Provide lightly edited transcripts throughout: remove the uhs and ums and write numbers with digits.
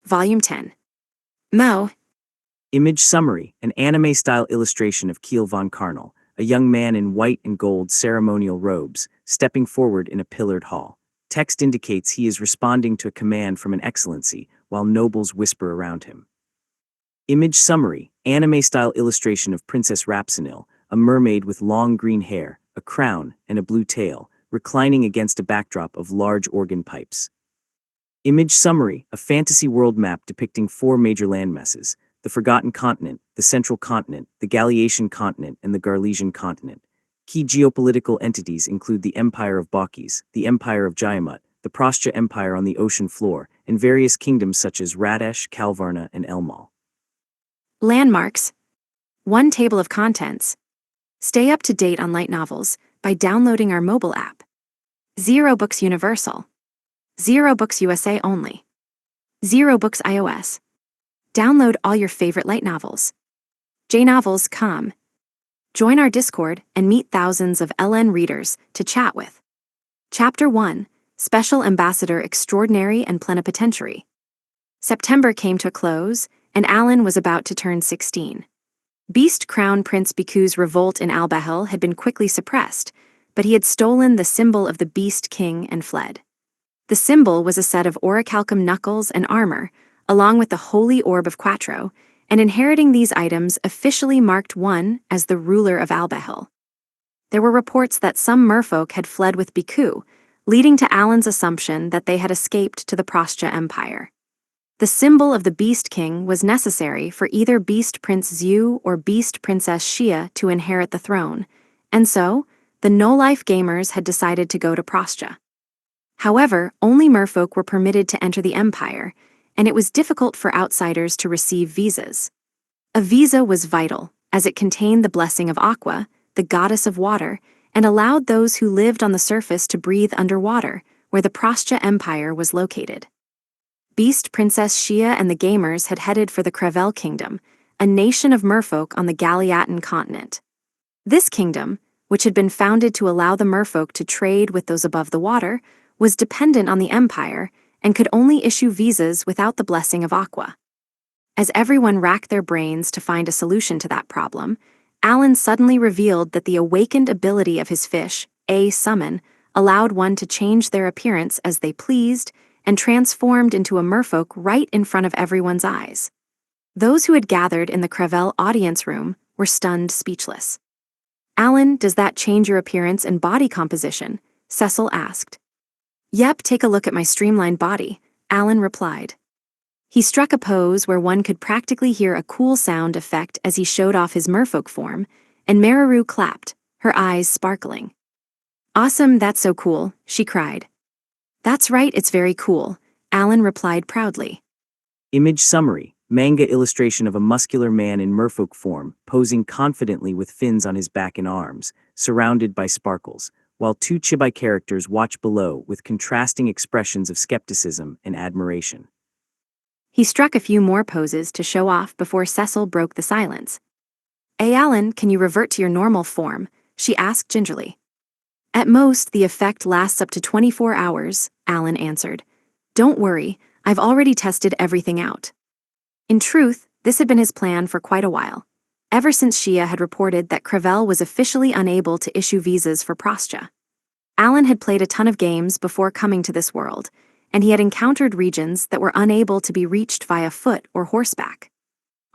Volume 10. Mo. Image summary, an anime-style illustration of Kiel von Karnal, a young man in white and gold ceremonial robes, stepping forward in a pillared hall. Text indicates he is responding to a command from an excellency, while nobles whisper around him. Image summary, anime-style illustration of Princess Rapsinil, a mermaid with long green hair, a crown, and a blue tail, reclining against a backdrop of large organ pipes. Image summary, a fantasy world map depicting 4 major landmasses: the Forgotten Continent, the Central Continent, the Galilean Continent, and the Garlesian Continent. Key geopolitical entities include the Empire of Bakis, the Empire of Jayamut, the Prostya Empire on the ocean floor, and various kingdoms such as Radesh, Kalvarna, and Elmal. Landmarks. 1 table of contents. Stay up to date on light novels by downloading our mobile app. Zero Books Universal. Zero Books USA only. Zero Books iOS. Download all your favorite light novels. jnovels.com. Join our Discord and meet thousands of LN readers to chat with. Chapter 1, Special Ambassador Extraordinary and Plenipotentiary. September came to a close, and Alan was about to turn 16. Beast Crown Prince Biku's revolt in Albahel had been quickly suppressed, but he had stolen the symbol of the Beast King and fled. The symbol was a set of orichalcum knuckles and armor, along with the Holy Orb of Quattro, and inheriting these items officially marked one as the ruler of Albahel. There were reports that some merfolk had fled with Biku, leading to Alan's assumption that they had escaped to the Prostya Empire. The symbol of the Beast King was necessary for either Beast Prince Zhu or Beast Princess Xia to inherit the throne, and so, the no-life gamers had decided to go to Prostya. However, only merfolk were permitted to enter the empire, and it was difficult for outsiders to receive visas. A visa was vital, as it contained the blessing of Aqua, the goddess of water, and allowed those who lived on the surface to breathe underwater, where the Prostya Empire was located. Beast Princess Xia and the gamers had headed for the Krevel Kingdom, a nation of merfolk on the Galilean continent. This kingdom, which had been founded to allow the merfolk to trade with those above the water, was dependent on the empire and could only issue visas without the blessing of Aqua. As everyone racked their brains to find a solution to that problem, Alan suddenly revealed that the awakened ability of his fish, A Summon, allowed one to change their appearance as they pleased and transformed into a merfolk right in front of everyone's eyes. Those who had gathered in the Krevel audience room were stunned speechless. "Alan, does that change your appearance and body composition?" Cecil asked. "Yep, take a look at my streamlined body," Alan replied. He struck a pose where one could practically hear a cool sound effect as he showed off his merfolk form, and Mariru clapped, her eyes sparkling. "Awesome, that's so cool," she cried. "That's right, it's very cool," Alan replied proudly. Image summary, manga illustration of a muscular man in merfolk form, posing confidently with fins on his back and arms, surrounded by sparkles, while 2 chibi characters watch below with contrasting expressions of skepticism and admiration. He struck a few more poses to show off before Cecil broke the silence. "Hey Alan, can you revert to your normal form?" she asked gingerly. "At most, the effect lasts up to 24 hours, Alan answered. "Don't worry, I've already tested everything out." In truth, this had been his plan for quite a while, ever since Xia had reported that Krevel was officially unable to issue visas for Prostya. Alan had played a ton of games before coming to this world, and he had encountered regions that were unable to be reached via foot or horseback.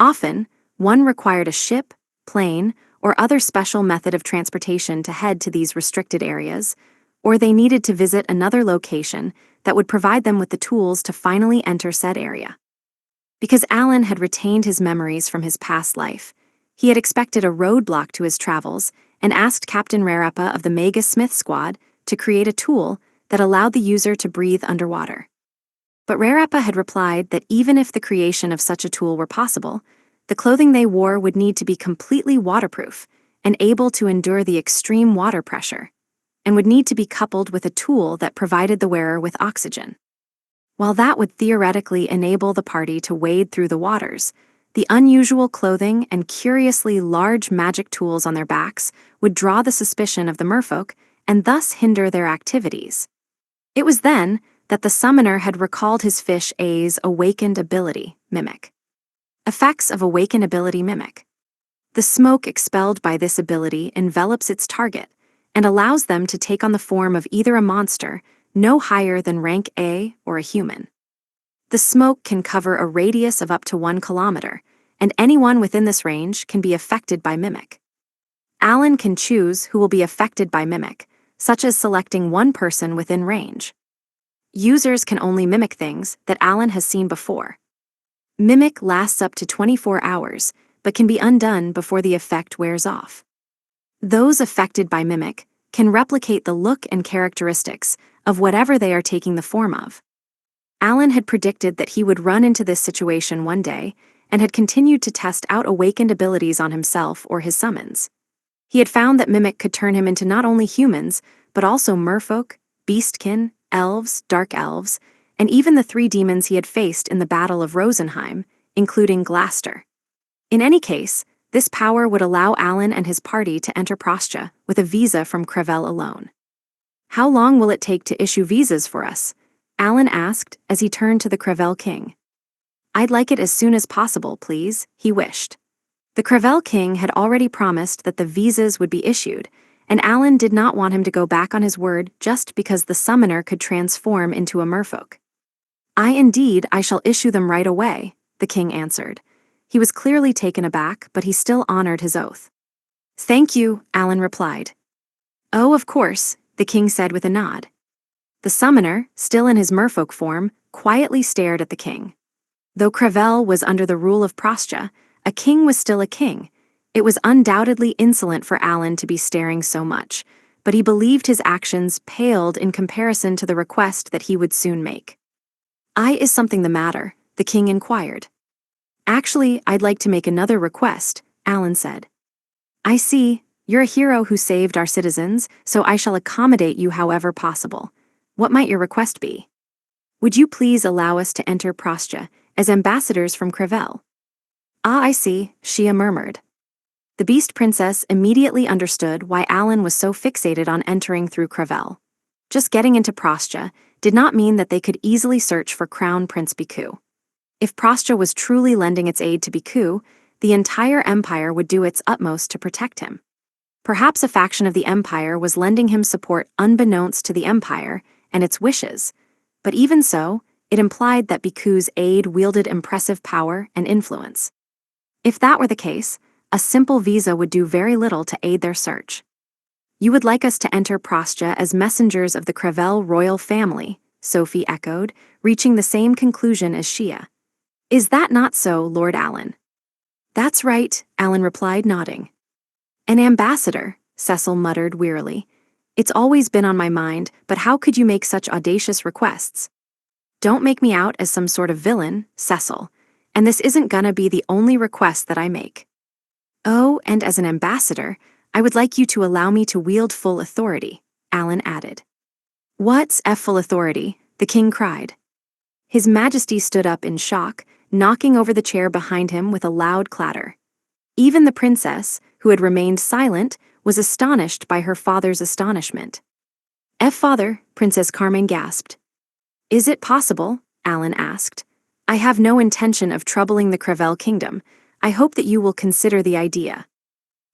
Often, one required a ship, plane, or other special method of transportation to head to these restricted areas, or they needed to visit another location that would provide them with the tools to finally enter said area. Because Alan had retained his memories from his past life, he had expected a roadblock to his travels and asked Captain Rarepa of the Mega Smith Squad to create a tool that allowed the user to breathe underwater. But Rarepa had replied that even if the creation of such a tool were possible, the clothing they wore would need to be completely waterproof and able to endure the extreme water pressure, and would need to be coupled with a tool that provided the wearer with oxygen. While that would theoretically enable the party to wade through the waters, the unusual clothing and curiously large magic tools on their backs would draw the suspicion of the merfolk and thus hinder their activities. It was then that the summoner had recalled his fish A's awakened ability, Mimic. Effects of awakened ability Mimic. The smoke expelled by this ability envelops its target and allows them to take on the form of either a monster no higher than rank A or a human. The smoke can cover a radius of up to 1 kilometer, and anyone within this range can be affected by Mimic. Alan can choose who will be affected by Mimic, such as selecting one person within range. Users can only mimic things that Alan has seen before. Mimic lasts up to 24 hours, but can be undone before the effect wears off. Those affected by Mimic can replicate the look and characteristics of whatever they are taking the form of. Alan had predicted that he would run into this situation one day and had continued to test out awakened abilities on himself or his summons. He had found that Mimic could turn him into not only humans, but also merfolk, beastkin, elves, dark elves, and even the 3 demons he had faced in the Battle of Rosenheim, including Glaster. In any case, this power would allow Alan and his party to enter Prostia with a visa from Crevel alone. "How long will it take to issue visas for us?" Alan asked as he turned to the Crevel king. "I'd like it as soon as possible, please," he wished. The Crevel king had already promised that the visas would be issued, and Alan did not want him to go back on his word just because the summoner could transform into a merfolk. I shall issue them right away," the king answered. He was clearly taken aback, but he still honored his oath. "Thank you," Alan replied. "Oh, of course," the king said with a nod. The summoner, still in his merfolk form, quietly stared at the king. Though Crevel was under the rule of Prostia, a king was still a king. It was undoubtedly insolent for Alan to be staring so much, but he believed his actions paled in comparison to the request that he would soon make. Is something the matter?" the king inquired. "Actually, I'd like to make another request," Alan said. "I see, you're a hero who saved our citizens, so I shall accommodate you however possible. What might your request be?" "Would you please allow us to enter Prostia as ambassadors from Crevel?" I see," Shia murmured. The Beast Princess immediately understood why Alan was so fixated on entering through Crevel. Just getting into Prostia did not mean that they could easily search for Crown Prince Biku. If Prostia was truly lending its aid to Biku, the entire empire would do its utmost to protect him. Perhaps a faction of the empire was lending him support unbeknownst to the empire and its wishes, but even so, it implied that Biku's aid wielded impressive power and influence. If that were the case, a simple visa would do very little to aid their search. "You would like us to enter Prostia as messengers of the Crevel royal family," Sophie echoed, reaching the same conclusion as Shia. "Is that not so, Lord Alan?" "That's right," Alan replied, nodding. "An ambassador," Cecil muttered wearily. "It's always been on my mind, but how could you make such audacious requests?" "Don't make me out as some sort of villain, Cecil, and this isn't gonna be the only request that I make. Oh, and as an ambassador, I would like you to allow me to wield full authority," Alan added. "What's full authority?" the king cried. His Majesty stood up in shock, knocking over the chair behind him with a loud clatter. Even the princess, who had remained silent, was astonished by her father's astonishment. "Father," Princess Carmen gasped. "Is it possible?" Alan asked. "I have no intention of troubling the Crevel kingdom. I hope that you will consider the idea."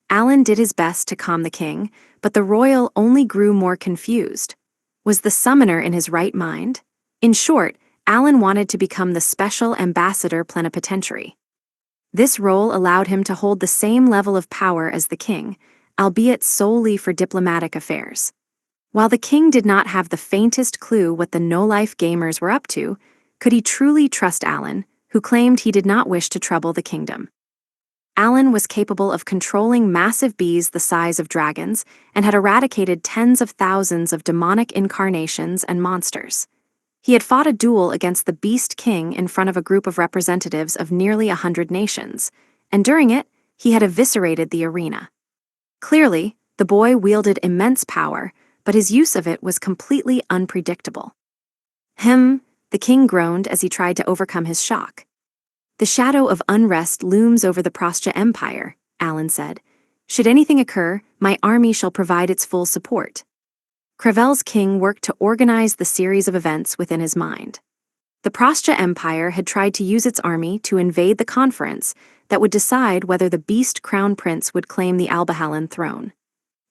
Alan did his best to calm the king, but the royal only grew more confused. Was the summoner in his right mind? In short, Alan wanted to become the special ambassador plenipotentiary. This role allowed him to hold the same level of power as the king, albeit solely for diplomatic affairs. While the king did not have the faintest clue what the no-life gamers were up to, could he truly trust Alan, who claimed he did not wish to trouble the kingdom? Alan was capable of controlling massive bees the size of dragons and had eradicated tens of thousands of demonic incarnations and monsters. He had fought a duel against the Beast King in front of a group of representatives of nearly 100 nations, and during it, he had eviscerated the arena. Clearly, the boy wielded immense power, but his use of it was completely unpredictable. The king groaned as he tried to overcome his shock. "The shadow of unrest looms over the Prostia Empire," Alan said. "Should anything occur, my army shall provide its full support." Crevel's king worked to organize the series of events within his mind. The Prostja Empire had tried to use its army to invade the conference that would decide whether the Beast Crown Prince would claim the Albahalan throne.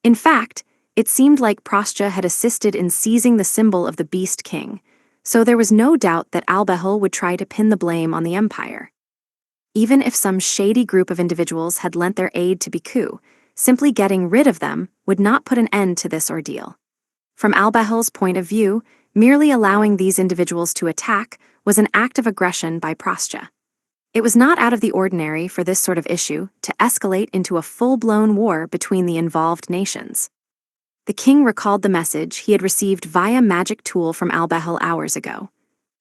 In fact, it seemed like Prostja had assisted in seizing the symbol of the Beast King, so there was no doubt that Albahal would try to pin the blame on the Empire. Even if some shady group of individuals had lent their aid to Biku, simply getting rid of them would not put an end to this ordeal. From Albahal's point of view, merely allowing these individuals to attack was an act of aggression by Prostja. It was not out of the ordinary for this sort of issue to escalate into a full-blown war between the involved nations. The king recalled the message he had received via magic tool from Albahal hours ago.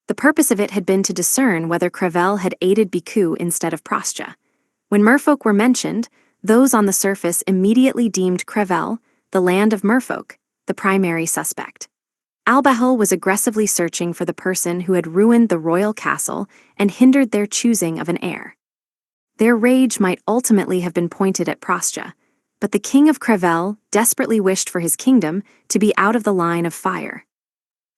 The purpose of it had been to discern whether Crevel had aided Biku instead of Prostja. When merfolk were mentioned, those on the surface immediately deemed Crevel, the land of merfolk, the primary suspect. Albahal was aggressively searching for the person who had ruined the royal castle and hindered their choosing of an heir. Their rage might ultimately have been pointed at Prostja, but the king of Crevel desperately wished for his kingdom to be out of the line of fire.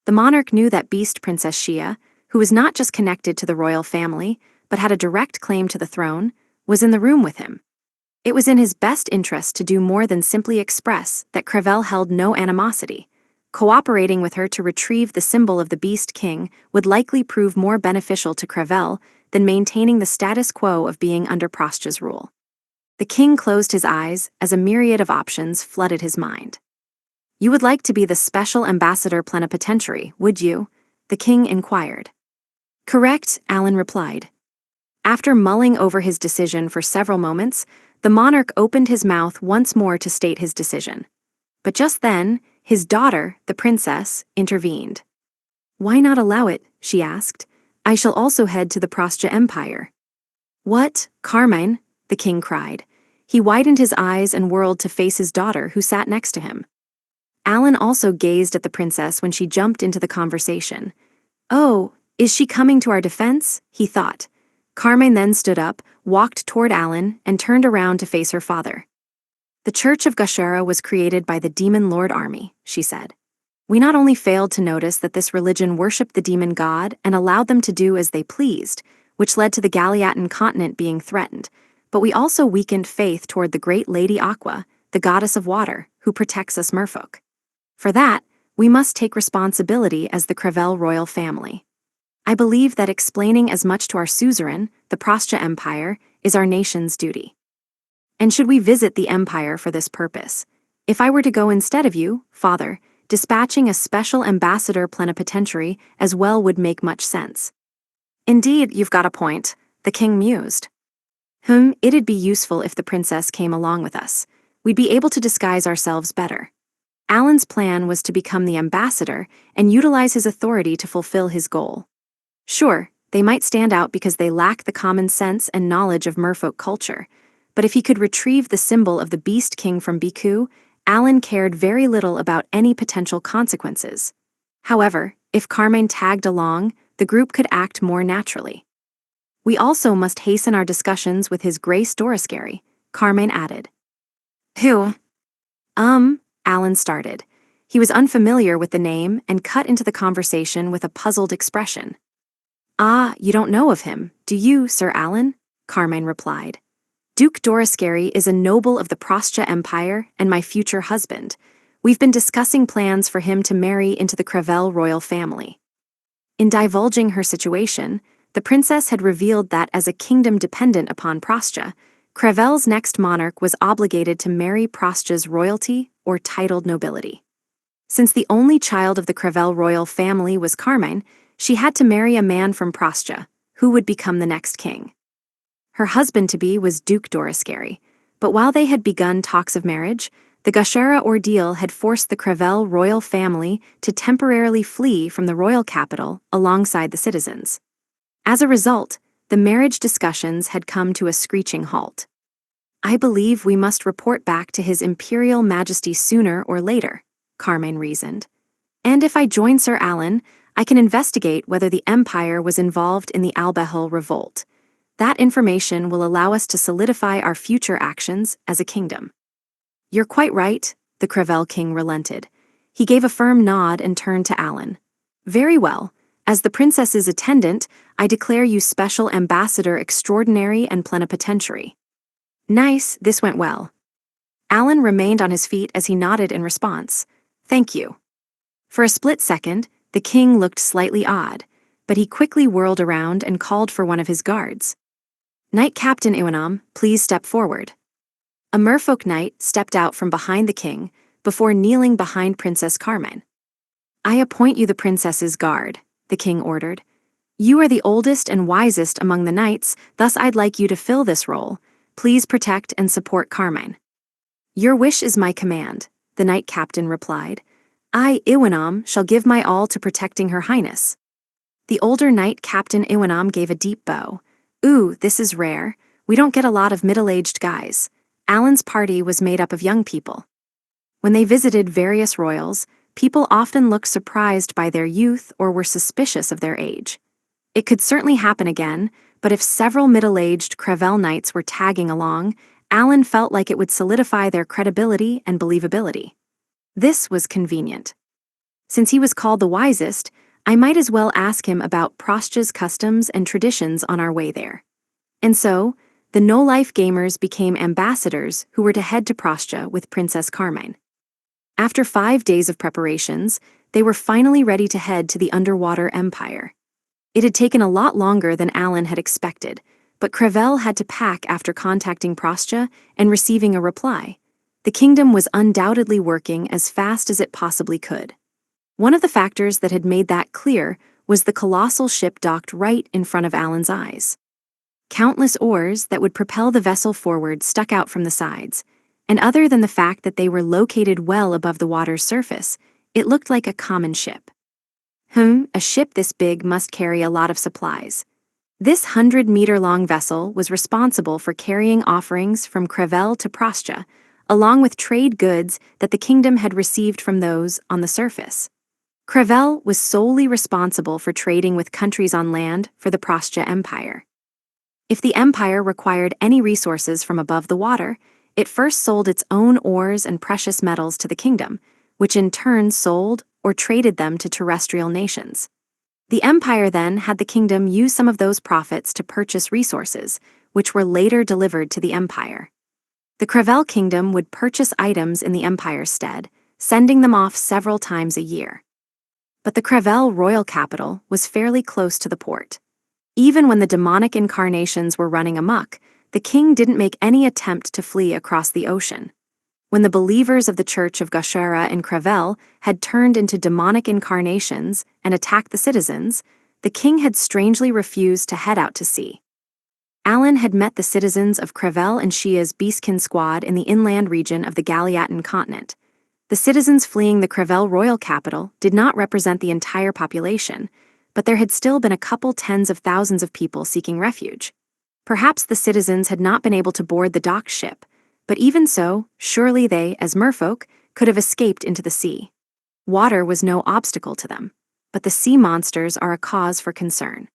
The monarch knew that Beast Princess Shia, who was not just connected to the royal family, but had a direct claim to the throne, was in the room with him. It was in his best interest to do more than simply express that Crevel held no animosity. Cooperating with her to retrieve the symbol of the Beast King would likely prove more beneficial to Crevel than maintaining the status quo of being under Prostja's rule. The king closed his eyes as a myriad of options flooded his mind. "You would like to be the special ambassador plenipotentiary, would you?" the king inquired. "Correct," Alan replied. After mulling over his decision for several moments, the monarch opened his mouth once more to state his decision. But just then, his daughter, the princess, intervened. "Why not allow it?" she asked. "I shall also head to the Prostja Empire." "What, Carmine?" the king cried. He widened his eyes and whirled to face his daughter, who sat next to him. Alan also gazed at the princess when she jumped into the conversation. "Oh, is she coming to our defense?" he thought. Carmine then stood up, walked toward Alan, and turned around to face her father. "The Church of Gashara was created by the Demon Lord Army," she said. "We not only failed to notice that this religion worshipped the demon god and allowed them to do as they pleased, which led to the Galiatan continent being threatened, but we also weakened faith toward the great Lady Aqua, the goddess of water, who protects us merfolk. For that, we must take responsibility as the Crevel royal family. I believe that explaining as much to our suzerain, the Prostja Empire, is our nation's duty. And should we visit the empire for this purpose? If I were to go instead of you, father, dispatching a special ambassador plenipotentiary as well would make much sense." "Indeed, you've got a point," the king mused. It'd be useful if the princess came along with us. We'd be able to disguise ourselves better." Alan's plan was to become the ambassador and utilize his authority to fulfill his goal. Sure, they might stand out because they lack the common sense and knowledge of merfolk culture, but if he could retrieve the symbol of the Beast King from Biku, Alan cared very little about any potential consequences. However, if Carmine tagged along, the group could act more naturally. "We also must hasten our discussions with His Grace Dorascary," Carmine added. "Who?" Alan started. He was unfamiliar with the name and cut into the conversation with a puzzled expression. "Ah, you don't know of him, do you, Sir Alan?" Carmine replied. "Duke Dorascary is a noble of the Prostja Empire and my future husband. We've been discussing plans for him to marry into the Crevel royal family." In divulging her situation, the princess had revealed that as a kingdom dependent upon Prostja, Crevel's next monarch was obligated to marry Prostja's royalty or titled nobility. Since the only child of the Crevel royal family was Carmine, she had to marry a man from Prostja, who would become the next king. Her husband-to-be was Duke Dorascary, but while they had begun talks of marriage, the Gashara ordeal had forced the Crevel royal family to temporarily flee from the royal capital alongside the citizens. As a result, the marriage discussions had come to a screeching halt. "I believe we must report back to His Imperial Majesty sooner or later," Carmine reasoned. "And if I join Sir Alan, I can investigate whether the Empire was involved in the Albahal revolt. That information will allow us to solidify our future actions as a kingdom." "You're quite right," the Crevel king relented. He gave a firm nod and turned to Alan. Very well. As the princess's attendant, I declare you special ambassador extraordinary and plenipotentiary. Nice, this went well. Alan remained on his feet as he nodded in response. Thank you. For a split second, the king looked slightly odd, but he quickly whirled around and called for one of his guards. Knight Captain Iwanam, please step forward. A merfolk knight stepped out from behind the king before kneeling behind Princess Carmine. I appoint you the princess's guard, the king ordered. You are the oldest and wisest among the knights, thus I'd like you to fill this role. Please protect and support Carmine. Your wish is my command, the knight captain replied. I, Iwanam, shall give my all to protecting Her Highness. The older knight Captain Iwanam gave a deep bow. Ooh, this is rare. We don't get a lot of middle-aged guys. Alan's party was made up of young people. When they visited various royals, people often looked surprised by their youth or were suspicious of their age. It could certainly happen again, but if several middle-aged Crevel knights were tagging along, Alan felt like it would solidify their credibility and believability. This was convenient. Since he was called the wisest, I might as well ask him about Prostja's customs and traditions on our way there. And so, the no-life gamers became ambassadors who were to head to Prostja with Princess Carmine. After 5 days of preparations, they were finally ready to head to the underwater empire. It had taken a lot longer than Alan had expected, but Crevel had to pack after contacting Prostja and receiving a reply. The kingdom was undoubtedly working as fast as it possibly could. One of the factors that had made that clear was the colossal ship docked right in front of Alan's eyes. Countless oars that would propel the vessel forward stuck out from the sides, and other than the fact that they were located well above the water's surface, it looked like a common ship. A ship this big must carry a lot of supplies. This 100-meter-long vessel was responsible for carrying offerings from Crevel to Prostja, along with trade goods that the kingdom had received from those on the surface. Crevel was solely responsible for trading with countries on land for the Prostja Empire. If the empire required any resources from above the water, it first sold its own ores and precious metals to the kingdom, which in turn sold or traded them to terrestrial nations. The empire then had the kingdom use some of those profits to purchase resources, which were later delivered to the empire. The Crevel kingdom would purchase items in the empire's stead, sending them off several times a year. But the Crevel royal capital was fairly close to the port. Even when the demonic incarnations were running amok, the king didn't make any attempt to flee across the ocean. When the believers of the Church of Gashara in Crevel had turned into demonic incarnations and attacked the citizens, the king had strangely refused to head out to sea. Alan had met the citizens of Crevel and Shia's Beastkin squad in the inland region of the Galiatan continent. The citizens fleeing the Crevel royal capital did not represent the entire population, but there had still been a couple tens of thousands of people seeking refuge. Perhaps the citizens had not been able to board the docked ship, but even so, surely they, as merfolk, could have escaped into the sea. Water was no obstacle to them, but the sea monsters are a cause for concern.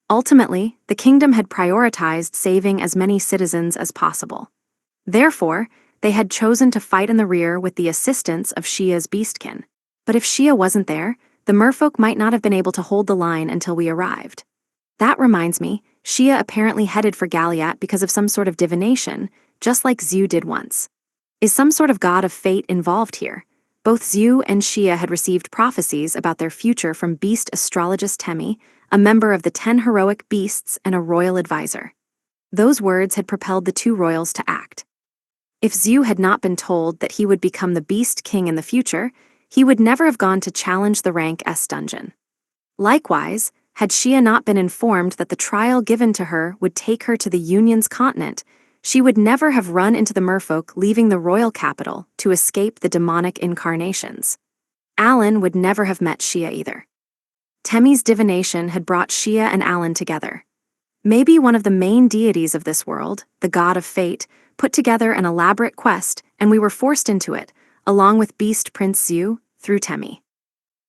Ultimately, the kingdom had prioritized saving as many citizens as possible. Therefore, they had chosen to fight in the rear with the assistance of Shia's Beastkin. But if Shia wasn't there, the merfolk might not have been able to hold the line until we arrived. That reminds me, Shia apparently headed for Galiat because of some sort of divination, just like Zhu did once. Is some sort of god of fate involved here? Both Zhu and Shia had received prophecies about their future from beast astrologist Temi, a member of the 10 heroic beasts and a royal advisor. Those words had propelled the two royals to act. If Zhu had not been told that he would become the Beast King in the future, he would never have gone to challenge the rank S dungeon. Likewise, had Shia not been informed that the trial given to her would take her to the Union's continent, she would never have run into the merfolk leaving the royal capital to escape the demonic incarnations. Alan would never have met Shia either. Temi's divination had brought Shia and Alan together. Maybe one of the main deities of this world, the god of fate, put together an elaborate quest, and we were forced into it, along with Beast Prince Zhu, through Temi.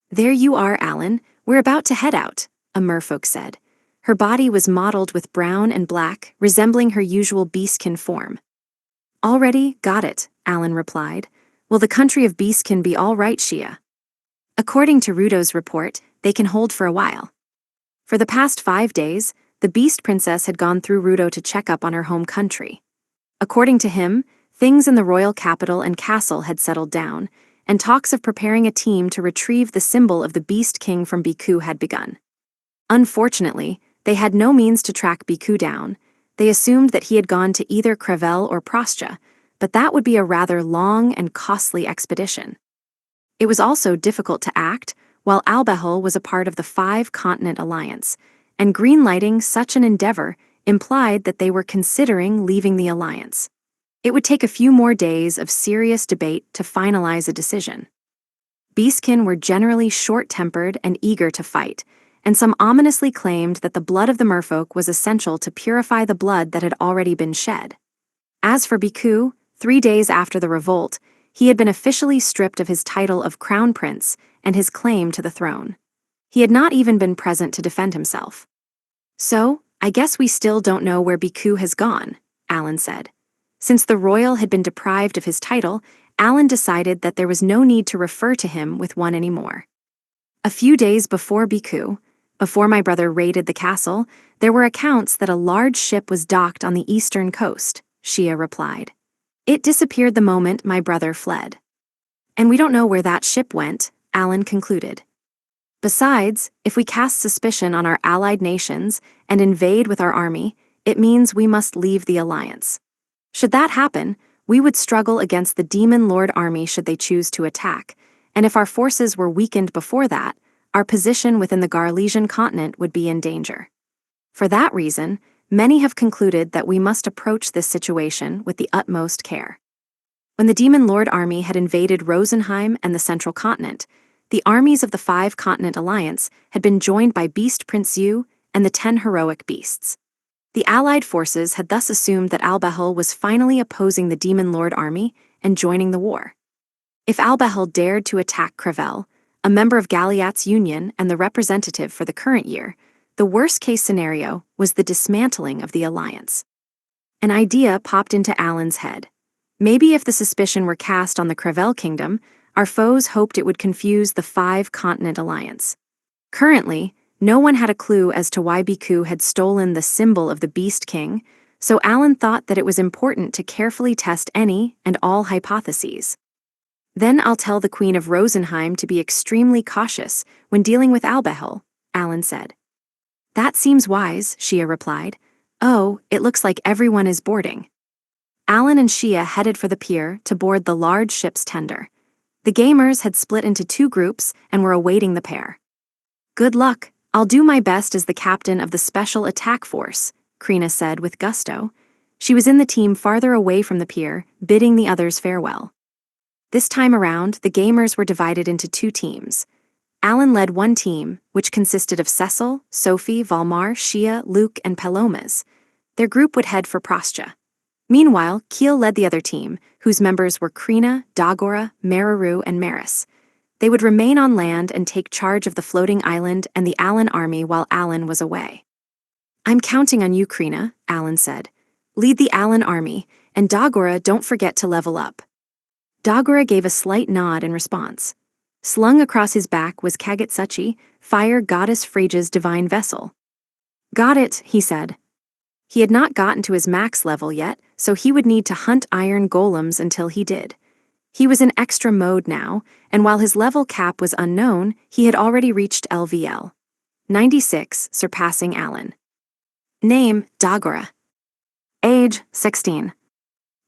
There you are, Alan. We're about to head out, a merfolk said. Her body was mottled with brown and black, resembling her usual beastkin form. Already, got it, Alan replied. Will the country of Beastkin be all right, Shia? According to Rudo's report, they can hold for a while. For the past 5 days, the Beast Princess had gone through Rudo to check up on her home country. According to him, things in the royal capital and castle had settled down, and talks of preparing a team to retrieve the symbol of the Beast King from Biku had begun. Unfortunately, they had no means to track Biku down. They assumed that he had gone to either Crevel or Prostja, but that would be a rather long and costly expedition. It was also difficult to act while Albehel was a part of the 5-continent alliance, and greenlighting such an endeavor implied that they were considering leaving the alliance. It would take a few more days of serious debate to finalize a decision. Beastkin were generally short-tempered and eager to fight, and some ominously claimed that the blood of the merfolk was essential to purify the blood that had already been shed. As for Biku, 3 days after the revolt, he had been officially stripped of his title of Crown Prince and his claim to the throne. He had not even been present to defend himself. "So, I guess we still don't know where Biku has gone," Alan said. Since the royal had been deprived of his title, Alan decided that there was no need to refer to him with one anymore. "A few days before Biku, before my brother raided the castle, there were accounts that a large ship was docked on the eastern coast," Shia replied. "It disappeared the moment my brother fled. And we don't know where that ship went," Alan concluded. "Besides, if we cast suspicion on our allied nations and invade with our army, it means we must leave the alliance. Should that happen, we would struggle against the Demon Lord army should they choose to attack, and if our forces were weakened before that, our position within the Garlesian continent would be in danger. For that reason, many have concluded that we must approach this situation with the utmost care." When the Demon Lord army had invaded Rosenheim and the Central Continent, the armies of the 5-Continent Alliance had been joined by Beast Prince Yu and the 10 heroic beasts. The Allied forces had thus assumed that Albehel was finally opposing the Demon Lord army and joining the war. If Albehel dared to attack Crevel, a member of Galiat's union and the representative for the current year, the worst-case scenario was the dismantling of the alliance. An idea popped into Alan's head. Maybe if the suspicion were cast on the Crevel kingdom, our foes hoped it would confuse the 5-Continent Alliance. Currently, no one had a clue as to why Biku had stolen the symbol of the Beast King, so Alan thought that it was important to carefully test any and all hypotheses. "Then I'll tell the Queen of Rosenheim to be extremely cautious when dealing with Albehel," Alan said. "That seems wise," Shia replied. "Oh, it looks like everyone is boarding." Alan and Shia headed for the pier to board the large ship's tender. The gamers had split into 2 groups and were awaiting the pair. "Good luck. I'll do my best as the captain of the Special Attack Force," Krina said with gusto. She was in the team farther away from the pier, bidding the others farewell. This time around, the gamers were divided into 2 teams. Alan led one team, which consisted of Cecil, Sophie, Valmar, Shia, Luke, and Palomas. Their group would head for Prostja. Meanwhile, Kiel led the other team, whose members were Krina, Dagora, Mararu, and Maris. They would remain on land and take charge of the floating island and the Alan army while Alan was away. "I'm counting on you, Krina," Alan said. "Lead the Alan army, and Dagora, don't forget to level up." Dagora gave a slight nod in response. Slung across his back was Kagutsuchi, fire goddess Phrage's divine vessel. "Got it," he said. He had not gotten to his max level yet, so he would need to hunt iron golems until he did. He was in extra mode now, and while his level cap was unknown, he had already reached LVL 96, surpassing Alan. Name, Dagora. Age, 16.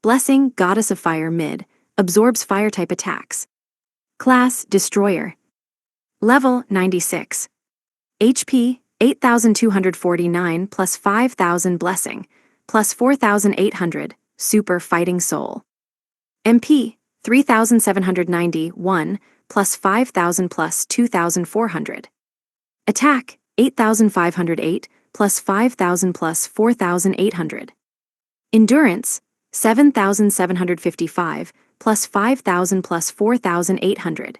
Blessing, Goddess of Fire mid, absorbs fire-type attacks. Class, Destroyer. Level, 96. HP, 8,249 plus 5,000 Blessing, plus 4,800, Super Fighting Soul. MP, 3,791, plus 5,000 plus 2,400. Attack, 8,508, plus 5,000 plus 4,800. Endurance, 7,755, plus 5,000 plus 4,800.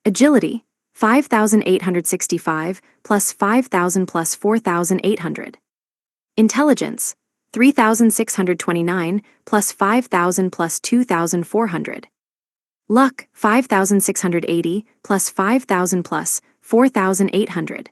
Agility, 5,865, plus 5,000 plus 4,800. Intelligence, 3,629, plus 5,000 plus 2,400. Luck, 5,680, plus 5,000 plus 4,800.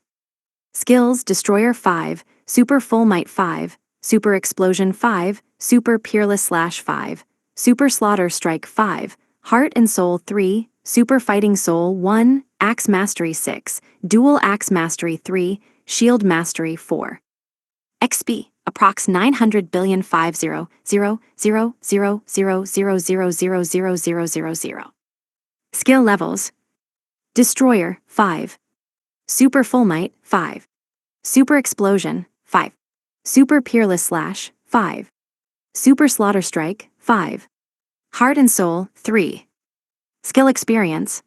Skills, Destroyer 5, Super Full Might 5, Super Explosion 5, Super Peerless Slash 5, Super Slaughter Strike 5, Heart and Soul 3, Super Fighting Soul 1, Axe Mastery 6, Dual Axe Mastery 3, Shield Mastery 4. XP, approx 900,500,000,000,000,000,000,000. Skill levels. Destroyer, 5. Super Full Might, 5. Super Explosion, 5. Super Peerless Slash, 5. Super Slaughter Strike, 5. Heart and Soul, 3. Skill Experience.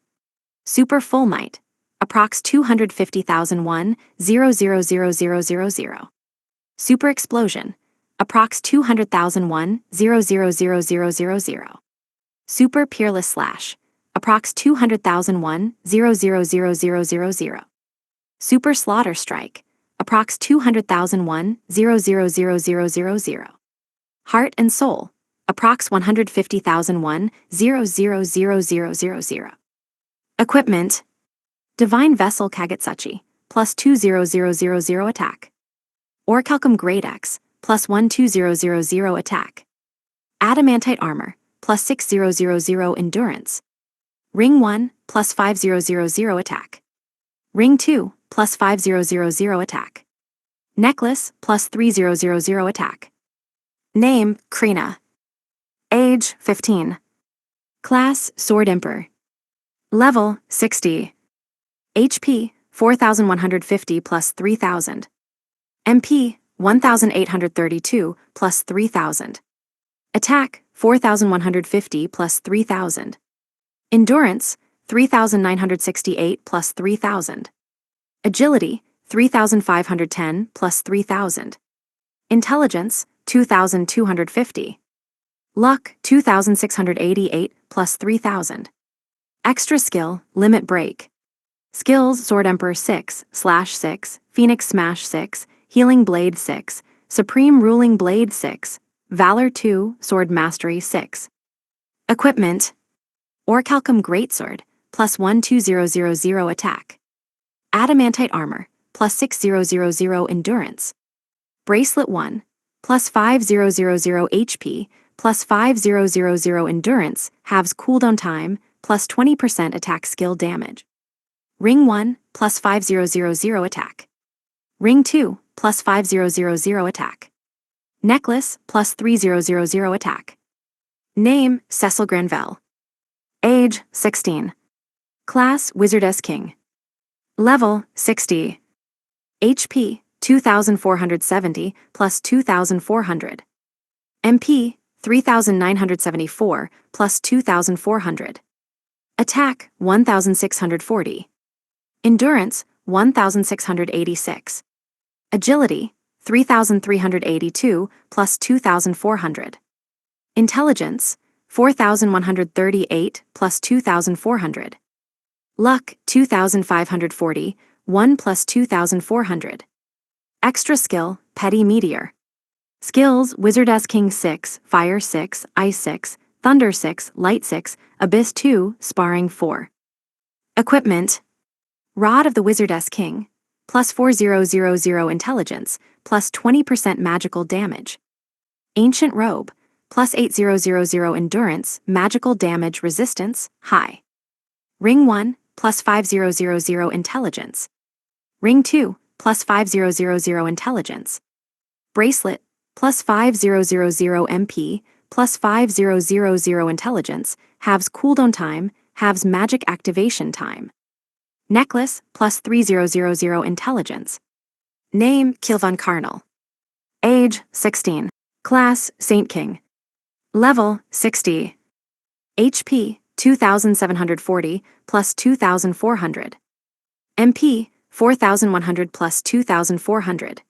Super Full Might, approx 250,001, 0,000,000. Super Explosion, approx 200,001, 0,000,000. Super Peerless Slash, approx 200,001, 0,000,000. Super Slaughter Strike, approx 200,001, 0,000,000. Heart and Soul, approx 150,001, 0,000,000. Equipment. Divine Vessel Kagetsuchi, plus 2,000,000 attack. Orichalcum Great Axe, plus 1,20,000 attack. Adamantite Armor, plus 6,000 endurance. Ring 1, plus 5,000 attack. Ring 2, plus 5,000 attack. Necklace, plus 3,000 attack. Name, Krina. Age, 15. Class, Sword Emperor. Level, 60. HP, 4,150 plus 3,000. MP, 1,832 plus 3,000. Attack, 4,150 plus 3,000. Endurance, 3,968 plus 3,000. Agility, 3,510 plus 3,000. Intelligence, 2,250. Luck, 2,688 plus 3,000. Extra skill, Limit Break. Skills, Sword Emperor 6/6, Phoenix Smash 6, Healing Blade 6, Supreme Ruling Blade 6, Valor 2, Sword Mastery 6. Equipment. Orichalcum Greatsword, plus 1,20,000 attack. Adamantite Armor, plus 6,000 endurance. Bracelet 1, plus 5,000 HP, plus 5,000 endurance, halves cooldown time, plus 20% attack skill damage. Ring 1, plus 5,000 attack. Ring 2, plus 5,000 attack. Necklace, plus 3,000 attack. Name, Cecil Granvelle. Age, 16. Class, Wizardess King. Level, 60. HP, 2,470 plus 2,400. MP, 3,974 plus 2,400. Attack, 1,640. Endurance, 1,686. Agility, 3,382 plus 2,400. Intelligence, 4,138 plus 2,400. Luck, 2,540, 1 plus 2,400. Extra skill, Petty Meteor. Skills, Wizardess King 6, Fire 6, Ice 6, Thunder 6, Light 6, Abyss 2, Sparring 4. Equipment. Rod of the Wizardess King, plus 4,000 intelligence, plus 20% magical damage. Ancient Robe, plus 8,000 endurance, magical damage resistance, high. Ring 1, plus 5,000 intelligence. Ring 2, plus 5,000 intelligence. Bracelet, plus 5,000 MP, plus 5,000 intelligence, halves cooldown time, halves magic activation time. Necklace, plus 3,000 intelligence. Name, Kilvan Carnal. Age, 16. Class, Saint King. Level, 60. HP, 2,740 plus 2,400. MP, 4,100 plus 2,400.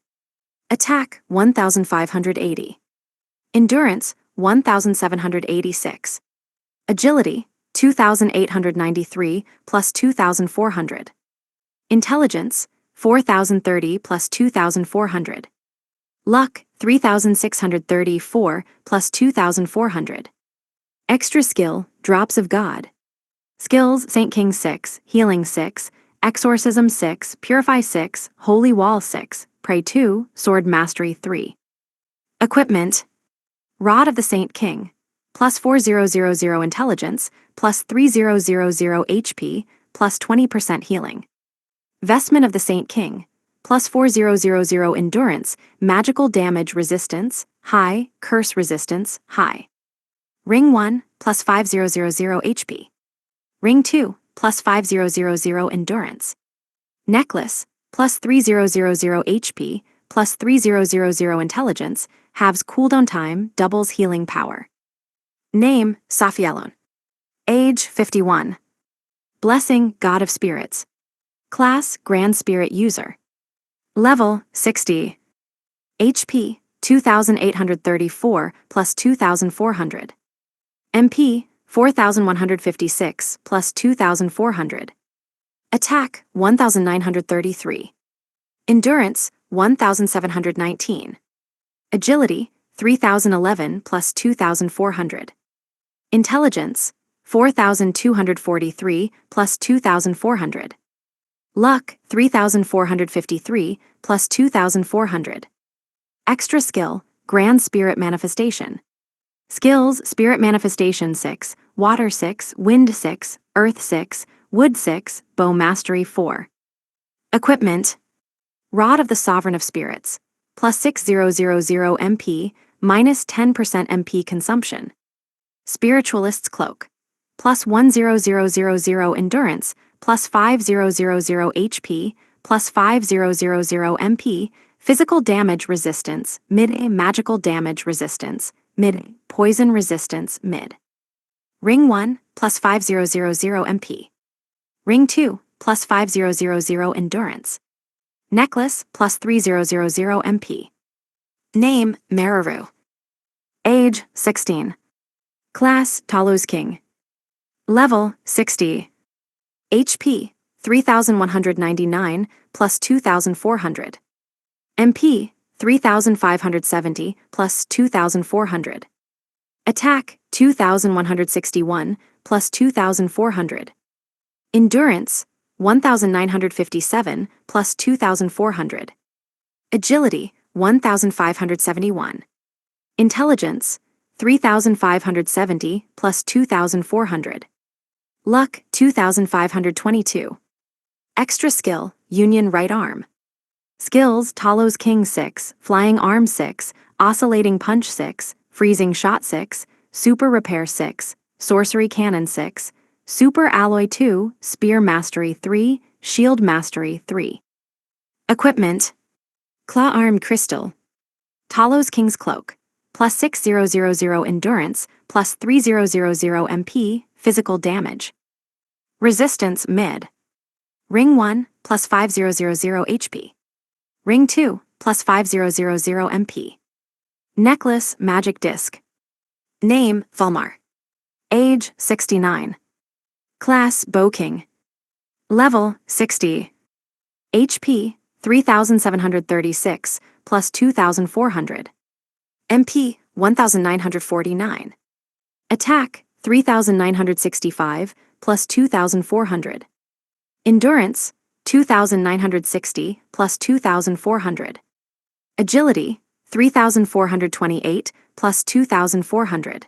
Attack, 1,580. Endurance, 1,786. Agility, 2,893 plus 2,400. Intelligence, 4,030 plus 2,400. Luck, 3,634 plus 2,400. Extra skill, Drops of God. Skills: Saint King 6, Healing 6, Exorcism 6, Purify 6, Holy Wall 6, Pray 2, Sword Mastery 3. Equipment: Rod of the Saint King, plus 4000 intelligence, plus 3000 HP, plus 20% healing. Vestment of the Saint King, plus 4000 endurance, magical damage resistance, high, curse resistance, high. Ring 1, plus 5000 HP. Ring 2, plus 5000 endurance. Necklace, plus 3000 HP, plus 3000 intelligence, halves cooldown time, doubles healing power. Name: Saphielon. Age: 51. Blessing: God of Spirits. Class: Grand Spirit User. Level: 60. HP: 2834 plus 2400. MP: 4156 plus 2400. Attack: 1933. Endurance: 1719. Agility: 3011 plus 2400. Intelligence: 4243 plus 2400. Luck: 3453 plus 2400. Extra skill: Grand Spirit Manifestation. Skills: Spirit Manifestation 6, Water 6, Wind 6, Earth 6, Wood 6, Bow Mastery 4. Equipment: Rod of the Sovereign of Spirits, plus 6000 MP, minus 10% MP consumption. Spiritualist's Cloak, plus 10000 endurance, plus 5000 HP, plus 5000 MP, physical damage resistance, mid, magical damage resistance, mid, poison resistance, mid. Ring 1, plus 5000 MP. Ring 2, plus 5000 endurance. Necklace, plus 3000 MP. Name: Mararu. Age: 16. Class: Talos King. Level: 60. HP: 3199 plus 2400. MP: 3570 plus 2400. Attack: 2161 plus 2400. Endurance: 1957 plus 2400. Agility: 1571. Intelligence: 3570 plus 2400. Luck: 2522. Extra skill: Union Right Arm. Skills: Talos King 6, Flying Arm 6, Oscillating Punch 6, Freezing Shot 6, Super Repair 6, Sorcery Cannon 6, Super Alloy 2, Spear Mastery 3, Shield Mastery 3. Equipment: Claw Arm Crystal. Talos King's Cloak, plus 6000 endurance, plus 3000 MP, physical damage. Resistance mid. Ring 1, plus 5000 HP. Ring 2, plus 5000 MP. Necklace Magic Disc. Name: Fulmar. Age: 69. Class: Bow King. Level: 60. HP: 3736 plus 2400. MP: 1949. Attack: 3965 plus 2400. Endurance: 2960 plus 2400. Agility: 3428 plus 2400.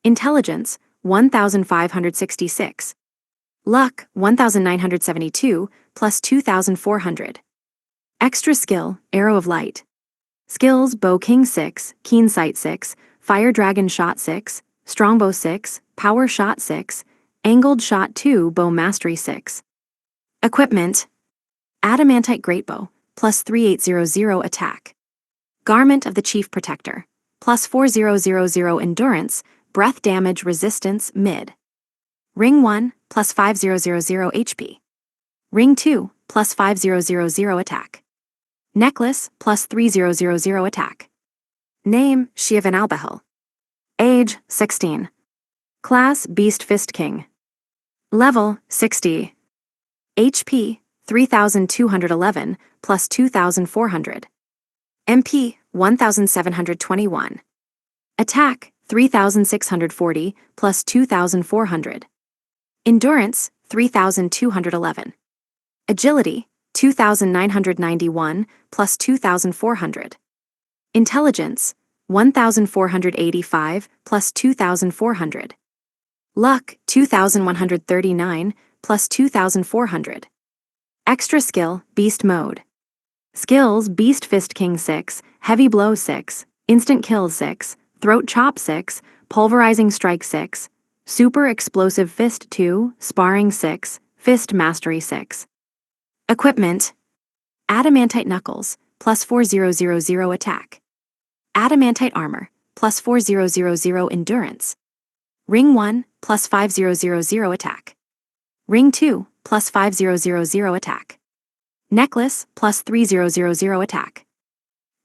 Intelligence: 1566. Luck: 1972 plus 2400. Extra skill: Arrow of Light. Skills: Bow King 6, Keen Sight 6, Fire Dragon Shot 6, Strongbow 6, Power Shot 6, Angled Shot 2, Bow Mastery 6. Equipment: Adamantite Greatbow, plus 3800 attack. Garment of the Chief Protector, plus 4000 endurance, breath damage resistance mid. Ring 1, plus 5000 HP. Ring 2, plus 5000 attack. Necklace, plus 3000 attack. Name: Shivan Albahel. Age: 16. Class: Beast Fist King. Level: 60. HP: 3211 plus 2400. MP: 1721. Attack: 3640 plus 2400. Endurance, 3,211. Agility, 2,991 plus 2,400. Intelligence, 1,485 plus 2,400. Luck, 2,139 plus 2,400. Extra skill, Beast Mode. Skills, Beast Fist King 6, Heavy Blow 6, Instant Kill 6, Throat Chop 6, Pulverizing Strike 6, Super Explosive Fist 2, Sparring 6, Fist Mastery 6. Equipment: Adamantite Knuckles, plus 4000 attack. Adamantite Armor, plus 4000 endurance. Ring 1, plus 5000 attack. Ring 2, plus 5000 attack. Necklace, plus 3000 attack.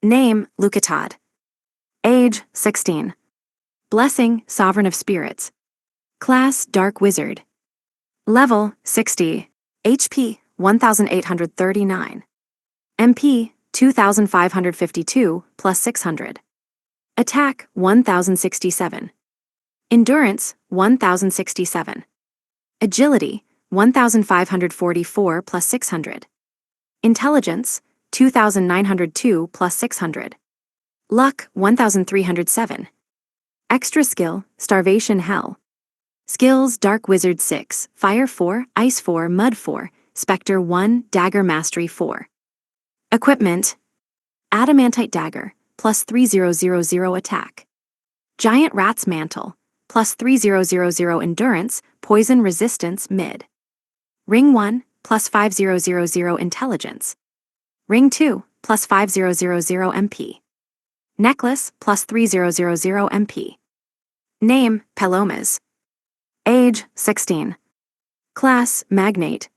Name, Lucatad. Age, 16. Blessing, Sovereign of Spirits. Class, Dark Wizard. Level, 60. HP, 1,839. MP, 2,552, plus 600. Attack, 1,067. Endurance, 1,067. Agility, 1,544, plus 600. Intelligence, 2,902, plus 600. Luck, 1,307. Extra skill, Starvation Hell. Skills, Dark Wizard 6, Fire 4, Ice 4, Mud 4, Spectre 1, Dagger Mastery 4. Equipment: Adamantite Dagger, plus 3000 attack. Giant Rat's Mantle, plus 3000 endurance, poison resistance mid. Ring 1, plus 5000 intelligence. Ring 2, plus 5000 MP. Necklace, plus 3000 MP. Name, Palomas. Age, 16. Class, Magnate.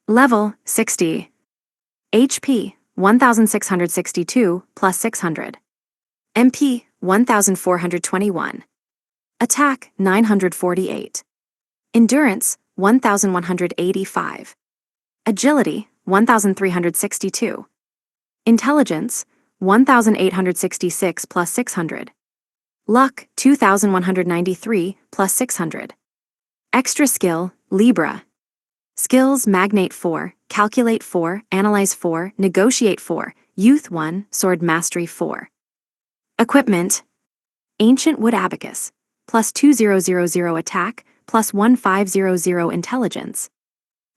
Level, 60. HP, 1,662, plus 600. MP, 1,421. Attack, 948. Endurance, 1,185. Agility, 1,362. Intelligence, 1,866 plus 600. Luck, 2,193 plus 600. Extra skill, Libra. Skills, Magnate 4, Calculate 4, Analyze 4, Negotiate 4, Youth 1, Sword Mastery 4. Equipment: Ancient Wood Abacus, plus 2000 attack, plus 1500 intelligence.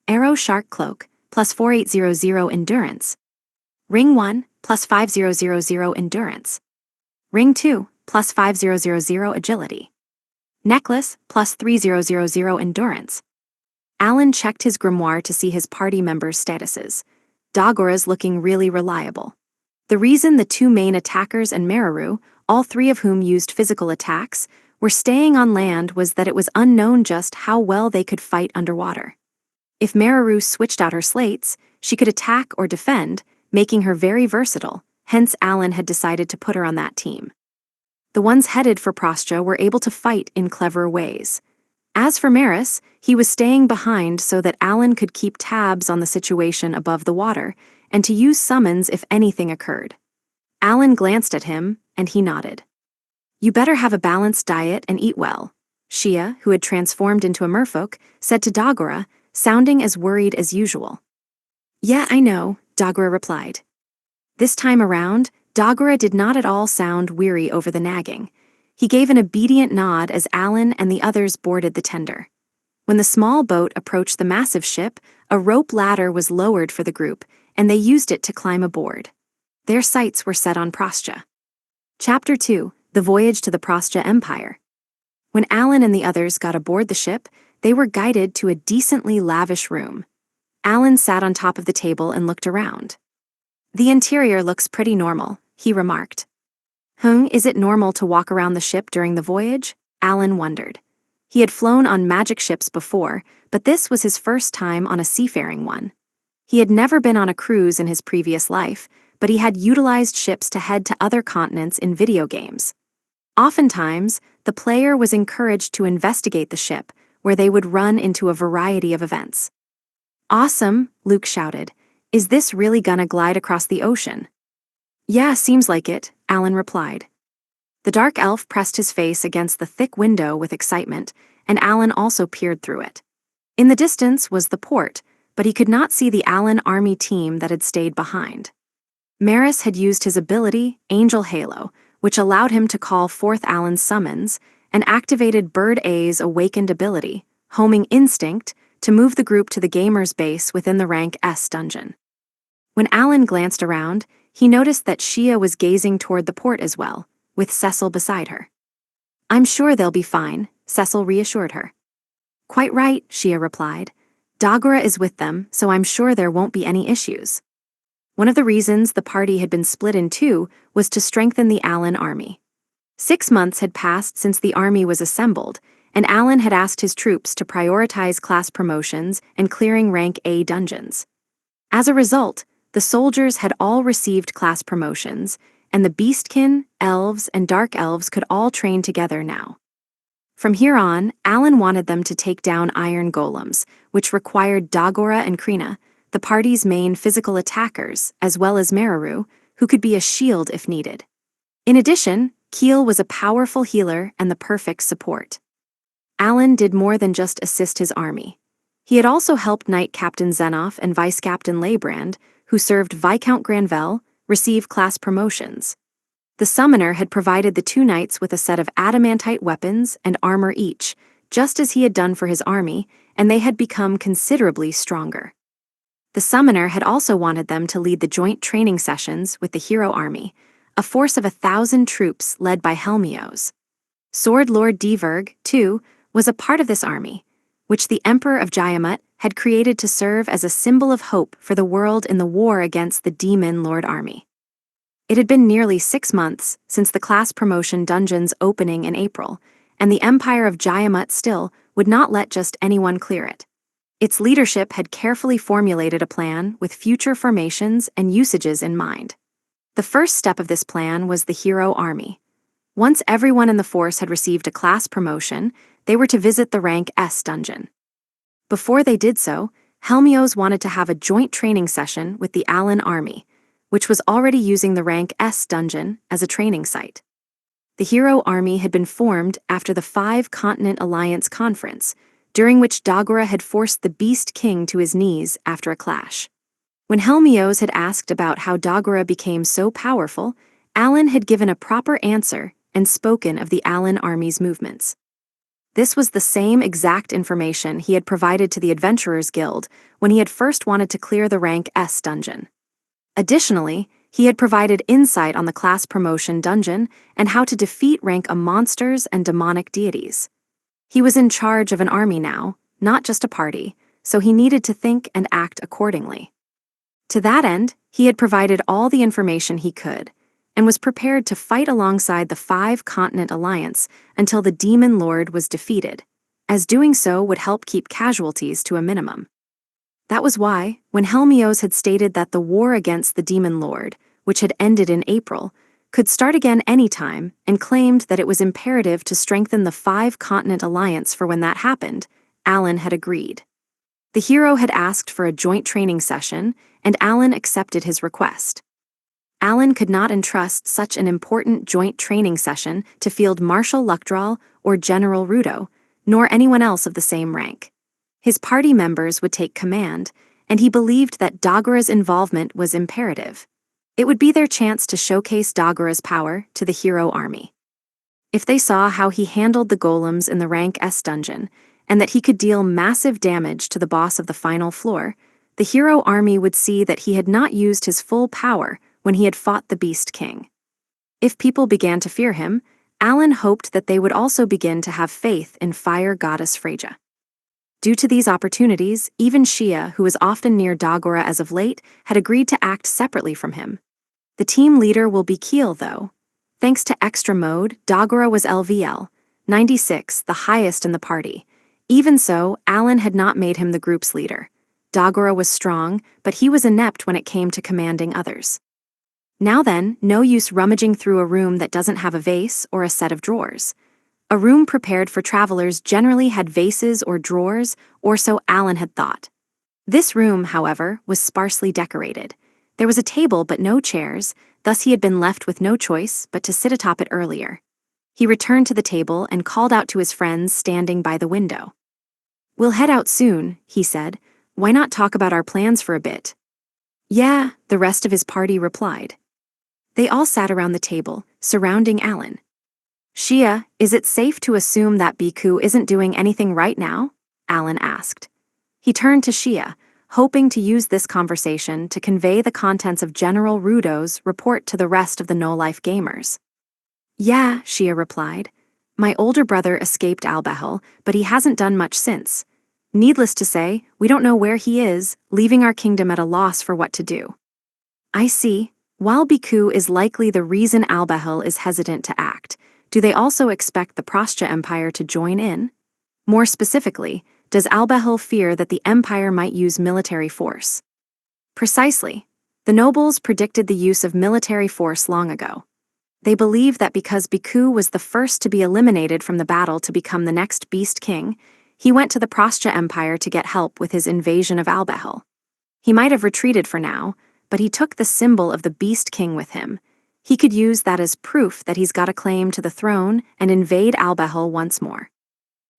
Arrow Shark Cloak, plus 4800 endurance. Ring 1, plus 5000 endurance. Ring 2, plus 5000 agility. Necklace, plus 3000 endurance. Alan checked his grimoire to see his party members' statuses. Dagora's looking really reliable. The reason the two main attackers and Meraru, all three of whom used physical attacks, were staying on land was that it was unknown just how well they could fight underwater. If Meraru switched out her slates, she could attack or defend, making her very versatile, hence Alan had decided to put her on that team. The ones headed for Prostja were able to fight in clever ways. As for Maris, he was staying behind so that Alan could keep tabs on the situation above the water, and to use summons if anything occurred. Alan glanced at him, and he nodded. "You better have a balanced diet and eat well," Shia, who had transformed into a merfolk, said to Dagora, sounding as worried as usual. "Yeah, I know," Dagora replied. This time around, Dagora did not at all sound weary over the nagging. He gave an obedient nod as Alan and the others boarded the tender. When the small boat approached the massive ship, a rope ladder was lowered for the group, and they used it to climb aboard. Their sights were set on Prostja. Chapter 2: The Voyage to the Prostja Empire. When Alan and the others got aboard the ship, they were guided to a decently lavish room. Alan sat on top of the table and looked around. "The interior looks pretty normal," he remarked. Is it normal to walk around the ship during the voyage? Alan wondered. He had flown on magic ships before, but this was his first time on a seafaring one. He had never been on a cruise in his previous life, but he had utilized ships to head to other continents in video games. Oftentimes, the player was encouraged to investigate the ship, where they would run into a variety of events. "Awesome," Luke shouted. "Is this really gonna glide across the ocean?" "Yeah, seems like it," Alan replied. The dark elf pressed his face against the thick window with excitement, and Alan also peered through it. In the distance was the port, but he could not see the Allen army team that had stayed behind. Maris had used his ability, Angel Halo, which allowed him to call forth Allen's summons, and activated Bird A's awakened ability, Homing Instinct, to move the group to the gamer's base within the rank S dungeon. When Allen glanced around, he noticed that Shia was gazing toward the port as well, with Cecil beside her. "I'm sure they'll be fine," Cecil reassured her. "Quite right," Shia replied. "Dagora is with them, so I'm sure there won't be any issues." One of the reasons the party had been split in two was to strengthen the Allen army. 6 months had passed since the army was assembled, and Allen had asked his troops to prioritize class promotions and clearing rank A dungeons. As a result, the soldiers had all received class promotions, and the Beastkin, Elves, and Dark Elves could all train together now. From here on, Allen wanted them to take down iron golems, which required Dagora and Krina, the party's main physical attackers, as well as Meraru, who could be a shield if needed. In addition, Keel was a powerful healer and the perfect support. Allen did more than just assist his army. He had also helped Knight Captain Zenoff and Vice Captain Leybrand, who served Viscount Granvelle, receive class promotions. The summoner had provided the two knights with a set of adamantite weapons and armor each, just as he had done for his army, and they had become considerably stronger. The summoner had also wanted them to lead the joint training sessions with the hero army, a force of 1,000 troops led by Helmios. Sword Lord Diverg, too, was a part of this army, which the Emperor of Jayamut had created to serve as a symbol of hope for the world in the war against the Demon Lord army. It had been nearly 6 months since the class promotion dungeon's opening in April, and the Empire of Jayamut still would not let just anyone clear it. Its leadership had carefully formulated a plan with future formations and usages in mind. The first step of this plan was the hero army. Once everyone in the force had received a class promotion, they were to visit the rank S dungeon. Before they did so, Helmios wanted to have a joint training session with the Allen army, which was already using the rank S dungeon as a training site. The hero army had been formed after the 5-Continent Alliance conference, during which Dagora had forced the Beast King to his knees after a clash. When Helmios had asked about how Dagora became so powerful, Allen had given a proper answer and spoken of the Allen army's movements. This was the same exact information he had provided to the Adventurers Guild when he had first wanted to clear the rank S dungeon. Additionally, he had provided insight on the class promotion dungeon and how to defeat rank A monsters and demonic deities. He was in charge of an army now, not just a party, so he needed to think and act accordingly. To that end, he had provided all the information he could, and was prepared to fight alongside the 5-Continent Alliance until the Demon Lord was defeated, as doing so would help keep casualties to a minimum. That was why, when Helmios had stated that the war against the Demon Lord, which had ended in April, could start again anytime, and claimed that it was imperative to strengthen the 5-Continent Alliance for when that happened, Allen had agreed. The hero had asked for a joint training session, and Allen accepted his request. Allen could not entrust such an important joint training session to Field Marshal Luckdrall or General Rudo, nor anyone else of the same rank. His party members would take command, and he believed that Dagora's involvement was imperative. It would be their chance to showcase Dagora's power to the hero army. If they saw how he handled the golems in the rank S dungeon, and that he could deal massive damage to the boss of the final floor, the hero army would see that he had not used his full power when he had fought the Beast King. If people began to fear him, Allen hoped that they would also begin to have faith in fire goddess Freja. Due to these opportunities, even Shia, who was often near Dagora as of late, had agreed to act separately from him. The team leader will be Keel, though. Thanks to extra mode, Dagora was LVL 96, the highest in the party. Even so, Allen had not made him the group's leader. Dagora was strong, but he was inept when it came to commanding others. Now then, no use rummaging through a room that doesn't have a vase or a set of drawers. A room prepared for travelers generally had vases or drawers, or so Allen had thought. This room, however, was sparsely decorated. There was a table but no chairs, thus he had been left with no choice but to sit atop it earlier. He returned to the table and called out to his friends standing by the window. We'll head out soon, he said. Why not talk about our plans for a bit? Yeah, the rest of his party replied. They all sat around the table, surrounding Alan. Shia, is it safe to assume that Bhikkhu isn't doing anything right now? Alan asked. He turned to Shia, hoping to use this conversation to convey the contents of General Rudo's report to the rest of the no-life gamers. Yeah, Shia replied. My older brother escaped Albehel, but he hasn't done much since. Needless to say, we don't know where he is, leaving our kingdom at a loss for what to do. I see. While Bhikkhu is likely the reason Albehel is hesitant to act, do they also expect the Prascha Empire to join in? More specifically, does Albehel fear that the Empire might use military force? Precisely. The nobles predicted the use of military force long ago. They believe that because Bhikkhu was the first to be eliminated from the battle to become the next Beast King, he went to the Prascha Empire to get help with his invasion of Albehel. He might have retreated for now, but he took the symbol of the Beast King with him. He could use that as proof that he's got a claim to the throne and invade Albehel once more.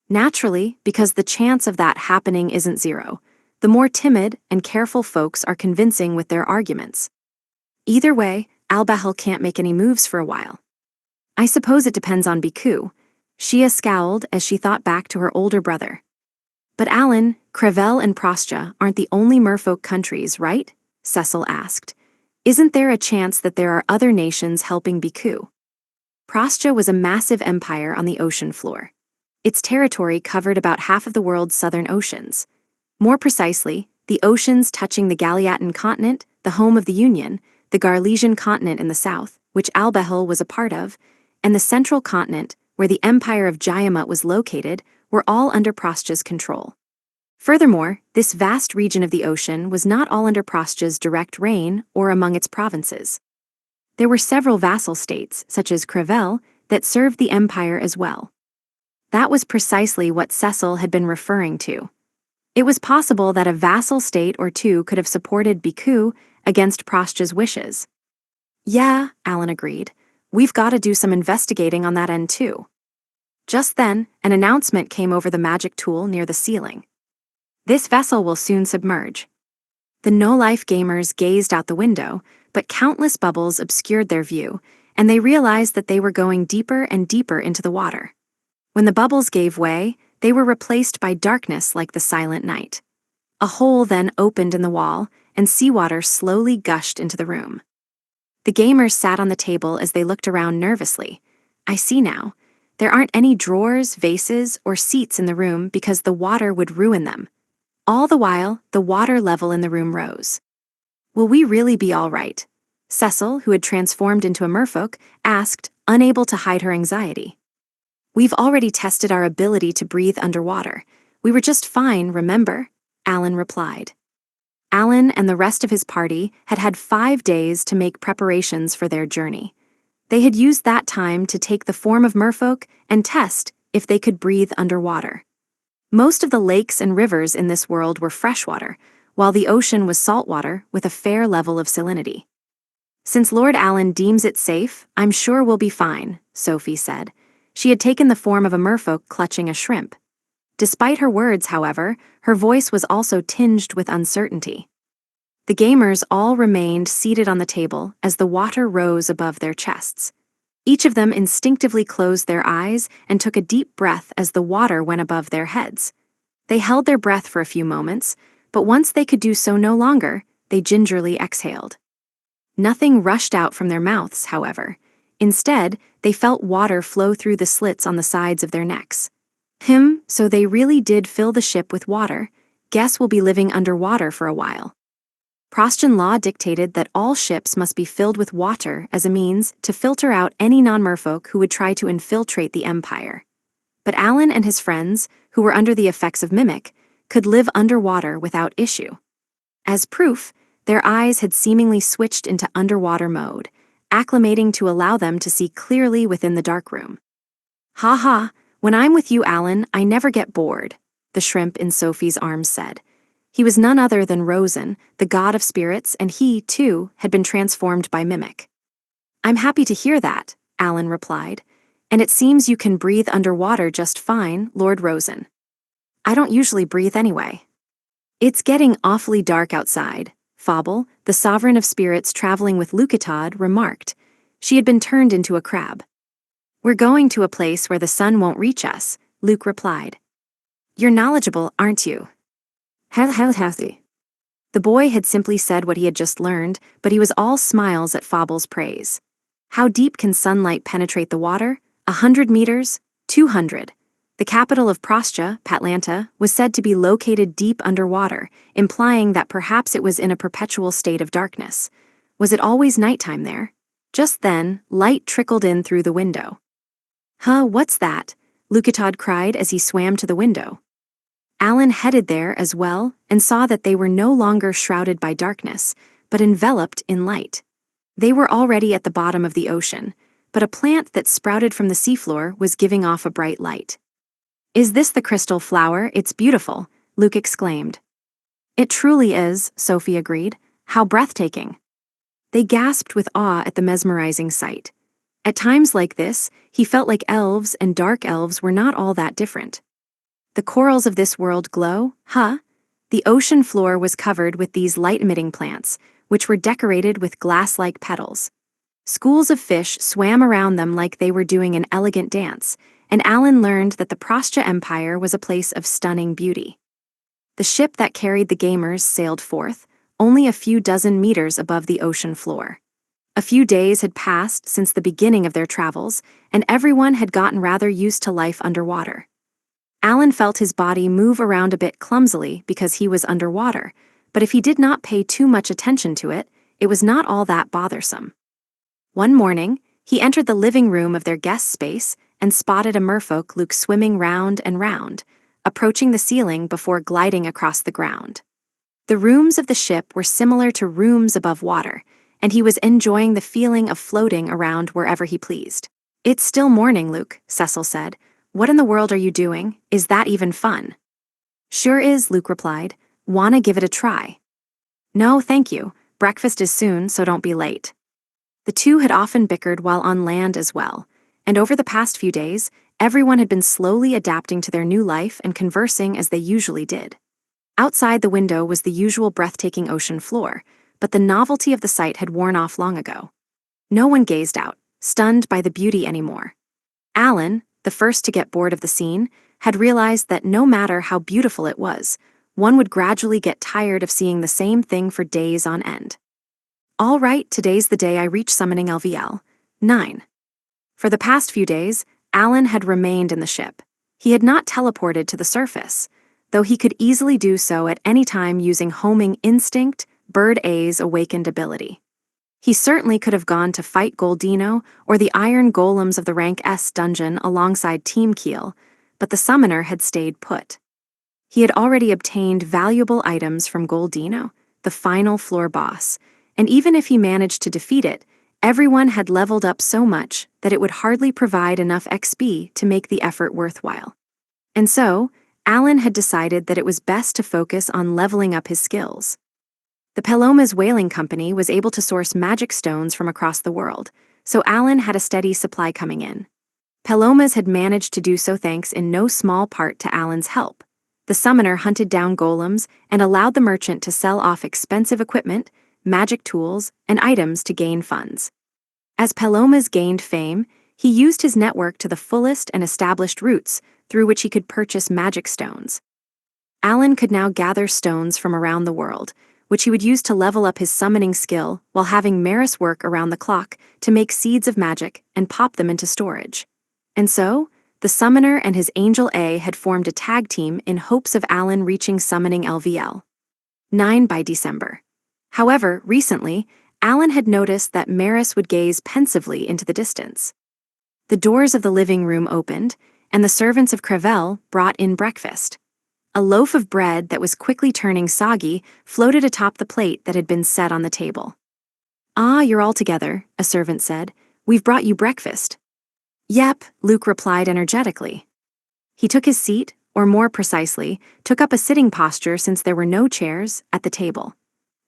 Naturally, because the chance of that happening isn't zero, the more timid and careful folks are convincing with their arguments. Either way, Albehel can't make any moves for a while. I suppose it depends on Bhikkhu. Shia scowled as she thought back to her older brother. But Alan, Crevel and Prascha aren't the only merfolk countries, right? Cecil asked. Isn't there a chance that there are other nations helping Bhikkhu? Prascha was a massive empire on the ocean floor. Its territory covered about half of the world's southern oceans. More precisely, the oceans touching the Galiatan continent, the home of the Union, the Garlesian continent in the south, which Albehel was a part of, and the central continent, where the Empire of Jayamut was located, were all under Prascha's control. Furthermore, this vast region of the ocean was not all under Prascha's direct reign or among its provinces. There were several vassal states, such as Crevel, that served the empire as well. That was precisely what Cecil had been referring to. It was possible that a vassal state or two could have supported Bhikkhu against Prascha's wishes. Yeah, Alan agreed. We've got to do some investigating on that end too. Just then, an announcement came over the magic tool near the ceiling. This vessel will soon submerge. The no-life gamers gazed out the window, but countless bubbles obscured their view, and they realized that they were going deeper and deeper into the water. When the bubbles gave way, they were replaced by darkness like the silent night. A hole then opened in the wall, and seawater slowly gushed into the room. The gamers sat on the table as they looked around nervously. I see now. There aren't any drawers, vases, or seats in the room because the water would ruin them. All the while, the water level in the room rose. Will we really be all right? Cecil, who had transformed into a merfolk, asked, unable to hide her anxiety. We've already tested our ability to breathe underwater. We were just fine, remember? Alan replied. Alan and the rest of his party had had 5 days to make preparations for their journey. They had used that time to take the form of merfolk and test if they could breathe underwater. Most of the lakes and rivers in this world were freshwater, while the ocean was saltwater with a fair level of salinity. Since Lord Alan deems it safe, I'm sure we'll be fine, Sophie said. She had taken the form of a merfolk clutching a shrimp. Despite her words, however, her voice was also tinged with uncertainty. The gamers all remained seated on the table as the water rose above their chests. Each of them instinctively closed their eyes and took a deep breath as the water went above their heads. They held their breath for a few moments, but once they could do so no longer, they gingerly exhaled. Nothing rushed out from their mouths, however. Instead, they felt water flow through the slits on the sides of their necks. So they really did fill the ship with water. Guess we'll be living underwater for a while. Prostian law dictated that all ships must be filled with water as a means to filter out any non-merfolk who would try to infiltrate the Empire. But Alan and his friends, who were under the effects of Mimic, could live underwater without issue. As proof, their eyes had seemingly switched into underwater mode, acclimating to allow them to see clearly within the darkroom. Ha ha, when I'm with you, Alan, I never get bored, the shrimp in Sophie's arms said. He was none other than Rosen, the god of spirits, and he, too, had been transformed by Mimic. I'm happy to hear that, Alan replied. And it seems you can breathe underwater just fine, Lord Rosen. I don't usually breathe anyway. It's getting awfully dark outside, Fauble, the sovereign of spirits traveling with Lucatod, remarked. She had been turned into a crab. We're going to a place where the sun won't reach us, Luke replied. You're knowledgeable, aren't you? Healthy. The boy had simply said what he had just learned, but he was all smiles at Fauble's praise. How deep can sunlight penetrate the water? 100 meters? 200. The capital of Prostia, Patlanta, was said to be located deep underwater, implying that perhaps it was in a perpetual state of darkness. Was it always nighttime there? Just then, light trickled in through the window. Huh, what's that? Lucatod cried as he swam to the window. Alan headed there as well and saw that they were no longer shrouded by darkness, but enveloped in light. They were already at the bottom of the ocean, but a plant that sprouted from the seafloor was giving off a bright light. Is this the crystal flower? It's beautiful, Luke exclaimed. It truly is, Sophie agreed. How breathtaking. They gasped with awe at the mesmerizing sight. At times like this, he felt like elves and dark elves were not all that different. The corals of this world glow, huh? The ocean floor was covered with these light-emitting plants, which were decorated with glass-like petals. Schools of fish swam around them like they were doing an elegant dance, and Alan learned that the Prostia Empire was a place of stunning beauty. The ship that carried the gamers sailed forth, only a few dozen meters above the ocean floor. A few days had passed since the beginning of their travels, and everyone had gotten rather used to life underwater. Alan felt his body move around a bit clumsily because he was underwater, but if he did not pay too much attention to it, it was not all that bothersome. One morning, he entered the living room of their guest space and spotted a merfolk Luke swimming round and round, approaching the ceiling before gliding across the ground. The rooms of the ship were similar to rooms above water, and he was enjoying the feeling of floating around wherever he pleased. It's still morning, Luke, Cecil said. What in the world are you doing? Is that even fun? Sure is, Luke replied. Wanna give it a try? No, thank you. Breakfast is soon, so don't be late. The two had often bickered while on land as well, and over the past few days, everyone had been slowly adapting to their new life and conversing as they usually did. Outside the window was the usual breathtaking ocean floor, but the novelty of the sight had worn off long ago. No one gazed out, stunned by the beauty anymore. Alan, the first to get bored of the scene, had realized that no matter how beautiful it was, one would gradually get tired of seeing the same thing for days on end. All right, today's the day I reach summoning LVL. 9. For the past few days, Alan had remained in the ship. He had not teleported to the surface, though he could easily do so at any time using homing instinct, Bird A's awakened ability. He certainly could have gone to fight Goldino or the iron golems of the rank S dungeon alongside Team Keel, but the summoner had stayed put. He had already obtained valuable items from Goldino, the final floor boss, and even if he managed to defeat it, everyone had leveled up so much that it would hardly provide enough XP to make the effort worthwhile. And so, Alan had decided that it was best to focus on leveling up his skills. The Paloma's whaling company was able to source magic stones from across the world, so Alan had a steady supply coming in. Paloma's had managed to do so thanks in no small part to Alan's help. The summoner hunted down golems and allowed the merchant to sell off expensive equipment, magic tools, and items to gain funds. As Paloma's gained fame, he used his network to the fullest and established routes through which he could purchase magic stones. Alan could now gather stones from around the world, which he would use to level up his summoning skill while having Maris work around the clock to make seeds of magic and pop them into storage. And so, the summoner and his Angel A had formed a tag team in hopes of Alan reaching summoning LVL. 9 by December. However, recently, Alan had noticed that Maris would gaze pensively into the distance. The doors of the living room opened, and the servants of Crevel brought in breakfast. A loaf of bread that was quickly turning soggy floated atop the plate that had been set on the table. Ah, you're all together, a servant said. We've brought you breakfast. Yep, Luke replied energetically. He took his seat, or more precisely, took up a sitting posture since there were no chairs at the table.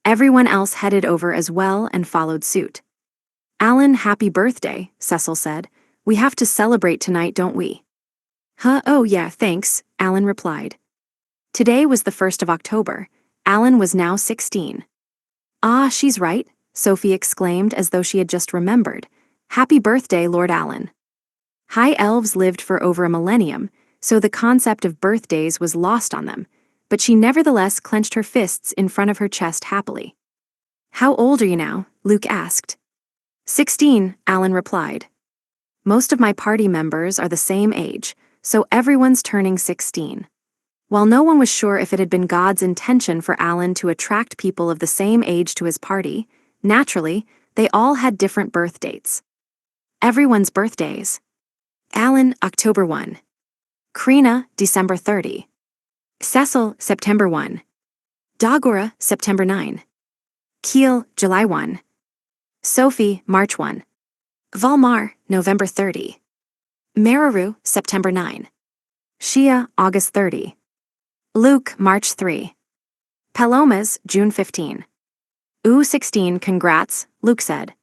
Everyone else headed over as well and followed suit. Alan, happy birthday, Cecil said. We have to celebrate tonight, don't we? Huh, oh yeah, thanks, Alan replied. Today was the 1st of October. Alan was now 16. Ah, she's right, Sophie exclaimed as though she had just remembered. Happy birthday, Lord Alan. High elves lived for over a millennium, so the concept of birthdays was lost on them, but she nevertheless clenched her fists in front of her chest happily. How old are you now? Luke asked. 16, Alan replied. Most of my party members are the same age, so everyone's turning 16. While no one was sure if it had been God's intention for Alan to attract people of the same age to his party, naturally, they all had different birth dates. Everyone's birthdays. Alan, October 1. Krina, December 30. Cecil, September 1. Dagora, September 9. Keel, July 1. Sophie, March 1. Valmar, November 30. Mararu, September 9. Shia, August 30. Luke, March 3. Palomas, June 15. Ooh, 16, congrats, Luke said.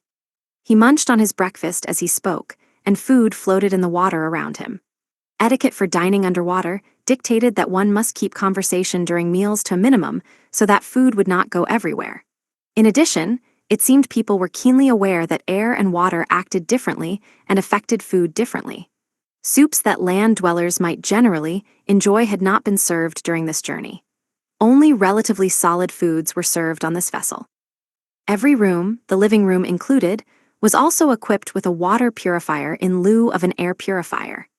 He munched on his breakfast as he spoke, and food floated in the water around him. Etiquette for dining underwater dictated that one must keep conversation during meals to a minimum so that food would not go everywhere. In addition, it seemed people were keenly aware that air and water acted differently and affected food differently. Soups that land dwellers might generally enjoy had not been served during this journey. Only relatively solid foods were served on this vessel. Every room, the living room included, was also equipped with a water purifier in lieu of an air purifier.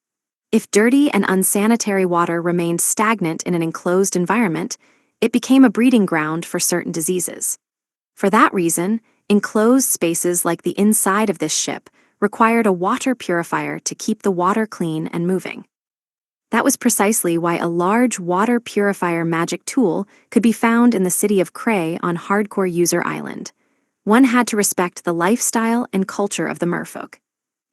If dirty and unsanitary water remained stagnant in an enclosed environment, it became a breeding ground for certain diseases. For that reason, enclosed spaces like the inside of this ship required a water purifier to keep the water clean and moving. That was precisely why a large water purifier magic tool could be found in the city of Cray on Hardcore User Island. One had to respect the lifestyle and culture of the merfolk.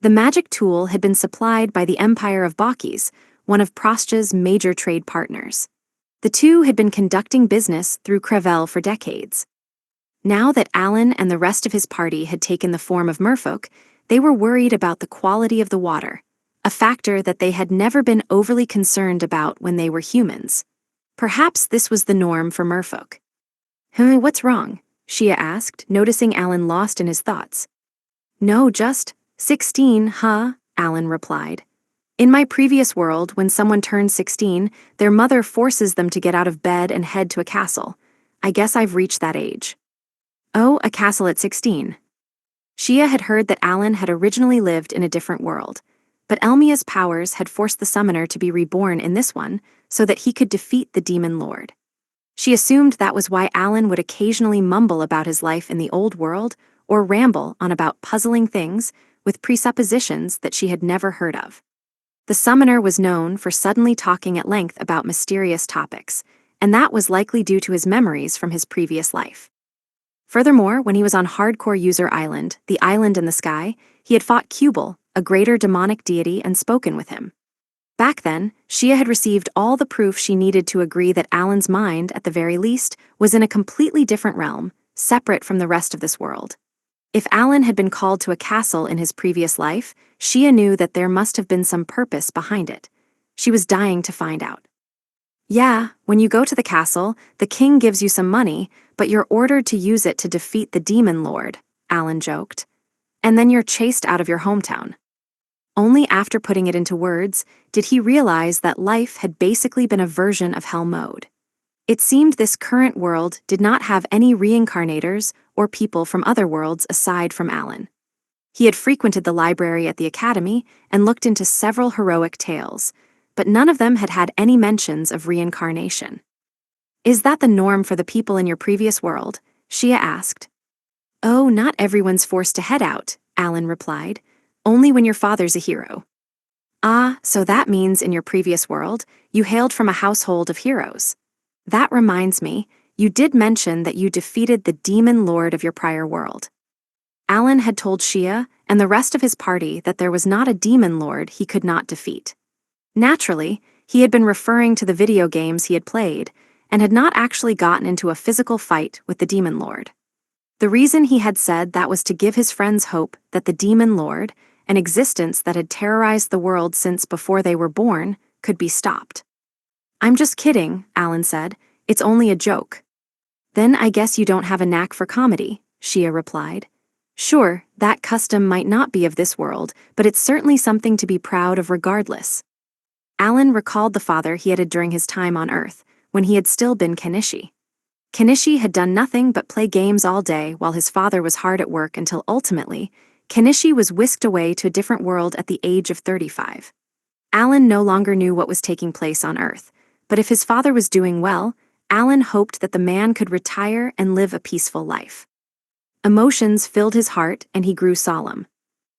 The magic tool had been supplied by the Empire of Bakis, one of Prostja's major trade partners. The two had been conducting business through Crevel for decades. Now that Alan and the rest of his party had taken the form of merfolk, they were worried about the quality of the water, a factor that they had never been overly concerned about when they were humans. Perhaps this was the norm for merfolk. What's wrong? Shia asked, noticing Alan lost in his thoughts. No, just 16, huh? Alan replied. In my previous world, when someone turns 16, their mother forces them to get out of bed and head to a castle. I guess I've reached that age. Oh, a castle at 16. Shia had heard that Alan had originally lived in a different world, but Elmia's powers had forced the summoner to be reborn in this one so that he could defeat the demon lord. She assumed that was why Alan would occasionally mumble about his life in the old world or ramble on about puzzling things with presuppositions that she had never heard of. The summoner was known for suddenly talking at length about mysterious topics, and that was likely due to his memories from his previous life. Furthermore, when he was on Hardcore User Island, the island in the sky, he had fought Kubel, a greater demonic deity, and spoken with him. Back then, Shia had received all the proof she needed to agree that Alan's mind, at the very least, was in a completely different realm, separate from the rest of this world. If Alan had been called to a castle in his previous life, Shia knew that there must have been some purpose behind it. She was dying to find out. Yeah, when you go to the castle, the king gives you some money, but you're ordered to use it to defeat the demon lord, Alan joked. And then you're chased out of your hometown. Only after putting it into words did he realize that life had basically been a version of hell mode. It seemed this current world did not have any reincarnators or people from other worlds aside from Alan. He had frequented the library at the academy and looked into several heroic tales, but none of them had had any mentions of reincarnation. Is that the norm for the people in your previous world? Shia asked. Oh, not everyone's forced to head out, Alan replied. Only when your father's a hero. Ah, so that means in your previous world, you hailed from a household of heroes. That reminds me, you did mention that you defeated the demon lord of your prior world. Alan had told Shia and the rest of his party that there was not a demon lord he could not defeat. Naturally, he had been referring to the video games he had played and had not actually gotten into a physical fight with the demon lord. The reason he had said that was to give his friends hope that the demon lord, an existence that had terrorized the world since before they were born, could be stopped. I'm just kidding, Alan said. It's only a joke. Then I guess you don't have a knack for comedy, Shia replied. Sure, that custom might not be of this world, but it's certainly something to be proud of regardless. Alan recalled the father he had had during his time on Earth, when he had still been Kenishi. Kenishi had done nothing but play games all day while his father was hard at work until ultimately, Kenishi was whisked away to a different world at the age of 35. Alan no longer knew what was taking place on Earth, but if his father was doing well, Alan hoped that the man could retire and live a peaceful life. Emotions filled his heart and he grew solemn.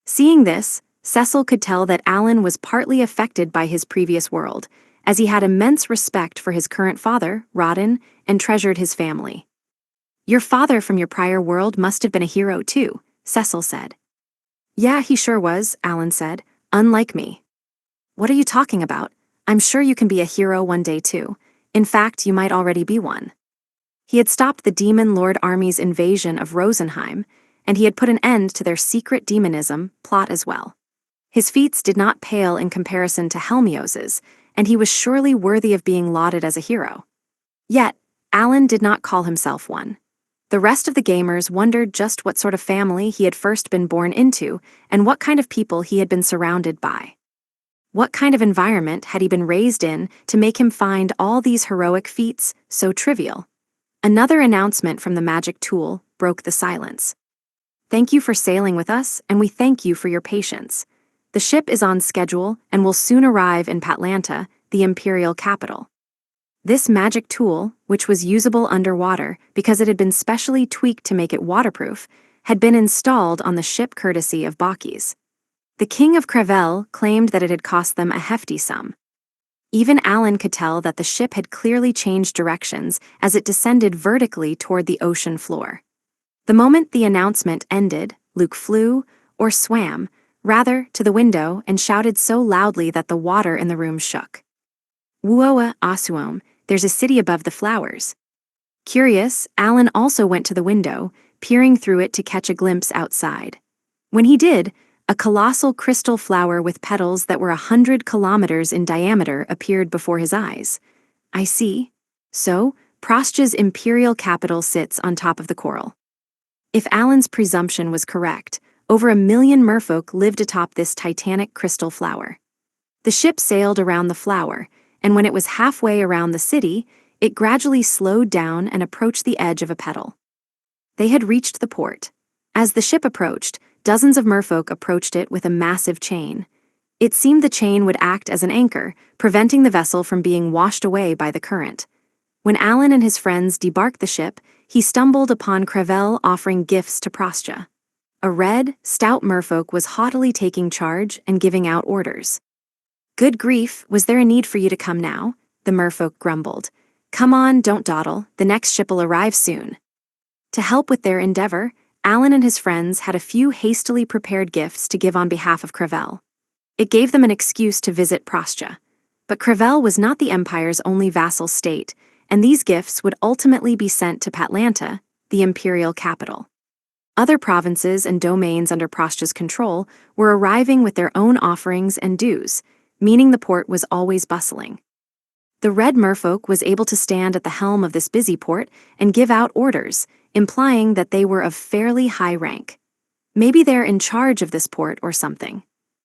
Seeing this, Cecil could tell that Alan was partly affected by his previous world, as he had immense respect for his current father, Rodden, and treasured his family. Your father from your prior world must have been a hero too, Cecil said. Yeah, he sure was, Alan said, unlike me. What are you talking about? I'm sure you can be a hero one day too. In fact, you might already be one. He had stopped the Demon Lord Army's invasion of Rosenheim, and he had put an end to their secret demonism plot as well. His feats did not pale in comparison to Helmios's, and he was surely worthy of being lauded as a hero. Yet, Alan did not call himself one. The rest of the gamers wondered just what sort of family he had first been born into and what kind of people he had been surrounded by. What kind of environment had he been raised in to make him find all these heroic feats so trivial? Another announcement from the magic tool broke the silence. Thank you for sailing with us, and we thank you for your patience. The ship is on schedule and will soon arrive in Patlanta, the imperial capital. This magic tool, which was usable underwater because it had been specially tweaked to make it waterproof, had been installed on the ship courtesy of Bakis. The King of Crevel claimed that it had cost them a hefty sum. Even Alan could tell that the ship had clearly changed directions as it descended vertically toward the ocean floor. The moment the announcement ended, Luke flew, or swam, rather, to the window and shouted so loudly that the water in the room shook. Wuoa Asuom, there's a city above the flowers. Curious, Alan also went to the window, peering through it to catch a glimpse outside. When he did, a colossal crystal flower with petals that were 100 kilometers in diameter appeared before his eyes. I see. So, Prostja's imperial capital sits on top of the coral. If Alan's presumption was correct, over 1 million merfolk lived atop this titanic crystal flower. The ship sailed around the flower, and when it was halfway around the city, it gradually slowed down and approached the edge of a petal. They had reached the port. As the ship approached, dozens of merfolk approached it with a massive chain. It seemed the chain would act as an anchor, preventing the vessel from being washed away by the current. When Alan and his friends debarked the ship, he stumbled upon Crevel offering gifts to Prostja. A red, stout merfolk was haughtily taking charge and giving out orders. Good grief, was there a need for you to come now? The merfolk grumbled. Come on, don't dawdle, the next ship will arrive soon. To help with their endeavor, Alan and his friends had a few hastily prepared gifts to give on behalf of Crevel. It gave them an excuse to visit Prostja. But Crevel was not the Empire's only vassal state, and these gifts would ultimately be sent to Patlanta, the imperial capital. Other provinces and domains under Prostja's control were arriving with their own offerings and dues, meaning the port was always bustling. The Red Merfolk was able to stand at the helm of this busy port and give out orders, implying that they were of fairly high rank. Maybe they're in charge of this port or something.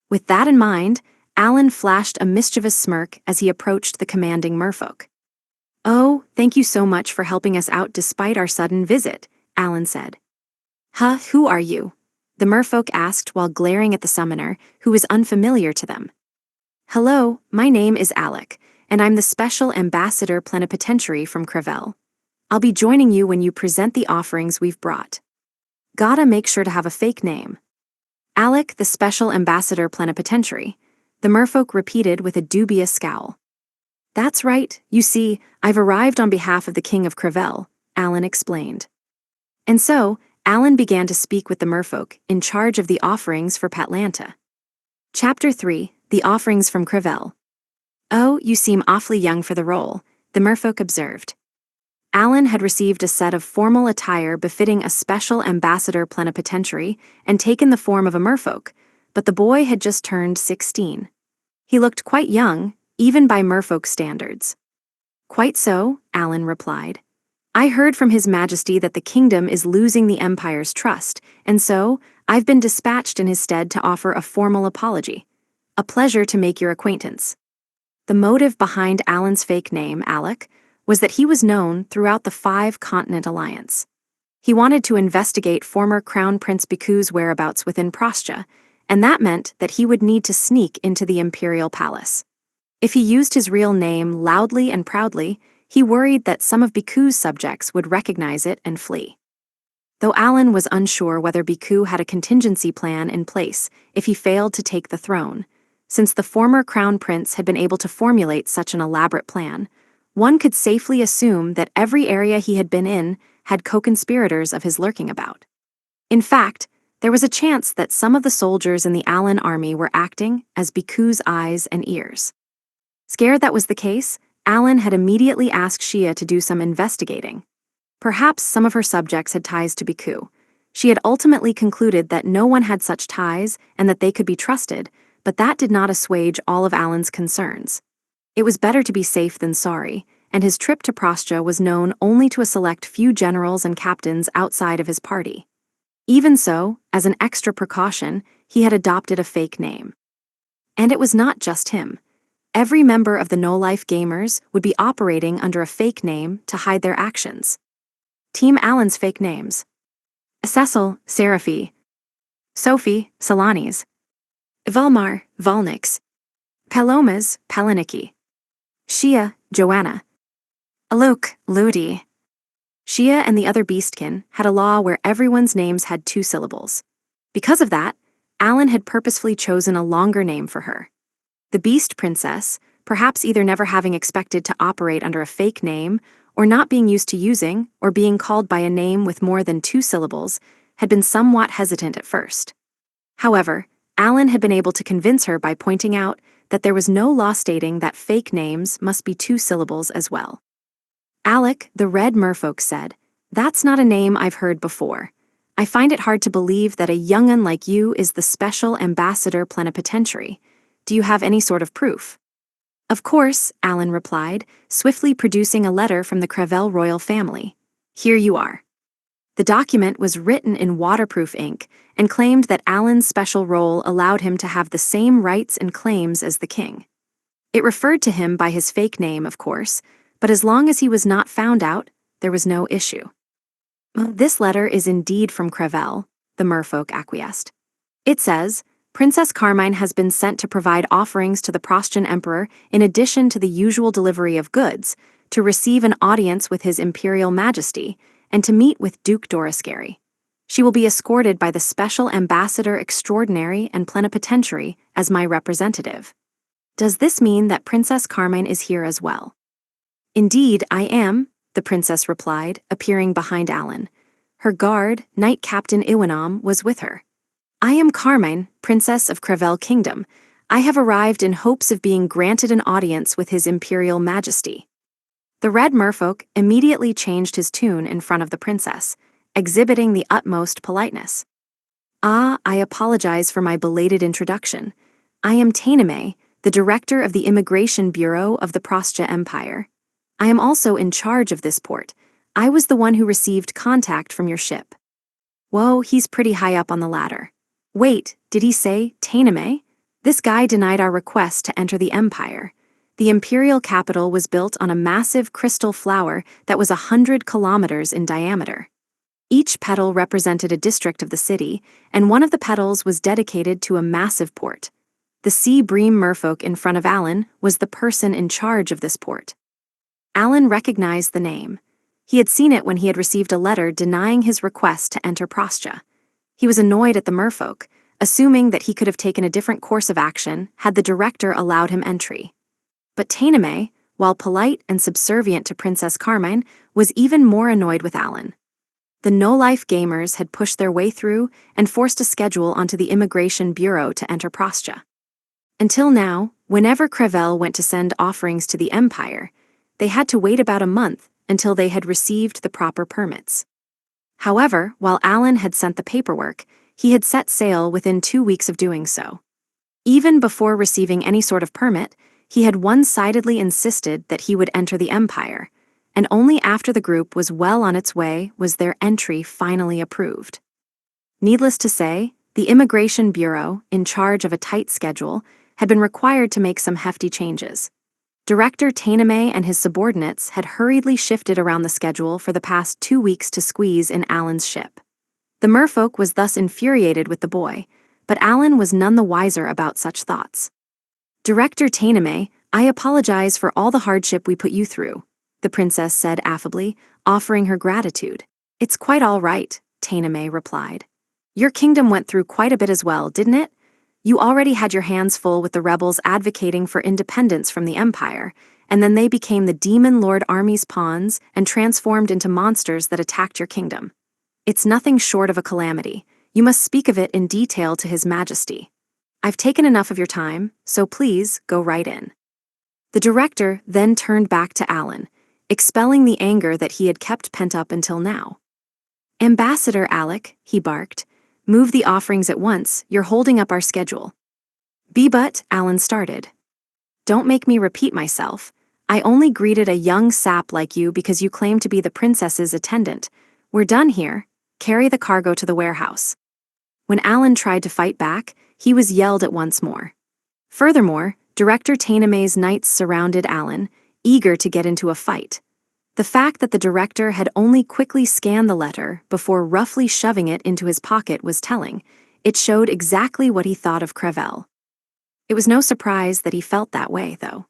With that in mind, Alan flashed a mischievous smirk as he approached the commanding merfolk. Oh, thank you so much for helping us out despite our sudden visit, Alan said. Huh, who are you? The merfolk asked while glaring at the summoner, who was unfamiliar to them. Hello, my name is Alec, and I'm the Special Ambassador Plenipotentiary from Crevel. I'll be joining you when you present the offerings we've brought. Gotta make sure to have a fake name. Alec, the Special Ambassador Plenipotentiary, the merfolk repeated with a dubious scowl. That's right, you see, I've arrived on behalf of the King of Crevel, Alan explained. And so, Alan began to speak with the merfolk in charge of the offerings for Patlanta. Chapter 3, The Offerings from Crevel. Oh, you seem awfully young for the role, the merfolk observed. Alan had received a set of formal attire befitting a special ambassador plenipotentiary and taken the form of a merfolk, but the boy had just turned 16. He looked quite young, even by merfolk standards. Quite so, Alan replied. I heard from His Majesty that the kingdom is losing the Empire's trust, and so I've been dispatched in his stead to offer a formal apology. A pleasure to make your acquaintance. The motive behind Alan's fake name, Alec, was that he was known throughout the Five-Continent Alliance. He wanted to investigate former Crown Prince Biku's whereabouts within Prostia, and that meant that he would need to sneak into the Imperial Palace. If he used his real name loudly and proudly, he worried that some of Biku's subjects would recognize it and flee. Though Alan was unsure whether Biku had a contingency plan in place if he failed to take the throne, since the former crown prince had been able to formulate such an elaborate plan, one could safely assume that every area he had been in had co-conspirators of his lurking about. In fact, there was a chance that some of the soldiers in the Alan army were acting as Biku's eyes and ears. Scared that was the case, Alan had immediately asked Shia to do some investigating. Perhaps some of her subjects had ties to Biku. She had ultimately concluded that no one had such ties and that they could be trusted, but that did not assuage all of Alan's concerns. It was better to be safe than sorry, and his trip to Prostia was known only to a select few generals and captains outside of his party. Even so, as an extra precaution, he had adopted a fake name. And it was not just him. Every member of the No-Life Gamers would be operating under a fake name to hide their actions. Team Alan's fake names: Cecil, Seraphi; Sophie, Solanis; Valmar, Valnix; Palomas, Palaniki; Shia, Joanna; Aluk, Ludi. Shia and the other Beastkin had a law where everyone's names had 2 syllables. Because of that, Alan had purposefully chosen a longer name for her. The Beast Princess, perhaps either never having expected to operate under a fake name, or not being used to using or being called by a name with more than 2 syllables, had been somewhat hesitant at first. However, Alan had been able to convince her by pointing out that there was no law stating that fake names must be 2 syllables as well. Alec, the Red Merfolk, said, "That's not a name I've heard before. I find it hard to believe that a young'un like you is the special ambassador plenipotentiary. Do you have any sort of proof?" "Of course," Alan replied, swiftly producing a letter from the Crevel royal family. "Here you are." The document was written in waterproof ink and claimed that Alan's special role allowed him to have the same rights and claims as the king. It referred to him by his fake name, of course, but as long as he was not found out, there was no issue. "This letter is indeed from Crevel," the merfolk acquiesced. "It says, Princess Carmine has been sent to provide offerings to the Prostian Emperor in addition to the usual delivery of goods, to receive an audience with His Imperial Majesty, and to meet with Duke Doriscary. She will be escorted by the Special Ambassador Extraordinary and Plenipotentiary as my representative. Does this mean that Princess Carmine is here as well?" "Indeed, I am," the princess replied, appearing behind Alan. Her guard, Knight Captain Iwanam, was with her. "I am Carmine, Princess of Crevel Kingdom. I have arrived in hopes of being granted an audience with His Imperial Majesty." The Red Merfolk immediately changed his tune in front of the princess, exhibiting the utmost politeness. "Ah, I apologize for my belated introduction. I am Tainame, the director of the Immigration Bureau of the Prostia Empire. I am also in charge of this port. I was the one who received contact from your ship." "Whoa, he's pretty high up on the ladder. Wait, did he say Tainame? This guy denied our request to enter the Empire. The imperial capital was built on a massive crystal flower that was 100 kilometers in diameter. Each petal represented a district of the city, and one of the petals was dedicated to a massive port. The Sea Bream merfolk in front of Alan was the person in charge of this port." Alan recognized the name. He had seen it when he had received a letter denying his request to enter Prostia. He was annoyed at the merfolk, assuming that he could have taken a different course of action had the director allowed him entry. But Tainame, while polite and subservient to Princess Carmine, was even more annoyed with Alan. The No-Life Gamers had pushed their way through and forced a schedule onto the Immigration Bureau to enter Prostia. Until now, whenever Crevel went to send offerings to the Empire, they had to wait about a month until they had received the proper permits. However, while Alan had sent the paperwork, he had set sail within 2 weeks of doing so. Even before receiving any sort of permit, He had one-sidedly insisted that he would enter the Empire, and only after the group was well on its way was their entry finally approved. Needless to say, the Immigration Bureau, in charge of a tight schedule, had been required to make some hefty changes. Director Tainame and his subordinates had hurriedly shifted around the schedule for the past 2 weeks to squeeze in Alan's ship. The merfolk was thus infuriated with the boy, but Alan was none the wiser about such thoughts. "Director Tainame, I apologize for all the hardship we put you through," the princess said affably, offering her gratitude. "It's quite all right," Tainame replied. "Your kingdom went through quite a bit as well, didn't it? You already had your hands full with the rebels advocating for independence from the Empire, and then they became the Demon Lord Army's pawns and transformed into monsters that attacked your kingdom. It's nothing short of a calamity. You must speak of it in detail to His Majesty. I've taken enough of your time, so please go right in." The director then turned back to Alan, expelling the anger that he had kept pent up until now. "Ambassador Alec," he barked, "move the offerings at once, you're holding up our schedule." "But," Alan started. "Don't make me repeat myself. I only greeted a young sap like you because you claim to be the princess's attendant. We're done here. Carry the cargo to the warehouse." When Alan tried to fight back, he was yelled at once more. Furthermore, Director Tainame's knights surrounded Alan, eager to get into a fight. The fact that the director had only quickly scanned the letter before roughly shoving it into his pocket was telling. It showed exactly what he thought of Crevel. It was no surprise that he felt that way, though.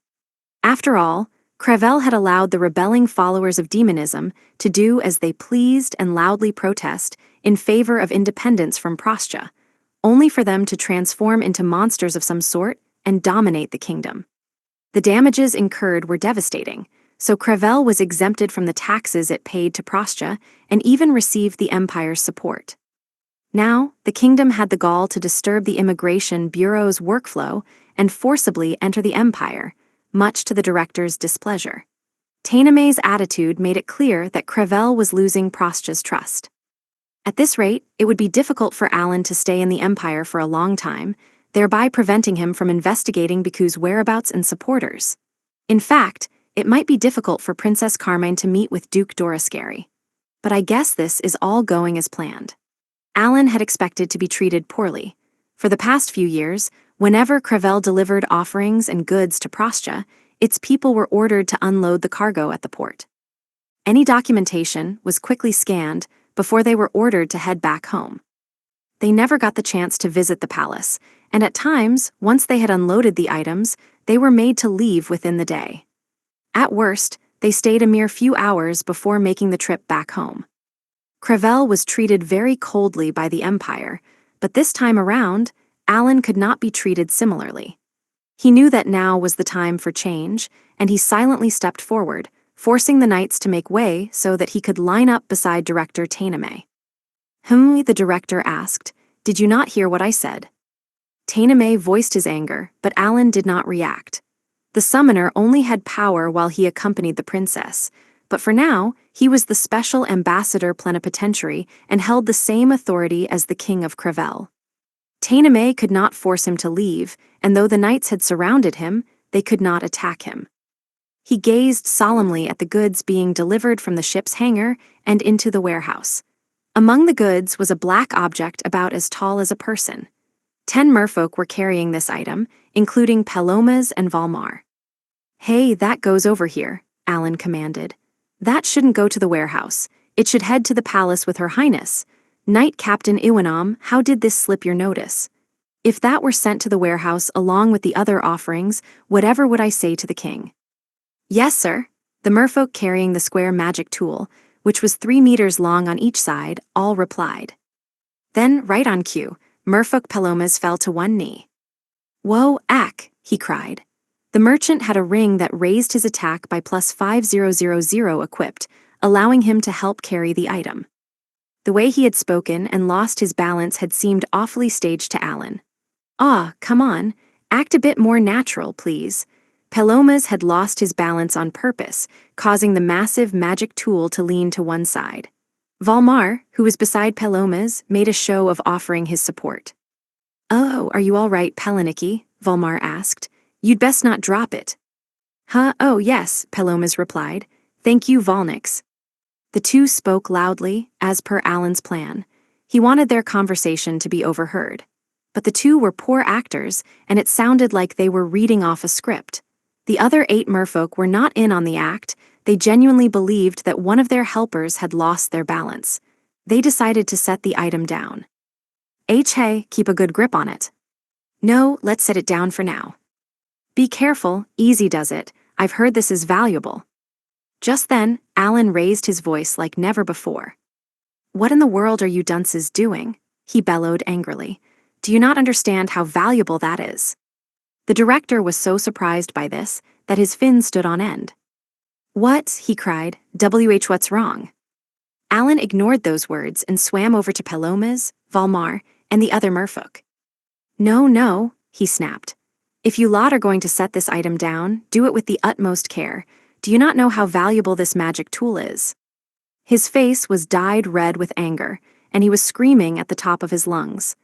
After all, Crevel had allowed the rebelling followers of demonism to do as they pleased and loudly protest in favor of independence from Prostia, only for them to transform into monsters of some sort and dominate the kingdom. The damages incurred were devastating, so Crevel was exempted from the taxes it paid to Prostia and even received the Empire's support. Now, the kingdom had the gall to disturb the Immigration Bureau's workflow and forcibly enter the Empire, much to the director's displeasure. Tainame's attitude made it clear that Crevel was losing Prostia's trust. At this rate, it would be difficult for Alan to stay in the Empire for a long time, thereby preventing him from investigating Biku's whereabouts and supporters. In fact, it might be difficult for Princess Carmine to meet with Duke Dorascari. But I guess this is all going as planned. Alan had expected to be treated poorly. For the past few years, whenever Crevel delivered offerings and goods to Prostia, its people were ordered to unload the cargo at the port. Any documentation was quickly scanned before they were ordered to head back home. They never got the chance to visit the palace, and at times, once they had unloaded the items, they were made to leave within the day. At worst, they stayed a mere few hours before making the trip back home. Crevel was treated very coldly by the Empire, but this time around, Alan could not be treated similarly. He knew that now was the time for change, and he silently stepped forward, forcing the knights to make way so that he could line up beside Director Tainame. The director asked, "Did you not hear what I said?" Tainame voiced his anger, but Alan did not react. The summoner only had power while he accompanied the princess, but for now, he was the special ambassador plenipotentiary and held the same authority as the king of Crevel. Tainame could not force him to leave, and though the knights had surrounded him, they could not attack him. He gazed solemnly at the goods being delivered from the ship's hangar and into the warehouse. Among the goods was a black object about as tall as a person. 10 merfolk were carrying this item, including Palomas and Valmar. "Hey, that goes over here," Alan commanded. "That shouldn't go to the warehouse. It should head to the palace with Her Highness. Knight Captain Iwanam, how did this slip your notice? If that were sent to the warehouse along with the other offerings, whatever would I say to the king?" "Yes, sir." The merfolk carrying the square magic tool, which was 3 meters long on each side, all replied. Then, right on cue, Merfolk Palomas fell to one knee. "Whoa, Ack," he cried. The merchant had a ring that raised his attack by plus 5000 equipped, allowing him to help carry the item. The way he had spoken and lost his balance had seemed awfully staged to Alan. "Ah, come on, act a bit more natural, please." Palomas had lost his balance on purpose, causing the massive magic tool to lean to one side. Valmar, who was beside Palomas, made a show of offering his support. "Oh, are you all right, Peliniki?" Valmar asked. You'd best not drop it. Huh? Oh, yes, Palomas replied. Thank you, Volnix. The two spoke loudly, as per Alan's plan. He wanted their conversation to be overheard. But the two were poor actors, and it sounded like they were reading off a script. The other 8 merfolk were not in on the act. They genuinely believed that one of their helpers had lost their balance. They decided to set the item down. Hey, keep a good grip on it. No, let's set it down for now. Be careful, easy does it. I've heard this is valuable. Just then, Alan raised his voice like never before. What in the world are you dunces doing? He bellowed angrily. Do you not understand how valuable that is? The director was so surprised by this that his fin stood on end. What? He cried. What's wrong? Alan ignored those words and swam over to Palomas, Valmar, and the other merfolk. No, he snapped. If you lot are going to set this item down, do it with the utmost care. Do you not know how valuable this magic tool is? His face was dyed red with anger, and he was screaming at the top of his lungs.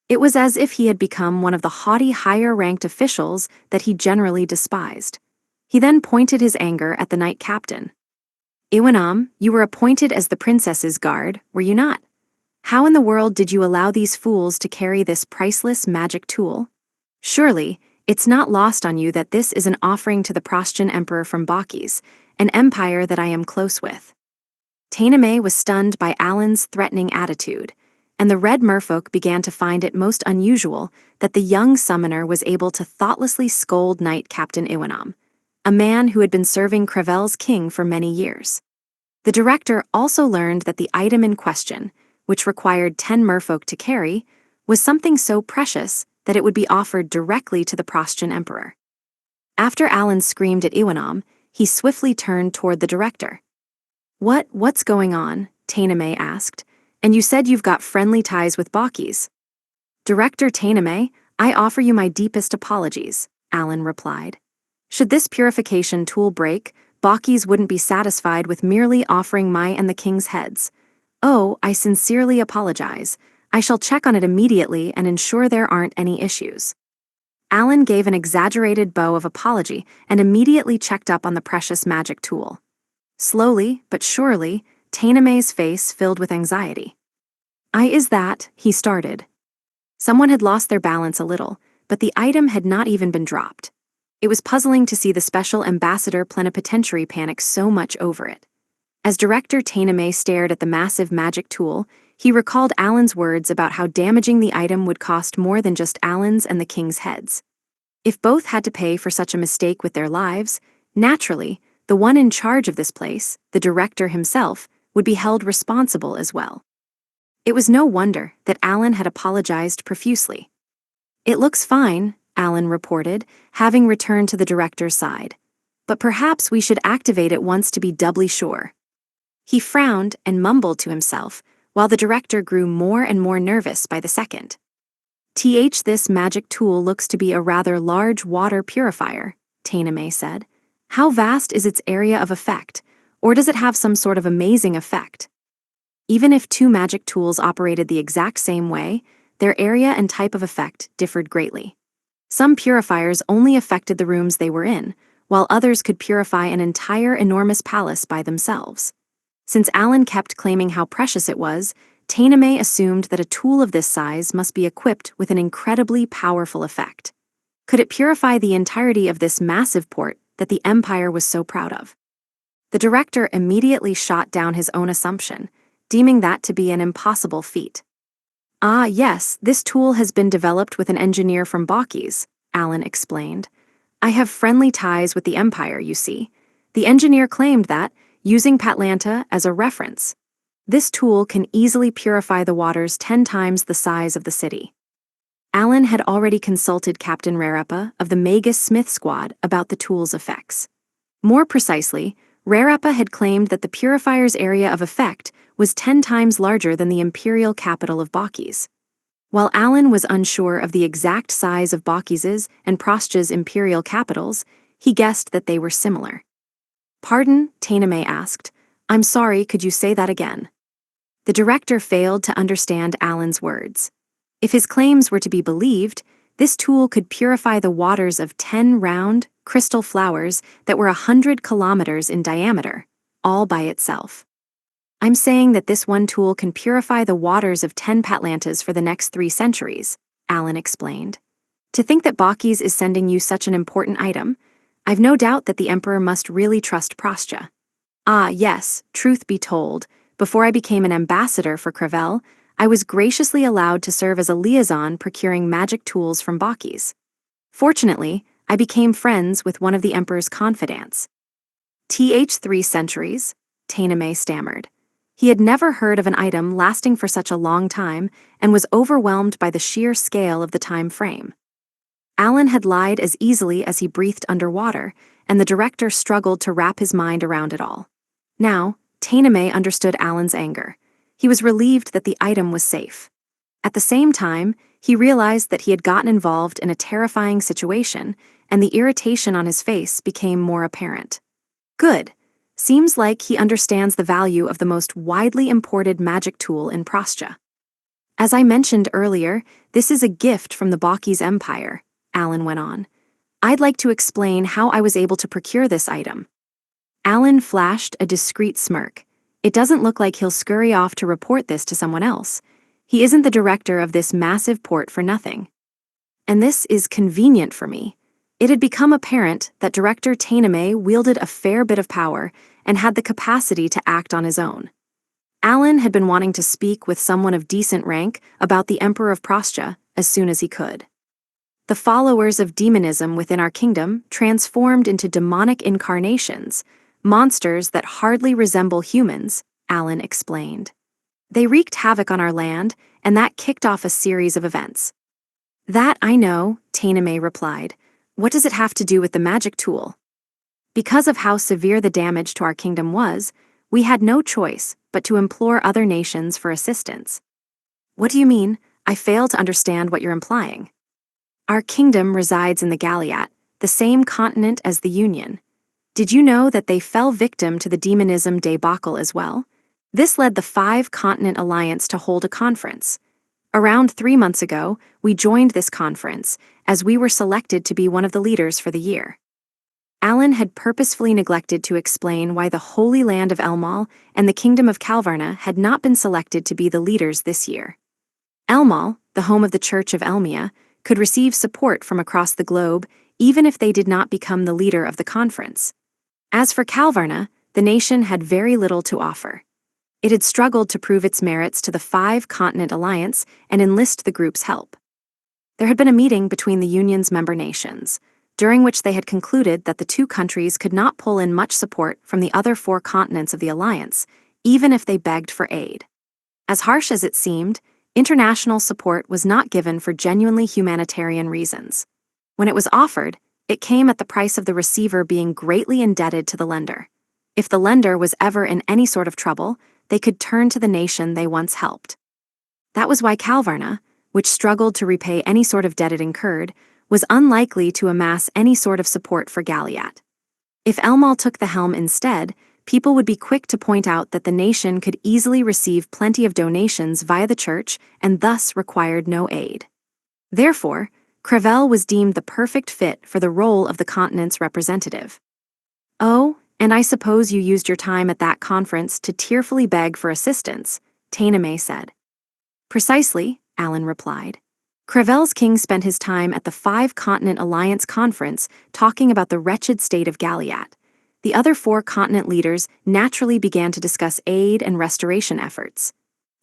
It was as if he had become one of the haughty higher-ranked officials that he generally despised. He then pointed his anger at the knight captain. Iwanam, you were appointed as the princess's guard, were you not? How in the world did you allow these fools to carry this priceless magic tool? Surely, it's not lost on you that this is an offering to the Prostian Emperor from Bakis, an empire that I am close with. Tainame was stunned by Alan's threatening attitude, and the red merfolk began to find it most unusual that the young summoner was able to thoughtlessly scold Knight Captain Iwanam, a man who had been serving Crevel's king for many years. The director also learned that the item in question, which required 10 merfolk to carry, was something so precious that it would be offered directly to the Prostian Emperor. After Alan screamed at Iwanam, he swiftly turned toward the director. What's going on? Tainame asked. And you said you've got friendly ties with Bakis. Director Tainame, I offer you my deepest apologies, Alan replied. Should this purification tool break, Bakis wouldn't be satisfied with merely offering my and the king's heads. Oh, I sincerely apologize. I shall check on it immediately and ensure there aren't any issues. Alan gave an exaggerated bow of apology and immediately checked up on the precious magic tool. Slowly, but surely, Tainame's face filled with anxiety. Is that, he started. Someone had lost their balance a little, but the item had not even been dropped. It was puzzling to see the special ambassador plenipotentiary panic so much over it. As Director Tainame stared at the massive magic tool, he recalled Alan's words about how damaging the item would cost more than just Alan's and the king's heads. If both had to pay for such a mistake with their lives, naturally, the one in charge of this place, the director himself, would be held responsible as well. It was no wonder that Alan had apologized profusely. It looks fine, Alan reported, having returned to the director's side. But perhaps we should activate it once to be doubly sure. He frowned and mumbled to himself, while the director grew more and more nervous by the second. This magic tool looks to be a rather large water purifier, Tainame said. How vast is its area of effect, or does it have some sort of amazing effect? Even if 2 magic tools operated the exact same way, their area and type of effect differed greatly. Some purifiers only affected the rooms they were in, while others could purify an entire enormous palace by themselves. Since Alan kept claiming how precious it was, Tainame assumed that a tool of this size must be equipped with an incredibly powerful effect. Could it purify the entirety of this massive port that the Empire was so proud of? The director immediately shot down his own assumption, deeming that to be an impossible feat. Yes, this tool has been developed with an engineer from Bakis, Alan explained. I have friendly ties with the Empire, you see. The engineer claimed that, using Patlanta as a reference, this tool can easily purify the waters 10 times the size of the city. Alan had already consulted Captain Rarepa of the Magus Smith Squad about the tool's effects. More precisely, Rarepa had claimed that the purifier's area of effect was 10 times larger than the imperial capital of Bakis. While Alan was unsure of the exact size of Bakis's and Prostja's imperial capitals, he guessed that they were similar. Pardon, Tainame asked. I'm sorry, could you say that again? The director failed to understand Alan's words. If his claims were to be believed, This tool could purify the waters of 10 round, crystal flowers that were 100 kilometers in diameter, all by itself. I'm saying that this one tool can purify the waters of 10 Patlantas for the next 3 centuries, Alan explained. To think that Bakis is sending you such an important item, I've no doubt that the Emperor must really trust Prostya. Ah, yes, truth be told, before I became an ambassador for Crevel, I was graciously allowed to serve as a liaison procuring magic tools from Bakis. Fortunately, I became friends with one of the Emperor's confidants. 3 centuries, Tainame stammered. He had never heard of an item lasting for such a long time and was overwhelmed by the sheer scale of the time frame. Alan had lied as easily as he breathed underwater, and the director struggled to wrap his mind around it all. Now, Tainame understood Alan's anger. He was relieved that the item was safe. At the same time, he realized that he had gotten involved in a terrifying situation, and the irritation on his face became more apparent. Good. Seems like he understands the value of the most widely imported magic tool in Prostya. As I mentioned earlier, this is a gift from the Bakis Empire, Alan went on. I'd like to explain how I was able to procure this item. Alan flashed a discreet smirk. It doesn't look like he'll scurry off to report this to someone else. He isn't the director of this massive port for nothing. And this is convenient for me. It had become apparent that Director Tainame wielded a fair bit of power and had the capacity to act on his own. Alan had been wanting to speak with someone of decent rank about the Emperor of Prostya as soon as he could. The followers of demonism within our kingdom transformed into demonic incarnations, monsters that hardly resemble humans, Alan explained. They wreaked havoc on our land, and that kicked off a series of events. That I know, Tainame replied. What does it have to do with the magic tool? Because of how severe the damage to our kingdom was, we had no choice but to implore other nations for assistance. What do you mean? I fail to understand what you're implying. Our kingdom resides in the Galiat, the same continent as the Union. Did you know that they fell victim to the demonism debacle as well? This led the 5-continent alliance to hold a conference. Around 3 months ago, we joined this conference, as we were selected to be one of the leaders for the year. Alan had purposefully neglected to explain why the Holy Land of Elmal and the Kingdom of Calvarna had not been selected to be the leaders this year. Elmal, the home of the Church of Elmia, could receive support from across the globe even if they did not become the leader of the conference. As for Calvarna, the nation had very little to offer. It had struggled to prove its merits to the 5-continent alliance and enlist the group's help. There had been a meeting between the Union's member nations, during which they had concluded that the 2 countries could not pull in much support from the other 4 continents of the alliance, even if they begged for aid. As harsh as it seemed, international support was not given for genuinely humanitarian reasons. When it was offered, it came at the price of the receiver being greatly indebted to the lender. If the lender was ever in any sort of trouble, they could turn to the nation they once helped. That was why Calvarna, which struggled to repay any sort of debt it incurred, was unlikely to amass any sort of support for Galiat. If Elmal took the helm instead, people would be quick to point out that the nation could easily receive plenty of donations via the church and thus required no aid. Therefore, Crevel was deemed the perfect fit for the role of the continent's representative. Oh, and I suppose you used your time at that conference to tearfully beg for assistance, Tainame said. Precisely, Alan replied. Crevel's king spent his time at the 5-continent alliance conference talking about the wretched state of Galiat. The other 4 continent leaders naturally began to discuss aid and restoration efforts.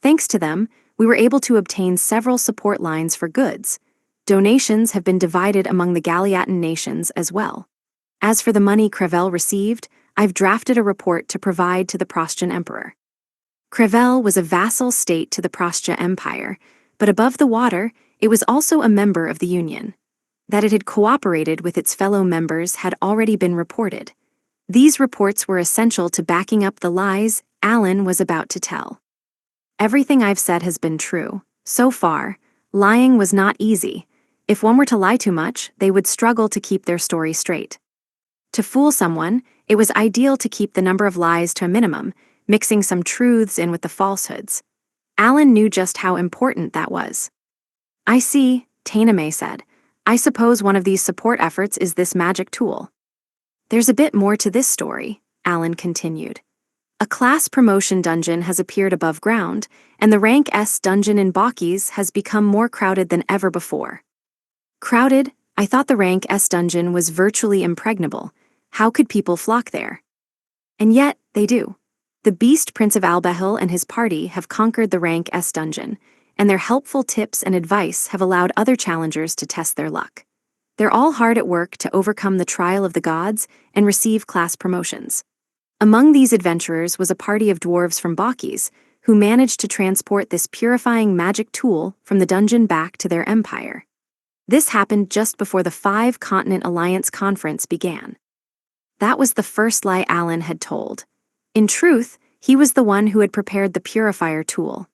Thanks to them, we were able to obtain several support lines for goods. Donations have been divided among the Galiatan nations as well. As for the money Crevel received, I've drafted a report to provide to the Prostyan Emperor. Crevel was a vassal state to the Prostya Empire, but above the water, it was also a member of the Union. That it had cooperated with its fellow members had already been reported. These reports were essential to backing up the lies Alan was about to tell. Everything I've said has been true. So far, lying was not easy. If one were to lie too much, they would struggle to keep their story straight. To fool someone, it was ideal to keep the number of lies to a minimum, mixing some truths in with the falsehoods. Alan knew just how important that was. I see, Tainame said. I suppose one of these support efforts is this magic tool. There's a bit more to this story, Alan continued. A class promotion dungeon has appeared above ground, and the rank S dungeon in Bakis has become more crowded than ever before. Crowded? I thought the rank S dungeon was virtually impregnable. How could people flock there? And yet, they do. The Beast Prince of Albahil and his party have conquered the rank S dungeon, and their helpful tips and advice have allowed other challengers to test their luck. They're all hard at work to overcome the trial of the gods and receive class promotions. Among these adventurers was a party of dwarves from Bakis, who managed to transport this purifying magic tool from the dungeon back to their empire. This happened just before the Five-Continent Alliance Conference began. That was the first lie Alan had told. In truth, he was the one who had prepared the purifier tool.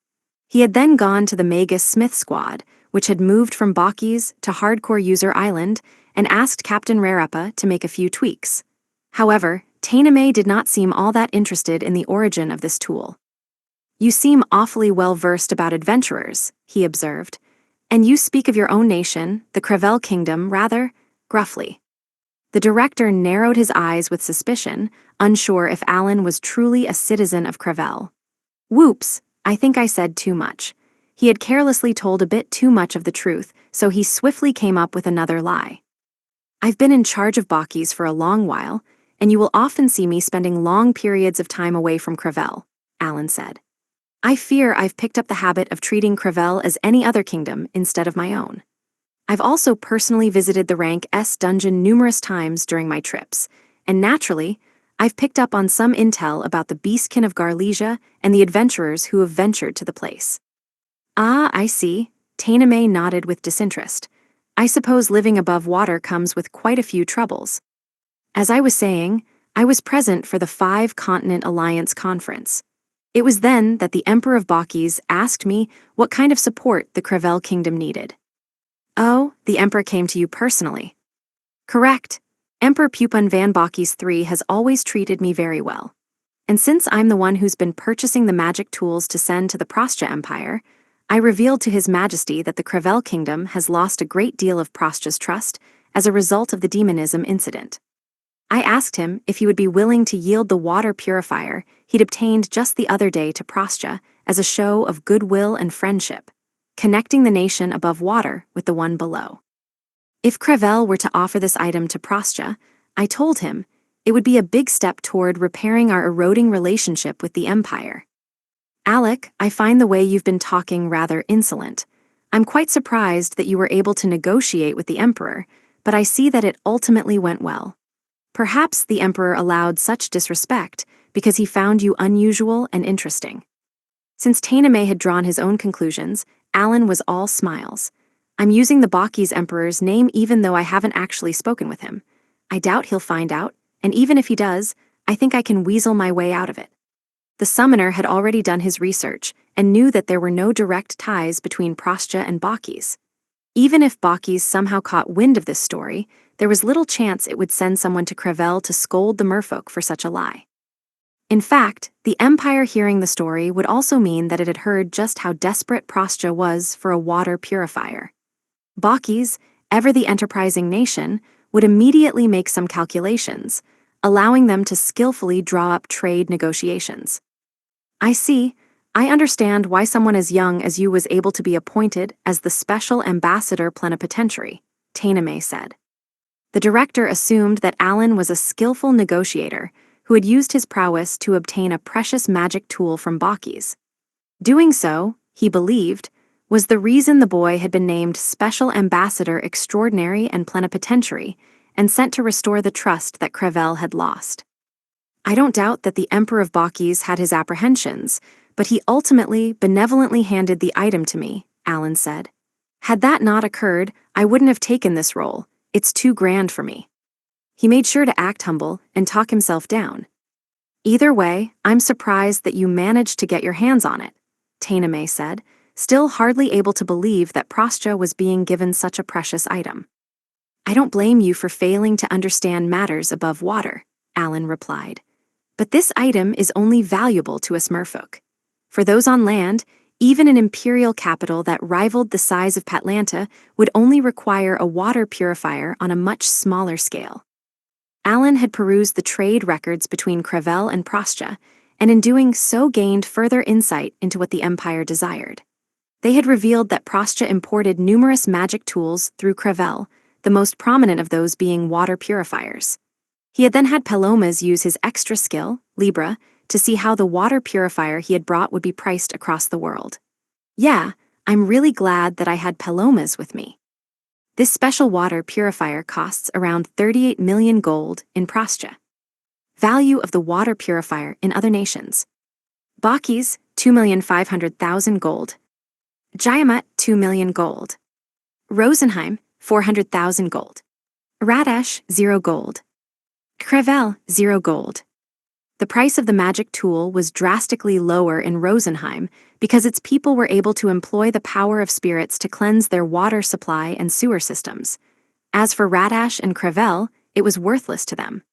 He had then gone to the Magus Smith Squad, which had moved from Bakis to Hardcore User Island, and asked Captain Rarepa to make a few tweaks. However, Tainame did not seem all that interested in the origin of this tool. "You seem awfully well-versed about adventurers," he observed. "And you speak of your own nation, the Crevel Kingdom, rather gruffly." The director narrowed his eyes with suspicion, unsure if Alan was truly a citizen of Crevel. Whoops, I think I said too much. He had carelessly told a bit too much of the truth, so he swiftly came up with another lie. "I've been in charge of Bakis for a long while, and you will often see me spending long periods of time away from Crevel," Alan said. "I fear I've picked up the habit of treating Crevel as any other kingdom instead of my own. I've also personally visited the rank S dungeon numerous times during my trips, and naturally, I've picked up on some intel about the Beastkin of Garlesia and the adventurers who have ventured to the place." "Ah, I see," Tainame nodded with disinterest. "I suppose living above water comes with quite a few troubles. As I was saying, I was present for the Five-Continent Alliance Conference. It was then that the Emperor of Bakis asked me what kind of support the Crevel Kingdom needed." "Oh, the Emperor came to you personally." "Correct. Emperor Pupun van Bakis III has always treated me very well. And since I'm the one who's been purchasing the magic tools to send to the Prostja Empire, I revealed to His Majesty that the Crevel Kingdom has lost a great deal of Prostja's trust as a result of the demonism incident. I asked him if he would be willing to yield the water purifier he'd obtained just the other day to Prostja as a show of goodwill and friendship, connecting the nation above water with the one below. If Crevel were to offer this item to Prostja, I told him, it would be a big step toward repairing our eroding relationship with the Empire. Alec, I find the way you've been talking rather insolent. I'm quite surprised that you were able to negotiate with the Emperor, but I see that it ultimately went well. Perhaps the Emperor allowed such disrespect because he found you unusual and interesting." Since Tainame had drawn his own conclusions, Alan was all smiles. "I'm using the Bakis Emperor's name even though I haven't actually spoken with him. I doubt he'll find out, and even if he does, I think I can weasel my way out of it." The summoner had already done his research and knew that there were no direct ties between Prostja and Bakis. Even if Bakis somehow caught wind of this story, there was little chance it would send someone to Crevel to scold the merfolk for such a lie. In fact, the Empire hearing the story would also mean that it had heard just how desperate Prostja was for a water purifier. Bakis, ever the enterprising nation, would immediately make some calculations, allowing them to skillfully draw up trade negotiations. "I see. I understand why someone as young as you was able to be appointed as the Special Ambassador Plenipotentiary," Tainame said. The director assumed that Alan was a skillful negotiator who had used his prowess to obtain a precious magic tool from Bakis. Doing so, he believed, was the reason the boy had been named Special Ambassador Extraordinary and Plenipotentiary and sent to restore the trust that Crevel had lost. "I don't doubt that the Emperor of Bakis had his apprehensions, but he ultimately benevolently handed the item to me," Alan said. "Had that not occurred, I wouldn't have taken this role. It's too grand for me." He made sure to act humble and talk himself down. "Either way, I'm surprised that you managed to get your hands on it," Tainame said, still hardly able to believe that Prostja was being given such a precious item. "I don't blame you for failing to understand matters above water," Alan replied. "But this item is only valuable to us merfolk. For those on land, Even an imperial capital that rivaled the size of Patlanta would only require a water purifier on a much smaller scale. Alan had perused the trade records between Crevel and Prostia, and in doing so gained further insight into what the Empire desired. They had revealed that Prostia imported numerous magic tools through Crevel, the most prominent of those being water purifiers. He had then had Palomas use his extra skill, Libra, to see how the water purifier he had brought would be priced across the world. Yeah, I'm really glad that I had Palomas with me. This special water purifier costs around 38 million gold in Prostia. Value of the water purifier in other nations. Bakis, 2,500,000 gold. Jayamut, 2 million gold. Rosenheim, 400,000 gold. Radesh, 0 gold. Crevel, 0 gold. The price of the magic tool was drastically lower in Rosenheim because its people were able to employ the power of spirits to cleanse their water supply and sewer systems. As for Radesh and Crevel, it was worthless to them.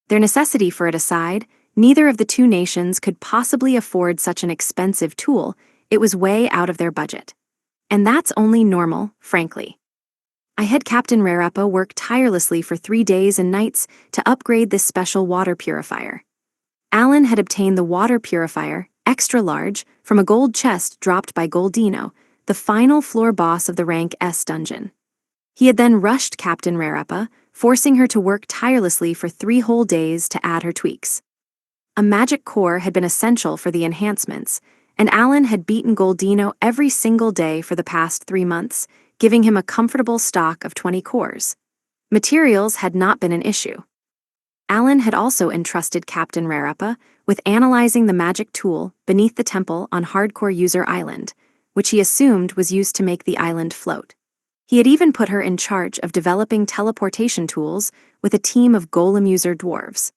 Their necessity for it aside, neither of the two nations could possibly afford such an expensive tool. It was way out of their budget. And that's only normal, frankly. I had Captain Rarepa work tirelessly for 3 days and nights to upgrade this special water purifier. Alan had obtained the water purifier, extra large, from a gold chest dropped by Goldino, the final floor boss of the rank S dungeon. He had then rushed Captain Rarepa, forcing her to work tirelessly for 3 whole days to add her tweaks. A magic core had been essential for the enhancements, and Alan had beaten Goldino every single day for the past 3 months, giving him a comfortable stock of 20 cores. Materials had not been an issue. Alan had also entrusted Captain Rarepa with analyzing the magic tool beneath the temple on Hardcore User Island, which he assumed was used to make the island float. He had even put her in charge of developing teleportation tools with a team of golem user dwarves.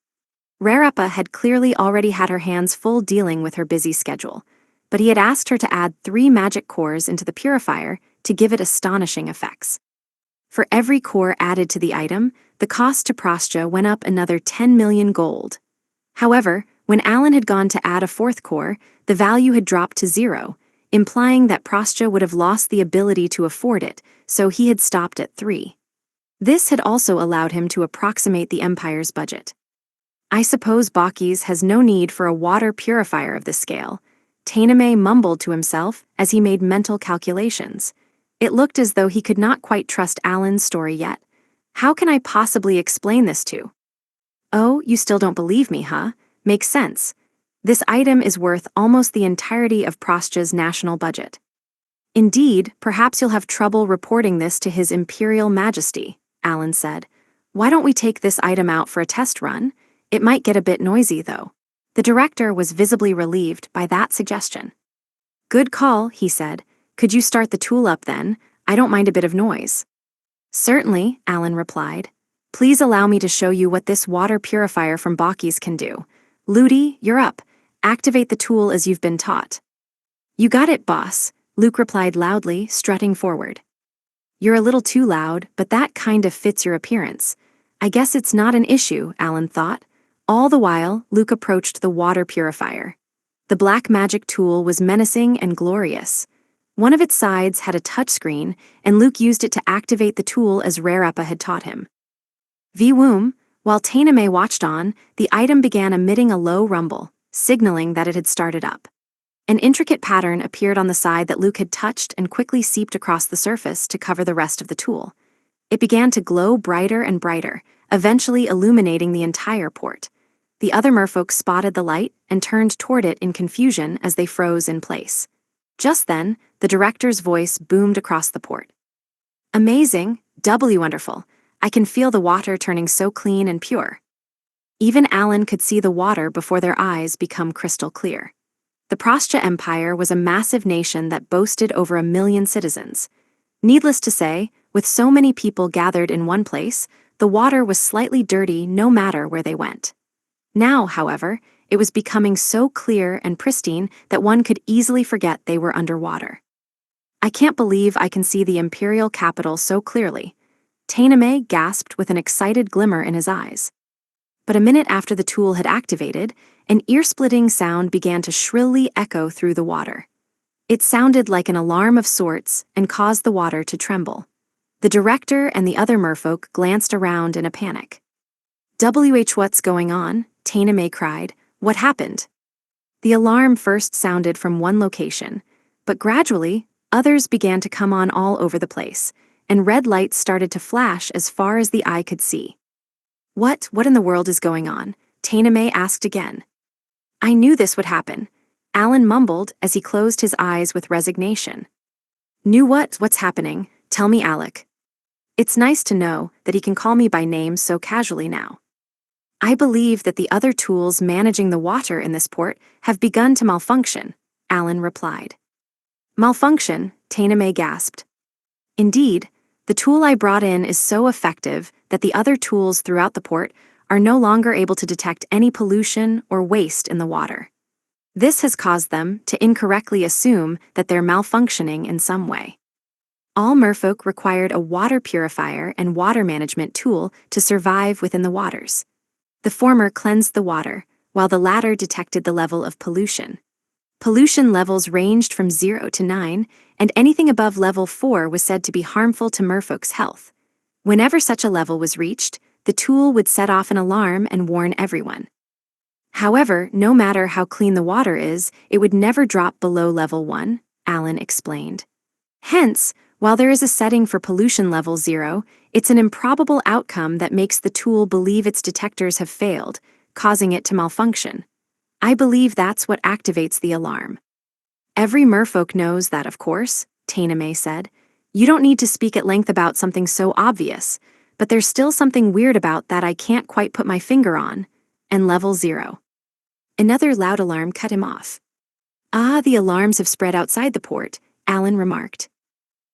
Rarepa had clearly already had her hands full dealing with her busy schedule, but he had asked her to add 3 magic cores into the purifier to give it astonishing effects. For every core added to the item, the cost to Prostia went up another 10 million gold. However, when Alan had gone to add a 4th core, the value had dropped to 0, implying that Prostia would have lost the ability to afford it, so he had stopped at 3. This had also allowed him to approximate the Empire's budget. I suppose Bakis has no need for a water purifier of this scale, Tainame mumbled to himself as he made mental calculations. It looked as though he could not quite trust Alan's story yet. How can I possibly explain this to? Oh, you still don't believe me, huh? Makes sense. This item is worth almost the entirety of Prostia's national budget. Indeed, perhaps you'll have trouble reporting this to His Imperial Majesty, Alan said. Why don't we take this item out for a test run? It might get a bit noisy, though. The director was visibly relieved by that suggestion. Good call, he said. Could you start the tool up then? I don't mind a bit of noise. Certainly, Alan replied. Please allow me to show you what this water purifier from Bakis can do. Ludi, you're up. Activate the tool as you've been taught. You got it, boss, Luke replied loudly, strutting forward. You're a little too loud, but that kind of fits your appearance. I guess it's not an issue, Alan thought. All the while, Luke approached the water purifier. The black magic tool was menacing and glorious. One of its sides had a touchscreen, and Luke used it to activate the tool as Rarepa had taught him. Vroom, while Tainame watched on, the item began emitting a low rumble, signaling that it had started up. An intricate pattern appeared on the side that Luke had touched and quickly seeped across the surface to cover the rest of the tool. It began to glow brighter and brighter, eventually illuminating the entire port. The other merfolk spotted the light and turned toward it in confusion as they froze in place. Just then, the director's voice boomed across the port. Amazing, doubly wonderful. I can feel the water turning so clean and pure. Even Alan could see the water before their eyes become crystal clear. The Prostia Empire was a massive nation that boasted over 1 million citizens. Needless to say, with so many people gathered in one place, the water was slightly dirty no matter where they went. Now, however, it was becoming so clear and pristine that one could easily forget they were underwater. I can't believe I can see the imperial capital so clearly. Tainame gasped with an excited glimmer in his eyes. But a minute after the tool had activated, an ear-splitting sound began to shrilly echo through the water. It sounded like an alarm of sorts and caused the water to tremble. The director and the other merfolk glanced around in a panic. What's going on? Tana May cried. What happened? The alarm first sounded from one location, but gradually, others began to come on all over the place, and red lights started to flash as far as the eye could see. What in the world is going on? Tana May asked again. I knew this would happen, Alan mumbled as he closed his eyes with resignation. Knew what? What's happening? Tell me, Alec. It's nice to know that he can call me by name so casually now. I believe that the other tools managing the water in this port have begun to malfunction, Alan replied. Malfunction? Tana May gasped. Indeed, the tool I brought in is so effective that the other tools throughout the port are no longer able to detect any pollution or waste in the water. This has caused them to incorrectly assume that they're malfunctioning in some way. All merfolk required a water purifier and water management tool to survive within the waters. The former cleansed the water, while the latter detected the level of pollution. Pollution levels ranged from 0 to 9, and anything above level 4 was said to be harmful to merfolk's health. Whenever such a level was reached, the tool would set off an alarm and warn everyone. However, no matter how clean the water is, it would never drop below level 1, Alan explained. Hence, while there is a setting for pollution level 0, it's an improbable outcome that makes the tool believe its detectors have failed, causing it to malfunction. I believe that's what activates the alarm. Every merfolk knows that, of course, Tana May said. You don't need to speak at length about something so obvious, but there's still something weird about that I can't quite put my finger on. And level 0. Another loud alarm cut him off. The alarms have spread outside the port, Alan remarked.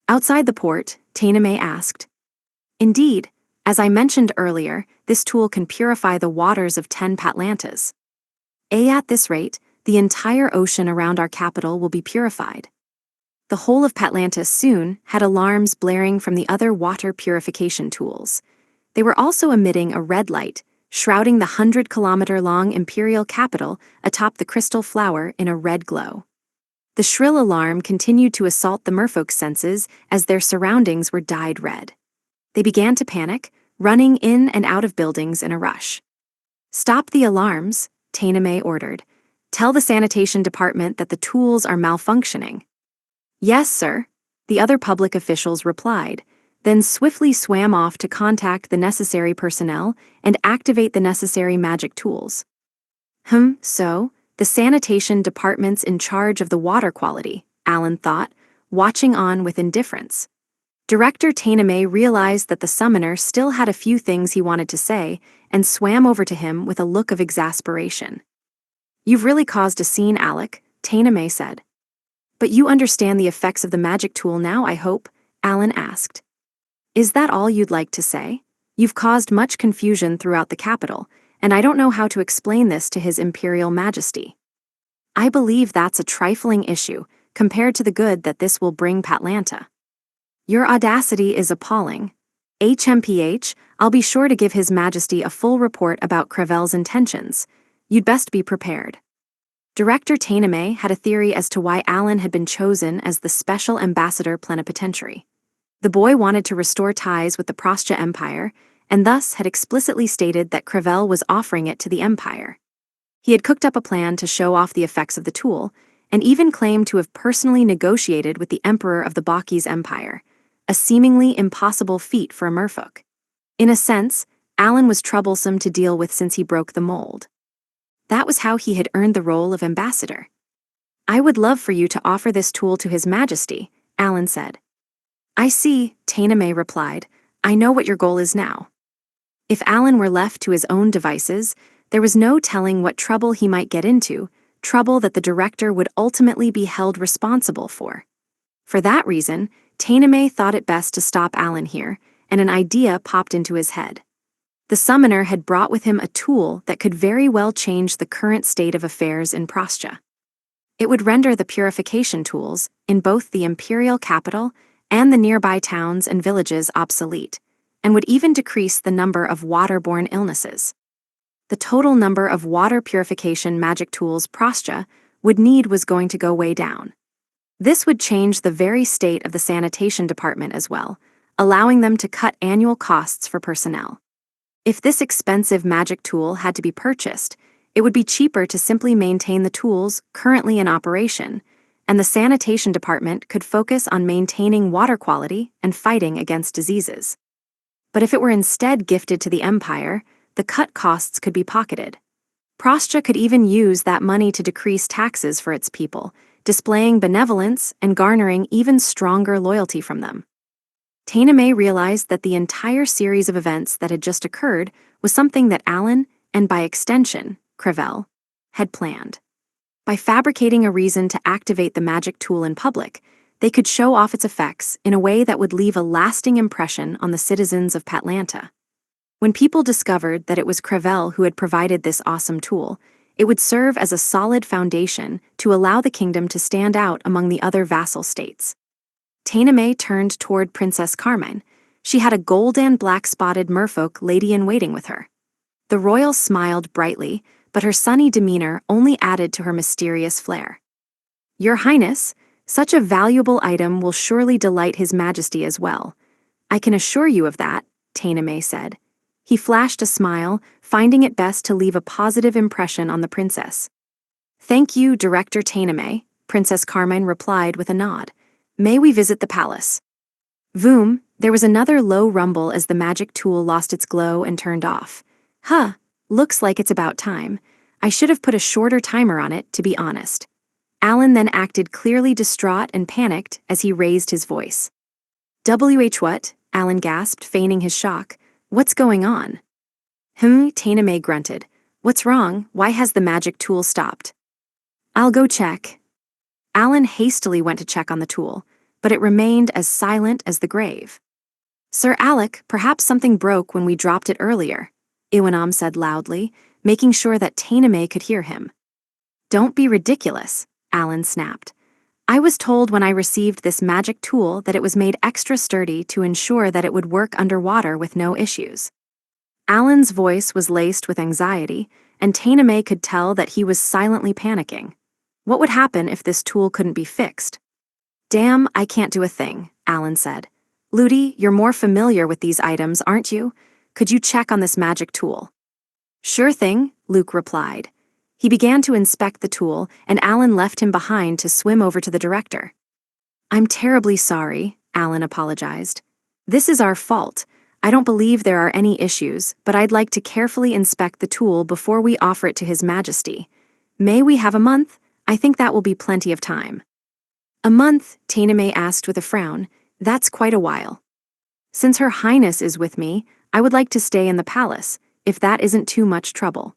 Outside the port? Tana May asked. Indeed, as I mentioned earlier, this tool can purify the waters of 10 Patlantas. At this rate, the entire ocean around our capital will be purified. The whole of Patlantis soon had alarms blaring from the other water purification tools. They were also emitting a red light, shrouding the 100-kilometer-long imperial capital atop the crystal flower in a red glow. The shrill alarm continued to assault the merfolk's senses as their surroundings were dyed red. They began to panic, running in and out of buildings in a rush. Stop the alarms, Tana May ordered. Tell the sanitation department that the tools are malfunctioning. Yes, sir, the other public officials replied, then swiftly swam off to contact the necessary personnel and activate the necessary magic tools. So, the sanitation department's in charge of the water quality, Alan thought, watching on with indifference. Director Tana May realized that the summoner still had a few things he wanted to say and swam over to him with a look of exasperation. You've really caused a scene, Alec, Tana May said. But you understand the effects of the magic tool now, I hope, Alan asked. Is that all you'd like to say? You've caused much confusion throughout the capital, and I don't know how to explain this to His Imperial Majesty. I believe that's a trifling issue compared to the good that this will bring Patlanta. Your audacity is appalling. HMPH, I'll be sure to give His Majesty a full report about Crevel's intentions. You'd best be prepared. Director Tana May had a theory as to why Alan had been chosen as the Special Ambassador Plenipotentiary. The boy wanted to restore ties with the Prostja Empire, and thus had explicitly stated that Crevel was offering it to the Empire. He had cooked up a plan to show off the effects of the tool, and even claimed to have personally negotiated with the Emperor of the Bakis Empire, a seemingly impossible feat for a merfolk. In a sense, Alan was troublesome to deal with since he broke the mold. That was how he had earned the role of ambassador. I would love for you to offer this tool to His Majesty, Alan said. I see, Tana May replied. I know what your goal is now. If Alan were left to his own devices, there was no telling what trouble he might get into, trouble that the director would ultimately be held responsible for. For that reason, Tana May thought it best to stop Alan here, and an idea popped into his head. The summoner had brought with him a tool that could very well change the current state of affairs in Prostja. It would render the purification tools, in both the imperial capital and the nearby towns and villages, obsolete, and would even decrease the number of waterborne illnesses. The total number of water purification magic tools Prostja would need was going to go way down. This would change the very state of the sanitation department as well, allowing them to cut annual costs for personnel. If this expensive magic tool had to be purchased, it would be cheaper to simply maintain the tools currently in operation, and the sanitation department could focus on maintaining water quality and fighting against diseases. But if it were instead gifted to the Empire, the cut costs could be pocketed. Prostja could even use that money to decrease taxes for its people, displaying benevolence and garnering even stronger loyalty from them. Tana May realized that the entire series of events that had just occurred was something that Alan, and by extension, Crevel, had planned. By fabricating a reason to activate the magic tool in public, they could show off its effects in a way that would leave a lasting impression on the citizens of Patlanta. When people discovered that it was Crevel who had provided this awesome tool, it would serve as a solid foundation to allow the kingdom to stand out among the other vassal states. Tana May turned toward Princess Carmine. She had a gold and black-spotted merfolk lady-in-waiting with her. The royal smiled brightly, but her sunny demeanor only added to her mysterious flair. "Your Highness, such a valuable item will surely delight His Majesty as well. I can assure you of that," Tana May said. He flashed a smile, finding it best to leave a positive impression on the princess. "Thank you, Director Tana May," Princess Carmine replied with a nod. "May we visit the palace?" Voom, there was another low rumble as the magic tool lost its glow and turned off. "Huh, looks like it's about time. I should have put a shorter timer on it, to be honest." Alan then acted clearly distraught and panicked as he raised his voice. What?" Alan gasped, feigning his shock. "What's going on?" Tana May grunted. "What's wrong? Why has the magic tool stopped?" "I'll go check." Alan hastily went to check on the tool, but it remained as silent as the grave. "Sir Alec, perhaps something broke when we dropped it earlier," Iwanam said loudly, making sure that Tana May could hear him. "Don't be ridiculous," Alan snapped. "I was told when I received this magic tool that it was made extra sturdy to ensure that it would work underwater with no issues." Alan's voice was laced with anxiety, and Tana May could tell that he was silently panicking. What would happen if this tool couldn't be fixed? "Damn, I can't do a thing," Alan said. "Ludi, you're more familiar with these items, aren't you? Could you check on this magic tool?" "Sure thing," Luke replied. He began to inspect the tool, and Alan left him behind to swim over to the director. "I'm terribly sorry," Alan apologized. "This is our fault. I don't believe there are any issues, but I'd like to carefully inspect the tool before we offer it to His Majesty. May we have a month? I think that will be plenty of time." "A month?" Tana May asked with a frown. "That's quite a while." "Since Her Highness is with me, I would like to stay in the palace, if that isn't too much trouble."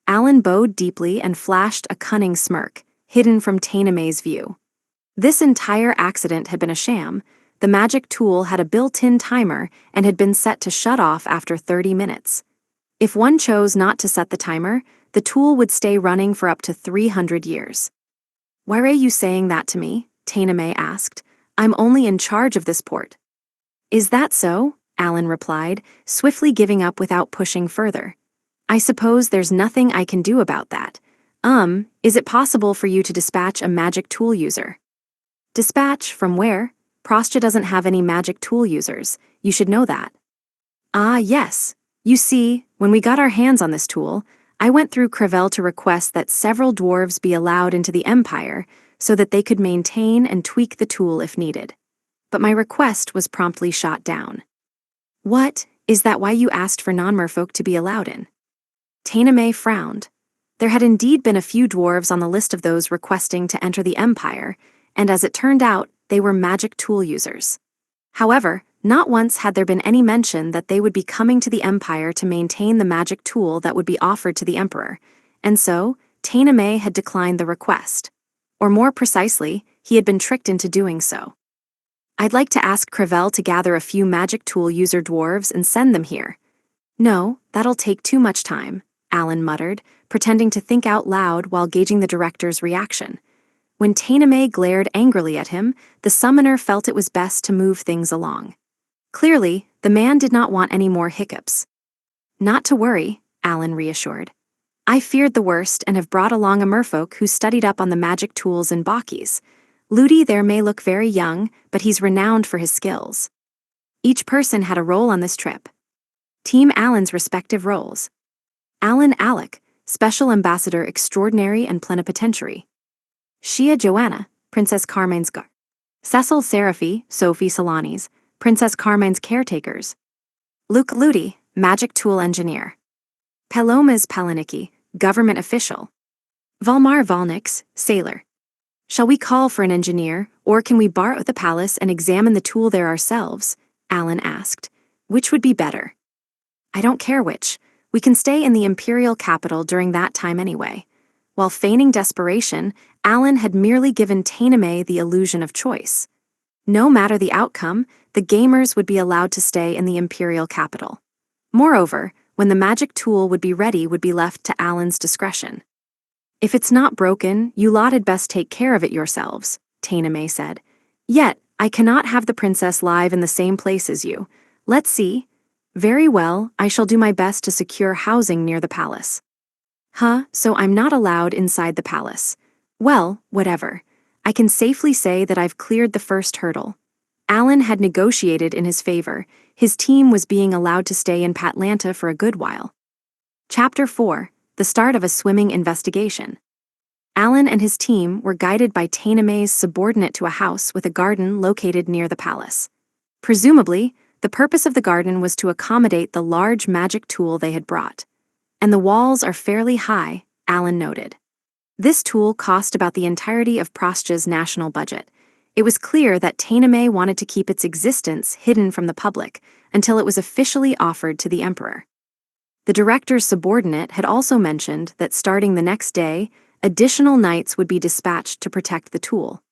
Alan bowed deeply and flashed a cunning smirk, hidden from Tana May's view. This entire accident had been a sham. The magic tool had a built-in timer and had been set to shut off after 30 minutes. If one chose not to set the timer, the tool would stay running for up to 300 years. "Why are you saying that to me?" Tana May asked. "I'm only in charge of this port." "Is that so?" Alan replied, swiftly giving up without pushing further. "I suppose there's nothing I can do about that. Is it possible for you to dispatch a magic tool user?" "Dispatch from where? Prostja doesn't have any magic tool users. You should know that." "Ah, yes. You see, when we got our hands on this tool, I went through Crevel to request that several dwarves be allowed into the Empire so that they could maintain and tweak the tool if needed. But my request was promptly shot down." "What? Is that why you asked for non-merfolk to be allowed in?" Tana May frowned. There had indeed been a few dwarves on the list of those requesting to enter the Empire, and as it turned out, they were magic tool users. However, not once had there been any mention that they would be coming to the Empire to maintain the magic tool that would be offered to the Emperor, and so Tana May had declined the request. Or more precisely, he had been tricked into doing so. "I'd like to ask Crevel to gather a few magic tool user dwarves and send them here." "No, that'll take too much time," Alan muttered, pretending to think out loud while gauging the director's reaction. When Tana May glared angrily at him, the summoner felt it was best to move things along. Clearly, the man did not want any more hiccups. "Not to worry," Alan reassured. "I feared the worst and have brought along a merfolk who studied up on the magic tools in Bakis. Ludi there may look very young, but he's renowned for his skills. Each person had a role on this trip. Team Alan's respective roles. Alan Alec, Special Ambassador Extraordinary and Plenipotentiary. Shia Joanna, Princess Carmine's guard. Cecil Seraphi, Sophie Solanis, Princess Carmine's caretakers. Luke Ludi, Magic Tool Engineer. Pelomas Palanicki, Government Official. Valmar Valnix, Sailor. Shall we call for an engineer, or can we borrow the palace and examine the tool there ourselves? Alan asked. Which would be better? I don't care which. We can stay in the imperial capital during that time anyway. While feigning desperation, Alan had merely given Tainame the illusion of choice. No matter the outcome, the gamers would be allowed to stay in the imperial capital. Moreover, when the magic tool would be ready would be left to Alan's discretion. If it's not broken, you lot had best take care of it yourselves, Tainame said. Yet, I cannot have the princess live in the same place as you. Let's see. Very well, I shall do my best to secure housing near the palace. So I'm not allowed inside the palace. Well, whatever. I can safely say that I've cleared the first hurdle. Alan had negotiated in his favor. His team was being allowed to stay in Patlanta for a good while. Chapter 4. The start of a swimming investigation. Alan and his team were guided by Tainame's subordinate to a house with a garden located near the palace. Presumably, the purpose of the garden was to accommodate the large magic tool they had brought. And the walls are fairly high, Alan noted. This tool cost about the entirety of Prostja's national budget. It was clear that Tainame wanted to keep its existence hidden from the public until it was officially offered to the emperor. The director's subordinate had also mentioned that starting the next day, additional knights would be dispatched to protect the tool.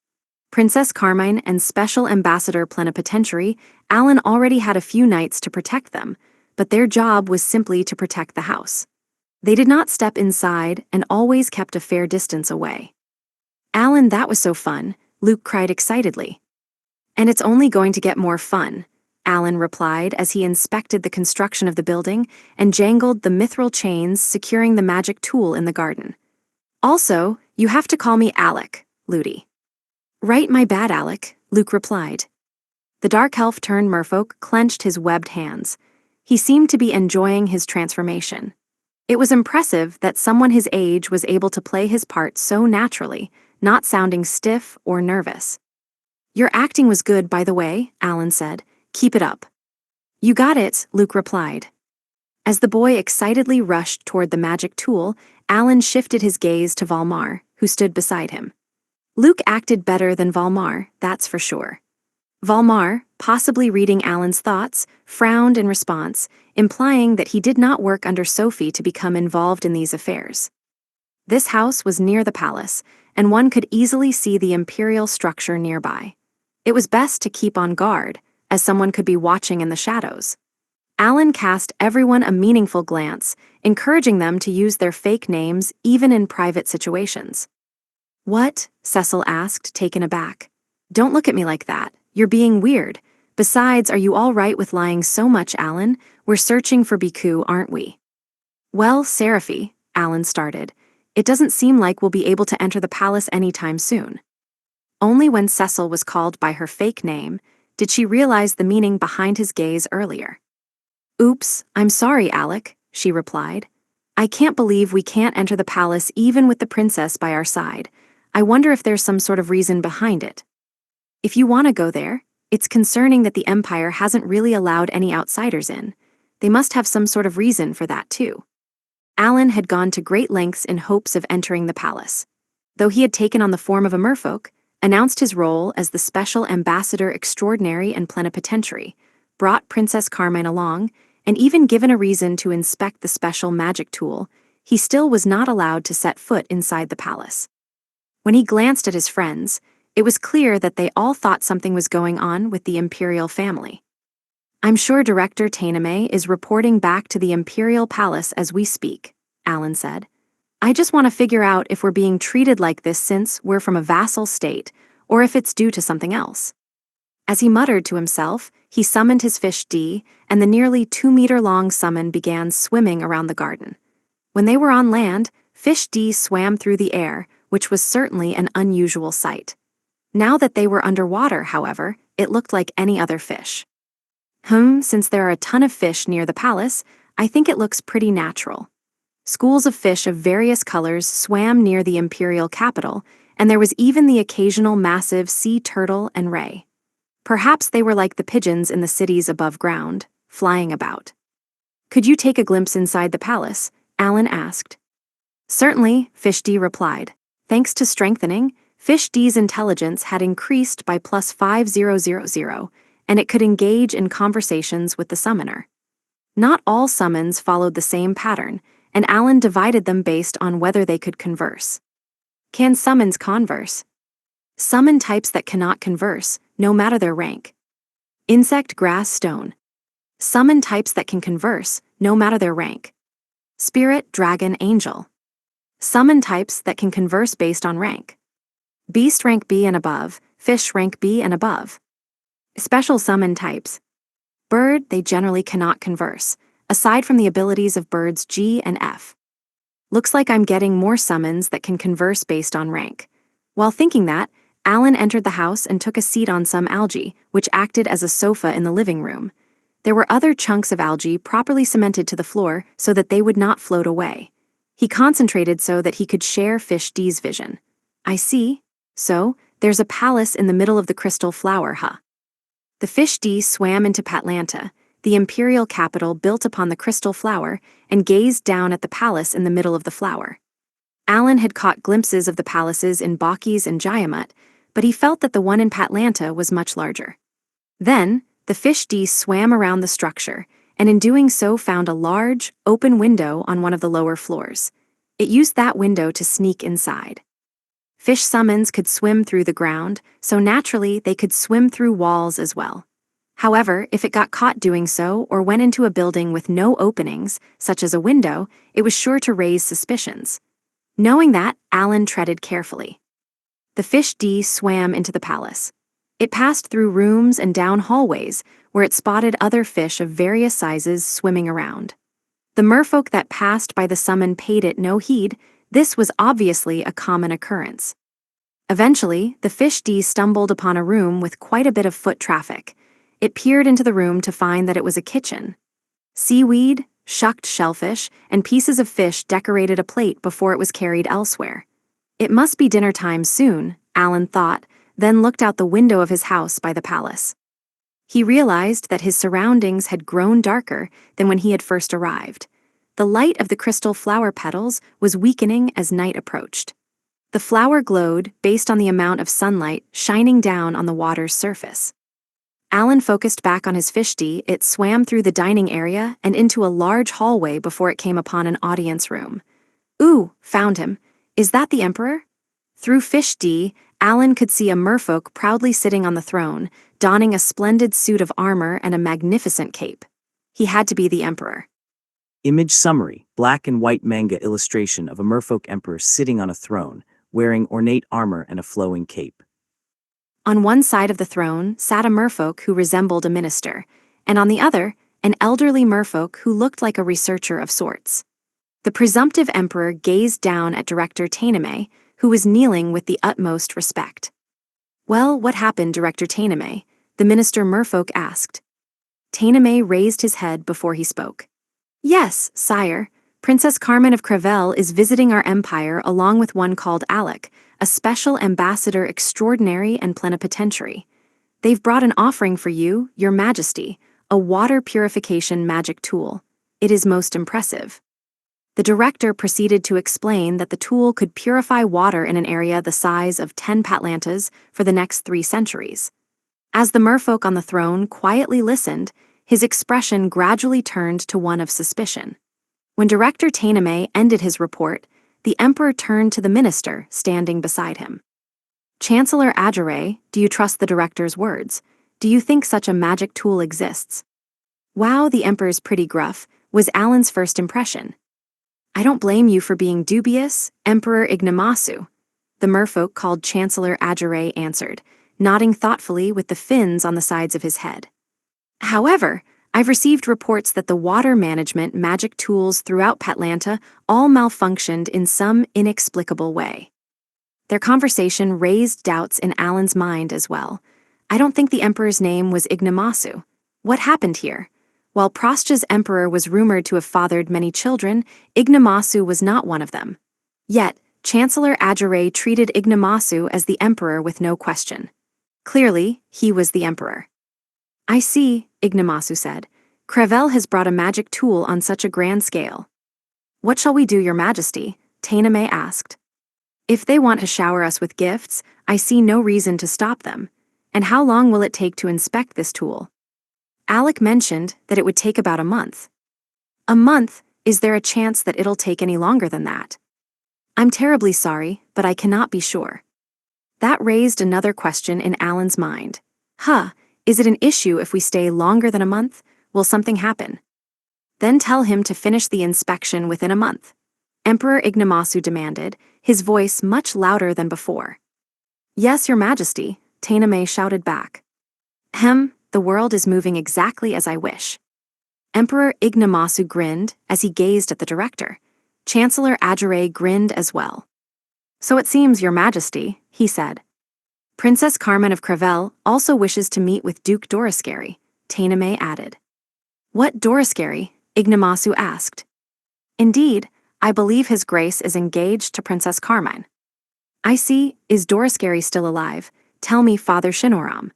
Princess Carmine and Special Ambassador Plenipotentiary, Alan already had a few knights to protect them, but their job was simply to protect the house. They did not step inside and always kept a fair distance away. Alan, that was so fun, Luke cried excitedly. And it's only going to get more fun, Alan replied as he inspected the construction of the building and jangled the mithril chains securing the magic tool in the garden. Also, you have to call me Alec, Ludi. Right, my bad, Alec, Luke replied. The dark elf turned merfolk clenched his webbed hands. He seemed to be enjoying his transformation. It was impressive that someone his age was able to play his part so naturally, not sounding stiff or nervous. Your acting was good, by the way, Alan said. Keep it up. You got it, Luke replied. As the boy excitedly rushed toward the magic tool, Alan shifted his gaze to Valmar, who stood beside him. Luke acted better than Valmar, that's for sure. Valmar, possibly reading Alan's thoughts, frowned in response, implying that he did not work under Sophie to become involved in these affairs. This house was near the palace, and one could easily see the imperial structure nearby. It was best to keep on guard, as someone could be watching in the shadows. Alan cast everyone a meaningful glance, encouraging them to use their fake names even in private situations. What? Cecil asked, taken aback. Don't look at me like that. You're being weird. Besides, are you all right with lying so much, Alan? We're searching for Biku, aren't we? Well, Seraphi, Alan started. It doesn't seem like we'll be able to enter the palace anytime soon. Only when Cecil was called by her fake name did she realize the meaning behind his gaze earlier. Oops, I'm sorry, Alec, she replied. I can't believe we can't enter the palace even with the princess by our side. I wonder if there's some sort of reason behind it. If you want to go there, it's concerning that the Empire hasn't really allowed any outsiders in. They must have some sort of reason for that too. Alan had gone to great lengths in hopes of entering the palace. Though he had taken on the form of a merfolk, announced his role as the Special Ambassador Extraordinary and Plenipotentiary, brought Princess Carmine along, and even given a reason to inspect the special magic tool, he still was not allowed to set foot inside the palace. When he glanced at his friends, it was clear that they all thought something was going on with the imperial family. I'm sure Director Tainame is reporting back to the imperial palace as we speak, Alan said. I just want to figure out if we're being treated like this since we're from a vassal state, or if it's due to something else. As he muttered to himself, he summoned his fish D, and the nearly 2-meter-long summon began swimming around the garden. When they were on land, Fish D swam through the air, which was certainly an unusual sight. Now that they were underwater, however, it looked like any other fish. Since there are a ton of fish near the palace, I think it looks pretty natural. Schools of fish of various colors swam near the imperial capital, and there was even the occasional massive sea turtle and ray. Perhaps they were like the pigeons in the cities above ground, flying about. Could you take a glimpse inside the palace? Alan asked. Certainly, Fish D replied. Thanks to strengthening, Fish D's intelligence had increased by plus 5000, and it could engage in conversations with the summoner. Not all summons followed the same pattern, and Alan divided them based on whether they could converse. Can summons converse? Summon types that cannot converse, no matter their rank. Insect, grass, stone. Summon types that can converse, no matter their rank. Spirit, dragon, angel. Summon types that can converse based on rank. Beast rank B and above, fish rank B and above. Special summon types. Bird, they generally cannot converse, aside from the abilities of birds G and F. Looks like I'm getting more summons that can converse based on rank. While thinking that, Alan entered the house and took a seat on some algae, which acted as a sofa in the living room. There were other chunks of algae properly cemented to the floor so that they would not float away. He concentrated so that he could share Fish D's vision. I see. So, there's a palace in the middle of the crystal flower, huh? The Fish D swam into Patlanta, the imperial capital built upon the crystal flower, and gazed down at the palace in the middle of the flower. Alan had caught glimpses of the palaces in Bakis and Jayamut, but he felt that the one in Patlanta was much larger. Then, the Fish D swam around the structure, and in doing so found a large, open window on one of the lower floors. It used that window to sneak inside. Fish summons could swim through the ground, so naturally they could swim through walls as well. However, if it got caught doing so or went into a building with no openings, such as a window, it was sure to raise suspicions. Knowing that, Alan treaded carefully. The Fish D swam into the palace. It passed through rooms and down hallways, where it spotted other fish of various sizes swimming around. The merfolk that passed by the summon paid it no heed. This was obviously a common occurrence. Eventually, the Fish D stumbled upon a room with quite a bit of foot traffic. It peered into the room to find that it was a kitchen. Seaweed, shucked shellfish, and pieces of fish decorated a plate before it was carried elsewhere. It must be dinner time soon, Alan thought, then looked out the window of his house by the palace. He realized that his surroundings had grown darker than when he had first arrived. The light of the crystal flower petals was weakening as night approached. The flower glowed based on the amount of sunlight shining down on the water's surface. Alan focused back on his Fish D. It swam through the dining area and into a large hallway before it came upon an audience room. Ooh, found him. Is that the Emperor? Through Fish D, Alan could see a merfolk proudly sitting on the throne, donning a splendid suit of armor and a magnificent cape. He had to be the Emperor. Image summary: black and white manga illustration of a merfolk emperor sitting on a throne, wearing ornate armor and a flowing cape. On one side of the throne sat a merfolk who resembled a minister, and on the other, an elderly merfolk who looked like a researcher of sorts. The presumptive emperor gazed down at Director Tainame, who was kneeling with the utmost respect. Well, what happened, Director Tainame? The minister merfolk asked. Tainame raised his head before he spoke. Yes, sire. Princess Carmen of Crevel is visiting our empire along with one called Alec, a special ambassador extraordinary and plenipotentiary. They've brought an offering for you, your majesty, a water purification magic tool. It is most impressive. The director proceeded to explain that the tool could purify water in an area the size of 10 Patlantas for the next 3 centuries. As the merfolk on the throne quietly listened, his expression gradually turned to one of suspicion. When Director Tainame ended his report, the emperor turned to the minister standing beside him. Chancellor Adjare, do you trust the director's words? Do you think such a magic tool exists? Wow, the emperor's pretty gruff, was Alan's first impression. I don't blame you for being dubious, Emperor Ignamasu, the merfolk called Chancellor Adjare answered, nodding thoughtfully with the fins on the sides of his head. However, I've received reports that the water management magic tools throughout Patlanta all malfunctioned in some inexplicable way. Their conversation raised doubts in Alan's mind as well. I don't think the emperor's name was Ignomasu. What happened here? While Prostya's emperor was rumored to have fathered many children, Ignomasu was not one of them. Yet, Chancellor Adjare treated Ignomasu as the emperor with no question. Clearly, he was the emperor. I see, Ignomasu said. Crevel has brought a magic tool on such a grand scale. What shall we do, Your Majesty? Tainame asked. If they want to shower us with gifts, I see no reason to stop them. And how long will it take to inspect this tool? Alec mentioned that it would take about a month. A month? Is there a chance that it'll take any longer than that? I'm terribly sorry, but I cannot be sure. That raised another question in Alan's mind. Is it an issue if we stay longer than a month? Will something happen? Then tell him to finish the inspection within a month. Emperor Ignomasu demanded, his voice much louder than before. Yes, Your Majesty, Tainame shouted back. The world is moving exactly as I wish. Emperor Ignomasu grinned as he gazed at the director. Chancellor Adjare grinned as well. So it seems, Your Majesty, he said. Princess Carmen of Crevel also wishes to meet with Duke Dorascary, Tainame added. What Dorascary? Ignomasu asked. Indeed, I believe His Grace is engaged to Princess Carmine. I see, is Dorascary still alive? Tell me, Father Shinoram.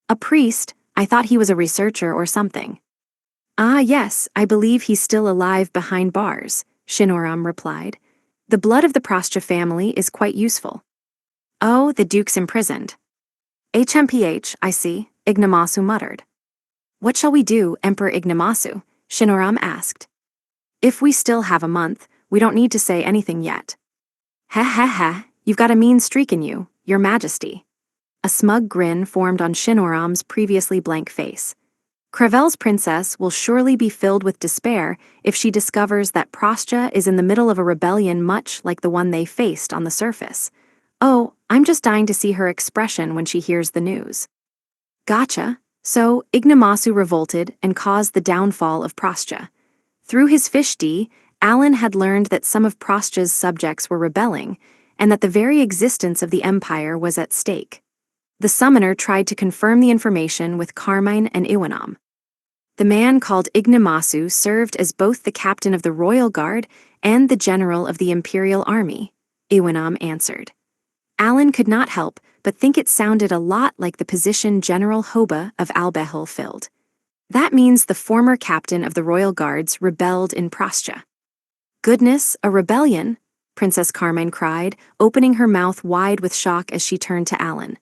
A priest? I thought he was a researcher or something. Ah yes, I believe he's still alive behind bars, Shinoram replied. The blood of the Prostya family is quite useful. Oh, the Duke's imprisoned. HMPH, I see, Ignomasu muttered. What shall we do, Emperor Ignomasu? Shinoram asked. If we still have a month, we don't need to say anything yet. You've got a mean streak in you, Your Majesty. A smug grin formed on Shinoram's previously blank face. Crevel's princess will surely be filled with despair if she discovers that Prostya is in the middle of a rebellion much like the one they faced on the surface. Oh, I'm just dying to see her expression when she hears the news. Gotcha. So, Ignomasu revolted and caused the downfall of Prostya. Through his Fishdi, Alan had learned that some of Prostya's subjects were rebelling, and that the very existence of the empire was at stake. The summoner tried to confirm the information with Carmine and Iwanam. The man called Ignomasu served as both the captain of the royal guard and the general of the imperial army, Iwanam answered. Alan could not help but think it sounded a lot like the position General Hoba of Albehel filled. That means the former captain of the royal guards rebelled in Prostya. Goodness, a rebellion? Princess Carmine cried, opening her mouth wide with shock as she turned to Alan.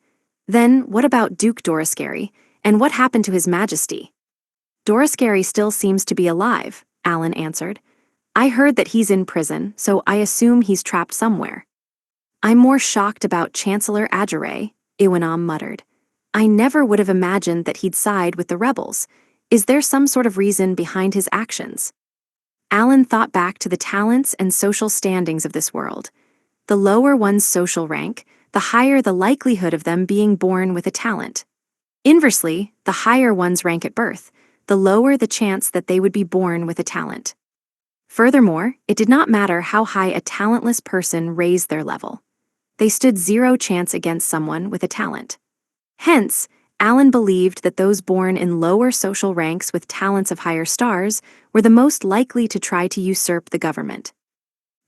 Then, what about Duke Dorascary, and what happened to His Majesty? Dorascary still seems to be alive, Alan answered. I heard that he's in prison, so I assume he's trapped somewhere. I'm more shocked about Chancellor Adjare, Iwanam muttered. I never would have imagined that he'd side with the rebels. Is there some sort of reason behind his actions? Alan thought back to the talents and social standings of this world. The lower one's social rank, the higher the likelihood of them being born with a talent. Inversely, the higher one's rank at birth, the lower the chance that they would be born with a talent. Furthermore, it did not matter how high a talentless person raised their level. They stood zero chance against someone with a talent. Hence, Alan believed that those born in lower social ranks with talents of higher stars were the most likely to try to usurp the government.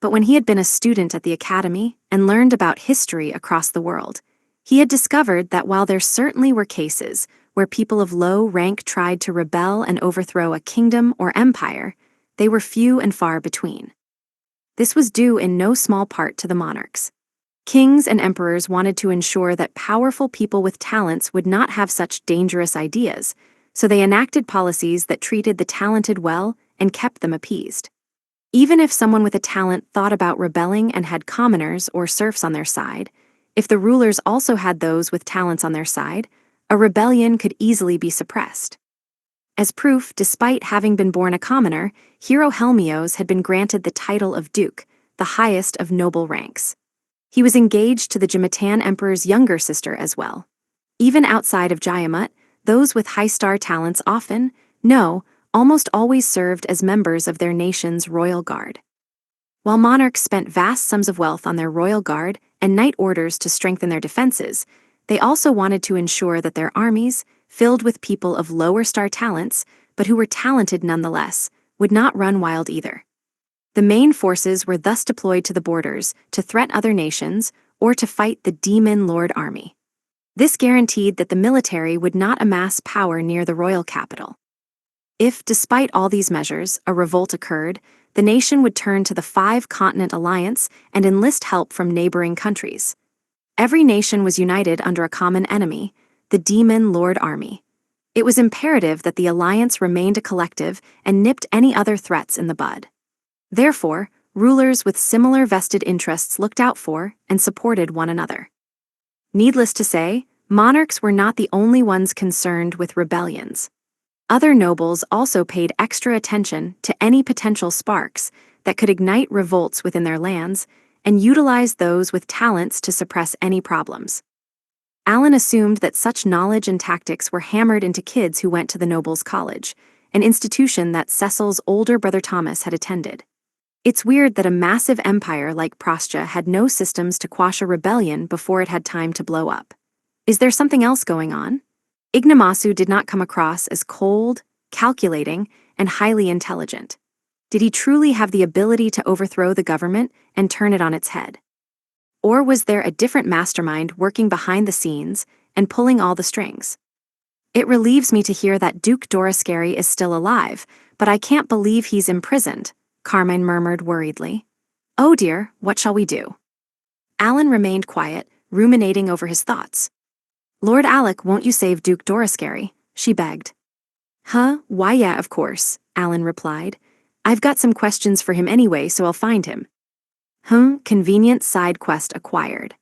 But when he had been a student at the academy and learned about history across the world, he had discovered that while there certainly were cases where people of low rank tried to rebel and overthrow a kingdom or empire, they were few and far between. This was due in no small part to the monarchs. Kings and emperors wanted to ensure that powerful people with talents would not have such dangerous ideas, so they enacted policies that treated the talented well and kept them appeased. Even if someone with a talent thought about rebelling and had commoners or serfs on their side, if the rulers also had those with talents on their side, a rebellion could easily be suppressed. As proof, despite having been born a commoner, Hero Helmios had been granted the title of Duke, the highest of noble ranks. He was engaged to the Jimatan Emperor's younger sister as well. Even outside of Jayamut, those with high star talents often, almost always served as members of their nation's royal guard. While monarchs spent vast sums of wealth on their royal guard and night orders to strengthen their defenses, they also wanted to ensure that their armies, filled with people of lower star talents, but who were talented nonetheless, would not run wild either. The main forces were thus deployed to the borders to threaten other nations or to fight the Demon Lord army. This guaranteed that the military would not amass power near the royal capital. If, despite all these measures, a revolt occurred, the nation would turn to the Five-Continent Alliance and enlist help from neighboring countries. Every nation was united under a common enemy, the Demon Lord army. It was imperative that the alliance remained a collective and nipped any other threats in the bud. Therefore, rulers with similar vested interests looked out for and supported one another. Needless to say, monarchs were not the only ones concerned with rebellions. Other nobles also paid extra attention to any potential sparks that could ignite revolts within their lands and utilized those with talents to suppress any problems. Alan assumed that such knowledge and tactics were hammered into kids who went to the Nobles' College, an institution that Cecil's older brother Thomas had attended. It's weird that a massive empire like Prostia had no systems to quash a rebellion before it had time to blow up. Is there something else going on? Ignomasu did not come across as cold, calculating, and highly intelligent. Did he truly have the ability to overthrow the government and turn it on its head? Or was there a different mastermind working behind the scenes and pulling all the strings? It relieves me to hear that Duke Dorascary is still alive, but I can't believe he's imprisoned, Carmine murmured worriedly. Oh dear, what shall we do? Alan remained quiet, ruminating over his thoughts. Lord Alec, won't you save Duke Dorascary? She begged. Huh, why yeah, of course, Alan replied. I've got some questions for him anyway, so I'll find him. Convenient side quest acquired.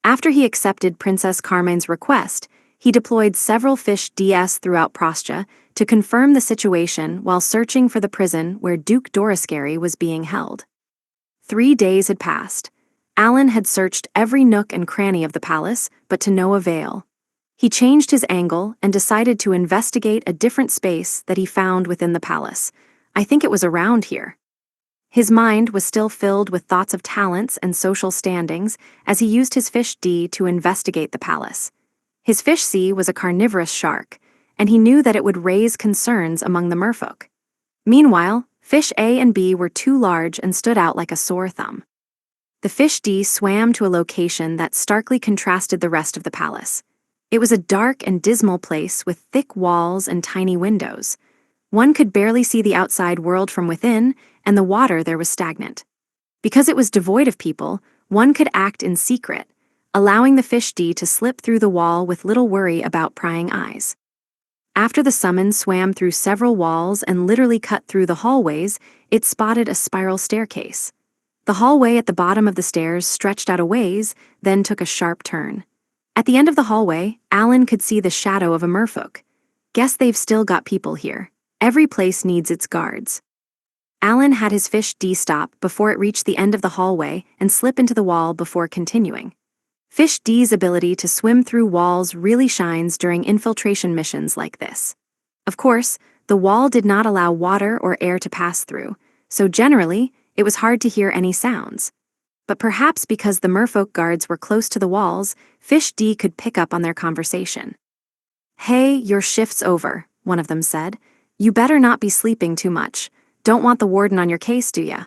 After he accepted Princess Carmine's request, he deployed several fish DS throughout Prostia to confirm the situation while searching for the prison where Duke Dorascary was being held. 3 days had passed. Alan had searched every nook and cranny of the palace, but to no avail. He changed his angle and decided to investigate a different space that he found within the palace. I think it was around here. His mind was still filled with thoughts of talents and social standings as he used his fish D to investigate the palace. His fish C was a carnivorous shark, and he knew that it would raise concerns among the merfolk. Meanwhile, fish A and B were too large and stood out like a sore thumb. The fish D swam to a location that starkly contrasted the rest of the palace. It was a dark and dismal place with thick walls and tiny windows. One could barely see the outside world from within, and the water there was stagnant. Because it was devoid of people, one could act in secret, allowing the fish D to slip through the wall with little worry about prying eyes. After the summons swam through several walls and literally cut through the hallways, it spotted a spiral staircase. The hallway at the bottom of the stairs stretched out a ways, then took a sharp turn. At the end of the hallway, Alan could see the shadow of a merfolk. Guess they've still got people here. Every place needs its guards. Alan had his fish D stop before it reached the end of the hallway and slip into the wall before continuing. Fish D's ability to swim through walls really shines during infiltration missions like this. Of course, the wall did not allow water or air to pass through, so generally, it was hard to hear any sounds. But perhaps because the merfolk guards were close to the walls, Fish D could pick up on their conversation. Hey, your shift's over, one of them said. You better not be sleeping too much. Don't want the warden on your case, do ya?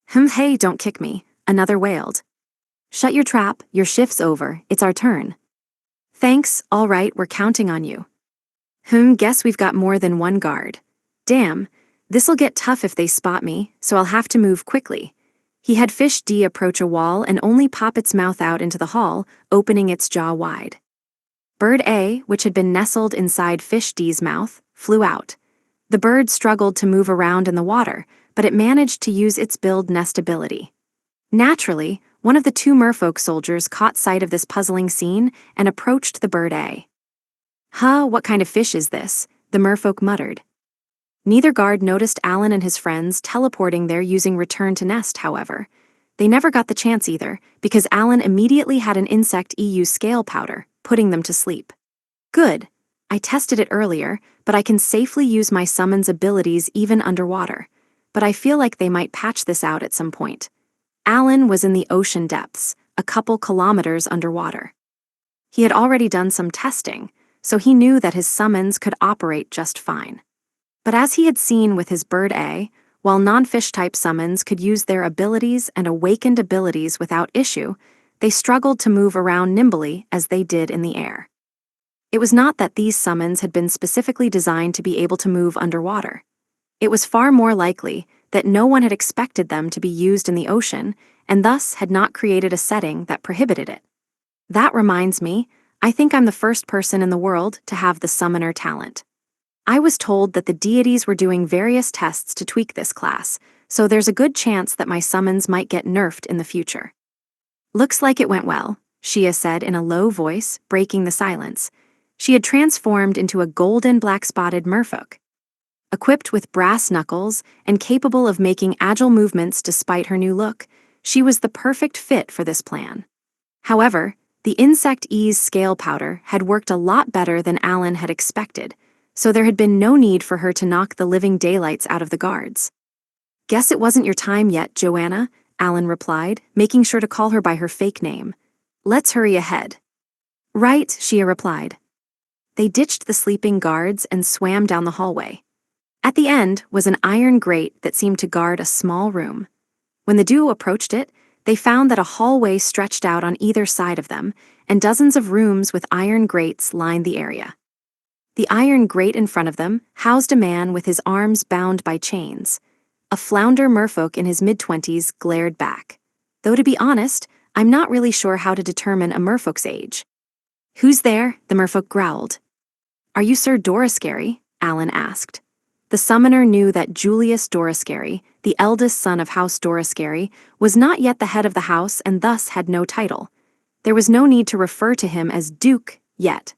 Hey, don't kick me, another wailed. Shut your trap, your shift's over, it's our turn. Thanks, all right, we're counting on you. Guess we've got more than one guard. Damn, this'll get tough if they spot me, so I'll have to move quickly. He had Fish D approach a wall and only pop its mouth out into the hall, opening its jaw wide. Bird A, which had been nestled inside Fish D's mouth, flew out. The bird struggled to move around in the water, but it managed to use its build nest ability. Naturally, one of the 2 merfolk soldiers caught sight of this puzzling scene and approached the bird A. What kind of fish is this? The merfolk muttered. Neither guard noticed Alan and his friends teleporting there using Return to Nest, however. They never got the chance either, because Alan immediately had an insect EU scale powder, putting them to sleep. Good. I tested it earlier, but I can safely use my summons abilities even underwater. But I feel like they might patch this out at some point. Alan was in the ocean depths, a couple kilometers underwater. He had already done some testing, so he knew that his summons could operate just fine. But as he had seen with his Bird A, while non-fish type summons could use their abilities and awakened abilities without issue, they struggled to move around nimbly as they did in the air. It was not that these summons had been specifically designed to be able to move underwater. It was far more likely that no one had expected them to be used in the ocean and thus had not created a setting that prohibited it. That reminds me, I think I'm the first person in the world to have the summoner talent. I was told that the deities were doing various tests to tweak this class, so there's a good chance that my summons might get nerfed in the future. Looks like it went well, Shia said in a low voice, breaking the silence. She had transformed into a golden black-spotted merfolk. Equipped with brass knuckles and capable of making agile movements despite her new look, she was the perfect fit for this plan. However, the Insect Ease scale powder had worked a lot better than Alan had expected, so there had been no need for her to knock the living daylights out of the guards. Guess it wasn't your time yet, Joanna, Alan replied, making sure to call her by her fake name. Let's hurry ahead. Right, Shia replied. They ditched the sleeping guards and swam down the hallway. At the end was an iron grate that seemed to guard a small room. When the duo approached it, they found that a hallway stretched out on either side of them, and dozens of rooms with iron grates lined the area. The iron grate in front of them housed a man with his arms bound by chains. A flounder merfolk in his mid-20s glared back. Though to be honest, I'm not really sure how to determine a merfolk's age. Who's there? The merfolk growled. Are you Sir Dorascary? Alan asked. The summoner knew that Julius Dorascary, the eldest son of House Dorascary, was not yet the head of the house and thus had no title. There was no need to refer to him as Duke yet.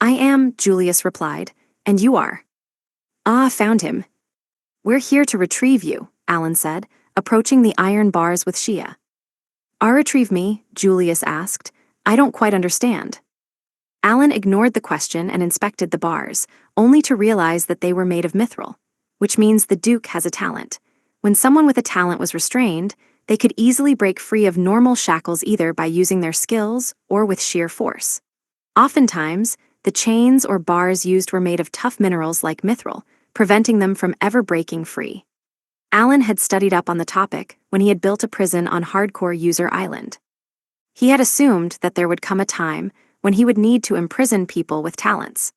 I am, Julius replied, and you are. Ah, found him. We're here to retrieve you, Alan said, approaching the iron bars with Shia. Retrieve me? Julius asked. I don't quite understand. Alan ignored the question and inspected the bars, only to realize that they were made of mithril, which means the Duke has a talent. When someone with a talent was restrained, they could easily break free of normal shackles either by using their skills or with sheer force. Oftentimes, the chains or bars used were made of tough minerals like mithril, preventing them from ever breaking free. Alan had studied up on the topic when he had built a prison on Hardcore User Island. He had assumed that there would come a time when he would need to imprison people with talents.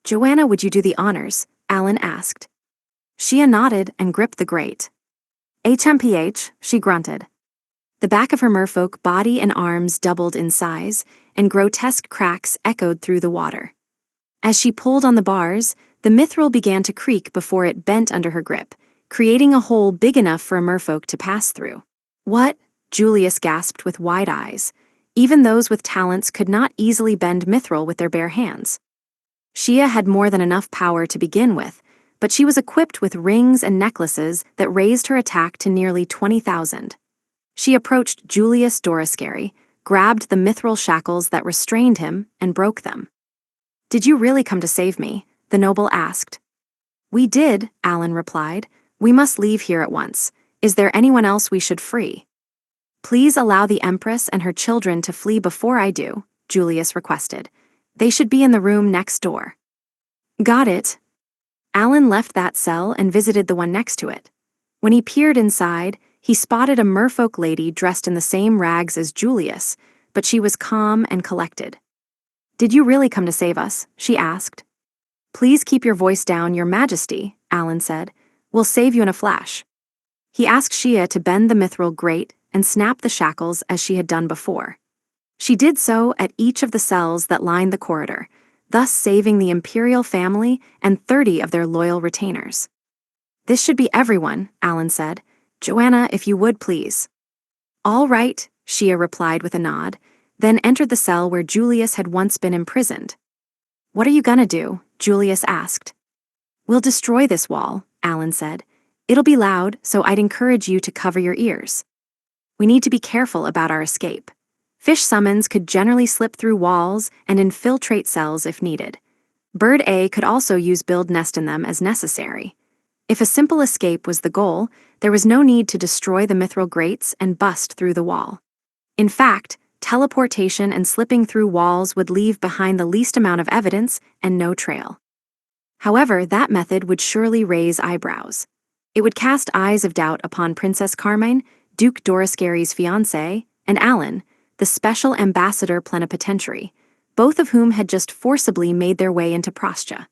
Joanna, would you do the honors? Alan asked. Shia nodded and gripped the grate. HMPH, she grunted. The back of her merfolk body and arms doubled in size, and grotesque cracks echoed through the water. As she pulled on the bars, the mithril began to creak before it bent under her grip, creating a hole big enough for a merfolk to pass through. What? Julius gasped with wide eyes. Even those with talents could not easily bend mithril with their bare hands. Shia had more than enough power to begin with, but she was equipped with rings and necklaces that raised her attack to nearly 20,000. She approached Julius Dorascary, grabbed the mithril shackles that restrained him, and broke them. Did you really come to save me? The noble asked. We did, Alan replied. We must leave here at once. Is there anyone else we should free? Please allow the Empress and her children to flee before I do, Julius requested. They should be in the room next door. Got it. Alan left that cell and visited the one next to it. When he peered inside, he spotted a merfolk lady dressed in the same rags as Julius, but she was calm and collected. Did you really come to save us? She asked. Please keep your voice down, Your Majesty, Alan said. We'll save you in a flash. He asked Shia to bend the mithril grate and snap the shackles as she had done before. She did so at each of the cells that lined the corridor, thus saving the imperial family and 30 of their loyal retainers. This should be everyone, Alan said. Joanna, if you would, please. All right, Shia replied with a nod, then entered the cell where Julius had once been imprisoned. What are you gonna do? Julius asked. We'll destroy this wall, Alan said. It'll be loud, so I'd encourage you to cover your ears. We need to be careful about our escape. Fish summons could generally slip through walls and infiltrate cells if needed. Bird A could also use build nest in them as necessary. If a simple escape was the goal, there was no need to destroy the mithril grates and bust through the wall. In fact, teleportation and slipping through walls would leave behind the least amount of evidence and no trail. However, that method would surely raise eyebrows. It would cast eyes of doubt upon Princess Carmine, Duke Dorascary's fiancé, and Alan, the special ambassador plenipotentiary, both of whom had just forcibly made their way into Prostia.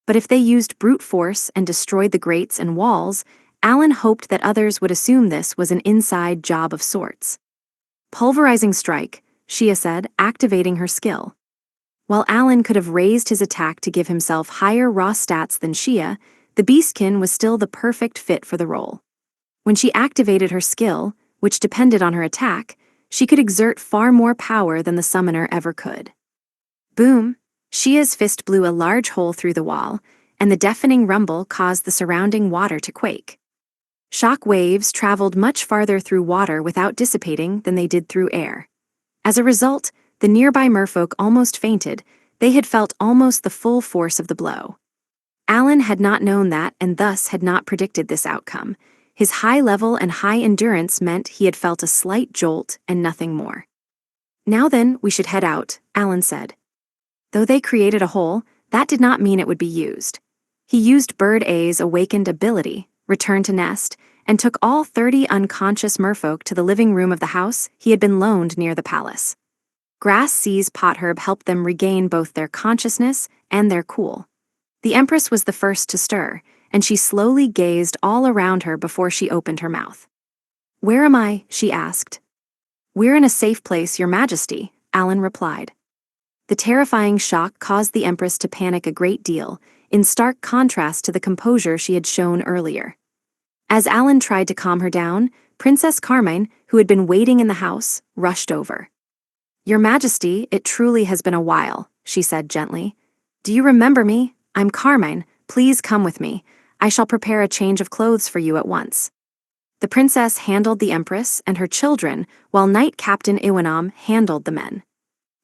But if they used brute force and destroyed the grates and walls, Alan hoped that others would assume this was an inside job of sorts. Pulverizing strike, Shia said, activating her skill. While Alan could have raised his attack to give himself higher raw stats than Shia, the Beastkin was still the perfect fit for the role. When she activated her skill, which depended on her attack, she could exert far more power than the summoner ever could. Boom! Shia's fist blew a large hole through the wall, and the deafening rumble caused the surrounding water to quake. Shock waves traveled much farther through water without dissipating than they did through air. As a result, the nearby merfolk almost fainted. They had felt almost the full force of the blow. Alan had not known that and thus had not predicted this outcome. His high level and high endurance meant he had felt a slight jolt and nothing more. Now then, we should head out, Alan said. Though they created a hole, that did not mean it would be used. He used Bird A's awakened ability, returned to nest, and took all 30 unconscious merfolk to the living room of the house he had been loaned near the palace. Grass Sea's potherb helped them regain both their consciousness and their cool. The Empress was the first to stir, and she slowly gazed all around her before she opened her mouth. "Where am I?" she asked. "We're in a safe place, Your Majesty," Alan replied. The terrifying shock caused the Empress to panic a great deal, in stark contrast to the composure she had shown earlier. As Alan tried to calm her down, Princess Carmine, who had been waiting in the house, rushed over. "Your Majesty, it truly has been a while," she said gently. "Do you remember me? I'm Carmine. Please come with me. I shall prepare a change of clothes for you at once." The princess handled the Empress and her children, while Knight Captain Iwanam handled the men.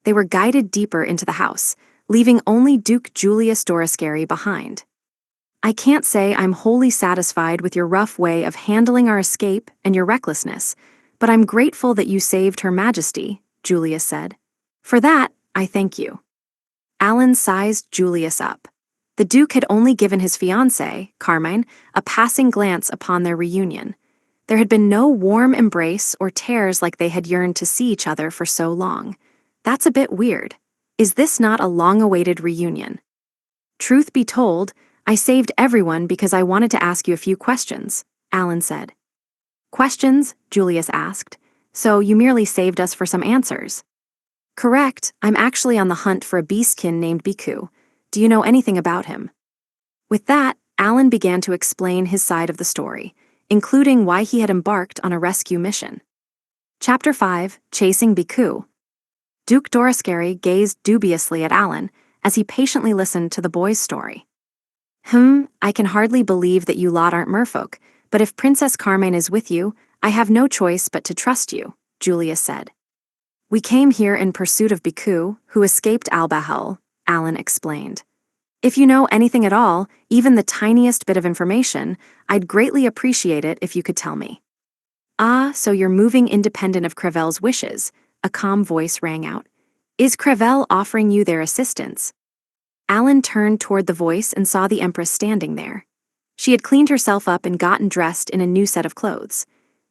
They were guided deeper into the house, leaving only Duke Julius Dorascary behind. "I can't say I'm wholly satisfied with your rough way of handling our escape and your recklessness, but I'm grateful that you saved Her Majesty," Julius said. "For that, I thank you." Alan sized Julius up. The Duke had only given his fiancée, Carmine, a passing glance upon their reunion. There had been no warm embrace or tears like they had yearned to see each other for so long. That's a bit weird. Is this not a long-awaited reunion? "Truth be told, I saved everyone because I wanted to ask you a few questions," Alan said. "Questions?" Julius asked. "So you merely saved us for some answers?" "Correct, I'm actually on the hunt for a beastkin named Biku. Do you know anything about him?" With that, Alan began to explain his side of the story, including why he had embarked on a rescue mission. Chapter 5, Chasing Biku. Duke Dorascary gazed dubiously at Alan as he patiently listened to the boy's story. I can hardly believe that you lot aren't merfolk, but if Princess Carmine is with you, I have no choice but to trust you," Julius said. "We came here in pursuit of Biku, who escaped Al-Bahal," Alan explained. "If you know anything at all, even the tiniest bit of information, I'd greatly appreciate it if you could tell me." "Ah, so you're moving independent of Crevel's wishes," a calm voice rang out. "Is Crevel offering you their assistance?" Alan turned toward the voice and saw the Empress standing there. She had cleaned herself up and gotten dressed in a new set of clothes.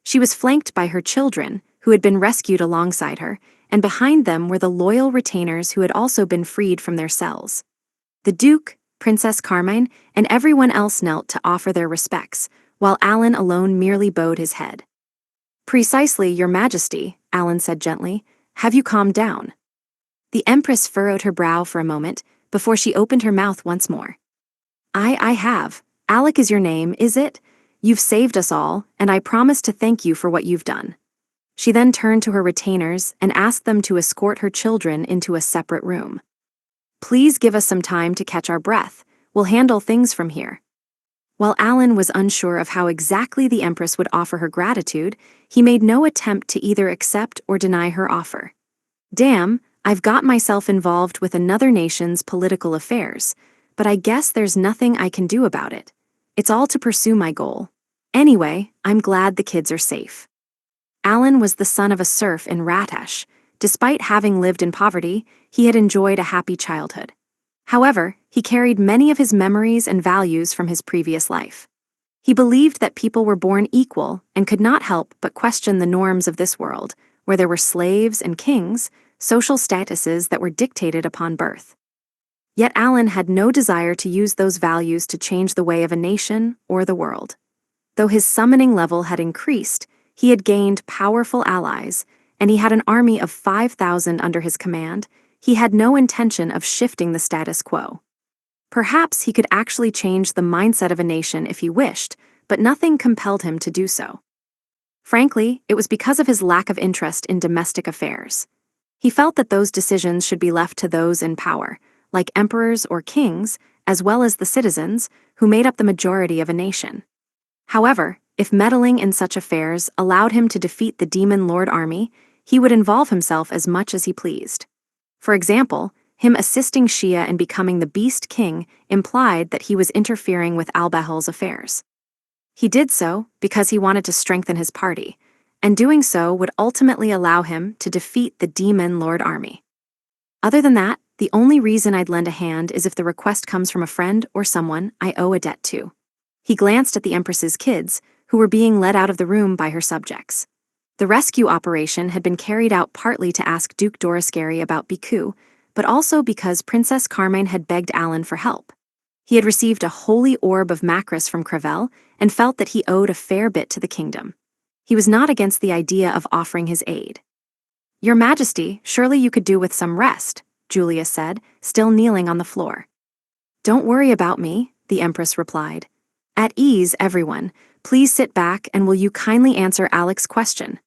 She was flanked by her children, who had been rescued alongside her, and behind them were the loyal retainers who had also been freed from their cells. The Duke, Princess Carmine, and everyone else knelt to offer their respects, while Alan alone merely bowed his head. "Precisely, Your Majesty," Alan said gently. "Have you calmed down?" The Empress furrowed her brow for a moment, before she opened her mouth once more. I have. Alec is your name, is it? You've saved us all, and I promise to thank you for what you've done." She then turned to her retainers and asked them to escort her children into a separate room. "Please give us some time to catch our breath. We'll handle things from here." While Alan was unsure of how exactly the Empress would offer her gratitude, he made no attempt to either accept or deny her offer. "Damn, I've got myself involved with another nation's political affairs, but I guess there's nothing I can do about it. It's all to pursue my goal. Anyway, I'm glad the kids are safe." Alan was the son of a serf in Ratash. Despite having lived in poverty, he had enjoyed a happy childhood. However, he carried many of his memories and values from his previous life. He believed that people were born equal and could not help but question the norms of this world, where there were slaves and kings, social statuses that were dictated upon birth. Yet Alan had no desire to use those values to change the way of a nation or the world. Though his summoning level had increased, he had gained powerful allies, and he had an army of 5,000 under his command. He had no intention of shifting the status quo. Perhaps he could actually change the mindset of a nation if he wished, but nothing compelled him to do so. Frankly, it was because of his lack of interest in domestic affairs. He felt that those decisions should be left to those in power, like emperors or kings, as well as the citizens, who made up the majority of a nation. However, if meddling in such affairs allowed him to defeat the Demon Lord army, he would involve himself as much as he pleased. For example, him assisting Shia in becoming the Beast King implied that he was interfering with Al-Bahl's affairs. He did so because he wanted to strengthen his party, and doing so would ultimately allow him to defeat the Demon Lord army. Other than that, the only reason I'd lend a hand is if the request comes from a friend or someone I owe a debt to. He glanced at the Empress's kids, who were being led out of the room by her subjects. The rescue operation had been carried out partly to ask Duke Doriscary about Biku, but also because Princess Carmine had begged Alan for help. He had received a holy orb of Macris from Crevel and felt that he owed a fair bit to the kingdom. He was not against the idea of offering his aid. "Your Majesty, surely you could do with some rest," Julius said, still kneeling on the floor. "Don't worry about me," the Empress replied. "At ease, everyone. Please sit back, and will you kindly answer Alec's question?"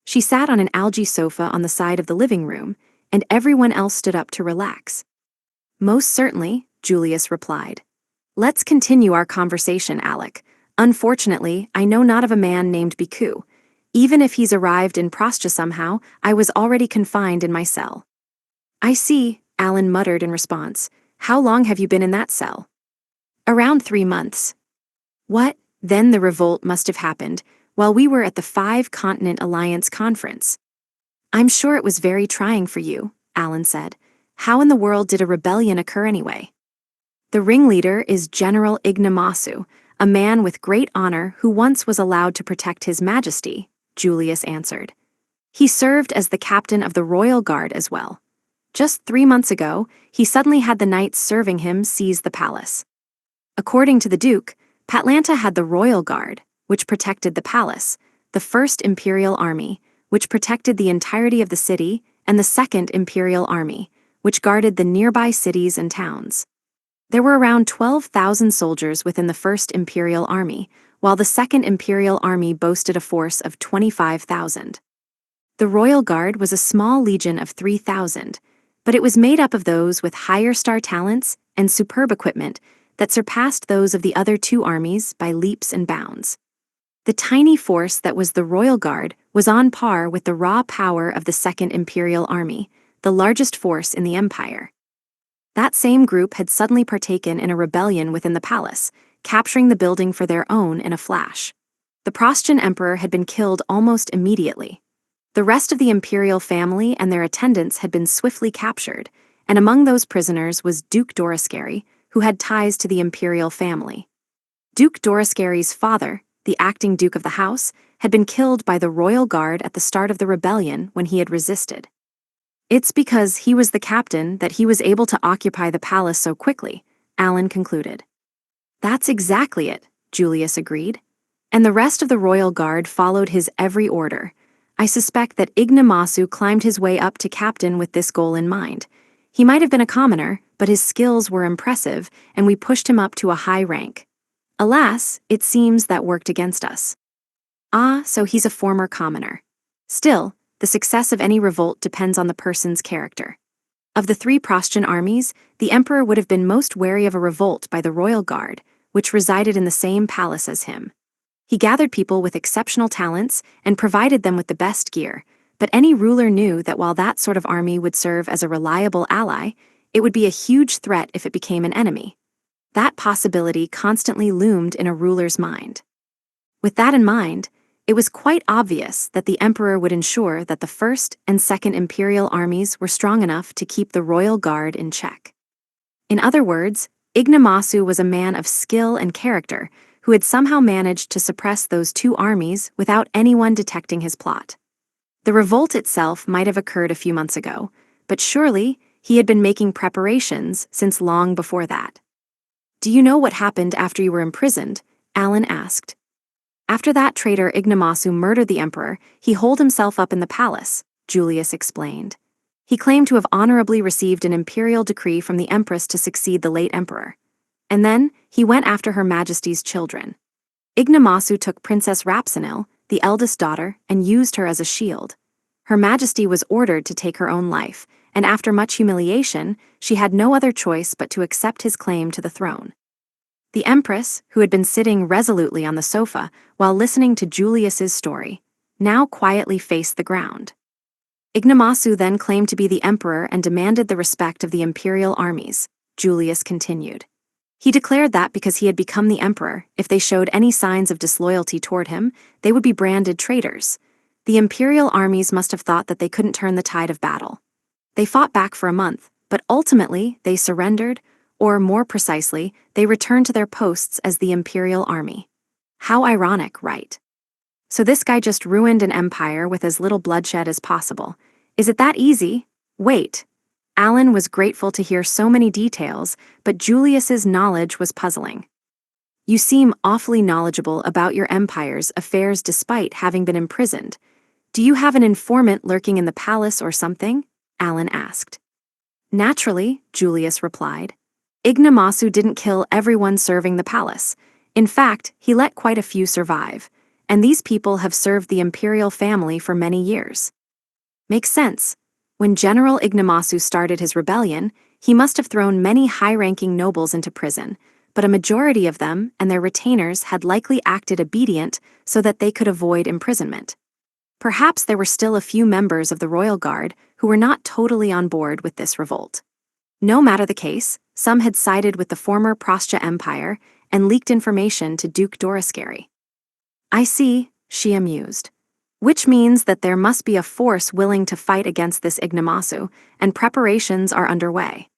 She sat on an algae sofa on the side of the living room, and everyone else stood up to relax. "Most certainly," Julius replied. "Let's continue our conversation, Alec. Unfortunately, I know not of a man named Biku. Even if he's arrived in Prostia somehow, I was already confined in my cell." "I see," Alan muttered in response. "How long have you been in that cell?" "Around 3 months." "What? Then the revolt must have happened while we were at the Five-Continent Alliance conference." "I'm sure it was very trying for you," Alan said. "How in the world did a rebellion occur anyway?" "The ringleader is General Ignamasu, a man with great honor who once was allowed to protect His Majesty," Julius answered. "He served as the captain of the Royal Guard as well. Just 3 months ago, he suddenly had the knights serving him seize the palace. According to the Duke, Patlanta had the Royal Guard, which protected the palace, the First Imperial Army, which protected the entirety of the city, and the Second Imperial Army, which guarded the nearby cities and towns. There were around 12,000 soldiers within the First Imperial Army, while the Second Imperial Army boasted a force of 25,000. The Royal Guard was a small legion of 3,000, but it was made up of those with higher star talents and superb equipment that surpassed those of the other 2 armies by leaps and bounds. The tiny force that was the Royal Guard was on par with the raw power of the Second Imperial Army, the largest force in the empire. That same group had suddenly partaken in a rebellion within the palace, capturing the building for their own in a flash. The Prostian emperor had been killed almost immediately. The rest of the imperial family and their attendants had been swiftly captured, and among those prisoners was Duke Doriscary, who had ties to the imperial family. Duke Doriscary's father, the acting duke of the house, had been killed by the Royal Guard at the start of the rebellion when he had resisted. "It's because he was the captain that he was able to occupy the palace so quickly," Alan concluded. "That's exactly it," Julius agreed. "And the rest of the Royal Guard followed his every order. I suspect that Ignamasu climbed his way up to captain with this goal in mind. He might have been a commoner, but his skills were impressive, and we pushed him up to a high rank. Alas, it seems that worked against us." "Ah, so he's a former commoner. Still, the success of any revolt depends on the person's character. Of the 3 Prostian armies, the emperor would have been most wary of a revolt by the Royal Guard, which resided in the same palace as him. He gathered people with exceptional talents and provided them with the best gear, but any ruler knew that while that sort of army would serve as a reliable ally, it would be a huge threat if it became an enemy. That possibility constantly loomed in a ruler's mind. With that in mind, It was quite obvious that the emperor would ensure that the First and Second Imperial armies were strong enough to keep the royal guard in check. In other words, Ignomasu was a man of skill and character who had somehow managed to suppress those two armies without anyone detecting his plot. The revolt itself might have occurred a few months ago, but surely he had been making preparations since long before that. "Do you know what happened after you were imprisoned?" Alan asked. "After that traitor Ignomasu murdered the emperor, he holed himself up in the palace," Julius explained. "He claimed to have honorably received an imperial decree from the empress to succeed the late emperor. And then he went after Her Majesty's children. Ignomasu took Princess Rapsinil, the eldest daughter, and used her as a shield. Her Majesty was ordered to take her own life, and after much humiliation, she had no other choice but to accept his claim to the throne." The empress, who had been sitting resolutely on the sofa while listening to Julius's story, now quietly faced the ground. "Ignomasu then claimed to be the emperor and demanded the respect of the imperial armies," Julius continued. "He declared that because he had become the emperor, if they showed any signs of disloyalty toward him, they would be branded traitors. The imperial armies must have thought that they couldn't turn the tide of battle. They fought back for a month, but ultimately they surrendered, or more precisely, they returned to their posts as the imperial army. How ironic, right? So this guy just ruined an empire with as little bloodshed as possible. Is it that easy? Wait." Alan was grateful to hear so many details, but Julius's knowledge was puzzling. "You seem awfully knowledgeable about your empire's affairs despite having been imprisoned. Do you have an informant lurking in the palace or something?" Alan asked. "Naturally," Julius replied. "Ignomasu didn't kill everyone serving the palace. In fact, he let quite a few survive, and these people have served the imperial family for many years." "Makes sense. When General Ignomasu started his rebellion, he must have thrown many high-ranking nobles into prison, but a majority of them and their retainers had likely acted obedient so that they could avoid imprisonment. Perhaps there were still a few members of the royal guard who were not totally on board with this revolt. No matter the case, some had sided with the former Prostia Empire and leaked information to Duke Doriscary." "I see," Shia mused. "Which means that there must be a force willing to fight against this Ignomasu, and preparations are underway."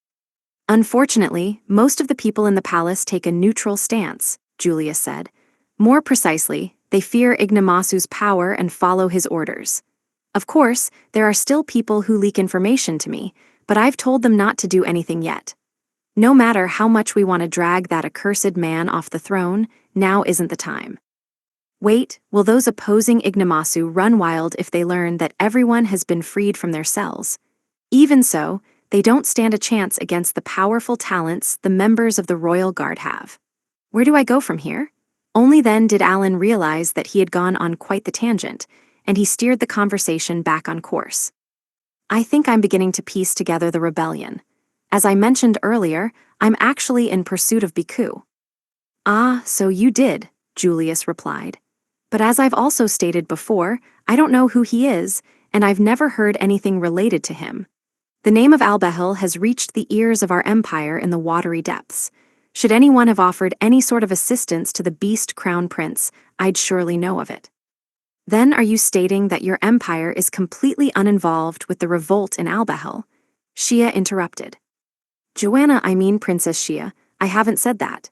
"Unfortunately, most of the people in the palace take a neutral stance," Julius said. "More precisely, they fear Ignomasu's power and follow his orders. Of course, there are still people who leak information to me, but I've told them not to do anything yet. No matter how much we want to drag that accursed man off the throne, now isn't the time." "Wait, will those opposing Ignomasu run wild if they learn that everyone has been freed from their cells? Even so, they don't stand a chance against the powerful talents the members of the Royal Guard have. Where do I go from here?" Only then did Alan realize that he had gone on quite the tangent, and he steered the conversation back on course. "I think I'm beginning to piece together the rebellion. As I mentioned earlier, I'm actually in pursuit of Biku." "Ah, so you did," Julius replied. "But as I've also stated before, I don't know who he is, and I've never heard anything related to him. The name of Albehel has reached the ears of our empire in the watery depths. Should anyone have offered any sort of assistance to the beast crown prince, I'd surely know of it." "Then are you stating that your empire is completely uninvolved with the revolt in Albehel?" Shia interrupted. "Joanna, I mean Princess Shia, I haven't said that."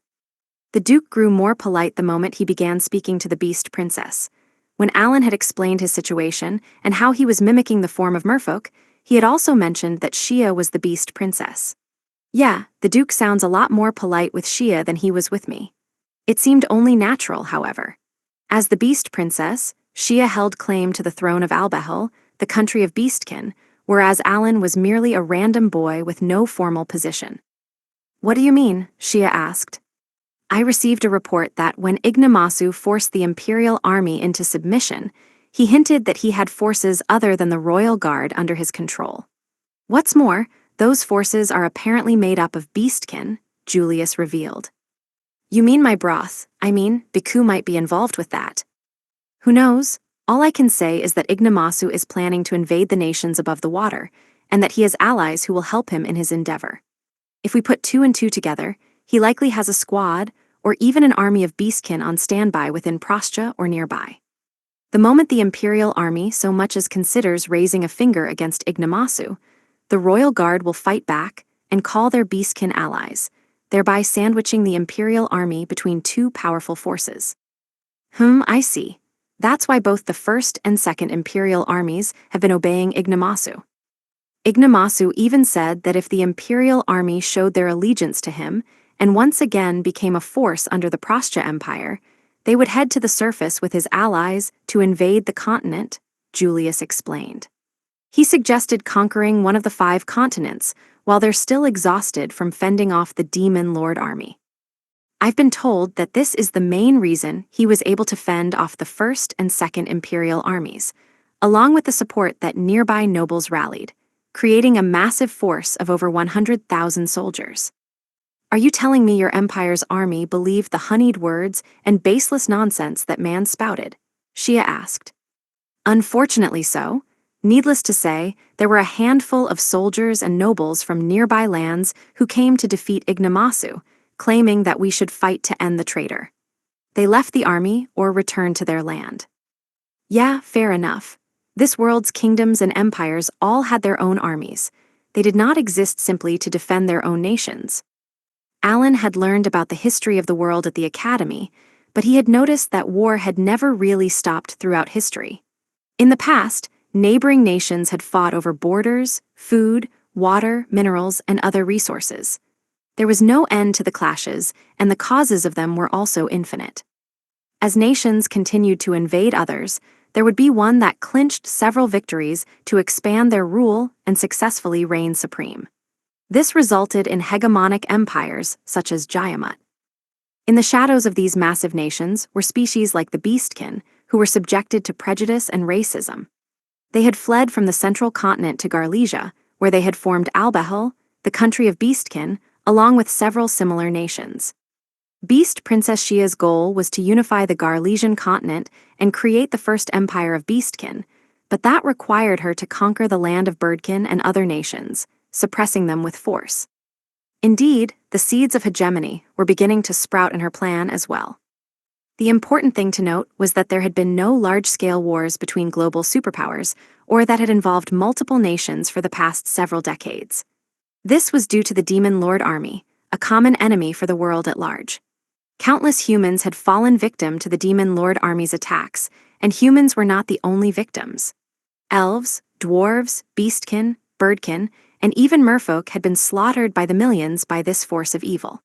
The Duke grew more polite the moment he began speaking to the Beast Princess. When Alan had explained his situation and how he was mimicking the form of merfolk, he had also mentioned that Shia was the Beast Princess. "Yeah, the Duke sounds a lot more polite with Shia than he was with me." It seemed only natural, however. As the Beast Princess, Shia held claim to the throne of Albehel, the country of Beastkin, whereas Alan was merely a random boy with no formal position. "What do you mean?" Shia asked. "I received a report that when Ignomasu forced the Imperial Army into submission, he hinted that he had forces other than the Royal Guard under his control. What's more, those forces are apparently made up of Beastkin," Julius revealed. "You mean my broth? I mean, Biku might be involved with that." "Who knows? All I can say is that Ignomasu is planning to invade the nations above the water, and that he has allies who will help him in his endeavor. If we put two and two together, he likely has a squad, or even an army of beastkin on standby within Prostia or nearby." The moment the imperial army so much as considers raising a finger against Ignomasu, the royal guard will fight back and call their beastkin allies, thereby sandwiching the imperial army between two powerful forces. I see. That's why both the first and second imperial armies have been obeying Ignomasu. Ignomasu even said that if the imperial army showed their allegiance to him and once again became a force under the Prastia Empire, they would head to the surface with his allies to invade the continent, Julius explained. He suggested conquering one of the 5 continents while they're still exhausted from fending off the Demon Lord army. I've been told that this is the main reason he was able to fend off the First and Second Imperial armies, along with the support that nearby nobles rallied, creating a massive force of over 100,000 soldiers. Are you telling me your empire's army believed the honeyed words and baseless nonsense that man spouted? Shia asked. Unfortunately so. Needless to say, there were a handful of soldiers and nobles from nearby lands who came to defeat Ignomasu, claiming that we should fight to end the traitor. They left the army or returned to their land. Yeah, fair enough. This world's kingdoms and empires all had their own armies. They did not exist simply to defend their own nations. Alan had learned about the history of the world at the academy, but he had noticed that war had never really stopped throughout history. In the past, neighboring nations had fought over borders, food, water, minerals, and other resources. There was no end to the clashes, and the causes of them were also infinite. As nations continued to invade others, there would be one that clinched several victories to expand their rule and successfully reign supreme. This resulted in hegemonic empires such as Jayamut. In the shadows of these massive nations were species like the Beastkin, who were subjected to prejudice and racism. They had fled from the central continent to Garlesia, where they had formed Albehel, the country of Beastkin, along with several similar nations. Beast Princess Shia's goal was to unify the Garlesian continent and create the first empire of Beastkin, but that required her to conquer the land of Birdkin and other nations, suppressing them with force. Indeed, the seeds of hegemony were beginning to sprout in her plan as well. The important thing to note was that there had been no large-scale wars between global superpowers or that had involved multiple nations for the past several decades. This was due to the Demon Lord army, a common enemy for the world at large. Countless humans had fallen victim to the Demon Lord army's attacks, and humans were not the only victims. Elves, dwarves, beastkin, birdkin, and even merfolk had been slaughtered by the millions by this force of evil.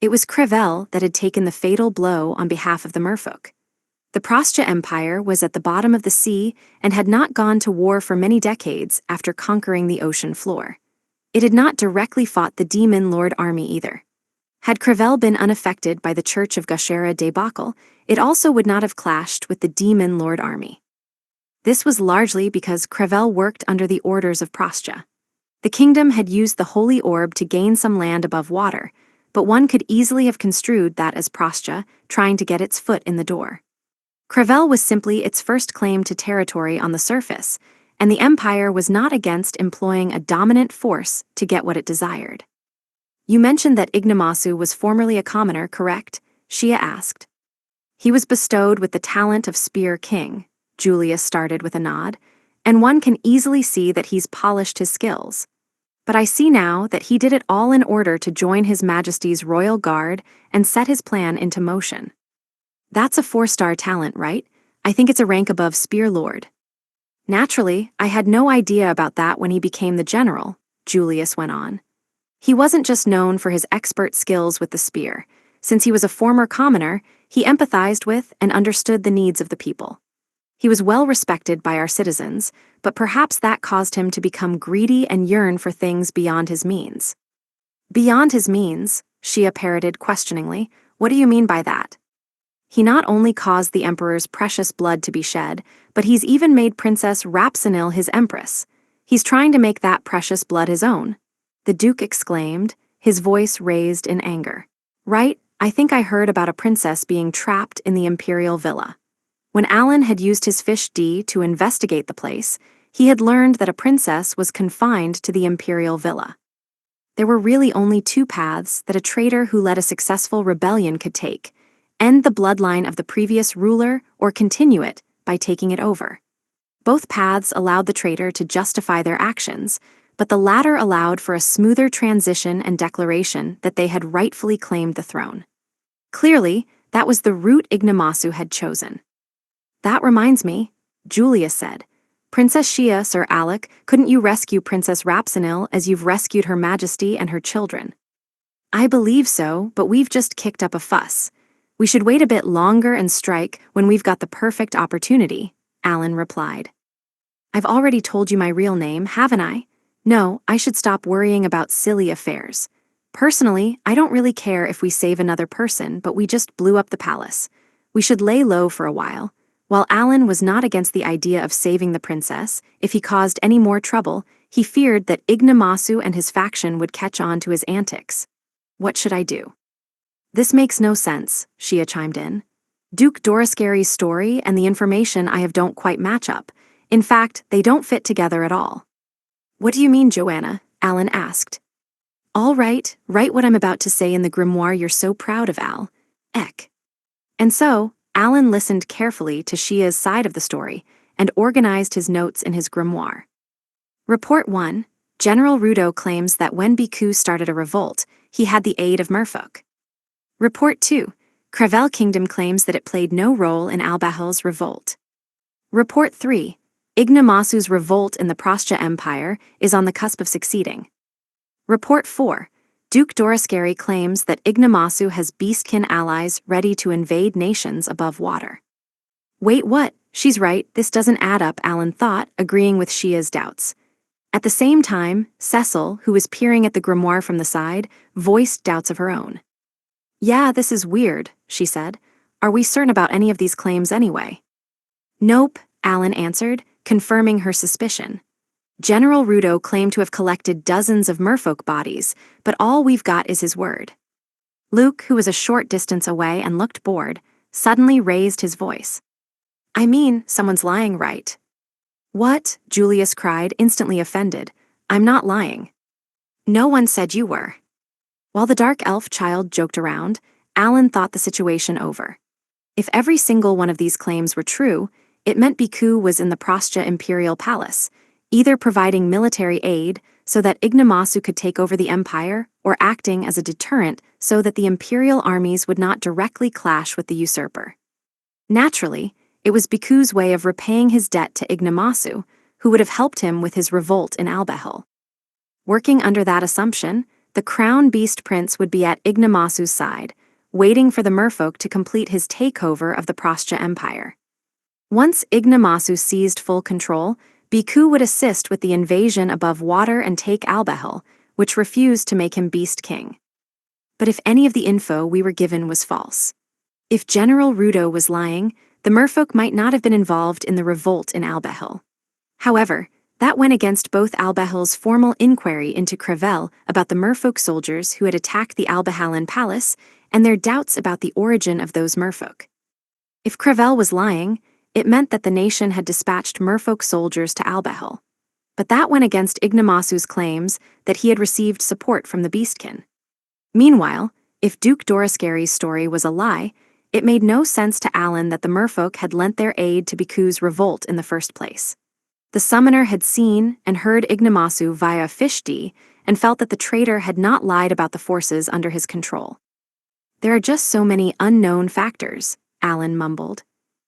It was Crevel that had taken the fatal blow on behalf of the merfolk. The Prastia Empire was at the bottom of the sea and had not gone to war for many decades after conquering the ocean floor. It had not directly fought the Demon Lord army either. Had Crevel been unaffected by the Church of Gashera debacle, it also would not have clashed with the Demon Lord army. This was largely because Crevel worked under the orders of Prastia. The kingdom had used the Holy Orb to gain some land above water, but one could easily have construed that as Prastia trying to get its foot in the door. Crevel was simply its first claim to territory on the surface, and the empire was not against employing a dominant force to get what it desired. You mentioned that Ignomasu was formerly a commoner, correct? Shia asked. He was bestowed with the talent of Spear King, Julius started with a nod, and one can easily see that he's polished his skills. But I see now that he did it all in order to join His Majesty's Royal Guard and set his plan into motion. That's a 4-star talent, right? I think it's a rank above Spear Lord. Naturally, I had no idea about that when he became the general, Julius went on. He wasn't just known for his expert skills with the spear. Since he was a former commoner, he empathized with and understood the needs of the people. He was well respected by our citizens, but perhaps that caused him to become greedy and yearn for things beyond his means. Beyond his means, Shia parroted questioningly. What do you mean by that? He not only caused the emperor's precious blood to be shed, but he's even made Princess Rapsanil his empress. He's trying to make that precious blood his own. The Duke exclaimed, his voice raised in anger. Right, I think I heard about a princess being trapped in the imperial villa. When Alan had used his fish D to investigate the place, he had learned that a princess was confined to the imperial villa. There were really only 2 paths that a traitor who led a successful rebellion could take: end the bloodline of the previous ruler or continue it, by taking it over. Both paths allowed the traitor to justify their actions, but the latter allowed for a smoother transition and declaration that they had rightfully claimed the throne. Clearly, that was the route Ignomasu had chosen. "That reminds me," Julius said. "Princess Shia, Sir Alec, couldn't you rescue Princess Rapsinil as you've rescued Her Majesty and her children?" "I believe so, but we've just kicked up a fuss. We should wait a bit longer and strike when we've got the perfect opportunity," Alan replied. "I've already told you my real name, haven't I? No, I should stop worrying about silly affairs. Personally, I don't really care if we save another person, but we just blew up the palace. We should lay low for a while." While Alan was not against the idea of saving the princess, if he caused any more trouble, he feared that Ignomasu and his faction would catch on to his antics. "What should I do?" "This makes no sense," Shia chimed in. "Duke Dorascary's story and the information I have don't quite match up. In fact, they don't fit together at all." "What do you mean, Joanna?" Alan asked. "All right, write what I'm about to say in the grimoire you're so proud of, Al. Eck." And so, Alan listened carefully to Shia's side of the story and organized his notes in his grimoire. Report 1. General Rudo claims that when Biku started a revolt, he had the aid of Merfolk. Report 2. Crevel Kingdom claims that it played no role in Albahel's revolt. Report 3. Ignomasu's revolt in the Prostia Empire is on the cusp of succeeding. Report 4. Duke Dorascary claims that Ignomasu has beastkin allies ready to invade nations above water. "Wait, what? She's right, this doesn't add up," Alan thought, agreeing with Shia's doubts. At the same time, Cecil, who was peering at the grimoire from the side, voiced doubts of her own. "Yeah, this is weird," she said. "Are we certain about any of these claims anyway?" "Nope," Alan answered, confirming her suspicion. "General Rudo claimed to have collected dozens of merfolk bodies, but all we've got is his word." Luke, who was a short distance away and looked bored, suddenly raised his voice. "I mean, someone's lying, right?" "What?" Julius cried, instantly offended. "I'm not lying." "No one said you were." While the dark elf child joked around, Alan thought the situation over. If every single one of these claims were true, it meant Biku was in the Prostia Imperial Palace, either providing military aid so that Ignomasu could take over the empire, or acting as a deterrent so that the imperial armies would not directly clash with the usurper. Naturally, it was Biku's way of repaying his debt to Ignomasu, who would have helped him with his revolt in Albahel. Working under that assumption, the Crown Beast Prince would be at Ignomasu's side, waiting for the merfolk to complete his takeover of the Prostia Empire. Once Ignomasu seized full control, Biku would assist with the invasion above water and take Albahel, which refused to make him Beast King. But if any of the info we were given was false, if General Rudo was lying, the merfolk might not have been involved in the revolt in Albahel. However, that went against both Albahel's formal inquiry into Crevel about the merfolk soldiers who had attacked the Albahalan palace and their doubts about the origin of those merfolk. If Crevel was lying, it meant that the nation had dispatched merfolk soldiers to Albahel. But that went against Ignomasu's claims that he had received support from the Beastkin. Meanwhile, if Duke Dorascary's story was a lie, it made no sense to Alan that the merfolk had lent their aid to Biku's revolt in the first place. The summoner had seen and heard Ignomasu via Fishdi and felt that the traitor had not lied about the forces under his control. "There are just so many unknown factors," Alan mumbled.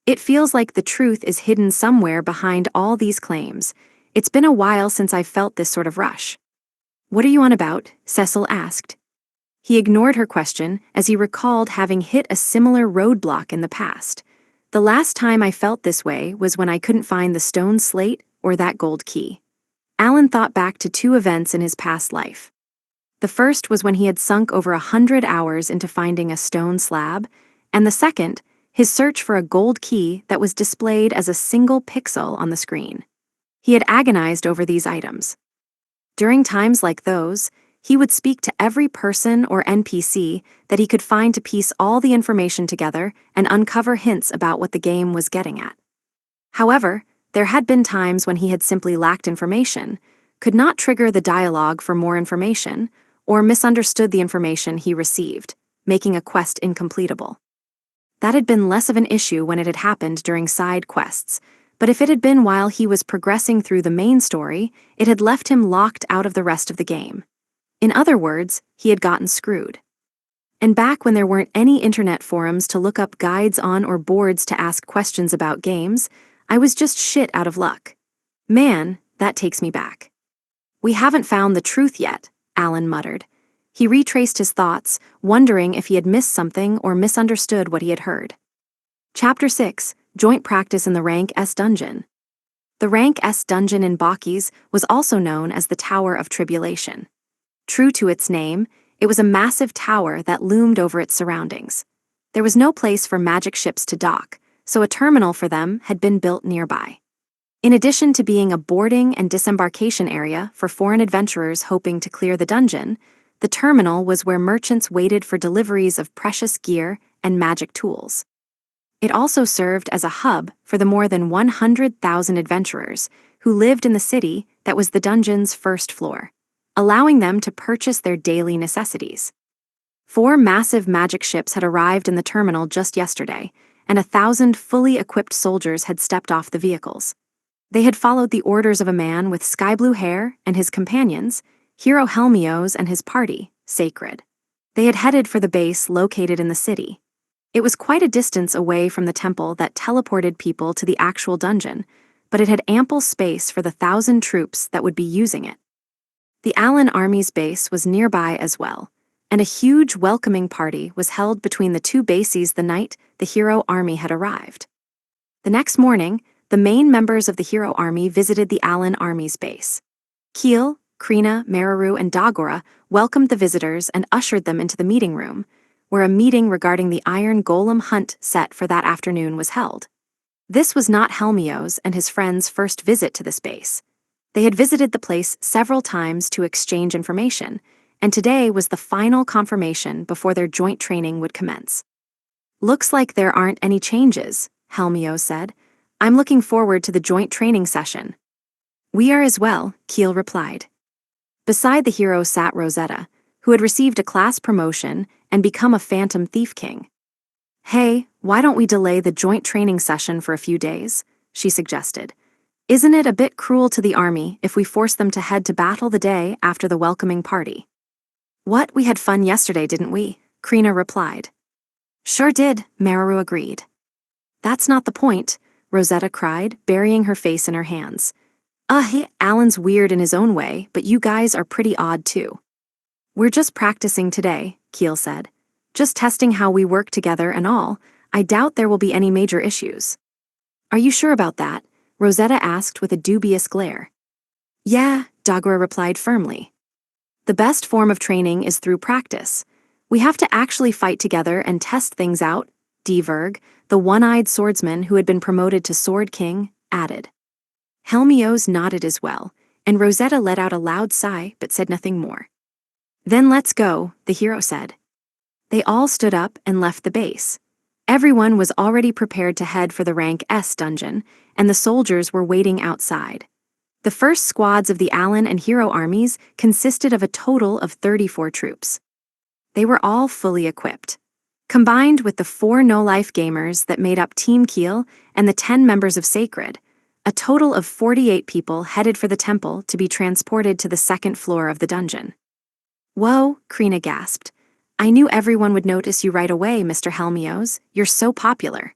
"It feels like the truth is hidden somewhere behind all these claims. It's been a while since I've felt this sort of rush." "What are you on about?" Cecil asked. He ignored her question as he recalled having hit a similar roadblock in the past. "The last time I felt this way was when I couldn't find the stone slate or that gold key." Alan thought back to 2 events in his past life. The first was when he had sunk over 100 hours into finding a stone slab, and the second, his search for a gold key that was displayed as a single pixel on the screen. He had agonized over these items. During times like those, he would speak to every person or NPC that he could find to piece all the information together and uncover hints about what the game was getting at. However, there had been times when he had simply lacked information, could not trigger the dialogue for more information, or misunderstood the information he received, making a quest incompletable. That had been less of an issue when it had happened during side quests, but if it had been while he was progressing through the main story, it had left him locked out of the rest of the game. In other words, he had gotten screwed. And back when there weren't any internet forums to look up guides on or boards to ask questions about games, I was just shit out of luck. Man, that takes me back. We haven't found the truth yet, Alan muttered. He retraced his thoughts, wondering if he had missed something or misunderstood what he had heard. Chapter 6, Joint Practice in the Rank S Dungeon. The Rank S Dungeon in Bakis was also known as the Tower of Tribulation. True to its name, it was a massive tower that loomed over its surroundings. There was no place for magic ships to dock, so a terminal for them had been built nearby. In addition to being a boarding and disembarkation area for foreign adventurers hoping to clear the dungeon, the terminal was where merchants waited for deliveries of precious gear and magic tools. It also served as a hub for the more than 100,000 adventurers who lived in the city that was the dungeon's first floor, allowing them to purchase their daily necessities. 4 massive magic ships had arrived in the terminal just yesterday, and 1,000 fully equipped soldiers had stepped off the vehicles. They had followed the orders of a man with sky-blue hair and his companions, Hero Helmios and his party, Sacred. They had headed for the base located in the city. It was quite a distance away from the temple that teleported people to the actual dungeon, but it had ample space for the 1,000 troops that would be using it. The Alan Army's base was nearby as well, and a huge welcoming party was held between the 2 bases the night the Hero Army had arrived. The next morning, the main members of the Hero Army visited the Alan Army's base. Keel, Krina, Mararu, and Dagora welcomed the visitors and ushered them into the meeting room, where a meeting regarding the Iron Golem hunt set for that afternoon was held. This was not Helmios and his friends' first visit to this base. They had visited the place several times to exchange information, and today was the final confirmation before their joint training would commence. "Looks like there aren't any changes," Helmios said. "I'm looking forward to the joint training session." "We are as well," Keel replied. Beside the hero sat Rosetta, who had received a class promotion and become a Phantom Thief King. "Hey, why don't we delay the joint training session for a few days?" she suggested. "Isn't it a bit cruel to the army if we force them to head to battle the day after the welcoming party?" "What, we had fun yesterday, didn't we?" Krina replied. "Sure did," Mararu agreed. "That's not the point," Rosetta cried, burying her face in her hands. Hey, Alan's weird in his own way, but you guys are pretty odd too." "We're just practicing today," Keel said. "Just testing how we work together and all. I doubt there will be any major issues." "Are you sure about that?" Rosetta asked with a dubious glare. "Yeah," Dagora replied firmly. "The best form of training is through practice. We have to actually fight together and test things out," Diverg, the one-eyed swordsman who had been promoted to Sword King, added. Helmios nodded as well, and Rosetta let out a loud sigh but said nothing more. "Then let's go," the hero said. They all stood up and left the base. Everyone was already prepared to head for the Rank S dungeon, and the soldiers were waiting outside. The first squads of the Alan and Hero armies consisted of a total of 34 troops. They were all fully equipped. Combined with the 4 no-life gamers that made up Team Keel and the 10 members of Sacred, a total of 48 people headed for the temple to be transported to the 2nd floor of the dungeon. "Whoa," Krina gasped. "I knew everyone would notice you right away, Mr. Helmios. You're so popular."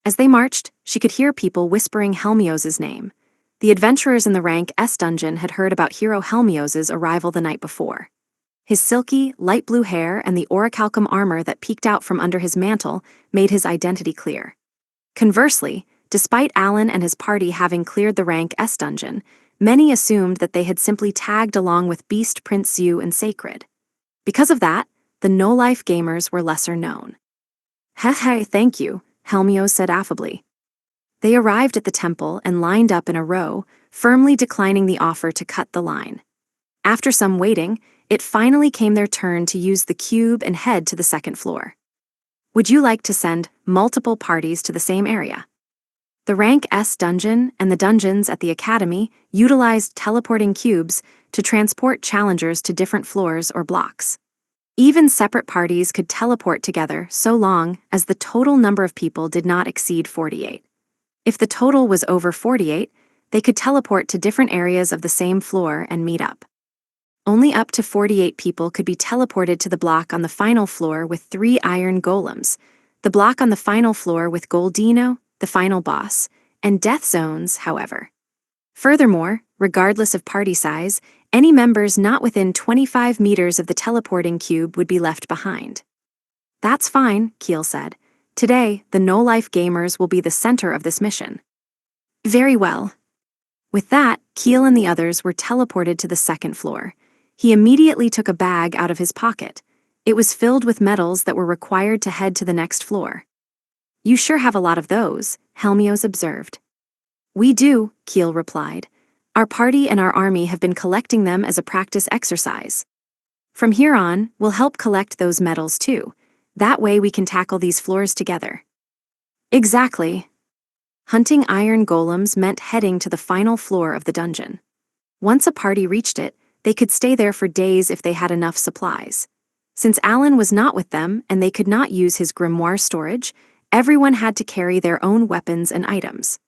As they marched, she could hear people whispering Helmios' name. The adventurers in the Rank S dungeon had heard about Hero Helmios' arrival the night before. His silky, light blue hair and the orichalcum armor that peeked out from under his mantle made his identity clear. Conversely, despite Alan and his party having cleared the Rank S dungeon, many assumed that they had simply tagged along with Beast Prince Zhu and Sacred. Because of that, the no-life gamers were lesser known. "Heh, thank you," Helmios said affably. They arrived at the temple and lined up in a row, firmly declining the offer to cut the line. After some waiting, it finally came their turn to use the cube and head to the 2nd floor. "Would you like to send multiple parties to the same area?" The Rank S dungeon and the dungeons at the Academy utilized teleporting cubes to transport challengers to different floors or blocks. Even separate parties could teleport together so long as the total number of people did not exceed 48. If the total was over 48, they could teleport to different areas of the same floor and meet up. Only up to 48 people could be teleported to the block on the final floor with 3 iron golems, the block on the final floor with Goldino, the final boss, and death zones, however. Furthermore, regardless of party size, any members not within 25 meters of the teleporting cube would be left behind. That's fine, Keel said. Today, the no-life gamers will be the center of this mission. Very well. With that, Keel and the others were teleported to the second floor. He immediately took a bag out of his pocket. It was filled with metals that were required to head to the next floor. You sure have a lot of those, Helmios observed. We do, Keel replied. Our party and our army have been collecting them as a practice exercise. From here on, we'll help collect those metals too. That way we can tackle these floors together. Exactly. Hunting iron golems meant heading to the final floor of the dungeon. Once a party reached it, they could stay there for days if they had enough supplies. Since Alan was not with them and they could not use his grimoire storage, everyone had to carry their own weapons and items.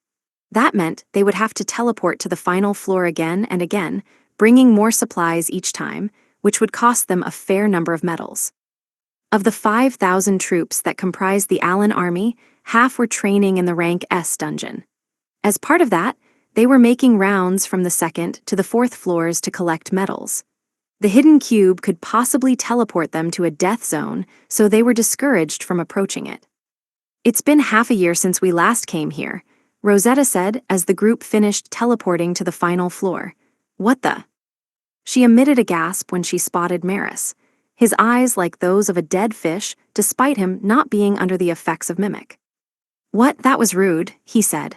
That meant they would have to teleport to the final floor again and again, bringing more supplies each time, which would cost them a fair number of metals. Of the 5,000 troops that comprised the Alan army, half were training in the rank S dungeon. As part of that, they were making rounds from the second to the fourth floors to collect metals. The hidden cube could possibly teleport them to a death zone, so they were discouraged from approaching it. It's been half a year since we last came here, Rosetta said as the group finished teleporting to the final floor. What the? She emitted a gasp when she spotted Maris, his eyes like those of a dead fish despite him not being under the effects of Mimic. What, that was rude, he said.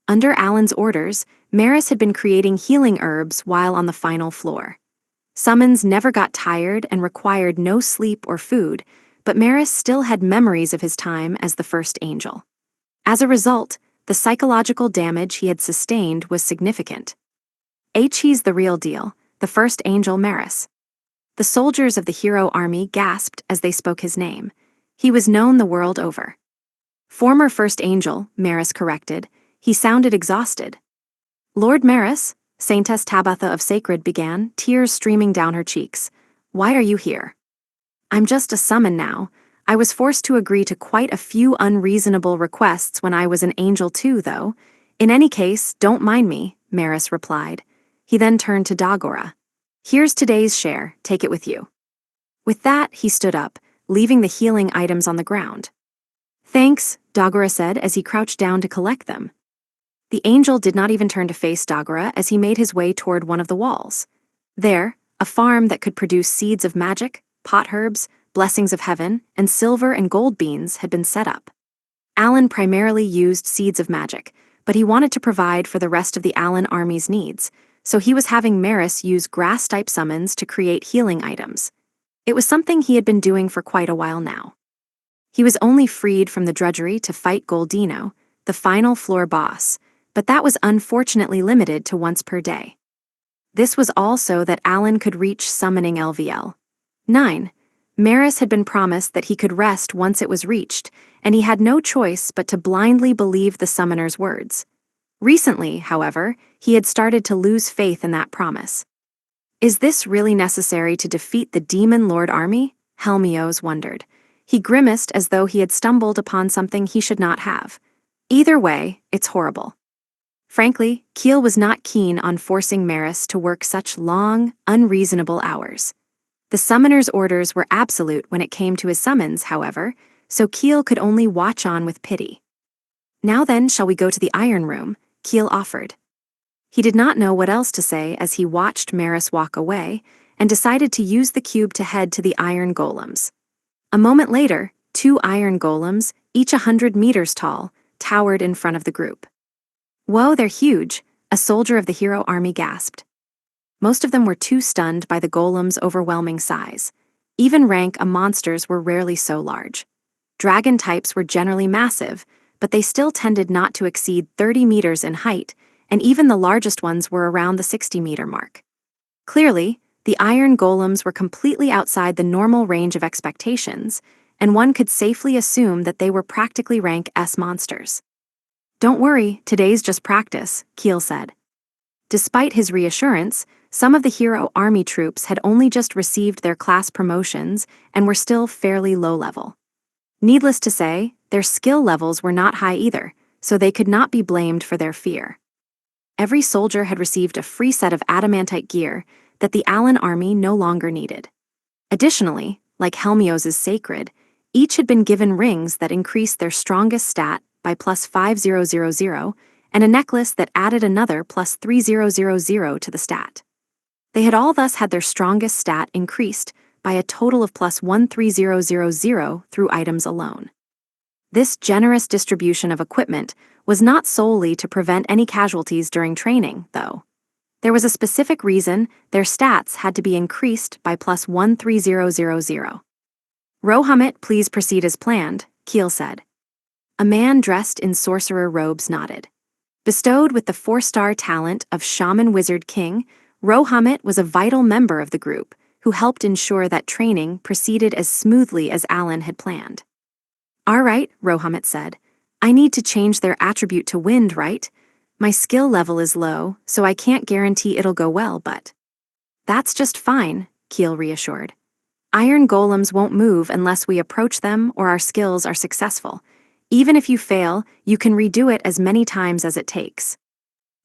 Under Alan's orders, Maris had been creating healing herbs while on the final floor. Summons never got tired and required no sleep or food, but Maris still had memories of his time as the first angel. As a result, the psychological damage he had sustained was significant. He's the real deal, the first angel Maris. The soldiers of the hero army gasped as they spoke his name. He was known the world over. Former first angel, Maris corrected. He sounded exhausted. Lord Maris, Saintess Tabitha of Sacred began, tears streaming down her cheeks. Why are you here? I'm just a summon now. I was forced to agree to quite a few unreasonable requests when I was an angel too, though. In any case, don't mind me, Maris replied. He then turned to Dagora. Here's today's share, take it with you. With that, he stood up, leaving the healing items on the ground. Thanks, Dagora said as he crouched down to collect them. The angel did not even turn to face Dagora as he made his way toward one of the walls. There, a farm that could produce seeds of magic, pot herbs, blessings of heaven, and silver and gold beans had been set up. Alan primarily used seeds of magic, but he wanted to provide for the rest of the Alan army's needs, so he was having Maris use grass-type summons to create healing items. It was something he had been doing for quite a while now. He was only freed from the drudgery to fight Goldino, the final floor boss, but that was unfortunately limited to once per day. This was all so that Alan could reach summoning LVL. 9. Maris had been promised that he could rest once it was reached, and he had no choice but to blindly believe the summoner's words. Recently, however, he had started to lose faith in that promise. Is this really necessary to defeat the Demon Lord army? Helmios wondered. He grimaced as though he had stumbled upon something he should not have. Either way, it's horrible. Frankly, Keel was not keen on forcing Maris to work such long, unreasonable hours. The summoner's orders were absolute when it came to his summons, however, so Keel could only watch on with pity. Now then, shall we go to the Iron Room? Keel offered. He did not know what else to say as he watched Maris walk away, and decided to use the cube to head to the iron golems. A moment later, 2 iron golems, each 100 meters tall, towered in front of the group. Whoa, they're huge, a soldier of the hero army gasped. Most of them were too stunned by the golem's overwhelming size. Even rank A monsters were rarely so large. Dragon types were generally massive, but they still tended not to exceed 30 meters in height, and even the largest ones were around the 60-meter mark. Clearly, The iron golems were completely outside the normal range of expectations, and one could safely assume that they were practically rank S monsters. "Don't worry, today's just practice," Keel said. Despite his reassurance, some of the Hero Army troops had only just received their class promotions and were still fairly low level. Needless to say, their skill levels were not high either, so they could not be blamed for their fear. Every soldier had received a free set of adamantite gear that the Allen army no longer needed. Additionally, like Helmios' sacred, each had been given rings that increased their strongest stat by plus 5000, and a necklace that added another plus 3000 to the stat. They had all thus had their strongest stat increased by a total of plus 13000 through items alone. This generous distribution of equipment was not solely to prevent any casualties during training, though. There was a specific reason their stats had to be increased by plus 13000. "Rohamit, please proceed as planned," Keel said. A man dressed in sorcerer robes nodded. Bestowed with the 4-star talent of Shaman Wizard King, Rohamit was a vital member of the group who helped ensure that training proceeded as smoothly as Allen had planned. "All right," Rohamit said. "I need to change their attribute to wind, right? My skill level is low, so I can't guarantee it'll go well, but..." "That's just fine," Keel reassured. "Iron golems won't move unless we approach them or our skills are successful. Even if you fail, you can redo it as many times as it takes."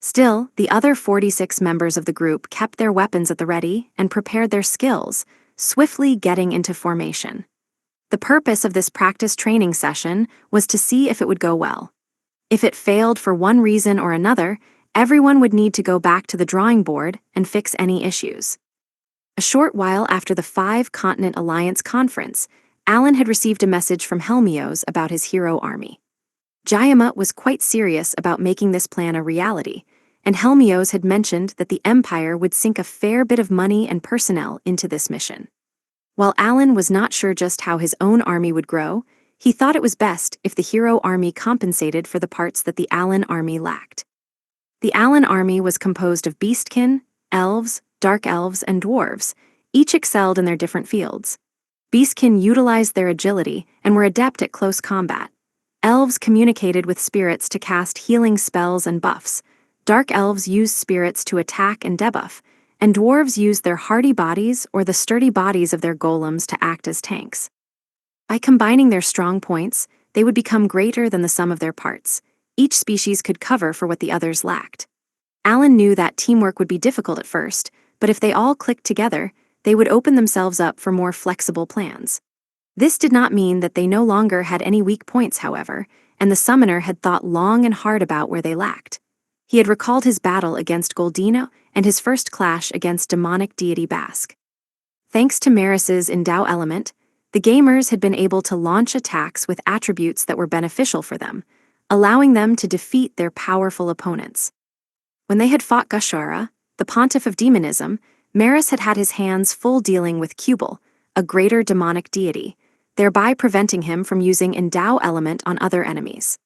Still, the other 46 members of the group kept their weapons at the ready and prepared their skills, swiftly getting into formation. The purpose of this practice training session was to see if it would go well. If it failed for one reason or another, everyone would need to go back to the drawing board and fix any issues. A short while after the 5-Continent Alliance conference, Allen had received a message from Helmios about his hero army. Jayama was quite serious about making this plan a reality, and Helmios had mentioned that the Empire would sink a fair bit of money and personnel into this mission. While Allen was not sure just how his own army would grow, he thought it was best if the hero army compensated for the parts that the Allen army lacked. The Allen army was composed of beastkin, elves, dark elves, and dwarves, each excelled in their different fields. Beastkin utilized their agility and were adept at close combat. Elves communicated with spirits to cast healing spells and buffs. Dark elves used spirits to attack and debuff, and dwarves used their hardy bodies or the sturdy bodies of their golems to act as tanks. By combining their strong points, they would become greater than the sum of their parts. Each species could cover for what the others lacked. Allen knew that teamwork would be difficult at first, but if they all clicked together, they would open themselves up for more flexible plans. This did not mean that they no longer had any weak points, however, and the summoner had thought long and hard about where they lacked. He had recalled his battle against Goldino and his first clash against demonic deity Basque. Thanks to Maris's Endow element, the gamers had been able to launch attacks with attributes that were beneficial for them, allowing them to defeat their powerful opponents. When they had fought Gushara, the pontiff of demonism, Maris had had his hands full dealing with Kubal, a greater demonic deity, thereby preventing him from using Endow element on other enemies.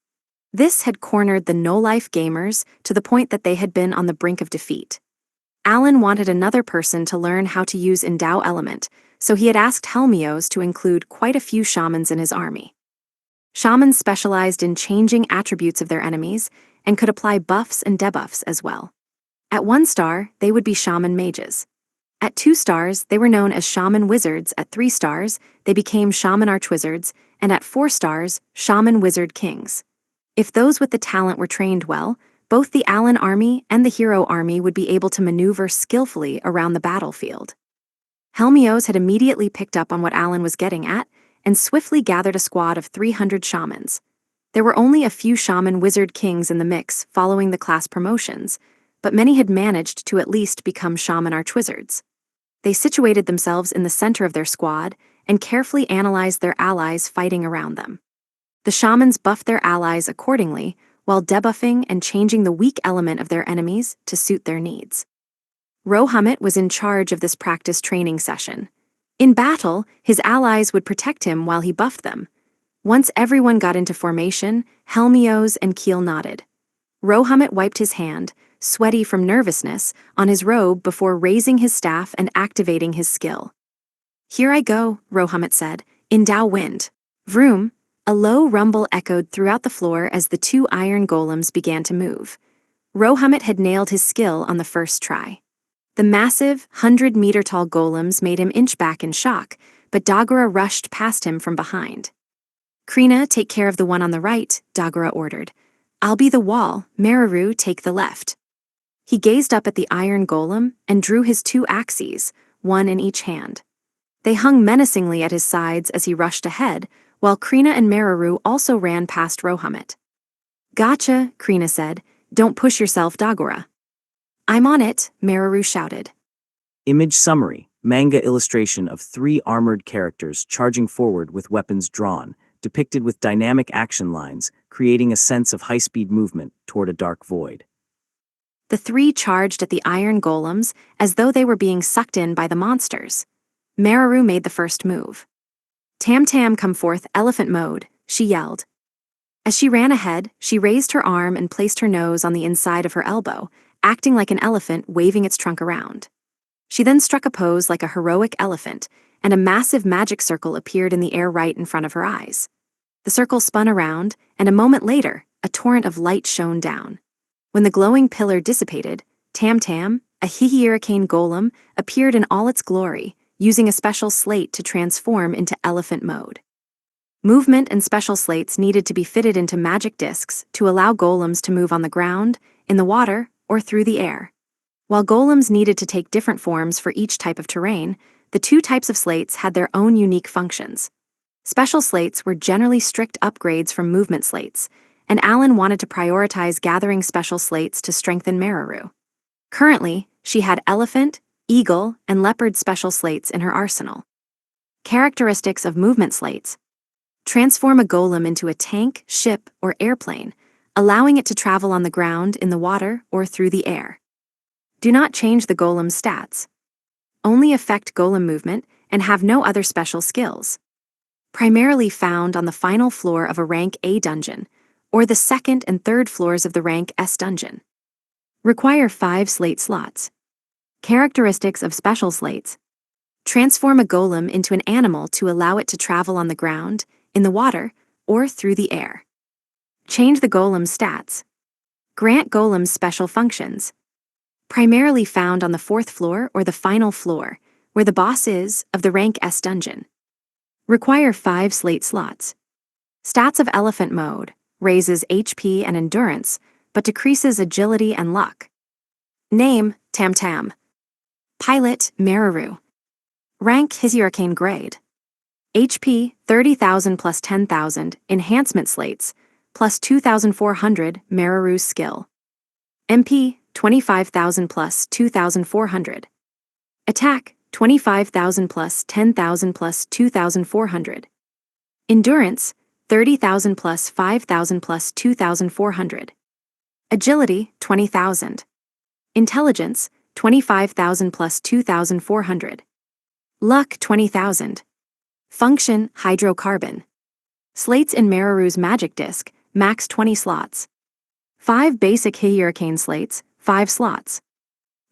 This had cornered the no-life gamers to the point that they had been on the brink of defeat. Allen wanted another person to learn how to use Endow element, so he had asked Helmios to include quite a few shamans in his army. Shamans specialized in changing attributes of their enemies and could apply buffs and debuffs as well. At 1 star, they would be shaman mages. At 2 stars, they were known as shaman wizards. At 3 stars, they became shaman archwizards, and at 4 stars, shaman wizard kings. If those with the talent were trained well, both the Allen army and the hero army would be able to maneuver skillfully around the battlefield. Helmios had immediately picked up on what Allen was getting at and swiftly gathered a squad of 300 shamans. There were only a few shaman wizard kings in the mix following the class promotions, but many had managed to at least become shaman archwizards. They situated themselves in the center of their squad and carefully analyzed their allies fighting around them. The shamans buffed their allies accordingly, while debuffing and changing the weak element of their enemies to suit their needs. Rohamit was in charge of this practice training session. In battle, his allies would protect him while he buffed them. Once everyone got into formation, Helmios and Keel nodded. Rohamit wiped his hand, sweaty from nervousness, on his robe before raising his staff and activating his skill. "Here I go," Rohamut said, "Endow wind." Vroom! A low rumble echoed throughout the floor as the two iron golems began to move. Rohamut had nailed his skill on the first try. The massive, 100-meter-tall golems made him inch back in shock, but Dagora rushed past him from behind. "Krina, take care of the one on the right," Dagora ordered. "I'll be the wall, Meraru take the left." He gazed up at the iron golem and drew his two axes, one in each hand. They hung menacingly at his sides as he rushed ahead, while Krina and Meraru also ran past Rohamut. "Gotcha," Krina said. "Don't push yourself, Dagora." "I'm on it," Meraru shouted. Image summary: manga illustration of three armored characters charging forward with weapons drawn, depicted with dynamic action lines, creating a sense of high-speed movement toward a dark void. The three charged at the iron golems as though they were being sucked in by the monsters. Meraru made the first move. "Tam Tam, come forth, elephant mode," she yelled. As she ran ahead, she raised her arm and placed her nose on the inside of her elbow, acting like an elephant waving its trunk around. She then struck a pose like a heroic elephant, and a massive magic circle appeared in the air right in front of her eyes. The circle spun around, and a moment later, a torrent of light shone down. When the glowing pillar dissipated, Tam Tam, a Hihiricane golem, appeared in all its glory, using a special slate to transform into elephant mode. Movement and special slates needed to be fitted into magic discs to allow golems to move on the ground, in the water, or through the air. While golems needed to take different forms for each type of terrain, the two types of slates had their own unique functions. Special slates were generally strict upgrades from movement slates, and Alan wanted to prioritize gathering special slates to strengthen Meraru. Currently, she had elephant, eagle, and leopard special slates in her arsenal. Characteristics of movement slates: transform a golem into a tank, ship, or airplane, allowing it to travel on the ground, in the water, or through the air. Do not change the golem's stats. Only affect golem movement and have no other special skills. Primarily found on the final floor of a rank A dungeon, or the second and third floors of the rank S dungeon. Require 5 slate slots. Characteristics of special slates: transform a golem into an animal to allow it to travel on the ground, in the water, or through the air. Change the golem's stats. Grant golems special functions. Primarily found on the 4th floor or the final floor, where the boss is, of the rank S dungeon. Require 5 slate slots. Stats of elephant mode: raises HP and endurance, but decreases agility and luck. Name: Tam Tam. Pilot: Meraru. Rank: Hihiricane grade. HP: 30,000 plus 10,000, enhancement slates, plus 2,400, Meraru's skill. MP: 25,000 plus 2,400. Attack: 25,000 plus 10,000 plus 2,400. Endurance: 30,000 plus 5,000 plus 2,400. Agility: 20,000. Intelligence: 25,000 plus 2,400. Luck: 20,000. Function: hydrocarbon. Slates in Meraru's magic disc, max 20 slots. 5 basic Hihiricane slates, 5 slots.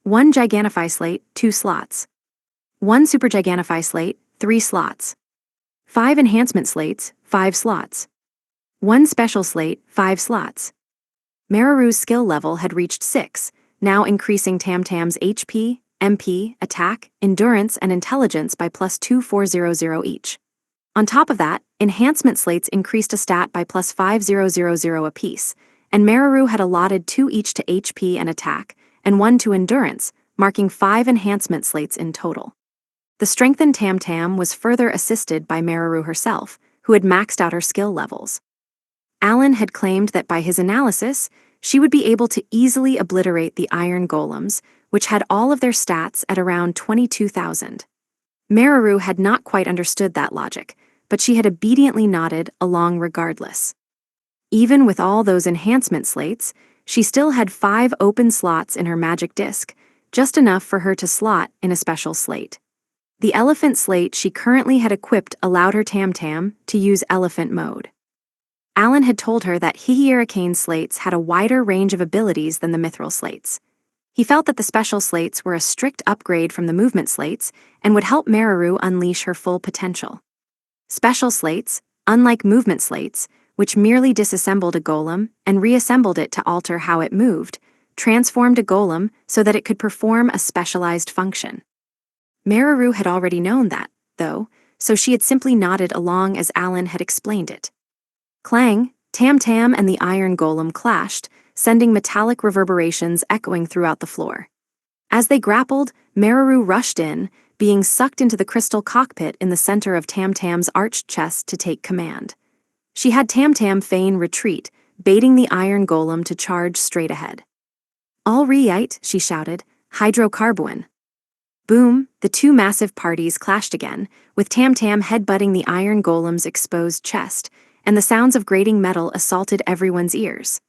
1 Gigantify slate, 2 slots. 1 Super Gigantify slate, 3 slots. 5 enhancement slates, 5 slots. 1 special slate, 5 slots. Meraru's skill level had reached 6, now increasing Tam Tam's HP, MP, attack, endurance, and intelligence by plus 2,400 each. On top of that, enhancement slates increased a stat by plus 5,000 apiece, and Meraru had allotted 2 each to HP and attack, and 1 to endurance, marking 5 enhancement slates in total. The strengthened Tam Tam was further assisted by Meraru herself, who had maxed out her skill levels. Alan had claimed that by his analysis, she would be able to easily obliterate the iron golems, which had all of their stats at around 22,000. Meraru had not quite understood that logic, but she had obediently nodded along regardless. Even with all those enhancement slates, she still had 5 open slots in her magic disc, just enough for her to slot in a special slate. The elephant slate she currently had equipped allowed her Tam Tam to use elephant mode. Alan had told her that Hihiricane slates had a wider range of abilities than the Mithril slates. He felt that the special slates were a strict upgrade from the movement slates and would help Meraru unleash her full potential. Special slates, unlike movement slates, which merely disassembled a golem and reassembled it to alter how it moved, transformed a golem so that it could perform a specialized function. Meraru had already known that, though, so she had simply nodded along as Alan had explained it. Clang, Tam-Tam and the iron golem clashed, sending metallic reverberations echoing throughout the floor. As they grappled, Meraru rushed in, being sucked into the crystal cockpit in the center of Tam-Tam's arched chest to take command. She had Tam-Tam feign retreat, baiting the iron golem to charge straight ahead. "All right," she shouted, "hydrocarbuin." Boom, the two massive parties clashed again, with Tam-Tam headbutting the iron golem's exposed chest, and the sounds of grating metal assaulted everyone's ears.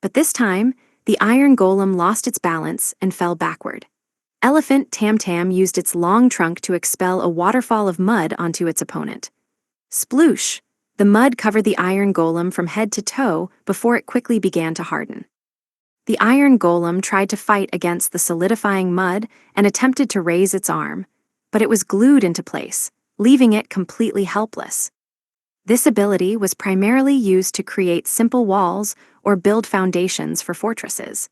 But this time, the iron golem lost its balance and fell backward. Elephant Tam-Tam used its long trunk to expel a waterfall of mud onto its opponent. Sploosh! The mud covered the iron golem from head to toe before it quickly began to harden. The iron golem tried to fight against the solidifying mud and attempted to raise its arm, but it was glued into place, leaving it completely helpless. This ability was primarily used to create simple walls or build foundations for fortresses.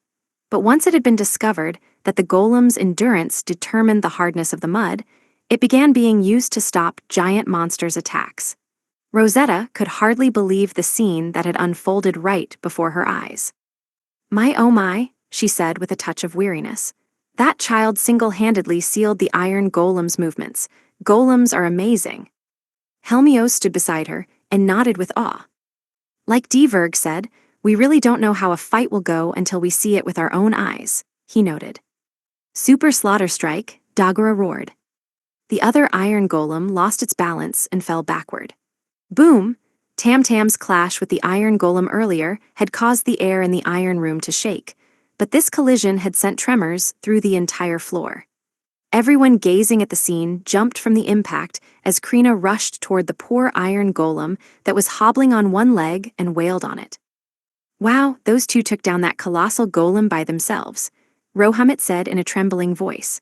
But once it had been discovered that the golem's endurance determined the hardness of the mud, it began being used to stop giant monsters' attacks. Rosetta could hardly believe the scene that had unfolded right before her eyes. "My oh my," she said with a touch of weariness. "That child single-handedly sealed the iron golem's movements. Golems are amazing." Helmios stood beside her and nodded with awe. "Like Diverg said, we really don't know how a fight will go until we see it with our own eyes," he noted. "Super Slaughter Strike," Dagora roared. The other iron golem lost its balance and fell backward. Boom! Tam-Tam's clash with the iron golem earlier had caused the air in the iron room to shake, but this collision had sent tremors through the entire floor. Everyone gazing at the scene jumped from the impact as Krina rushed toward the poor iron golem that was hobbling on one leg and wailed on it. "Wow, those two took down that colossal golem by themselves," Rohamit said in a trembling voice.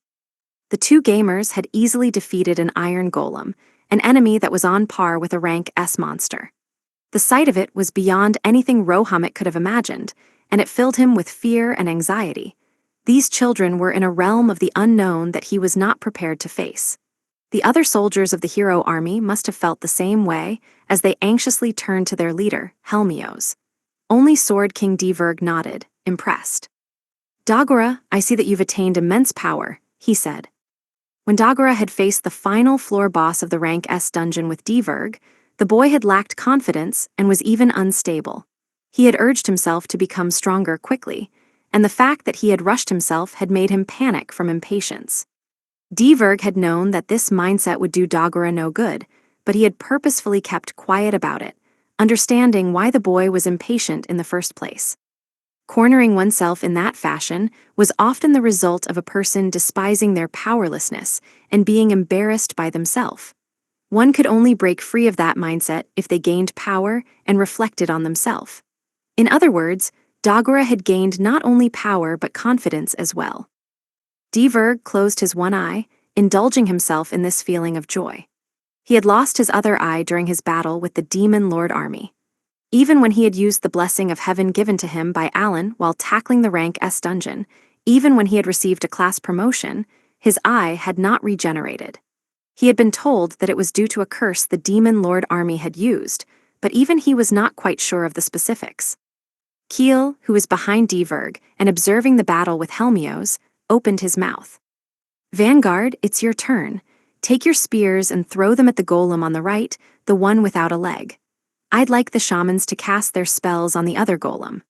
The two gamers had easily defeated an iron golem, an enemy that was on par with a rank S monster. The sight of it was beyond anything Rohamit could have imagined, and it filled him with fear and anxiety. These children were in a realm of the unknown that he was not prepared to face. The other soldiers of the hero army must have felt the same way as they anxiously turned to their leader, Helmios. Only Sword King Diverg nodded, impressed. "Dagora, I see that you've attained immense power," he said. When Dagora had faced the final floor boss of the rank S dungeon with Diverg, the boy had lacked confidence and was even unstable. He had urged himself to become stronger quickly, and the fact that he had rushed himself had made him panic from impatience. Diverg had known that this mindset would do Dagora no good, but he had purposefully kept quiet about it, understanding why the boy was impatient in the first place. Cornering oneself in that fashion was often the result of a person despising their powerlessness and being embarrassed by themselves. One could only break free of that mindset if they gained power and reflected on themselves. In other words, Dagora had gained not only power but confidence as well. Diverg closed his one eye, indulging himself in this feeling of joy. He had lost his other eye during his battle with the Demon Lord army. Even when he had used the blessing of heaven given to him by Alan while tackling the rank S dungeon, even when he had received a class promotion, his eye had not regenerated. He had been told that it was due to a curse the Demon Lord army had used, but even he was not quite sure of the specifics. Keel, who was behind Diverg and observing the battle with Helmios, opened his mouth. "Vanguard, it's your turn. Take your spears and throw them at the golem on the right, the one without a leg. I'd like the shamans to cast their spells on the other golem."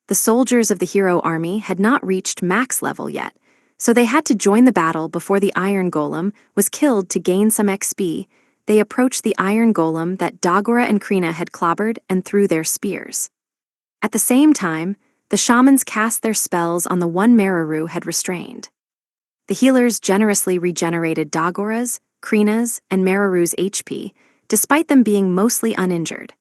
The soldiers of the hero army had not reached max level yet, so they had to join the battle before the iron golem was killed to gain some XP. They approached the iron golem that Dagora and Krina had clobbered and threw their spears. At the same time, the shamans cast their spells on the one Meraru had restrained. The healers generously regenerated Dagora's, Krina's, and Meraru's HP, despite them being mostly uninjured.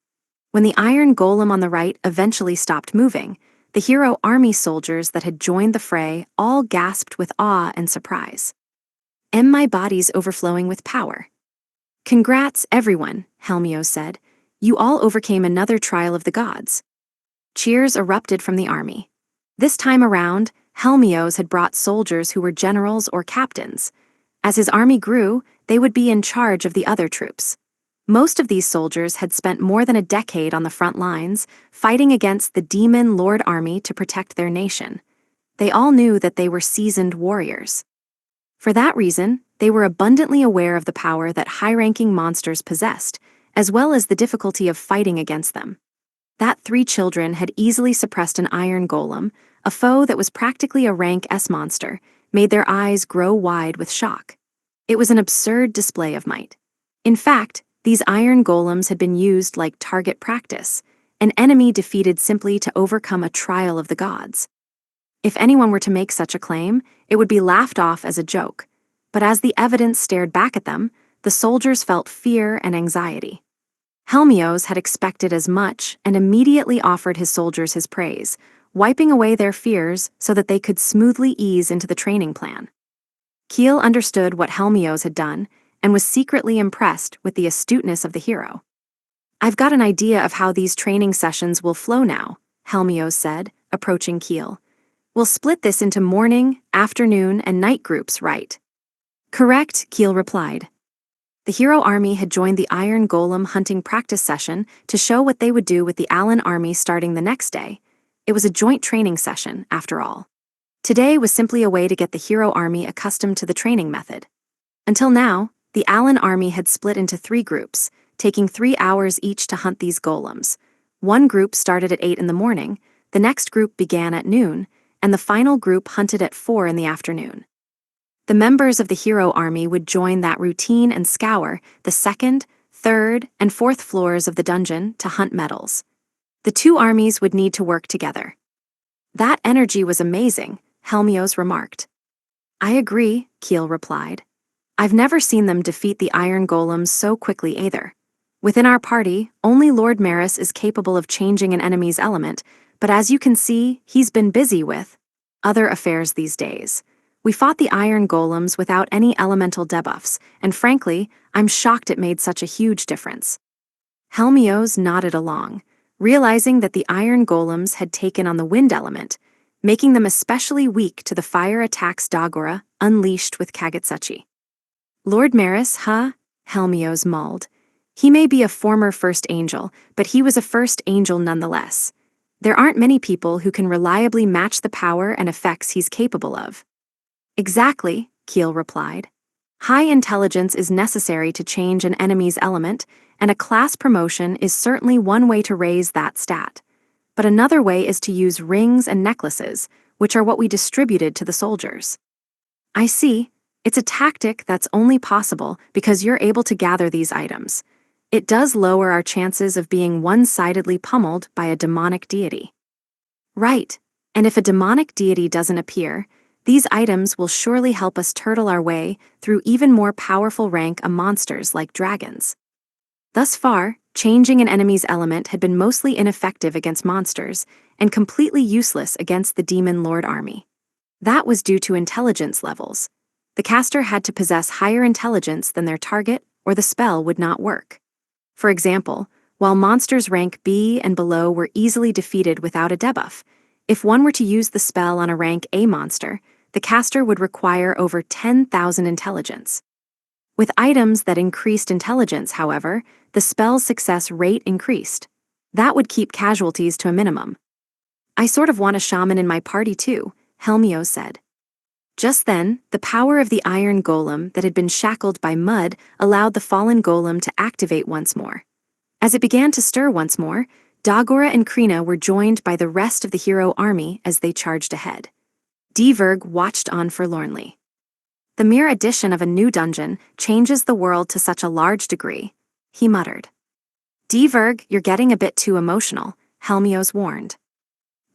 When the iron golem on the right eventually stopped moving, the hero army soldiers that had joined the fray all gasped with awe and surprise. My body's overflowing with power. Congrats, everyone, Helmios said. You all overcame another trial of the gods. Cheers erupted from the army. This time around, Helmios had brought soldiers who were generals or captains. As his army grew, they would be in charge of the other troops. Most of these soldiers had spent more than a decade on the front lines, fighting against the demon lord army to protect their nation. They all knew that they were seasoned warriors. For that reason, they were abundantly aware of the power that high-ranking monsters possessed, as well as the difficulty of fighting against them. That 3 children had easily suppressed an iron golem, a foe that was practically a rank S monster, made their eyes grow wide with shock. It was an absurd display of might. In fact, these iron golems had been used like target practice, an enemy defeated simply to overcome a trial of the gods. If anyone were to make such a claim, it would be laughed off as a joke, but as the evidence stared back at them, the soldiers felt fear and anxiety. Helmios had expected as much and immediately offered his soldiers his praise, wiping away their fears so that they could smoothly ease into the training plan. Keel understood what Helmios had done and was secretly impressed with the astuteness of the hero. I've got an idea of how these training sessions will flow now, Helmios said, approaching Keel. We'll split this into morning, afternoon, and night groups, right? Correct, Keel replied. The hero army had joined the Iron Golem hunting practice session to show what they would do with the Allen army starting the next day. It was a joint training session, after all. Today was simply a way to get the hero army accustomed to the training method. Until now, the Allen army had split into 3 groups, taking 3 hours each to hunt these golems. One group started at 8 in the morning, the next group began at noon, and the final group hunted at 4 in the afternoon. The members of the hero army would join that routine and scour the 2nd, 3rd, and 4th floors of the dungeon to hunt metals. The 2 armies would need to work together. That energy was amazing, Helmios remarked. I agree, Keel replied. I've never seen them defeat the iron golems so quickly either. Within our party, only Lord Maris is capable of changing an enemy's element, but as you can see, he's been busy with other affairs these days. We fought the iron golems without any elemental debuffs, and frankly, I'm shocked it made such a huge difference. Helmios nodded along, realizing that the iron golems had taken on the wind element, making them especially weak to the fire attacks Dagora unleashed with Kagutsuchi. Lord Maris, huh? Helmios mulled. He may be a former First Angel, but he was a First Angel nonetheless. There aren't many people who can reliably match the power and effects he's capable of. Exactly, Keel replied. High intelligence is necessary to change an enemy's element, and a class promotion is certainly one way to raise that stat. But another way is to use rings and necklaces, which are what we distributed to the soldiers. I see. It's a tactic that's only possible because you're able to gather these items. It does lower our chances of being one-sidedly pummeled by a demonic deity. Right, and if a demonic deity doesn't appear, these items will surely help us turtle our way through even more powerful rank of monsters like dragons. Thus far, changing an enemy's element had been mostly ineffective against monsters and completely useless against the Demon Lord army. That was due to intelligence levels. The caster had to possess higher intelligence than their target or the spell would not work. For example, while monsters rank B and below were easily defeated without a debuff, if one were to use the spell on a rank A monster, the caster would require over 10,000 intelligence. With items that increased intelligence, however, the spell's success rate increased. That would keep casualties to a minimum. I sort of want a shaman in my party too, Helmios said. Just then, the power of the iron golem that had been shackled by mud allowed the fallen golem to activate once more. As it began to stir once more, Dagora and Krina were joined by the rest of the hero army as they charged ahead. Diverg watched on forlornly. The mere addition of a new dungeon changes the world to such a large degree, he muttered. Diverg, you're getting a bit too emotional, Helmios warned.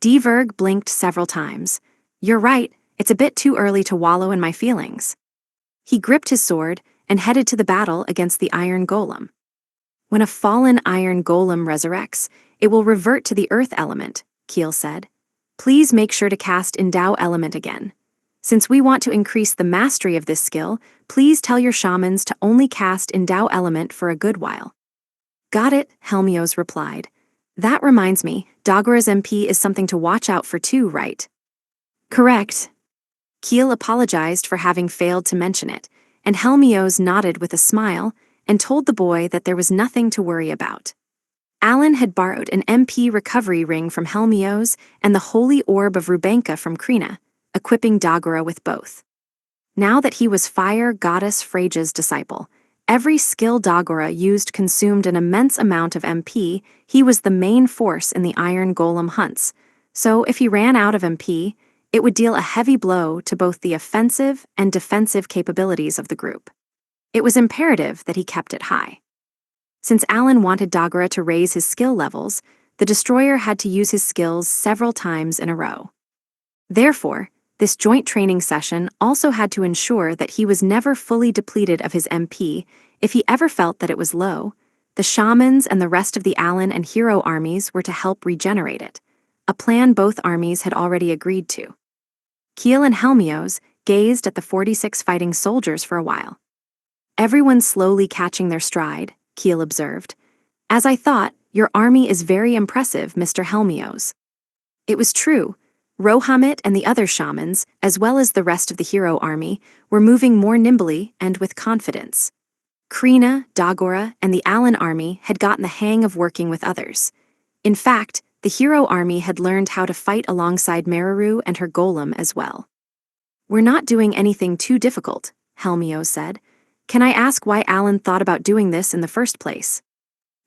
Diverg blinked several times. You're right, it's a bit too early to wallow in my feelings. He gripped his sword and headed to the battle against the iron golem. When a fallen iron golem resurrects, it will revert to the earth element, Keel said. Please make sure to cast Endow element again. Since we want to increase the mastery of this skill, please tell your shamans to only cast Endow element for a good while. Got it, Helmios replied. That reminds me, Dagura's MP is something to watch out for too, right? Correct. Keel apologized for having failed to mention it, and Helmios nodded with a smile and told the boy that there was nothing to worry about. Alan had borrowed an MP recovery ring from Helmios and the holy orb of Rubenka from Krina, equipping Dagura with both. Now that he was fire goddess Freja's disciple, every skill Dagura used consumed an immense amount of MP. He was the main force in the Iron Golem hunts, so if he ran out of MP, it would deal a heavy blow to both the offensive and defensive capabilities of the group. It was imperative that he kept it high. Since Alan wanted Dagura to raise his skill levels, the destroyer had to use his skills several times in a row. Therefore, this joint training session also had to ensure that he was never fully depleted of his MP. If he ever felt that it was low, the shamans and the rest of the Alan and Hero armies were to help regenerate it, a plan both armies had already agreed to. Keel and Helmios gazed at the 46 fighting soldiers for a while. Everyone slowly catching their stride, Keel observed. As I thought, your army is very impressive, Mr. Helmios. It was true. Rohamit and the other shamans, as well as the rest of the Hero army, were moving more nimbly and with confidence. Krina, Dagura, and the Alan army had gotten the hang of working with others. In fact, the Hero army had learned how to fight alongside Meraru and her golem as well. We're not doing anything too difficult, Helmios said. Can I ask why Alan thought about doing this in the first place?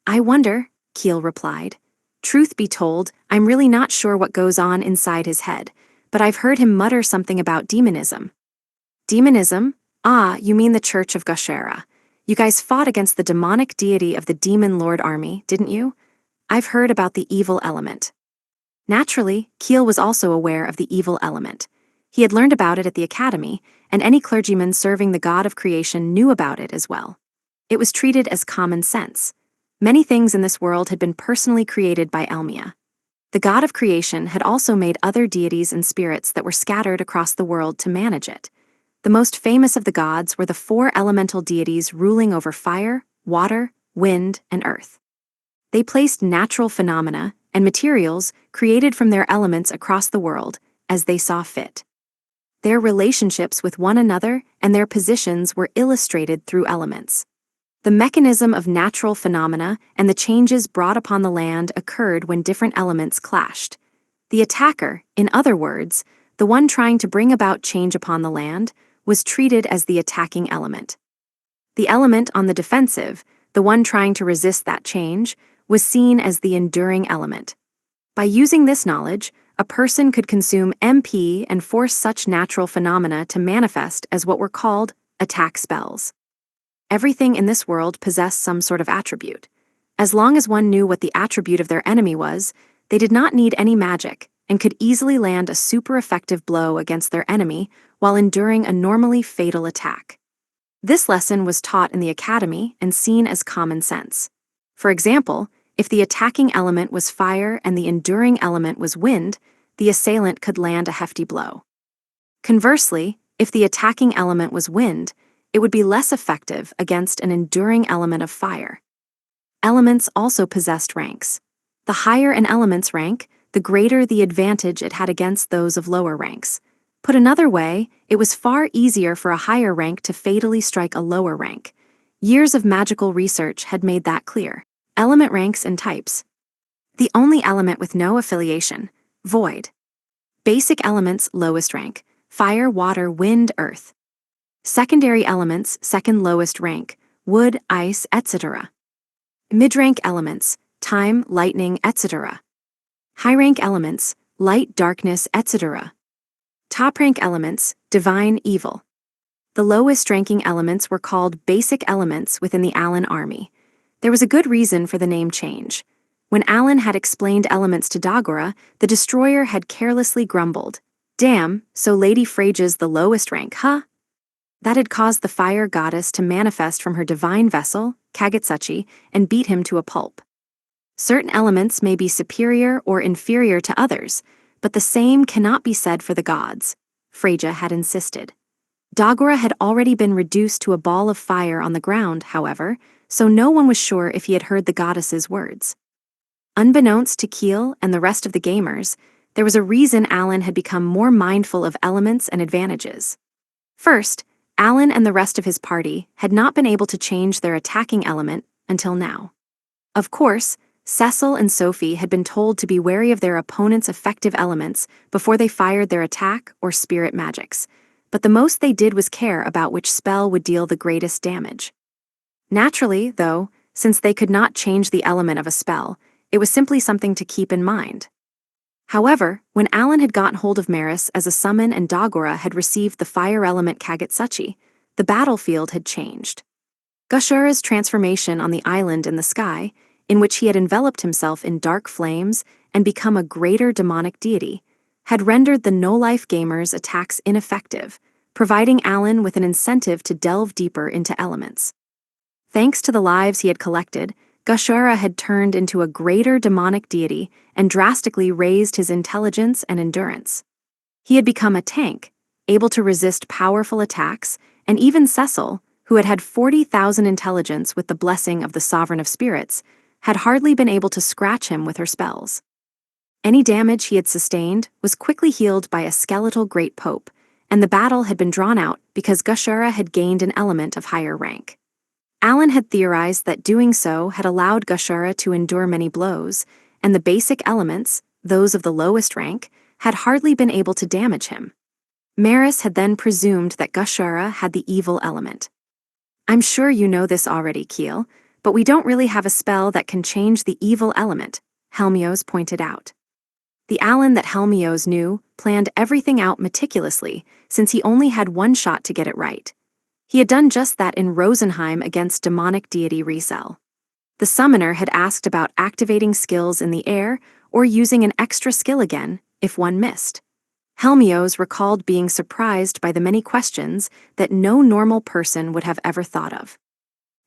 I wonder, Keel replied. Truth be told, I'm really not sure what goes on inside his head, but I've heard him mutter something about demonism. Demonism? Ah, you mean the Church of Gashera. You guys fought against the demonic deity of the Demon Lord army, didn't you? I've heard about the evil element. Naturally, Keel was also aware of the evil element. He had learned about it at the academy, and any clergyman serving the god of creation knew about it as well. It was treated as common sense. Many things in this world had been personally created by Elmia. The god of creation had also made other deities and spirits that were scattered across the world to manage it. The most famous of the gods were the 4 elemental deities ruling over fire, water, wind, and earth. They placed natural phenomena and materials created from their elements across the world as they saw fit. Their relationships with one another and their positions were illustrated through elements. The mechanism of natural phenomena and the changes brought upon the land occurred when different elements clashed. The attacker, in other words, the one trying to bring about change upon the land, was treated as the attacking element. The element on the defensive, the one trying to resist that change, was seen as the enduring element. By using this knowledge, a person could consume MP and force such natural phenomena to manifest as what were called attack spells. Everything in this world possessed some sort of attribute. As long as one knew what the attribute of their enemy was, they did not need any magic and could easily land a super effective blow against their enemy while enduring a normally fatal attack. This lesson was taught in the academy and seen as common sense. For example, if the attacking element was fire and the enduring element was wind, the assailant could land a hefty blow. Conversely, if the attacking element was wind, it would be less effective against an enduring element of fire. Elements also possessed ranks. The higher an element's rank, the greater the advantage it had against those of lower ranks. Put another way, it was far easier for a higher rank to fatally strike a lower rank. Years of magical research had made that clear. Element ranks and types. The only element with no affiliation, void. Basic elements, lowest rank, fire, water, wind, earth. Secondary elements, second lowest rank, wood, ice, etc. Mid-rank elements, time, lightning, etc. High-rank elements, light, darkness, etc. Top-rank elements, divine, evil. The lowest-ranking elements were called basic elements within the Alan army. There was a good reason for the name change. When Alan had explained elements to Dagura, the destroyer had carelessly grumbled, "Damn, so Lady Freja's the lowest rank, huh?" That had caused the fire goddess to manifest from her divine vessel, Kagutsuchi, and beat him to a pulp. Certain elements may be superior or inferior to others, but the same cannot be said for the gods, Freyja had insisted. Dagora had already been reduced to a ball of fire on the ground, however, so no one was sure if he had heard the goddess's words. Unbeknownst to Keel and the rest of the gamers, there was a reason Alan had become more mindful of elements and advantages. First, Alan and the rest of his party had not been able to change their attacking element until now. Of course, Cecil and Sophie had been told to be wary of their opponent's effective elements before they fired their attack or spirit magics, but the most they did was care about which spell would deal the greatest damage. Naturally, though, since they could not change the element of a spell, it was simply something to keep in mind. However, when Alan had gotten hold of Maris as a summon and Dagora had received the fire element Kagutsuchi, the battlefield had changed. Gushura's transformation on the island in the sky, in which he had enveloped himself in dark flames and become a greater demonic deity, had rendered the no-life gamers' attacks ineffective, providing Alan with an incentive to delve deeper into elements. Thanks to the lives he had collected, Gushura had turned into a greater demonic deity and drastically raised his intelligence and endurance. He had become a tank, able to resist powerful attacks, and even Cecil, who had had 40,000 intelligence with the blessing of the Sovereign of Spirits, had hardly been able to scratch him with her spells. Any damage he had sustained was quickly healed by a skeletal Great Pope, and the battle had been drawn out because Gushura had gained an element of higher rank. Alan had theorized that doing so had allowed Gushura to endure many blows, and the basic elements, those of the lowest rank, had hardly been able to damage him. Maris had then presumed that Gushura had the evil element. "I'm sure you know this already, Keel, but we don't really have a spell that can change the evil element," Helmios pointed out. The Alan that Helmios knew planned everything out meticulously, since he only had one shot to get it right. He had done just that in Rosenheim against demonic deity Riesel. The summoner had asked about activating skills in the air or using an extra skill again if one missed. Helmios recalled being surprised by the many questions that no normal person would have ever thought of.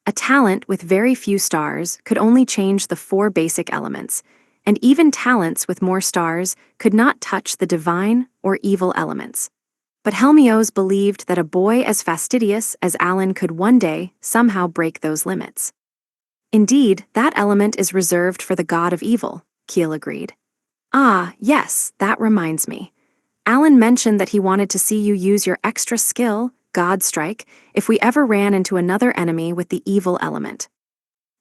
A talent with very few stars could only change the 4 basic elements, and even talents with more stars could not touch the divine or evil elements. But Helmios believed that a boy as fastidious as Alan could one day somehow break those limits. "Indeed, that element is reserved for the god of evil," Keel agreed. "Ah, yes, that reminds me. Alan mentioned that he wanted to see you use your extra skill, God Strike, if we ever ran into another enemy with the evil element."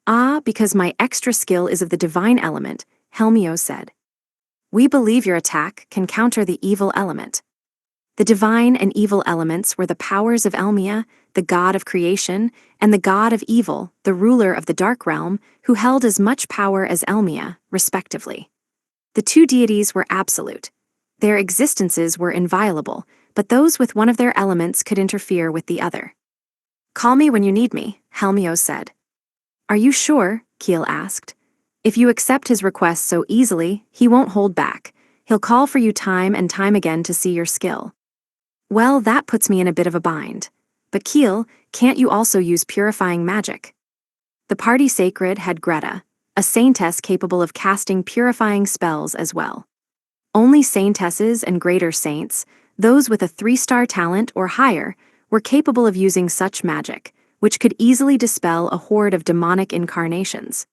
"Ah, because my extra skill is of the divine element," Helmios said. "We believe your attack can counter the evil element." The divine and evil elements were the powers of Elmia, the god of creation, and the god of evil, the ruler of the dark realm, who held as much power as Elmia, respectively. The two deities were absolute. Their existences were inviolable, but those with one of their elements could interfere with the other. "Call me when you need me," Helmios said. "Are you sure?" Keel asked. "If you accept his request so easily, he won't hold back. He'll call for you time and time again to see your skill." "Well, that puts me in a bit of a bind. But Keel, can't you also use purifying magic?" The party sacred had Greta, a saintess capable of casting purifying spells as well. Only saintesses and greater saints, those with a 3-star talent or higher, were capable of using such magic, which could easily dispel a horde of demonic incarnations.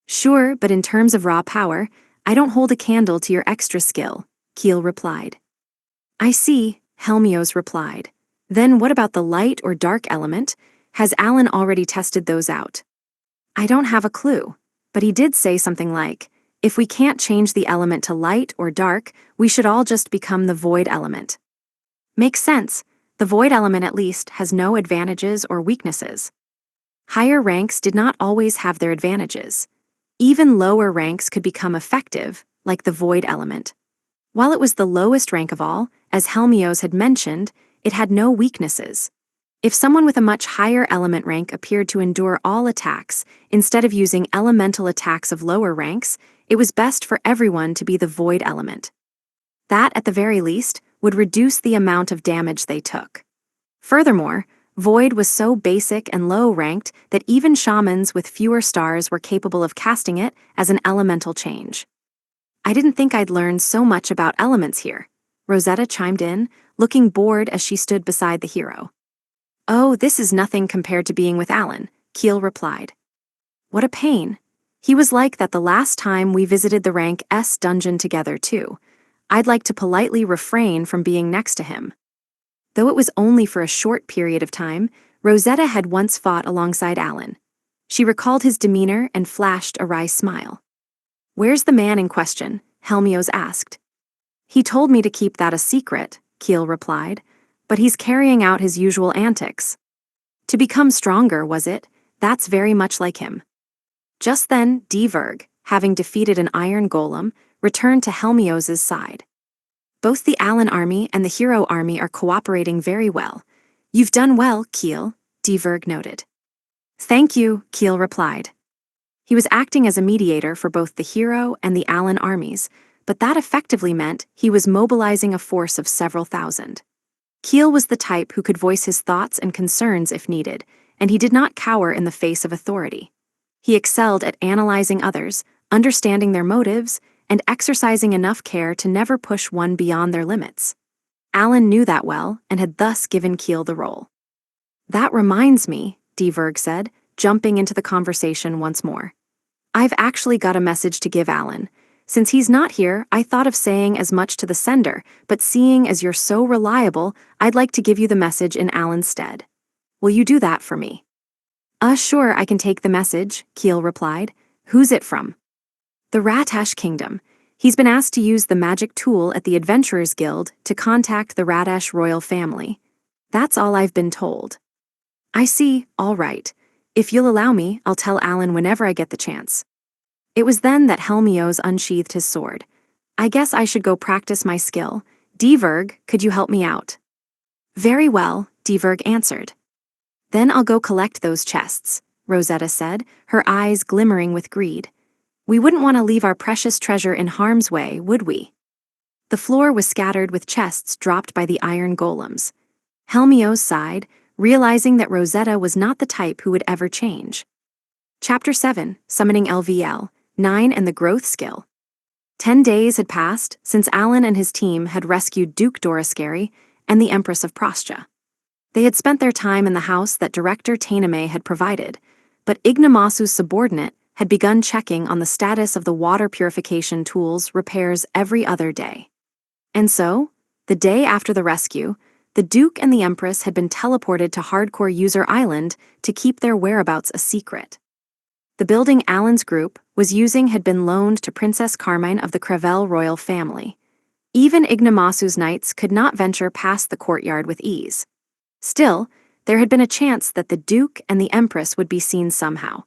"Sure, but in terms of raw power, I don't hold a candle to your extra skill," Keel replied. "I see," Helmios replied. "Then what about the light or dark element? Has Alan already tested those out?" "I don't have a clue, but he did say something like, if we can't change the element to light or dark, we should all just become the void element." "Makes sense. The void element at least has no advantages or weaknesses." Higher ranks did not always have their advantages. Even lower ranks could become effective, like the void element. While it was the lowest rank of all, as Helmios had mentioned, it had no weaknesses. If someone with a much higher element rank appeared to endure all attacks, instead of using elemental attacks of lower ranks, it was best for everyone to be the void element. That, at the very least, would reduce the amount of damage they took. Furthermore, Void was so basic and low-ranked that even shamans with fewer stars were capable of casting it as an elemental change. I didn't think I'd learn so much about elements here, Rosetta chimed in, looking bored as she stood beside the hero. Oh, this is nothing compared to being with Alan, Keel replied. What a pain. He was like that the last time we visited the rank S dungeon together too. I'd like to politely refrain from being next to him. Though it was only for a short period of time, Rosetta had once fought alongside Alan. She recalled his demeanor and flashed a wry smile. Where's the man in question? Helmios asked. He told me to keep that a secret, Keel replied, but he's carrying out his usual antics. To become stronger, was it? That's very much like him. Just then, Diverg, having defeated an iron golem, returned to Helmios' side. Both the Alan army and the Hero army are cooperating very well. You've done well, Keel, Diverg noted. Thank you, Keel replied. He was acting as a mediator for both the Hero and the Alan armies, but that effectively meant he was mobilizing a force of several thousand. Keel was the type who could voice his thoughts and concerns if needed, and he did not cower in the face of authority. He excelled at analyzing others, understanding their motives, and exercising enough care to never push one beyond their limits. Alan knew that well and had thus given Keel the role. That reminds me, Diverg said, jumping into the conversation once more. I've actually got a message to give Alan. Since he's not here, I thought of saying as much to the sender, but seeing as you're so reliable, I'd like to give you the message in Alan's stead. Will you do that for me? Sure, I can take the message, Keel replied. Who's it from? The Ratash Kingdom. He's been asked to use the magic tool at the Adventurers Guild to contact the Ratash royal family. That's all I've been told. I see, all right. If you'll allow me, I'll tell Alan whenever I get the chance. It was then that Helmios unsheathed his sword. I guess I should go practice my skill. Diverg, could you help me out? Very well, Diverg answered. Then I'll go collect those chests, Rosetta said, her eyes glimmering with greed. We wouldn't want to leave our precious treasure in harm's way, would we? The floor was scattered with chests dropped by the iron golems. Helmios sighed, realizing that Rosetta was not the type who would ever change. Chapter 7, Summoning LVL, 9 and the Growth Skill. 10 days had passed since Alan and his team had rescued Duke Dorascary and the Empress of Prostia. They had spent their time in the house that Director Tainame had provided, but Ignamasu's subordinate had begun checking on the status of the water purification tool's repairs every other day. And so, the day after the rescue, the Duke and the Empress had been teleported to Hardcore User Island to keep their whereabouts a secret. The building Alan's group was using had been loaned to Princess Carmine of the Crevel royal family. Even Ignamasu's knights could not venture past the courtyard with ease. Still, there had been a chance that the Duke and the Empress would be seen somehow,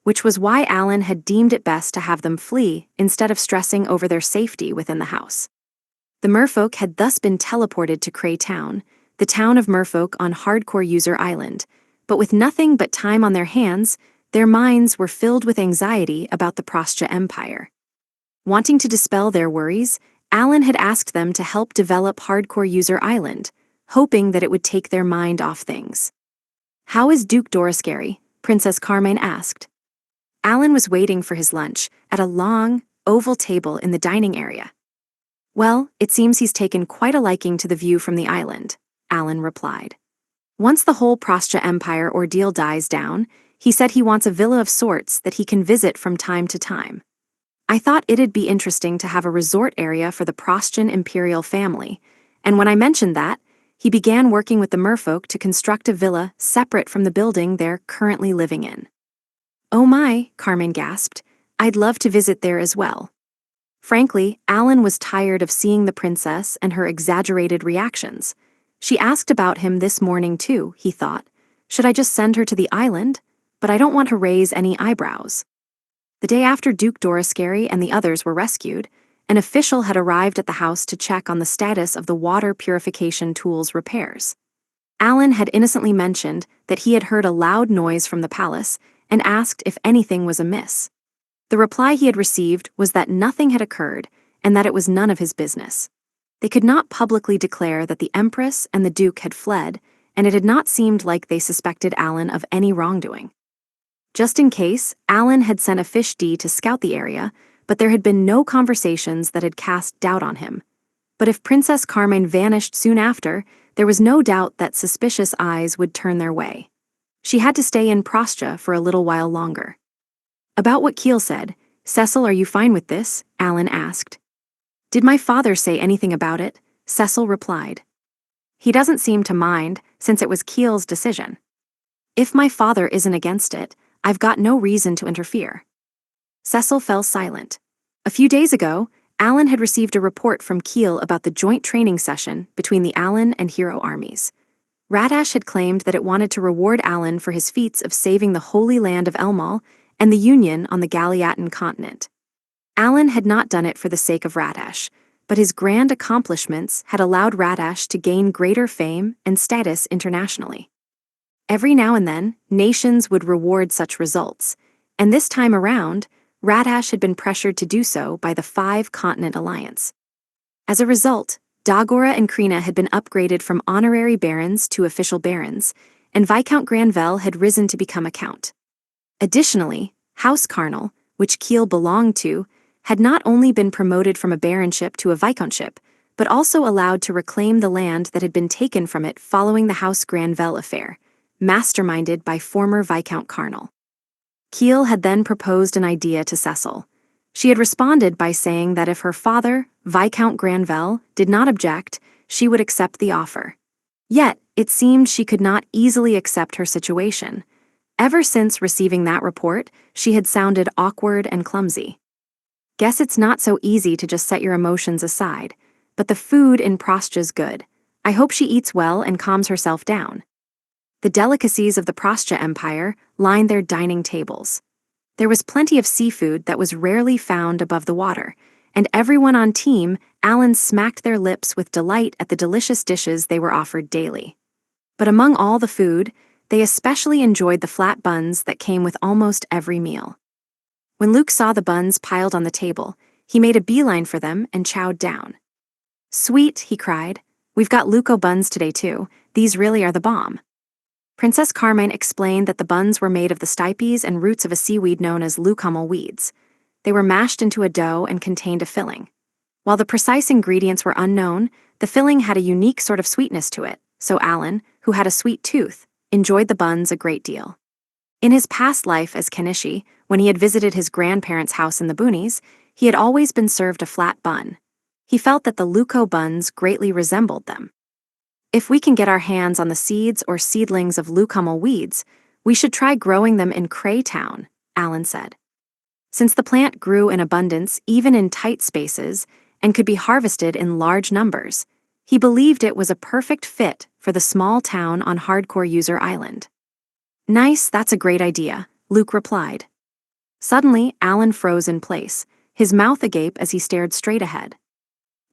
which was why Alan had deemed it best to have them flee instead of stressing over their safety within the house. The merfolk had thus been teleported to Cray Town, the town of merfolk on Hardcore User Island, but with nothing but time on their hands, their minds were filled with anxiety about the Prostia Empire. Wanting to dispel their worries, Alan had asked them to help develop Hardcore User Island, hoping that it would take their mind off things. How is Duke Dorascary? Princess Carmine asked. Alan was waiting for his lunch at a long, oval table in the dining area. Well, it seems he's taken quite a liking to the view from the island, Alan replied. Once the whole Prostia Empire ordeal dies down, he said he wants a villa of sorts that he can visit from time to time. I thought it'd be interesting to have a resort area for the Prostian imperial family, and when I mentioned that, he began working with the merfolk to construct a villa separate from the building they're currently living in. Oh my, Carmine gasped. I'd love to visit there as well. Frankly, Alan was tired of seeing the princess and her exaggerated reactions. She asked about him this morning too, he thought. Should I just send her to the island? But I don't want to raise any eyebrows. The day after Duke Dorascary and the others were rescued, an official had arrived at the house to check on the status of the water purification tool's repairs. Alan had innocently mentioned that he had heard a loud noise from the palace and asked if anything was amiss. The reply he had received was that nothing had occurred and that it was none of his business. They could not publicly declare that the Empress and the Duke had fled, and it had not seemed like they suspected Alan of any wrongdoing. Just in case, Alan had sent a fish D to scout the area, but there had been no conversations that had cast doubt on him. But if Princess Carmine vanished soon after, there was no doubt that suspicious eyes would turn their way. She had to stay in Prostia for a little while longer. About what Keel said, "Cecil, are you fine with this?" Alan asked. "Did my father say anything about it?" Cecil replied. "He doesn't seem to mind, since it was Keel's decision. If my father isn't against it, I've got no reason to interfere." Cecil fell silent. A few days ago, Alan had received a report from Keel about the joint training session between the Alan and Hero armies. Radash had claimed that it wanted to reward Alan for his feats of saving the Holy Land of Elmal and the Union on the Galiatan continent. Alan had not done it for the sake of Radash, but his grand accomplishments had allowed Radash to gain greater fame and status internationally. Every now and then, nations would reward such results, and this time around, Radash had been pressured to do so by the Five-Continent Alliance. As a result, Dagora and Krina had been upgraded from honorary barons to official barons, and Viscount Granvelle had risen to become a count. Additionally, House Carnal, which Keel belonged to, had not only been promoted from a baronship to a viscountship, but also allowed to reclaim the land that had been taken from it following the House Granvelle affair, masterminded by former Viscount Carnal. Keel had then proposed an idea to Cecil. She had responded by saying that if her father, Viscount Granvelle, did not object, she would accept the offer. Yet, it seemed she could not easily accept her situation. Ever since receiving that report, she had sounded awkward and clumsy. "Guess it's not so easy to just set your emotions aside, but the food in Prostia's good. I hope she eats well and calms herself down." The delicacies of the Prostia Empire lined their dining tables. There was plenty of seafood that was rarely found above the water, and everyone on team Alan smacked their lips with delight at the delicious dishes they were offered daily. But among all the food, they especially enjoyed the flat buns that came with almost every meal. When Luke saw the buns piled on the table, he made a beeline for them and chowed down. "Sweet," he cried. "We've got Luco buns today too. These really are the bomb." Princess Carmine explained that the buns were made of the stipes and roots of a seaweed known as lucumel weeds. They were mashed into a dough and contained a filling. While the precise ingredients were unknown, the filling had a unique sort of sweetness to it, so Alan, who had a sweet tooth, enjoyed the buns a great deal. In his past life as Kenishi, when he had visited his grandparents' house in the boonies, he had always been served a flat bun. He felt that the Luco buns greatly resembled them. "If we can get our hands on the seeds or seedlings of lucumel weeds, we should try growing them in Craytown," Alan said. Since the plant grew in abundance even in tight spaces and could be harvested in large numbers, he believed it was a perfect fit for the small town on Hardcore User Island. "Nice, that's a great idea," Luke replied. Suddenly, Alan froze in place, his mouth agape as he stared straight ahead.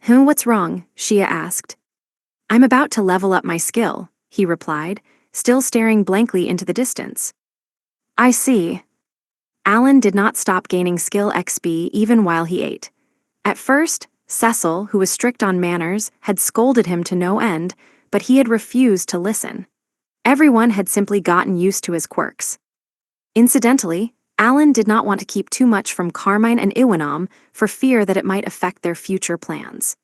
What's wrong?" Shia asked. "I'm about to level up my skill," he replied, still staring blankly into the distance. "I see." Alan did not stop gaining skill XP even while he ate. At first, Cecil, who was strict on manners, had scolded him to no end, but he had refused to listen. Everyone had simply gotten used to his quirks. Incidentally, Alan did not want to keep too much from Carmine and Iwanam for fear that it might affect their future plans.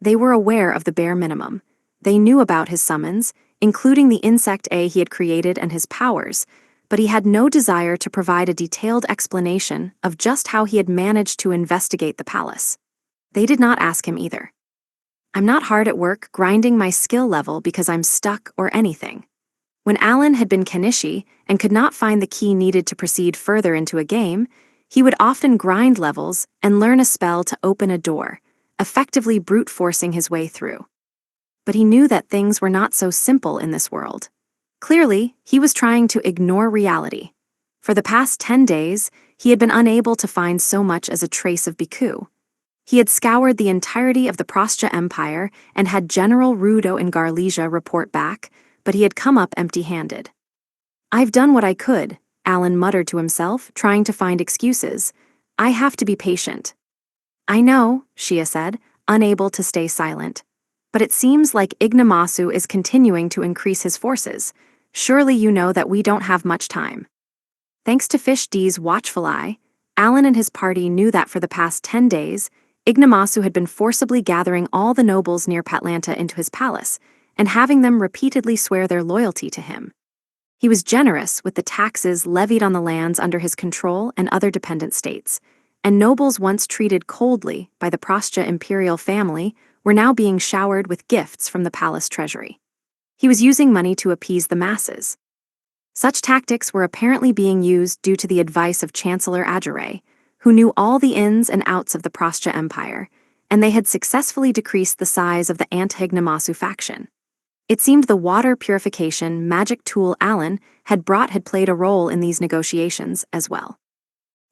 They were aware of the bare minimum. They knew about his summons, including the insect A he had created and his powers, but he had no desire to provide a detailed explanation of just how he had managed to investigate the palace. They did not ask him either. "I'm not hard at work grinding my skill level because I'm stuck or anything." When Alan had been Kenishi and could not find the key needed to proceed further into a game, he would often grind levels and learn a spell to open a door, effectively brute forcing his way through. But he knew that things were not so simple in this world. Clearly, he was trying to ignore reality. For the past 10 days, he had been unable to find so much as a trace of Biku. He had scoured the entirety of the Prostia Empire and had General Rudo in Garlesia report back, but he had come up empty-handed. "I've done what I could," Alan muttered to himself, trying to find excuses. "I have to be patient." "I know," Shia said, unable to stay silent. But it seems like Ignomasu is continuing to increase his forces. Surely you know that we don't have much time. Thanks to Fish D's watchful eye, Alan and his party knew that for the past 10 days, Ignomasu had been forcibly gathering all the nobles near Patlanta into his palace and having them repeatedly swear their loyalty to him. He was generous with the taxes levied on the lands under his control and other dependent states, and nobles once treated coldly by the Prostya imperial family were now being showered with gifts from the palace treasury. He was using money to appease the masses. Such tactics were apparently being used due to the advice of Chancellor Ajuray, who knew all the ins and outs of the Prostya Empire, and they had successfully decreased the size of the anti-Ignomasu faction. It seemed the water purification magic tool Alan had brought had played a role in these negotiations as well.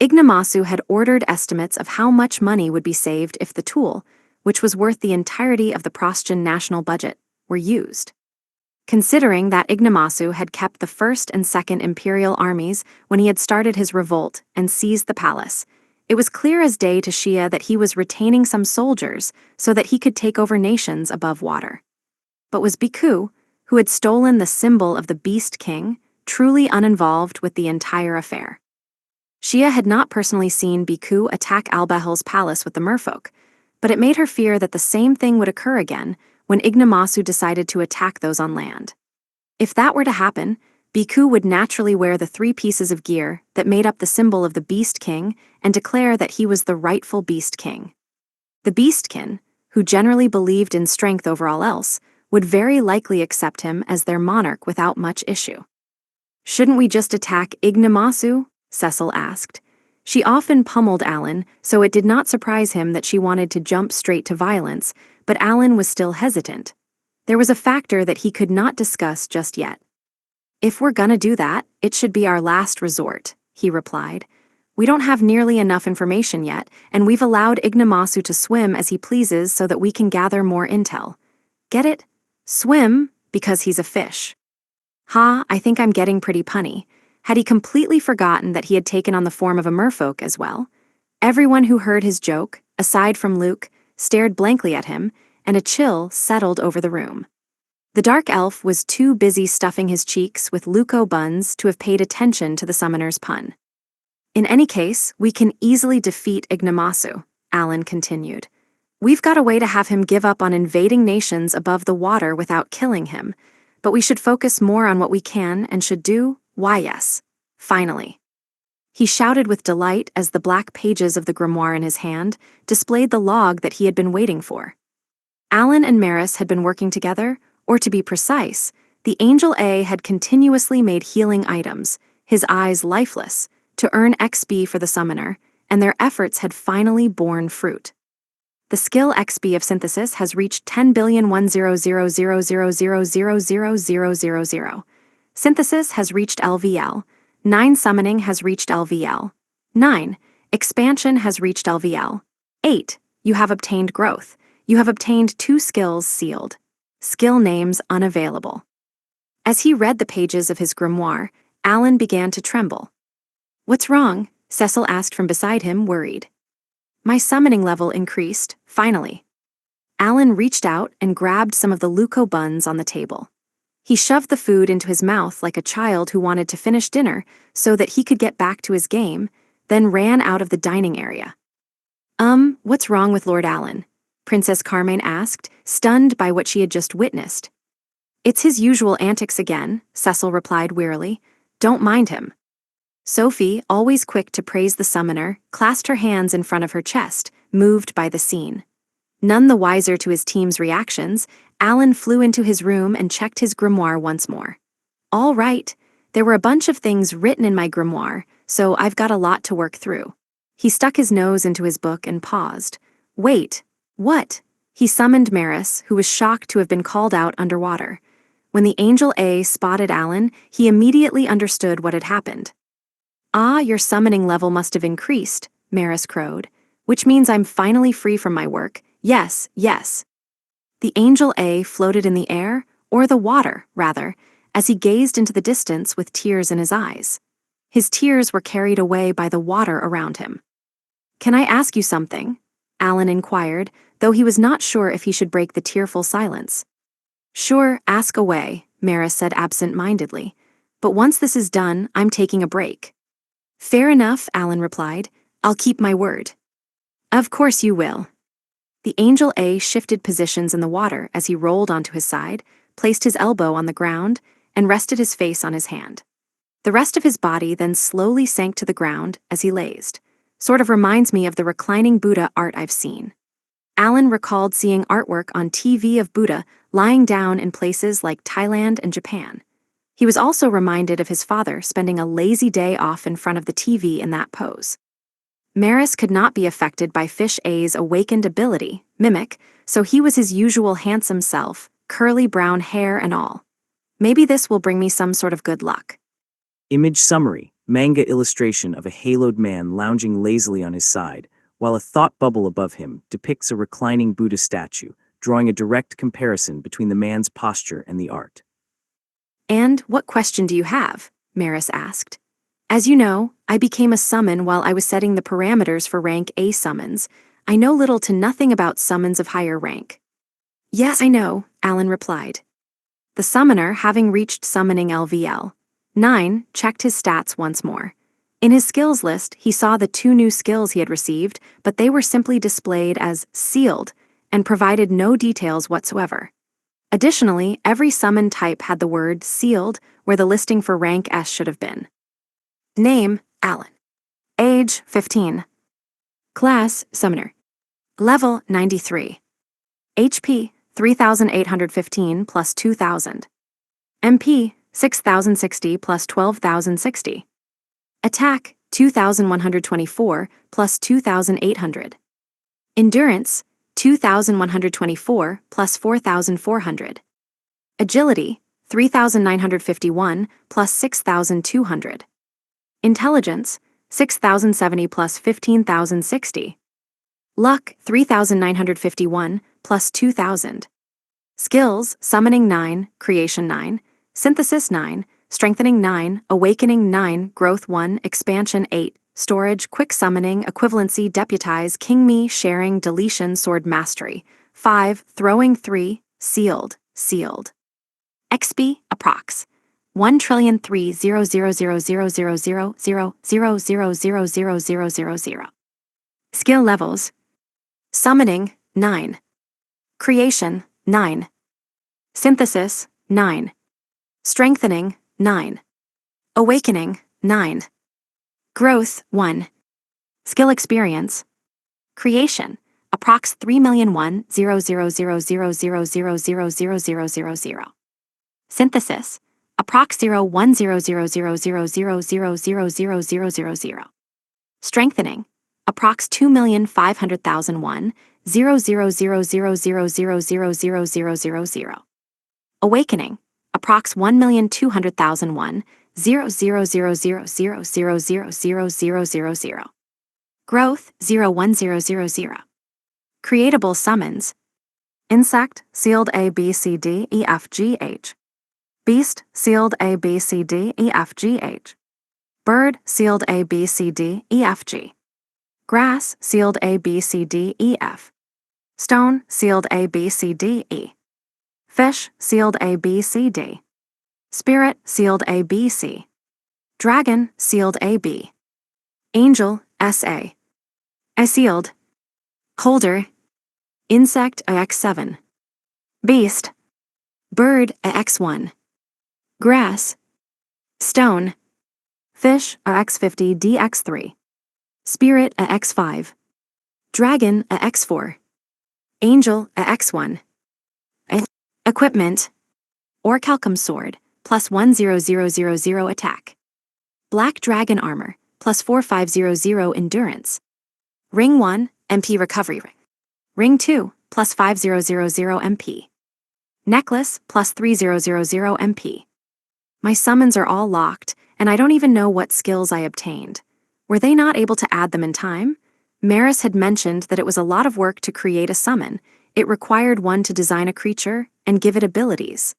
Ignomasu had ordered estimates of how much money would be saved if the tool, which was worth the entirety of the Prostyan national budget, were used. Considering that Ignomasu had kept the First and Second Imperial armies when he had started his revolt and seized the palace, it was clear as day to Xia that he was retaining some soldiers so that he could take over nations above water. But was Biku, who had stolen the symbol of the Beast King, truly uninvolved with the entire affair? Xia had not personally seen Biku attack Albahel's palace with the merfolk, but it made her fear that the same thing would occur again when Ignomasu decided to attack those on land. If that were to happen, Biku would naturally wear the 3 pieces of gear that made up the symbol of the Beast King and declare that he was the rightful Beast King. The Beastkin, who generally believed in strength over all else, would very likely accept him as their monarch without much issue. "Shouldn't we just attack Ignomasu?" Cecil asked. She often pummeled Alan, so it did not surprise him that she wanted to jump straight to violence, but Alan was still hesitant. There was a factor that he could not discuss just yet. "If we're gonna do that, it should be our last resort," he replied. "We don't have nearly enough information yet, and we've allowed Ignomasu to swim as he pleases so that we can gather more intel. Get it? Swim, because he's a fish." I think I'm getting pretty punny. Had he completely forgotten that he had taken on the form of a merfolk as well? Everyone who heard his joke, aside from Luke, stared blankly at him, and a chill settled over the room. The dark elf was too busy stuffing his cheeks with Luco buns to have paid attention to the summoner's pun. "In any case, we can easily defeat Ignomasu," Alan continued. "We've got a way to have him give up on invading nations above the water without killing him, but we should focus more on what we can and should do. Why yes, finally." He shouted with delight as the black pages of the grimoire in his hand displayed the log that he had been waiting for. Alan and Maris had been working together, or to be precise, the Angel A had continuously made healing items, his eyes lifeless, to earn XP for the summoner, and their efforts had finally borne fruit. The skill XP of synthesis has reached 10,100,000,000,000,000. Synthesis has reached LVL. 9 summoning has reached LVL. 9. Expansion has reached LVL. 8. You have obtained growth. You have obtained 2 skills sealed. Skill names unavailable. As he read the pages of his grimoire, Alan began to tremble. "What's wrong?" Cecil asked from beside him, worried. "My summoning level increased, finally." Alan reached out and grabbed some of the Luco buns on the table. He shoved the food into his mouth like a child who wanted to finish dinner so that he could get back to his game, then ran out of the dining area. What's wrong with Lord Alan?" Princess Carmine asked, stunned by what she had just witnessed. "It's his usual antics again," Cecil replied wearily. "Don't mind him." Sophie, always quick to praise the summoner, clasped her hands in front of her chest, moved by the scene. None the wiser to his team's reactions, Alan flew into his room and checked his grimoire once more. "All right, there were a bunch of things written in my grimoire, so I've got a lot to work through." He stuck his nose into his book and paused. "Wait, what?" He summoned Maris, who was shocked to have been called out underwater. When the Angel A spotted Alan, he immediately understood what had happened. Your summoning level must have increased," Maris crowed, "which means I'm finally free from my work. Yes, yes." The Angel A floated in the air, or the water, rather, as he gazed into the distance with tears in his eyes. His tears were carried away by the water around him. "Can I ask you something?" Alan inquired, though he was not sure if he should break the tearful silence. Sure, ask away, Maris said absent-mindedly. But once this is done, I'm taking a break. Fair enough, Alan replied. I'll keep my word. Of course you will. The Angel A shifted positions in the water as he rolled onto his side, placed his elbow on the ground, and rested his face on his hand. The rest of his body then slowly sank to the ground as he lazed. Sort of reminds me of the reclining Buddha art I've seen. Alan recalled seeing artwork on TV of Buddha lying down in places like Thailand and Japan. He was also reminded of his father spending a lazy day off in front of the TV in that pose. Maris could not be affected by Fish A's awakened ability, Mimic, so he was his usual handsome self, curly brown hair and all. Maybe this will bring me some sort of good luck. Image summary: manga illustration of a haloed man lounging lazily on his side, while a thought bubble above him depicts a reclining Buddha statue, drawing a direct comparison between the man's posture and the art. And what question do you have? Maris asked. As you know, I became a summon while I was setting the parameters for rank A summons. I know little to nothing about summons of higher rank. Yes, I know, Alan replied. The summoner, having reached summoning LVL 9, checked his stats once more. In his skills list, he saw the 2 new skills he had received, but they were simply displayed as sealed and provided no details whatsoever. Additionally, every summon type had the word sealed where the listing for rank S should have been. Name, Alan. Age, 15. Class, Summoner. Level, 93. HP, 3,815 plus 2,000. MP, 6,060 plus 12,060. Attack, 2,124 plus 2,800. Endurance, 2,124 plus 4,400. Agility, 3,951 plus 6,200. Intelligence, 6,070 plus 15,060. Luck, 3,951 plus 2,000. Skills, Summoning 9, Creation 9, Synthesis 9, Strengthening 9, Awakening 9, Growth 1, Expansion 8, Storage, Quick Summoning, Equivalency, Deputize, King Me, Sharing, Deletion, Sword Mastery. 5, Throwing 3, Sealed. XP, Approx. 1,300,000,000,000,000,000,000,000. Skill levels. Summoning, 9. Creation, 9. Synthesis, 9. Strengthening, 9. Awakening, 9. Growth, 1. Skill experience. Creation, approx 3,001,000,000,000,000,000. Synthesis, approx 0,100,000,000,000,000,000. Strengthening, approx 2,500,001,000,000,000,000,000. Awakening, approx 1,200,001,000,000,000,000,000. Growth, 0,1000. Creatable summons. Insect, sealed A, B, C, D, E, F, G, H. Beast, sealed A, B, C, D, E, F, G, H. Bird, sealed A, B, C, D, E, F, G. Grass, sealed A, B, C, D, E, F. Stone, sealed A, B, C, D, E. Fish, sealed A, B, C, D. Spirit, sealed A, B, C. Dragon, sealed A, B. Angel, S, A. I sealed. Holder. Insect, a X7. Beast. Bird, a X1. Grass. Stone. Fish, a X50 DX3. Spirit, a X5. Dragon, a X4. Angel, a X1. Equipment. Orichalcum Sword, plus 10000 attack. Black Dragon Armor, plus 4500 endurance. Ring 1, MP Recovery. Ring 2, plus 5000 MP. Necklace, plus 3000 MP. My summons are all locked, and I don't even know what skills I obtained. Were they not able to add them in time? Maris had mentioned that it was a lot of work to create a summon. It required one to design a creature and give it abilities.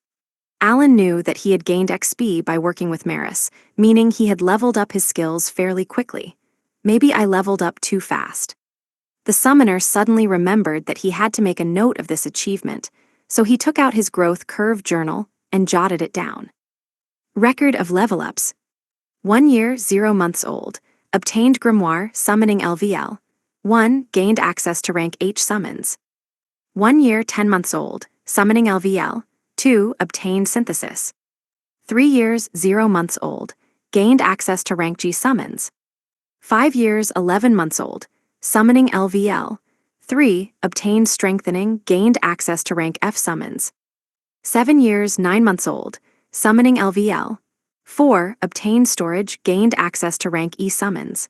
Alan knew that he had gained XP by working with Maris, meaning he had leveled up his skills fairly quickly. Maybe I leveled up too fast. The summoner suddenly remembered that he had to make a note of this achievement, so he took out his growth curve journal and jotted it down. Record of level ups. 1 year, 0 months old. Obtained Grimoire, summoning LVL. 1. Gained access to rank H summons. 1 year, 10 months old. Summoning LVL. 2. Obtained Synthesis. 3 years, 0 months old. Gained access to rank G summons. 5 years, 11 months old. Summoning LVL. 3. Obtained Strengthening, gained access to rank F summons. 7 years, 9 months old. Summoning LVL. 4. Obtained Storage, gained access to rank E summons.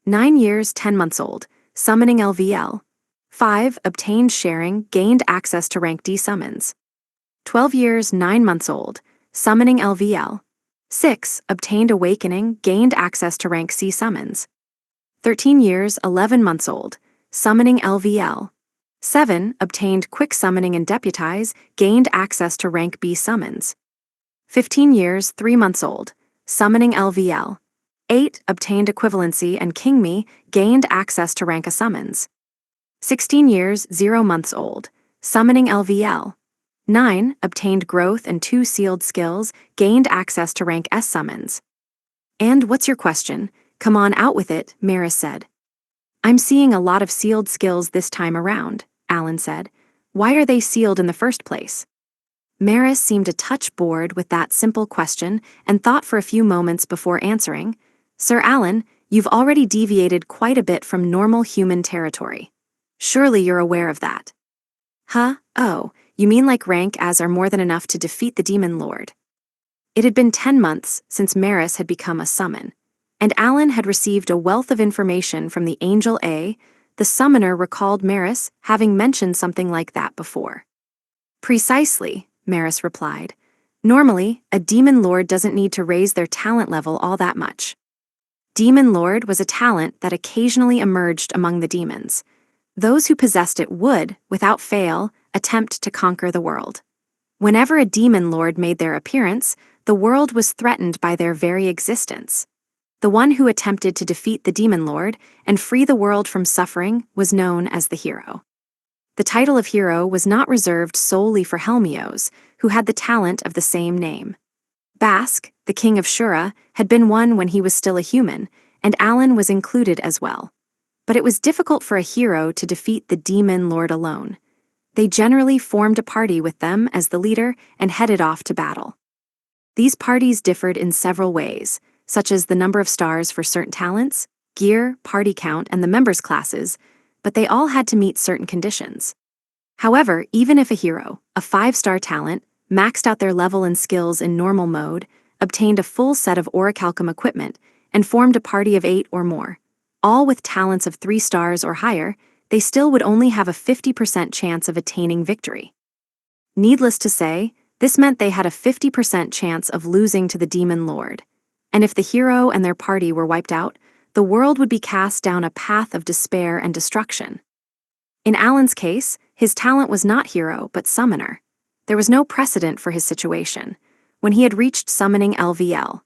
9 years, 10 months old. Summoning LVL. 5. Obtained Sharing, gained access to rank D summons. 12 years, 9 months old. Summoning LVL. 6. Obtained Awakening, gained access to rank C summons. 13 years, 11 months old. Summoning LVL. 7. Obtained Quick Summoning and Deputize, gained access to rank B summons. 15 years, 3 months old. Summoning LVL. 8. Obtained Equivalency and King Me, gained access to rank A summons. 16 years, 0 months old. Summoning LVL. 9. Obtained Growth and 2 sealed skills, gained access to rank S summons. And what's your question? Come on out with it, Maris said. I'm seeing a lot of sealed skills this time around, Alan said. Why are they sealed in the first place? Maris seemed a touch bored with that simple question and thought for a few moments before answering. Sir Alan, you've already deviated quite a bit from normal human territory. Surely you're aware of that. Huh? Oh, you mean like rank as are more than enough to defeat the Demon Lord? It had been 10 months since Maris had become a summon, and Alan had received a wealth of information from the Angel A. The summoner recalled Maris having mentioned something like that before. Precisely, Maris replied. Normally, a Demon Lord doesn't need to raise their talent level all that much. Demon Lord was a talent that occasionally emerged among the demons. Those who possessed it would, without fail, attempt to conquer the world. Whenever a Demon Lord made their appearance, the world was threatened by their very existence. The one who attempted to defeat the Demon Lord and free the world from suffering was known as the hero. The title of hero was not reserved solely for Helmios, who had the talent of the same name. Bask, the king of Shura, had been one when he was still a human, and Alan was included as well. But it was difficult for a hero to defeat the Demon Lord alone. They generally formed a party with them as the leader and headed off to battle. These parties differed in several ways, such as the number of stars for certain talents, gear, party count, and the members' classes, but they all had to meet certain conditions. However, even if a hero, a 5-star talent, maxed out their level and skills in normal mode, obtained a full set of Orichalcum equipment, and formed a party of 8 or more, all with talents of 3 stars or higher, they still would only have a 50% chance of attaining victory. Needless to say, this meant they had a 50% chance of losing to the Demon Lord. And if the hero and their party were wiped out, the world would be cast down a path of despair and destruction. In Alan's case, his talent was not hero but summoner. There was no precedent for his situation. When he had reached summoning LVL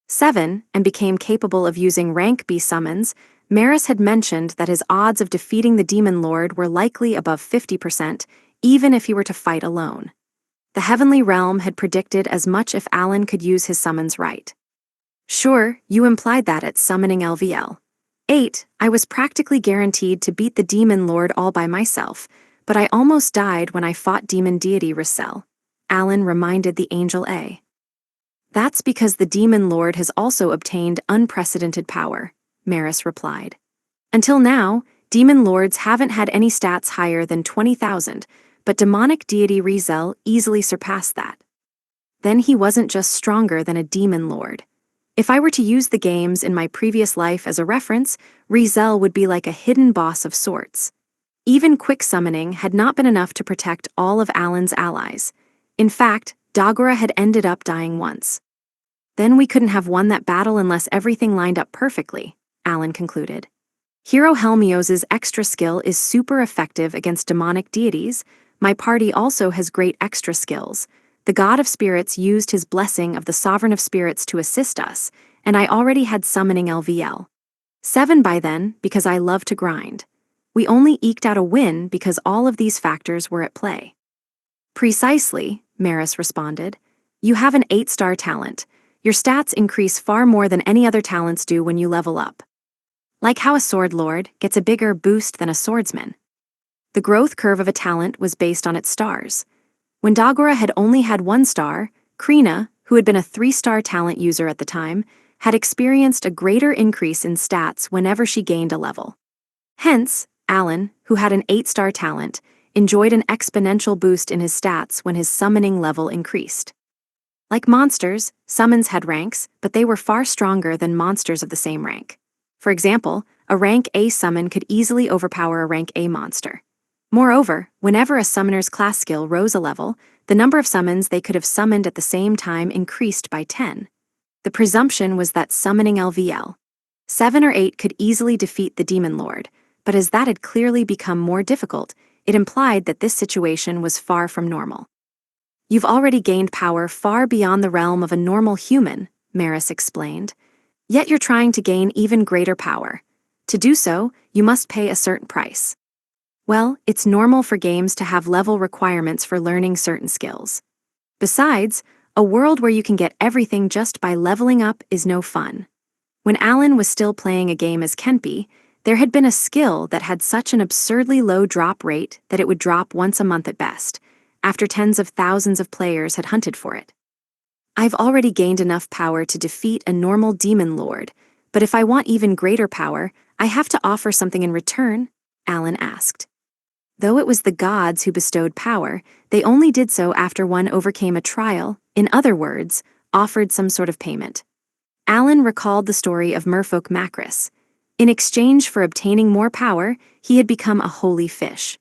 7 and became capable of using rank B summons, Maris had mentioned that his odds of defeating the Demon Lord were likely above 50%, even if he were to fight alone. The Heavenly Realm had predicted as much if Alan could use his summons right. Sure, you implied that at summoning LVL 8, I was practically guaranteed to beat the Demon Lord all by myself, but I almost died when I fought Demon Deity Rissel, Alan reminded the Angel A. That's because the Demon Lord has also obtained unprecedented power, Maris replied. Until now, Demon Lords haven't had any stats higher than 20,000, but Demonic Deity Rissel easily surpassed that. Then he wasn't just stronger than a Demon Lord. If I were to use the games in my previous life as a reference, Rissel would be like a hidden boss of sorts. Even quick summoning had not been enough to protect all of Alan's allies. In fact, Dagora had ended up dying once. Then we couldn't have won that battle unless everything lined up perfectly, Alan concluded. Hero Helmios' extra skill is super effective against demonic deities. My party also has great extra skills. The God of Spirits used his blessing of the Sovereign of Spirits to assist us, and I already had summoning LVL 7 by then because I love to grind. We only eked out a win because all of these factors were at play. Precisely, Maris responded. You have an 8-star talent. Your stats increase far more than any other talents do when you level up. Like how a sword lord gets a bigger boost than a swordsman. The growth curve of a talent was based on its stars. When Dagora had only had 1 star, Krina, who had been a 3-star talent user at the time, had experienced a greater increase in stats whenever she gained a level. Hence, Alan, who had an 8-star talent, enjoyed an exponential boost in his stats when his summoning level increased. Like monsters, summons had ranks, but they were far stronger than monsters of the same rank. For example, a rank A summon could easily overpower a rank A monster. Moreover, whenever a summoner's class skill rose a level, the number of summons they could have summoned at the same time increased by 10. The presumption was that summoning LVL 7 or 8 could easily defeat the Demon Lord, but as that had clearly become more difficult, it implied that this situation was far from normal. You've already gained power far beyond the realm of a normal human, Maris explained. Yet you're trying to gain even greater power. To do so, you must pay a certain price. Well, it's normal for games to have level requirements for learning certain skills. Besides, a world where you can get everything just by leveling up is no fun. When Alan was still playing a game as Kenpie, there had been a skill that had such an absurdly low drop rate that it would drop once a month at best, after tens of thousands of players had hunted for it. I've already gained enough power to defeat a normal demon lord, but if I want even greater power, I have to offer something in return, Alan asked. Though it was the gods who bestowed power, they only did so after one overcame a trial, in other words, offered some sort of payment. Alan recalled the story of merfolk Macris. In exchange for obtaining more power, he had become a holy fish.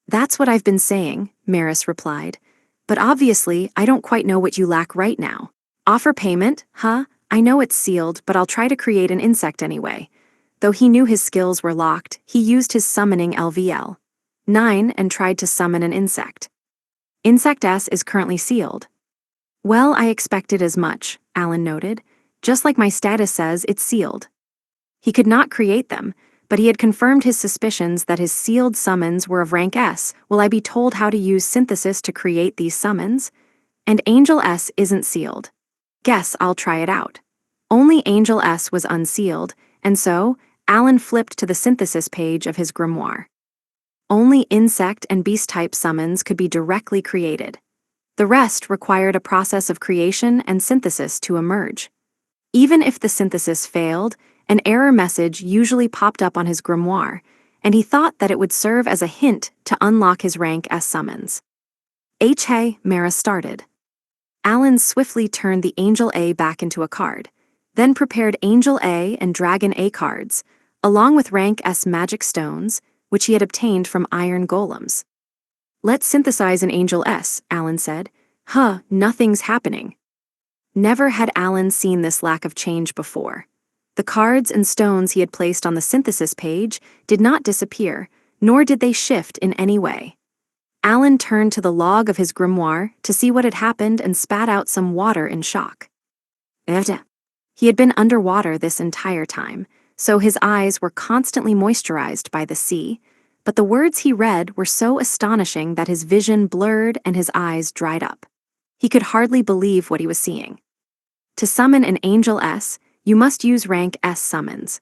That's what I've been saying, Maris replied. But obviously, I don't quite know what you lack right now. Offer payment, huh? I know it's sealed, but I'll try to create an insect anyway. Though he knew his skills were locked, he used his summoning LVL 9 and tried to summon an insect. Insect S is currently sealed. Well, I expected as much, Alan noted. Just like my status says, it's sealed. He could not create them, but he had confirmed his suspicions that his sealed summons were of rank S. Will I be told how to use synthesis to create these summons? And Angel S isn't sealed. Guess I'll try it out. Only Angel S was unsealed, and so, Alan flipped to the synthesis page of his grimoire. Only insect and beast-type summons could be directly created. The rest required a process of creation and synthesis to emerge. Even if the synthesis failed, an error message usually popped up on his grimoire, and he thought that it would serve as a hint to unlock his rank as summons. Hey, Mara started. Alan swiftly turned the Angel A back into a card, then prepared Angel A and Dragon A cards, along with rank S magic stones, which he had obtained from iron golems. Let's synthesize an Angel S, Alan said. Nothing's happening. Never had Alan seen this lack of change before. The cards and stones he had placed on the synthesis page did not disappear, nor did they shift in any way. Alan turned to the log of his grimoire to see what had happened and spat out some water in shock. He had been underwater this entire time, so his eyes were constantly moisturized by the sea, but the words he read were so astonishing that his vision blurred and his eyes dried up. He could hardly believe what he was seeing. To summon an Angel S, you must use rank S summons.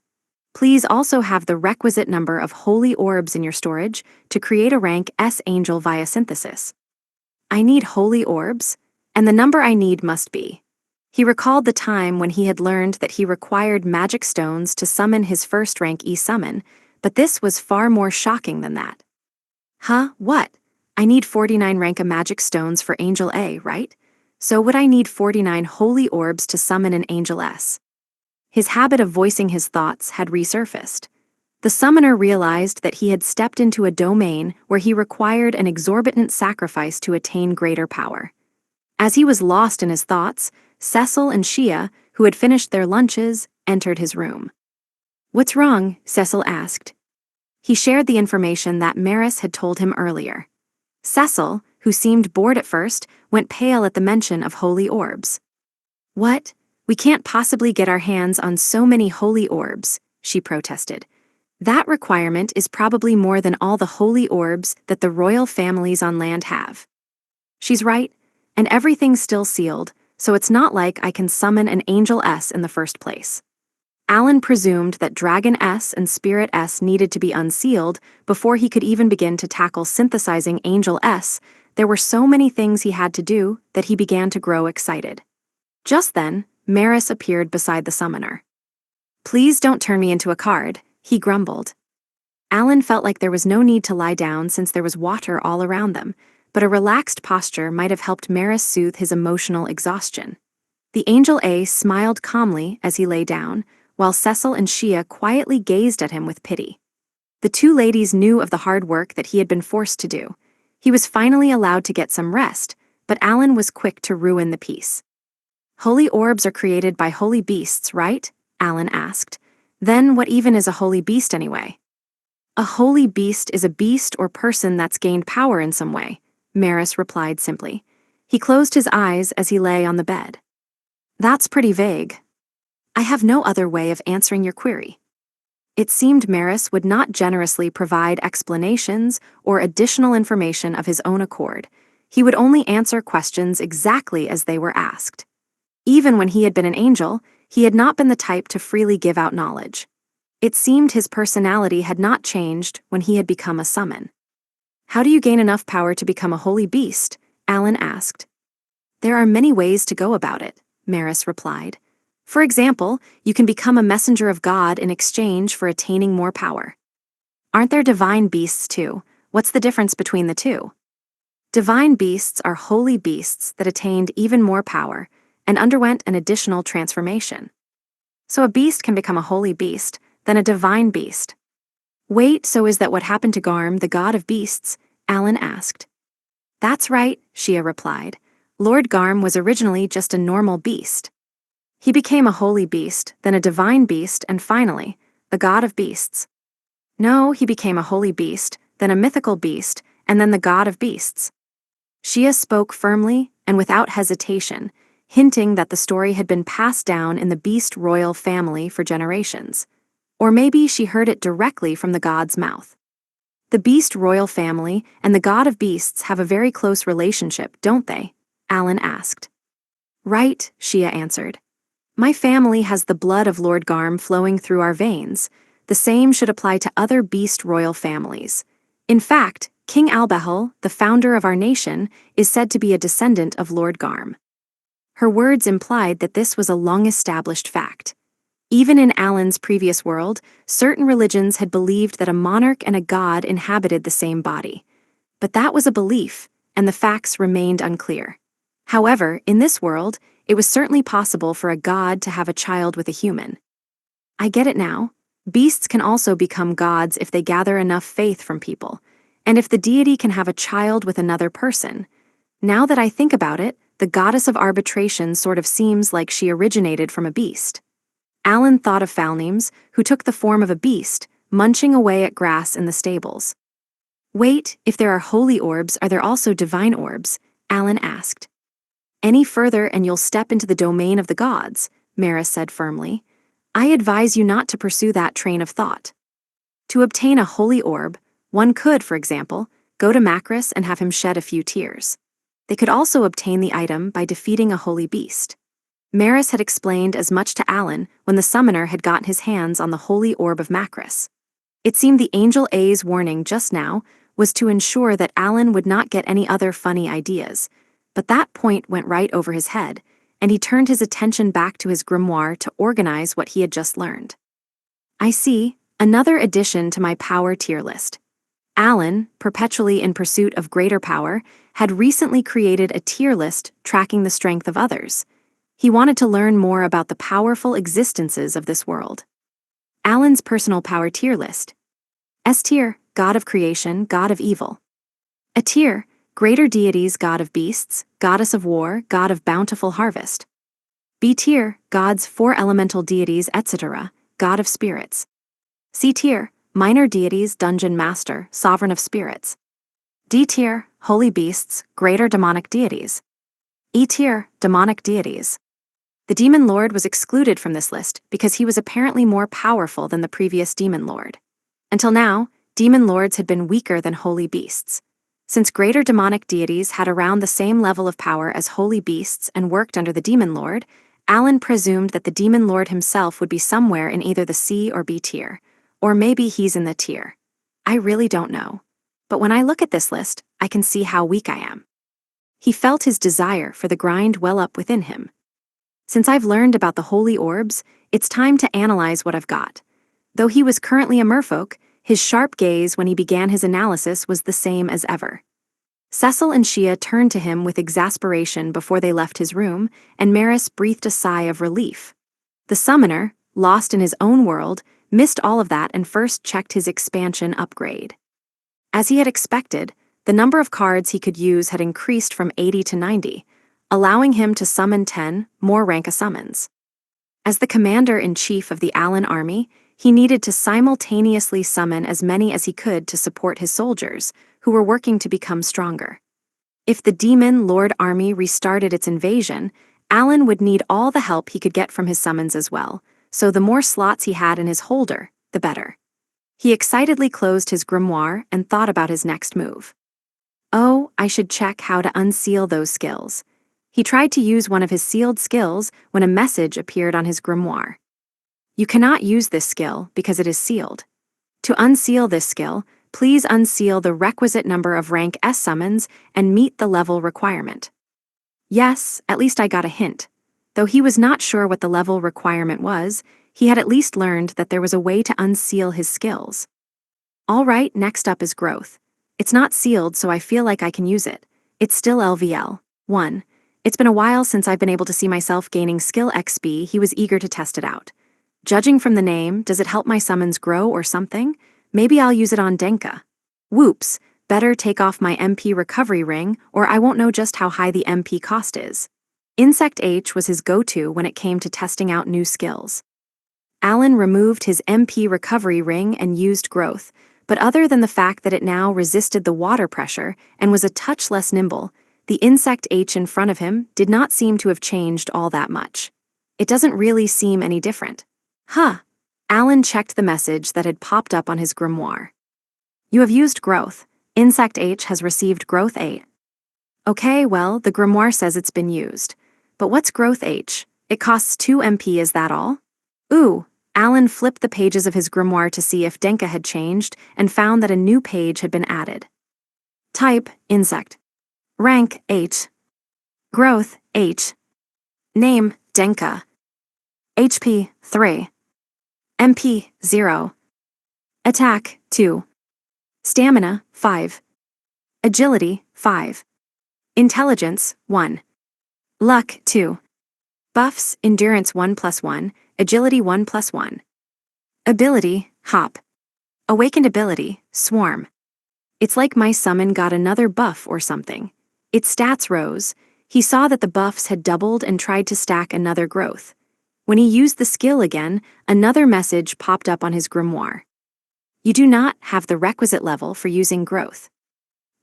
Please also have the requisite number of holy orbs in your storage to create a rank S angel via synthesis. I need holy orbs, and the number I need must be. He recalled the time when he had learned that he required magic stones to summon his first rank E summon, but this was far more shocking than that. What? I need 49 rank of magic stones for Angel A, right? So would I need 49 holy orbs to summon an Angel S? His habit of voicing his thoughts had resurfaced. The summoner realized that he had stepped into a domain where he required an exorbitant sacrifice to attain greater power. As he was lost in his thoughts, Cecil and Shia, who had finished their lunches, entered his room. What's wrong? Cecil asked. He shared the information that Maris had told him earlier. Cecil, who seemed bored at first, went pale at the mention of holy orbs. What? We can't possibly get our hands on so many holy orbs, she protested. That requirement is probably more than all the holy orbs that the royal families on land have. She's right, and everything's still sealed, so it's not like I can summon an Angel S in the first place. Alan presumed that Dragon S and Spirit S needed to be unsealed before he could even begin to tackle synthesizing Angel S. There were so many things he had to do that he began to grow excited. Just then, Maris appeared beside the summoner. "Please don't turn me into a card," he grumbled. Alan felt like there was no need to lie down since there was water all around them, but a relaxed posture might have helped Maris soothe his emotional exhaustion. The Angel A smiled calmly as he lay down, while Cecil and Shia quietly gazed at him with pity. The two ladies knew of the hard work that he had been forced to do. He was finally allowed to get some rest, but Alan was quick to ruin the peace. "Holy orbs are created by holy beasts, right?" Alan asked. "Then what even is a holy beast anyway?" "A holy beast is a beast or person that's gained power in some way," Maris replied simply. He closed his eyes as he lay on the bed. "That's pretty vague." "I have no other way of answering your query." It seemed Maris would not generously provide explanations or additional information of his own accord. He would only answer questions exactly as they were asked. Even when he had been an angel, he had not been the type to freely give out knowledge. It seemed his personality had not changed when he had become a summon. "How do you gain enough power to become a holy beast?" Alan asked. "There are many ways to go about it," Maris replied. "For example, you can become a messenger of God in exchange for attaining more power." "Aren't there divine beasts too? What's the difference between the two?" "Divine beasts are holy beasts that attained even more power and underwent an additional transformation. So a beast can become a holy beast, then a divine beast." "Wait, so is that what happened to Garm, the god of beasts?" Alan asked. "That's right," Shia replied. "Lord Garm was originally just a normal beast. He became a holy beast, then a divine beast, and finally, the god of beasts." "No, he became a holy beast, then a mythical beast, and then the god of beasts." Shia spoke firmly and without hesitation, hinting that the story had been passed down in the beast royal family for generations. Or maybe she heard it directly from the god's mouth. "The beast royal family and the god of beasts have a very close relationship, don't they?" Alan asked. "Right," Shia answered. "My family has the blood of Lord Garm flowing through our veins. The same should apply to other beast royal families. In fact, King Albehel, the founder of our nation, is said to be a descendant of Lord Garm." Her words implied that this was a long-established fact. Even in Alan's previous world, certain religions had believed that a monarch and a god inhabited the same body. But that was a belief, and the facts remained unclear. However, in this world, it was certainly possible for a god to have a child with a human. "I get it now. Beasts can also become gods if they gather enough faith from people, and if the deity can have a child with another person. Now that I think about it, the goddess of arbitration sort of seems like she originated from a beast." Alan thought of Falneems, who took the form of a beast, munching away at grass in the stables. "Wait, if there are holy orbs, are there also divine orbs?" Alan asked. "Any further and you'll step into the domain of the gods," Maris said firmly. "I advise you not to pursue that train of thought. To obtain a holy orb, one could, for example, go to Macris and have him shed a few tears. They could also obtain the item by defeating a holy beast." Maris had explained as much to Alan when the summoner had gotten his hands on the holy orb of Macris. It seemed the Angel A's warning just now was to ensure that Alan would not get any other funny ideas, but that point went right over his head, and he turned his attention back to his grimoire to organize what he had just learned. "I see, another addition to my power tier list." Alan, perpetually in pursuit of greater power, had recently created a tier list tracking the strength of others. He wanted to learn more about the powerful existences of this world. Alan's personal power tier list. S tier, God of creation, God of evil. A tier, greater deities, God of beasts, Goddess of war, God of bountiful harvest. B tier, gods, four elemental deities, etc., God of spirits. C tier, minor deities, dungeon master, sovereign of spirits. D tier, holy beasts, greater demonic deities. E tier, demonic deities. The Demon Lord was excluded from this list because he was apparently more powerful than the previous Demon Lord. Until now, demon lords had been weaker than holy beasts. Since greater demonic deities had around the same level of power as holy beasts and worked under the demon lord, Alan presumed that the demon lord himself would be somewhere in either the C or B tier. Or maybe he's in the tier. I really don't know. But when I look at this list, I can see how weak I am. He felt his desire for the grind well up within him. Since I've learned about the holy orbs, it's time to analyze what I've got. Though he was currently a merfolk, his sharp gaze when he began his analysis was the same as ever. Cecil and Shia turned to him with exasperation before they left his room, and Maris breathed a sigh of relief. The summoner, lost in his own world, missed all of that and first checked his expansion upgrade. As he had expected, the number of cards he could use had increased from 80 to 90, allowing him to summon 10 more rank summons. As the commander-in-chief of the Alan army, he needed to simultaneously summon as many as he could to support his soldiers, who were working to become stronger. If the demon lord army restarted its invasion, Alan would need all the help he could get from his summons as well, so the more slots he had in his holder, the better. He excitedly closed his grimoire and thought about his next move. Oh, I should check how to unseal those skills. He tried to use one of his sealed skills when a message appeared on his grimoire. You cannot use this skill because it is sealed. To unseal this skill, please unseal the requisite number of rank S summons and meet the level requirement. Yes, at least I got a hint. Though he was not sure what the level requirement was, he had at least learned that there was a way to unseal his skills. All right, next up is growth. It's not sealed, so I feel like I can use it. It's still LVL. 1. It's been a while since I've been able to see myself gaining skill XP. He was eager to test it out. Judging from the name, does it help my summons grow or something? Maybe I'll use it on Denka. Whoops, better take off my MP recovery ring or I won't know just how high the MP cost is. Insect H was his go-to when it came to testing out new skills. Alan removed his MP recovery ring and used growth, but other than the fact that it now resisted the water pressure and was a touch less nimble, the Insect H in front of him did not seem to have changed all that much. It doesn't really seem any different. Huh. Alan checked the message that had popped up on his grimoire. You have used growth. Insect H has received growth 8. Okay, well, the grimoire says it's been used. But what's growth H? It costs 2 MP, is that all? Ooh. Alan flipped the pages of his grimoire to see if Denka had changed and found that a new page had been added. Type, insect. Rank, H. Growth, H. Name, Denka. HP, 3. MP, 0. Attack, 2. Stamina, 5. Agility, 5. Intelligence, 1. Luck, 2. Buffs, Endurance 1+1, Agility 1+1. Ability, Hop. Awakened ability, Swarm. It's like my summon got another buff or something. Its stats rose. He saw that the buffs had doubled and tried to stack another growth. When he used the skill again, another message popped up on his grimoire. You do not have the requisite level for using growth.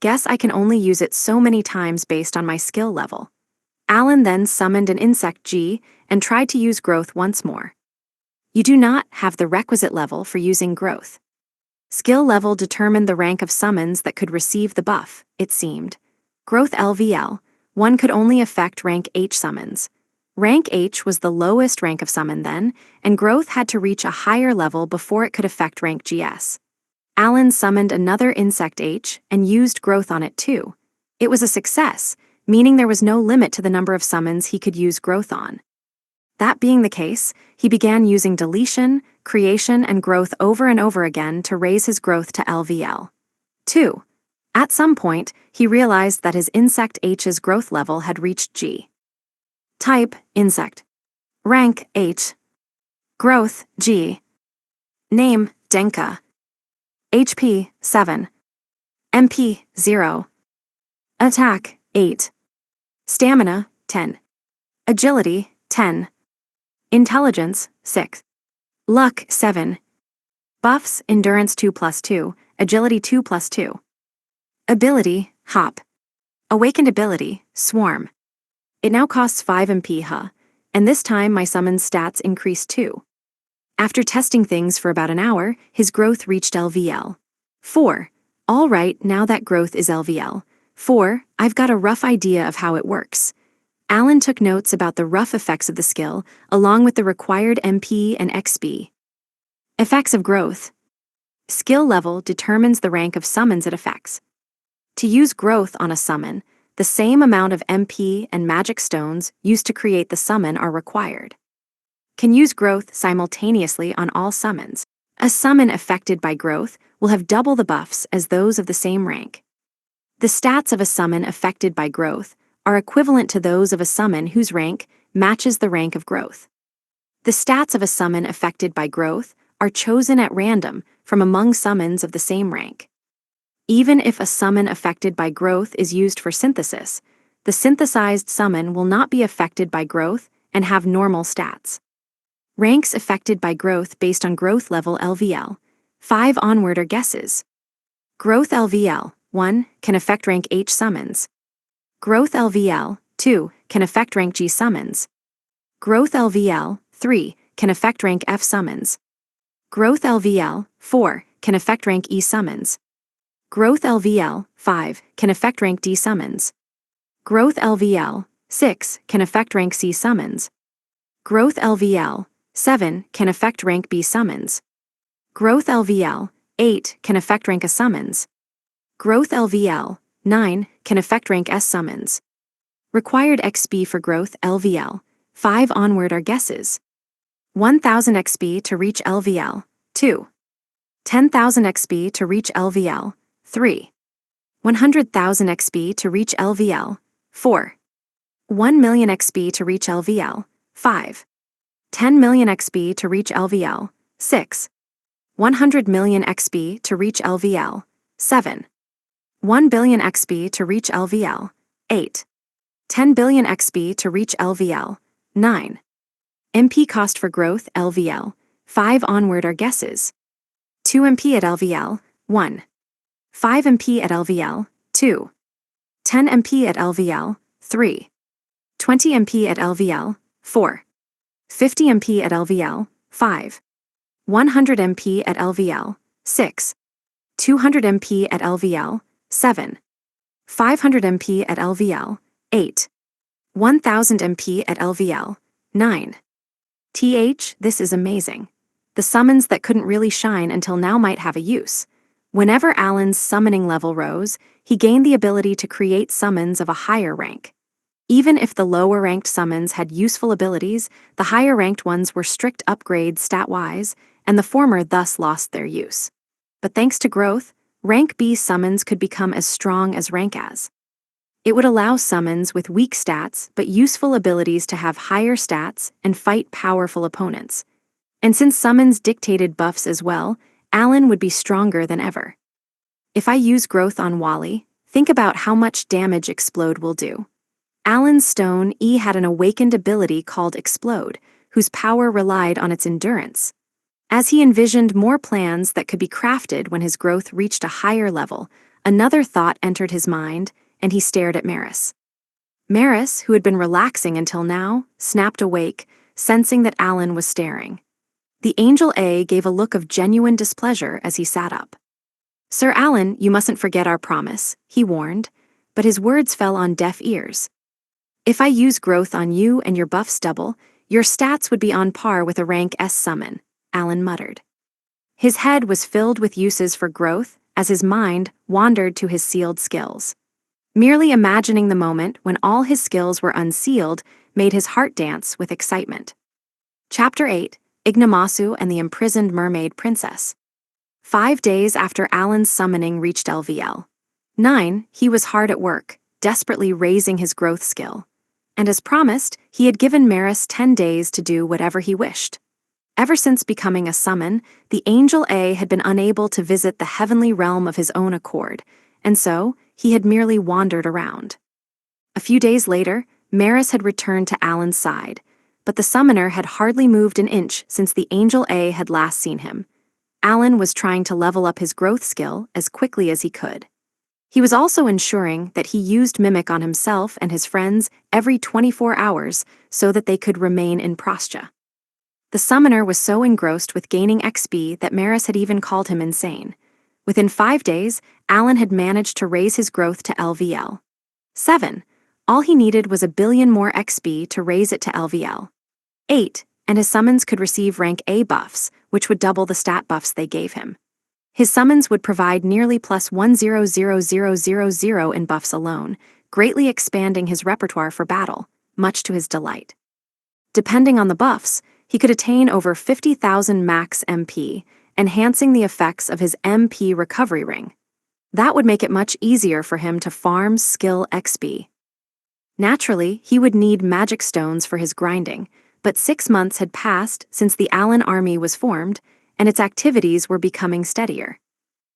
Guess I can only use it so many times based on my skill level. Alan then summoned an Insect G and tried to use growth once more. You do not have the requisite level for using growth. Skill level determined the rank of summons that could receive the buff, it seemed. Growth LVL, one could only affect rank H summons. Rank H was the lowest rank of summon then, and growth had to reach a higher level before it could affect rank GS. Alan summoned another Insect H and used growth on it too. It was a success, meaning there was no limit to the number of summons he could use growth on. That being the case, he began using deletion, creation, and growth over and over again to raise his growth to LVL. 2. At some point, he realized that his Insect H's growth level had reached G. Type, Insect. Rank, H. Growth, G. Name, Denka. HP, 7. MP, 0. Attack, 8. Stamina, 10. Agility, 10. Intelligence, 6. Luck, 7. Buffs, Endurance 2+2, Agility 2+2. Ability, Hop. Awakened ability, Swarm. It now costs 5 MP, and this time my summon stats increase too. After testing things for about an hour, his growth reached LVL 4. All right, now that growth is LVL 4, I've got a rough idea of how it works. Alan took notes about the rough effects of the skill, along with the required MP and XP. Effects of growth. Skill level determines the rank of summons it affects. To use growth on a summon, the same amount of MP and magic stones used to create the summon are required. Can use growth simultaneously on all summons. A summon affected by growth will have double the buffs as those of the same rank. The stats of a summon affected by growth are equivalent to those of a summon whose rank matches the rank of growth. The stats of a summon affected by growth are chosen at random from among summons of the same rank. Even if a summon affected by growth is used for synthesis, the synthesized summon will not be affected by growth and have normal stats. Ranks affected by growth based on growth level LVL 5 onward are guesses. Growth LVL 1 can affect rank H summons. Growth LVL 2 can affect rank G summons. Growth LVL 3 can affect rank F summons. Growth LVL 4 can affect rank E summons. Growth LVL 5 can affect rank D summons. Growth LVL 6 can affect rank C summons. Growth LVL 7 can affect rank B summons. Growth LVL 8 can affect rank A summons. Growth LVL 9 can affect rank S summons. Required XP for growth LVL 5 onward are guesses. 1000 XP to reach LVL 2. 10,000 XP to reach LVL 3. 100,000 XP to reach LVL 4. 1 million XP to reach LVL 5. 10 million XP to reach LVL 6. 100 million XP to reach LVL 7. 1 billion XP to reach LVL 8. 10 billion XP to reach LVL 9. MP cost for growth LVL 5 onward are guesses. 2 MP at LVL 1. 5 MP at LVL 2. 10 MP at LVL 3. 20 MP at LVL 4. 50 MP at LVL 5. 100 MP at LVL 6. 200 MP at LVL 7. 500 MP at LVL 8. 1000 MP at LVL 9. This is amazing. The summons that couldn't really shine until now might have a use. Whenever Alan's summoning level rose, he gained the ability to create summons of a higher rank. Even if the lower-ranked summons had useful abilities, the higher-ranked ones were strict upgrades stat-wise, and the former thus lost their use. But thanks to growth, rank B summons could become as strong as rank as. It would allow summons with weak stats but useful abilities to have higher stats and fight powerful opponents. And since summons dictated buffs as well, Alan would be stronger than ever. If I use growth on Wally, think about how much damage Explode will do. Alan's Stone E had an awakened ability called Explode, whose power relied on its endurance. As he envisioned more plans that could be crafted when his growth reached a higher level, another thought entered his mind, and he stared at Maris. Maris, who had been relaxing until now, snapped awake, sensing that Alan was staring. The Angel A gave a look of genuine displeasure as he sat up. "Sir Alan, you mustn't forget our promise," he warned, but his words fell on deaf ears. "If I use growth on you and your buffs double, your stats would be on par with a rank S summon," Alan muttered. His head was filled with uses for growth as his mind wandered to his sealed skills. Merely imagining the moment when all his skills were unsealed made his heart dance with excitement. Chapter 8, Ignomasu and the Imprisoned Mermaid Princess. 5 days after Alan's summoning reached LVL 9, he was hard at work, desperately raising his growth skill. And as promised, he had given Maris 10 days to do whatever he wished. Ever since becoming a summon, the Angel A had been unable to visit the heavenly realm of his own accord, and so he had merely wandered around. A few days later, Maris had returned to Alan's side, but the summoner had hardly moved an inch since the Angel A had last seen him. Alan was trying to level up his growth skill as quickly as he could. He was also ensuring that he used Mimic on himself and his friends every 24 hours so that they could remain in Prostia. The summoner was so engrossed with gaining XP that Maris had even called him insane. Within 5 days, Alan had managed to raise his growth to LVL 7. All he needed was a billion more XP to raise it to LVL 8, and his summons could receive rank A buffs, which would double the stat buffs they gave him. His summons would provide nearly plus 100,000 in buffs alone, greatly expanding his repertoire for battle, much to his delight. Depending on the buffs, he could attain over 50,000 max MP, enhancing the effects of his MP recovery ring. That would make it much easier for him to farm skill XP. Naturally, he would need magic stones for his grinding, but 6 months had passed since the Alan army was formed, and its activities were becoming steadier.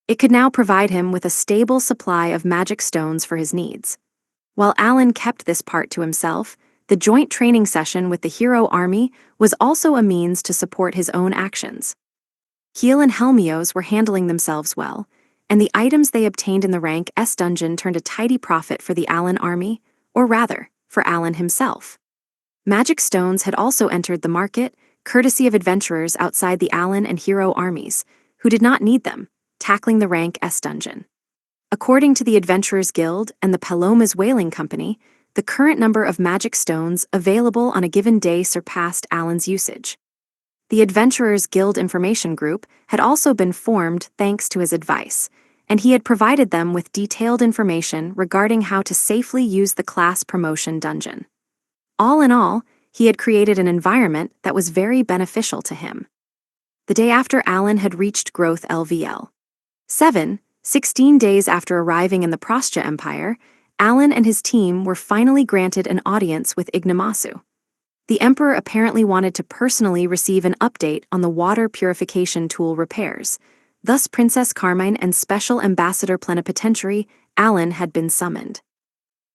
It could now provide him with a stable supply of magic stones for his needs. While Alan kept this part to himself, the joint training session with the hero army was also a means to support his own actions. Kiel and Helmios were handling themselves well, and the items they obtained in the rank S dungeon turned a tidy profit for the Alan army, or rather, for Alan himself. Magic stones had also entered the market, courtesy of adventurers outside the Alan and hero armies, who did not need them, tackling the rank S dungeon. According to the Adventurers Guild and the Paloma's Whaling Company, the current number of magic stones available on a given day surpassed Alan's usage. The Adventurers Guild Information Group had also been formed thanks to his advice, and he had provided them with detailed information regarding how to safely use the class promotion dungeon. All in all, he had created an environment that was very beneficial to him. The day after Alan had reached growth LVL 7, 16 days after arriving in the Prostya Empire, Alan and his team were finally granted an audience with Ignomasu. The Emperor apparently wanted to personally receive an update on the water purification tool repairs. Thus, Princess Carmine and Special Ambassador Plenipotentiary Alan had been summoned.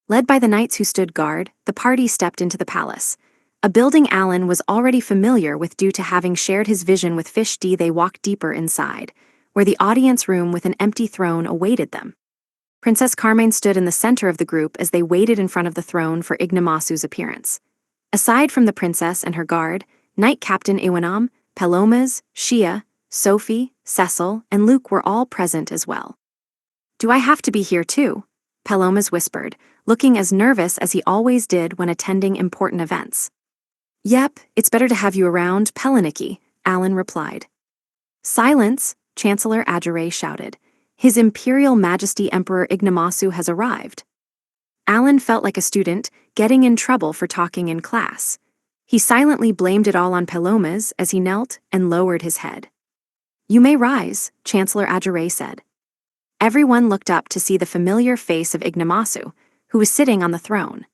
Led by the knights who stood guard, the party stepped into the palace. A building Alan was already familiar with due to having shared his vision with Fish D. They walked deeper inside, where the audience room with an empty throne awaited them. Princess Carmine stood in the center of the group as they waited in front of the throne for Ignomasu's appearance. Aside from the princess and her guard, Knight Captain Iwanam, Palomas, Shia, Sophie, Cecil, and Luke were all present as well. "Do I have to be here too?" Palomas whispered, looking as nervous as he always did when attending important events. "Yep, it's better to have you around, Peliniki," Alan replied. "Silence," Chancellor Adjure shouted. "His Imperial Majesty Emperor Ignomasu has arrived." Alan felt like a student, getting in trouble for talking in class. He silently blamed it all on Palomas as he knelt and lowered his head. "You may rise," Chancellor Adjure said. Everyone looked up to see the familiar face of Ignomasu, who was sitting on the throne.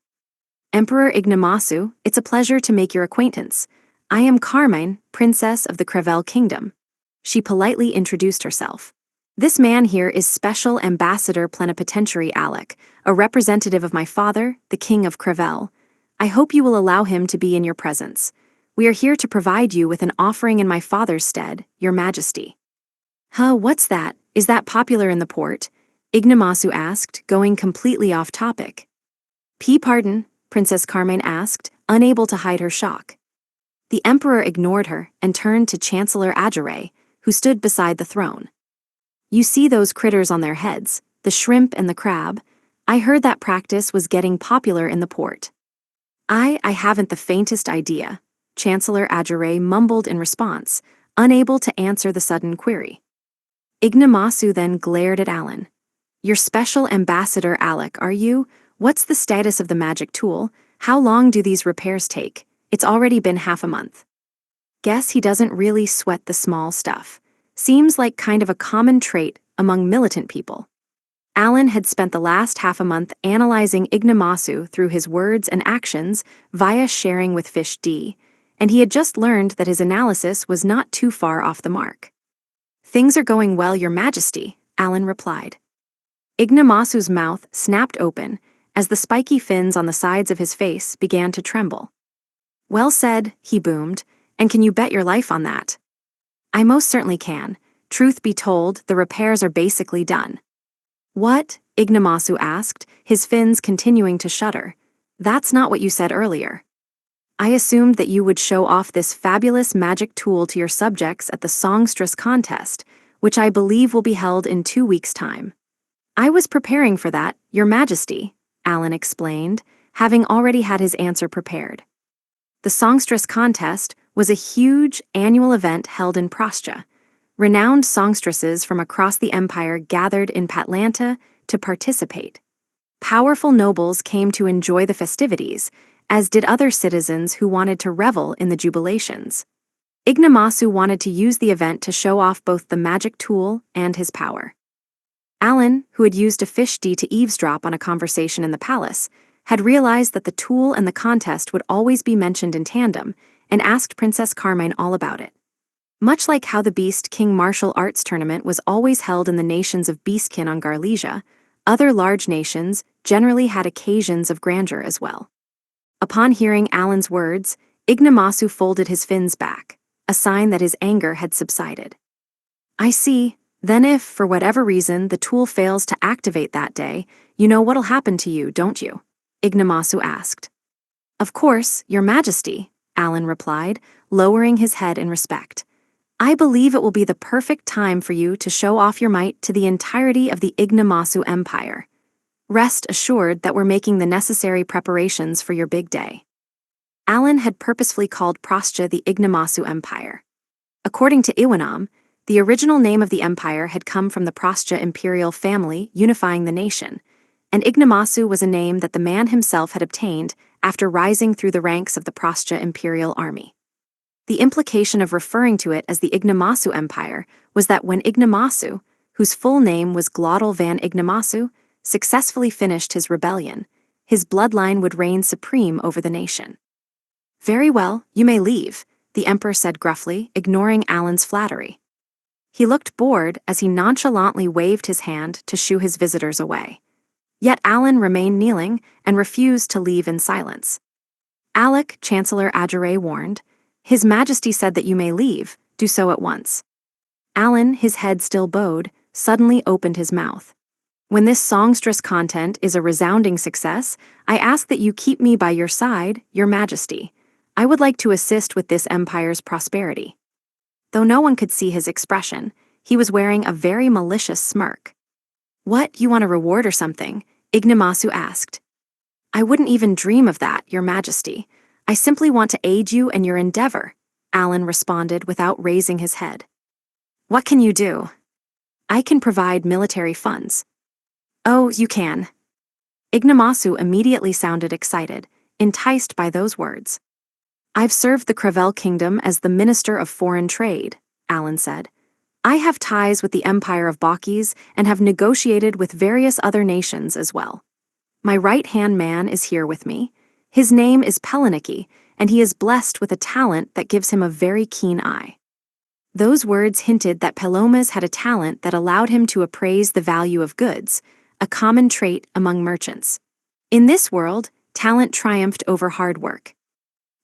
"Emperor Ignomasu, it's a pleasure to make your acquaintance. I am Carmine, Princess of the Crevel Kingdom." She politely introduced herself. "This man here is Special Ambassador Plenipotentiary Alec, a representative of my father, the King of Crevel. I hope you will allow him to be in your presence. We are here to provide you with an offering in my father's stead, your majesty." "Huh, what's that? Is that popular in the port?" Ignomasu asked, going completely off topic. Pardon?" Princess Carmine asked, unable to hide her shock. The emperor ignored her and turned to Chancellor Adjure, who stood beside the throne. "You see those critters on their heads, the shrimp and the crab? I heard that practice was getting popular in the port." I haven't the faintest idea," Chancellor Adjure mumbled in response, unable to answer the sudden query. Ignomasu then glared at Alan. "Your Special Ambassador Alec, are you? What's the status of the magic tool? How long do these repairs take? It's already been half a month." Guess he doesn't really sweat the small stuff. Seems like kind of a common trait among militant people. Alan had spent the last half a month analyzing Ignomasu through his words and actions via sharing with Fish D, and he had just learned that his analysis was not too far off the mark. "Things are going well, your majesty," Alan replied. Ignomasu's mouth snapped open as the spiky fins on the sides of his face began to tremble. "Well said," he boomed, "and can you bet your life on that?" "I most certainly can. Truth be told, the repairs are basically done." "What?" Ignomasu asked, his fins continuing to shudder. "That's not what you said earlier." I assumed that you would show off this fabulous magic tool to your subjects at the songstress contest, which I believe will be held in 2 weeks' time. I was preparing for that, Your Majesty, Alan explained, having already had his answer prepared. The songstress contest was a huge annual event held in Prostia. Renowned songstresses from across the empire gathered in Patlanta to participate. Powerful nobles came to enjoy the festivities, as did other citizens who wanted to revel in the jubilations. Ignomasu wanted to use the event to show off both the magic tool and his power. Alan, who had used a fish-D to eavesdrop on a conversation in the palace, had realized that the tool and the contest would always be mentioned in tandem, and asked Princess Carmine all about it. Much like how the Beast King martial arts tournament was always held in the nations of Beastkin on Garlesia, other large nations generally had occasions of grandeur as well. Upon hearing Alan's words, Ignomasu folded his fins back, a sign that his anger had subsided. I see. Then if, for whatever reason, the tool fails to activate that day, you know what'll happen to you, don't you? Ignomasu asked. Of course, Your Majesty, Alan replied, lowering his head in respect. I believe it will be the perfect time for you to show off your might to the entirety of the Ignomasu Empire. Rest assured that we're making the necessary preparations for your big day. Alan had purposefully called Prostia the Ignomasu Empire. According to Iwanam, the original name of the empire had come from the Prostia imperial family unifying the nation, and Ignomasu was a name that the man himself had obtained after rising through the ranks of the Prostia imperial army. The implication of referring to it as the Ignomasu Empire was that when Ignomasu, whose full name was Glottal van Ignomasu, successfully finished his rebellion, his bloodline would reign supreme over the nation. Very well, you may leave, the emperor said gruffly, ignoring Alan's flattery. He looked bored as he nonchalantly waved his hand to shoo his visitors away. Yet Alan remained kneeling and refused to leave in silence. Alec, Chancellor Adjure warned, His Majesty said that you may leave, do so at once. Alan, his head still bowed, suddenly opened his mouth. When this songstress content is a resounding success, I ask that you keep me by your side, Your Majesty. I would like to assist with this empire's prosperity. Though no one could see his expression, he was wearing a very malicious smirk. What, you want a reward or something? Ignomasu asked. I wouldn't even dream of that, Your Majesty. I simply want to aid you in your endeavor, Alan responded without raising his head. What can you do? I can provide military funds. Oh, you can. Ignomasu immediately sounded excited, enticed by those words. I've served the Crevel Kingdom as the Minister of Foreign Trade, Alan said. I have ties with the Empire of Bakis and have negotiated with various other nations as well. My right-hand man is here with me. His name is Peliniki, and he is blessed with a talent that gives him a very keen eye. Those words hinted that Pelomas had a talent that allowed him to appraise the value of goods, a common trait among merchants. In this world, talent triumphed over hard work.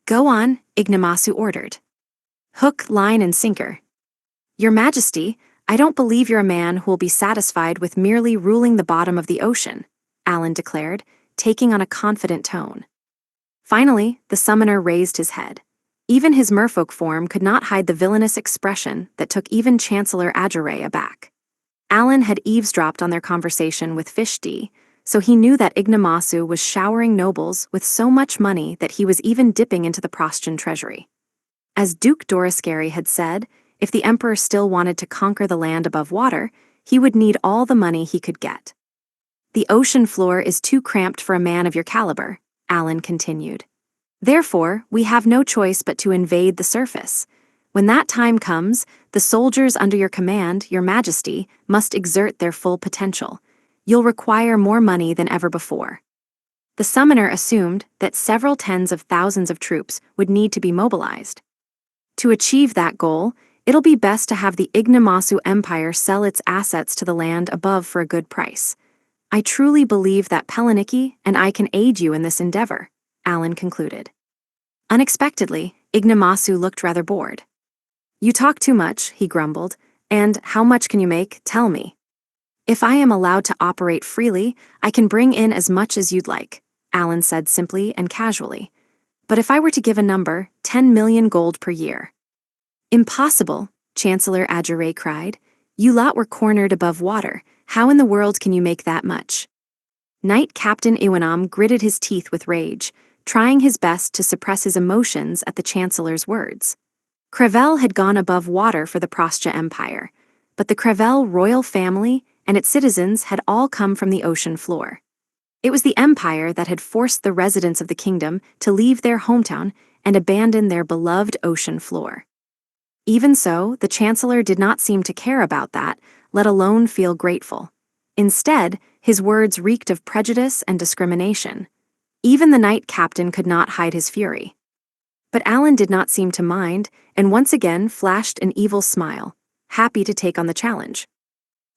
Go on, Ignomasu ordered. Hook, line, and sinker. Your Majesty, I don't believe you're a man who will be satisfied with merely ruling the bottom of the ocean, Alan declared, taking on a confident tone. Finally, the summoner raised his head. Even his merfolk form could not hide the villainous expression that took even Chancellor Adjure aback. Alan had eavesdropped on their conversation with Fish-D, so he knew that Ignomasu was showering nobles with so much money that he was even dipping into the Prostian treasury. As Duke Doriscary had said, if the emperor still wanted to conquer the land above water, he would need all the money he could get. The ocean floor is too cramped for a man of your caliber, Alan continued. Therefore, we have no choice but to invade the surface. When that time comes, the soldiers under your command, Your Majesty, must exert their full potential. You'll require more money than ever before. The summoner assumed that several tens of thousands of troops would need to be mobilized. To achieve that goal, it'll be best to have the Ignomasu Empire sell its assets to the land above for a good price. I truly believe that Peliniki and I can aid you in this endeavor, Alan concluded. Unexpectedly, Ignomasu looked rather bored. You talk too much, he grumbled, and how much can you make, tell me. If I am allowed to operate freely, I can bring in as much as you'd like, Alan said simply and casually. But if I were to give a number, 10 million gold per year. Impossible, Chancellor Adjure cried. You lot were cornered above water. How in the world can you make that much? Knight Captain Iwanam gritted his teeth with rage, trying his best to suppress his emotions at the Chancellor's words. Crevel had gone above water for the Prostja Empire, but the Crevel royal family and its citizens had all come from the ocean floor. It was the Empire that had forced the residents of the kingdom to leave their hometown and abandon their beloved ocean floor. Even so, the Chancellor did not seem to care about that, let alone feel grateful. Instead, his words reeked of prejudice and discrimination. Even the Knight Captain could not hide his fury. But Alan did not seem to mind, and once again flashed an evil smile, happy to take on the challenge.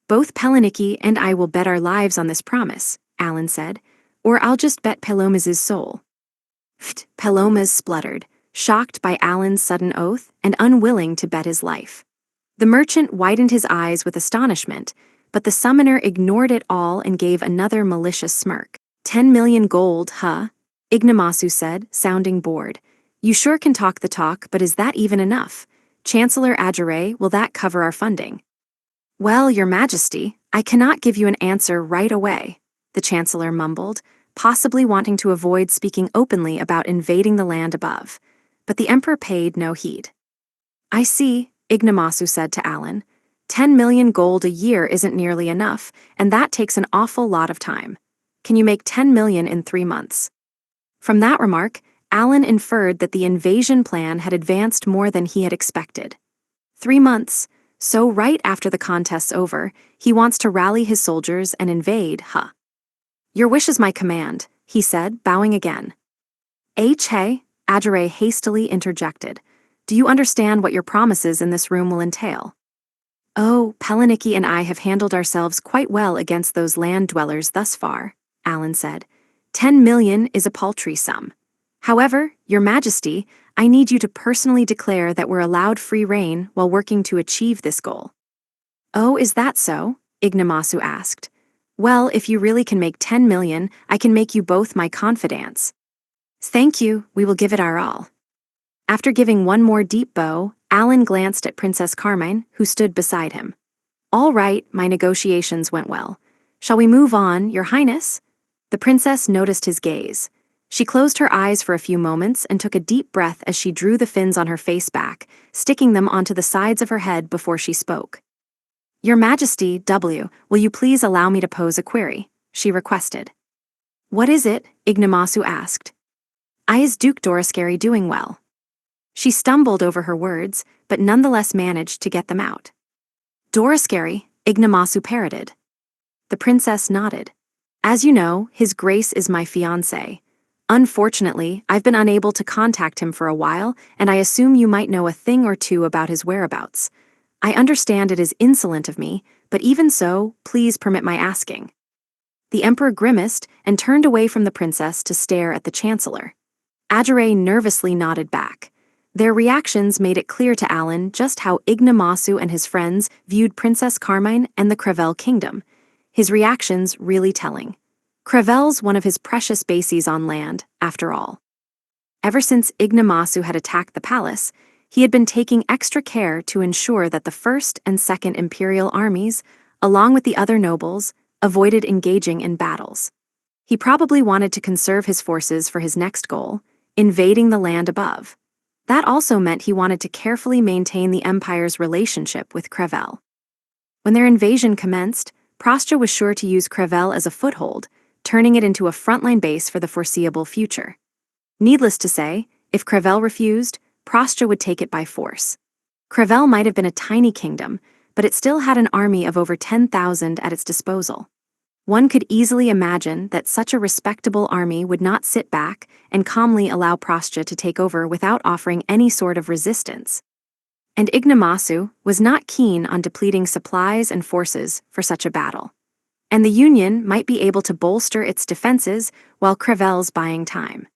Both Peliniki and I will bet our lives on this promise, Alan said, or I'll just bet Pelomaz's soul. Pht, Pelomaz spluttered, shocked by Alan's sudden oath and unwilling to bet his life. The merchant widened his eyes with astonishment, but the summoner ignored it all and gave another malicious smirk. 10 million gold, huh? Ignamasu said, sounding bored. You sure can talk the talk, but is that even enough? Chancellor Adjure, will that cover our funding? Well, Your Majesty, I cannot give you an answer right away, the Chancellor mumbled, possibly wanting to avoid speaking openly about invading the land above. But the Emperor paid no heed. I see, Ignamasu said to Alan. 10 million gold a year isn't nearly enough, and that takes an awful lot of time. Can you make 10 million in 3 months? From that remark, Alan inferred that the invasion plan had advanced more than he had expected. 3 months, so right after the contest's over, he wants to rally his soldiers and invade, huh? Your wish is my command, he said, bowing again. Hey, Adjure hastily interjected. Do you understand what your promises in this room will entail? Oh, Peliniki and I have handled ourselves quite well against those land dwellers thus far, Alan said. 10 million is a paltry sum. However, Your Majesty, I need you to personally declare that we're allowed free rein while working to achieve this goal. Oh, is that so? Ignamasu asked. Well, if you really can make 10 million, I can make you both my confidants. Thank you, we will give it our all. After giving one more deep bow, Alan glanced at Princess Carmine, who stood beside him. All right, my negotiations went well. Shall we move on, Your Highness? The princess noticed his gaze. She closed her eyes for a few moments and took a deep breath as she drew the fins on her face back, sticking them onto the sides of her head before she spoke. Your Majesty, will you please allow me to pose a query? She requested. What is it? Ignamasu asked. Is Duke Dorascary doing well? She stumbled over her words, but nonetheless managed to get them out. Dorascary, Ignamasu parroted. The princess nodded. As you know, His Grace is my fiancé. Unfortunately, I've been unable to contact him for a while, and I assume you might know a thing or two about his whereabouts. I understand it is insolent of me, but even so, please permit my asking. The Emperor grimaced and turned away from the princess to stare at the Chancellor. Adjure nervously nodded back. Their reactions made it clear to Alan just how Ignamasu and his friends viewed Princess Carmine and the Crevel kingdom, his reactions really telling. Crevel's one of his precious bases on land, after all. Ever since Ignamasu had attacked the palace, he had been taking extra care to ensure that the First and Second Imperial armies, along with the other nobles, avoided engaging in battles. He probably wanted to conserve his forces for his next goal, invading the land above. That also meant he wanted to carefully maintain the Empire's relationship with Crevel. When their invasion commenced, Prostja was sure to use Crevel as a foothold, turning it into a frontline base for the foreseeable future. Needless to say, if Crevel refused, Prostja would take it by force. Crevel might have been a tiny kingdom, but it still had an army of over 10,000 at its disposal. One could easily imagine that such a respectable army would not sit back and calmly allow Prostja to take over without offering any sort of resistance. And Ignamasu was not keen on depleting supplies and forces for such a battle. And the Union might be able to bolster its defenses while Crevel's buying time.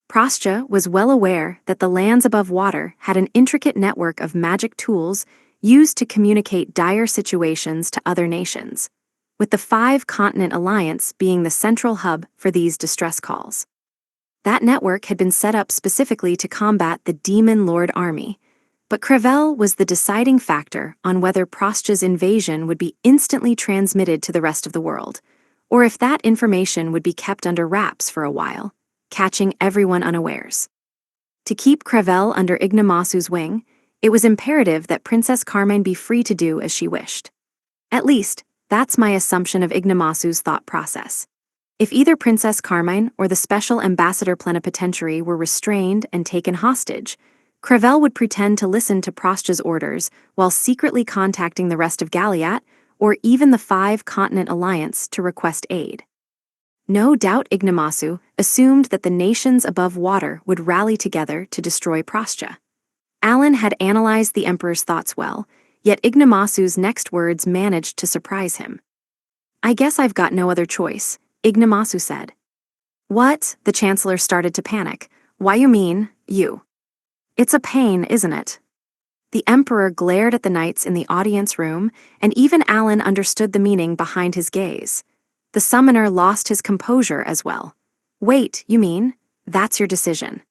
Prostja was well aware that the lands above water had an intricate network of magic tools used to communicate dire situations to other nations, with the Five-Continent Alliance being the central hub for these distress calls. That network had been set up specifically to combat the Demon Lord army. But Crevel was the deciding factor on whether Prostja's invasion would be instantly transmitted to the rest of the world, or if that information would be kept under wraps for a while, catching everyone unawares. To keep Crevel under Ignamasu's wing, it was imperative that Princess Carmine be free to do as she wished. At least, that's my assumption of Ignamasu's thought process. If either Princess Carmine or the Special Ambassador Plenipotentiary were restrained and taken hostage, Crevel would pretend to listen to Prostja's orders while secretly contacting the rest of Galiat or even the Five-Continent Alliance to request aid. No doubt Ignamasu assumed that the nations above water would rally together to destroy Prostja. Alan had analyzed the Emperor's thoughts well, yet Ignamasu's next words managed to surprise him. "I guess I've got no other choice," Ignamasu said. "What?" The Chancellor started to panic. "Why you mean, you?" "It's a pain, isn't it?" The Emperor glared at the knights in the audience room, and even Alan understood the meaning behind his gaze. The summoner lost his composure as well. "Wait, you mean? That's your decision?"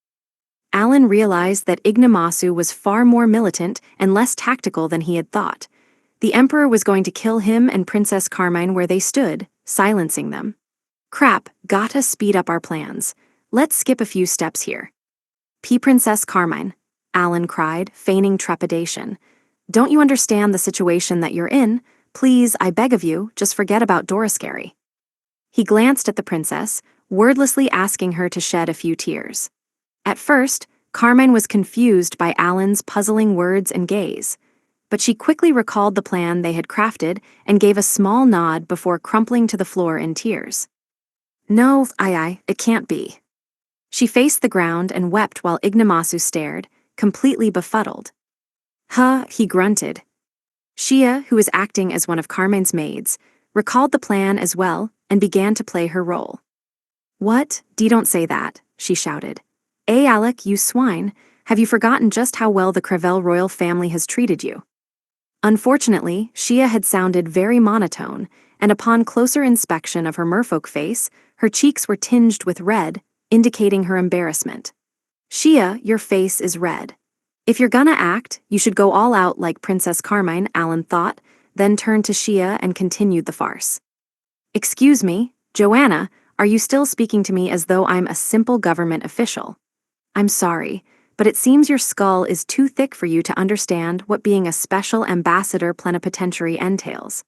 Alan realized that Ignamasu was far more militant and less tactical than he had thought. The Emperor was going to kill him and Princess Carmine where they stood, silencing them. "Crap, gotta speed up our plans. Let's skip a few steps here." "Princess Carmine," Alan cried, feigning trepidation. "Don't you understand the situation that you're in? Please, I beg of you, just forget about Dorascary." He glanced at the princess, wordlessly asking her to shed a few tears. At first, Carmine was confused by Alan's puzzling words and gaze, but she quickly recalled the plan they had crafted and gave a small nod before crumpling to the floor in tears. "No, it can't be." She faced the ground and wept while Ignamasu stared, completely befuddled. "Huh," he grunted. Shia, who was acting as one of Carmine's maids, recalled the plan as well and began to play her role. "What? Don't say that," she shouted. Alec, you swine, have you forgotten just how well the Crevel royal family has treated you?" Unfortunately, Shia had sounded very monotone, and upon closer inspection of her merfolk face, her cheeks were tinged with red, indicating her embarrassment. "Shia, your face is red. If you're gonna act, you should go all out like Princess Carmine," Alan thought, then turned to Shia and continued the farce. "Excuse me, Joanna, are you still speaking to me as though I'm a simple government official? I'm sorry, but it seems your skull is too thick for you to understand what being a Special Ambassador Plenipotentiary entails."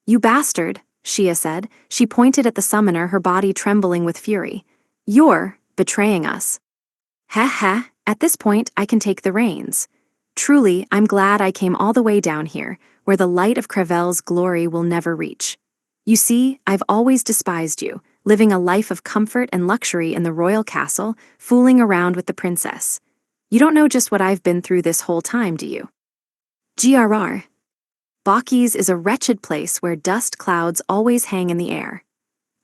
"You bastard," Shia said. She pointed at the summoner, her body trembling with fury. "You're betraying us." "Heh, at this point I can take the reins. Truly, I'm glad I came all the way down here, where the light of Crevel's glory will never reach. You see, I've always despised you, living a life of comfort and luxury in the royal castle, fooling around with the princess. You don't know just what I've been through this whole time, do you?" GRR. Bakis is a wretched place where dust clouds always hang in the air.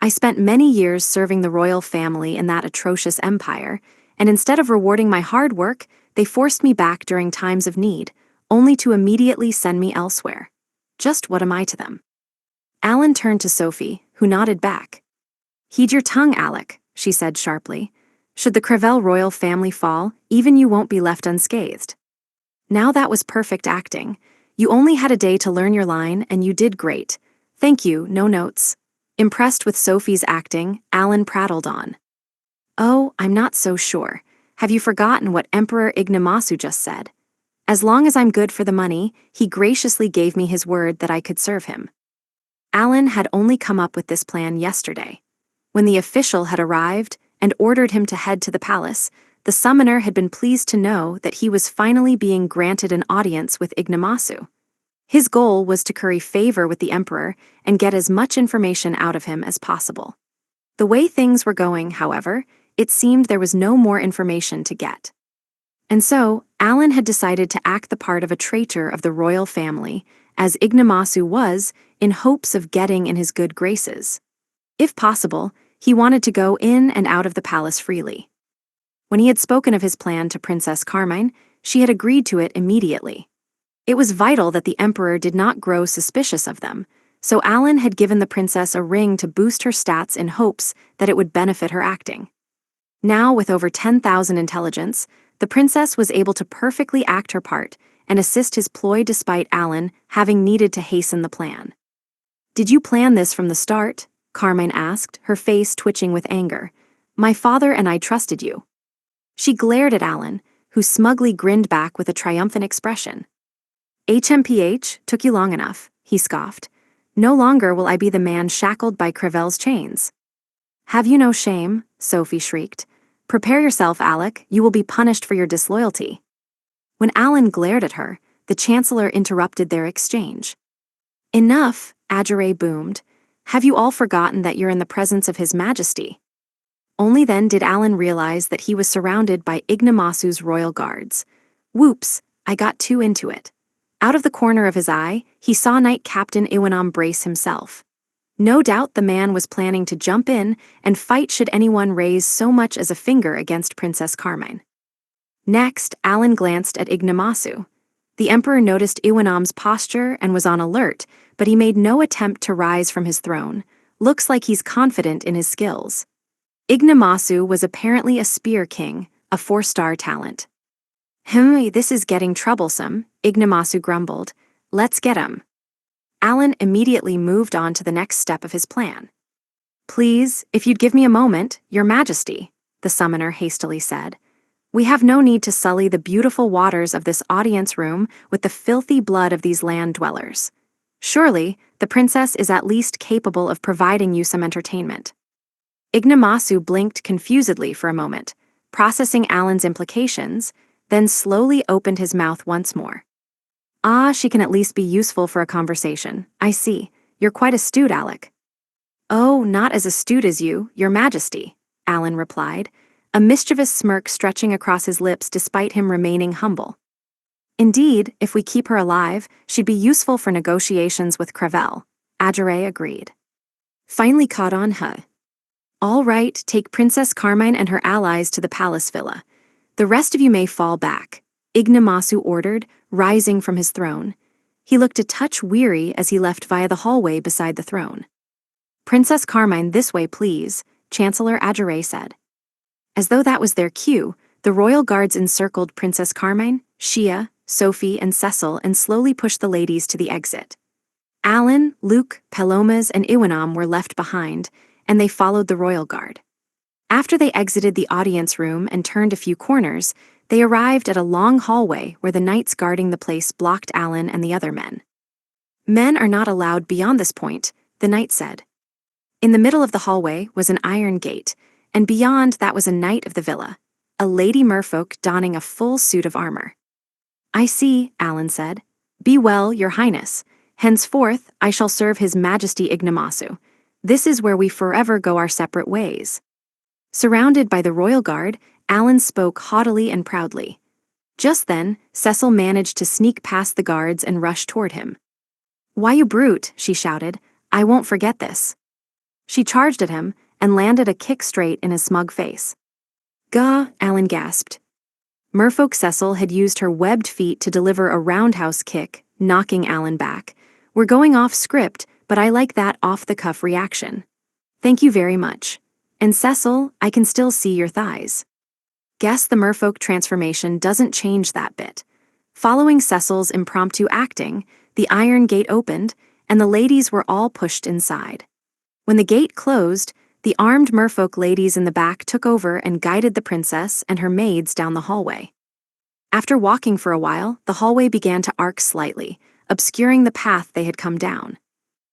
I spent many years serving the royal family in that atrocious empire, and instead of rewarding my hard work, they forced me back during times of need, only to immediately send me elsewhere. Just what am I to them? Alan turned to Sophie, who nodded back. "Heed your tongue, Alec," she said sharply. "Should the Crevel royal family fall, even you won't be left unscathed." Now that was perfect acting. You only had a day to learn your line, and you did great. Thank you, no notes. Impressed with Sophie's acting, Alan prattled on. "Oh, I'm not so sure. Have you forgotten what Emperor Ignamasu just said? As long as I'm good for the money, he graciously gave me his word that I could serve him." Alan had only come up with this plan yesterday. When the official had arrived and ordered him to head to the palace, the summoner had been pleased to know that he was finally being granted an audience with Ignamasu. His goal was to curry favor with the emperor and get as much information out of him as possible. The way things were going, however, it seemed there was no more information to get. And so, Alan had decided to act the part of a traitor of the royal family, as Ignamasu was, in hopes of getting in his good graces. If possible, he wanted to go in and out of the palace freely. When he had spoken of his plan to Princess Carmine, she had agreed to it immediately. It was vital that the emperor did not grow suspicious of them, so Alan had given the princess a ring to boost her stats in hopes that it would benefit her acting. Now, with over 10,000 intelligence, the princess was able to perfectly act her part and assist his ploy despite Alan having needed to hasten the plan. "Did you plan this from the start?" Carmine asked, her face twitching with anger. "My father and I trusted you." She glared at Alan, who smugly grinned back with a triumphant expression. "HMPH, took you long enough," he scoffed. "No longer will I be the man shackled by Crevel's chains." "Have you no shame?" Sophie shrieked. "Prepare yourself, Alec, you will be punished for your disloyalty." When Alan glared at her, the Chancellor interrupted their exchange. "Enough," Adjure boomed. "Have you all forgotten that you're in the presence of His Majesty?" Only then did Alan realize that he was surrounded by Ignamasu's royal guards. Whoops, I got too into it. Out of the corner of his eye, he saw Knight Captain Iwanam brace himself. No doubt the man was planning to jump in and fight should anyone raise so much as a finger against Princess Carmine. Next, Alan glanced at Ignamasu. The Emperor noticed Iwanam's posture and was on alert, but he made no attempt to rise from his throne. Looks like he's confident in his skills. Ignamasu was apparently a spear king, a 4-star talent. This is getting troublesome," Ignamasu grumbled. "Let's get him." Alan immediately moved on to the next step of his plan. "Please, if you'd give me a moment, Your Majesty," the summoner hastily said. "We have no need to sully the beautiful waters of this audience room with the filthy blood of these land dwellers. Surely, the princess is at least capable of providing you some entertainment." Ignamasu blinked confusedly for a moment, processing Alan's implications, then slowly opened his mouth once more. "Ah, she can at least be useful for a conversation. I see. You're quite astute, Alec." "Oh, not as astute as you, Your Majesty," Alan replied, a mischievous smirk stretching across his lips despite him remaining humble. "Indeed, if we keep her alive, she'd be useful for negotiations with Crevel," Adjure agreed. "Finally caught on, huh? All right, take Princess Carmine and her allies to the palace villa. The rest of you may fall back," Ignamasu ordered, rising from his throne. He looked a touch weary as he left via the hallway beside the throne. "Princess Carmine, this way, please," Chancellor Adjure said. As though that was their cue, the royal guards encircled Princess Carmine, Shia, Sophie, and Cecil and slowly pushed the ladies to the exit. Alan, Luke, Palomas, and Iwanam were left behind, and they followed the royal guard. After they exited the audience room and turned a few corners, they arrived at a long hallway where the knights guarding the place blocked Alan and the other men. "Men are not allowed beyond this point," the knight said. In the middle of the hallway was an iron gate, and beyond that was a knight of the villa, a lady merfolk donning a full suit of armor. "I see," Alan said. "Be well, Your Highness. Henceforth, I shall serve His Majesty Ignamasu. This is where we forever go our separate ways." Surrounded by the royal guard, Alan spoke haughtily and proudly. Just then, Cecil managed to sneak past the guards and rush toward him. "Why, you brute," she shouted. "I won't forget this." She charged at him and landed a kick straight in his smug face. "Gah," Alan gasped. Merfolk Cecil had used her webbed feet to deliver a roundhouse kick, knocking Alan back. "We're going off script, but I like that off-the-cuff reaction. Thank you very much. And Cecil, I can still see your thighs." Guess the merfolk transformation doesn't change that bit. Following Cecil's impromptu acting, the iron gate opened, and the ladies were all pushed inside. When the gate closed, the armed merfolk ladies in the back took over and guided the princess and her maids down the hallway. After walking for a while, the hallway began to arc slightly, obscuring the path they had come down.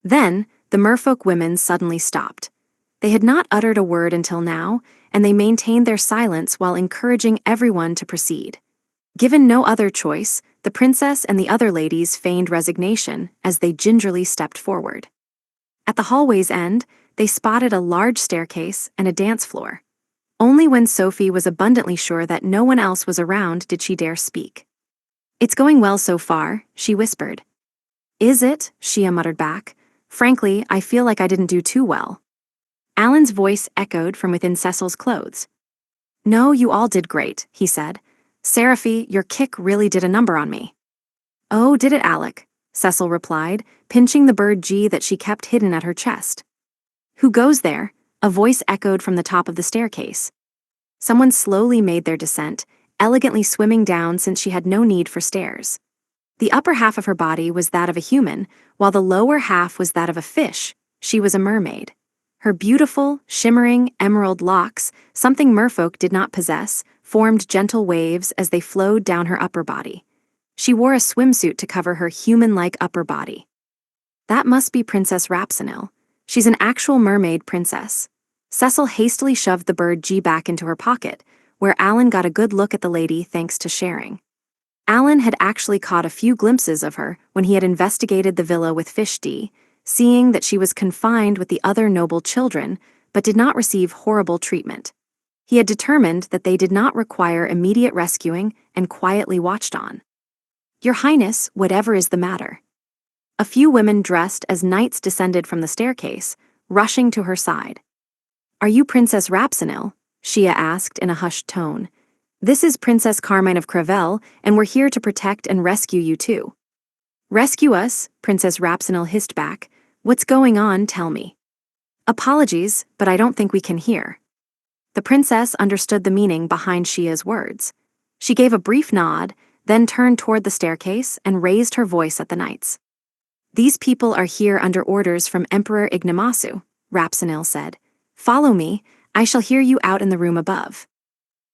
Then, the merfolk women suddenly stopped. They had not uttered a word until now, and they maintained their silence while encouraging everyone to proceed. Given no other choice, the princess and the other ladies feigned resignation as they gingerly stepped forward. At the hallway's end, they spotted a large staircase and a dance floor. Only when Sophie was abundantly sure that no one else was around did she dare speak. "It's going well so far," she whispered. "Is it?" Shia muttered back. "Frankly, I feel like I didn't do too well." Alan's voice echoed from within Cecil's clothes. "No, you all did great," he said. "Seraphy, your kick really did a number on me." "Oh, did it, Alec?" Cecil replied, pinching the bird G that she kept hidden at her chest. "Who goes there?" A voice echoed from the top of the staircase. Someone slowly made their descent, elegantly swimming down since she had no need for stairs. The upper half of her body was that of a human, while the lower half was that of a fish. She was a mermaid. Her beautiful, shimmering, emerald locks, something merfolk did not possess, formed gentle waves as they flowed down her upper body. She wore a swimsuit to cover her human-like upper body. That must be Princess Rapsenil. She's an actual mermaid princess. Cecil hastily shoved the bird G back into her pocket, where Alan got a good look at the lady thanks to sharing. Alan had actually caught a few glimpses of her when he had investigated the villa with Fish D, seeing that she was confined with the other noble children, but did not receive horrible treatment. He had determined that they did not require immediate rescuing and quietly watched on. "Your Highness, whatever is the matter?" A few women dressed as knights descended from the staircase, rushing to her side. "Are you Princess Rapsenil?" Shia asked in a hushed tone. "This is Princess Carmine of Crevel, and we're here to protect and rescue you too." "Rescue us?" Princess Rapsenil hissed back. "What's going on, tell me." "Apologies, but I don't think we can hear." The princess understood the meaning behind Shia's words. She gave a brief nod, then turned toward the staircase and raised her voice at the knights. "These people are here under orders from Emperor Ignomasu," Rapsenil said. "Follow me, I shall hear you out in the room above."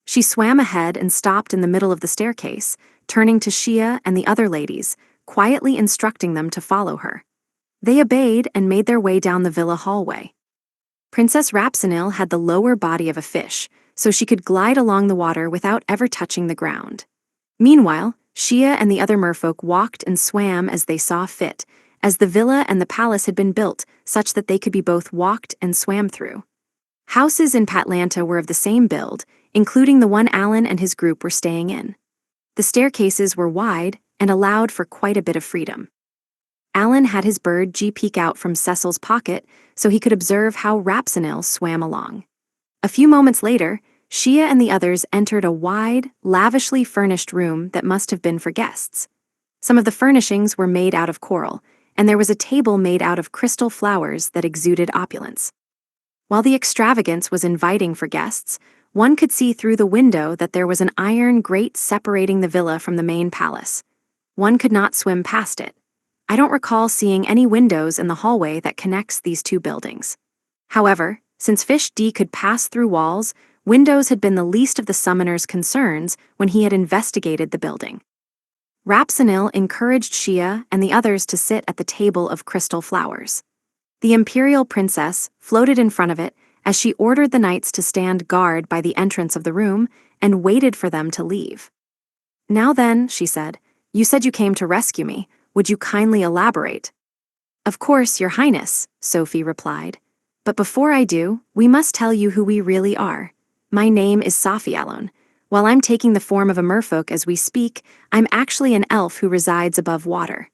She swam ahead and stopped in the middle of the staircase, turning to Shia and the other ladies, quietly instructing them to follow her. They obeyed and made their way down the villa hallway. Princess Rapsenil had the lower body of a fish, so she could glide along the water without ever touching the ground. Meanwhile, Shia and the other merfolk walked and swam as they saw fit, as the villa and the palace had been built such that they could be both walked and swam through. Houses in Patlanta were of the same build, including the one Alan and his group were staying in. The staircases were wide and allowed for quite a bit of freedom. Alan had his bird G peek out from Cecil's pocket so he could observe how Rapsenil swam along. A few moments later, Shia and the others entered a wide, lavishly furnished room that must have been for guests. Some of the furnishings were made out of coral, and there was a table made out of crystal flowers that exuded opulence. While the extravagance was inviting for guests, one could see through the window that there was an iron grate separating the villa from the main palace. One could not swim past it. I don't recall seeing any windows in the hallway that connects these two buildings. However, since Fish D could pass through walls, windows had been the least of the summoner's concerns when he had investigated the building. Rapsenil encouraged Shia and the others to sit at the table of crystal flowers. The imperial princess floated in front of it as she ordered the knights to stand guard by the entrance of the room and waited for them to leave. "Now then," she said, "you said you came to rescue me. Would you kindly elaborate?" "Of course, Your Highness," Sophie replied. "But before I do, we must tell you who we really are. My name is Sophialon. While I'm taking the form of a merfolk as we speak, I'm actually an elf who resides above water."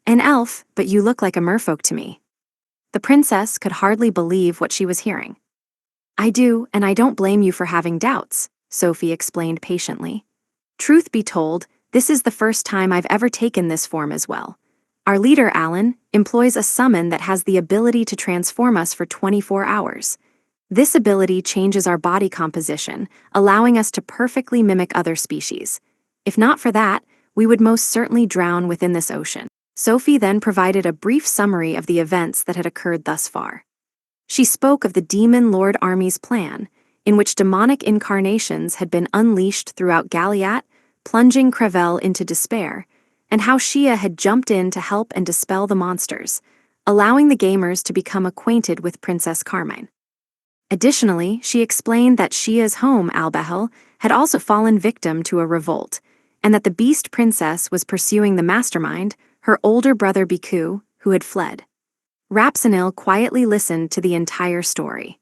"An elf, but you look like a merfolk to me." The princess could hardly believe what she was hearing. "I do, and I don't blame you for having doubts," Sophie explained patiently. "Truth be told, this is the first time I've ever taken this form as well. Our leader, Alan, employs a summon that has the ability to transform us for 24 hours. This ability changes our body composition, allowing us to perfectly mimic other species. If not for that, we would most certainly drown within this ocean." Sophie then provided a brief summary of the events that had occurred thus far. She spoke of the Demon Lord Army's plan, in which demonic incarnations had been unleashed throughout Galiat, plunging Crevel into despair, and how Shia had jumped in to help and dispel the monsters, allowing the gamers to become acquainted with Princess Carmine. Additionally, she explained that Shia's home, Albehel, had also fallen victim to a revolt, and that the Beast Princess was pursuing the mastermind, her older brother Biku, who had fled. Rapsenil quietly listened to the entire story.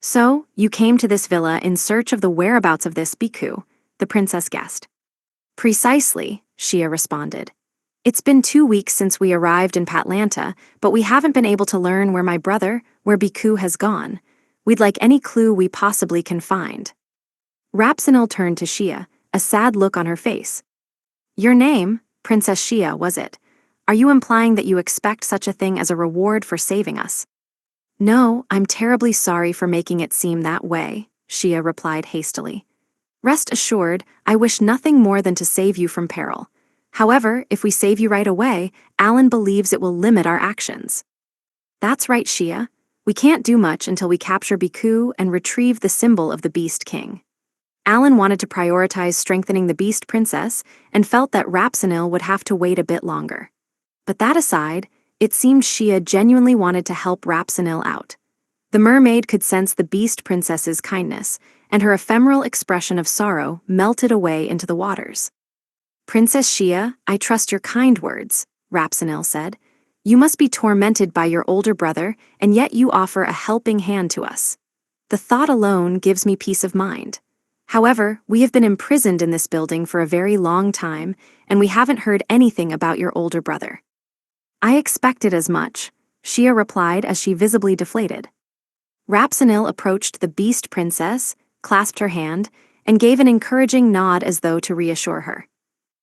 "So, you came to this villa in search of the whereabouts of this Biku," the princess guessed. "Precisely," Shia responded. "It's been 2 weeks since we arrived in Patlanta, but we haven't been able to learn where where Biku has gone. We'd like any clue we possibly can find." Rapsenil turned to Shia, a sad look on her face. "Your name, Princess Shia, was it? Are you implying that you expect such a thing as a reward for saving us?" "No, I'm terribly sorry for making it seem that way," Shia replied hastily. Rest assured, I wish nothing more than to save you from peril. However, if we save you right away, Alan believes it will limit our actions. That's right, Shia. We can't do much until we capture Biku and retrieve the symbol of the Beast King. Alan wanted to prioritize strengthening the Beast Princess and felt that Rapsenil would have to wait a bit longer. But that aside, it seemed Shia genuinely wanted to help Rapsenil out. The mermaid could sense the Beast Princess's kindness, and her ephemeral expression of sorrow melted away into the waters. Princess Shia, I trust your kind words, Rapsenil said. You must be tormented by your older brother, and yet you offer a helping hand to us. The thought alone gives me peace of mind. However, we have been imprisoned in this building for a very long time, and we haven't heard anything about your older brother. I expected as much, Shia replied as she visibly deflated. Rapsenil approached the Beast Princess, clasped her hand, and gave an encouraging nod as though to reassure her.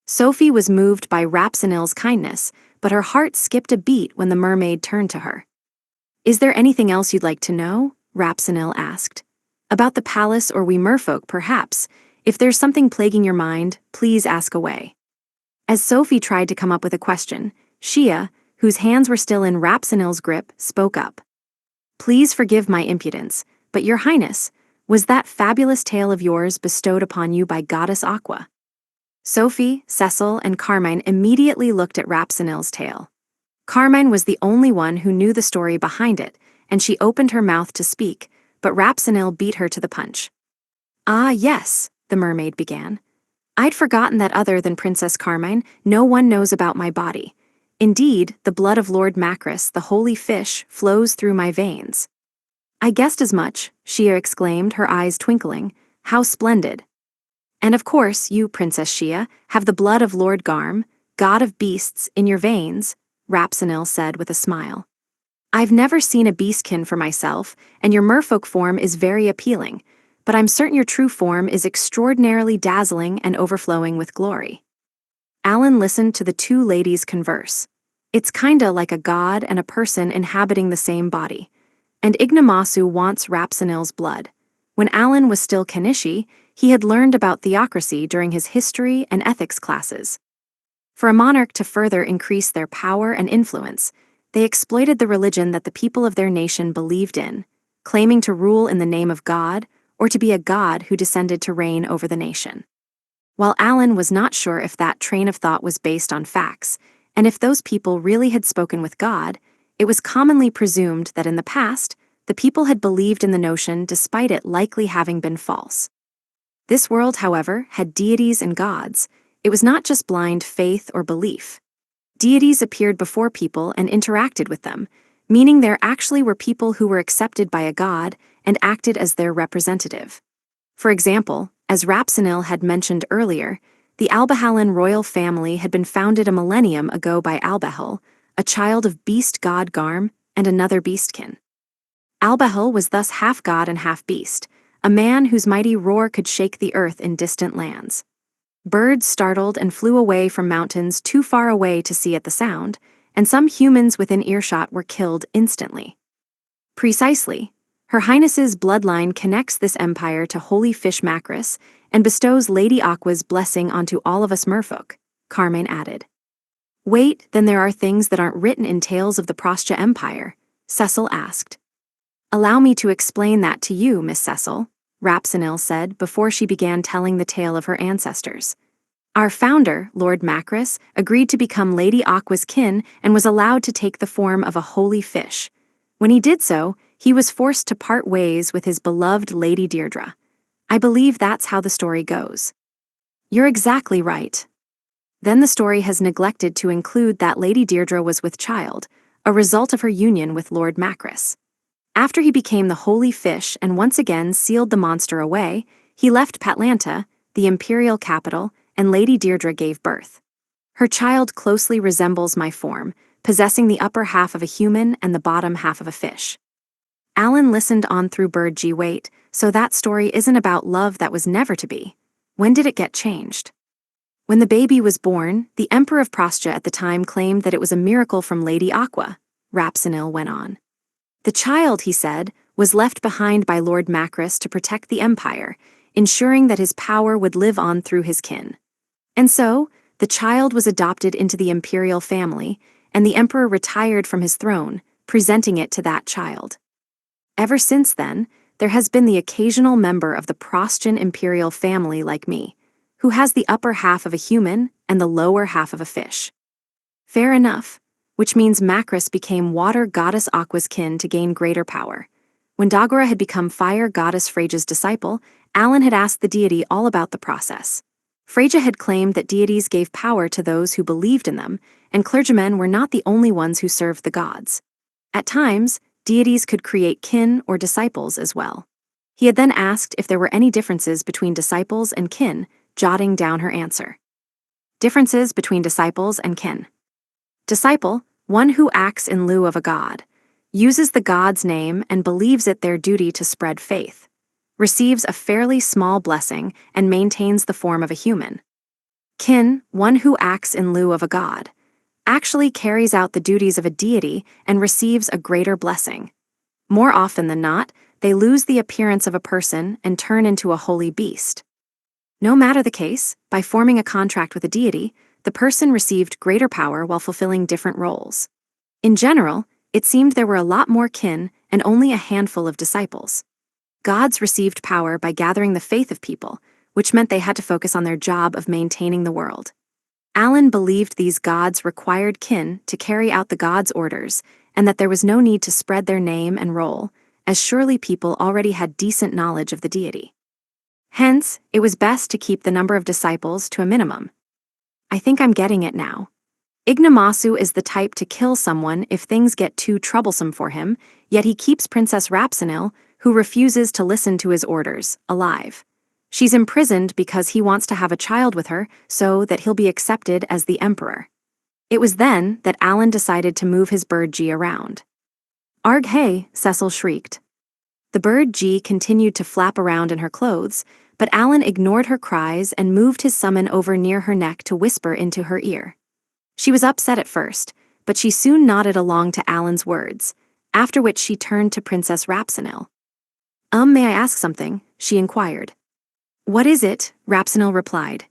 Sophie was moved by Rapsenil's kindness, but her heart skipped a beat when the mermaid turned to her. Is there anything else you'd like to know? Rapsenil asked. About the palace or we merfolk, perhaps. If there's something plaguing your mind, please ask away. As Sophie tried to come up with a question, Shia, whose hands were still in Rapsenil's grip, spoke up. Please forgive my impudence, but your highness, was that fabulous tale of yours bestowed upon you by Goddess Aqua? Sophie, Cecil, and Carmine immediately looked at Rapsenil's tale. Carmine was the only one who knew the story behind it, and she opened her mouth to speak, but Rapsenil beat her to the punch. Ah, yes, the mermaid began. I'd forgotten that other than Princess Carmine, no one knows about my body. Indeed, the blood of Lord Macris, the holy fish, flows through my veins. I guessed as much, Shia exclaimed, her eyes twinkling. How splendid. And of course, you, Princess Shia, have the blood of Lord Garm, god of beasts, in your veins, Rapsenil said with a smile. I've never seen a beastkin for myself, and your merfolk form is very appealing, but I'm certain your true form is extraordinarily dazzling and overflowing with glory. Alan listened to the two ladies converse. It's kinda like a god and a person inhabiting the same body. And Ignomasu wants Rapsenil's blood. When Alan was still Kenishi, he had learned about theocracy during his history and ethics classes. For a monarch to further increase their power and influence, they exploited the religion that the people of their nation believed in, claiming to rule in the name of God or to be a god who descended to reign over the nation. While Alan was not sure if that train of thought was based on facts, and if those people really had spoken with God, it was commonly presumed that in the past, the people had believed in the notion despite it likely having been false. This world, however, had deities and gods. It was not just blind faith or belief. Deities appeared before people and interacted with them, meaning there actually were people who were accepted by a god and acted as their representative. For example, as Rapsenil had mentioned earlier, the Albahalan royal family had been founded a millennium ago by Albahal, a child of beast god Garm and another beastkin. Albahal was thus half god and half beast, a man whose mighty roar could shake the earth in distant lands. Birds startled and flew away from mountains too far away to see at the sound, and some humans within earshot were killed instantly. Precisely. Her Highness's bloodline connects this empire to Holy Fish Macris and bestows Lady Aqua's blessing onto all of us merfolk, Carmine added. Wait, then there are things that aren't written in tales of the Prostia Empire, Cecil asked. Allow me to explain that to you, Miss Cecil, Rapsenil said before she began telling the tale of her ancestors. Our founder, Lord Macris, agreed to become Lady Aqua's kin and was allowed to take the form of a holy fish. When he did so, he was forced to part ways with his beloved Lady Deirdre. I believe that's how the story goes. You're exactly right. Then the story has neglected to include that Lady Deirdre was with child, a result of her union with Lord Macris. After he became the holy fish and once again sealed the monster away, he left Patlanta, the imperial capital, and Lady Deirdre gave birth. Her child closely resembles my form, possessing the upper half of a human and the bottom half of a fish. Alan listened on through Bird G. Wait, so that story isn't about love that was never to be. When did it get changed? When the baby was born, the Emperor of Prostia at the time claimed that it was a miracle from Lady Aqua, Rapsenil went on. The child, he said, was left behind by Lord Macris to protect the empire, ensuring that his power would live on through his kin. And so, the child was adopted into the imperial family, and the emperor retired from his throne, presenting it to that child. Ever since then, there has been the occasional member of the Prostian imperial family like me, who has the upper half of a human and the lower half of a fish. Fair enough, which means Macris became water goddess Aqua's kin to gain greater power. When Dagora had become fire goddess Freya's disciple, Alan had asked the deity all about the process. Freya had claimed that deities gave power to those who believed in them, and clergymen were not the only ones who served the gods. At times, deities could create kin or disciples as well. He had then asked if there were any differences between disciples and kin, jotting down her answer. Differences between disciples and kin. Disciple, one who acts in lieu of a god, uses the god's name and believes it their duty to spread faith, receives a fairly small blessing and maintains the form of a human. Kin, one who acts in lieu of a god, actually carries out the duties of a deity and receives a greater blessing. More often than not, they lose the appearance of a person and turn into a holy beast. No matter the case, by forming a contract with a deity, the person received greater power while fulfilling different roles. In general, it seemed there were a lot more kin and only a handful of disciples. Gods received power by gathering the faith of people, which meant they had to focus on their job of maintaining the world. Alan believed these gods required kin to carry out the gods' orders, and that there was no need to spread their name and role, as surely people already had decent knowledge of the deity. Hence, it was best to keep the number of disciples to a minimum. I think I'm getting it now. Ignomasu is the type to kill someone if things get too troublesome for him, yet he keeps Princess Rapsenil, who refuses to listen to his orders, alive. She's imprisoned because he wants to have a child with her so that he'll be accepted as the emperor. It was then that Alan decided to move his bird G around. "Arg hey," Cecil shrieked. The bird G continued to flap around in her clothes, but Alan ignored her cries and moved his summon over near her neck to whisper into her ear. She was upset at first, but she soon nodded along to Alan's words, after which she turned to Princess Rapsenil. May I ask something?" she inquired. "What is it?" Rapsenil replied.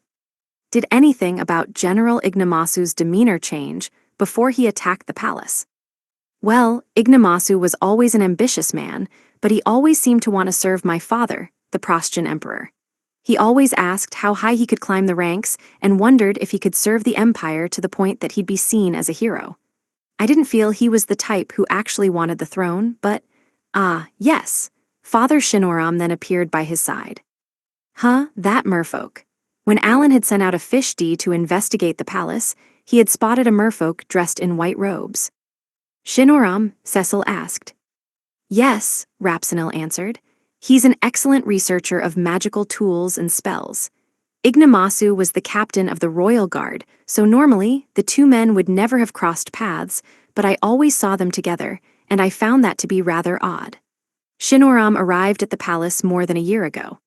Did anything about General Ignomasu's demeanor change before he attacked the palace? Well, Ignomasu was always an ambitious man, but he always seemed to want to serve my father, the Prostian emperor. He always asked how high he could climb the ranks and wondered if he could serve the empire to the point that he'd be seen as a hero. I didn't feel he was the type who actually wanted the throne, but, yes, Father Shinoram then appeared by his side. That merfolk. When Alan had sent out a fish D to investigate the palace, he had spotted a merfolk dressed in white robes. "Shinoram?" Cecil asked. "Yes," Rapsenil answered. "He's an excellent researcher of magical tools and spells. Ignomasu was the captain of the royal guard, so normally the two men would never have crossed paths, but I always saw them together, and I found that to be rather odd. Shinoram arrived at the palace more than a year ago.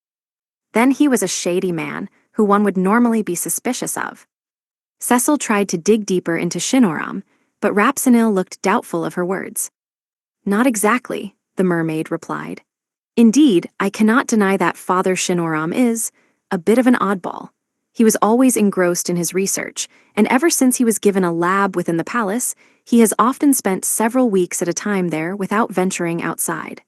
Then he was a shady man, who one would normally be suspicious of." Cecil tried to dig deeper into Shinoram, but Rapsenil looked doubtful of her words. "Not exactly," the mermaid replied. "Indeed, I cannot deny that Father Shinoram is a bit of an oddball. He was always engrossed in his research, and ever since he was given a lab within the palace, he has often spent several weeks at a time there without venturing outside.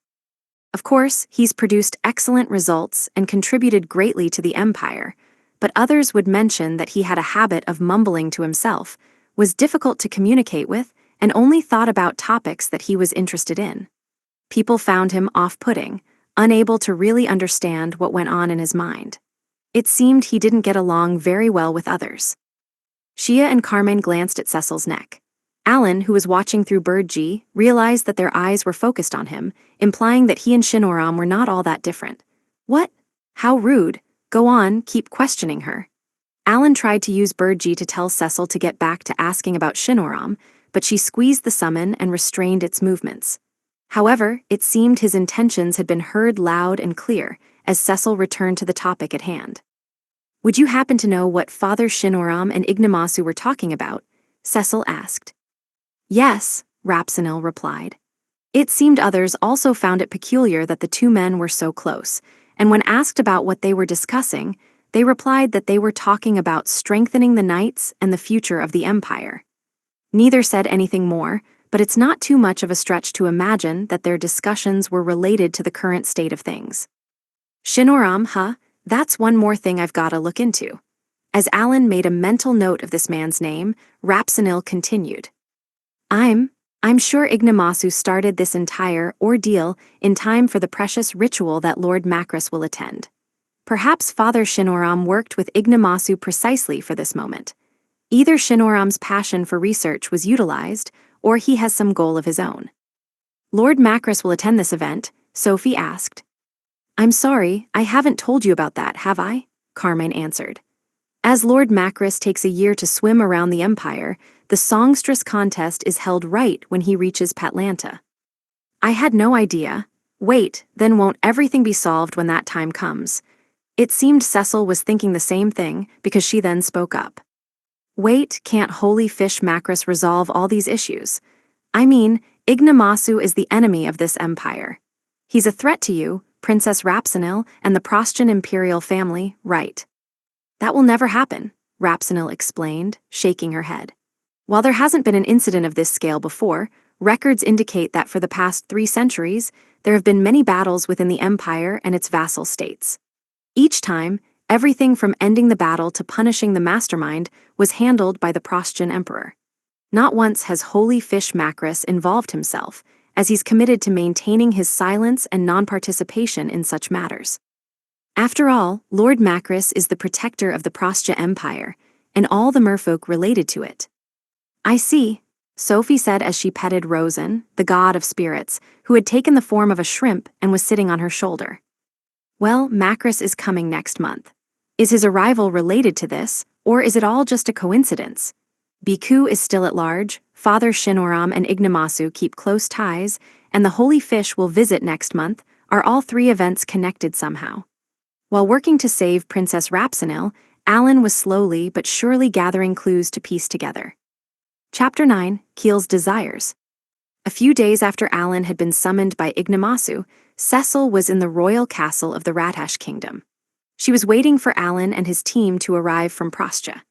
Of course, he's produced excellent results and contributed greatly to the empire, but others would mention that he had a habit of mumbling to himself, was difficult to communicate with, and only thought about topics that he was interested in. People found him off-putting, unable to really understand what went on in his mind. It seemed he didn't get along very well with others." Shia and Carmen glanced at Cecil's neck. Alan, who was watching through Bird G, realized that their eyes were focused on him, implying that he and Shinoram were not all that different. "What? How rude. Go on, keep questioning her." Alan tried to use Bird G to tell Cecil to get back to asking about Shinoram, but she squeezed the summon and restrained its movements. However, it seemed his intentions had been heard loud and clear as Cecil returned to the topic at hand. "Would you happen to know what Father Shinoram and Ignomasu were talking about?" Cecil asked. "Yes," Rapsenil replied. It seemed others also found it peculiar that the two men were so close, and when asked about what they were discussing, they replied that they were talking about strengthening the knights and the future of the empire. Neither said anything more, but it's not too much of a stretch to imagine that their discussions were related to the current state of things. Shinoram, huh? That's one more thing I've gotta look into. As Alan made a mental note of this man's name, Rapsenil continued. I'm sure Ignomasu started this entire ordeal in time for the precious ritual that Lord Macris will attend. Perhaps Father Shinoram worked with Ignomasu precisely for this moment. Either Shinoram's passion for research was utilized, or he has some goal of his own. Lord Macris will attend this event, Sophie asked. I'm sorry, I haven't told you about that, have I? Carmine answered. As Lord Macris takes a year to swim around the Empire, the songstress contest is held right when he reaches Patlanta. I had no idea. Wait, then won't everything be solved when that time comes? It seemed Cecil was thinking the same thing, because she then spoke up. Wait, can't Holy Fish Macris resolve all these issues? I mean, Ignomasu is the enemy of this empire. He's a threat to you, Princess Rapsenil, and the Prostian imperial family, right? That will never happen, Rapsenil explained, shaking her head. While there hasn't been an incident of this scale before, records indicate that for the past 3 centuries, there have been many battles within the empire and its vassal states. Each time, everything from ending the battle to punishing the mastermind was handled by the Prostian emperor. Not once has Holy Fish Macris involved himself, as he's committed to maintaining his silence and non-participation in such matters. After all, Lord Macris is the protector of the Prostia Empire, and all the merfolk related to it. I see, Sophie said as she petted Rosen, the god of spirits, who had taken the form of a shrimp and was sitting on her shoulder. Well, Macris is coming next month. Is his arrival related to this, or is it all just a coincidence? Biku is still at large, Father Shinoram and Ignomasu keep close ties, and the Holy Fish will visit next month. Are all 3 events connected somehow? While working to save Princess Rapsenil, Alan was slowly but surely gathering clues to piece together. Chapter 9, Keel's Desires. A few days after Alan had been summoned by Ignomasu, Cecil was in the royal castle of the Ratash kingdom. She was waiting for Alan and his team to arrive from Prostia.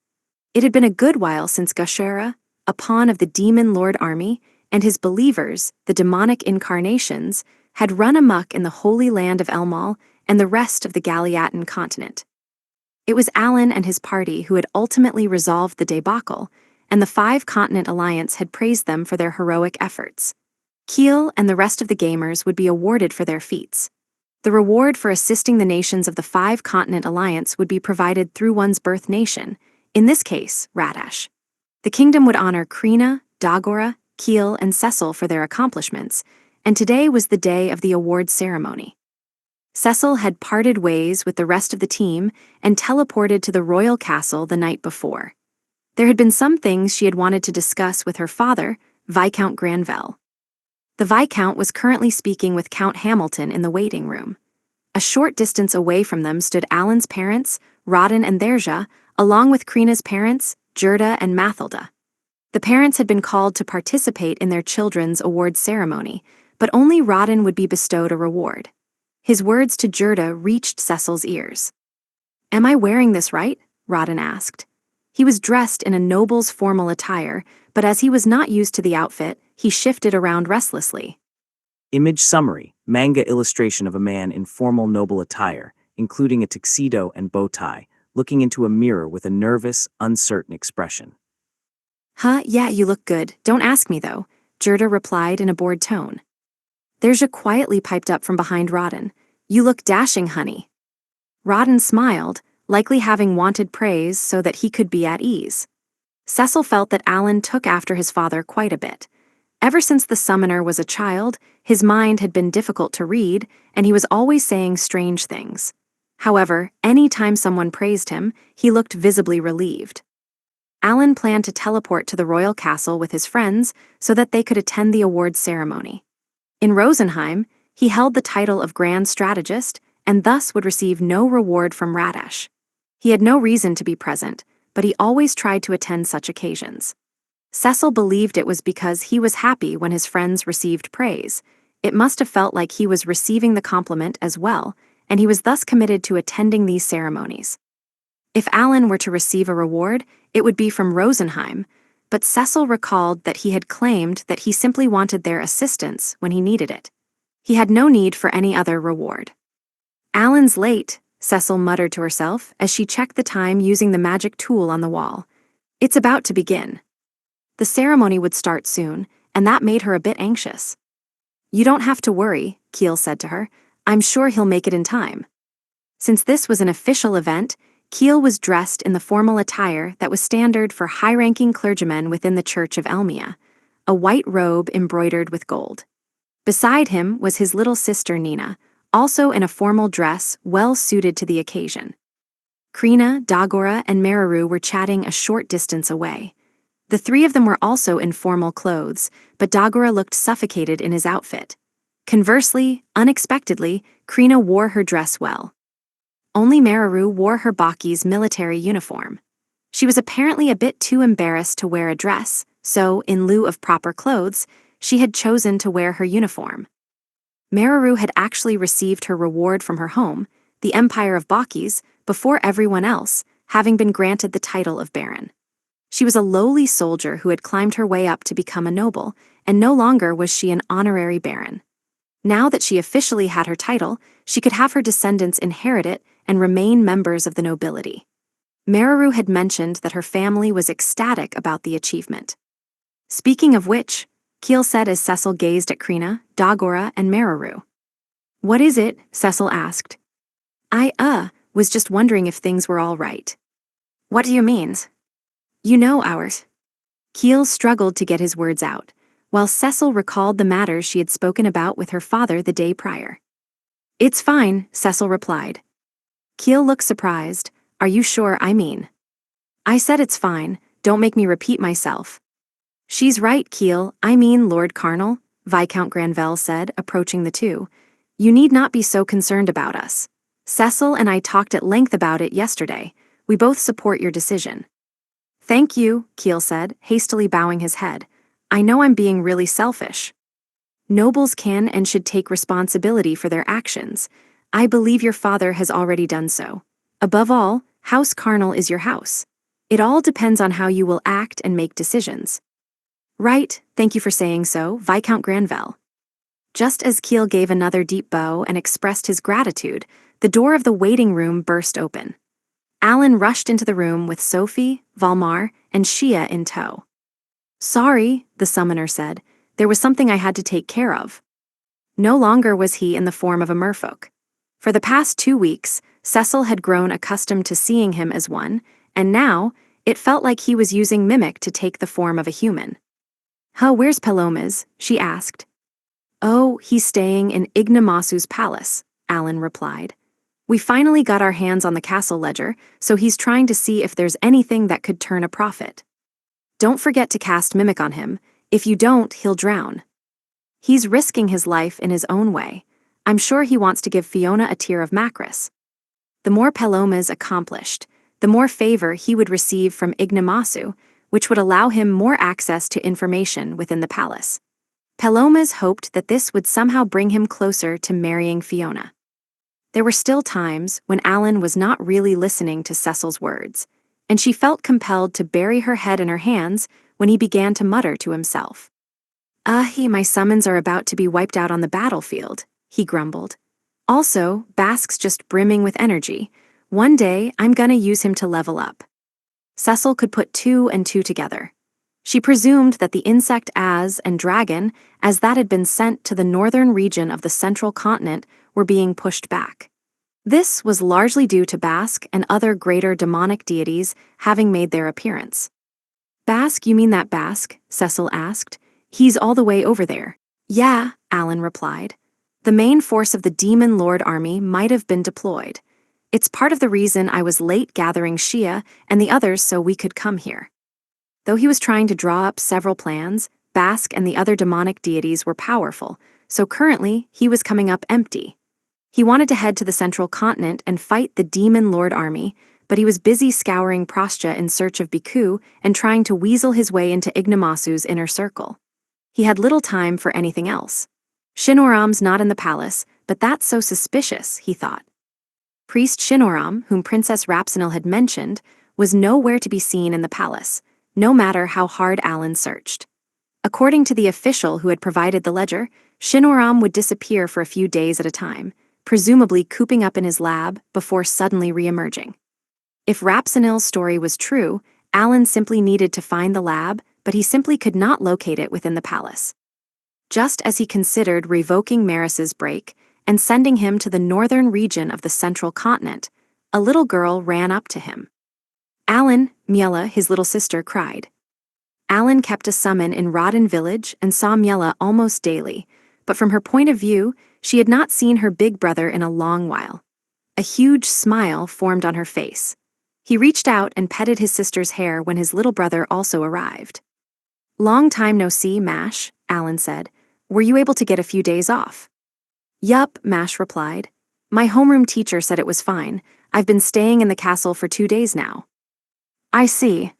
It had been a good while since Gashera, a pawn of the demon lord army, and his believers, the demonic incarnations, had run amok in the holy land of Elmal and the rest of the Galiatan continent. It was Alan and his party who had ultimately resolved the debacle, and the 5-continent alliance had praised them for their heroic efforts. Keel and the rest of the gamers would be awarded for their feats. The reward for assisting the nations of the 5-continent alliance would be provided through one's birth nation, in this case, Ratash. The kingdom would honor Krina, Dagora, Keel, and Cecil for their accomplishments, and today was the day of the award ceremony. Cecil had parted ways with the rest of the team and teleported to the royal castle the night before. There had been some things she had wanted to discuss with her father, Viscount Granvelle. The Viscount was currently speaking with Count Hamilton in the waiting room. A short distance away from them stood Alan's parents, Rodin and Therja, along with Krina's parents, Gerda and Mathilda. The parents had been called to participate in their children's award ceremony, but only Rodin would be bestowed a reward. His words to Gerda reached Cecil's ears. Am I wearing this right? Rodin asked. He was dressed in a noble's formal attire, but as he was not used to the outfit, he shifted around restlessly. Image summary, manga illustration of a man in formal noble attire, including a tuxedo and bow tie, looking into a mirror with a nervous, uncertain expression. Huh, yeah, you look good. Don't ask me, though, Gerda replied in a bored tone. Therja quietly piped up from behind Rodin. You look dashing, honey. Rodin smiled, likely having wanted praise so that he could be at ease. Cecil felt that Alan took after his father quite a bit. Ever since the summoner was a child, his mind had been difficult to read, and he was always saying strange things. However, any time someone praised him, he looked visibly relieved. Alan planned to teleport to the royal castle with his friends so that they could attend the awards ceremony. In Rosenheim, he held the title of Grand Strategist and thus would receive no reward from Ratash. He had no reason to be present, but he always tried to attend such occasions. Cecil believed it was because he was happy when his friends received praise. It must have felt like he was receiving the compliment as well, and he was thus committed to attending these ceremonies. If Alan were to receive a reward, it would be from Rosenheim, but Cecil recalled that he had claimed that he simply wanted their assistance when he needed it. He had no need for any other reward. Alan's late, Cecil muttered to herself as she checked the time using the magic tool on the wall. It's about to begin. The ceremony would start soon, and that made her a bit anxious. You don't have to worry, Keel said to her. I'm sure he'll make it in time. Since this was an official event, Keel was dressed in the formal attire that was standard for high-ranking clergymen within the Church of Elmia, a white robe embroidered with gold. Beside him was his little sister Nina, also in a formal dress well suited to the occasion. Krina, Dagora, and Mararu were chatting a short distance away. The three of them were also in formal clothes, but Dagora looked suffocated in his outfit. Conversely, unexpectedly, Krina wore her dress well. Only Mararu wore her Baki's military uniform. She was apparently a bit too embarrassed to wear a dress, so, in lieu of proper clothes, she had chosen to wear her uniform. Mararu had actually received her reward from her home, the Empire of Bakis, before everyone else, having been granted the title of Baron. She was a lowly soldier who had climbed her way up to become a noble, and no longer was she an honorary baron. Now that she officially had her title, she could have her descendants inherit it and remain members of the nobility. Mararu had mentioned that her family was ecstatic about the achievement. Speaking of which, Keel said as Cecil gazed at Krina, Dagora, and Mararu. What is it? Cecil asked. I was just wondering if things were all right. What do you mean? You know ours. Keel struggled to get his words out, while Cecil recalled the matters she had spoken about with her father the day prior. It's fine, Cecil replied. Keel looked surprised. Are you sure? I said it's fine, don't make me repeat myself. She's right, Keel, Lord Carnal, Viscount Granvelle said, approaching the two. You need not be so concerned about us. Cecil and I talked at length about it yesterday. We both support your decision. Thank you, Keel said, hastily bowing his head. I know I'm being really selfish. Nobles can and should take responsibility for their actions. I believe your father has already done so. Above all, House Carnal is your house. It all depends on how you will act and make decisions. Right, thank you for saying so, Viscount Granvelle. Just as Keel gave another deep bow and expressed his gratitude, the door of the waiting room burst open. Alan rushed into the room with Sophie, Valmar, and Shia in tow. Sorry, the summoner said. There was something I had to take care of. No longer was he in the form of a merfolk. For the past 2 weeks, Cecil had grown accustomed to seeing him as one, and now, it felt like he was using Mimic to take the form of a human. Where's Palomas? She asked. Oh, he's staying in Ignamasu's palace, Alan replied. We finally got our hands on the castle ledger, so he's trying to see if there's anything that could turn a profit. Don't forget to cast Mimic on him. If you don't, he'll drown. He's risking his life in his own way. I'm sure he wants to give Fiona a tear of Macris. The more Palomas accomplished, the more favor he would receive from Ignamasu, which would allow him more access to information within the palace. Palomas hoped that this would somehow bring him closer to marrying Fiona. There were still times when Alan was not really listening to Cecil's words, and she felt compelled to bury her head in her hands when he began to mutter to himself. My summons are about to be wiped out on the battlefield, he grumbled. Also, Bask's just brimming with energy. One day, I'm gonna use him to level up. Cecil could put 2 and 2 together. She presumed that the insect as and dragon, as that had been sent to the northern region of the central continent, were being pushed back. This was largely due to Bask and other greater demonic deities having made their appearance. Bask, you mean that Bask? Cecil asked. He's all the way over there. Yeah, Alan replied. The main force of the Demon Lord army might have been deployed. It's part of the reason I was late gathering Shia and the others so we could come here. Though he was trying to draw up several plans, Bask and the other demonic deities were powerful, so currently he was coming up empty. He wanted to head to the central continent and fight the Demon Lord army, but he was busy scouring Prostya in search of Biku and trying to weasel his way into Ignamasu's inner circle. He had little time for anything else. Shinoram's not in the palace, but that's so suspicious, he thought. Priest Shinoram, whom Princess Rapsinel had mentioned, was nowhere to be seen in the palace, no matter how hard Alan searched. According to the official who had provided the ledger, Shinoram would disappear for a few days at a time, presumably cooping up in his lab before suddenly re-emerging. If Rapsinel's story was true, Alan simply needed to find the lab, but he simply could not locate it within the palace. Just as he considered revoking Maris's break and sending him to the northern region of the central continent, a little girl ran up to him. "Alan," Miela, his little sister, cried. Alan kept a summon in Rodden village and saw Miela almost daily, but from her point of view, she had not seen her big brother in a long while. A huge smile formed on her face. He reached out and petted his sister's hair when his little brother also arrived. "Long time no see, Mash," Alan said. "Were you able to get a few days off?" "Yup," Mash replied. "My homeroom teacher said it was fine. I've been staying in the castle for 2 days now." "I see."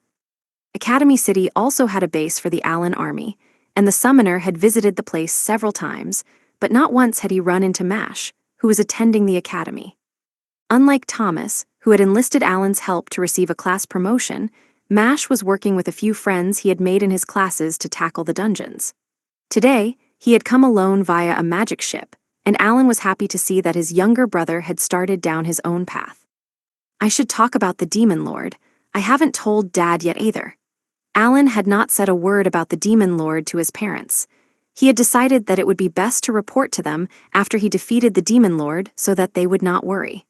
Academy City also had a base for the Alan army, and the summoner had visited the place several times, but not once had he run into Mash, who was attending the academy. Unlike Thomas, who had enlisted Alan's help to receive a class promotion, Mash was working with a few friends he had made in his classes to tackle the dungeons. Today, he had come alone via a magic ship, and Alan was happy to see that his younger brother had started down his own path. "I should talk about the Demon Lord. I haven't told Dad yet either." Alan had not said a word about the Demon Lord to his parents. He had decided that it would be best to report to them after he defeated the Demon Lord so that they would not worry.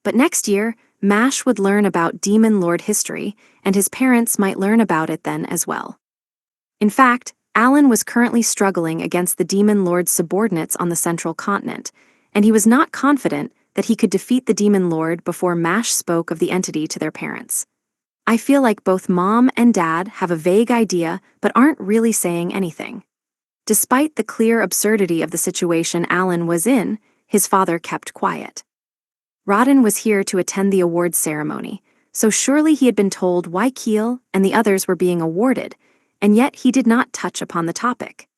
But next year, Mash would learn about Demon Lord history, and his parents might learn about it then as well. In fact, Alan was currently struggling against the Demon Lord's subordinates on the central continent, and he was not confident that he could defeat the Demon Lord before Mash spoke of the entity to their parents. "I feel like both Mom and Dad have a vague idea but aren't really saying anything." Despite the clear absurdity of the situation Alan was in, his father kept quiet. Rodden was here to attend the awards ceremony, so surely he had been told why Keel and the others were being awarded, and yet he did not touch upon the topic.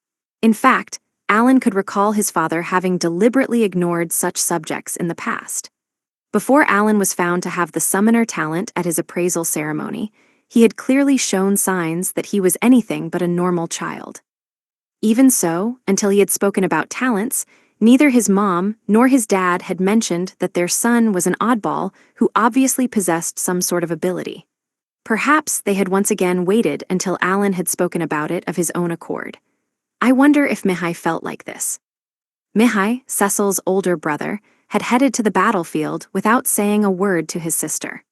In fact, Alan could recall his father having deliberately ignored such subjects in the past. Before Alan was found to have the summoner talent at his appraisal ceremony, he had clearly shown signs that he was anything but a normal child. Even so, until he had spoken about talents, neither his mom nor his dad had mentioned that their son was an oddball who obviously possessed some sort of ability. Perhaps they had once again waited until Alan had spoken about it of his own accord. I wonder if Mihai felt like this. Mihai, Cecil's older brother, had headed to the battlefield without saying a word to his sister.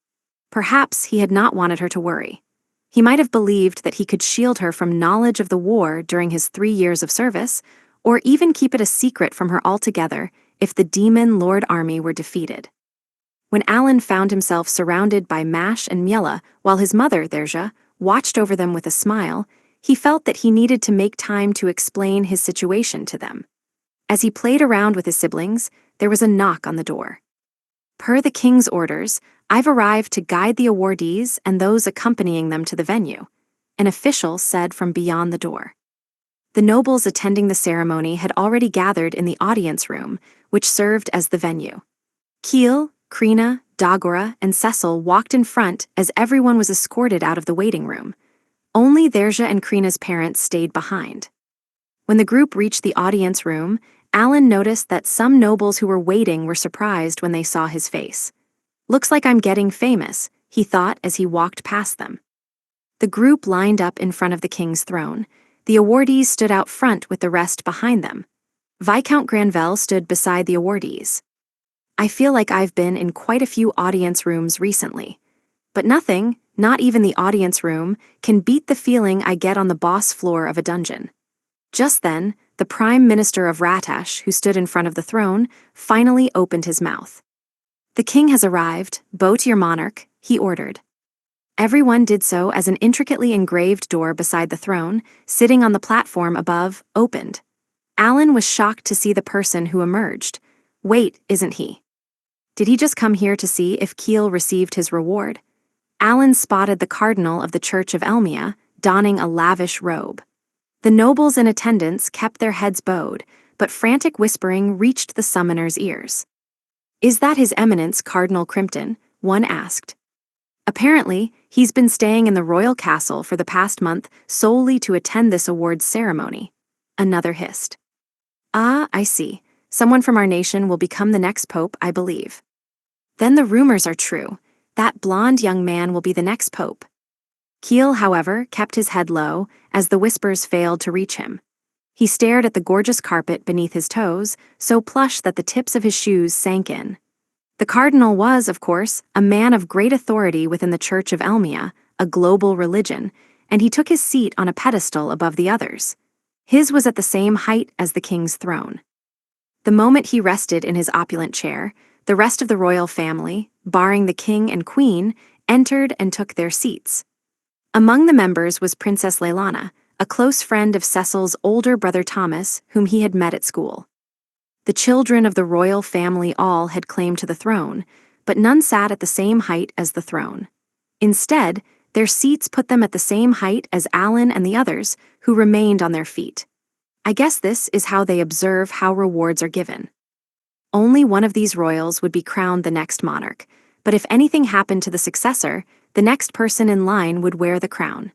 Perhaps he had not wanted her to worry. He might have believed that he could shield her from knowledge of the war during his 3 years of service, or even keep it a secret from her altogether if the Demon Lord army were defeated. When Alan found himself surrounded by Mash and Miela while his mother, Derja, watched over them with a smile, he felt that he needed to make time to explain his situation to them. As he played around with his siblings, there was a knock on the door. "Per the king's orders, I've arrived to guide the awardees and those accompanying them to the venue," an official said from beyond the door. The nobles attending the ceremony had already gathered in the audience room, which served as the venue. Keel, Krina, Dagora, and Cecil walked in front as everyone was escorted out of the waiting room. Only Derja and Krina's parents stayed behind. When the group reached the audience room, Alan noticed that some nobles who were waiting were surprised when they saw his face. "Looks like I'm getting famous," he thought as he walked past them. The group lined up in front of the king's throne. The awardees stood out front with the rest behind them. Viscount Granvelle stood beside the awardees. "I feel like I've been in quite a few audience rooms recently. But nothing, not even the audience room, can beat the feeling I get on the boss floor of a dungeon." Just then, the Prime Minister of Ratash, who stood in front of the throne, finally opened his mouth. "The king has arrived, bow to your monarch," he ordered. Everyone did so as an intricately engraved door beside the throne, sitting on the platform above, opened. Alan was shocked to see the person who emerged. Wait, isn't he? Did he just come here to see if Kiel received his reward? Alan spotted the cardinal of the Church of Elmia, donning a lavish robe. The nobles in attendance kept their heads bowed, but frantic whispering reached the summoner's ears. "Is that His Eminence Cardinal Crimpton?" one asked. "Apparently, he's been staying in the royal castle for the past month solely to attend this awards ceremony," another hissed. "Ah, I see. Someone from our nation will become the next pope, I believe." "Then the rumors are true. That blonde young man will be the next pope." Kiel, however, kept his head low as the whispers failed to reach him. He stared at the gorgeous carpet beneath his toes, so plush that the tips of his shoes sank in. The cardinal was, of course, a man of great authority within the Church of Elmia, a global religion, and he took his seat on a pedestal above the others. His was at the same height as the king's throne. The moment he rested in his opulent chair, the rest of the royal family, barring the king and queen, entered and took their seats. Among the members was Princess Leilana, a close friend of Cecil's older brother Thomas, whom he had met at school. The children of the royal family all had claim to the throne, but none sat at the same height as the throne. Instead, their seats put them at the same height as Alan and the others, who remained on their feet. I guess this is how they observe how rewards are given. Only one of these royals would be crowned the next monarch, but if anything happened to the successor, the next person in line would wear the crown.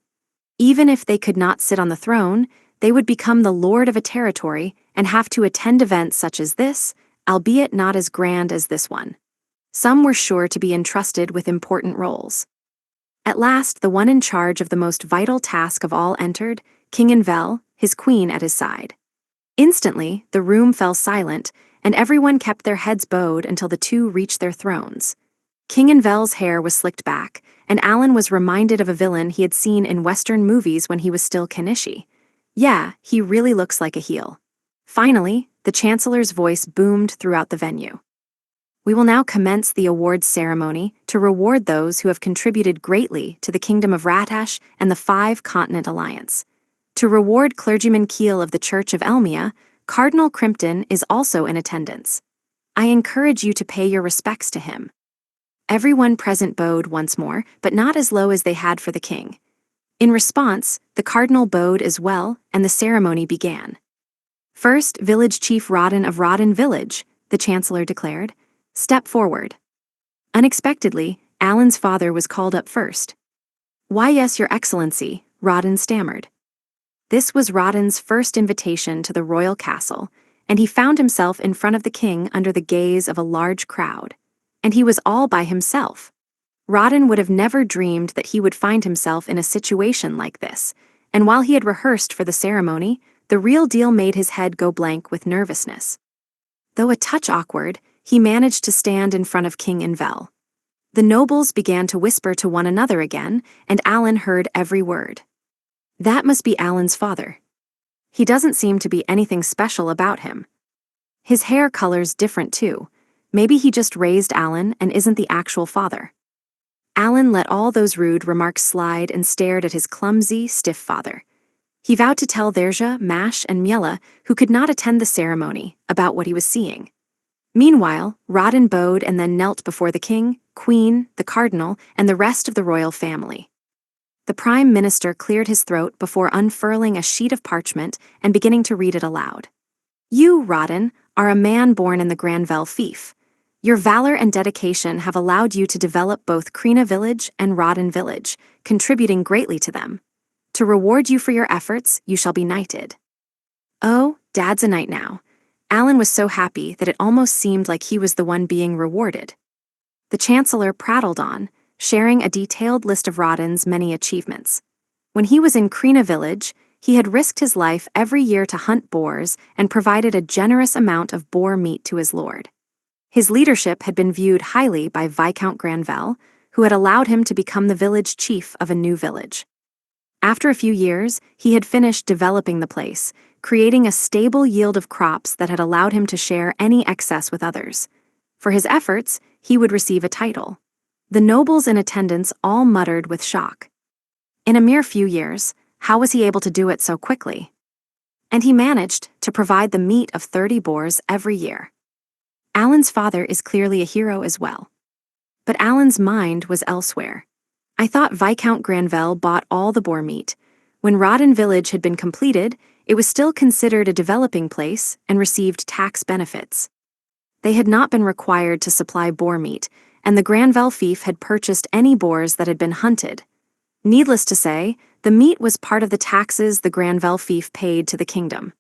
Even if they could not sit on the throne, they would become the lord of a territory and have to attend events such as this, albeit not as grand as this one. Some were sure to be entrusted with important roles. At last, the one in charge of the most vital task of all entered, King Envel, his queen at his side. Instantly, the room fell silent, and everyone kept their heads bowed until the two reached their thrones. King Envel's hair was slicked back, and Alan was reminded of a villain he had seen in Western movies when he was still Kanishi. Yeah, he really looks like a heel. Finally, the Chancellor's voice boomed throughout the venue. "We will now commence the awards ceremony to reward those who have contributed greatly to the Kingdom of Ratash and the Five-Continent Alliance. To reward Clergyman Kiel of the Church of Elmia, Cardinal Crimpton is also in attendance. I encourage you to pay your respects to him." Everyone present bowed once more, but not as low as they had for the king. In response, the cardinal bowed as well, and the ceremony began. "First, Village Chief Rodden of Rodden Village," the Chancellor declared. "Step forward." Unexpectedly, Alan's father was called up first. "Why, yes, Your Excellency," Rodden stammered. This was Rodden's first invitation to the royal castle, and he found himself in front of the king under the gaze of a large crowd. And he was all by himself. Rodden would have never dreamed that he would find himself in a situation like this, and while he had rehearsed for the ceremony, the real deal made his head go blank with nervousness. Though a touch awkward, he managed to stand in front of King Envel. The nobles began to whisper to one another again, and Alan heard every word. That must be Alan's father. He doesn't seem to be anything special about him. His hair color's different too. Maybe he just raised Alan and isn't the actual father. Alan let all those rude remarks slide and stared at his clumsy, stiff father. He vowed to tell Verja, Mash, and Miela, who could not attend the ceremony, about what he was seeing. Meanwhile, Rodden bowed and then knelt before the king, queen, the cardinal, and the rest of the royal family. The prime minister cleared his throat before unfurling a sheet of parchment and beginning to read it aloud. "You, Rodden, are a man born in the Granville fief. Your valor and dedication have allowed you to develop both Krina Village and Rodden Village, contributing greatly to them. To reward you for your efforts, you shall be knighted." Oh, Dad's a knight now. Alan was so happy that it almost seemed like he was the one being rewarded. The Chancellor prattled on, sharing a detailed list of Rodden's many achievements. When he was in Krina Village, he had risked his life every year to hunt boars and provided a generous amount of boar meat to his lord. His leadership had been viewed highly by Viscount Granvelle, who had allowed him to become the village chief of a new village. After a few years, he had finished developing the place, creating a stable yield of crops that had allowed him to share any excess with others. For his efforts, he would receive a title. The nobles in attendance all muttered with shock. In a mere few years, how was he able to do it so quickly? And he managed to provide the meat of 30 boars every year. Alan's father is clearly a hero as well. But Alan's mind was elsewhere. I thought Viscount Granvelle bought all the boar meat. When Rawdon Village had been completed, it was still considered a developing place and received tax benefits. They had not been required to supply boar meat, and the Granvelle fief had purchased any boars that had been hunted. Needless to say, the meat was part of the taxes the Granvelle fief paid to the kingdom.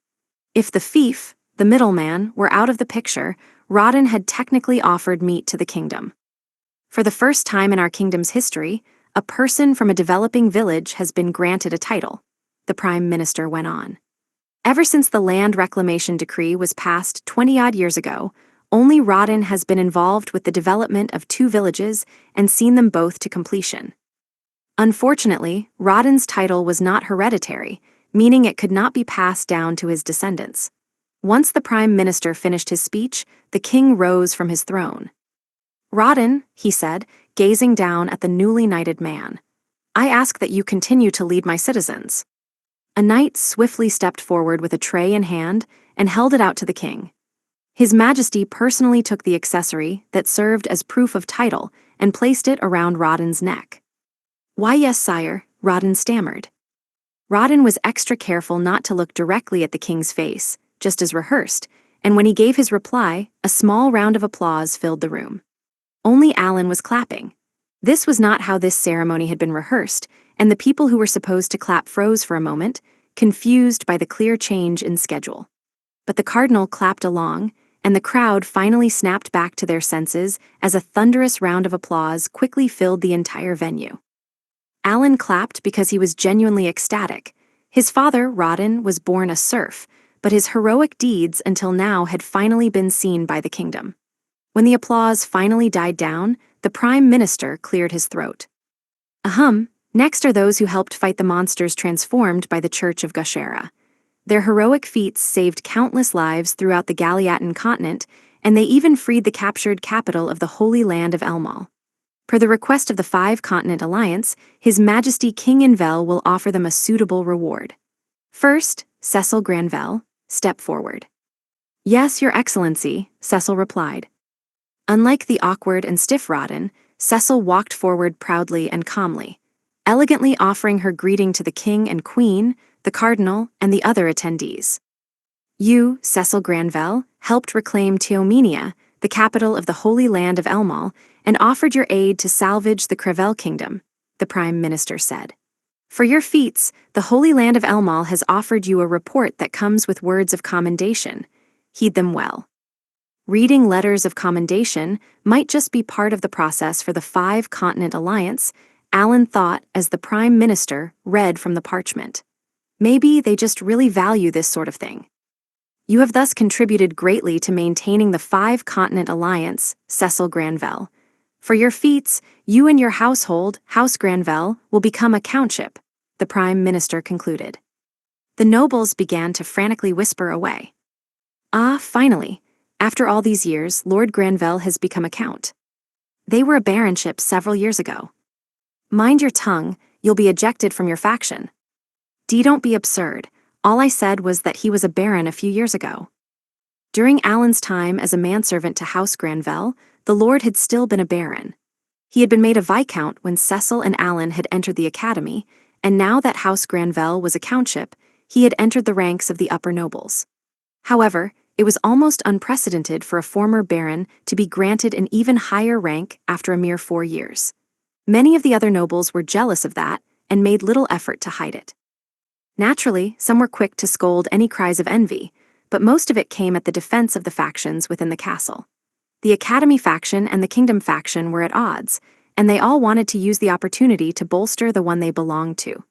If the fief, the middleman, were out of the picture, Rawdon had technically offered meat to the kingdom. For the first time in our kingdom's history, a person from a developing village has been granted a title, the Prime Minister went on. Ever since the land reclamation decree was passed 20-odd years ago, only Rawdon has been involved with the development of 2 villages and seen them both to completion. Unfortunately, Rawdon's title was not hereditary, meaning it could not be passed down to his descendants. Once the Prime Minister finished his speech, the king rose from his throne. "Rawdon," he said, gazing down at the newly knighted man, "I ask that you continue to lead my citizens." A knight swiftly stepped forward with a tray in hand and held it out to the king. His Majesty personally took the accessory that served as proof of title and placed it around Rawdon's neck. "Why, yes, sire," Rawdon stammered. Rawdon was extra careful not to look directly at the king's face, just as rehearsed, and when he gave his reply, a small round of applause filled the room. Only Alan was clapping. This was not how this ceremony had been rehearsed, and the people who were supposed to clap froze for a moment, confused by the clear change in schedule. But the cardinal clapped along, and the crowd finally snapped back to their senses as a thunderous round of applause quickly filled the entire venue. Alan clapped because he was genuinely ecstatic. His father, Rawdon, was born a serf, but his heroic deeds until now had finally been seen by the kingdom. When the applause finally died down, the Prime Minister cleared his throat. Next are those who helped fight the monsters transformed by the Church of Gashera. Their heroic feats saved countless lives throughout the Galiatan continent, and they even freed the captured capital of the Holy Land of Elmal. Per the request of the 5-Continent Alliance, His Majesty King Invel will offer them a suitable reward. First, Cecil Granvelle, step forward. "Yes, Your Excellency," Cecil replied. Unlike the awkward and stiff Rawdon, Cecil walked forward proudly and calmly, elegantly offering her greeting to the king and queen, the cardinal, and the other attendees. "You, Cecil Granvelle, helped reclaim Teomenia, the capital of the Holy Land of Elmal, and offered your aid to salvage the Crevel Kingdom," the Prime Minister said. "For your feats, the Holy Land of Elmal has offered you a report that comes with words of commendation. Heed them well." Reading letters of commendation might just be part of the process for the 5-Continent Alliance, Alan thought as the Prime Minister read from the parchment. Maybe they just really value this sort of thing. "You have thus contributed greatly to maintaining the 5-Continent Alliance, Cecil Granvelle. For your feats, you and your household, House Granvelle, will become a countship," the Prime Minister concluded. The nobles began to frantically whisper away. Finally. After all these years, Lord Granvelle has become a count. They were a baronship several years ago. Mind your tongue, you'll be ejected from your faction. Don't be absurd. All I said was that he was a baron a few years ago. During Alan's time as a manservant to House Granvelle, the lord had still been a baron. He had been made a viscount when Cecil and Alan had entered the academy, and now that House Granvelle was a countship, he had entered the ranks of the upper nobles. However, it was almost unprecedented for a former baron to be granted an even higher rank after a mere 4 years. Many of the other nobles were jealous of that and made little effort to hide it. Naturally, some were quick to scold any cries of envy, but most of it came at the defense of the factions within the castle. The Academy faction and the Kingdom faction were at odds, and they all wanted to use the opportunity to bolster the one they belonged to.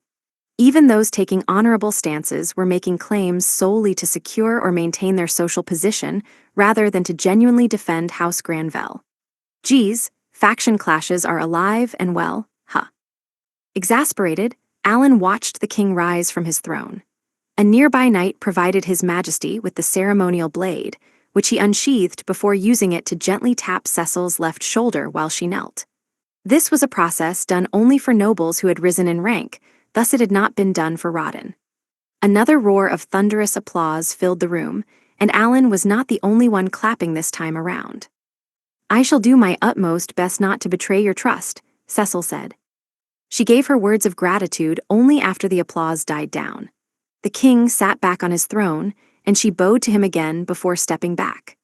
Even those taking honorable stances were making claims solely to secure or maintain their social position rather than to genuinely defend House Granvelle. Geez, faction clashes are alive and well, huh? Exasperated, Alan watched the king rise from his throne. A nearby knight provided His Majesty with the ceremonial blade, which he unsheathed before using it to gently tap Cecil's left shoulder while she knelt. This was a process done only for nobles who had risen in rank, thus it had not been done for Rawdon. Another roar of thunderous applause filled the room, and Alan was not the only one clapping this time around. "I shall do my utmost best not to betray your trust," Cecil said. She gave her words of gratitude only after the applause died down. The king sat back on his throne, and she bowed to him again before stepping back.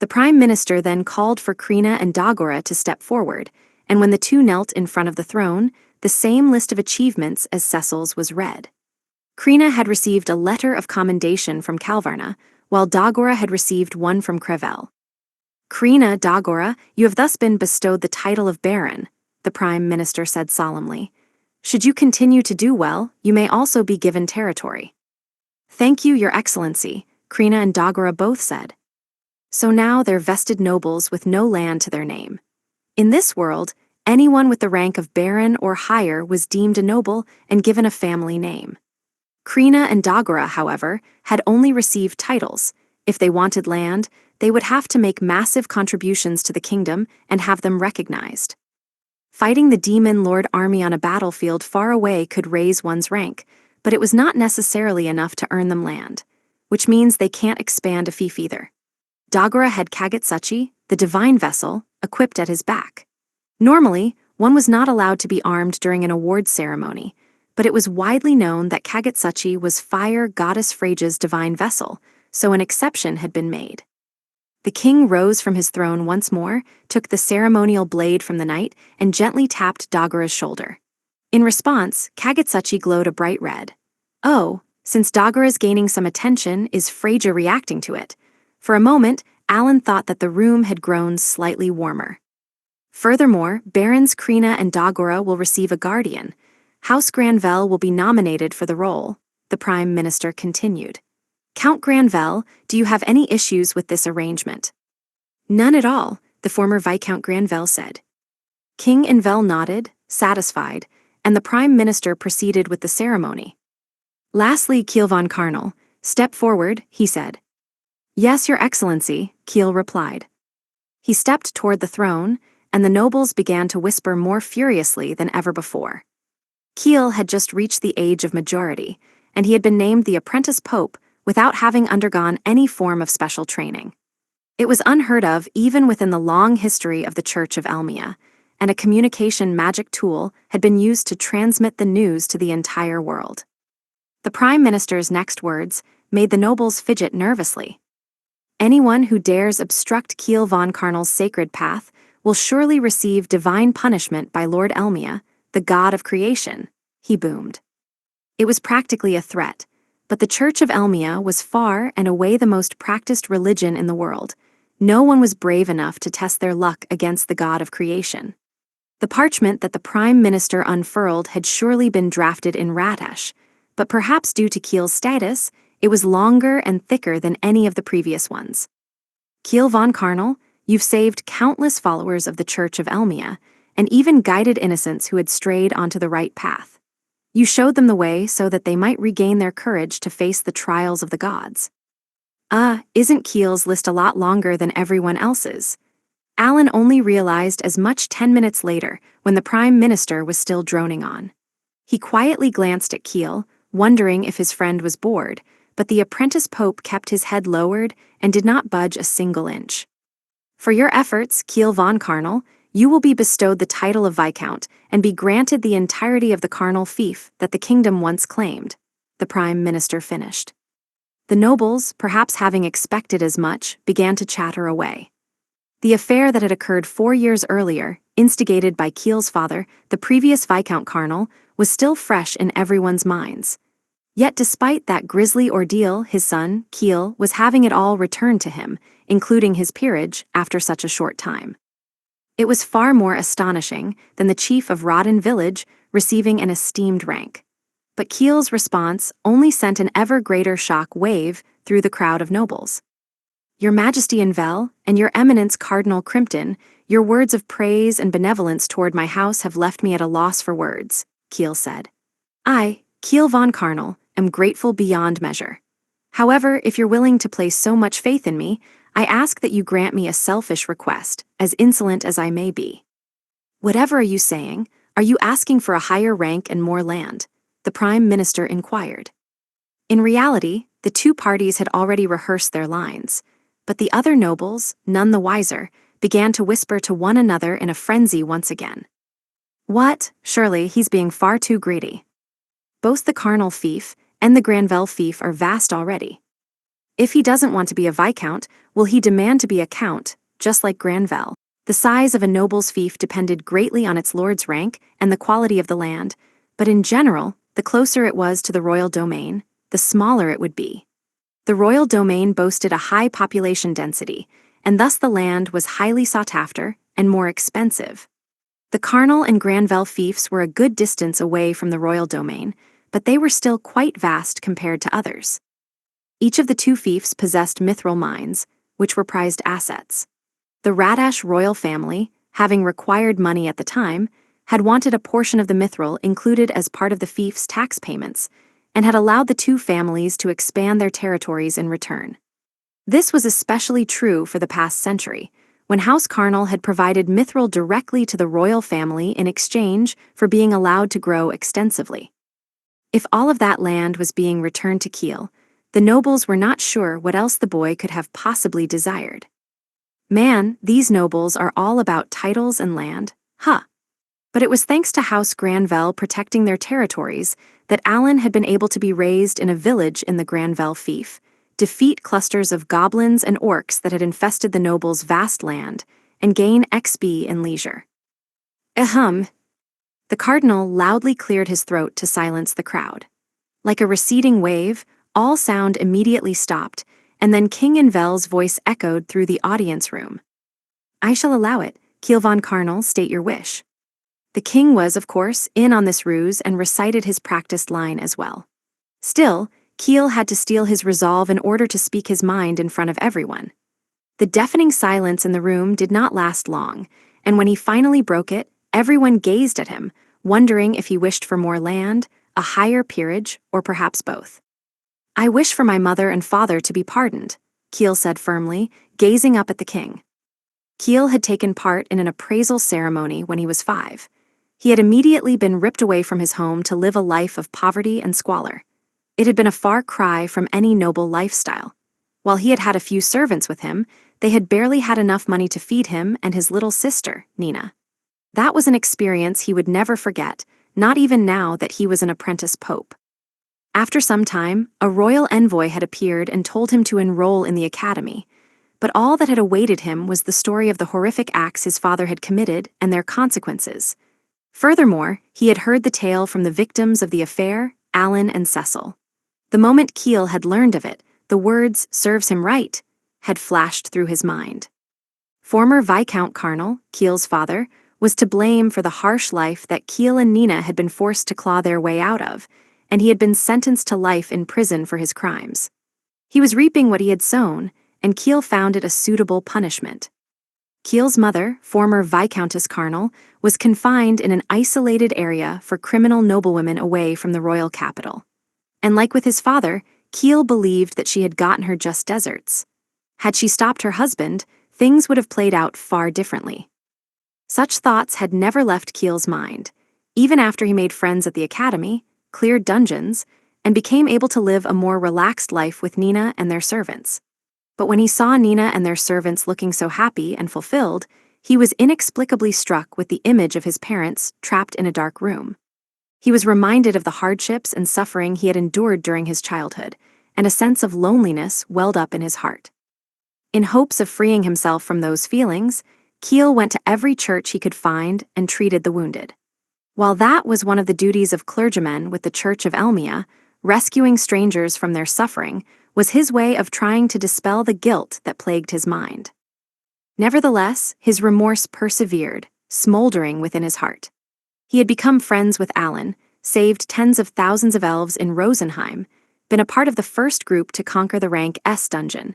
The prime minister then called for Krina and Dagora to step forward, and when the two knelt in front of the throne, the same list of achievements as Cecil's was read. Krina had received a letter of commendation from Calvarna, while Dagora had received one from Crevel. "Krina, Dagora, you have thus been bestowed the title of Baron," the prime minister said solemnly. "Should you continue to do well, you may also be given territory." "Thank you, Your Excellency," Krina and Dagora both said. So now they're vested nobles with no land to their name. In this world, anyone with the rank of Baron or higher was deemed a noble and given a family name. Krina and Dagora, however, had only received titles. If they wanted land, they would have to make massive contributions to the kingdom and have them recognized. Fighting the demon lord army on a battlefield far away could raise one's rank, but it was not necessarily enough to earn them land, which means they can't expand a fief either. Dagora had Kagutsuchi, the divine vessel, equipped at his back. Normally, one was not allowed to be armed during an awards ceremony, but it was widely known that Kagutsuchi was fire goddess Freya's divine vessel, so an exception had been made. The king rose from his throne once more, took the ceremonial blade from the knight, and gently tapped Dagora's shoulder. In response, Kagutsuchi glowed a bright red. Oh, since Dagora's gaining some attention, is Freya reacting to it? For a moment, Alan thought that the room had grown slightly warmer. Furthermore, Barons Krina and Dagora will receive a guardian. House Granvelle will be nominated for the role, the Prime Minister continued. "Count Granvelle, do you have any issues with this arrangement?" "None at all," the former Viscount Granvelle said. King Envel nodded, satisfied, and the Prime Minister proceeded with the ceremony. "Lastly, Kiel von Karnal, step forward," he said. "Yes, Your Excellency," Kiel replied. He stepped toward the throne, and the nobles began to whisper more furiously than ever before. Kiel had just reached the age of majority, and he had been named the apprentice pope without having undergone any form of special training. It was unheard of even within the long history of the Church of Elmia, and a communication magic tool had been used to transmit the news to the entire world. The Prime Minister's next words made the nobles fidget nervously. "Anyone who dares obstruct Kiel von Karnal's sacred path will surely receive divine punishment by Lord Elmia, the god of creation," he boomed. It was practically a threat, but the Church of Elmia was far and away the most practiced religion in the world. No one was brave enough to test their luck against the god of creation. The parchment that the Prime Minister unfurled had surely been drafted in Ratash, but perhaps due to Kiel's status, it was longer and thicker than any of the previous ones. "Kiel von Karnal, you've saved countless followers of the Church of Elmia, and even guided innocents who had strayed onto the right path. You showed them the way so that they might regain their courage to face the trials of the gods." Isn't Kiel's list a lot longer than everyone else's? Alan only realized as much 10 minutes later, when the Prime Minister was still droning on. He quietly glanced at Kiel, wondering if his friend was bored, but the apprentice pope kept his head lowered and did not budge a single inch. "For your efforts, Kiel von Karnal, you will be bestowed the title of Viscount and be granted the entirety of the Karnal fief that the kingdom once claimed," the Prime Minister finished. The nobles, perhaps having expected as much, began to chatter away. The affair that had occurred 4 years earlier, instigated by Kiel's father, the previous Viscount Karnal, was still fresh in everyone's minds. Yet despite that grisly ordeal, his son, Kiel, was having it all returned to him, including his peerage, after such a short time. It was far more astonishing than the chief of Rodden village receiving an esteemed rank. But Kiel's response only sent an ever greater shock wave through the crowd of nobles. "Your Majesty Envel, and Your Eminence Cardinal Crimpton, your words of praise and benevolence toward my house have left me at a loss for words," Kiel said. "I, Kiel von Karnal, am grateful beyond measure. However, if you're willing to place so much faith in me, I ask that you grant me a selfish request, as insolent as I may be." "Whatever are you saying? Are you asking for a higher rank and more land?" the Prime Minister inquired. In reality, the two parties had already rehearsed their lines, but the other nobles, none the wiser, began to whisper to one another in a frenzy once again. What? Surely he's being far too greedy. Both the carnal fief and the Granvelle fief are vast already. If he doesn't want to be a viscount, will he demand to be a count, just like Granvelle? The size of a noble's fief depended greatly on its lord's rank and the quality of the land, but in general, the closer it was to the royal domain, the smaller it would be. The royal domain boasted a high population density, and thus the land was highly sought after and more expensive. The carnal and Granvelle fiefs were a good distance away from the royal domain, but they were still quite vast compared to others. Each of the two fiefs possessed mithril mines, which were prized assets. The Radash royal family, having required money at the time, had wanted a portion of the mithril included as part of the fief's tax payments, and had allowed the two families to expand their territories in return. This was especially true for the past century, when House Carnal had provided mithril directly to the royal family in exchange for being allowed to grow extensively. If all of that land was being returned to Kiel, the nobles were not sure what else the boy could have possibly desired. Man, these nobles are all about titles and land, huh? But it was thanks to House Granvelle protecting their territories that Alan had been able to be raised in a village in the Granvelle fief, defeat clusters of goblins and orcs that had infested the nobles' vast land, and gain XP and leisure. Ahem. The cardinal loudly cleared his throat to silence the crowd. Like a receding wave, all sound immediately stopped, and then King Envel's voice echoed through the audience room. I shall allow it. Kiel von Carnal, state your wish. The king was, of course, in on this ruse and recited his practiced line as well. Still, Kiel had to steel his resolve in order to speak his mind in front of everyone. The deafening silence in the room did not last long, and when he finally broke it, everyone gazed at him, wondering if he wished for more land, a higher peerage, or perhaps both. I wish for my mother and father to be pardoned, Kiel said firmly, gazing up at the king. Kiel had taken part in an appraisal ceremony when he was 5. He had immediately been ripped away from his home to live a life of poverty and squalor. It had been a far cry from any noble lifestyle. While he had had a few servants with him, they had barely had enough money to feed him and his little sister, Nina. That was an experience he would never forget, not even now that he was an apprentice pope. After some time, a royal envoy had appeared and told him to enroll in the academy, but all that had awaited him was the story of the horrific acts his father had committed and their consequences. Furthermore, he had heard the tale from the victims of the affair, Alan and Cecil. The moment Kiel had learned of it, the words, serves him right, had flashed through his mind. Former Viscount Carnal, Kiel's father, was to blame for the harsh life that Kiel and Nina had been forced to claw their way out of, and he had been sentenced to life in prison for his crimes. He was reaping what he had sown, and Kiel found it a suitable punishment. Kiel's mother, former Viscountess Carnal, was confined in an isolated area for criminal noblewomen away from the royal capital. And like with his father, Kiel believed that she had gotten her just deserts. Had she stopped her husband, things would have played out far differently. Such thoughts had never left Kiel's mind, even after he made friends at the academy, cleared dungeons, and became able to live a more relaxed life with Nina and their servants. But when he saw Nina and their servants looking so happy and fulfilled, he was inexplicably struck with the image of his parents trapped in a dark room. He was reminded of the hardships and suffering he had endured during his childhood, and a sense of loneliness welled up in his heart. In hopes of freeing himself from those feelings, Kiel went to every church he could find and treated the wounded. While that was one of the duties of clergymen with the Church of Elmia, rescuing strangers from their suffering was his way of trying to dispel the guilt that plagued his mind. Nevertheless, his remorse persevered, smoldering within his heart. He had become friends with Alan, saved tens of thousands of elves in Rosenheim, been a part of the first group to conquer the rank S dungeon,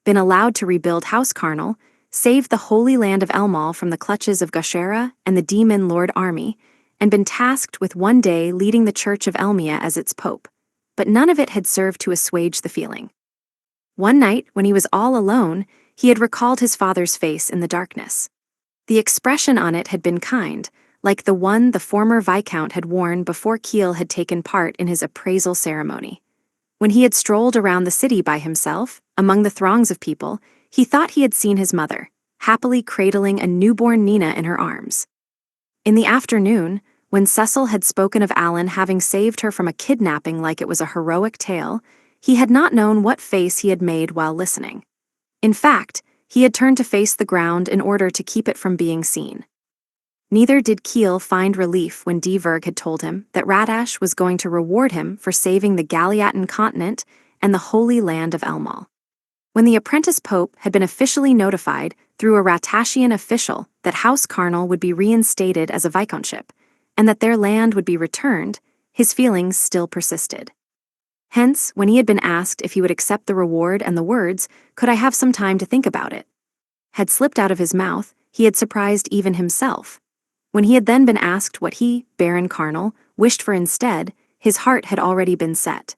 been allowed to rebuild House Carnal, saved the Holy Land of Elmal from the clutches of Gashera and the Demon Lord army, and been tasked with one day leading the Church of Elmia as its pope, but none of it had served to assuage the feeling. One night, when he was all alone, he had recalled his father's face in the darkness. The expression on it had been kind, like the one the former Viscount had worn before Kiel had taken part in his appraisal ceremony. When he had strolled around the city by himself, among the throngs of people, he thought he had seen his mother, happily cradling a newborn Nina in her arms. In the afternoon, when Cecil had spoken of Alan having saved her from a kidnapping like it was a heroic tale, he had not known what face he had made while listening. In fact, he had turned to face the ground in order to keep it from being seen. Neither did Keel find relief when Diverg had told him that Ratash was going to reward him for saving the Galiatan continent and the holy land of Elmal. When the apprentice pope had been officially notified through a Ratashian official that House Carnal would be reinstated as a viscountship, and that their land would be returned, his feelings still persisted. Hence, when he had been asked if he would accept the reward and the words, "Could I have some time to think about it?" had slipped out of his mouth, he had surprised even himself. When he had then been asked what he, Baron Carnal, wished for instead, his heart had already been set.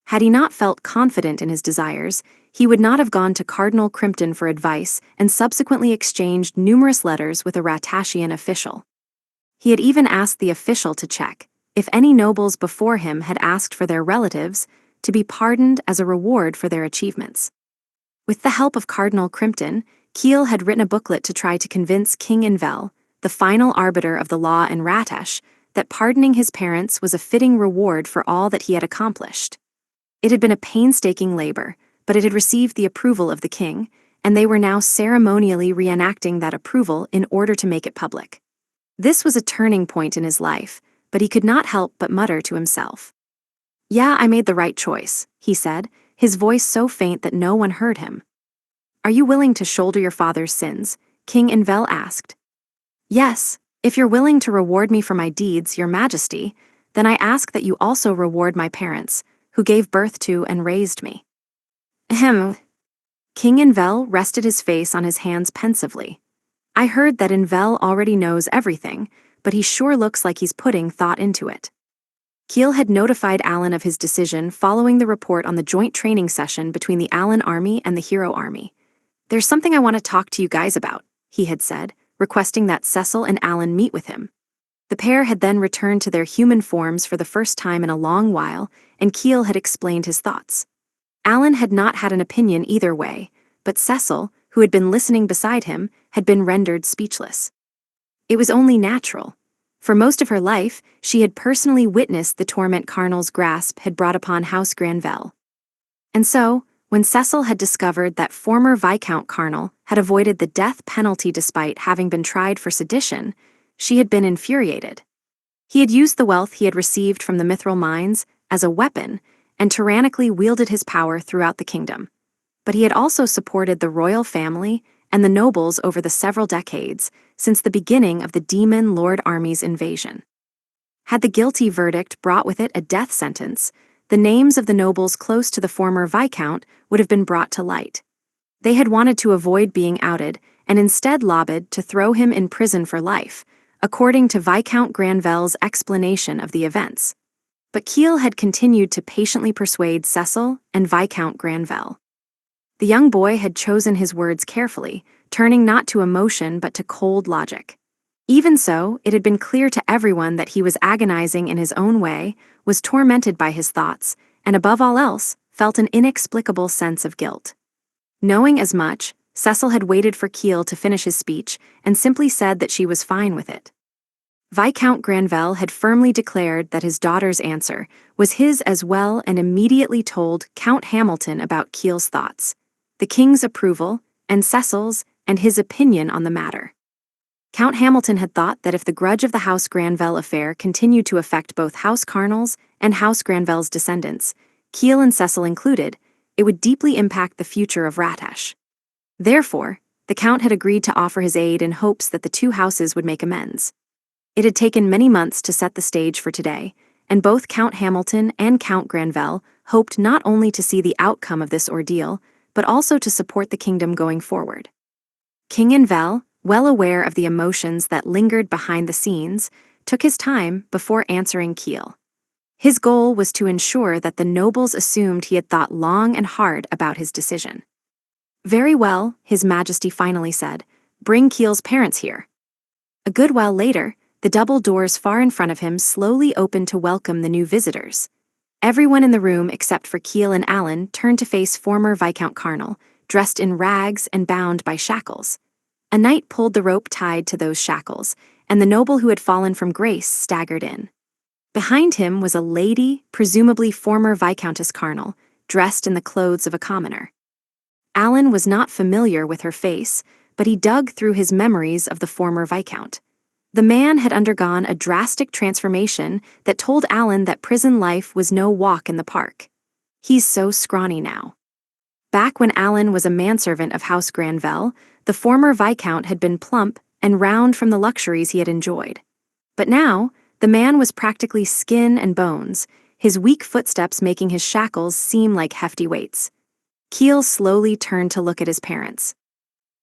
Had he not felt confident in his desires, he would not have gone to Cardinal Crimpton for advice and subsequently exchanged numerous letters with a Ratashian official. He had even asked the official to check if any nobles before him had asked for their relatives to be pardoned as a reward for their achievements. With the help of Cardinal Crimpton, Keel had written a booklet to try to convince King Invel, the final arbiter of the law in Ratash, that pardoning his parents was a fitting reward for all that he had accomplished. It had been a painstaking labor, but it had received the approval of the king, and they were now ceremonially reenacting that approval in order to make it public. This was a turning point in his life, but he could not help but mutter to himself. "Yeah, I made the right choice," he said, his voice so faint that no one heard him. "Are you willing to shoulder your father's sins?" King Invel asked. "Yes, if you're willing to reward me for my deeds, your majesty, then I ask that you also reward my parents, who gave birth to and raised me." Ahem. King Invel rested his face on his hands pensively. "I heard that Invel already knows everything, but he sure looks like he's putting thought into it." Keel had notified Alan of his decision following the report on the joint training session between the Alan Army and the Hero Army. "There's something I want to talk to you guys about," he had said, requesting that Cecil and Alan meet with him. The pair had then returned to their human forms for the first time in a long while, and Keel had explained his thoughts. Alan had not had an opinion either way, but Cecil, who had been listening beside him, had been rendered speechless. It was only natural. For most of her life, she had personally witnessed the torment Carnal's grasp had brought upon House Granvelle. And so, when Cecil had discovered that former Viscount Carnal had avoided the death penalty despite having been tried for sedition, she had been infuriated. He had used the wealth he had received from the Mithril mines as a weapon and tyrannically wielded his power throughout the kingdom. But he had also supported the royal family and the nobles over the several decades since the beginning of the Demon Lord Army's invasion. Had the guilty verdict brought with it a death sentence, the names of the nobles close to the former Viscount would have been brought to light. They had wanted to avoid being outed and instead lobbied to throw him in prison for life, according to Viscount Granvelle's explanation of the events. But Keel had continued to patiently persuade Cecil and Viscount Granvelle. The young boy had chosen his words carefully, turning not to emotion but to cold logic. Even so, it had been clear to everyone that he was agonizing in his own way, was tormented by his thoughts, and above all else, felt an inexplicable sense of guilt. Knowing as much, Cecil had waited for Keel to finish his speech and simply said that she was fine with it. Viscount Granvelle had firmly declared that his daughter's answer was his as well and immediately told Count Hamilton about Keel's thoughts, the king's approval, and Cecil's and his opinion on the matter. Count Hamilton had thought that if the grudge of the House Granvelle affair continued to affect both House Carnal's and House Granvelle's descendants, Keel and Cecil included, it would deeply impact the future of Ratash. Therefore, the Count had agreed to offer his aid in hopes that the two houses would make amends. It had taken many months to set the stage for today, and both Count Hamilton and Count Granvelle hoped not only to see the outcome of this ordeal, but also to support the kingdom going forward. King Invel, well aware of the emotions that lingered behind the scenes, took his time before answering Keel. His goal was to ensure that the nobles assumed he had thought long and hard about his decision. "Very well," His Majesty finally said, "bring Keel's parents here." A good while later, the double doors far in front of him slowly opened to welcome the new visitors. Everyone in the room except for Keel and Alan turned to face former Viscount Carnal, dressed in rags and bound by shackles. A knight pulled the rope tied to those shackles, and the noble who had fallen from grace staggered in. Behind him was a lady, presumably former Viscountess Carnal, dressed in the clothes of a commoner. Alan was not familiar with her face, but he dug through his memories of the former Viscount. The man had undergone a drastic transformation that told Alan that prison life was no walk in the park. He's so scrawny now. Back when Alan was a manservant of House Granville, the former Viscount had been plump and round from the luxuries he had enjoyed. But now, the man was practically skin and bones, his weak footsteps making his shackles seem like hefty weights. Keel slowly turned to look at his parents.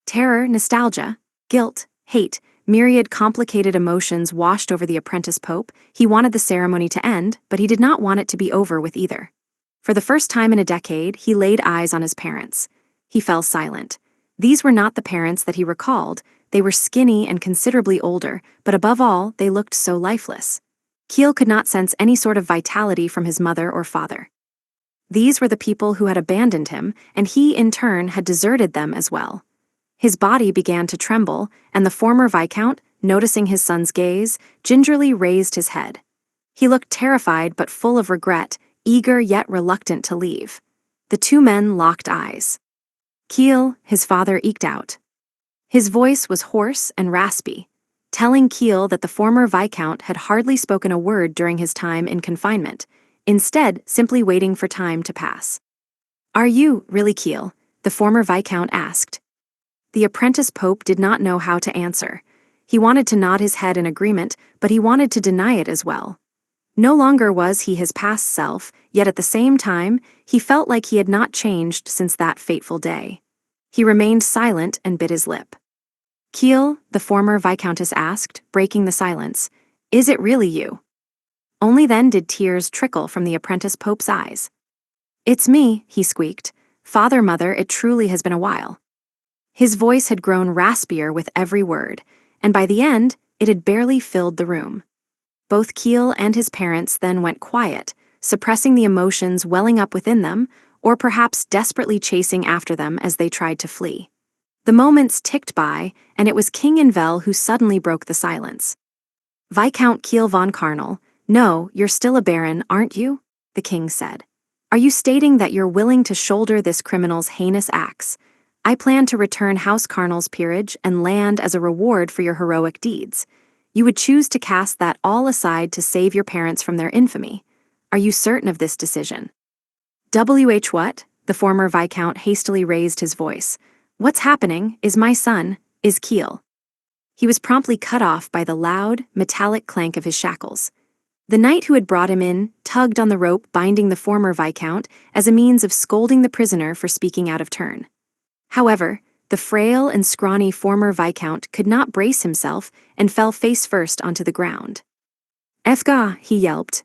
Terror, nostalgia, guilt, hate, myriad complicated emotions washed over the apprentice pope. He wanted the ceremony to end, but he did not want it to be over with either. For the first time in a decade, he laid eyes on his parents. He fell silent. These were not the parents that he recalled. They were skinny and considerably older, but above all, they looked so lifeless. Keel could not sense any sort of vitality from his mother or father. These were the people who had abandoned him, and he, in turn, had deserted them as well. His body began to tremble, and the former Viscount, noticing his son's gaze, gingerly raised his head. He looked terrified but full of regret, eager yet reluctant to leave. The two men locked eyes. Keel, his father eked out. His voice was hoarse and raspy, telling Keel that the former Viscount had hardly spoken a word during his time in confinement, instead simply waiting for time to pass. "Are you, really, Keel?" the former Viscount asked. The apprentice pope did not know how to answer. He wanted to nod his head in agreement, but he wanted to deny it as well. No longer was he his past self, yet at the same time, he felt like he had not changed since that fateful day. He remained silent and bit his lip. "Keel," the former Viscountess asked, breaking the silence, "is it really you?" Only then did tears trickle from the apprentice pope's eyes. "It's me," he squeaked. "Father, mother, it truly has been a while." His voice had grown raspier with every word, and by the end, it had barely filled the room. Both Keel and his parents then went quiet, suppressing the emotions welling up within them, or perhaps desperately chasing after them as they tried to flee. The moments ticked by, and it was King Invel who suddenly broke the silence. "Viscount Keel von Carnal, no, you're still a baron, aren't you?" the king said. "Are you stating that you're willing to shoulder this criminal's heinous acts? I plan to return House Carnal's peerage and land as a reward for your heroic deeds. You would choose to cast that all aside to save your parents from their infamy. Are you certain of this decision?" What? The former Viscount hastily raised his voice. "What's happening? Is my son, is Keel." He was promptly cut off by the loud, metallic clank of his shackles. The knight who had brought him in tugged on the rope binding the former Viscount as a means of scolding the prisoner for speaking out of turn. However, the frail and scrawny former Viscount could not brace himself and fell face first onto the ground. "Efga," he yelped.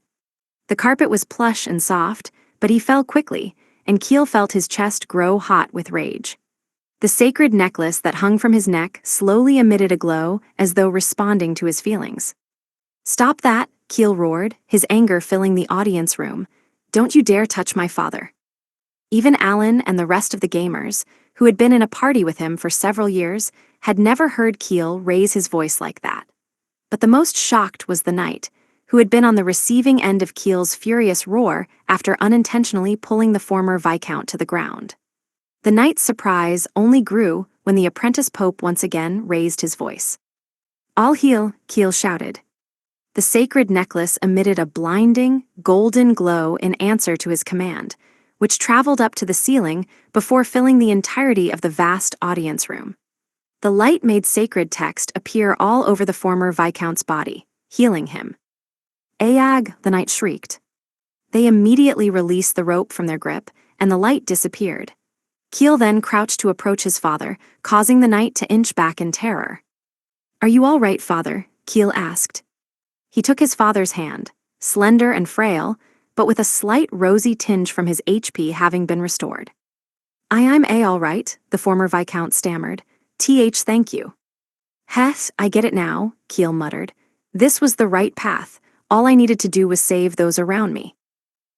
The carpet was plush and soft, but he fell quickly, and Keel felt his chest grow hot with rage. The sacred necklace that hung from his neck slowly emitted a glow as though responding to his feelings. "Stop that," Keel roared, his anger filling the audience room. "Don't you dare touch my father." Even Alan and the rest of the gamers, who had been in a party with him for several years, had never heard Keel raise his voice like that. But the most shocked was the knight, who had been on the receiving end of Keel's furious roar after unintentionally pulling the former Viscount to the ground. The knight's surprise only grew when the apprentice pope once again raised his voice. "All heal," Keel shouted. The sacred necklace emitted a blinding, golden glow in answer to his command, which traveled up to the ceiling before filling the entirety of the vast audience room. The light made sacred text appear all over the former Viscount's body, healing him. "Ayag," the knight shrieked. They immediately released the rope from their grip, and the light disappeared. Keel then crouched to approach his father, causing the knight to inch back in terror. "Are you all right, father?" Keel asked. He took his father's hand, slender and frail, but with a slight rosy tinge from his HP having been restored. I'm all right," the former Viscount stammered. Thank you." "Hess, I get it now," Keel muttered. "This was the right path. All I needed to do was save those around me."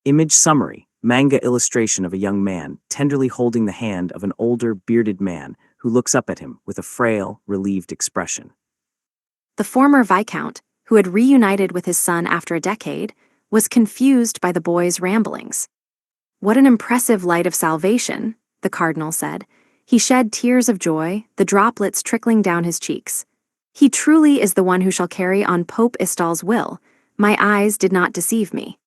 Image summary: manga illustration of a young man tenderly holding the hand of an older, bearded man who looks up at him with a frail, relieved expression. The former Viscount, who had reunited with his son after a decade, was confused by the boy's ramblings. "What an impressive light of salvation," the cardinal said. He shed tears of joy, the droplets trickling down his cheeks. "He truly is the one who shall carry on Pope Istal's will. My eyes did not deceive me."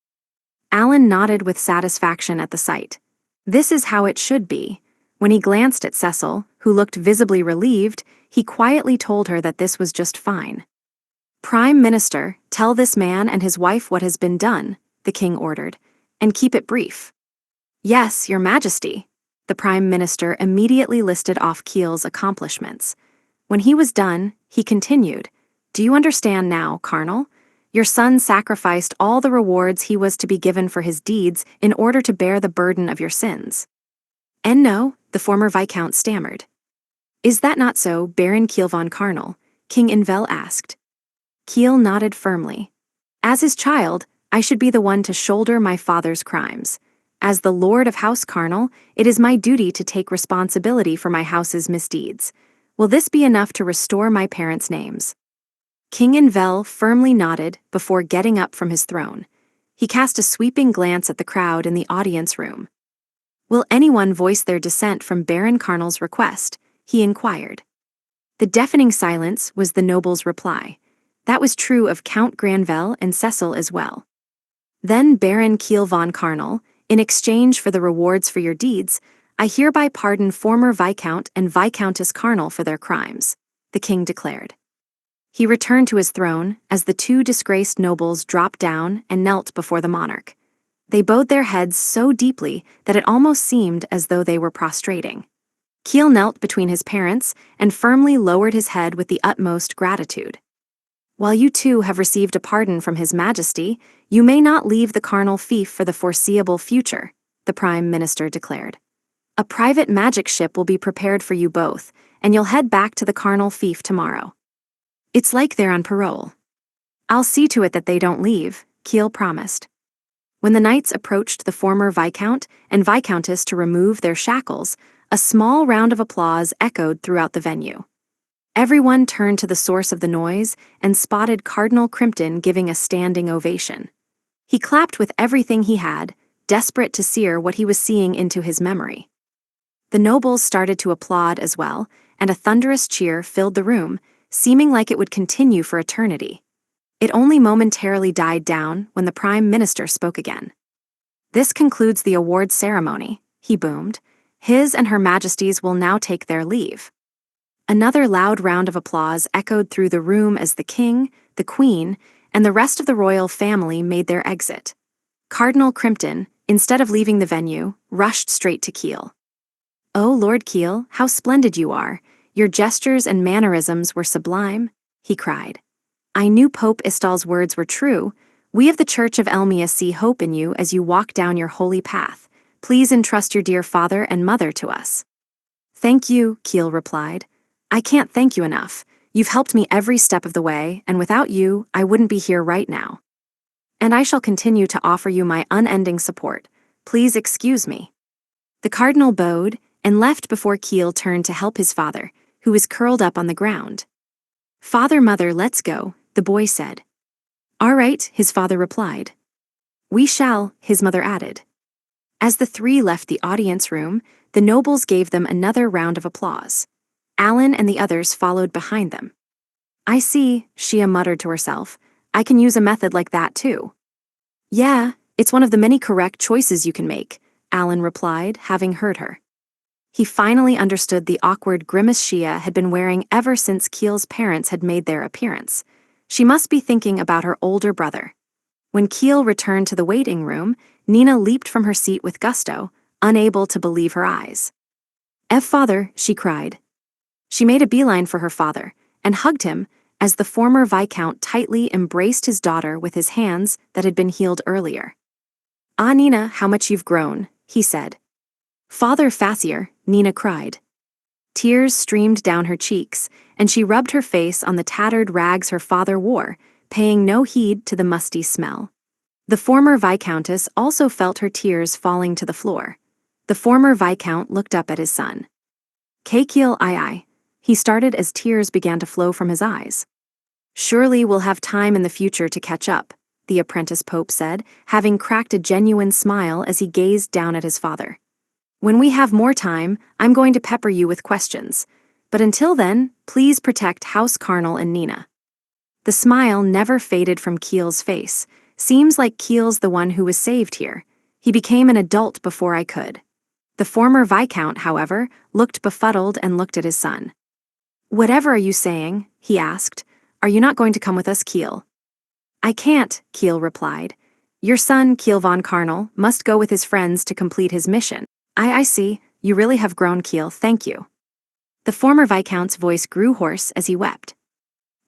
Alan nodded with satisfaction at the sight. This is how it should be. When he glanced at Cecil, who looked visibly relieved, he quietly told her that this was just fine. "Prime Minister, tell this man and his wife what has been done," the king ordered, "and keep it brief." "Yes, Your Majesty." The Prime Minister immediately listed off Kiel's accomplishments. When he was done, he continued, "Do you understand now, Colonel? Your son sacrificed all the rewards he was to be given for his deeds in order to bear the burden of your sins." "And no," the former Viscount stammered. "Is that not so, Baron Kiel von Karnal?" King Invel asked. Kiel nodded firmly. "As his child, I should be the one to shoulder my father's crimes. As the Lord of House Karnal, it is my duty to take responsibility for my house's misdeeds. Will this be enough to restore my parents' names?" King Invel firmly nodded before getting up from his throne. He cast a sweeping glance at the crowd in the audience room. "Will anyone voice their dissent from Baron Karnal's request?" he inquired. The deafening silence was the noble's reply. That was true of Count Granvelle and Cecil as well. "Then Baron Kiel von Karnal, in exchange for the rewards for your deeds, I hereby pardon former Viscount and Viscountess Karnal for their crimes," the king declared. He returned to his throne as the two disgraced nobles dropped down and knelt before the monarch. They bowed their heads so deeply that it almost seemed as though they were prostrating. Kiel knelt between his parents and firmly lowered his head with the utmost gratitude. "While you two have received a pardon from His Majesty, you may not leave the Karnal fief for the foreseeable future," the Prime Minister declared. "A private magic ship will be prepared for you both, and you'll head back to the Karnal fief tomorrow. It's like they're on parole." "I'll see to it that they don't leave," Kiel promised. When the knights approached the former Viscount and Viscountess to remove their shackles, a small round of applause echoed throughout the venue. Everyone turned to the source of the noise and spotted Cardinal Crimpton giving a standing ovation. He clapped with everything he had, desperate to sear what he was seeing into his memory. The nobles started to applaud as well, and a thunderous cheer filled the room, seeming like it would continue for eternity. It only momentarily died down when the Prime Minister spoke again. "This concludes the awards ceremony," he boomed. "His and Her Majesties will now take their leave." Another loud round of applause echoed through the room as the king, the queen, and the rest of the royal family made their exit. Cardinal Crimpton, instead of leaving the venue, rushed straight to Kiel. "Oh, Lord Kiel, how splendid you are! Your gestures and mannerisms were sublime," he cried. "I knew Pope Istal's words were true. We of the Church of Elmia see hope in you as you walk down your holy path. Please entrust your dear father and mother to us." "Thank you," Kiel replied. "I can't thank you enough. You've helped me every step of the way, and without you, I wouldn't be here right now. And I shall continue to offer you my unending support. Please excuse me." The cardinal bowed and left before Kiel turned to help his father, who was curled up on the ground. "Father, mother, let's go," the boy said. "All right," his father replied. "We shall," his mother added. As the three left the audience room, the nobles gave them another round of applause. Alan and the others followed behind them. "I see," Shia muttered to herself. "I can use a method like that too." "Yeah, it's one of the many correct choices you can make," Alan replied, having heard her. He finally understood the awkward grimace Shia had been wearing ever since Kiel's parents had made their appearance. She must be thinking about her older brother. When Kiel returned to the waiting room, Nina leaped from her seat with gusto, unable to believe her eyes. Father," she cried. She made a beeline for her father and hugged him as the former Viscount tightly embraced his daughter with his hands that had been healed earlier. "Ah, Nina, how much you've grown," he said. "Father Fassier," Nina cried. Tears streamed down her cheeks, and she rubbed her face on the tattered rags her father wore, paying no heed to the musty smell. The former Viscountess also felt her tears falling to the floor. The former Viscount looked up at his son. Keel, aye. He started as tears began to flow from his eyes. Surely we'll have time in the future to catch up, the apprentice pope said, having cracked a genuine smile as he gazed down at his father. When we have more time, I'm going to pepper you with questions. But until then, please protect House Carnal and Nina. The smile never faded from Keel's face. Seems like Keel's the one who was saved here. He became an adult before I could. The former Viscount, however, looked befuddled and looked at his son. Whatever are you saying? He asked. Are you not going to come with us, Keel? I can't, Keel replied. Your son, Keel von Carnal, must go with his friends to complete his mission. I see, you really have grown, Keel, thank you. The former Viscount's voice grew hoarse as he wept.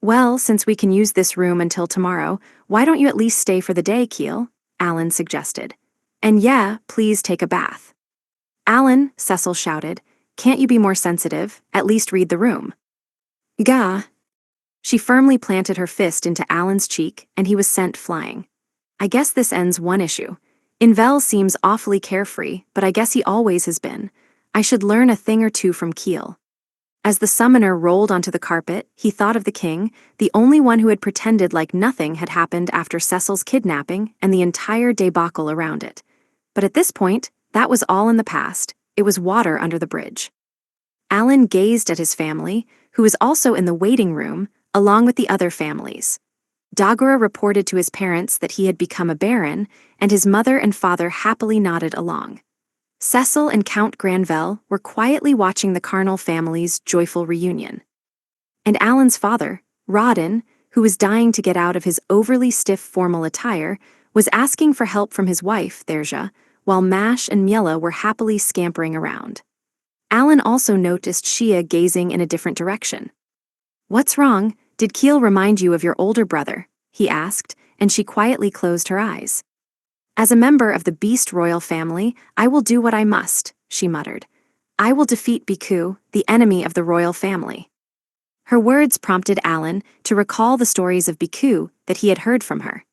Well, since we can use this room until tomorrow, why don't you at least stay for the day, Keel? Alan suggested. And yeah, please take a bath. Alan, Cecil shouted, can't you be more sensitive, at least read the room? Gah. She firmly planted her fist into Alan's cheek, and he was sent flying. I guess this ends one issue. Invel seems awfully carefree, but I guess he always has been. I should learn a thing or two from Keel. As the summoner rolled onto the carpet, he thought of the king, the only one who had pretended like nothing had happened after Cecil's kidnapping and the entire debacle around it. But at this point, that was all in the past. It was water under the bridge. Alan gazed at his family, who was also in the waiting room, along with the other families. Dagura reported to his parents that he had become a baron, and his mother and father happily nodded along. Cecil and Count Granvelle were quietly watching the Carnal family's joyful reunion. And Alan's father, Rodin, who was dying to get out of his overly stiff formal attire, was asking for help from his wife, Therja, while Mash and Miela were happily scampering around. Alan also noticed Shia gazing in a different direction. What's wrong? Did Keel remind you of your older brother? He asked, and she quietly closed her eyes. As a member of the Beast Royal family, I will do what I must, she muttered. I will defeat Biku, the enemy of the royal family. Her words prompted Alan to recall the stories of Biku that he had heard from her.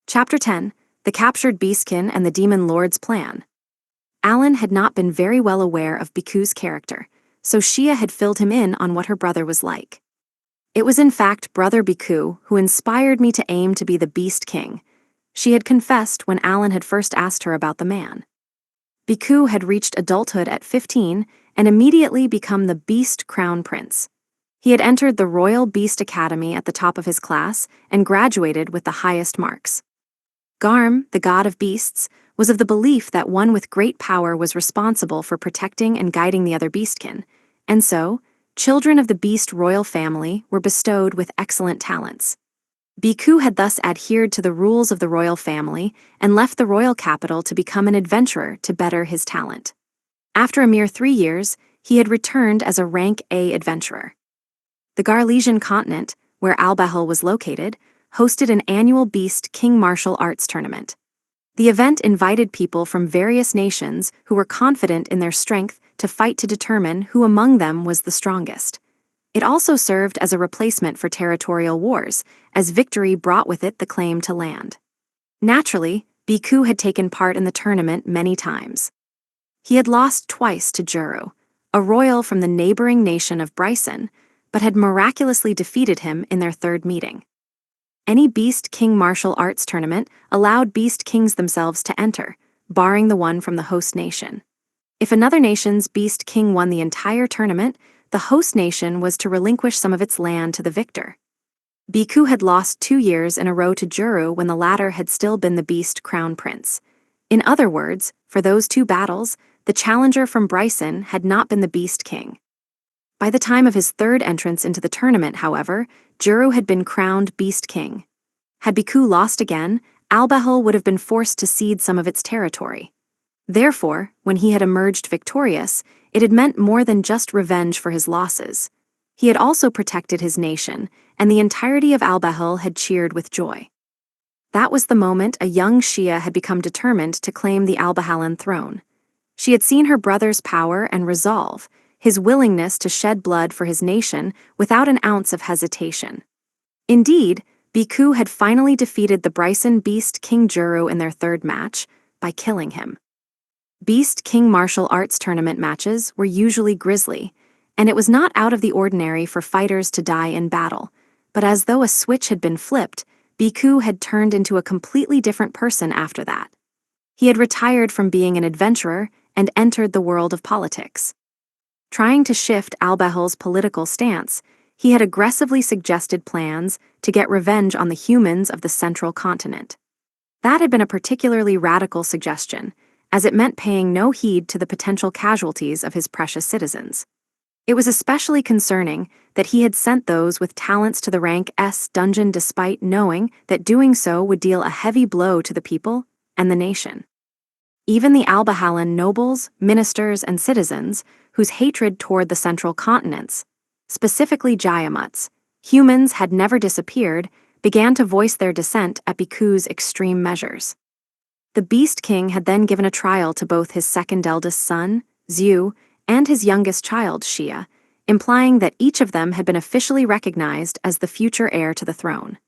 Chapter 10, The Captured Beastkin and the Demon Lord's Plan. Alan had not been very well aware of Biku's character, so Shia had filled him in on what her brother was like. It was in fact Brother Biku who inspired me to aim to be the Beast King. She had confessed when Alan had first asked her about the man. Biku had reached adulthood at 15 and immediately become the Beast Crown Prince. He had entered the Royal Beast Academy at the top of his class and graduated with the highest marks. Garm, the god of beasts, was of the belief that one with great power was responsible for protecting and guiding the other beastkin, and so, children of the Beast royal family were bestowed with excellent talents. Biku had thus adhered to the rules of the royal family and left the royal capital to become an adventurer to better his talent. After a mere 3 years, he had returned as a rank A adventurer. The Garlesian continent, where Albahel was located, hosted an annual Beast King martial arts tournament. The event invited people from various nations who were confident in their strength to fight to determine who among them was the strongest. It also served as a replacement for territorial wars, as victory brought with it the claim to land. Naturally, Biku had taken part in the tournament many times. He had lost twice to Juru, a royal from the neighboring nation of Bryson, but had miraculously defeated him in their third meeting. Any Beast King martial arts tournament allowed Beast Kings themselves to enter, barring the one from the host nation. If another nation's Beast King won the entire tournament, the host nation was to relinquish some of its land to the victor. Biku had lost 2 years in a row to Juru when the latter had still been the Beast Crown Prince. In other words, for those 2 battles, the challenger from Bryson had not been the Beast King. By the time of his third entrance into the tournament, however, Juru had been crowned Beast King. Had Biku lost again, Albahel would have been forced to cede some of its territory. Therefore, when he had emerged victorious, it had meant more than just revenge for his losses. He had also protected his nation, and the entirety of Albahel had cheered with joy. That was the moment a young Shia had become determined to claim the Albahalan throne. She had seen her brother's power and resolve, his willingness to shed blood for his nation without an ounce of hesitation. Indeed, Biku had finally defeated the Bryson Beast King Juru in their third match by killing him. Beast King martial arts tournament matches were usually grisly, and it was not out of the ordinary for fighters to die in battle, but as though a switch had been flipped, Biku had turned into a completely different person after that. He had retired from being an adventurer and entered the world of politics. Trying to shift Albahul's political stance, he had aggressively suggested plans to get revenge on the humans of the central continent. That had been a particularly radical suggestion, as it meant paying no heed to the potential casualties of his precious citizens. It was especially concerning that he had sent those with talents to the rank S dungeon despite knowing that doing so would deal a heavy blow to the people and the nation. Even the Albahalan nobles, ministers, and citizens, whose hatred toward the central continents, specifically Jayamuts, humans had never disappeared, began to voice their dissent at Biku's extreme measures. The Beast King had then given a trial to both his second eldest son, Zhu, and his youngest child, Xia, implying that each of them had been officially recognized as the future heir to the throne.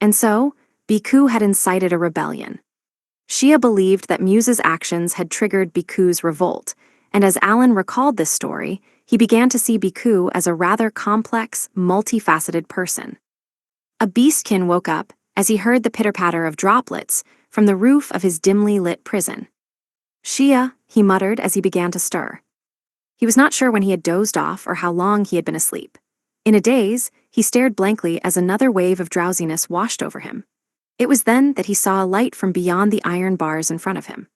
And so, Biku had incited a rebellion. Xia believed that Muse's actions had triggered Biku's revolt, and as Alan recalled this story, he began to see Biku as a rather complex, multifaceted person. A Beastkin woke up as he heard the pitter-patter of droplets from the roof of his dimly lit prison. Xia, he muttered as he began to stir. He was not sure when he had dozed off or how long he had been asleep. In a daze, he stared blankly as another wave of drowsiness washed over him. It was then that he saw a light from beyond the iron bars in front of him.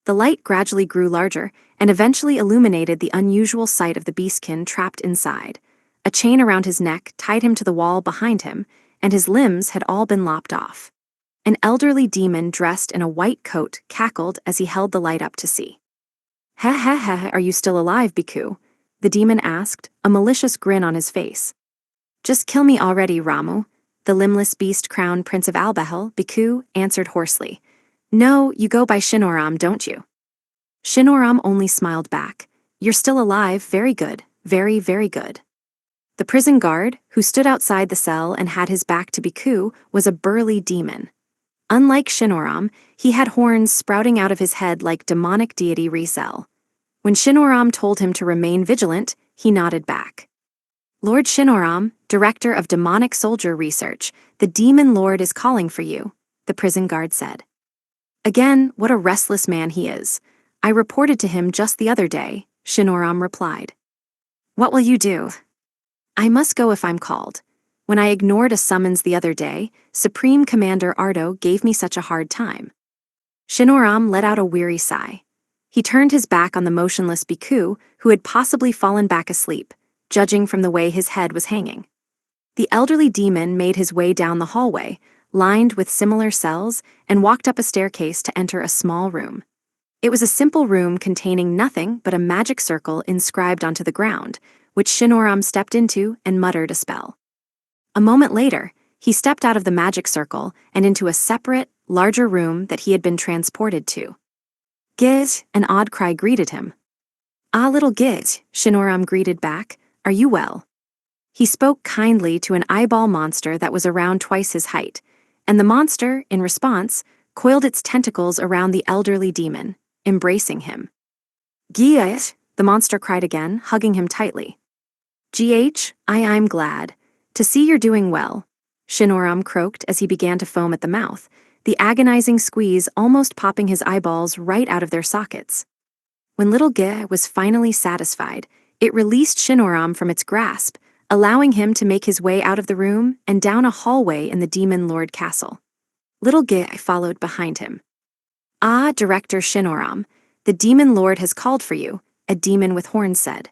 The light gradually grew larger and eventually illuminated the unusual sight of the Beastkin trapped inside. A chain around his neck tied him to the wall behind him, and his limbs had all been lopped off. An elderly demon dressed in a white coat cackled as he held the light up to see. "Ha ha ha, are you still alive, Biku?" the demon asked, a malicious grin on his face. "Just kill me already, Ramu," the limbless beast crowned Prince of Albahul, Biku, answered hoarsely. "No, you go by Shinoram, don't you?" Shinoram only smiled back. "You're still alive, very good, very, very good." The prison guard, who stood outside the cell and had his back to Biku, was a burly demon. Unlike Shinoram, he had horns sprouting out of his head like demonic deity Rizel. When Shinoram told him to remain vigilant, he nodded back. "Lord Shinoram, Director of Demonic Soldier Research, the Demon Lord is calling for you," the prison guard said. "Again, what a restless man he is. I reported to him just the other day," Shinoram replied. "What will you do?" "I must go if I'm called. When I ignored a summons the other day, Supreme Commander Ardo gave me such a hard time." Shinoram let out a weary sigh. He turned his back on the motionless Biku, who had possibly fallen back asleep, judging from the way his head was hanging. The elderly demon made his way down the hallway, lined with similar cells, and walked up a staircase to enter a small room. It was a simple room containing nothing but a magic circle inscribed onto the ground, which Shinoram stepped into and muttered a spell. A moment later, he stepped out of the magic circle and into a separate, larger room that he had been transported to. "Giz," an odd cry greeted him. "Ah, little Giz," Shinoram greeted back, "are you well?" He spoke kindly to an eyeball monster that was around twice his height, and the monster, in response, coiled its tentacles around the elderly demon, embracing him. "Giz," the monster cried again, hugging him tightly. I'm glad. To see you're doing well," Shinoram croaked as he began to foam at the mouth, the agonizing squeeze almost popping his eyeballs right out of their sockets. When little Ge was finally satisfied, it released Shinoram from its grasp, allowing him to make his way out of the room and down a hallway in the Demon Lord Castle. Little Ge followed behind him. "Ah, Director Shinoram, the Demon Lord has called for you," a demon with horns said.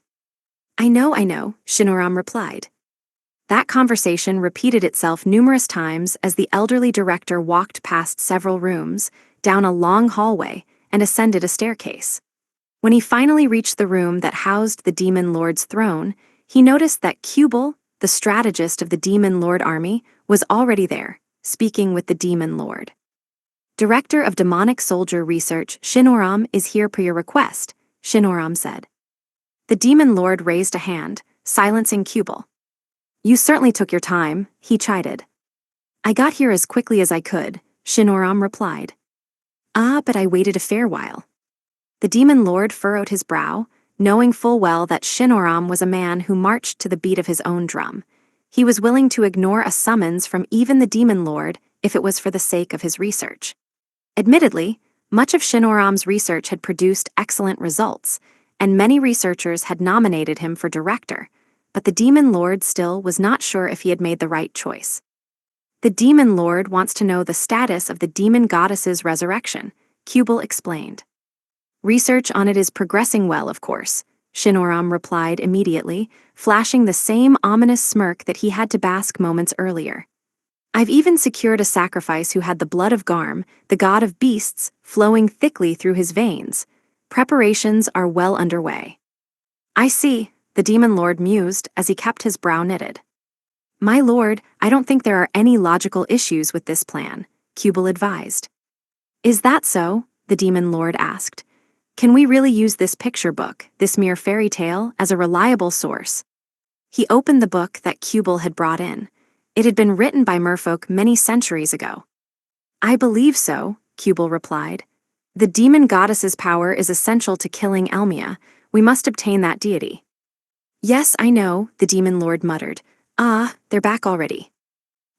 I know, Shinoram replied. That conversation repeated itself numerous times as the elderly director walked past several rooms, down a long hallway, and ascended a staircase. When he finally reached the room that housed the Demon Lord's throne, he noticed that Kubel, the strategist of the Demon Lord army, was already there, speaking with the Demon Lord. "Director of Demonic Soldier Research, Shinoram is here per your request," Shinoram said. The Demon Lord raised a hand, silencing Kubel. "You certainly took your time," he chided. I got here as quickly as I could, Shinoram replied. Ah, but I waited a fair while. The demon lord furrowed his brow, knowing full well that Shinoram was a man who marched to the beat of his own drum. He was willing to ignore a summons from even the demon lord if it was for the sake of his research. Admittedly, much of Shinoram's research had produced excellent results, and many researchers had nominated him for director, but the demon lord still was not sure if he had made the right choice. The demon lord wants to know the status of the demon goddess's resurrection, Kubel explained. Research on it is progressing well, of course, Shinoram replied immediately, flashing the same ominous smirk that he had to Bask moments earlier. I've even secured a sacrifice who had the blood of Garm, the god of beasts, flowing thickly through his veins. Preparations are well underway. I see, the demon lord mused as he kept his brow knitted. My lord, I don't think there are any logical issues with this plan, Kubel advised. Is that so? The demon lord asked. Can we really use this picture book, this mere fairy tale, as a reliable source? He opened the book that Kubel had brought in. It had been written by merfolk many centuries ago. I believe so, Kubel replied. The demon goddess's power is essential to killing Elmia. We must obtain that deity. Yes, I know, the demon lord muttered. Ah, they're back already.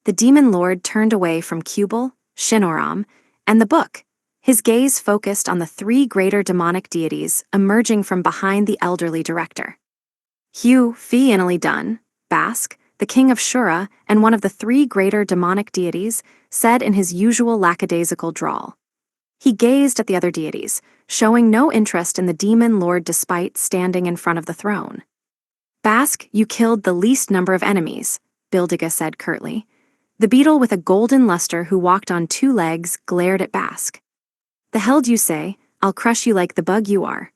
The demon lord turned away from Kubel, Shinoram, and the book, his gaze focused on the three greater demonic deities emerging from behind the elderly director. Hugh Fianally Dun, Bask, the king of Shura and one of the three greater demonic deities, said in his usual lackadaisical drawl. He gazed at the other deities, showing no interest in the demon lord despite standing in front of the throne. Bask, you killed the least number of enemies, Bildiga said curtly. The beetle with a golden luster who walked on two legs glared at Bask. The hell do you say? I'll crush you like the bug you are.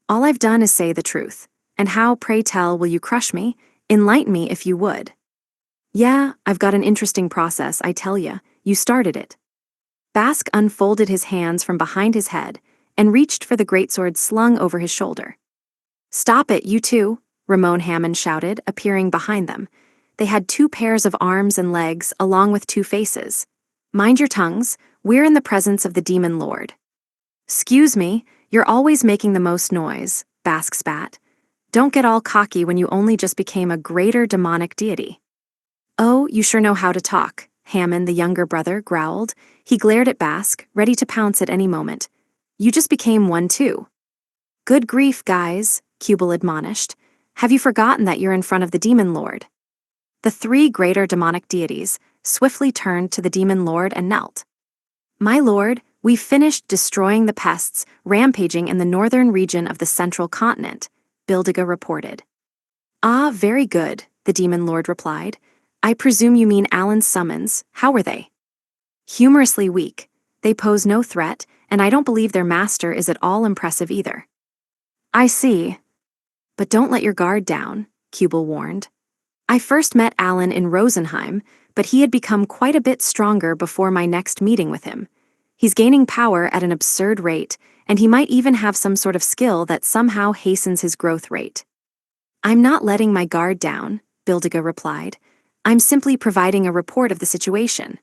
All I've done is say the truth. And how, pray tell, will you crush me? Enlighten me if you would. Yeah, I've got an interesting process, I tell ya. You started it. Bask unfolded his hands from behind his head and reached for the greatsword slung over his shoulder. Stop it, you two, Ramon Hammond shouted, appearing behind them. They had two pairs of arms and legs along with two faces. Mind your tongues, we're in the presence of the demon lord. Excuse me, you're always making the most noise, Bask spat. Don't get all cocky when you only just became a greater demonic deity. Oh, you sure know how to talk, Hammond, the younger brother, growled. He glared at Bask, ready to pounce at any moment. You just became one too. Good grief, guys, Kubel admonished. Have you forgotten that you're in front of the demon lord? The three greater demonic deities swiftly turned to the demon lord and knelt. My lord, we've finished destroying the pests rampaging in the northern region of the central continent, Bildiga reported. Ah, very good, the demon lord replied. I presume you mean Alan's summons. How were they? Humorously weak. They pose no threat, and I don't believe their master is at all impressive either. I see. But don't let your guard down, Kubel warned. I first met Alan in Rosenheim, but he had become quite a bit stronger before my next meeting with him. He's gaining power at an absurd rate, and he might even have some sort of skill that somehow hastens his growth rate. I'm not letting my guard down, Bildiga replied. I'm simply providing a report of the situation.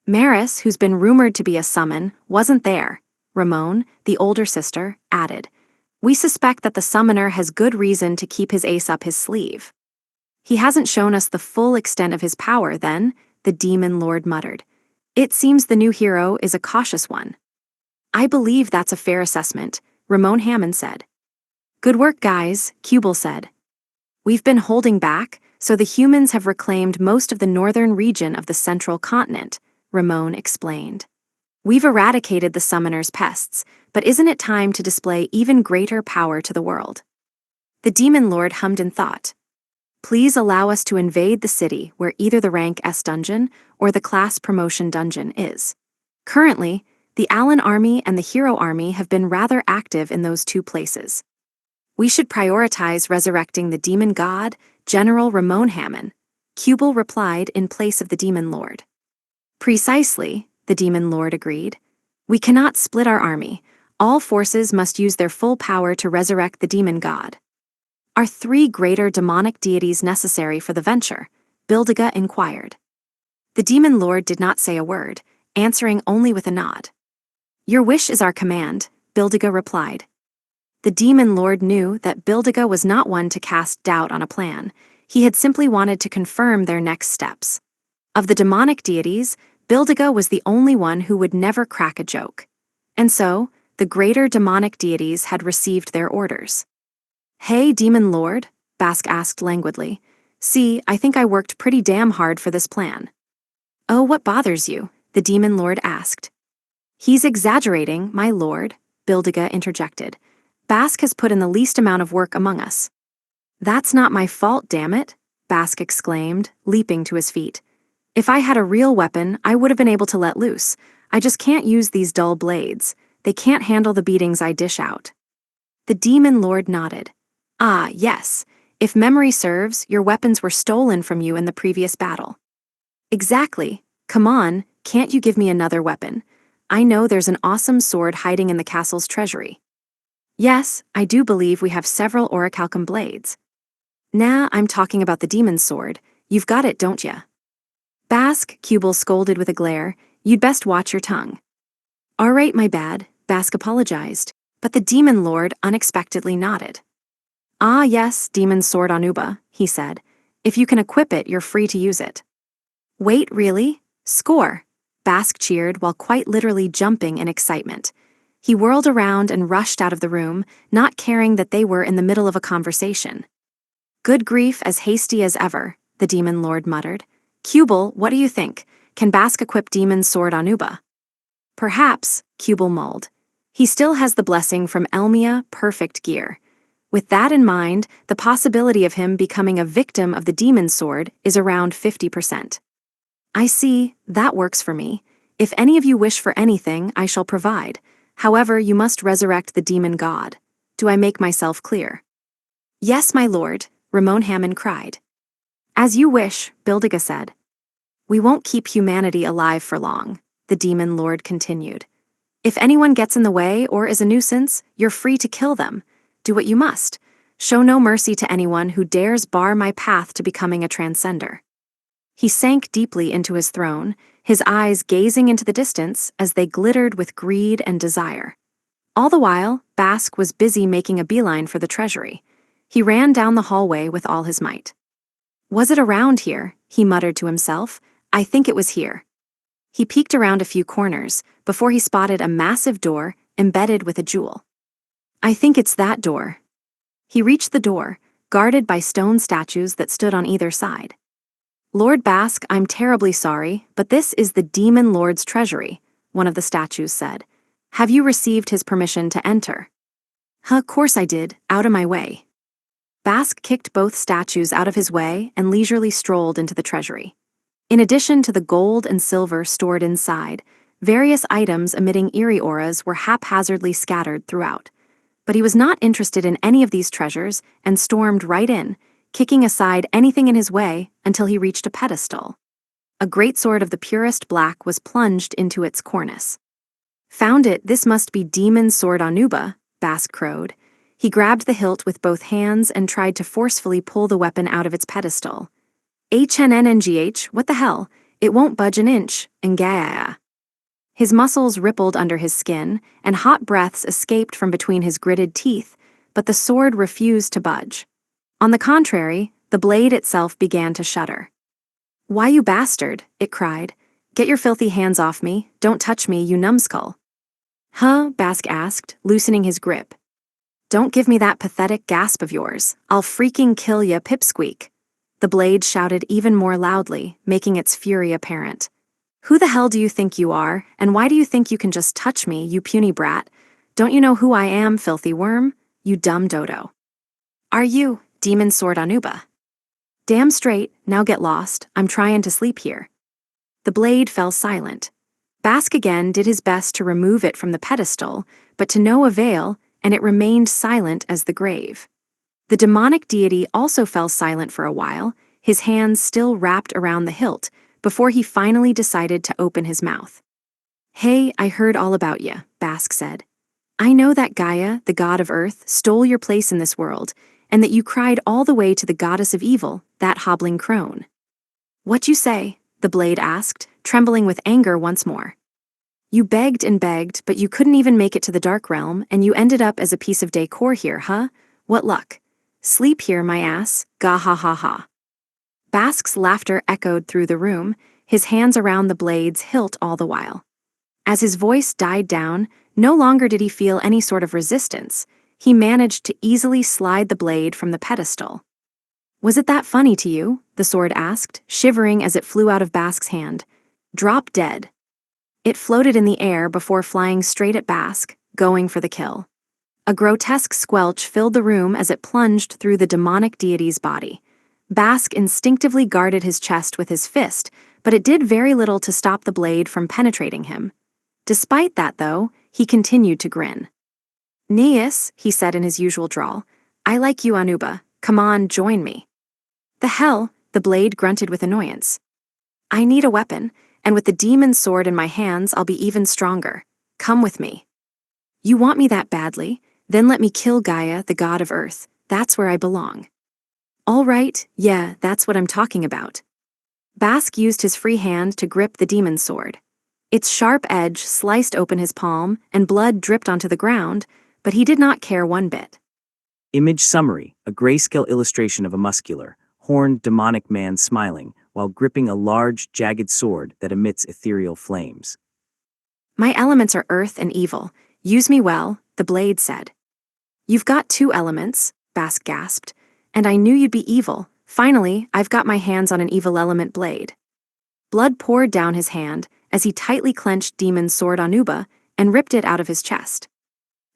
Maris, who's been rumored to be a summon, wasn't there, Ramon, the older sister, added. We suspect that the summoner has good reason to keep his ace up his sleeve. He hasn't shown us the full extent of his power, then, the demon lord muttered. It seems the new hero is a cautious one. I believe that's a fair assessment, Ramon Hammond said. Good work, guys, Kubel said. We've been holding back, so the humans have reclaimed most of the northern region of the central continent, Ramon explained. We've eradicated the summoner's pests, but isn't it time to display even greater power to the world? The demon lord hummed in thought. Please allow us to invade the city where either the rank S dungeon or the class promotion dungeon is. Currently, the Allen army and the Hero army have been rather active in those two places. We should prioritize resurrecting the demon god, General Ramon Hammond, Kubel replied in place of the demon lord. Precisely, the demon lord agreed. We cannot split our army. All forces must use their full power to resurrect the demon god. Are three greater demonic deities necessary for the venture? Bildiga inquired. The demon lord did not say a word, answering only with a nod. Your wish is our command, Bildiga replied. The demon lord knew that Bildiga was not one to cast doubt on a plan. He had simply wanted to confirm their next steps. Of the demonic deities, Bildiga was the only one who would never crack a joke. And so, the greater demonic deities had received their orders. Hey, demon lord, Bask asked languidly. See, I think I worked pretty damn hard for this plan. Oh, what bothers you? The demon lord asked. He's exaggerating, my lord, Bildiga interjected. Bask has put in the least amount of work among us. That's not my fault, damn it, Bask exclaimed, leaping to his feet. If I had a real weapon, I would have been able to let loose. I just can't use these dull blades. They can't handle the beatings I dish out. The demon lord nodded. Ah, yes. If memory serves, your weapons were stolen from you in the previous battle. Exactly. Come on, can't you give me another weapon? I know there's an awesome sword hiding in the castle's treasury. Yes, I do believe we have several orichalcum blades. Nah, I'm talking about the demon's sword. You've got it, don't ya? Bask, Cubel scolded with a glare. You'd best watch your tongue. All right, my bad, Bask apologized, but the demon lord unexpectedly nodded. Ah yes, demon's sword Anuba, he said. If you can equip it, you're free to use it. Wait, really? Score! Bask cheered while quite literally jumping in excitement. He whirled around and rushed out of the room, not caring that they were in the middle of a conversation. Good grief, as hasty as ever, the demon lord muttered. Cubel, what do you think? Can Bask equip demon's sword Anuba? Perhaps, Cubel mulled. He still has the blessing from Elmia, perfect gear. With that in mind, the possibility of him becoming a victim of the demon's sword is around 50%. I see, that works for me. If any of you wish for anything, I shall provide. However, you must resurrect the demon god. Do I make myself clear? Yes, my lord, Ramon Hammond cried. As you wish, Bildiga said. We won't keep humanity alive for long, the demon lord continued. If anyone gets in the way or is a nuisance, you're free to kill them. Do what you must. Show no mercy to anyone who dares bar my path to becoming a transcender. He sank deeply into his throne, his eyes gazing into the distance as they glittered with greed and desire. All the while, Bask was busy making a beeline for the treasury. He ran down the hallway with all his might. Was it around here? He muttered to himself. I think it was here. He peeked around a few corners before he spotted a massive door embedded with a jewel. I think it's that door. He reached the door, guarded by stone statues that stood on either side. Lord Bask, I'm terribly sorry, but this is the demon lord's treasury, one of the statues said. Have you received his permission to enter? Course I did, out of my way. Bask kicked both statues out of his way and leisurely strolled into the treasury. In addition to the gold and silver stored inside, various items emitting eerie auras were haphazardly scattered throughout. But he was not interested in any of these treasures and stormed right in, kicking aside anything in his way until he reached a pedestal. A greatsword of the purest black was plunged into its cornice. Found it, this must be demon's sword Anuba, Bask crowed. He grabbed the hilt with both hands and tried to forcefully pull the weapon out of its pedestal. HNNNGH, what the hell? It won't budge an inch, Ngaya. His muscles rippled under his skin, and hot breaths escaped from between his gritted teeth, but the sword refused to budge. On the contrary, the blade itself began to shudder. Why, you bastard, it cried. Get your filthy hands off me, don't touch me, you numbskull. Huh, Bask asked, loosening his grip. Don't give me that pathetic gasp of yours, I'll freaking kill ya, pipsqueak. The blade shouted even more loudly, making its fury apparent. Who the hell do you think you are, and why do you think you can just touch me, you puny brat? Don't you know who I am, filthy worm? You dumb dodo. Are you, demon sword Anuba? Damn straight, now get lost, I'm trying to sleep here. The blade fell silent. Bask again did his best to remove it from the pedestal, but to no avail, and it remained silent as the grave. The demonic deity also fell silent for a while, his hands still wrapped around the hilt, before he finally decided to open his mouth. Hey, I heard all about ya, Bask said. I know that Gaia, the god of earth, stole your place in this world, and that you cried all the way to the goddess of evil, that hobbling crone. What you say? the blade asked, trembling with anger once more. You begged and begged, but you couldn't even make it to the Dark Realm, and you ended up as a piece of decor here, huh? What luck. Sleep here, my ass, gah ha ha ha. Bask's laughter echoed through the room, his hands around the blade's hilt all the while. As his voice died down, no longer did he feel any sort of resistance. He managed to easily slide the blade from the pedestal. Was it that funny to you? The sword asked, shivering as it flew out of Bask's hand. Drop dead. It floated in the air before flying straight at Bask, going for the kill. A grotesque squelch filled the room as it plunged through the demonic deity's body. Bask instinctively guarded his chest with his fist, but it did very little to stop the blade from penetrating him. Despite that, though, he continued to grin. Neas, he said in his usual drawl, I like you, Anuba. Come on, join me. The hell, the blade grunted with annoyance. I need a weapon, and with the demon's sword in my hands, I'll be even stronger. Come with me. You want me that badly? Then let me kill Gaia, the god of earth. That's where I belong. All right, yeah, that's what I'm talking about. Bask used his free hand to grip the demon's sword. Its sharp edge sliced open his palm, and blood dripped onto the ground, but he did not care one bit. Image summary, a grayscale illustration of a muscular, horned demonic man smiling while gripping a large, jagged sword that emits ethereal flames. My elements are earth and evil. Use me well, the blade said. You've got two elements, Bask gasped, and I knew you'd be evil. Finally, I've got my hands on an evil element blade. Blood poured down his hand as he tightly clenched Demon's sword Anuba and ripped it out of his chest.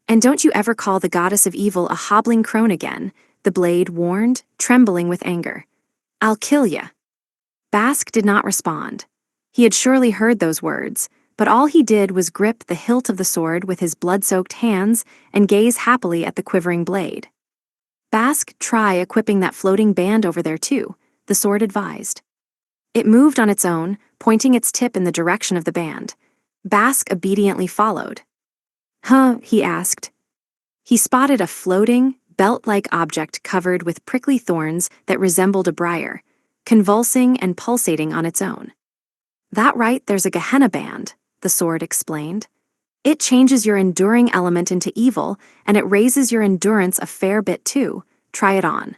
And don't you ever call the goddess of evil a hobbling crone again, the blade warned, trembling with anger. I'll kill ya. Bask did not respond. He had surely heard those words, but all he did was grip the hilt of the sword with his blood-soaked hands and gaze happily at the quivering blade. Bask, try equipping that floating band over there too, the sword advised. It moved on its own, pointing its tip in the direction of the band. Bask obediently followed. Huh, he asked. He spotted a floating, belt-like object covered with prickly thorns that resembled a briar, convulsing and pulsating on its own. That right, there's a Gehenna band, the sword explained. It changes your enduring element into evil, and it raises your endurance a fair bit too. Try it on.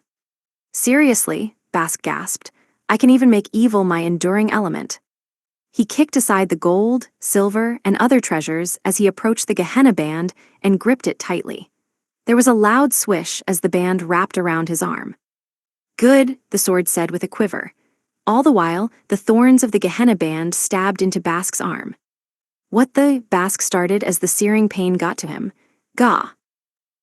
Seriously, Bask gasped, I can even make evil my enduring element. He kicked aside the gold, silver, and other treasures as he approached the Gehenna band and gripped it tightly. There was a loud swish as the band wrapped around his arm. Good, the sword said with a quiver. All the while, the thorns of the Gehenna band stabbed into Bask's arm. What the? Bask started as the searing pain got to him. Gah!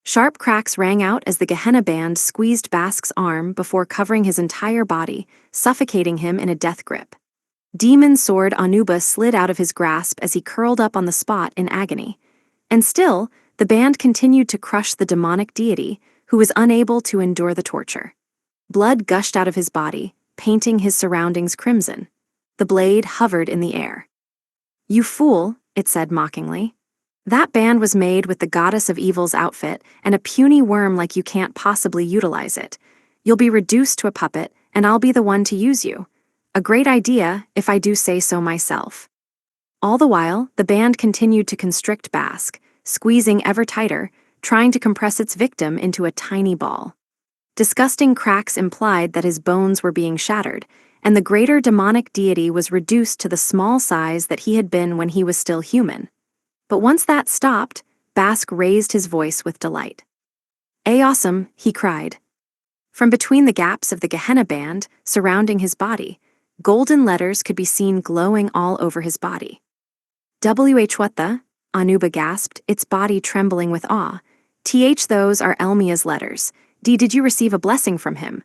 Sharp cracks rang out as the Gehenna band squeezed Bask's arm before covering his entire body, suffocating him in a death grip. Demon's sword Anuba slid out of his grasp as he curled up on the spot in agony. And still, the band continued to crush the demonic deity, who was unable to endure the torture. Blood gushed out of his body, painting his surroundings crimson. The blade hovered in the air. You fool, it said mockingly. That band was made with the goddess of evil's outfit and a puny worm like you can't possibly utilize it. You'll be reduced to a puppet, and I'll be the one to use you. A great idea, if I do say so myself. All the while, the band continued to constrict Bask, squeezing ever tighter, trying to compress its victim into a tiny ball. Disgusting cracks implied that his bones were being shattered, and the greater demonic deity was reduced to the small size that he had been when he was still human. But once that stopped, Bask raised his voice with delight. Awesome, he cried. From between the gaps of the Gehenna band surrounding his body, golden letters could be seen glowing all over his body. What the? Anuba gasped, its body trembling with awe. Those are Elmia's letters. Did you receive a blessing from him?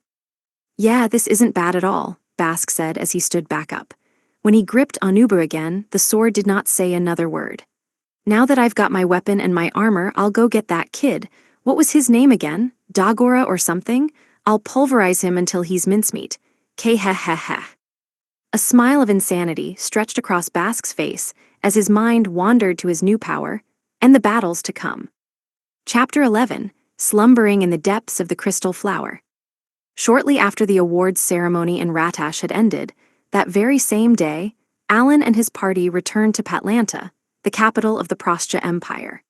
Yeah, this isn't bad at all, Bask said as he stood back up. When he gripped Anuba again, the sword did not say another word. Now that I've got my weapon and my armor, I'll go get that kid. What was his name again? Dagora or something? I'll pulverize him until he's mincemeat. K-ha-ha-ha. A smile of insanity stretched across Bask's face as his mind wandered to his new power and the battles to come. Chapter 11, Slumbering in the Depths of the Crystal Flower. Shortly after the awards ceremony in Ratash had ended, That very same day, Alan and his party returned to Patlanta, the capital of the Prostya Empire.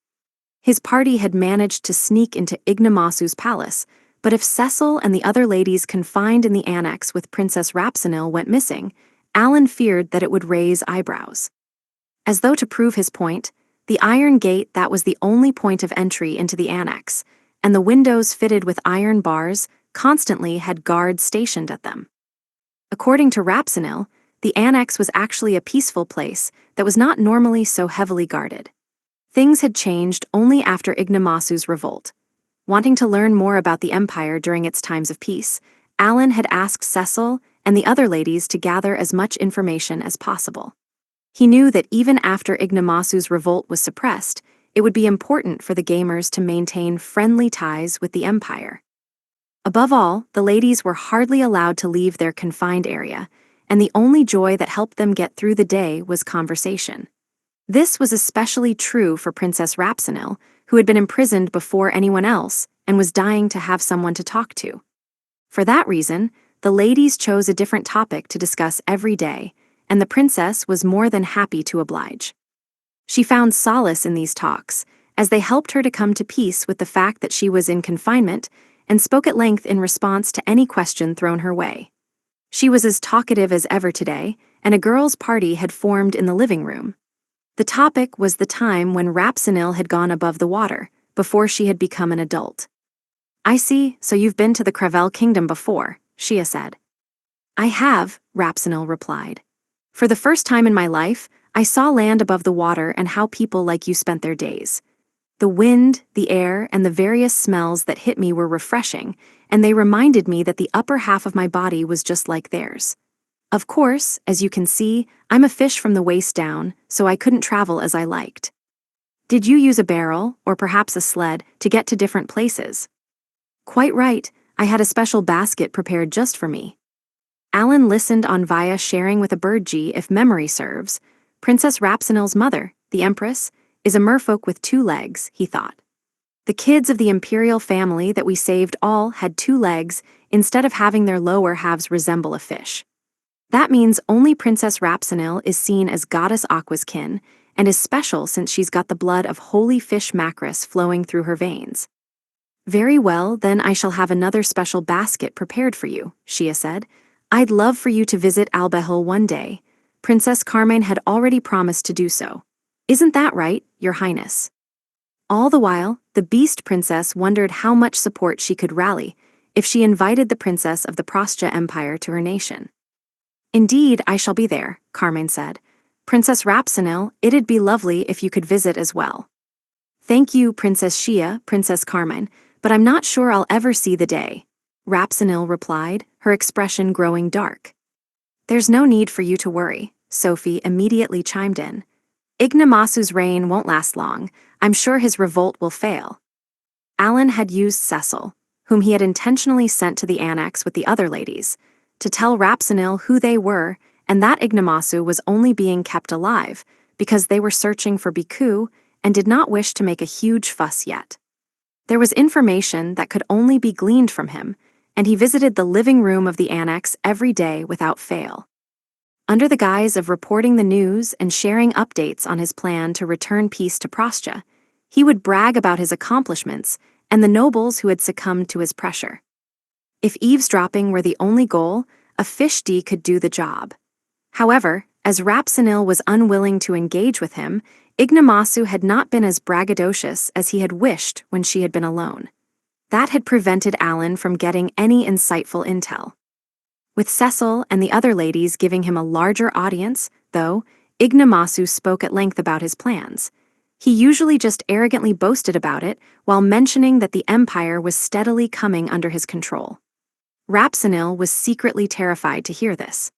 His party had managed to sneak into Ignomasu's palace, but if Cecil and the other ladies confined in the annex with Princess Rapsinil went missing, Alan feared that it would raise eyebrows. As though to prove his point, the iron gate that was the only point of entry into the annex, and the windows fitted with iron bars, constantly had guards stationed at them. According to Rapsinil, the annex was actually a peaceful place that was not normally so heavily guarded. Things had changed only after Ignomasu's revolt. Wanting to learn more about the empire during its times of peace, Alan had asked Cecil and the other ladies to gather as much information as possible. He knew that even after Ignomasu's revolt was suppressed, it would be important for the gamers to maintain friendly ties with the empire. Above all, the ladies were hardly allowed to leave their confined area, and the only joy that helped them get through the day was conversation. This was especially true for Princess Rapsinil, who had been imprisoned before anyone else and was dying to have someone to talk to. For that reason, the ladies chose a different topic to discuss every day, and the princess was more than happy to oblige. She found solace in these talks, as they helped her to come to peace with the fact that she was in confinement and spoke at length in response to any question thrown her way. She was as talkative as ever today, and a girls' party had formed in the living room. The topic was the time when Rapsinil had gone above the water, before she had become an adult. "I see, so you've been to the Cravel Kingdom before," Shia said. "I have," Rapsinil replied. "For the first time in my life, I saw land above the water and how people like you spent their days. The wind, the air, and the various smells that hit me were refreshing, and they reminded me that the upper half of my body was just like theirs. Of course, as you can see, I'm a fish from the waist down, so I couldn't travel as I liked. Did you use a barrel, or perhaps a sled, to get to different places?" "Quite right, I had a special basket prepared just for me." Alan listened on via sharing with a birdjee if memory serves. Princess Rapsinil's mother, the Empress, is a merfolk with 2 legs, he thought. The kids of the imperial family that we saved all had 2 legs instead of having their lower halves resemble a fish. That means only Princess Rapsinil is seen as Goddess Aqua's kin, and is special since she's got the blood of holy fish Macris flowing through her veins. "Very well, then I shall have another special basket prepared for you," Shia said. "I'd love for you to visit Albehel one day. Princess Carmine had already promised to do so. Isn't that right, Your Highness?" All the while, the Beast Princess wondered how much support she could rally if she invited the princess of the Prostya Empire to her nation. "Indeed, I shall be there," Carmine said. "Princess Rapsinil, it'd be lovely if you could visit as well." "Thank you, Princess Shia, Princess Carmine, but I'm not sure I'll ever see the day," Rapsinil replied, her expression growing dark. "There's no need for you to worry," Sophie immediately chimed in. "Ignomasu's reign won't last long. I'm sure his revolt will fail." Alan had used Cecil, whom he had intentionally sent to the annex with the other ladies, to tell Rapsinil who they were and that Ignomasu was only being kept alive because they were searching for Biku and did not wish to make a huge fuss yet. There was information that could only be gleaned from him, and he visited the living room of the annex every day without fail. Under the guise of reporting the news and sharing updates on his plan to return peace to Prostya, he would brag about his accomplishments and the nobles who had succumbed to his pressure. If eavesdropping were the only goal, a fish-D could do the job. However, as Rapsinil was unwilling to engage with him, Ignomasu had not been as braggadocious as he had wished when she had been alone. That had prevented Alan from getting any insightful intel. With Cecil and the other ladies giving him a larger audience, though, Ignomasu spoke at length about his plans. He usually just arrogantly boasted about it while mentioning that the empire was steadily coming under his control. Rapsinil was secretly terrified to hear this.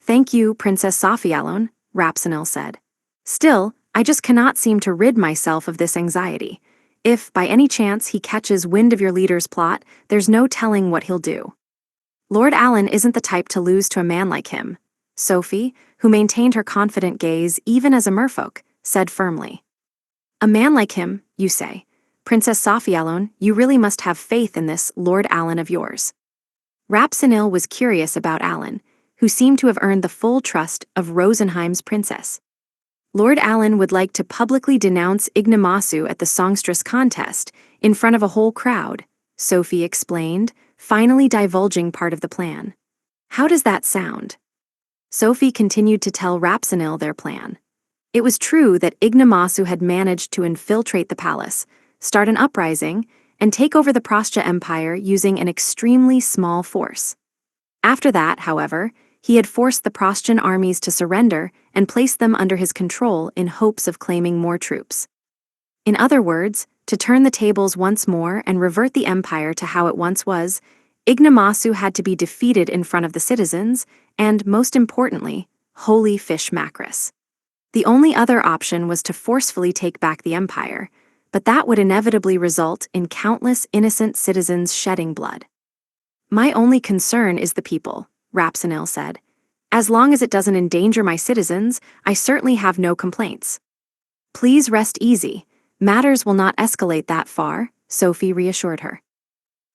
"Thank you, Princess Sophialon," Rapsinil said. "Still, I just cannot seem to rid myself of this anxiety. If, by any chance, he catches wind of your leader's plot, there's no telling what he'll do." "Lord Alan isn't the type to lose to a man like him," Sophie, who maintained her confident gaze even as a merfolk, said firmly. "A man like him, you say? Princess Sophialon, you really must have faith in this Lord Alan of yours." Rapsinil was curious about Alan, who seemed to have earned the full trust of Rosenheim's princess. Lord Alan would like to publicly denounce Ignomasu at the songstress contest in front of a whole crowd, Sophie explained, finally divulging part of the plan. How does that sound? Sophie continued to tell Rapsenil their plan. It was true that Ignomasu had managed to infiltrate the palace, start an uprising, and take over the Prostya Empire using an extremely small force. After that, however, he had forced the Prostian armies to surrender and placed them under his control in hopes of claiming more troops. In other words, to turn the tables once more and revert the empire to how it once was, Ignomasu had to be defeated in front of the citizens and, most importantly, Holy Fish Macris. The only other option was to forcefully take back the empire, but that would inevitably result in countless innocent citizens shedding blood. My only concern is the people, Rapsenil said. As long as it doesn't endanger my citizens, I certainly have no complaints. Please rest easy. Matters will not escalate that far, Sophie reassured her.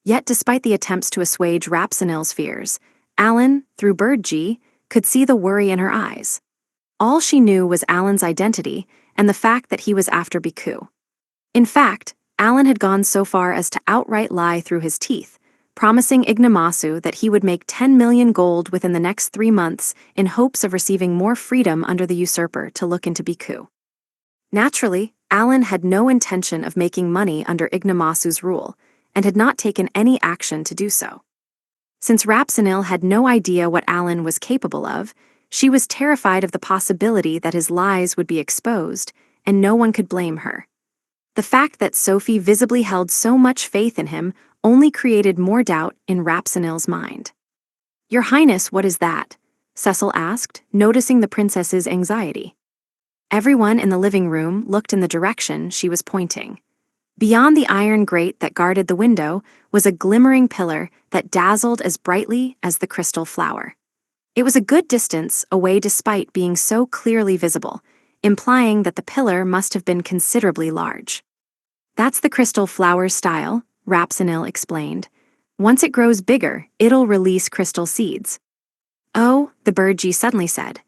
Yet despite the attempts to assuage Rapsenil's fears, Alan, through Birdgie, could see the worry in her eyes. All she knew was Alan's identity and the fact that he was after Biku. In fact, Alan had gone so far as to outright lie through his teeth, promising Ignomasu that he would make 10 million gold within the next 3 months in hopes of receiving more freedom under the usurper to look into Biku. Naturally, Alan had no intention of making money under Ignomasu's rule, and had not taken any action to do so. Since Rapsenil had no idea what Alan was capable of, she was terrified of the possibility that his lies would be exposed, and no one could blame her. The fact that Sophie visibly held so much faith in him only created more doubt in Rapsenil's mind. "Your Highness, what is that?" Cecil asked, noticing the princess's anxiety. Everyone in the living room looked in the direction she was pointing. Beyond the iron grate that guarded the window was a glimmering pillar that dazzled as brightly as the crystal flower. It was a good distance away despite being so clearly visible, implying that the pillar must have been considerably large. "That's the crystal flower style," Rapsenil explained. "Once it grows bigger, it'll release crystal seeds." "Oh," the Birdgie suddenly said.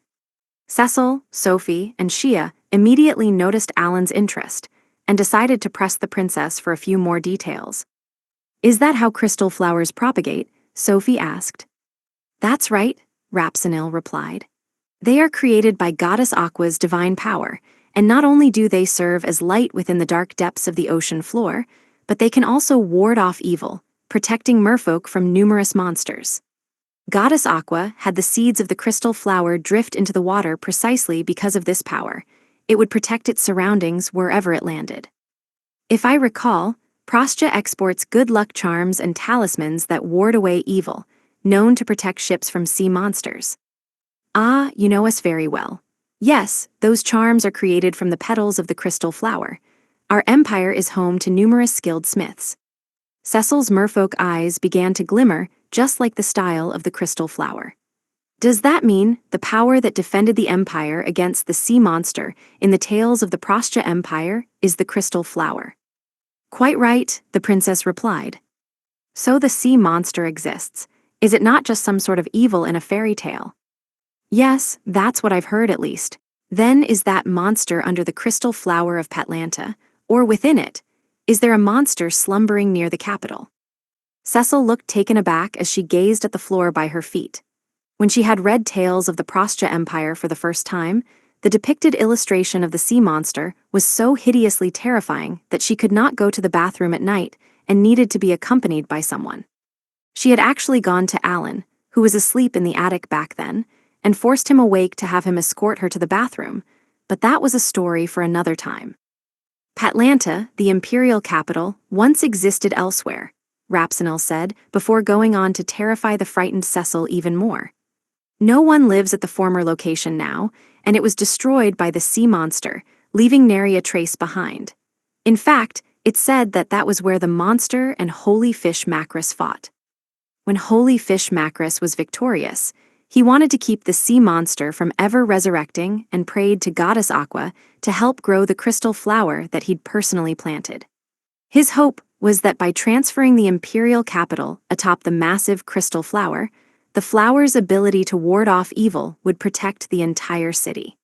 Cecil, Sophie, and Shia immediately noticed Alan's interest and decided to press the princess for a few more details. "Is that how crystal flowers propagate?" Sophie asked. "That's right," Rapsenil replied. "They are created by Goddess Aqua's divine power, and not only do they serve as light within the dark depths of the ocean floor, but they can also ward off evil, protecting merfolk from numerous monsters. Goddess Aqua had the seeds of the crystal flower drift into the water precisely because of this power. It would protect its surroundings wherever it landed. If I recall, Prostya exports good luck charms and talismans that ward away evil, known to protect ships from sea monsters." "Ah, you know us very well. Yes, those charms are created from the petals of the crystal flower. Our empire is home to numerous skilled smiths." Cecil's merfolk eyes began to glimmer just like the style of the crystal flower. "Does that mean the power that defended the empire against the sea monster in the tales of the Prostya Empire is the crystal flower?" "Quite right," the princess replied. "So the sea monster exists. Is it not just some sort of evil in a fairy tale?" "Yes, that's what I've heard at least. Then is that monster under the crystal flower of Patlanta, or within it? Is there a monster slumbering near the capital?" Cecil looked taken aback as she gazed at the floor by her feet. When she had read tales of the Prostya Empire for the first time, the depicted illustration of the sea monster was so hideously terrifying that she could not go to the bathroom at night and needed to be accompanied by someone. She had actually gone to Alan, who was asleep in the attic back then, and forced him awake to have him escort her to the bathroom, but that was a story for another time. "Patlanta, the imperial capital, once existed elsewhere," Rapsenil said, before going on to terrify the frightened Cecil even more. "No one lives at the former location now, and it was destroyed by the sea monster, leaving nary a trace behind. In fact, it's said that that was where the monster and Holy Fish Macris fought. When Holy Fish Macris was victorious, he wanted to keep the sea monster from ever resurrecting and prayed to Goddess Aqua to help grow the crystal flower that he'd personally planted. His hope was that by transferring the imperial capital atop the massive crystal flower, The flower's ability to ward off evil would protect the entire city.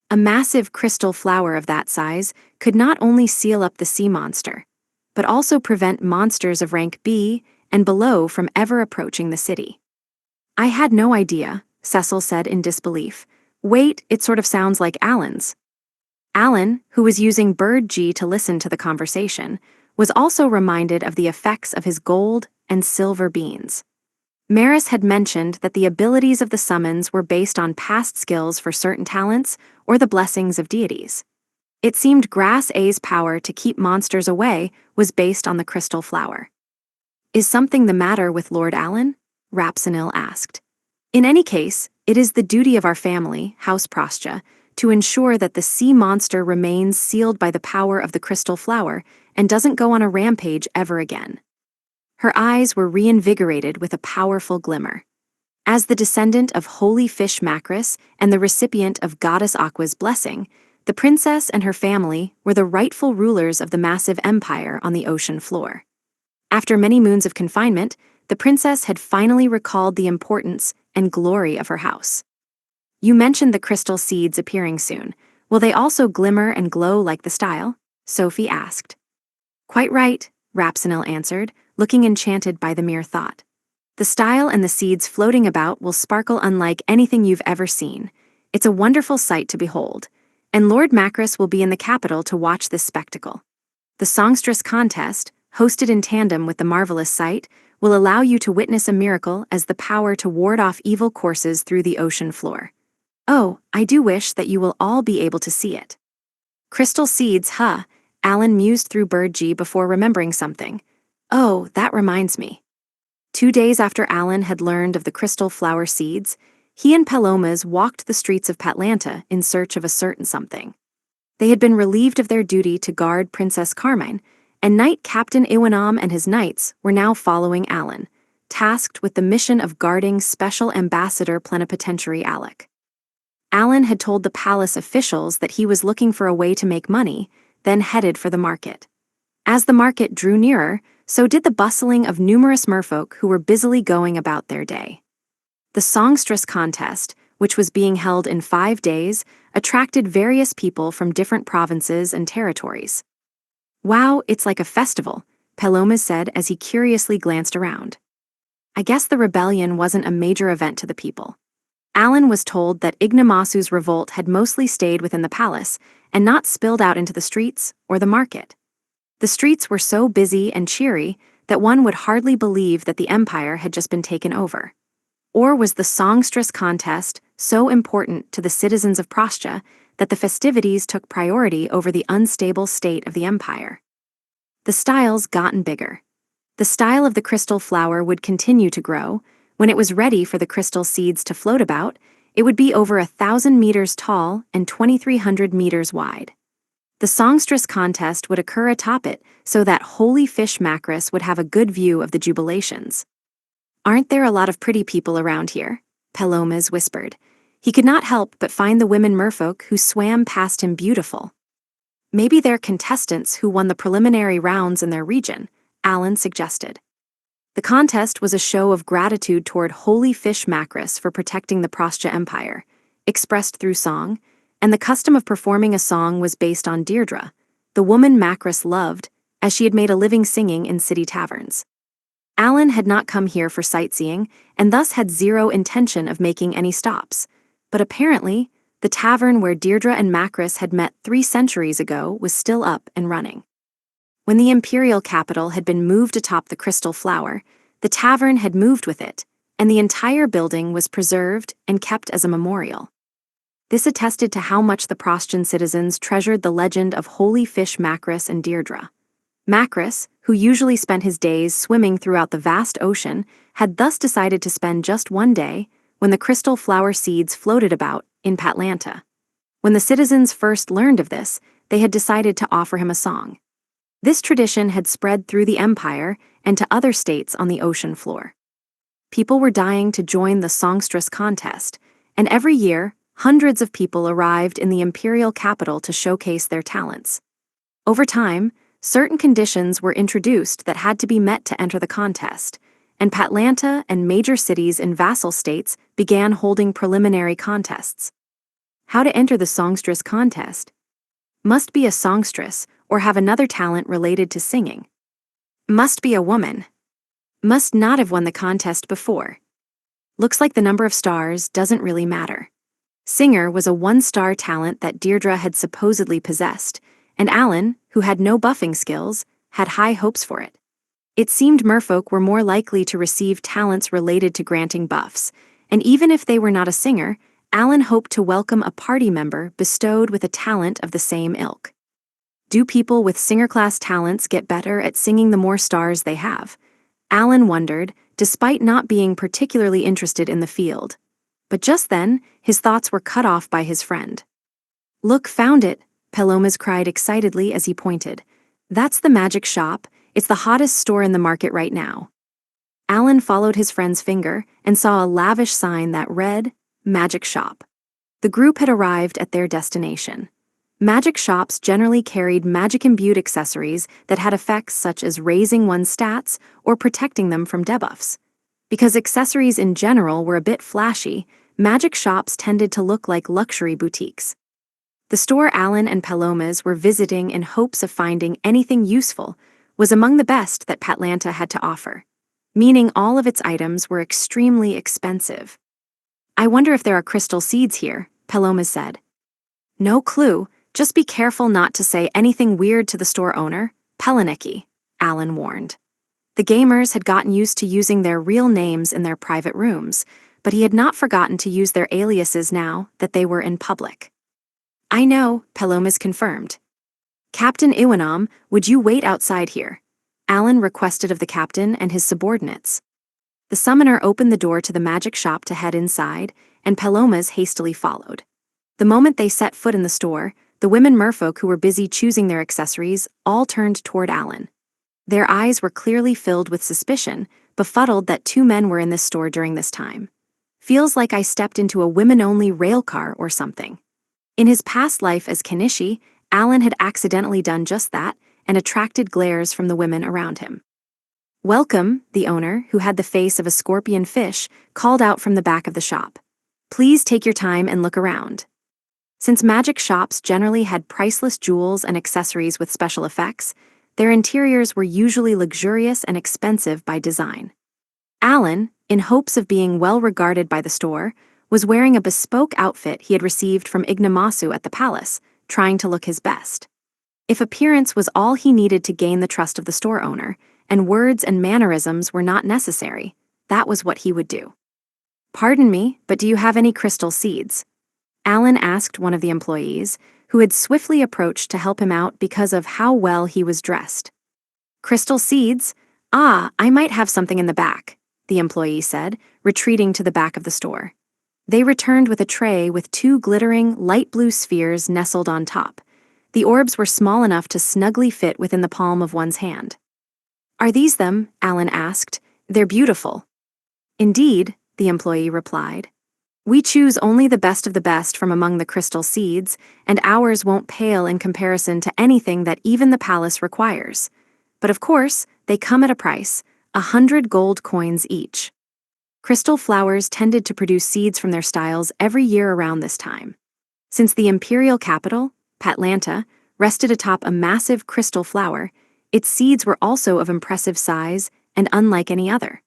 A massive crystal flower of that size could not only seal up the sea monster, but also prevent monsters of rank B and below from ever approaching the city. I had no idea, Cecil said in disbelief. Wait, it sort of sounds like Alan's. Alan, who was using Bird G to listen to the conversation, was also reminded of the effects of his gold and silver beans. Maris had mentioned that the abilities of the summons were based on past skills for certain talents or the blessings of deities. It seemed Grass A's power to keep monsters away was based on the crystal flower. Is something the matter with Lord Alan? Rapsenil asked. In any case, it is the duty of our family, House Prostia, to ensure that the sea monster remains sealed by the power of the crystal flower and doesn't go on a rampage ever again. Her eyes were reinvigorated with a powerful glimmer. As the descendant of Holy Fish Macris and the recipient of Goddess Aqua's blessing, the princess and her family were the rightful rulers of the massive empire on the ocean floor. After many moons of confinement, the princess had finally recalled the importance and glory of her house. You mentioned the crystal seeds appearing soon. Will they also glimmer and glow like the style? Sophie asked. Quite right, Rapsenil answered, looking enchanted by the mere thought. The style and the seeds floating about will sparkle unlike anything you've ever seen. It's a wonderful sight to behold, and Lord Macris will be in the capital to watch this spectacle. The songstress contest, hosted in tandem with the marvelous sight, will allow you to witness a miracle as the power to ward off evil courses through the ocean floor. Oh, I do wish that you will all be able to see it. Crystal seeds, huh? Alan mused through Bird G before remembering something. Oh, that reminds me. 2 days after Alan had learned of the crystal flower seeds, he and Palomas walked the streets of Patlanta in search of a certain something. They had been relieved of their duty to guard Princess Carmine, and Knight Captain Iwanam and his knights were now following Alan, tasked with the mission of guarding Special Ambassador Plenipotentiary Alec. Alan had told the palace officials that he was looking for a way to make money, then headed for the market. As the market drew nearer, so did the bustling of numerous merfolk who were busily going about their day. The songstress contest, which was being held in 5 days, attracted various people from different provinces and territories. Wow, it's like a festival, Palomas said as he curiously glanced around. I guess the rebellion wasn't a major event to the people. Alan was told that Ignamasu's revolt had mostly stayed within the palace and not spilled out into the streets or the market. The streets were so busy and cheery that one would hardly believe that the empire had just been taken over. Or was the songstress contest so important to the citizens of Prostia that the festivities took priority over the unstable state of the empire? The styles gotten bigger. The style of the crystal flower would continue to grow. When it was ready for the crystal seeds to float about, it would be over 1,000 meters tall and 2,300 meters wide. The songstress contest would occur atop it so that Holy Fish Macris would have a good view of the jubilations. Aren't there a lot of pretty people around here? Palomas whispered. He could not help but find the women merfolk who swam past him beautiful. Maybe they're contestants who won the preliminary rounds in their region, Alan suggested. The contest was a show of gratitude toward Holy Fish Macris for protecting the Prostia Empire, expressed through song, and the custom of performing a song was based on Deirdre, the woman Macris loved, as she had made a living singing in city taverns. Alan had not come here for sightseeing, and thus had zero intention of making any stops, but apparently, the tavern where Deirdre and Macris had met 3 centuries ago was still up and running. When the imperial capital had been moved atop the crystal flower, the tavern had moved with it, and the entire building was preserved and kept as a memorial. This attested to how much the Prostian citizens treasured the legend of Holy Fish Macris and Deirdre. Macris, who usually spent his days swimming throughout the vast ocean, had thus decided to spend just one day, when the crystal flower seeds floated about, in Patlanta. When the citizens first learned of this, they had decided to offer him a song. This tradition had spread through the empire and to other states on the ocean floor. People were dying to join the songstress contest, and every year, hundreds of people arrived in the imperial capital to showcase their talents. Over time, certain conditions were introduced that had to be met to enter the contest, and Patlanta and major cities in vassal states began holding preliminary contests. How to enter the songstress contest? Must be a songstress or have another talent related to singing. Must be a woman. Must not have won the contest before. Looks like the number of stars doesn't really matter. Singer was a one-star talent that Deirdre had supposedly possessed, and Alan, who had no buffing skills, had high hopes for it. It seemed merfolk were more likely to receive talents related to granting buffs, and even if they were not a singer, Alan hoped to welcome a party member bestowed with a talent of the same ilk. Do people with singer-class talents get better at singing the more stars they have? Alan wondered, despite not being particularly interested in the field. But just then, his thoughts were cut off by his friend. "Look, found it," Palomas cried excitedly as he pointed. "That's the magic shop. It's the hottest store in the market right now." Alan followed his friend's finger and saw a lavish sign that read, "Magic Shop." The group had arrived at their destination. Magic shops generally carried magic-imbued accessories that had effects such as raising one's stats or protecting them from debuffs. Because accessories in general were a bit flashy, magic shops tended to look like luxury boutiques. The store Alan and Palomas were visiting in hopes of finding anything useful was among the best that Patlanta had to offer, meaning all of its items were extremely expensive. "I wonder if there are crystal seeds here," Palomas said. "No clue, just be careful not to say anything weird to the store owner, Pelanicki," Alan warned. The gamers had gotten used to using their real names in their private rooms, but he had not forgotten to use their aliases now that they were in public. "I know," Palomas confirmed. "Captain Iwanam, would you wait outside here?" Alan requested of the captain and his subordinates. The summoner opened the door to the magic shop to head inside, and Palomas hastily followed. The moment they set foot in the store, the women merfolk who were busy choosing their accessories all turned toward Alan. Their eyes were clearly filled with suspicion, befuddled that two men were in this store during this time. "Feels like I stepped into a women-only railcar or something." In his past life as Kanishi, Alan had accidentally done just that and attracted glares from the women around him. "Welcome," the owner, who had the face of a scorpion fish, called out from the back of the shop. "Please take your time and look around." Since magic shops generally had priceless jewels and accessories with special effects, their interiors were usually luxurious and expensive by design. Alan, in hopes of being well regarded by the store, was wearing a bespoke outfit he had received from Ignamasu at the palace, trying to look his best. If appearance was all he needed to gain the trust of the store owner, and words and mannerisms were not necessary, that was what he would do. "Pardon me, but do you have any crystal seeds?" Alan asked one of the employees, who had swiftly approached to help him out because of how well he was dressed. "Crystal seeds? Ah, I might have something in the back," the employee said, retreating to the back of the store. They returned with a tray with two glittering, light blue spheres nestled on top. The orbs were small enough to snugly fit within the palm of one's hand. "Are these them?" Alan asked. "They're beautiful." "Indeed," the employee replied. "We choose only the best of the best from among the crystal seeds, and ours won't pale in comparison to anything that even the palace requires. But of course, they come at a price, 100 gold coins each." Crystal flowers tended to produce seeds from their styles every year around this time. Since the imperial capital, Patlanta, rested atop a massive crystal flower, its seeds were also of impressive size and unlike any other.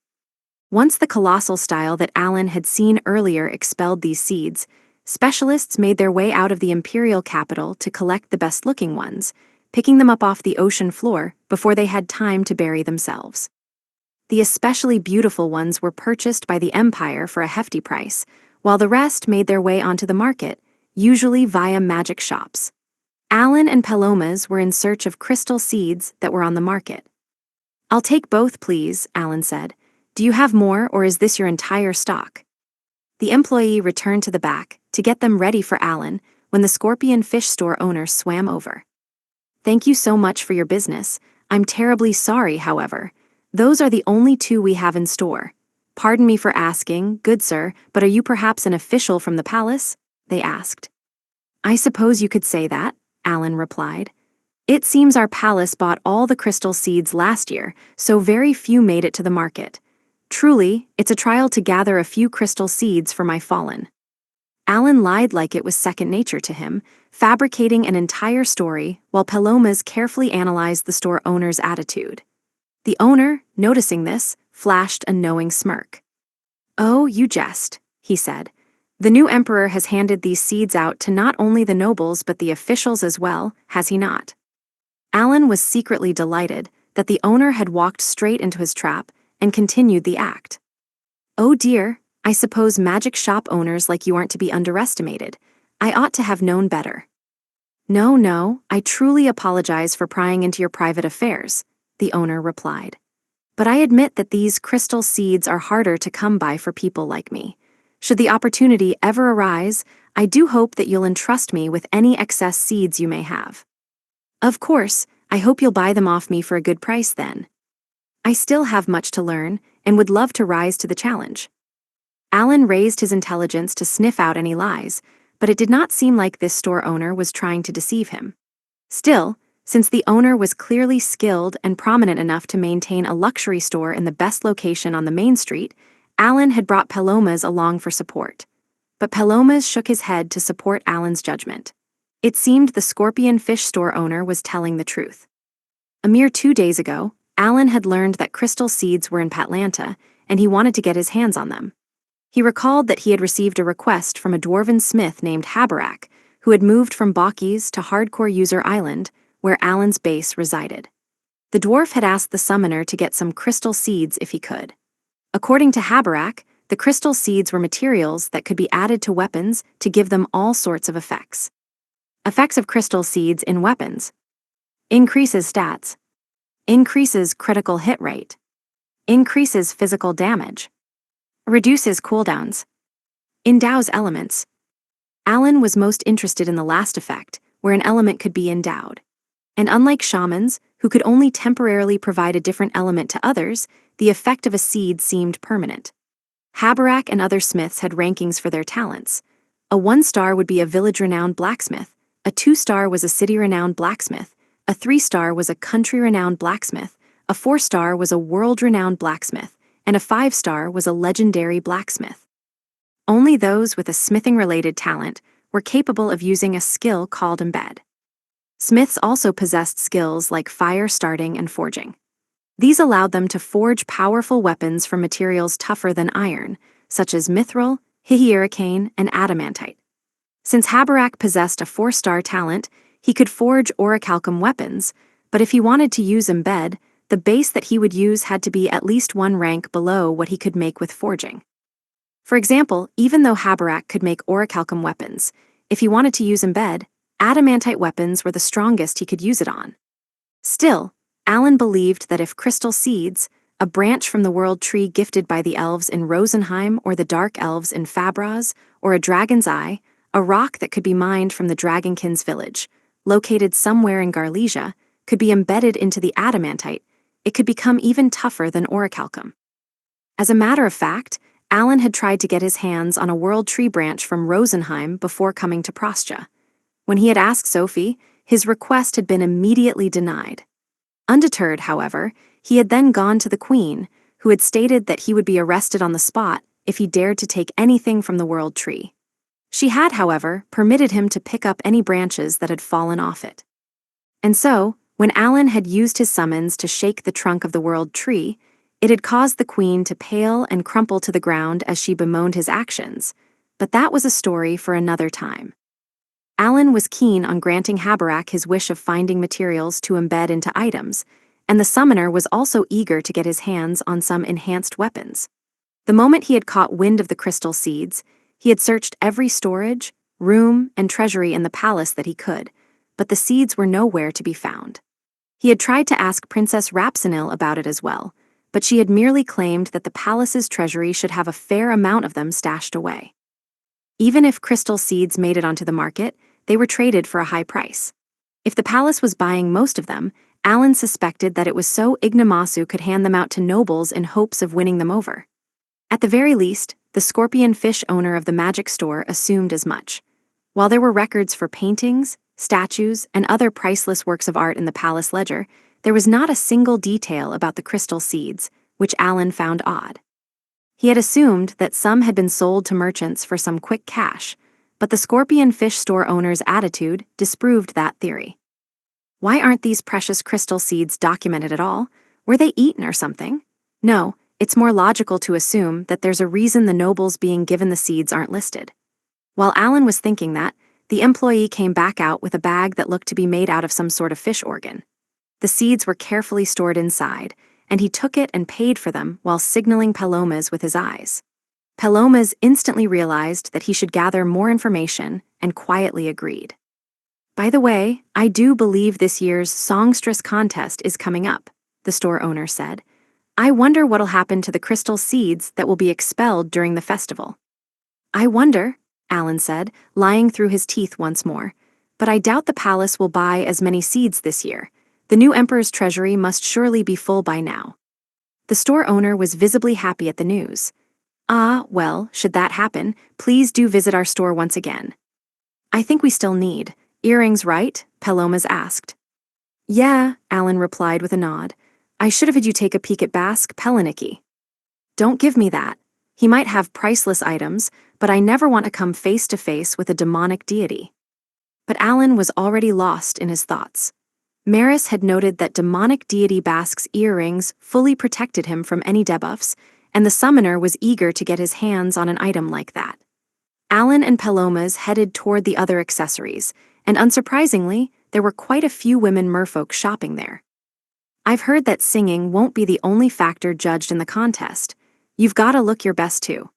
Once the colossal style that Alan had seen earlier expelled these seeds, specialists made their way out of the imperial capital to collect the best-looking ones, picking them up off the ocean floor before they had time to bury themselves. The especially beautiful ones were purchased by the Empire for a hefty price, while the rest made their way onto the market, usually via magic shops. Alan and Palomas were in search of crystal seeds that were on the market. "I'll take both, please," Alan said. "Do you have more, or is this your entire stock?" The employee returned to the back to get them ready for Alan when the scorpion fish store owner swam over. "Thank you so much for your business. I'm terribly sorry, however. Those are the only two we have in store. Pardon me for asking, good sir, but are you perhaps an official from the palace?" they asked. "I suppose you could say that," Alan replied. "It seems our palace bought all the crystal seeds last year, so very few made it to the market. Truly, it's a trial to gather a few crystal seeds for my fallen. Alan lied like it was second nature to him, fabricating an entire story while Palomas carefully analyzed the store owner's attitude. The owner, noticing this, flashed a knowing smirk. "Oh, you jest," he said. "The new emperor has handed these seeds out to not only the nobles but the officials as well, has he not?" Alan was secretly delighted that the owner had walked straight into his trap and continued the act. "Oh dear, I suppose magic shop owners like you aren't to be underestimated. I ought to have known better." "No, no, I truly apologize for prying into your private affairs," the owner replied. "But I admit that these crystal seeds are harder to come by for people like me. Should the opportunity ever arise, I do hope that you'll entrust me with any excess seeds you may have. Of course, I hope you'll buy them off me for a good price then. I still have much to learn and would love to rise to the challenge." Alan raised his intelligence to sniff out any lies, but it did not seem like this store owner was trying to deceive him. Still, since the owner was clearly skilled and prominent enough to maintain a luxury store in the best location on the main street, Alan had brought Palomas along for support. But Palomas shook his head to support Alan's judgment. It seemed the Scorpion Fish store owner was telling the truth. A mere 2 days ago, Alan had learned that crystal seeds were in Patlanta, and he wanted to get his hands on them. He recalled that he had received a request from a dwarven smith named Habarak, who had moved from Bockies to Hardcore User Island, where Alan's base resided. The dwarf had asked the summoner to get some crystal seeds if he could. According to Habarak, the crystal seeds were materials that could be added to weapons to give them all sorts of effects. Effects of crystal seeds in weapons: increases stats, increases critical hit rate, increases physical damage, reduces cooldowns, endows elements. Alan was most interested in the last effect, where an element could be endowed. And unlike shamans, who could only temporarily provide a different element to others, the effect of a seed seemed permanent. Habarak and other smiths had rankings for their talents. A 1-star would be a village-renowned blacksmith, a 2-star was a city-renowned blacksmith, a 3-star was a country-renowned blacksmith, a 4-star was a world-renowned blacksmith, and a 5-star was a legendary blacksmith. Only those with a smithing-related talent were capable of using a skill called embed. Smiths also possessed skills like fire starting and forging. These allowed them to forge powerful weapons from materials tougher than iron, such as mithril, hihiricane, and adamantite. Since Habarak possessed a 4-star talent, he could forge orichalcum weapons, but if he wanted to use embed, the base that he would use had to be at least 1 rank below what he could make with forging. For example, even though Habarak could make orichalcum weapons, if he wanted to use embed, adamantite weapons were the strongest he could use it on. Still, Alan believed that if crystal seeds, a branch from the world tree gifted by the elves in Rosenheim or the dark elves in Fabraz, or a dragon's eye, a rock that could be mined from the Dragonkin's village, located somewhere in Garlesia, could be embedded into the adamantite, it could become even tougher than orichalcum. As a matter of fact, Alan had tried to get his hands on a world tree branch from Rosenheim before coming to Prostia. When he had asked Sophie, his request had been immediately denied. Undeterred, however, he had then gone to the Queen, who had stated that he would be arrested on the spot if he dared to take anything from the world tree. She had, however, permitted him to pick up any branches that had fallen off it. And so, when Alan had used his summons to shake the trunk of the world tree, it had caused the Queen to pale and crumple to the ground as she bemoaned his actions, but that was a story for another time. Alan was keen on granting Habarak his wish of finding materials to embed into items, and the summoner was also eager to get his hands on some enhanced weapons. The moment he had caught wind of the crystal seeds, he had searched every storage, room, and treasury in the palace that he could, but the seeds were nowhere to be found. He had tried to ask Princess Rapsinil about it as well, but she had merely claimed that the palace's treasury should have a fair amount of them stashed away. Even if crystal seeds made it onto the market, they were traded for a high price. If the palace was buying most of them, Alan suspected that it was so Ignomasu could hand them out to nobles in hopes of winning them over. At the very least, the Scorpion Fish owner of the magic store assumed as much. While there were records for paintings, statues, and other priceless works of art in the palace ledger, there was not a single detail about the crystal seeds, which Alan found odd. He had assumed that some had been sold to merchants for some quick cash, but the Scorpion Fish store owner's attitude disproved that theory. Why aren't these precious crystal seeds documented at all? Were they eaten or something? No, it's more logical to assume that there's a reason the nobles being given the seeds aren't listed. While Alan was thinking that, the employee came back out with a bag that looked to be made out of some sort of fish organ. The seeds were carefully stored inside, and he took it and paid for them while signaling Palomas with his eyes. Palomas instantly realized that he should gather more information and quietly agreed. By the way, I do believe this year's songstress contest is coming up, the store owner said. I wonder what'll happen to the crystal seeds that will be expelled during the festival. I wonder, Alan said, lying through his teeth once more, but I doubt the palace will buy as many seeds this year. The new emperor's treasury must surely be full by now. The store owner was visibly happy at the news. Ah, well, should that happen, please do visit our store once again. I think we still need earrings, right? Palomas asked. Yeah, Alan replied with a nod. I should have had you take a peek at Bask Pelanicki. Don't give me that. He might have priceless items, but I never want to come face to face with a demonic deity. But Alan was already lost in his thoughts. Maris had noted that demonic deity Bask's earrings fully protected him from any debuffs, and the summoner was eager to get his hands on an item like that. Alan and Palomas headed toward the other accessories, and unsurprisingly, there were quite a few women merfolk shopping there. I've heard that singing won't be the only factor judged in the contest. You've got to look your best too.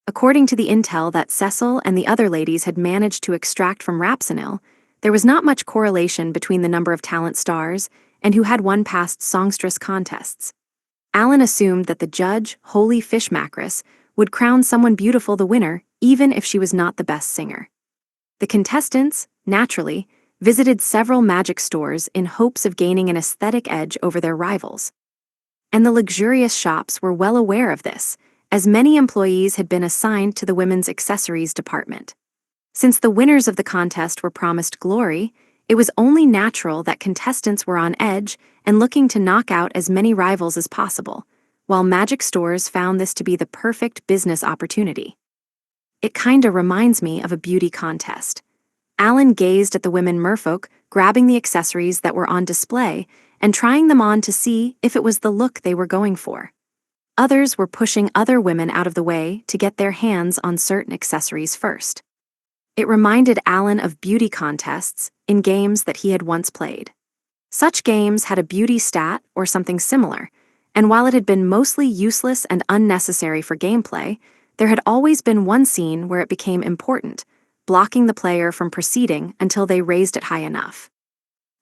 According to the intel that Cecil and the other ladies had managed to extract from Rapsonil, there was not much correlation between the number of talent stars and who had won past songstress contests. Alan assumed that the judge, Holy Fishmacris, would crown someone beautiful the winner, even if she was not the best singer. The contestants, naturally, visited several magic stores in hopes of gaining an aesthetic edge over their rivals. And the luxurious shops were well aware of this, as many employees had been assigned to the women's accessories department. Since the winners of the contest were promised glory, it was only natural that contestants were on edge and looking to knock out as many rivals as possible, while magic stores found this to be the perfect business opportunity. It kinda reminds me of a beauty contest. Alan gazed at the women merfolk, grabbing the accessories that were on display and trying them on to see if it was the look they were going for. Others were pushing other women out of the way to get their hands on certain accessories first. It reminded Alan of beauty contests in games that he had once played. Such games had a beauty stat or something similar, and while it had been mostly useless and unnecessary for gameplay, there had always been one scene where it became important, blocking the player from proceeding until they raised it high enough.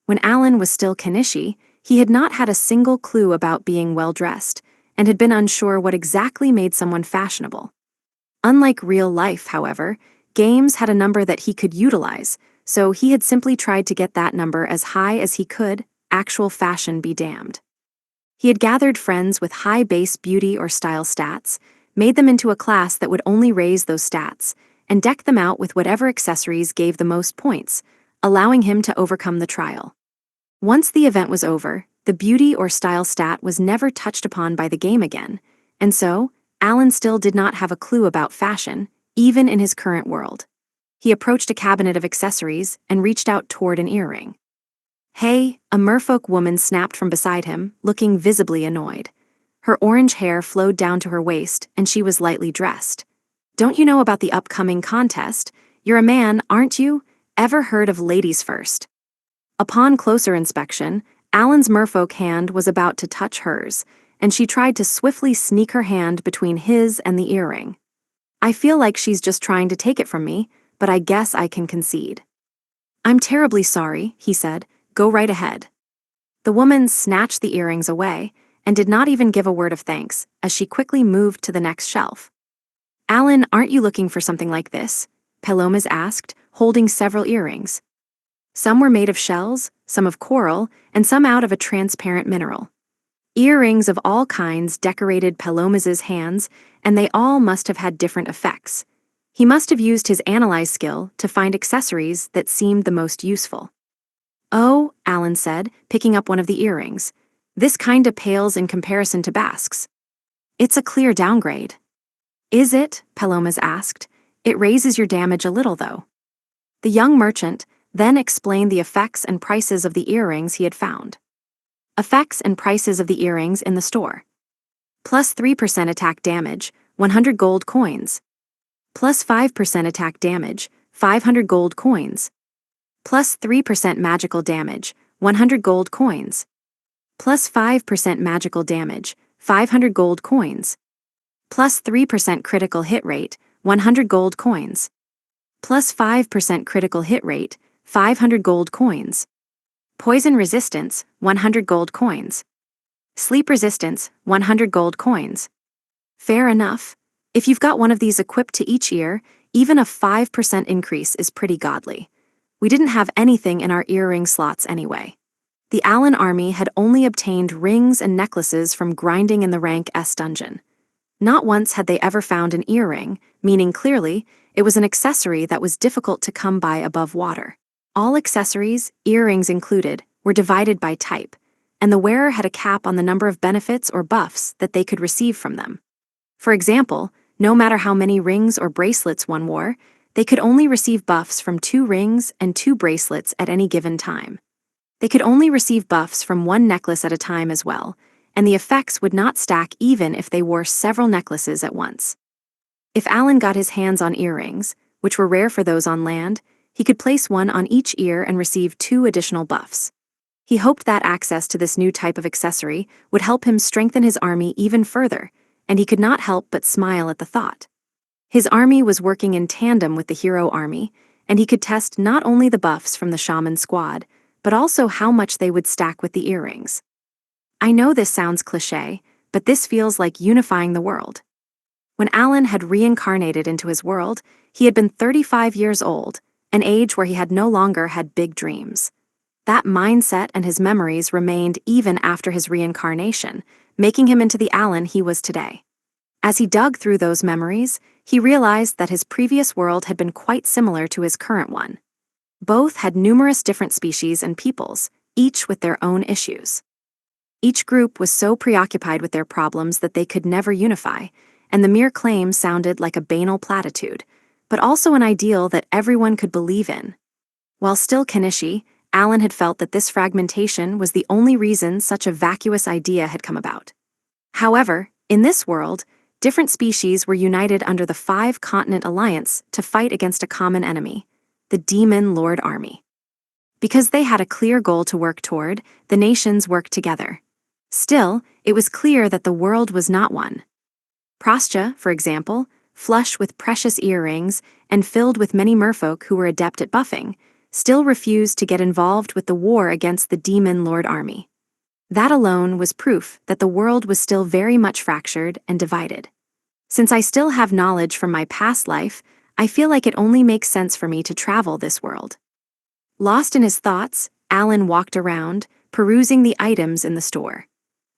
When Alan was still Kanishi, he had not had a single clue about being well-dressed, and had been unsure what exactly made someone fashionable. Unlike real life, however, games had a number that he could utilize, so he had simply tried to get that number as high as he could, actual fashion be damned. He had gathered friends with high base beauty or style stats, made them into a class that would only raise those stats, and decked them out with whatever accessories gave the most points, allowing him to overcome the trial. Once the event was over, the beauty or style stat was never touched upon by the game again, and so, Alan still did not have a clue about fashion, even in his current world. He approached a cabinet of accessories and reached out toward an earring. Hey, a merfolk woman snapped from beside him, looking visibly annoyed. Her orange hair flowed down to her waist, and she was lightly dressed. Don't you know about the upcoming contest? You're a man, aren't you? Ever heard of ladies first? Upon closer inspection, Alan's merfolk hand was about to touch hers, and she tried to swiftly sneak her hand between his and the earring. I feel like she's just trying to take it from me, but I guess I can concede. I'm terribly sorry, he said. Go right ahead. The woman snatched the earrings away, and did not even give a word of thanks, as she quickly moved to the next shelf. Alan, aren't you looking for something like this? Palomas asked, holding several earrings. Some were made of shells, some of coral, and some out of a transparent mineral. Earrings of all kinds decorated Palomas's hands, and they all must have had different effects. He must have used his analyze skill to find accessories that seemed the most useful. Oh, Alan said, picking up one of the earrings. This kinda pales in comparison to Bask's. It's a clear downgrade. Is it? Palomas asked. It raises your damage a little, though. The young merchant then explained the effects and prices of the earrings he had found. Effects and prices of the earrings in the store. Plus 3% attack damage, 100 gold coins. Plus 5% attack damage, 500 gold coins. Plus 3% magical damage, 100 gold coins. Plus 5% magical damage, 500 gold coins. Plus 3% critical hit rate, 100 gold coins. Plus 5% critical hit rate, 500 gold coins. Poison resistance, 100 gold coins. Sleep resistance, 100 gold coins. Fair enough. If you've got one of these equipped to each ear, even a 5% increase is pretty godly. We didn't have anything in our earring slots anyway. The Allen army had only obtained rings and necklaces from grinding in the rank S dungeon. Not once had they ever found an earring, meaning clearly, it was an accessory that was difficult to come by above water. All accessories, earrings included, were divided by type, and the wearer had a cap on the number of benefits or buffs that they could receive from them. For example, no matter how many rings or bracelets one wore, they could only receive buffs from 2 rings and 2 bracelets at any given time. They could only receive buffs from 1 necklace at a time as well, and the effects would not stack even if they wore several necklaces at once. If Allen got his hands on earrings, which were rare for those on land, he could place one on each ear and receive 2 additional buffs. He hoped that access to this new type of accessory would help him strengthen his army even further, and he could not help but smile at the thought. His army was working in tandem with the hero army, and he could test not only the buffs from the shaman squad, but also how much they would stack with the earrings. I know this sounds cliché, but this feels like unifying the world. When Allen had reincarnated into his world, he had been 35 years old, an age where he had no longer had big dreams. That mindset and his memories remained even after his reincarnation, making him into the Allen he was today. As he dug through those memories, he realized that his previous world had been quite similar to his current one. Both had numerous different species and peoples, each with their own issues. Each group was so preoccupied with their problems that they could never unify, and the mere claim sounded like a banal platitude, but also an ideal that everyone could believe in. While still Kenichi, Allen had felt that this fragmentation was the only reason such a vacuous idea had come about. However, in this world, different species were united under the 5-continent alliance to fight against a common enemy, the Demon Lord Army. Because they had a clear goal to work toward, the nations worked together. Still, it was clear that the world was not one. Prostya, for example, flush with precious earrings and filled with many merfolk who were adept at buffing, still refused to get involved with the war against the Demon Lord Army. That alone was proof that the world was still very much fractured and divided. Since I still have knowledge from my past life, I feel like it only makes sense for me to travel this world. Lost in his thoughts, Allen walked around, perusing the items in the store.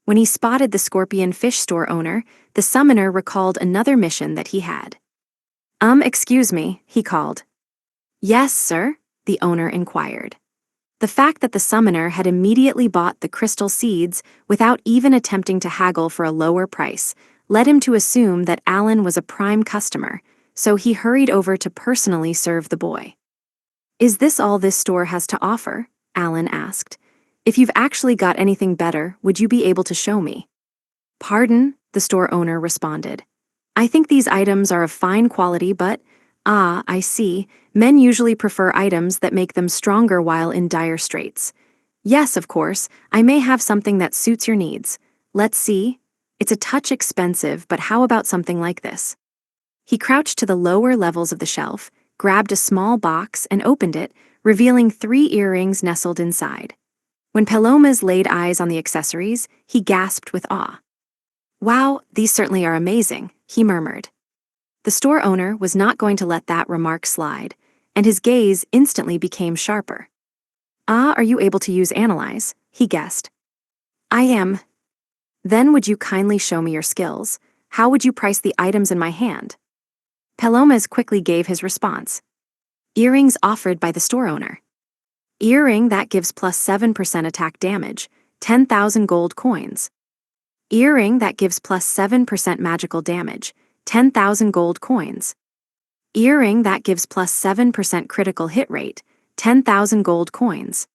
When he spotted the scorpion fish store owner, the summoner recalled another mission that he had. Excuse me," he called. "Yes, sir?" the owner inquired. The fact that the summoner had immediately bought the crystal seeds without even attempting to haggle for a lower price led him to assume that Allen was a prime customer, so he hurried over to personally serve the boy. "Is this all this store has to offer?" Allen asked. "If you've actually got anything better, would you be able to show me?" "Pardon?" the store owner responded. "I think these items are of fine quality, but, I see, men usually prefer items that make them stronger while in dire straits. Yes, of course, I may have something that suits your needs. Let's see. It's a touch expensive, but how about something like this?" He crouched to the lower levels of the shelf, grabbed a small box, and opened it, revealing 3 earrings nestled inside. When Palomas laid eyes on the accessories, he gasped with awe. "Wow, these certainly are amazing," he murmured. The store owner was not going to let that remark slide, and his gaze instantly became sharper. Are you able to use Analyze?" he guessed. "I am." "Then would you kindly show me your skills? How would you price the items in my hand?" Palomas quickly gave his response. "Earrings offered by the store owner. Earring that gives plus 7% attack damage, 10,000 gold coins. Earring that gives plus 7% magical damage, 10,000 gold coins. Earring that gives plus 7% critical hit rate, 10,000 gold coins.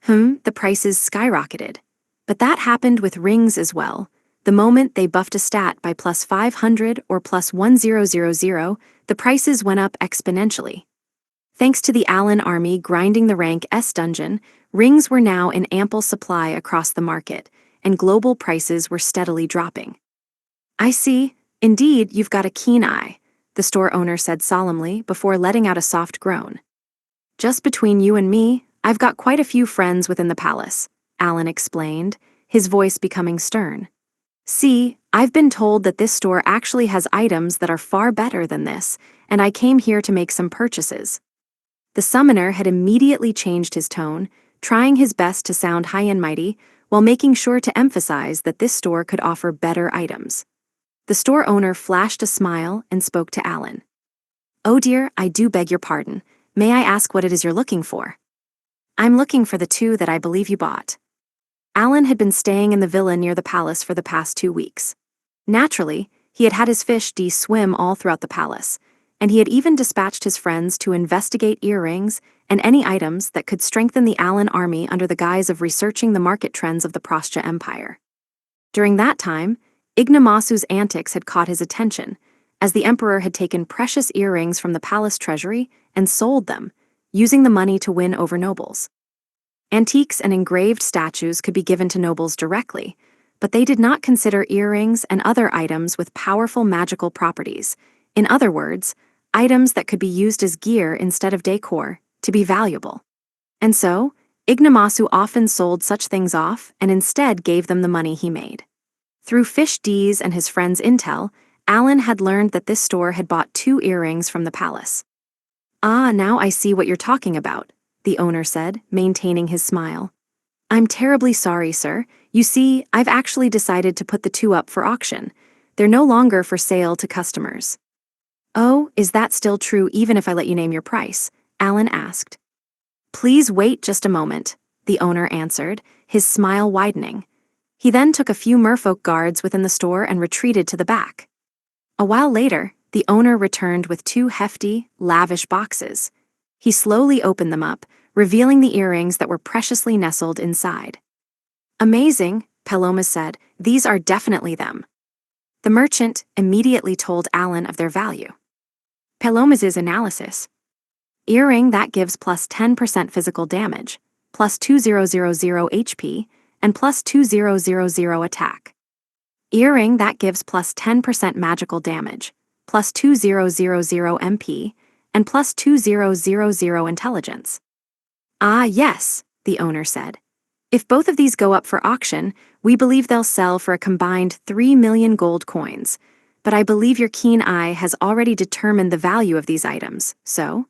The prices skyrocketed. But that happened with rings as well. The moment they buffed a stat by plus 500 or plus 1000, the prices went up exponentially. Thanks to the Allen army grinding the rank S dungeon, rings were now in ample supply across the market, and global prices were steadily dropping. I see. Indeed, you've got a keen eye, the store owner said solemnly before letting out a soft groan. Just between you and me, I've got quite a few friends within the palace, Allen explained, his voice becoming stern. See, I've been told that this store actually has items that are far better than this, and I came here to make some purchases. The summoner had immediately changed his tone, trying his best to sound high and mighty, while making sure to emphasize that this store could offer better items. The store owner flashed a smile and spoke to Allen. Oh dear, I do beg your pardon. May I ask what it is you're looking for? I'm looking for the two that I believe you bought. Allen had been staying in the villa near the palace for the past 2 weeks. Naturally, he had had his fish swim all throughout the palace, and he had even dispatched his friends to investigate earrings and any items that could strengthen the Allen army under the guise of researching the market trends of the Prostya Empire. During that time, Ignamasu's antics had caught his attention, as the emperor had taken precious earrings from the palace treasury and sold them, using the money to win over nobles. Antiques and engraved statues could be given to nobles directly, but they did not consider earrings and other items with powerful magical properties, in other words, items that could be used as gear instead of decor, to be valuable. And so, Ignamasu often sold such things off and instead gave them the money he made. Through Fish D's and his friends' intel, Allen had learned that this store had bought 2 earrings from the palace. Ah, now I see what you're talking about, the owner said, maintaining his smile. I'm terribly sorry, sir. You see, I've actually decided to put the 2 up for auction. They're no longer for sale to customers. Oh, is that still true even if I let you name your price? Allen asked. Please wait just a moment, the owner answered, his smile widening. He then took a few merfolk guards within the store and retreated to the back. A while later, the owner returned with 2 hefty, lavish boxes. He slowly opened them up, revealing the earrings that were preciously nestled inside. Amazing, Paloma said, these are definitely them. The merchant immediately told Allen of their value. Paloma's analysis. Earring that gives plus 10% physical damage, plus 2000 HP, and plus 2000 attack. Earring that gives plus 10% magical damage, plus 2000 MP, and plus 2000 intelligence. Ah, yes, the owner said. If both of these go up for auction, we believe they'll sell for a combined 3 million gold coins, but I believe your keen eye has already determined the value of these items, so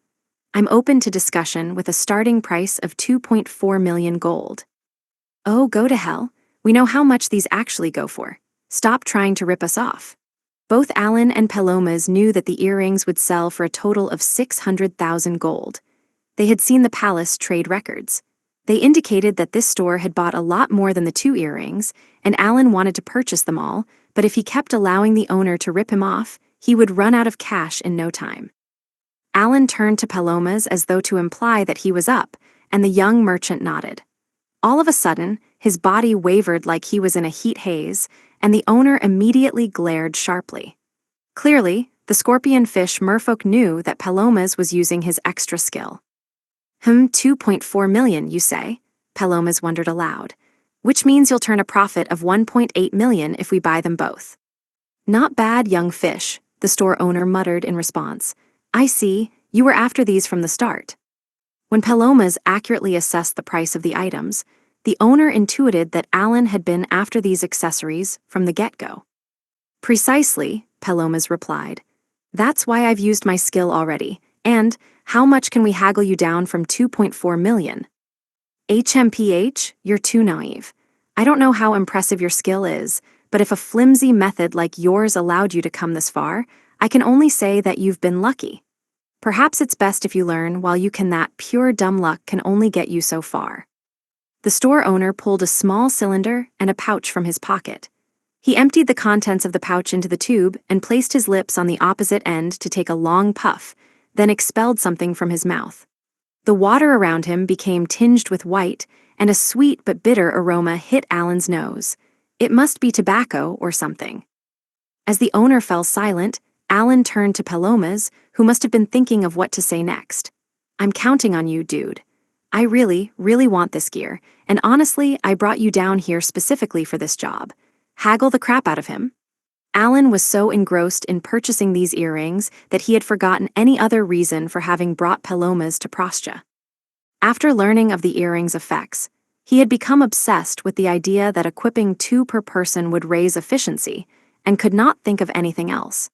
I'm open to discussion with a starting price of 2.4 million gold. Oh, go to hell. We know how much these actually go for. Stop trying to rip us off. Both Allen and Palomas knew that the earrings would sell for a total of 600,000 gold. They had seen the palace trade records. They indicated that this store had bought a lot more than the 2 earrings, and Allen wanted to purchase them all, but if he kept allowing the owner to rip him off, he would run out of cash in no time. Allen turned to Palomas as though to imply that he was up, and the young merchant nodded. All of a sudden, his body wavered like he was in a heat haze, and the owner immediately glared sharply. Clearly, the scorpion fish merfolk knew that Palomas was using his extra skill. 2.4 million, you say? Palomas wondered aloud. Which means you'll turn a profit of 1.8 million if we buy them both. Not bad, young fish, the store owner muttered in response. I see, you were after these from the start. When Palomas accurately assessed the price of the items, the owner intuited that Allen had been after these accessories from the get-go. Precisely, Palomas replied. That's why I've used my skill already, and how much can we haggle you down from 2.4 million? HMPH, you're too naive. I don't know how impressive your skill is, but if a flimsy method like yours allowed you to come this far, I can only say that you've been lucky. Perhaps it's best if you learn while you can that pure dumb luck can only get you so far. The store owner pulled a small cylinder and a pouch from his pocket. He emptied the contents of the pouch into the tube and placed his lips on the opposite end to take a long puff, then expelled something from his mouth. The water around him became tinged with white, and a sweet but bitter aroma hit Alan's nose. It must be tobacco or something. As the owner fell silent, Alan turned to Palomas, who must have been thinking of what to say next. "I'm counting on you, dude. I really, really want this gear, and honestly, I brought you down here specifically for this job. Haggle the crap out of him." Alan was so engrossed in purchasing these earrings that he had forgotten any other reason for having brought Palomas to Prostya. After learning of the earrings' effects, he had become obsessed with the idea that equipping 2 per person would raise efficiency, and could not think of anything else.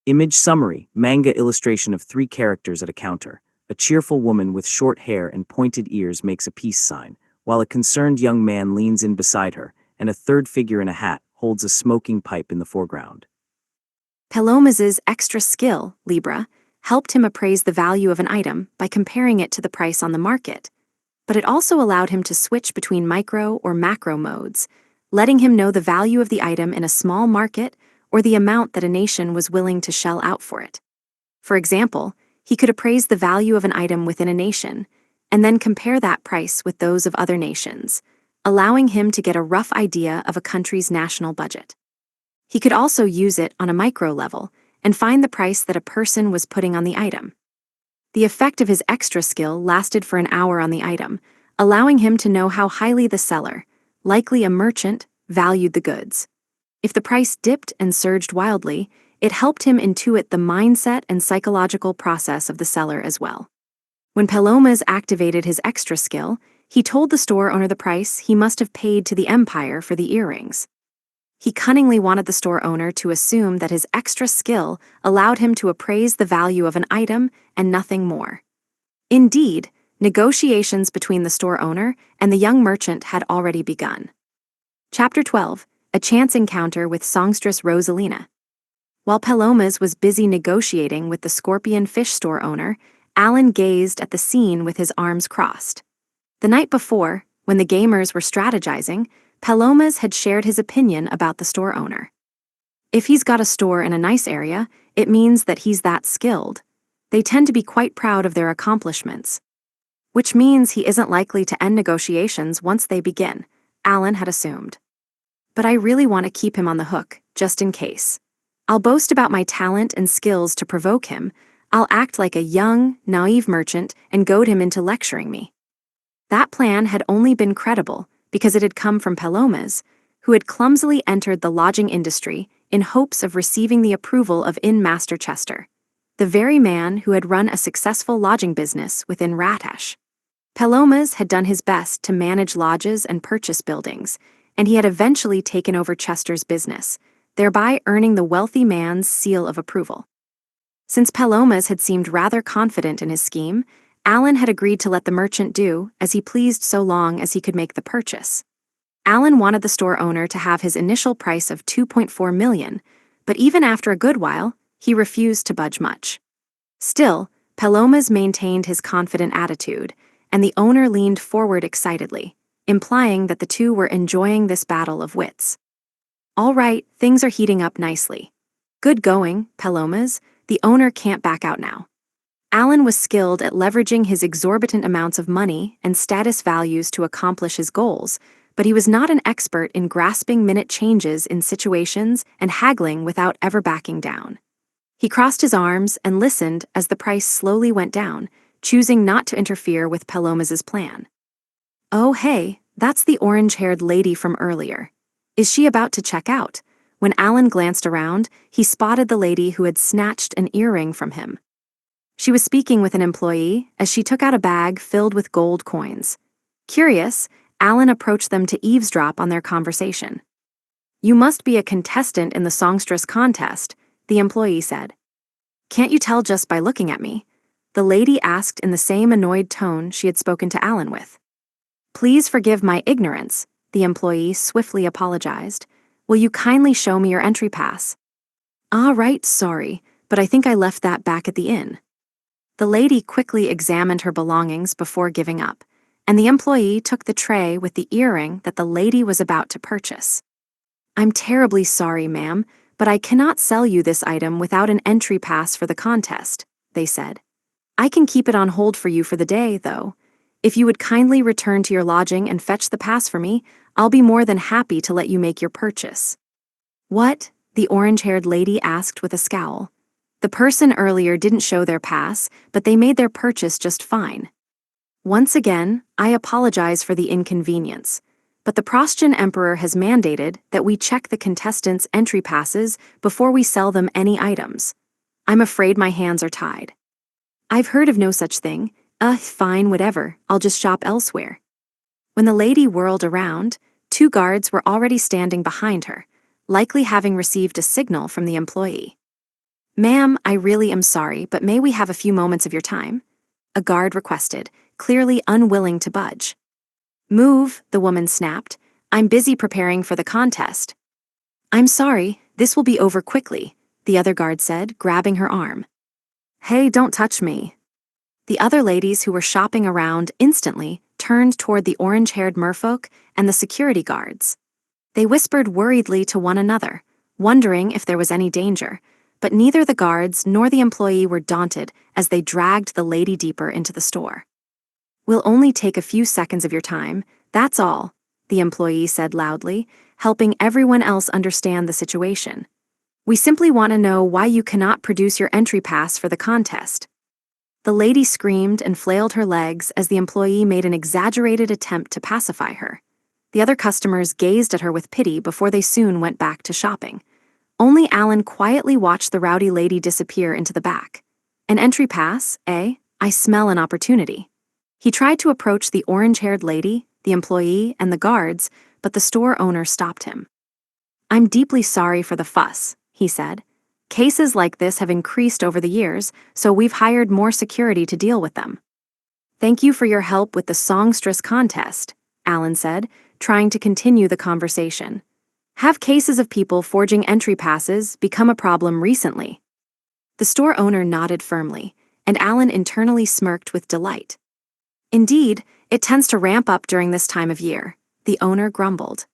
Image summary, manga illustration of 3 characters at a counter. A cheerful woman with short hair and pointed ears makes a peace sign, while a concerned young man leans in beside her, and a third figure in a hat holds a smoking pipe in the foreground. Palomas's extra skill, Libra, helped him appraise the value of an item by comparing it to the price on the market, but it also allowed him to switch between micro or macro modes, letting him know the value of the item in a small market or the amount that a nation was willing to shell out for it. For example, he could appraise the value of an item within a nation, and then compare that price with those of other nations, allowing him to get a rough idea of a country's national budget. He could also use it on a micro level and find the price that a person was putting on the item. The effect of his extra skill lasted for an hour on the item, allowing him to know how highly the seller, likely a merchant, valued the goods. If the price dipped and surged wildly, it helped him intuit the mindset and psychological process of the seller as well. When Palomas activated his extra skill, he told the store owner the price he must have paid to the empire for the earrings. He cunningly wanted the store owner to assume that his extra skill allowed him to appraise the value of an item and nothing more. Indeed, negotiations between the store owner and the young merchant had already begun. Chapter 12, A Chance Encounter with Songstress Rosalina. While Palomas was busy negotiating with the Scorpion Fish store owner, Alan gazed at the scene with his arms crossed. The night before, when the gamers were strategizing, Palomas had shared his opinion about the store owner. If he's got a store in a nice area, it means that he's that skilled. They tend to be quite proud of their accomplishments. Which means he isn't likely to end negotiations once they begin, Alan had assumed. But I really want to keep him on the hook, just in case. I'll boast about my talent and skills to provoke him. I'll act like a young, naive merchant and goad him into lecturing me. That plan had only been credible because it had come from Palomas, who had clumsily entered the lodging industry in hopes of receiving the approval of Inn Master Chester, the very man who had run a successful lodging business within Ratash. Palomas had done his best to manage lodges and purchase buildings, and he had eventually taken over Chester's business, thereby earning the wealthy man's seal of approval. Since Palomas had seemed rather confident in his scheme, Alan had agreed to let the merchant do as he pleased so long as he could make the purchase. Alan wanted the store owner to have his initial price of $2.4 million, but even after a good while, he refused to budge much. Still, Palomas maintained his confident attitude, and the owner leaned forward excitedly, implying that the two were enjoying this battle of wits. "All right, things are heating up nicely. Good going, Palomas. The owner can't back out now." Alan was skilled at leveraging his exorbitant amounts of money and status values to accomplish his goals, but he was not an expert in grasping minute changes in situations and haggling without ever backing down. He crossed his arms and listened as the price slowly went down, choosing not to interfere with Palomas's plan. "Oh hey, that's the orange-haired lady from earlier. Is she about to check out?" When Alan glanced around, he spotted the lady who had snatched an earring from him. She was speaking with an employee as she took out a bag filled with gold coins. Curious, Alan approached them to eavesdrop on their conversation. "You must be a contestant in the songstress contest," the employee said. "Can't you tell just by looking at me?" the lady asked in the same annoyed tone she had spoken to Alan with. "Please forgive my ignorance," the employee swiftly apologized. "Will you kindly show me your entry pass?" "Ah, right, sorry, but I think I left that back at the inn." The lady quickly examined her belongings before giving up, and the employee took the tray with the earring that the lady was about to purchase. I'm terribly sorry, ma'am, but I cannot sell you this item without an entry pass for the contest, they said. I can keep it on hold for you for the day, though. If you would kindly return to your lodging and fetch the pass for me, I'll be more than happy to let you make your purchase. What? The orange-haired lady asked with a scowl. The person earlier didn't show their pass, but they made their purchase just fine. Once again, I apologize for the inconvenience, but the Prostian Emperor has mandated that we check the contestants' entry passes before we sell them any items. I'm afraid my hands are tied. I've heard of no such thing. Fine, whatever, I'll just shop elsewhere. When the lady whirled around, 2 guards were already standing behind her, likely having received a signal from the employee. Ma'am, I really am sorry, but may we have a few moments of your time? A guard requested, clearly unwilling to budge. Move, the woman snapped. I'm busy preparing for the contest. I'm sorry, this will be over quickly, the other guard said, grabbing her arm. Hey, don't touch me. The other ladies who were shopping around instantly turned toward the orange-haired merfolk and the security guards. They whispered worriedly to one another, wondering if there was any danger, but neither the guards nor the employee were daunted as they dragged the lady deeper into the store. We'll only take a few seconds of your time, that's all, the employee said loudly, helping everyone else understand the situation. We simply want to know why you cannot produce your entry pass for the contest. The lady screamed and flailed her legs as the employee made an exaggerated attempt to pacify her. The other customers gazed at her with pity before they soon went back to shopping. Only Alan quietly watched the rowdy lady disappear into the back. An entry pass, eh? I smell an opportunity. He tried to approach the orange-haired lady, the employee, and the guards, but the store owner stopped him. I'm deeply sorry for the fuss, he said. Cases like this have increased over the years, so we've hired more security to deal with them. Thank you for your help with the songstress contest, Alan said, trying to continue the conversation. Have cases of people forging entry passes become a problem recently? The store owner nodded firmly, and Alan internally smirked with delight. Indeed, it tends to ramp up during this time of year, the owner grumbled.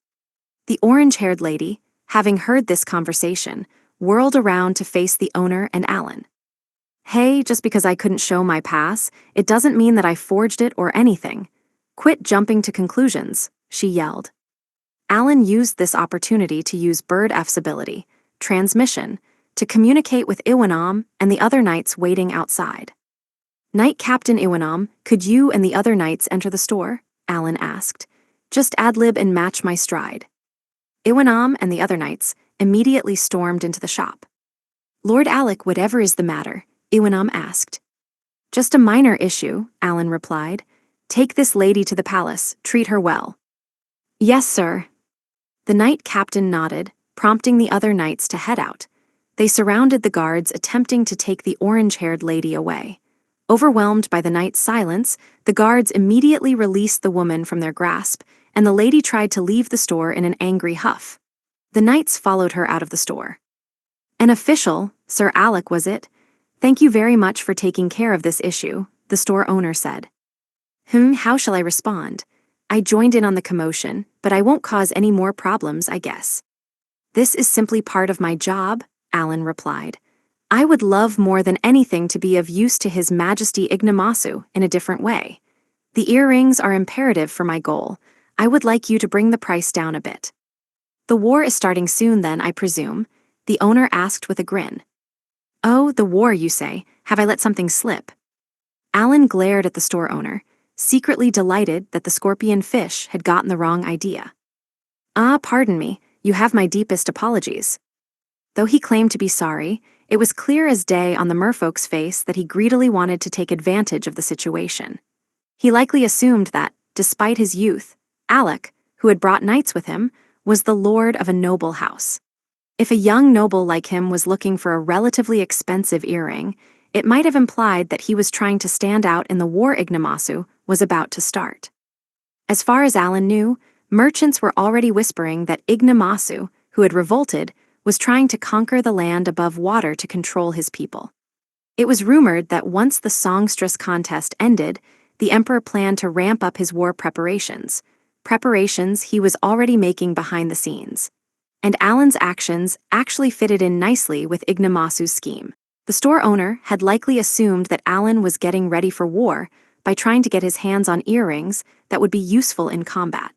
The orange-haired lady, having heard this conversation, whirled around to face the owner and Alan. Hey, just because I couldn't show my pass, it doesn't mean that I forged it or anything. Quit jumping to conclusions, she yelled. Alan used this opportunity to use Bird F's ability, transmission, to communicate with Iwanam and the other knights waiting outside. Knight Captain Iwanam, could you and the other knights enter the store? Alan asked. Just ad-lib and match my stride. Iwanam and the other knights immediately stormed into the shop. Lord Alec, whatever is the matter? Iwanam asked. Just a minor issue, Alan replied. Take this lady to the palace, treat her well. Yes, sir. The knight captain nodded, prompting the other knights to head out. They surrounded the guards, attempting to take the orange-haired lady away. Overwhelmed by the knight's silence, the guards immediately released the woman from their grasp, and the lady tried to leave the store in an angry huff. The knights followed her out of the store. An official, Sir Alec was it? Thank you very much for taking care of this issue, the store owner said. How shall I respond? I joined in on the commotion, but I won't cause any more problems, I guess. This is simply part of my job, Alan replied. I would love more than anything to be of use to His Majesty Ignomasu in a different way. The earrings are imperative for my goal. I would like you to bring the price down a bit. The war is starting soon then, I presume, the owner asked with a grin. Oh, the war, you say? Have I let something slip? Alan glared at the store owner, secretly delighted that the scorpion fish had gotten the wrong idea. Pardon me, you have my deepest apologies. Though he claimed to be sorry, it was clear as day on the merfolk's face that he greedily wanted to take advantage of the situation. He likely assumed that, despite his youth, Alec, who had brought knights with him, was the lord of a noble house. If a young noble like him was looking for a relatively expensive earring, it might have implied that he was trying to stand out in the war Ignomasu was about to start. As far as Alan knew, merchants were already whispering that Ignomasu, who had revolted, was trying to conquer the land above water to control his people. It was rumored that once the songstress contest ended, the emperor planned to ramp up his war preparations he was already making behind the scenes. and Alan's actions actually fitted in nicely with Ignomasu's scheme. The store owner had likely assumed that Alan was getting ready for war by trying to get his hands on earrings that would be useful in combat.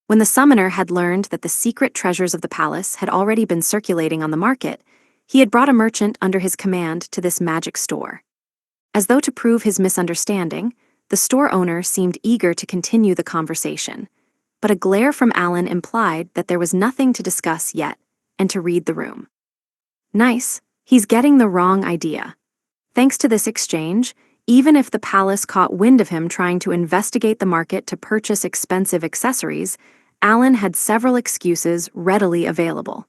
When the summoner had learned that the secret treasures of the palace had already been circulating on the market, he had brought a merchant under his command to this magic store. As though to prove his misunderstanding, the store owner seemed eager to continue the conversation, but a glare from Alan implied that there was nothing to discuss yet, and to read the room. Nice, he's getting the wrong idea. Thanks to this exchange, even if the palace caught wind of him trying to investigate the market to purchase expensive accessories, Alan had several excuses readily available.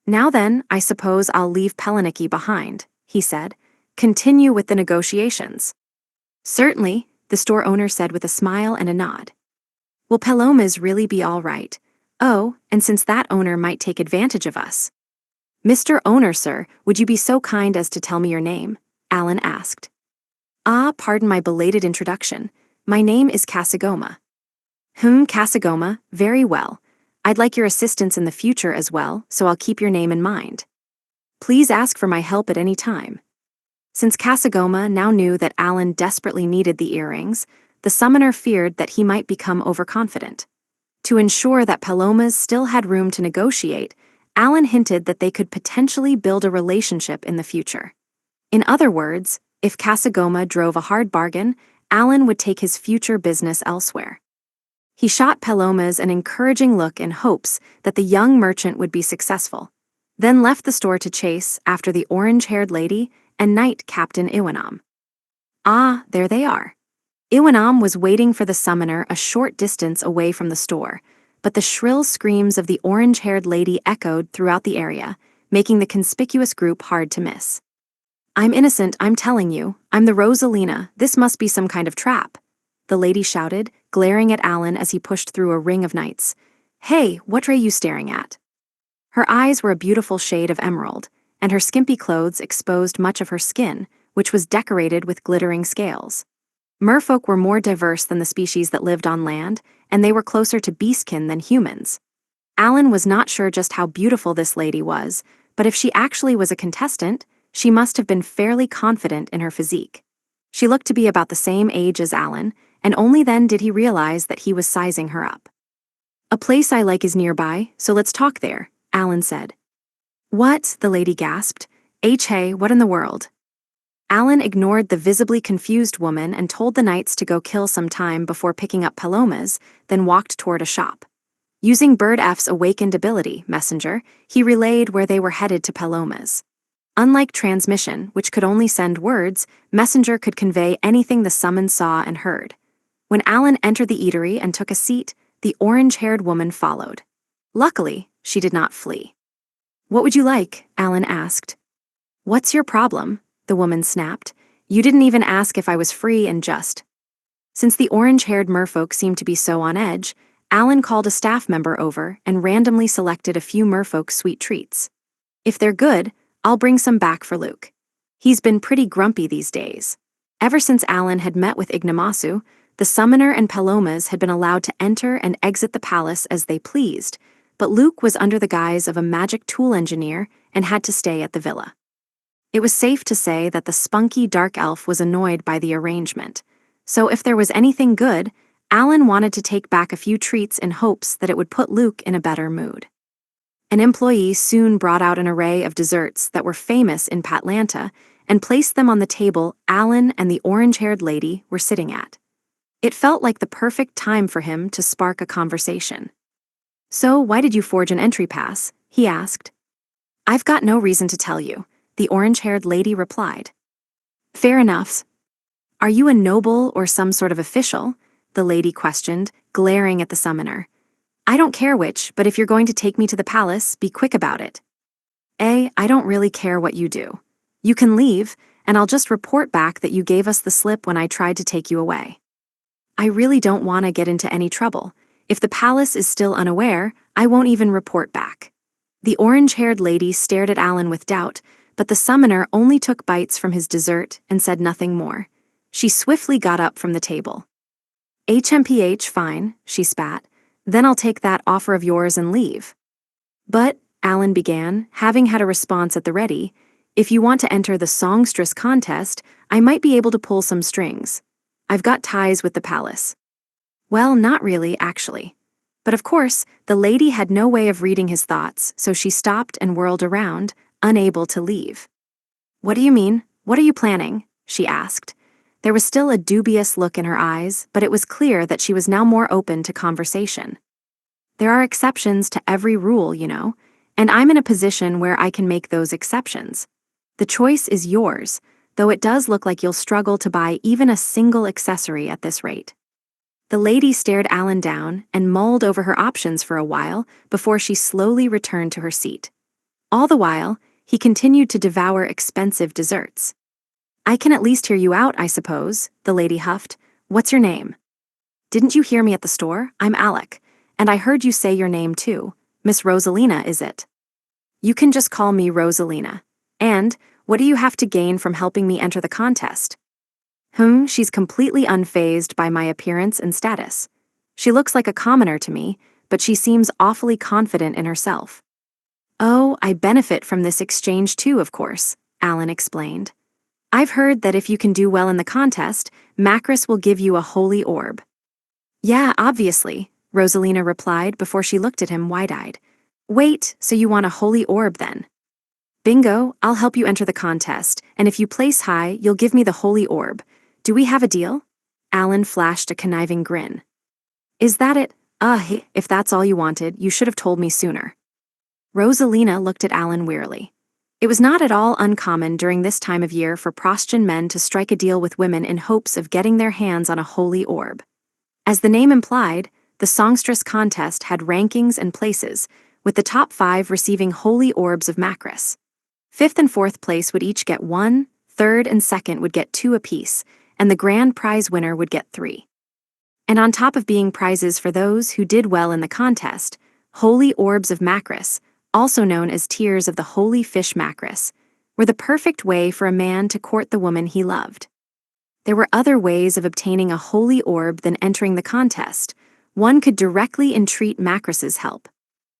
Now then, I suppose I'll leave Peliniki behind, he said. Continue with the negotiations. Certainly, the store owner said with a smile and a nod. Will Palomas really be all right? Oh, and since that owner might take advantage of us. Mr. Owner, sir, would you be so kind as to tell me your name? Alan asked. Ah, pardon my belated introduction. My name is Kasagoma. Kasagoma, very well. I'd like your assistance in the future as well, so I'll keep your name in mind. Please ask for my help at any time. Since Kasagoma now knew that Alan desperately needed the earrings, the summoner feared that he might become overconfident. To ensure that Palomas still had room to negotiate, Alan hinted that they could potentially build a relationship in the future. In other words, if Kasagoma drove a hard bargain, Alan would take his future business elsewhere. He shot Palomas an encouraging look in hopes that the young merchant would be successful, then left the store to chase after the orange-haired lady and Knight Captain Iwanam. Ah, there they are. Iwanam was waiting for the summoner a short distance away from the store, but the shrill screams of the orange-haired lady echoed throughout the area, making the conspicuous group hard to miss. I'm innocent, I'm telling you. I'm the Rosalina. This must be some kind of trap, the lady shouted, glaring at Alan as he pushed through a ring of knights. Hey, what are you staring at? Her eyes were a beautiful shade of emerald, and her skimpy clothes exposed much of her skin, which was decorated with glittering scales. Merfolk were more diverse than the species that lived on land, and they were closer to beastkin than humans. Alan was not sure just how beautiful this lady was, but if she actually was a contestant, she must have been fairly confident in her physique. She looked to be about the same age as Alan, and only then did he realize that he was sizing her up. A place I like is nearby, so let's talk there, Alan said. What? The lady gasped. Hey, what in the world? Alan ignored the visibly confused woman and told the knights to go kill some time before picking up Palomas, then walked toward a shop. Using Bird F's awakened ability, Messenger, he relayed where they were headed to Palomas. Unlike transmission, which could only send words, Messenger could convey anything the summon saw and heard. When Alan entered the eatery and took a seat, the orange-haired woman followed. Luckily, she did not flee. What would you like? Alan asked. What's your problem? The woman snapped. You didn't even ask if I was free and just. Since the orange-haired merfolk seemed to be so on edge, Alan called a staff member over and randomly selected a few merfolk sweet treats. If they're good, I'll bring some back for Luke. He's been pretty grumpy these days. Ever since Alan had met with Ignomasu, the summoner and Palomas had been allowed to enter and exit the palace as they pleased, but Luke was under the guise of a magic tool engineer and had to stay at the villa. It was safe to say that the spunky dark elf was annoyed by the arrangement, so if there was anything good, Alan wanted to take back a few treats in hopes that it would put Luke in a better mood. An employee soon brought out an array of desserts that were famous in Patlanta and placed them on the table Alan and the orange-haired lady were sitting at. It felt like the perfect time for him to spark a conversation. So why did you forge an entry pass? He asked. I've got no reason to tell you, the orange-haired lady replied. Fair enough. Are you a noble or some sort of official? The lady questioned, glaring at the summoner. I don't care which, but if you're going to take me to the palace, be quick about it. I don't really care what you do. You can leave, and I'll just report back that you gave us the slip when I tried to take you away. I really don't want to get into any trouble. If the palace is still unaware, I won't even report back. The orange-haired lady stared at Alan with doubt, but the summoner only took bites from his dessert and said nothing more. She swiftly got up from the table. HMPH, fine, she spat. Then I'll take that offer of yours and leave. But, Alan began, having had a response at the ready, if you want to enter the songstress contest, I might be able to pull some strings. I've got ties with the palace. Well, not really, actually. But of course, the lady had no way of reading his thoughts, so she stopped and whirled around, unable to leave. What do you mean? What are you planning? She asked. There was still a dubious look in her eyes, but it was clear that she was now more open to conversation. There are exceptions to every rule, you know, and I'm in a position where I can make those exceptions. The choice is yours, though it does look like you'll struggle to buy even a single accessory at this rate. The lady stared Alan down and mulled over her options for a while before she slowly returned to her seat. All the while, he continued to devour expensive desserts. I can at least hear you out, I suppose, the lady huffed. What's your name? Didn't you hear me at the store? I'm Alec, and I heard you say your name too. Miss Rosalina, is it? You can just call me Rosalina. And, what do you have to gain from helping me enter the contest? She's completely unfazed by my appearance and status. She looks like a commoner to me, but she seems awfully confident in herself. Oh, I benefit from this exchange too, of course, Alan explained. I've heard that if you can do well in the contest, Macris will give you a holy orb. Yeah, obviously, Rosalina replied before she looked at him wide-eyed. Wait, so you want a holy orb then? Bingo, I'll help you enter the contest, and if you place high, you'll give me the holy orb. Do we have a deal? Alan flashed a conniving grin. Is that it? If that's all you wanted, you should have told me sooner. Rosalina looked at Alan wearily. It was not at all uncommon during this time of year for Prostian men to strike a deal with women in hopes of getting their hands on a holy orb. As the name implied, the songstress contest had rankings and places, with the top 5 receiving holy orbs of Macris. 5th and 4th place would each get 1, 3rd and 2nd would get 2 apiece, and the grand prize winner would get 3. And on top of being prizes for those who did well in the contest, holy orbs of Macris, also known as tears of the holy fish Macris, were the perfect way for a man to court the woman he loved. There were other ways of obtaining a holy orb than entering the contest. One could directly entreat Macris's help.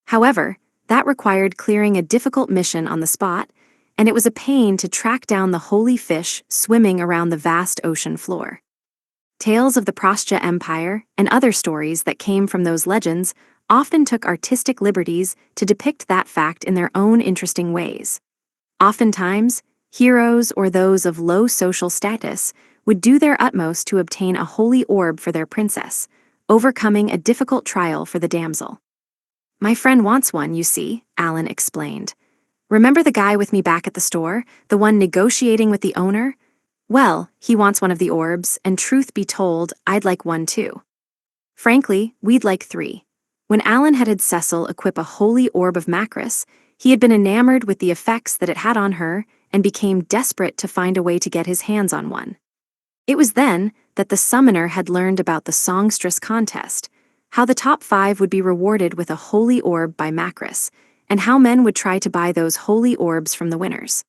However, that required clearing a difficult mission on the spot, and it was a pain to track down the holy fish swimming around the vast ocean floor. Tales of the Prostia Empire and other stories that came from those legends often took artistic liberties to depict that fact in their own interesting ways. Oftentimes, heroes or those of low social status would do their utmost to obtain a holy orb for their princess, overcoming a difficult trial for the damsel. My friend wants one, you see, Alan explained. Remember the guy with me back at the store, the one negotiating with the owner? Well, he wants one of the orbs, and truth be told, I'd like one too. Frankly, we'd like 3. When Alan had Cecil equip a holy orb of Macris, he had been enamored with the effects that it had on her and became desperate to find a way to get his hands on one. It was then that the summoner had learned about the songstress contest, how the top 5 would be rewarded with a holy orb by Macris, and how men would try to buy those holy orbs from the winners.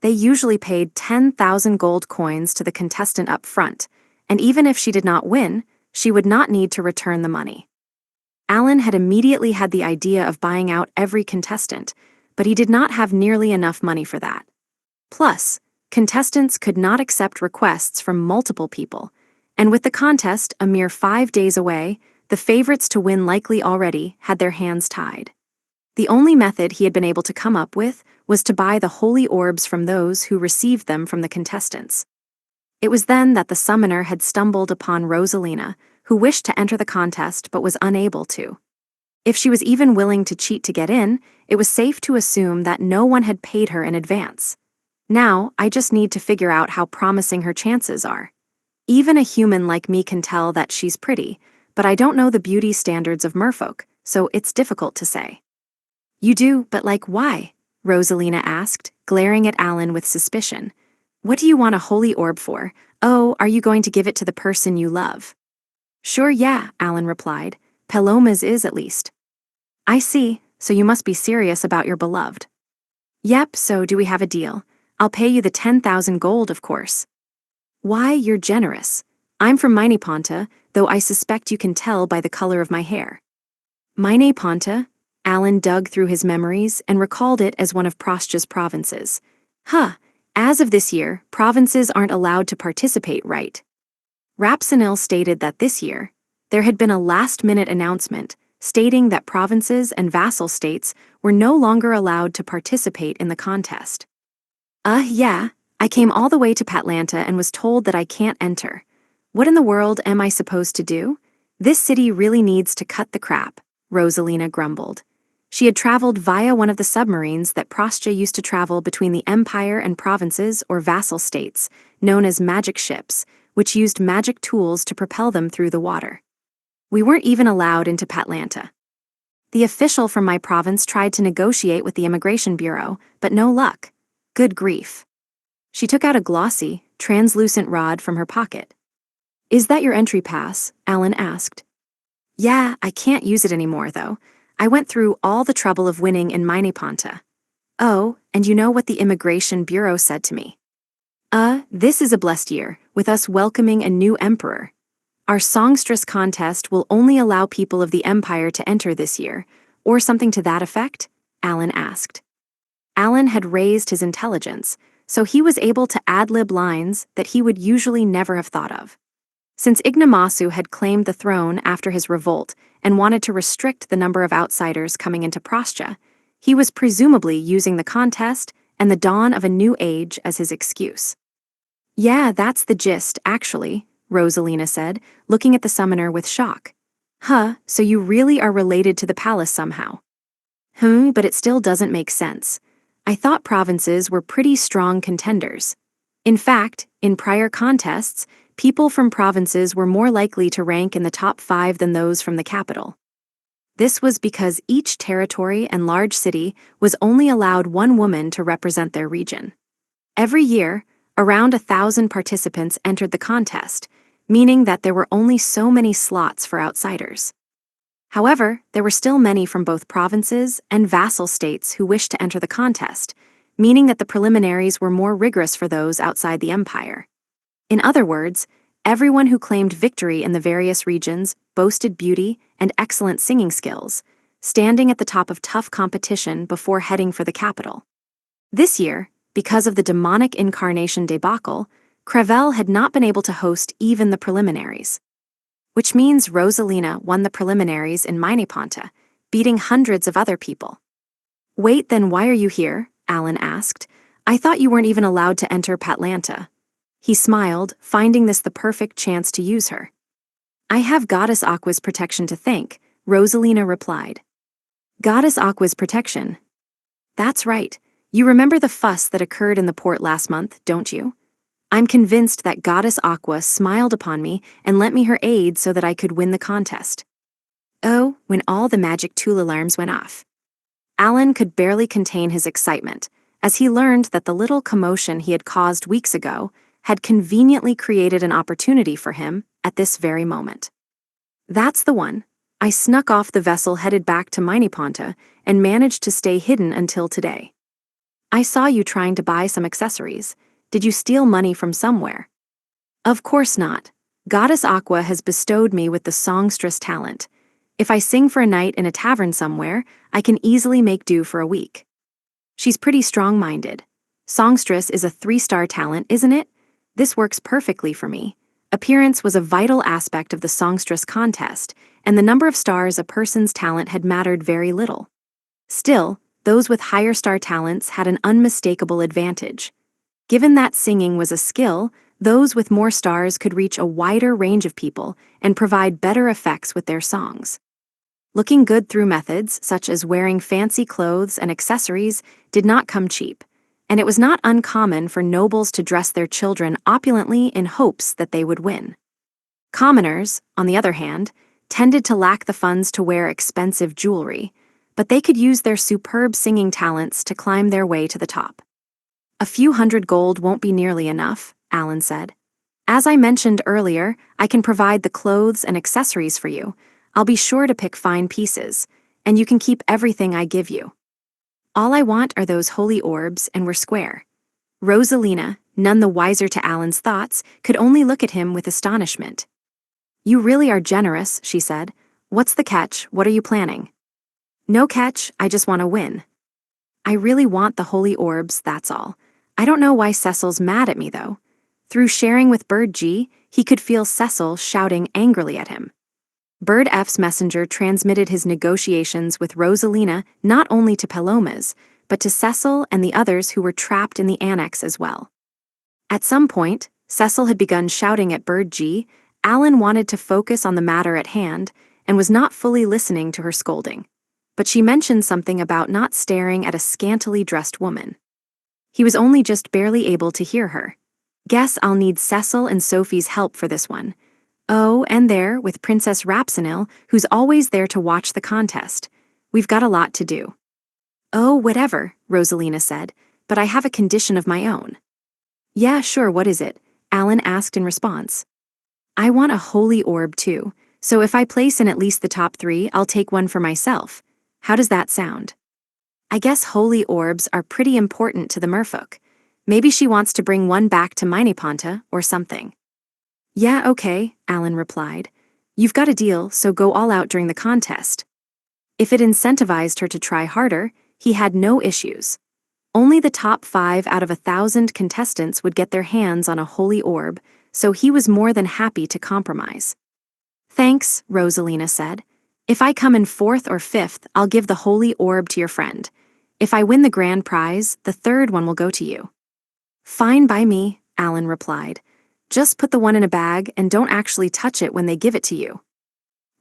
They usually paid 10,000 gold coins to the contestant up front, and even if she did not win, she would not need to return the money. Alan had immediately had the idea of buying out every contestant, but he did not have nearly enough money for that. Plus, contestants could not accept requests from multiple people, and with the contest a mere 5 days away, the favorites to win likely already had their hands tied. The only method he had been able to come up with was to buy the holy orbs from those who received them from the contestants. It was then that the summoner had stumbled upon Rosalina, who wished to enter the contest but was unable to. If she was even willing to cheat to get in, it was safe to assume that no one had paid her in advance. Now, I just need to figure out how promising her chances are. Even a human like me can tell that she's pretty, but I don't know the beauty standards of merfolk, so it's difficult to say. You do, but like why? Rosalina asked, glaring at Alan with suspicion. What do you want a holy orb for? Oh, are you going to give it to the person you love? Sure, yeah, Alan replied. Paloma's is, at least. I see, so you must be serious about your beloved. Yep, so do we have a deal? I'll pay you the 10,000 gold, of course. Why, you're generous. I'm from Mine Ponta, though I suspect you can tell by the color of my hair. Mine Ponta? Alan dug through his memories and recalled it as one of Prostja's provinces. As of this year, provinces aren't allowed to participate, right? Rapsenil stated that this year, there had been a last-minute announcement stating that provinces and vassal states were no longer allowed to participate in the contest. Yeah, I came all the way to Patlanta and was told that I can't enter. What in the world am I supposed to do? This city really needs to cut the crap, Rosalina grumbled. She had traveled via one of the submarines that Prostja used to travel between the Empire and provinces or vassal states, known as magic ships, which used magic tools to propel them through the water. We weren't even allowed into Patlanta. The official from my province tried to negotiate with the Immigration Bureau, but no luck. Good grief. She took out a glossy, translucent rod from her pocket. Is that your entry pass? Alan asked. Yeah, I can't use it anymore, though. I went through all the trouble of winning in Mineponta. Oh, and you know what the Immigration Bureau said to me? This is a blessed year, with us welcoming a new emperor. Our songstress contest will only allow people of the Empire to enter this year, or something to that effect? Alan asked. Alan had raised his intelligence, so he was able to ad-lib lines that he would usually never have thought of. Since Ignamasu had claimed the throne after his revolt and wanted to restrict the number of outsiders coming into Prostja, he was presumably using the contest and the dawn of a new age as his excuse. Yeah, that's the gist, actually, Rosalina said, looking at the summoner with shock. So you really are related to the palace somehow. But it still doesn't make sense. I thought provinces were pretty strong contenders. In fact, in prior contests, people from provinces were more likely to rank in the top 5 than those from the capital. This was because each territory and large city was only allowed one woman to represent their region. Every year, around 1,000 participants entered the contest, meaning that there were only so many slots for outsiders. However, there were still many from both provinces and vassal states who wished to enter the contest, meaning that the preliminaries were more rigorous for those outside the empire. In other words, everyone who claimed victory in the various regions boasted beauty and excellent singing skills, standing at the top of tough competition before heading for the capital. This year, because of the demonic incarnation debacle, Crevel had not been able to host even the preliminaries. Which means Rosalina won the preliminaries in Mineponta, beating hundreds of other people. Wait, then why are you here? Alan asked. I thought you weren't even allowed to enter Patlanta. He smiled, finding this the perfect chance to use her. I have Goddess Aqua's protection to thank, Rosalina replied. Goddess Aqua's protection? That's right. You remember the fuss that occurred in the port last month, don't you? I'm convinced that Goddess Aqua smiled upon me and lent me her aid so that I could win the contest. Oh, when all the magic tool alarms went off. Alan could barely contain his excitement, as he learned that the little commotion he had caused weeks ago had conveniently created an opportunity for him at this very moment. That's the one. I snuck off the vessel headed back to Mineponta and managed to stay hidden until today. I saw you trying to buy some accessories. Did you steal money from somewhere? Of course not. Goddess Aqua has bestowed me with the songstress talent. If I sing for a night in a tavern somewhere, I can easily make do for a week. She's pretty strong-minded. Songstress is a 3-star talent, isn't it? This works perfectly for me. Appearance was a vital aspect of the songstress contest, and the number of stars a person's talent had mattered very little. Still, those with higher star talents had an unmistakable advantage. Given that singing was a skill, those with more stars could reach a wider range of people and provide better effects with their songs. Looking good through methods, such as wearing fancy clothes and accessories, did not come cheap, and it was not uncommon for nobles to dress their children opulently in hopes that they would win. Commoners, on the other hand, tended to lack the funds to wear expensive jewelry, but they could use their superb singing talents to climb their way to the top. A few hundred gold won't be nearly enough, Alan said. As I mentioned earlier, I can provide the clothes and accessories for you. I'll be sure to pick fine pieces, and you can keep everything I give you. All I want are those holy orbs, and we're square. Rosalina, none the wiser to Alan's thoughts, could only look at him with astonishment. You really are generous, she said. What's the catch? What are you planning? No catch, I just want to win. I really want the holy orbs, that's all. I don't know why Cecil's mad at me, though. Through sharing with Bird G, he could feel Cecil shouting angrily at him. Bird F's messenger transmitted his negotiations with Rosalina not only to Palomas, but to Cecil and the others who were trapped in the annex as well. At some point, Cecil had begun shouting at Bird G. Alan wanted to focus on the matter at hand and was not fully listening to her scolding. But she mentioned something about not staring at a scantily dressed woman. He was only just barely able to hear her. Guess I'll need Cecil and Sophie's help for this one. Oh, and there, with Princess Rapsinil, who's always there to watch the contest. We've got a lot to do. Oh, whatever, Rosalina said, but I have a condition of my own. Yeah, sure, what is it? Alan asked in response. I want a holy orb too, so if I place in at least the top 3, I'll take one for myself. How does that sound? I guess holy orbs are pretty important to the merfolk. Maybe she wants to bring one back to Mineponta or something. Yeah, okay, Alan replied. You've got a deal, so go all out during the contest. If it incentivized her to try harder, he had no issues. Only the top 5 out of 1,000 contestants would get their hands on a holy orb, so he was more than happy to compromise. Thanks, Rosalina said. If I come in 4th or 5th, I'll give the holy orb to your friend. If I win the grand prize, the 3rd one will go to you. Fine by me, Alan replied. Just put the one in a bag and don't actually touch it when they give it to you.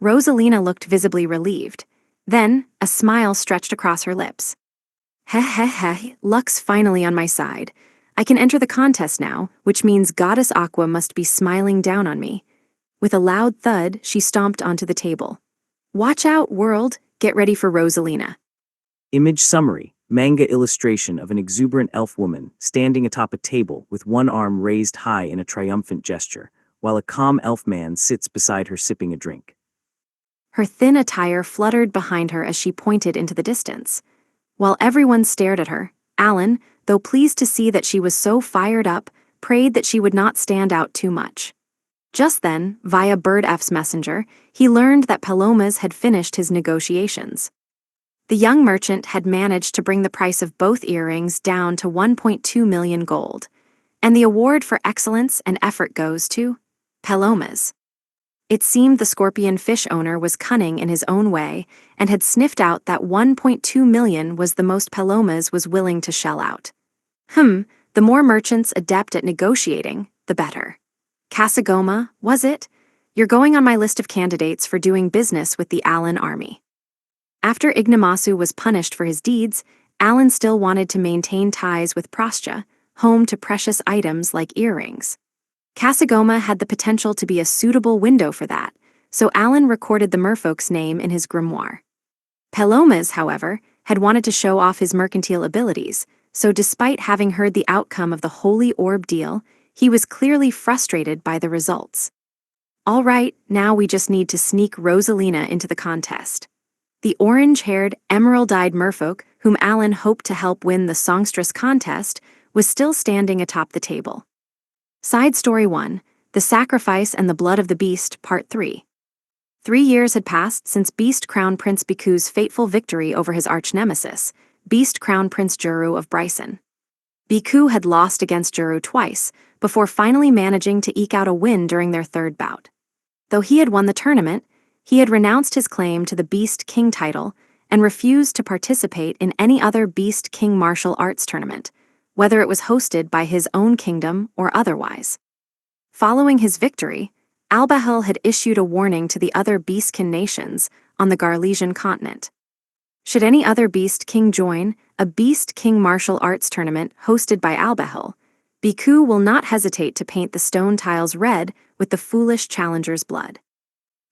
Rosalina looked visibly relieved. Then, a smile stretched across her lips. Heh, luck's finally on my side. I can enter the contest now, which means Goddess Aqua must be smiling down on me. With a loud thud, she stomped onto the table. Watch out, world! Get ready for Rosalina. Image summary. Manga illustration of an exuberant elf woman standing atop a table with one arm raised high in a triumphant gesture, while a calm elf man sits beside her sipping a drink. Her thin attire fluttered behind her as she pointed into the distance. While everyone stared at her, Alan, though pleased to see that she was so fired up, prayed that she would not stand out too much. Just then, via Bird F's messenger, he learned that Palomas had finished his negotiations. The young merchant had managed to bring the price of both earrings down to 1.2 million gold, and the award for excellence and effort goes to Palomas. It seemed the scorpion fish owner was cunning in his own way and had sniffed out that 1.2 million was the most Palomas was willing to shell out. The more merchants adept at negotiating, the better. Casagoma, was it? You're going on my list of candidates for doing business with the Alan army. After Ignomasu was punished for his deeds, Alan still wanted to maintain ties with Prostya, home to precious items like earrings. Casagoma had the potential to be a suitable window for that, so Alan recorded the merfolk's name in his grimoire. Palomas, however, had wanted to show off his mercantile abilities, so despite having heard the outcome of the Holy Orb deal, he was clearly frustrated by the results. All right, now we just need to sneak Rosalina into the contest. The orange-haired, emerald-eyed merfolk, whom Alan hoped to help win the songstress contest, was still standing atop the table. Side Story 1, The Sacrifice and the Blood of the Beast, Part 3. 3 years had passed since Beast Crown Prince Biku's fateful victory over his arch-nemesis, Beast Crown Prince Juru of Bryson. Biku had lost against Juru twice, before finally managing to eke out a win during their 3rd bout. Though he had won the tournament, he had renounced his claim to the Beast King title and refused to participate in any other Beast King martial arts tournament, whether it was hosted by his own kingdom or otherwise. Following his victory, Albahel had issued a warning to the other Beastkin nations on the Garlesian continent. Should any other Beast King join a Beast King martial arts tournament hosted by Albahel, Biku will not hesitate to paint the stone tiles red with the foolish challenger's blood.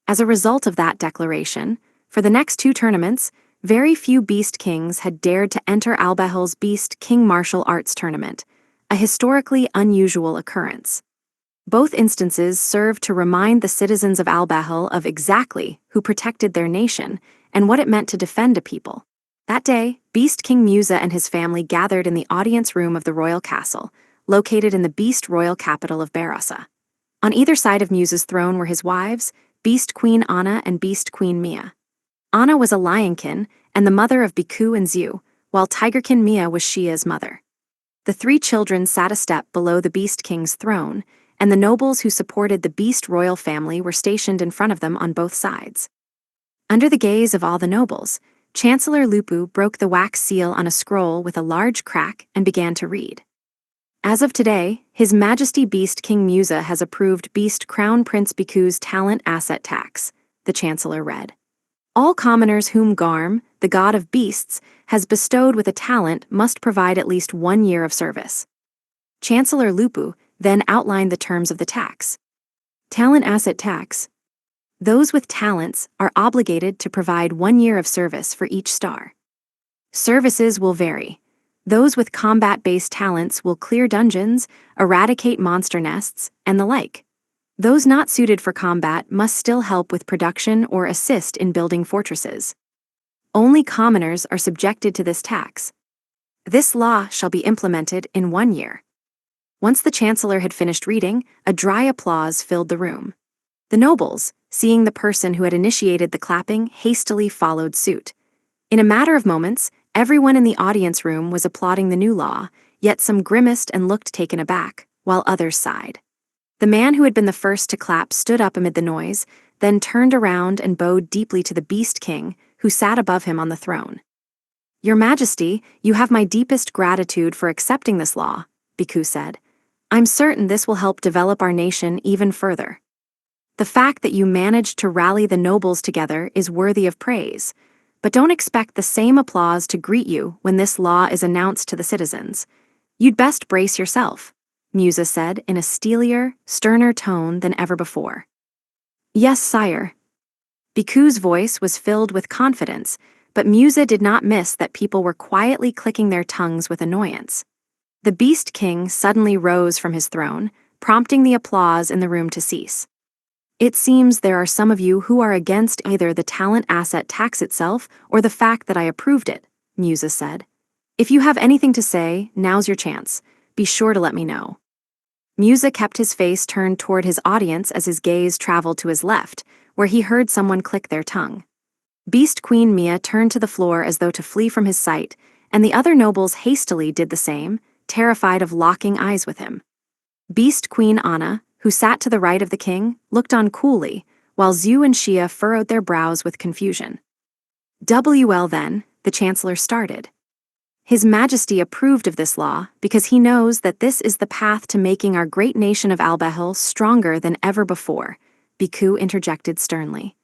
As a result of that declaration, for the next 2 tournaments, very few Beast Kings had dared to enter Albahel's Beast King martial arts tournament, a historically unusual occurrence. Both instances served to remind the citizens of Albahel of exactly who protected their nation and what it meant to defend a people. That day, Beast King Musa and his family gathered in the audience room of the royal castle, located in the Beast royal capital of Barasa. On either side of Musa's throne were his wives, Beast Queen Anna and Beast Queen Mia. Anna was a lionkin and the mother of Bikku and Xiu, while Tigerkin Mia was Xia's mother. The three children sat a step below the Beast King's throne, and the nobles who supported the Beast royal family were stationed in front of them on both sides. Under the gaze of all the nobles, Chancellor Lupu broke the wax seal on a scroll with a large crack and began to read. As of today, His Majesty Beast King Musa has approved Beast Crown Prince Biku's talent asset tax, the Chancellor read. All commoners whom Garm, the god of beasts, has bestowed with a talent must provide at least 1 year of service. Chancellor Lupu then outlined the terms of the tax. Talent asset tax. Those with talents are obligated to provide 1 year of service for each star. Services will vary. Those with combat-based talents will clear dungeons, eradicate monster nests, and the like. Those not suited for combat must still help with production or assist in building fortresses. Only commoners are subjected to this tax. This law shall be implemented in 1 year. Once the Chancellor had finished reading, a dry applause filled the room. The nobles, seeing the person who had initiated the clapping, hastily followed suit. In a matter of moments, everyone in the audience room was applauding the new law, yet some grimaced and looked taken aback, while others sighed. The man who had been the first to clap stood up amid the noise, then turned around and bowed deeply to the Beast King, who sat above him on the throne. Your Majesty, you have my deepest gratitude for accepting this law, Bikku said. I'm certain this will help develop our nation even further. The fact that you managed to rally the nobles together is worthy of praise, but don't expect the same applause to greet you when this law is announced to the citizens. You'd best brace yourself, Musa said in a steelier, sterner tone than ever before. Yes, sire. Biku's voice was filled with confidence, but Musa did not miss that people were quietly clicking their tongues with annoyance. The Beast King suddenly rose from his throne, prompting the applause in the room to cease. It seems there are some of you who are against either the talent asset tax itself or the fact that I approved it, Musa said. If you have anything to say, now's your chance. Be sure to let me know. Musa kept his face turned toward his audience as his gaze traveled to his left, where he heard someone click their tongue. Beast Queen Mia turned to the floor as though to flee from his sight, and the other nobles hastily did the same, terrified of locking eyes with him. Beast Queen Anna, who sat to the right of the king, looked on coolly, while Xiu and Xia furrowed their brows with confusion. Well then, the Chancellor started. His Majesty approved of this law because he knows that this is the path to making our great nation of Albehel stronger than ever before, Bikku interjected sternly.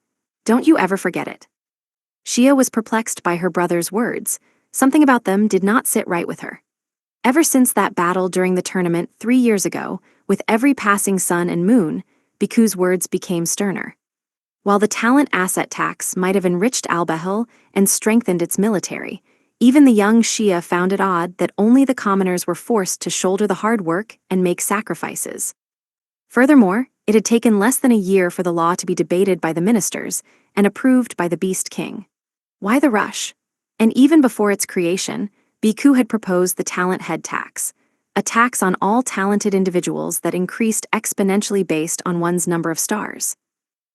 Don't you ever forget it. Xia was perplexed by her brother's words. Something about them did not sit right with her. Ever since that battle during the tournament 3 years ago, with every passing sun and moon, Biku's words became sterner. While the talent asset tax might have enriched Albehel and strengthened its military, even the young Xia found it odd that only the commoners were forced to shoulder the hard work and make sacrifices. Furthermore, it had taken less than a year for the law to be debated by the ministers and approved by the Beast King. Why the rush? And even before its creation, Bikku had proposed the talent head tax, a tax on all talented individuals that increased exponentially based on one's number of stars.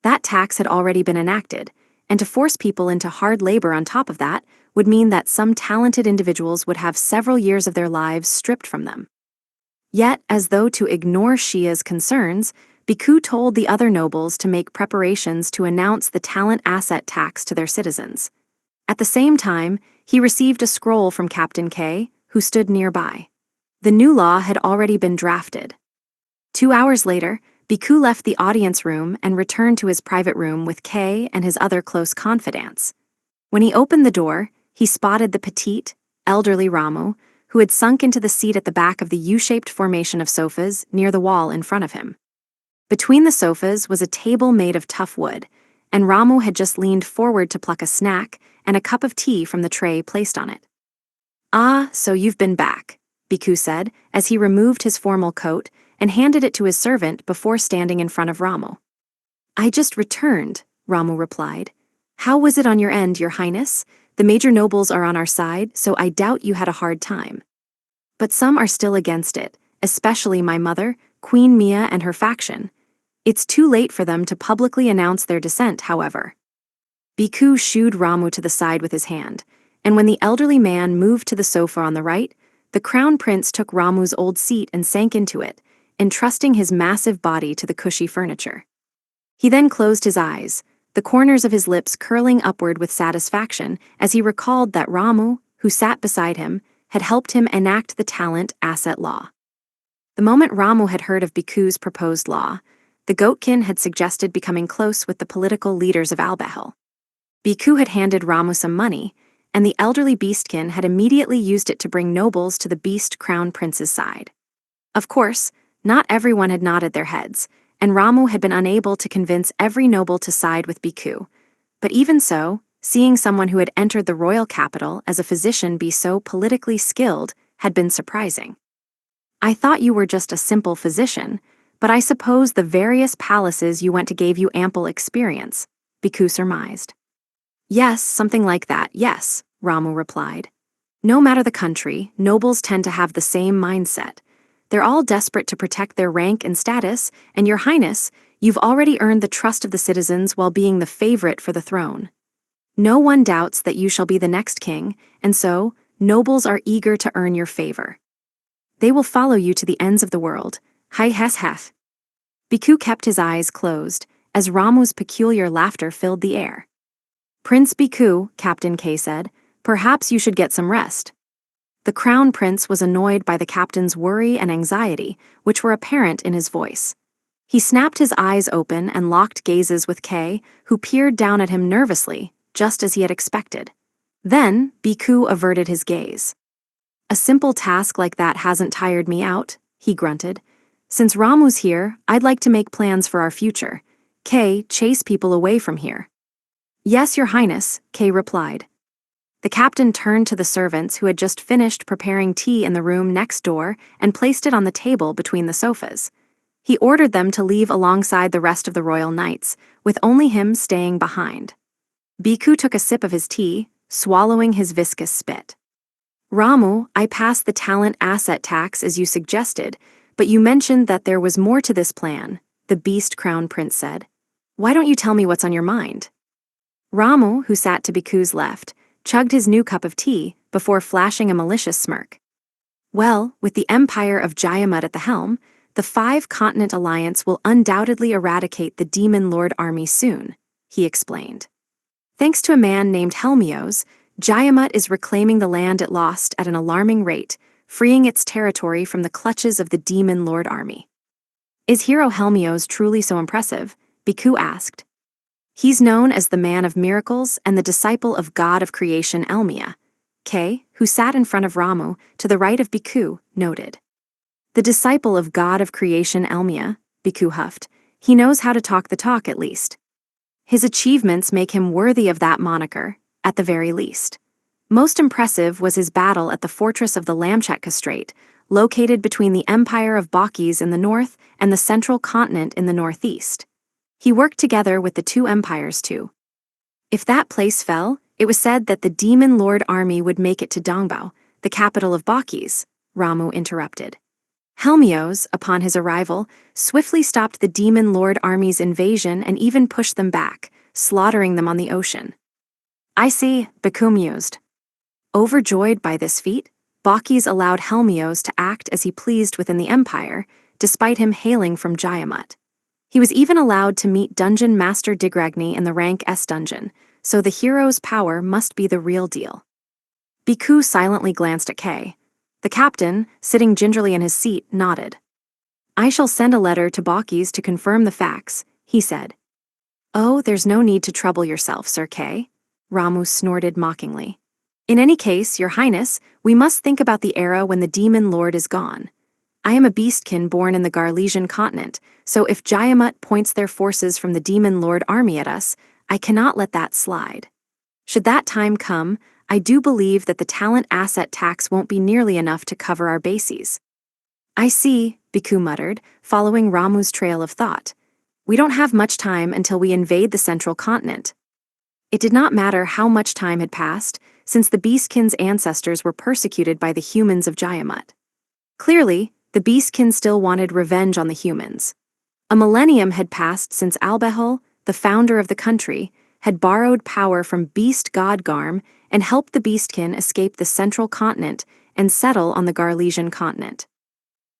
That tax had already been enacted, and to force people into hard labor on top of that would mean that some talented individuals would have several years of their lives stripped from them. Yet, as though to ignore Xia's concerns, Bikku told the other nobles to make preparations to announce the talent asset tax to their citizens. At the same time, he received a scroll from Captain K, who stood nearby. The new law had already been drafted. 2 hours later, Bikku left the audience room and returned to his private room with K and his other close confidants. When he opened the door, he spotted the petite, elderly Ramu, who had sunk into the seat at the back of the U-shaped formation of sofas near the wall in front of him. Between the sofas was a table made of tough wood, and Ramu had just leaned forward to pluck a snack and a cup of tea from the tray placed on it. Ah, so you've been back, Bikku said as he removed his formal coat and handed it to his servant before standing in front of Ramu. I just returned, Ramu replied. How was it on your end, Your Highness? The major nobles are on our side, so I doubt you had a hard time. But some are still against it, especially my mother, Queen Mia, and her faction. It's too late for them to publicly announce their dissent, however. Bhikkhu shooed Ramu to the side with his hand, and when the elderly man moved to the sofa on the right, the crown prince took Ramu's old seat and sank into it, entrusting his massive body to the cushy furniture. He then closed his eyes, the corners of his lips curling upward with satisfaction as he recalled that Ramu, who sat beside him, had helped him enact the talent asset law. The moment Ramu had heard of Bhikkhu's proposed law, the goatkin had suggested becoming close with the political leaders of Albehel. Bhikkhu had handed Ramu some money, and the elderly beastkin had immediately used it to bring nobles to the beast crown prince's side. Of course, not everyone had nodded their heads, and Ramu had been unable to convince every noble to side with Bhikkhu. But even so, seeing someone who had entered the royal capital as a physician be so politically skilled had been surprising. "I thought you were just a simple physician, but I suppose the various palaces you went to gave you ample experience," Bhikkhu surmised. "Yes, something like that, yes," Ramu replied. "No matter the country, nobles tend to have the same mindset. They're all desperate to protect their rank and status, and Your Highness, you've already earned the trust of the citizens while being the favorite for the throne. No one doubts that you shall be the next king, and so, nobles are eager to earn your favor. They will follow you to the ends of the world. Hi hes hef." Bhikkhu kept his eyes closed, as Ramu's peculiar laughter filled the air. "Prince Bhikkhu," Captain K said, "perhaps you should get some rest." The crown prince was annoyed by the captain's worry and anxiety, which were apparent in his voice. He snapped his eyes open and locked gazes with Kay, who peered down at him nervously, just as he had expected. Then, Bhikkhu averted his gaze. "A simple task like that hasn't tired me out," he grunted. "Since Ramu's here, I'd like to make plans for our future. Kay, chase people away from here." "Yes, Your Highness," Kay replied. The captain turned to the servants who had just finished preparing tea in the room next door and placed it on the table between the sofas. He ordered them to leave alongside the rest of the royal knights, with only him staying behind. Bhikkhu took a sip of his tea, swallowing his viscous spit. "Ramu, I passed the talent asset tax as you suggested, but you mentioned that there was more to this plan," the beast crown prince said. "Why don't you tell me what's on your mind?" Ramu, who sat to Bhikkhu's left, chugged his new cup of tea before flashing a malicious smirk. "Well, with the empire of Jayamut at the helm, the Five-Continent Alliance will undoubtedly eradicate the Demon Lord army soon," he explained. "Thanks to a man named Helmios, Jayamut is reclaiming the land it lost at an alarming rate, freeing its territory from the clutches of the Demon Lord army." "Is Hero Helmios truly so impressive?" Bhikkhu asked. "He's known as the Man of Miracles and the disciple of God of Creation Elmia," Kay, who sat in front of Ramu, to the right of Bhikkhu, noted. "The disciple of God of Creation Elmia," Bhikkhu huffed. "He knows how to talk the talk at least. His achievements make him worthy of that moniker, at the very least. Most impressive was his battle at the fortress of the Lamchatka Strait, located between the Empire of Bakis in the north and the Central Continent in the northeast. He worked together with the two empires too. If that place fell, it was said that the Demon Lord army would make it to Dongbao, the capital of Bakis," Ramu interrupted. Helmios, upon his arrival, swiftly stopped the Demon Lord army's invasion and even pushed them back, slaughtering them on the ocean. "I see," Bhikkhu mused. Overjoyed by this feat, Bakis allowed Helmios to act as he pleased within the empire, despite him hailing from Jayamut. He was even allowed to meet Dungeon Master Digragni in the rank S dungeon, so the hero's power must be the real deal. Bhikkhu silently glanced at Kay. The captain, sitting gingerly in his seat, nodded. "I shall send a letter to Bakis to confirm the facts," he said. "Oh, there's no need to trouble yourself, Sir Kay," Ramu snorted mockingly. "In any case, Your Highness, we must think about the era when the Demon Lord is gone. I am a beastkin born in the Garlesian continent, so if Jayamut points their forces from the Demon Lord army at us, I cannot let that slide. Should that time come, I do believe that the talent asset tax won't be nearly enough to cover our bases." "I see," Bhikkhu muttered, following Ramu's trail of thought. "We don't have much time until we invade the Central Continent." It did not matter how much time had passed, since the Beastkin's ancestors were persecuted by the humans of Jayamut. Clearly, the Beastkin still wanted revenge on the humans. A millennium had passed since Albehel, the founder of the country, had borrowed power from beast god Garm and helped the Beastkin escape the central continent and settle on the Garlesian continent.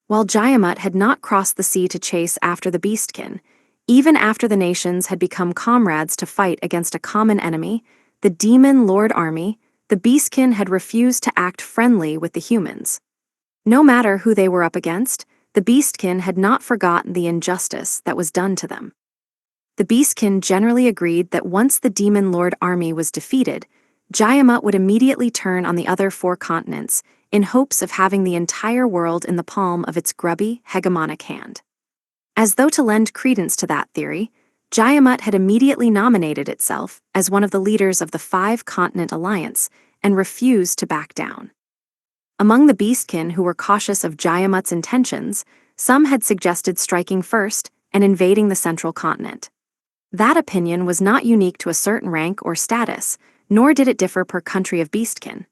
While Jayamut had not crossed the sea to chase after the Beastkin, even after the nations had become comrades to fight against a common enemy, the Demon Lord army, the Beastkin had refused to act friendly with the humans. No matter who they were up against, the Beastkin had not forgotten the injustice that was done to them. The Beastkin generally agreed that once the Demon Lord army was defeated, Jayamut would immediately turn on the other 4 continents in hopes of having the entire world in the palm of its grubby, hegemonic hand. As though to lend credence to that theory, Jayamut had immediately nominated itself as one of the leaders of the 5-continent alliance and refused to back down. Among the Beastkin who were cautious of Jayamut's intentions, some had suggested striking first and invading the central continent. That opinion was not unique to a certain rank or status, nor did it differ per country of Beastkin.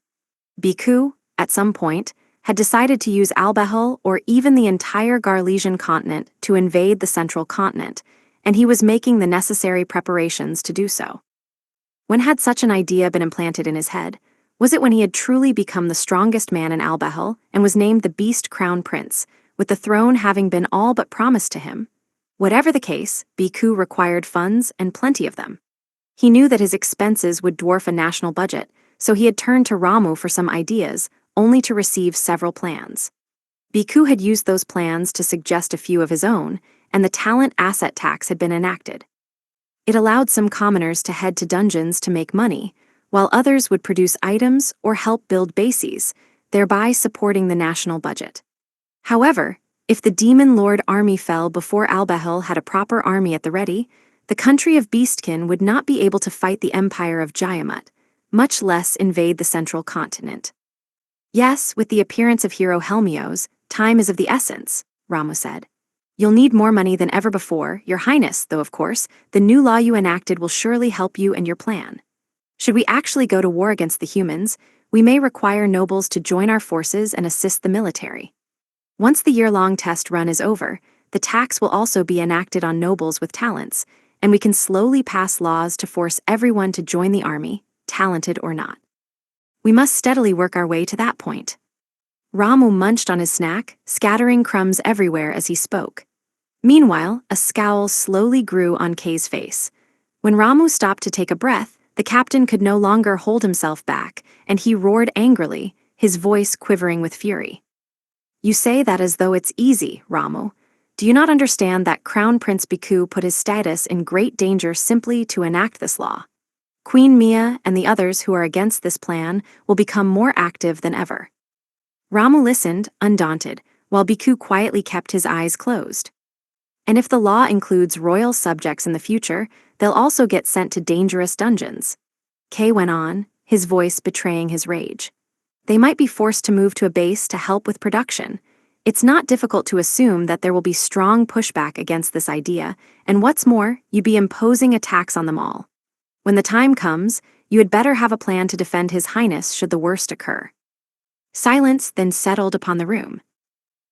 Bikku, at some point, had decided to use Albehel or even the entire Garlesian continent to invade the central continent, and he was making the necessary preparations to do so. When had such an idea been implanted in his head? Was it when he had truly become the strongest man in Albehel and was named the Beast Crown Prince, with the throne having been all but promised to him? Whatever the case, Bikku required funds and plenty of them. He knew that his expenses would dwarf a national budget, so he had turned to Ramu for some ideas, only to receive several plans. Bikku had used those plans to suggest a few of his own, and the talent asset tax had been enacted. It allowed some commoners to head to dungeons to make money, while others would produce items or help build bases, thereby supporting the national budget. However, if the Demon Lord army fell before Albehel had a proper army at the ready, the country of Beastkin would not be able to fight the empire of Jayamut, much less invade the central continent. Yes, with the appearance of Hero Helmios, time is of the essence, Ramu said. You'll need more money than ever before, Your Highness, though of course, the new law you enacted will surely help you and your plan. Should we actually go to war against the humans, we may require nobles to join our forces and assist the military. Once the year-long test run is over, the tax will also be enacted on nobles with talents, and we can slowly pass laws to force everyone to join the army, talented or not. We must steadily work our way to that point. Ramu munched on his snack, scattering crumbs everywhere as he spoke. Meanwhile, a scowl slowly grew on Kay's face. When Ramu stopped to take a breath, the captain could no longer hold himself back, and he roared angrily, his voice quivering with fury. You say that as though it's easy, Ramu. Do you not understand that Crown Prince Bikku put his status in great danger simply to enact this law? Queen Mia and the others who are against this plan will become more active than ever. Ramu listened, undaunted, while Bikku quietly kept his eyes closed. And if the law includes royal subjects in the future, they'll also get sent to dangerous dungeons. Kay went on, his voice betraying his rage. They might be forced to move to a base to help with production. It's not difficult to assume that there will be strong pushback against this idea, and what's more, you'd be imposing a tax on them all. When the time comes, you had better have a plan to defend His Highness should the worst occur. Silence then settled upon the room.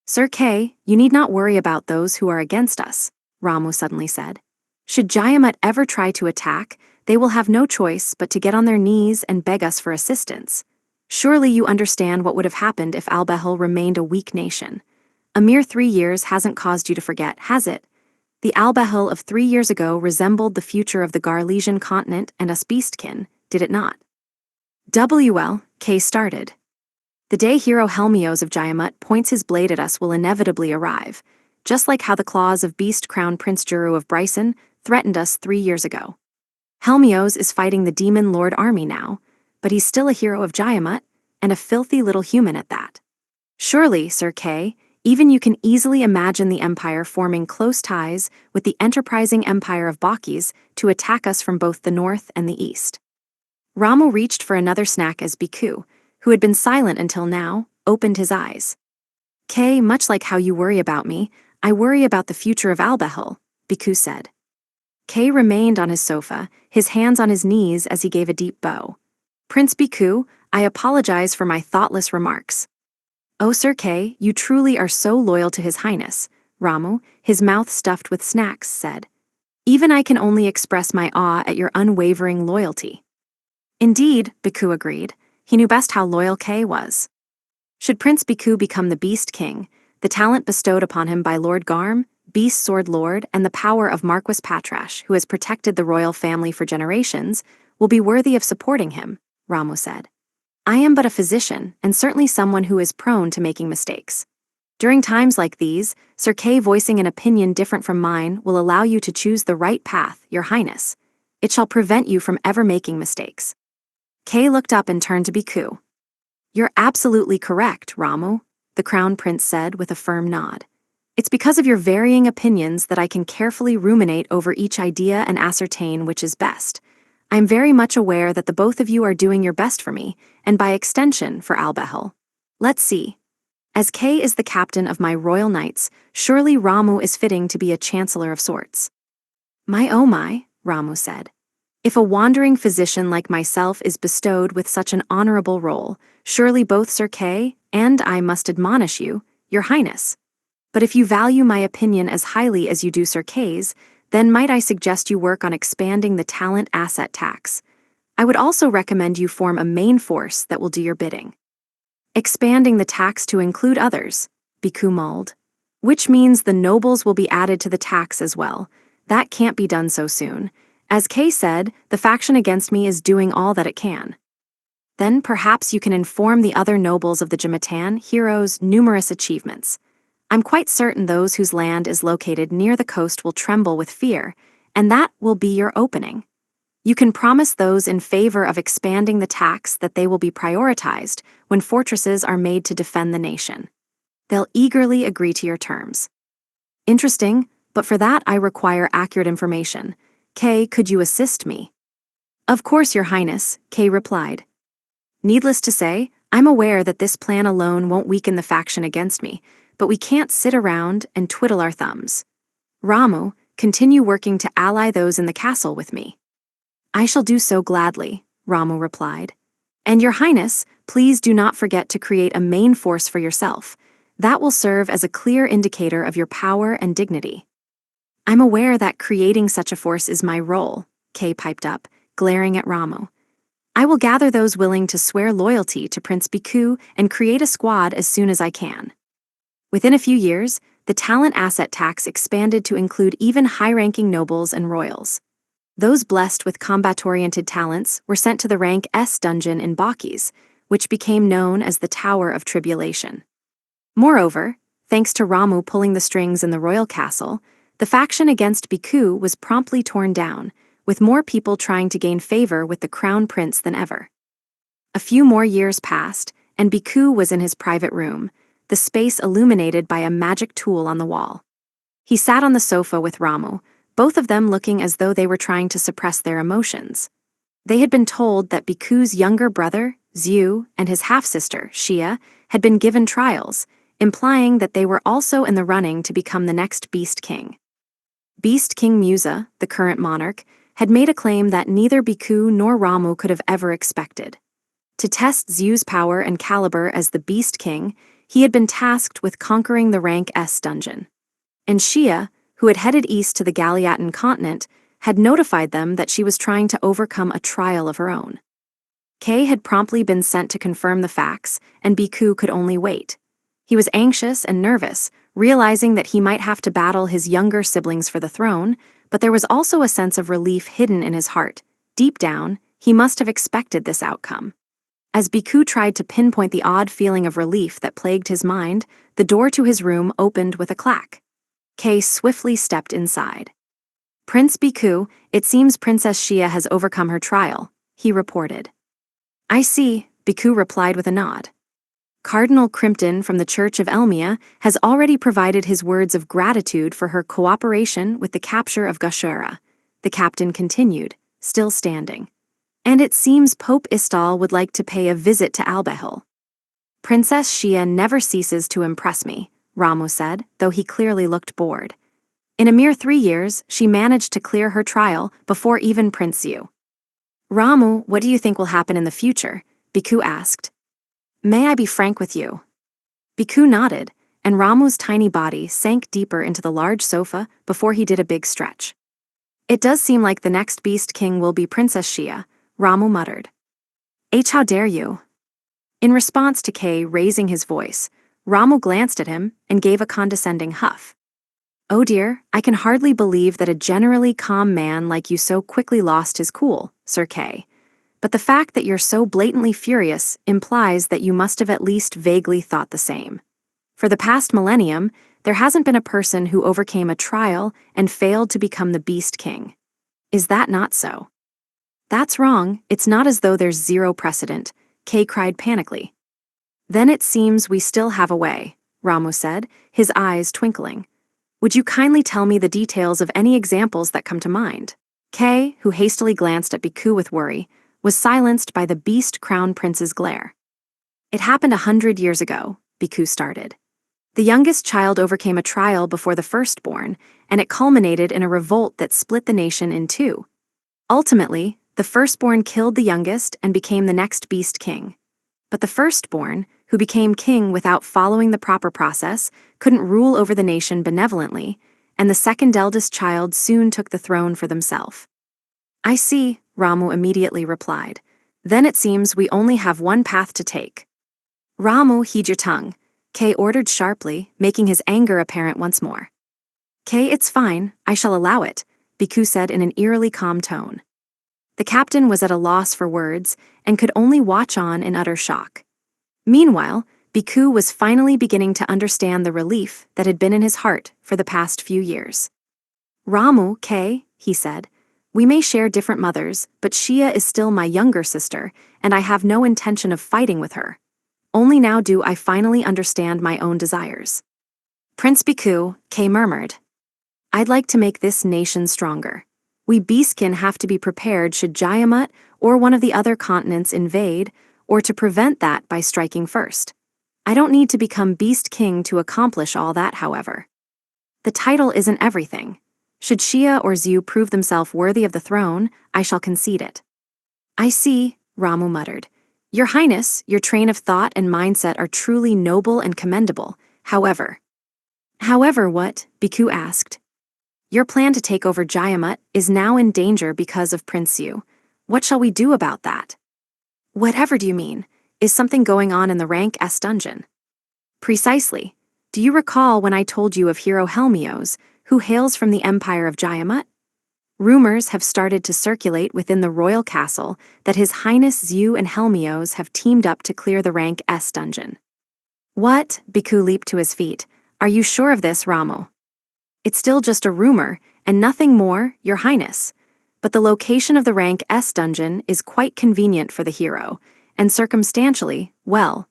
Sir Kay, you need not worry about those who are against us, Ramu suddenly said. Should Jayamut ever try to attack, they will have no choice but to get on their knees and beg us for assistance. Surely you understand what would have happened if Albehel remained a weak nation. A mere 3 years hasn't caused you to forget, has it? The Albehel of 3 years ago resembled the future of the Garlesian continent and us Beastkin, did it not? Kay started. The day Hero Helmios of Jayamut points his blade at us will inevitably arrive, just like how the claws of Beast Crown Prince Juru of Bryson threatened us 3 years ago. Helmios is fighting the Demon Lord army now, but he's still a hero of Jayamut, and a filthy little human at that. Surely, Sir Kay, even you can easily imagine the Empire forming close ties with the enterprising Empire of Bakis to attack us from both the north and the east. Ramu reached for another snack as Bikku, who had been silent until now, opened his eyes. Kay, much like how you worry about me, I worry about the future of Albehel, Bikku said. Kay remained on his sofa, his hands on his knees as he gave a deep bow. Prince Bikku, I apologize for my thoughtless remarks. Oh, Sir Kay, you truly are so loyal to His Highness, Ramu, his mouth stuffed with snacks, said. Even I can only express my awe at your unwavering loyalty. Indeed, Bhikkhu agreed. He knew best how loyal Kay was. Should Prince Bhikkhu become the Beast King, the talent bestowed upon him by Lord Garm, Beast Sword Lord, and the power of Marquis Patrash, who has protected the royal family for generations, will be worthy of supporting him, Ramu said. I am but a physician, and certainly someone who is prone to making mistakes. During times like these, Sir Kay voicing an opinion different from mine will allow you to choose the right path, Your Highness. It shall prevent you from ever making mistakes. Kay looked up and turned to Bhikkhu. You're absolutely correct, Ramu, the Crown Prince said with a firm nod. It's because of your varying opinions that I can carefully ruminate over each idea and ascertain which is best. I am very much aware that the both of you are doing your best for me, and by extension for Albehel. Let's see. As Kay is the captain of my royal knights, surely Ramu is fitting to be a chancellor of sorts. My oh my, Ramu said. If a wandering physician like myself is bestowed with such an honorable role, surely both Sir Kay and I must admonish you, Your Highness. But if you value my opinion as highly as you do Sir Kay's, then might I suggest you work on expanding the talent asset tax. I would also recommend you form a main force that will do your bidding. Expanding the tax to include others, Bhikkhu mulled. Which means the nobles will be added to the tax as well. That can't be done so soon. As Kay said, the faction against me is doing all that it can. Then perhaps you can inform the other nobles of the Jamatan heroes' numerous achievements. I'm quite certain those whose land is located near the coast will tremble with fear, and that will be your opening. You can promise those in favor of expanding the tax that they will be prioritized when fortresses are made to defend the nation. They'll eagerly agree to your terms. Interesting, but for that I require accurate information. Kay, could you assist me? Of course, Your Highness, Kay replied. Needless to say, I'm aware that this plan alone won't weaken the faction against me, but we can't sit around and twiddle our thumbs. Ramu, continue working to ally those in the castle with me. I shall do so gladly, Ramu replied. And Your Highness, please do not forget to create a main force for yourself. That will serve as a clear indicator of your power and dignity. I'm aware that creating such a force is my role, Kay piped up, glaring at Ramu. I will gather those willing to swear loyalty to Prince Bhikkhu and create a squad as soon as I can. Within a few years, the talent asset tax expanded to include even high-ranking nobles and royals. Those blessed with combat-oriented talents were sent to the rank S dungeon in Bakis, which became known as the Tower of Tribulation. Moreover, thanks to Ramu pulling the strings in the royal castle, the faction against Bhikkhu was promptly torn down, with more people trying to gain favor with the crown prince than ever. A few more years passed, and Bhikkhu was in his private room, the space illuminated by a magic tool on the wall. He sat on the sofa with Ramu, both of them looking as though they were trying to suppress their emotions. They had been told that Bhikkhu's younger brother, Zhu, and his half-sister, Shia, had been given trials, implying that they were also in the running to become the next Beast King. Beast King Musa, the current monarch, had made a claim that neither Bhikkhu nor Ramu could have ever expected. To test Zhu's power and caliber as the Beast King, he had been tasked with conquering the rank S dungeon. And Shia, who had headed east to the Galiatan continent, had notified them that she was trying to overcome a trial of her own. Kay had promptly been sent to confirm the facts, and Bhikkhu could only wait. He was anxious and nervous, realizing that he might have to battle his younger siblings for the throne, but there was also a sense of relief hidden in his heart. Deep down, he must have expected this outcome. As Bhikkhu tried to pinpoint the odd feeling of relief that plagued his mind, the door to his room opened with a clack. Kay swiftly stepped inside. Prince Bhikkhu, it seems Princess Shia has overcome her trial, he reported. I see, Bhikkhu replied with a nod. Cardinal Crimpton from the Church of Elmia has already provided his words of gratitude for her cooperation with the capture of Gashura, the captain continued, still standing. And it seems Pope Istal would like to pay a visit to Albehel. Princess Shia never ceases to impress me, Ramu said, though he clearly looked bored. In a mere 3 years, she managed to clear her trial before even Prince Zhu. Ramu, what do you think will happen in the future? Bhikkhu asked. May I be frank with you? Bhikkhu nodded, and Ramu's tiny body sank deeper into the large sofa before he did a big stretch. It does seem like the next Beast King will be Princess Shia, Ramu muttered. How dare you? In response to Kay raising his voice, Ramu glanced at him and gave a condescending huff. Oh dear, I can hardly believe that a generally calm man like you so quickly lost his cool, Sir Kay. But the fact that you're so blatantly furious implies that you must have at least vaguely thought the same. For the past millennium, there hasn't been a person who overcame a trial and failed to become the Beast King. Is that not so? That's wrong, it's not as though there's zero precedent, Kay cried panically. Then it seems we still have a way, Ramu said, his eyes twinkling. Would you kindly tell me the details of any examples that come to mind? Kay, who hastily glanced at Bhikkhu with worry, was silenced by the Beast Crown Prince's glare. It happened 100 years ago, Bhikkhu started. The youngest child overcame a trial before the firstborn, and it culminated in a revolt that split the nation in two. Ultimately, the firstborn killed the youngest and became the next Beast King. But the firstborn, who became king without following the proper process, couldn't rule over the nation benevolently, and the second eldest child soon took the throne for themselves. I see, Ramu immediately replied. Then it seems we only have one path to take. Ramu, heed your tongue, Kay ordered sharply, making his anger apparent once more. Kay, it's fine, I shall allow it, Bhikkhu said in an eerily calm tone. The captain was at a loss for words and could only watch on in utter shock. Meanwhile, Bhikkhu was finally beginning to understand the relief that had been in his heart for the past few years. Ramu, Kay, he said, we may share different mothers, but Shia is still my younger sister, and I have no intention of fighting with her. Only now do I finally understand my own desires. Prince Bhikkhu, Kay murmured. I'd like to make this nation stronger. We Beastkin have to be prepared should Jayamut or one of the other continents invade, or to prevent that by striking first. I don't need to become Beast King to accomplish all that, however. The title isn't everything. Should Shia or Zhu prove themselves worthy of the throne, I shall concede it. I see, Ramu muttered. Your Highness, your train of thought and mindset are truly noble and commendable, however. However what? Bhikkhu asked. Your plan to take over Jayamut is now in danger because of Prince Zhu. What shall we do about that? Whatever do you mean? Is something going on in the Rank S dungeon? Precisely. Do you recall when I told you of Hero Helmios, who hails from the Empire of Jayamut? Rumors have started to circulate within the royal castle that His Highness Zhu and Helmios have teamed up to clear the Rank S dungeon. What? Bhikkhu leaped to his feet. Are you sure of this, Ramu? It's still just a rumor, and nothing more, Your Highness. But the location of the Rank S dungeon is quite convenient for the hero, and circumstantially, well,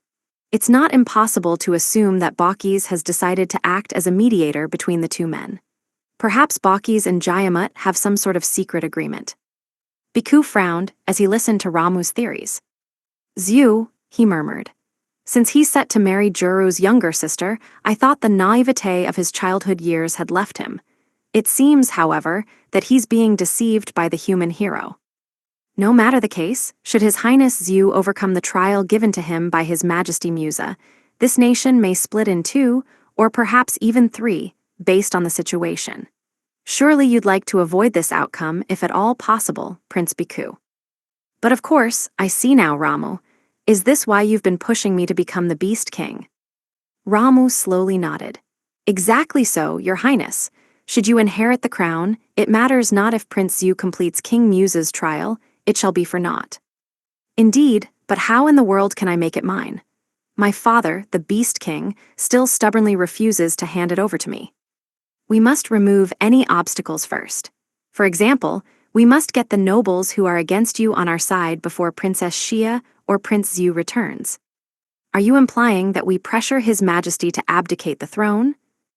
it's not impossible to assume that Bakis has decided to act as a mediator between the two men. Perhaps Bakis and Jayamut have some sort of secret agreement. Bhikkhu frowned as he listened to Ramu's theories. Zhu, he murmured. Since he's set to marry Juru's younger sister, I thought the naivete of his childhood years had left him. It seems, however, that he's being deceived by the human hero. No matter the case, should His Highness Zhu overcome the trial given to him by His Majesty Musa, this nation may split in two, or perhaps even three, based on the situation. Surely you'd like to avoid this outcome if at all possible, Prince Bhikkhu. But of course, I see now, Ramu. Is this why you've been pushing me to become the Beast King? Ramu slowly nodded. Exactly so, Your Highness. Should you inherit the crown, it matters not if Prince Zhu completes King Musa's trial, it shall be for naught. Indeed, but how in the world can I make it mine? My father, the Beast King, still stubbornly refuses to hand it over to me. We must remove any obstacles first. For example, we must get the nobles who are against you on our side before Princess Shia or Prince Zhu returns. Are you implying that we pressure His Majesty to abdicate the throne?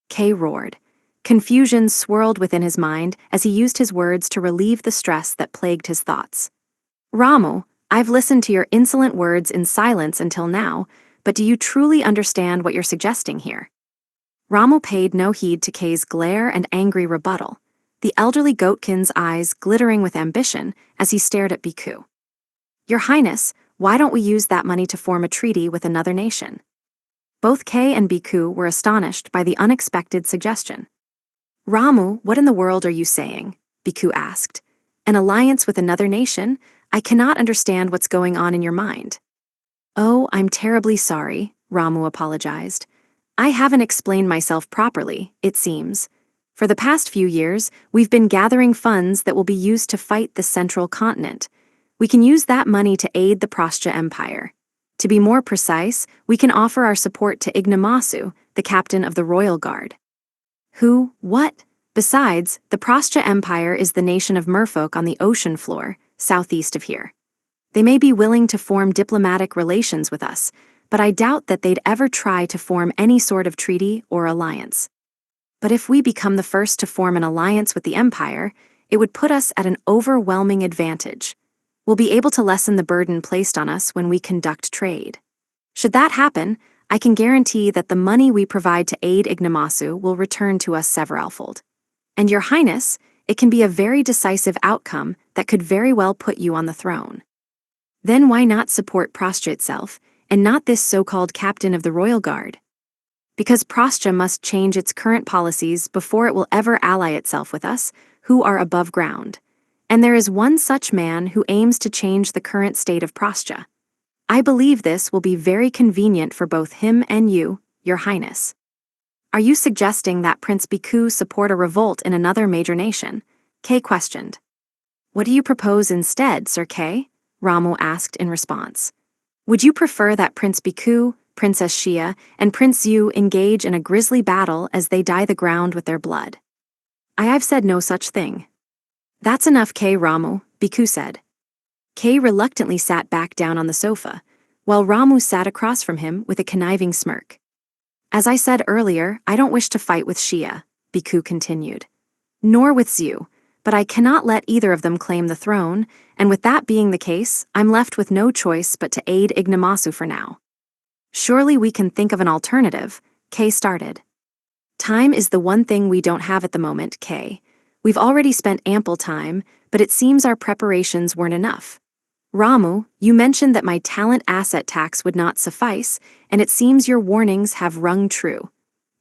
Kay roared. Confusion swirled within his mind as he used his words to relieve the stress that plagued his thoughts. Ramu, I've listened to your insolent words in silence until now, but do you truly understand what you're suggesting here? Ramu paid no heed to Kay's glare and angry rebuttal, the elderly goatkin's eyes glittering with ambition as he stared at Bhikkhu. Your Highness, why don't we use that money to form a treaty with another nation? Both Kay and Bhikkhu were astonished by the unexpected suggestion. Ramu, what in the world are you saying? Bhikkhu asked. An alliance with another nation? I cannot understand what's going on in your mind. Oh, I'm terribly sorry, Ramu apologized. I haven't explained myself properly, it seems. For the past few years, we've been gathering funds that will be used to fight the central continent. We can use that money to aid the Prastya Empire. To be more precise, we can offer our support to Ignomasu, the captain of the royal guard. Who? What? Besides, the Prastya Empire is the nation of merfolk on the ocean floor, southeast of here. They may be willing to form diplomatic relations with us, but I doubt that they'd ever try to form any sort of treaty or alliance. But if we become the first to form an alliance with the Empire, it would put us at an overwhelming advantage. We'll be able to lessen the burden placed on us when we conduct trade. Should that happen, I can guarantee that the money we provide to aid Ignomasu will return to us severalfold. And Your Highness, it can be a very decisive outcome that could very well put you on the throne. Then why not support Prastya itself, and not this so-called captain of the royal guard? Because Prastya must change its current policies before it will ever ally itself with us, who are above ground. And there is one such man who aims to change the current state of Prastya. I believe this will be very convenient for both him and you, Your Highness. Are you suggesting that Prince Bhikkhu support a revolt in another major nation? Kay questioned. What do you propose instead, Sir Kay? Ramu asked in response. Would you prefer that Prince Bhikkhu, Princess Shia, and Prince Yu engage in a grisly battle as they dye the ground with their blood? I've said no such thing. That's enough, Kay Ramu, Bhikkhu said. Kay reluctantly sat back down on the sofa, while Ramu sat across from him with a conniving smirk. As I said earlier, I don't wish to fight with Shia, Bhikkhu continued. Nor with Zhu, but I cannot let either of them claim the throne, and with that being the case, I'm left with no choice but to aid Ignomasu for now. Surely we can think of an alternative, Kay started. Time is the one thing we don't have at the moment, Kay. We've already spent ample time, but it seems our preparations weren't enough. Ramu, you mentioned that my talent asset tax would not suffice, and it seems your warnings have rung true.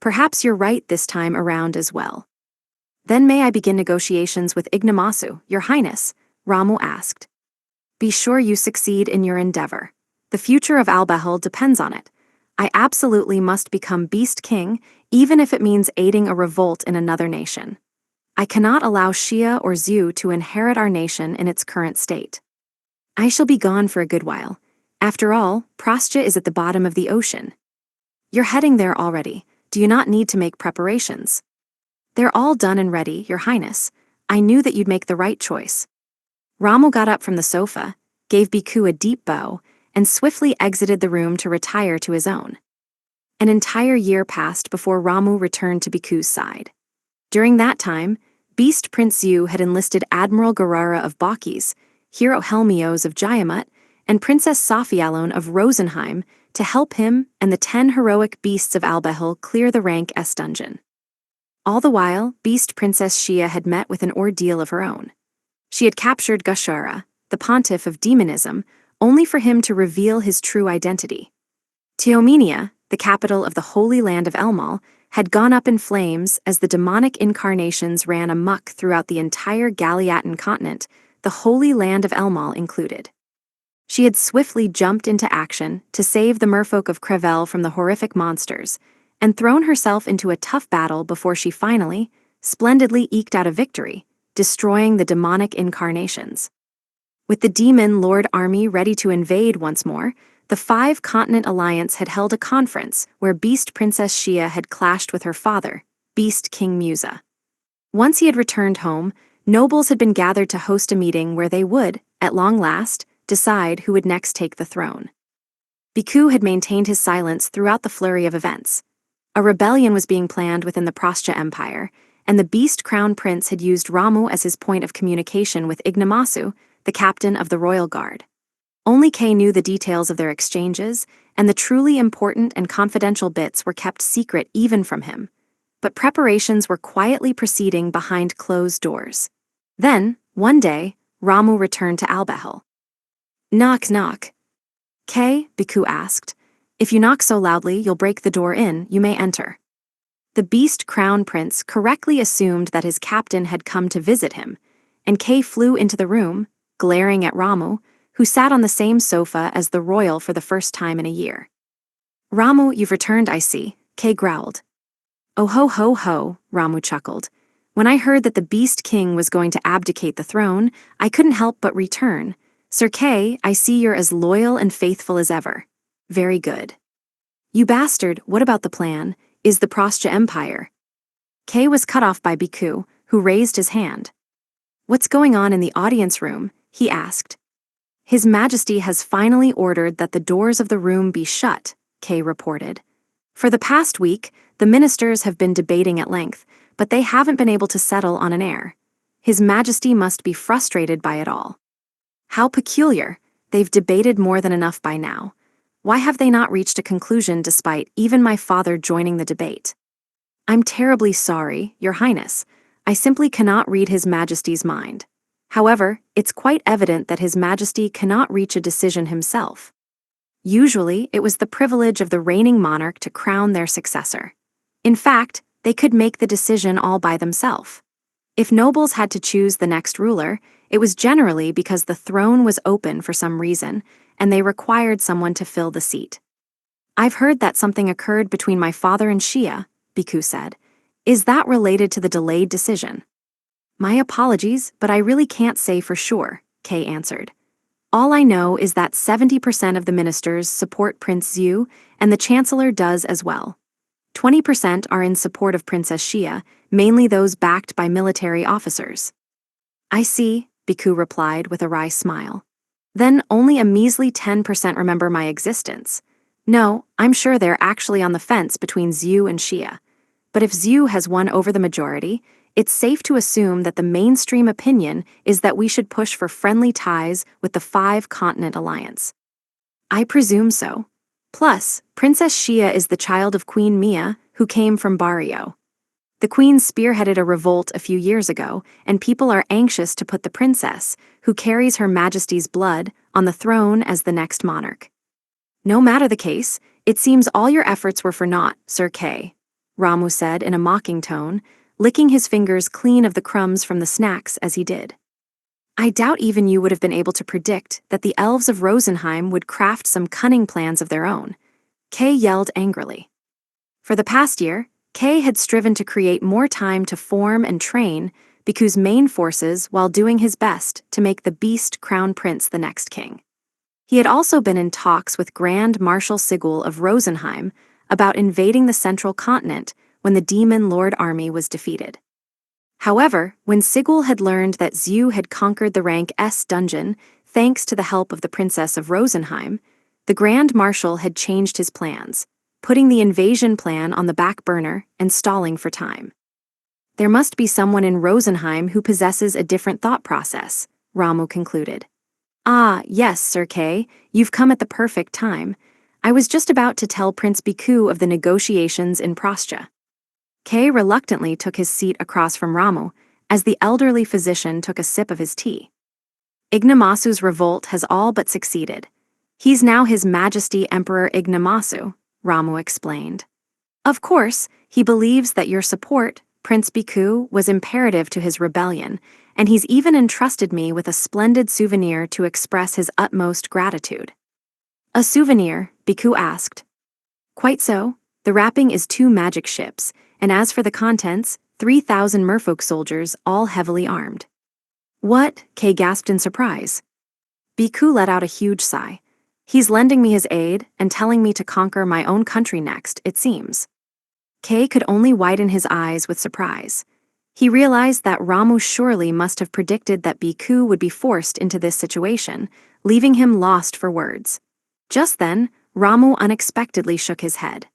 Perhaps you're right this time around as well. Then may I begin negotiations with Ignomasu, Your Highness? Ramu asked. Be sure you succeed in your endeavor. The future of Albahul depends on it. I absolutely must become Beast King, even if it means aiding a revolt in another nation. I cannot allow Shia or Zhu to inherit our nation in its current state. I shall be gone for a good while. After all, Prastya is at the bottom of the ocean. You're heading there already. Do you not need to make preparations? They're all done and ready, Your Highness. I knew that you'd make the right choice. Ramu got up from the sofa, gave Bhikkhu a deep bow, and swiftly exited the room to retire to his own. An entire year passed before Ramu returned to Bhikkhu's side. During that time, Beast Prince Yu had enlisted Admiral Garara of Bakis, Hero Helmios of Jayamut, and Princess Sophialone of Rosenheim to help him and the 10 heroic beasts of Albahul clear the rank S dungeon. All the while, Beast Princess Shia had met with an ordeal of her own. She had captured Gashara, the pontiff of demonism, only for him to reveal his true identity. Teomenia, the capital of the Holy Land of Elmal, had gone up in flames as the demonic incarnations ran amok throughout the entire Galiatan continent, the Holy Land of Elmal included. She had swiftly jumped into action to save the merfolk of Crevel from the horrific monsters, and thrown herself into a tough battle before she finally, splendidly eked out a victory, destroying the demonic incarnations. With the demon Lord army ready to invade once more, the Five-Continent Alliance had held a conference where Beast Princess Shia had clashed with her father, Beast King Musa. Once he had returned home, nobles had been gathered to host a meeting where they would, at long last, decide who would next take the throne. Bhikkhu had maintained his silence throughout the flurry of events. A rebellion was being planned within the Prastya Empire, and the Beast Crown Prince had used Ramu as his point of communication with Ignomasu, the captain of the royal guard. Only Kay knew the details of their exchanges, and the truly important and confidential bits were kept secret even from him. But preparations were quietly proceeding behind closed doors. Then, one day, Ramu returned to Albahul. Knock, knock. Kay, Bhikkhu asked. If you knock so loudly you'll break the door in, you may enter. The Beast Crown Prince correctly assumed that his captain had come to visit him, and Kay flew into the room, glaring at Ramu, who sat on the same sofa as the royal for the first time in a year. Ramu, you've returned, I see, Kay growled. Oh ho ho ho, Ramu chuckled. When I heard that the Beast King was going to abdicate the throne, I couldn't help but return. Sir Kay, I see you're as loyal and faithful as ever. Very good. You bastard, what about the plan? Is the Prostya Empire? Kay was cut off by Bhikkhu, who raised his hand. What's going on in the audience room? He asked. His Majesty has finally ordered that the doors of the room be shut, Kay reported. For the past week, the ministers have been debating at length, but they haven't been able to settle on an heir. His Majesty must be frustrated by it all. How peculiar. They've debated more than enough by now. Why have they not reached a conclusion despite even my father joining the debate? I'm terribly sorry, Your Highness. I simply cannot read His Majesty's mind. However, it's quite evident that His Majesty cannot reach a decision himself. Usually, it was the privilege of the reigning monarch to crown their successor. In fact, they could make the decision all by themselves. If nobles had to choose the next ruler, it was generally because the throne was open for some reason, and they required someone to fill the seat. I've heard that something occurred between my father and Shia, Bhikkhu said. Is that related to the delayed decision? My apologies, but I really can't say for sure, Kay answered. All I know is that 70% of the ministers support Prince Zhu, and the Chancellor does as well. 20% are in support of Princess Shia, mainly those backed by military officers. I see, Bhikkhu replied with a wry smile. Then only a measly 10% remember my existence. No, I'm sure they're actually on the fence between Zhu and Shia. But if Zhu has won over the majority, it's safe to assume that the mainstream opinion is that we should push for friendly ties with the Five-Continent Alliance. I presume so. Plus, Princess Shia is the child of Queen Mia, who came from Barrio. The queen spearheaded a revolt a few years ago, and people are anxious to put the princess, who carries Her Majesty's blood, on the throne as the next monarch. No matter the case, it seems all your efforts were for naught, Sir Kay, Ramu said in a mocking tone, licking his fingers clean of the crumbs from the snacks as he did. I doubt even you would have been able to predict that the elves of Rosenheim would craft some cunning plans of their own. Kay yelled angrily. For the past year, Kay had striven to create more time to form and train Bhikkhu's main forces while doing his best to make the Beast Crown Prince the next king. He had also been in talks with Grand Marshal Sigul of Rosenheim about invading the central continent when the Demon Lord army was defeated. However, when Sigul had learned that Zhu had conquered the rank S dungeon thanks to the help of the Princess of Rosenheim, the Grand Marshal had changed his plans, putting the invasion plan on the back burner and stalling for time. There must be someone in Rosenheim who possesses a different thought process, Ramu concluded. Ah, yes, Sir Kay, you've come at the perfect time. I was just about to tell Prince Bhikkhu of the negotiations in Prostya. Kay reluctantly took his seat across from Ramu, as the elderly physician took a sip of his tea. Ignomasu's revolt has all but succeeded. He's now His Majesty Emperor Ignomasu, Ramu explained. Of course, he believes that your support, Prince Bhikkhu, was imperative to his rebellion, and he's even entrusted me with a splendid souvenir to express his utmost gratitude. A souvenir? Bhikkhu asked. Quite so. The wrapping is 2 magic ships, and as for the contents, 3,000 merfolk soldiers, all heavily armed. What? Kay gasped in surprise. Bhikkhu let out a huge sigh. He's lending me his aid and telling me to conquer my own country next, it seems. Kay could only widen his eyes with surprise. He realized that Ramu surely must have predicted that Bhikkhu would be forced into this situation, leaving him lost for words. Just then, Ramu unexpectedly shook his head.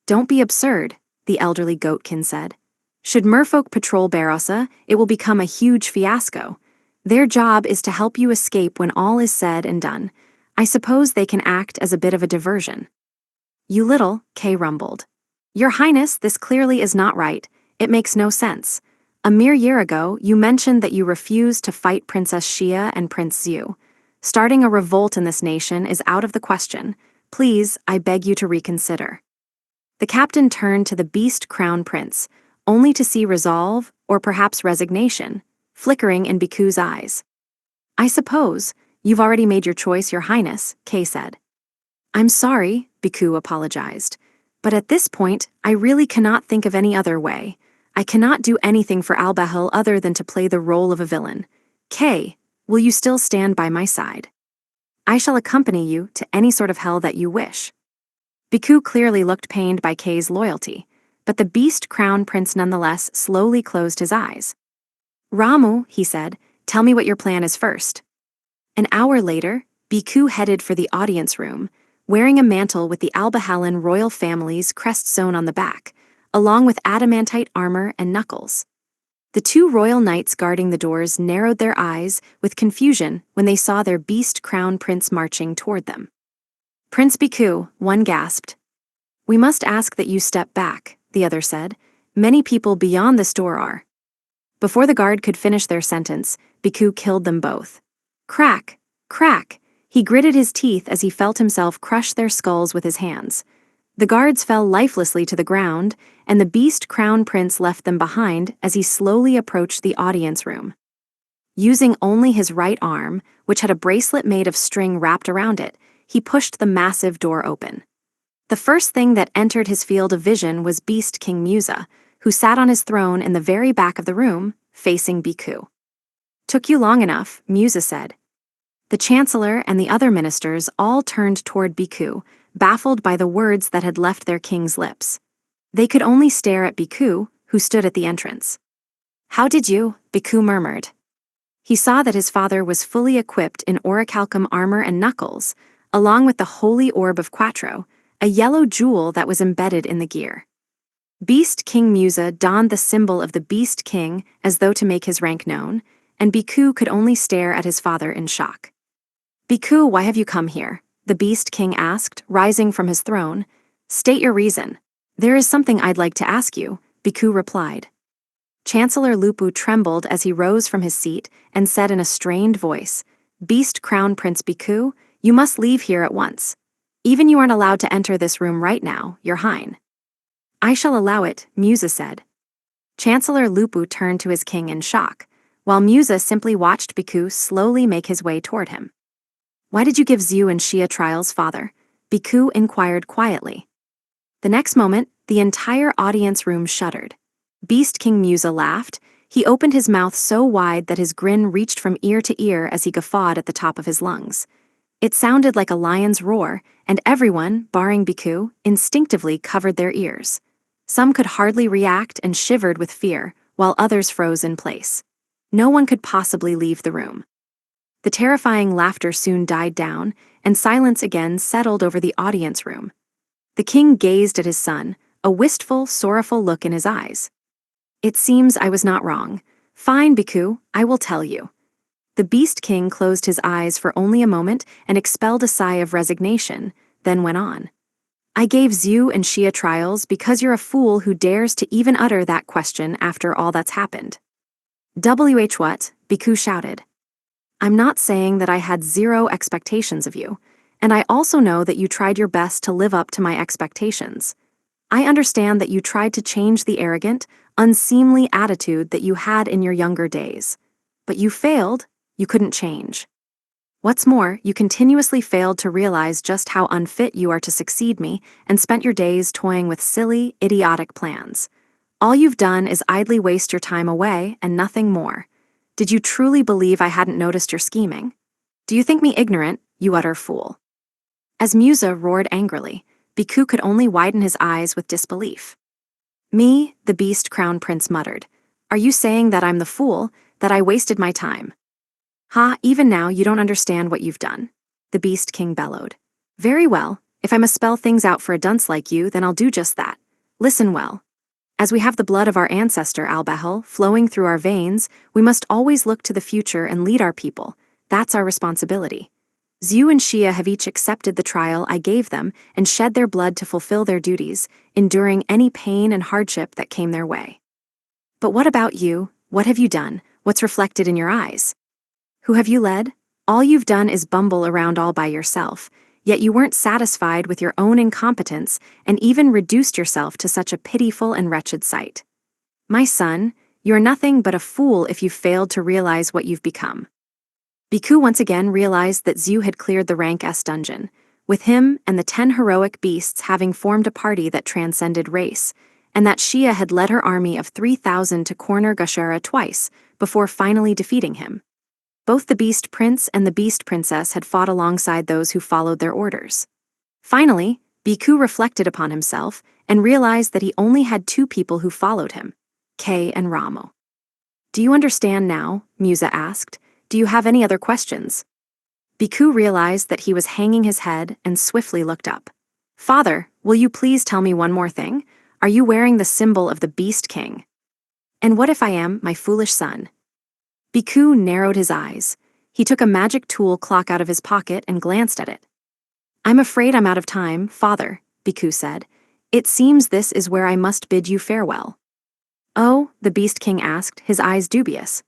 Don't be absurd, the elderly goatkin said. Should merfolk patrol Barossa, it will become a huge fiasco. Their job is to help you escape when all is said and done. I suppose they can act as a bit of a diversion. You little, Kay rumbled. Your Highness, this clearly is not right. It makes no sense. A mere year ago, you mentioned that you refused to fight Princess Shia and Prince Zhu. Starting a revolt in this nation is out of the question. Please, I beg you to reconsider. The captain turned to the Beast Crown Prince, only to see resolve, or perhaps resignation, flickering in Biku's eyes. "I suppose you've already made your choice, Your Highness," Kay said. "I'm sorry," Biku apologized. "But at this point, I really cannot think of any other way. I cannot do anything for Albahel other than to play the role of a villain. Kay, will you still stand by my side? I shall accompany you to any sort of hell that you wish." Biku clearly looked pained by Kay's loyalty, but the Beast Crown Prince nonetheless slowly closed his eyes. "Ramu," he said, "tell me what your plan is first." An hour later, Biku headed for the audience room, wearing a mantle with the Albahalan royal family's crest sewn on the back, along with adamantite armor and knuckles. The two royal knights guarding the doors narrowed their eyes with confusion when they saw their Beast Crown Prince marching toward them. "Prince Biku," one gasped. "We must ask that you step back," the other said. "Many people beyond this door are." Before the guard could finish their sentence, Biku killed them both. Crack! Crack! He gritted his teeth as he felt himself crush their skulls with his hands. The guards fell lifelessly to the ground, and the Beast Crown Prince left them behind as he slowly approached the audience room. Using only his right arm, which had a bracelet made of string wrapped around it, he pushed the massive door open. The first thing that entered his field of vision was Beast King Musa, who sat on his throne in the very back of the room, facing Biku. "Took you long enough," Musa said. The Chancellor and the other ministers all turned toward Biku, baffled by the words that had left their king's lips. They could only stare at Biku, who stood at the entrance. "How did you?" Biku murmured. He saw that his father was fully equipped in orichalcum armor and knuckles, along with the Holy Orb of Quattro, a yellow jewel that was embedded in the gear. Beast King Musa donned the symbol of the Beast King as though to make his rank known, and Biku could only stare at his father in shock. "Biku, why have you come here?" the Beast King asked, rising from his throne. "State your reason." "There is something I'd like to ask you," Biku replied. Chancellor Lupu trembled as he rose from his seat and said in a strained voice, "Beast Crown Prince Biku, you must leave here at once. Even you aren't allowed to enter this room right now, Your Highness." "I shall allow it," Musa said. Chancellor Lupu turned to his king in shock, while Musa simply watched Biku slowly make his way toward him. "Why did you give Xiu and Xia trials, father?" Biku inquired quietly. The next moment, the entire audience room shuddered. Beast King Musa laughed. He opened his mouth so wide that his grin reached from ear to ear as he guffawed at the top of his lungs. It sounded like a lion's roar, and everyone, barring Biku, instinctively covered their ears. Some could hardly react and shivered with fear, while others froze in place. No one could possibly leave the room. The terrifying laughter soon died down, and silence again settled over the audience room. The king gazed at his son, a wistful, sorrowful look in his eyes. "It seems I was not wrong. Fine, Biku, I will tell you." The Beast King closed his eyes for only a moment and expelled a sigh of resignation, then went on. "I gave Xiu and Xia trials because you're a fool who dares to even utter that question after all that's happened." What? Biku shouted. "I'm not saying that I had zero expectations of you, and I also know that you tried your best to live up to my expectations. I understand that you tried to change the arrogant, unseemly attitude that you had in your younger days. But you failed, you couldn't change. What's more, you continuously failed to realize just how unfit you are to succeed me and spent your days toying with silly, idiotic plans. All you've done is idly waste your time away and nothing more. Did you truly believe I hadn't noticed your scheming? Do you think me ignorant, you utter fool?" As Musa roared angrily, Biku could only widen his eyes with disbelief. "Me," the Beast Crown Prince muttered. "Are you saying that I'm the fool, that I wasted my time?" "Ha, even now you don't understand what you've done," the Beast King bellowed. "Very well, if I must spell things out for a dunce like you, then I'll do just that. Listen well. As we have the blood of our ancestor, Albahel, flowing through our veins, we must always look to the future and lead our people. That's our responsibility. Xiu and Xia have each accepted the trial I gave them and shed their blood to fulfill their duties, enduring any pain and hardship that came their way. But what about you? What have you done? What's reflected in your eyes? Who have you led? All you've done is bumble around all by yourself, yet you weren't satisfied with your own incompetence and even reduced yourself to such a pitiful and wretched sight. My son, You're nothing but a fool if you've failed to realize what you've become. Bikku once again realized that Zhu had cleared the Rank S dungeon, with him and the 10 heroic beasts having formed a party that transcended race, and that Xia had led her army of 3,000 to corner Gashara twice, before finally defeating him. Both the Beast Prince and the Beast Princess had fought alongside those who followed their orders. Finally, Bikku reflected upon himself and realized that he only had 2 people who followed him, Kay and Ramo. "Do you understand now?" Musa asked. "Do you have any other questions?" Bikku realized that he was hanging his head and swiftly looked up. "Father, will you please tell me one more thing? Are you wearing the symbol of the Beast King? And what if I am, my foolish son?" Bikku narrowed his eyes. He took a magic tool clock out of his pocket and glanced at it. "I'm afraid I'm out of time, Father," Bikku said. "It seems this is where I must bid you farewell." "Oh?" the Beast King asked, his eyes dubious.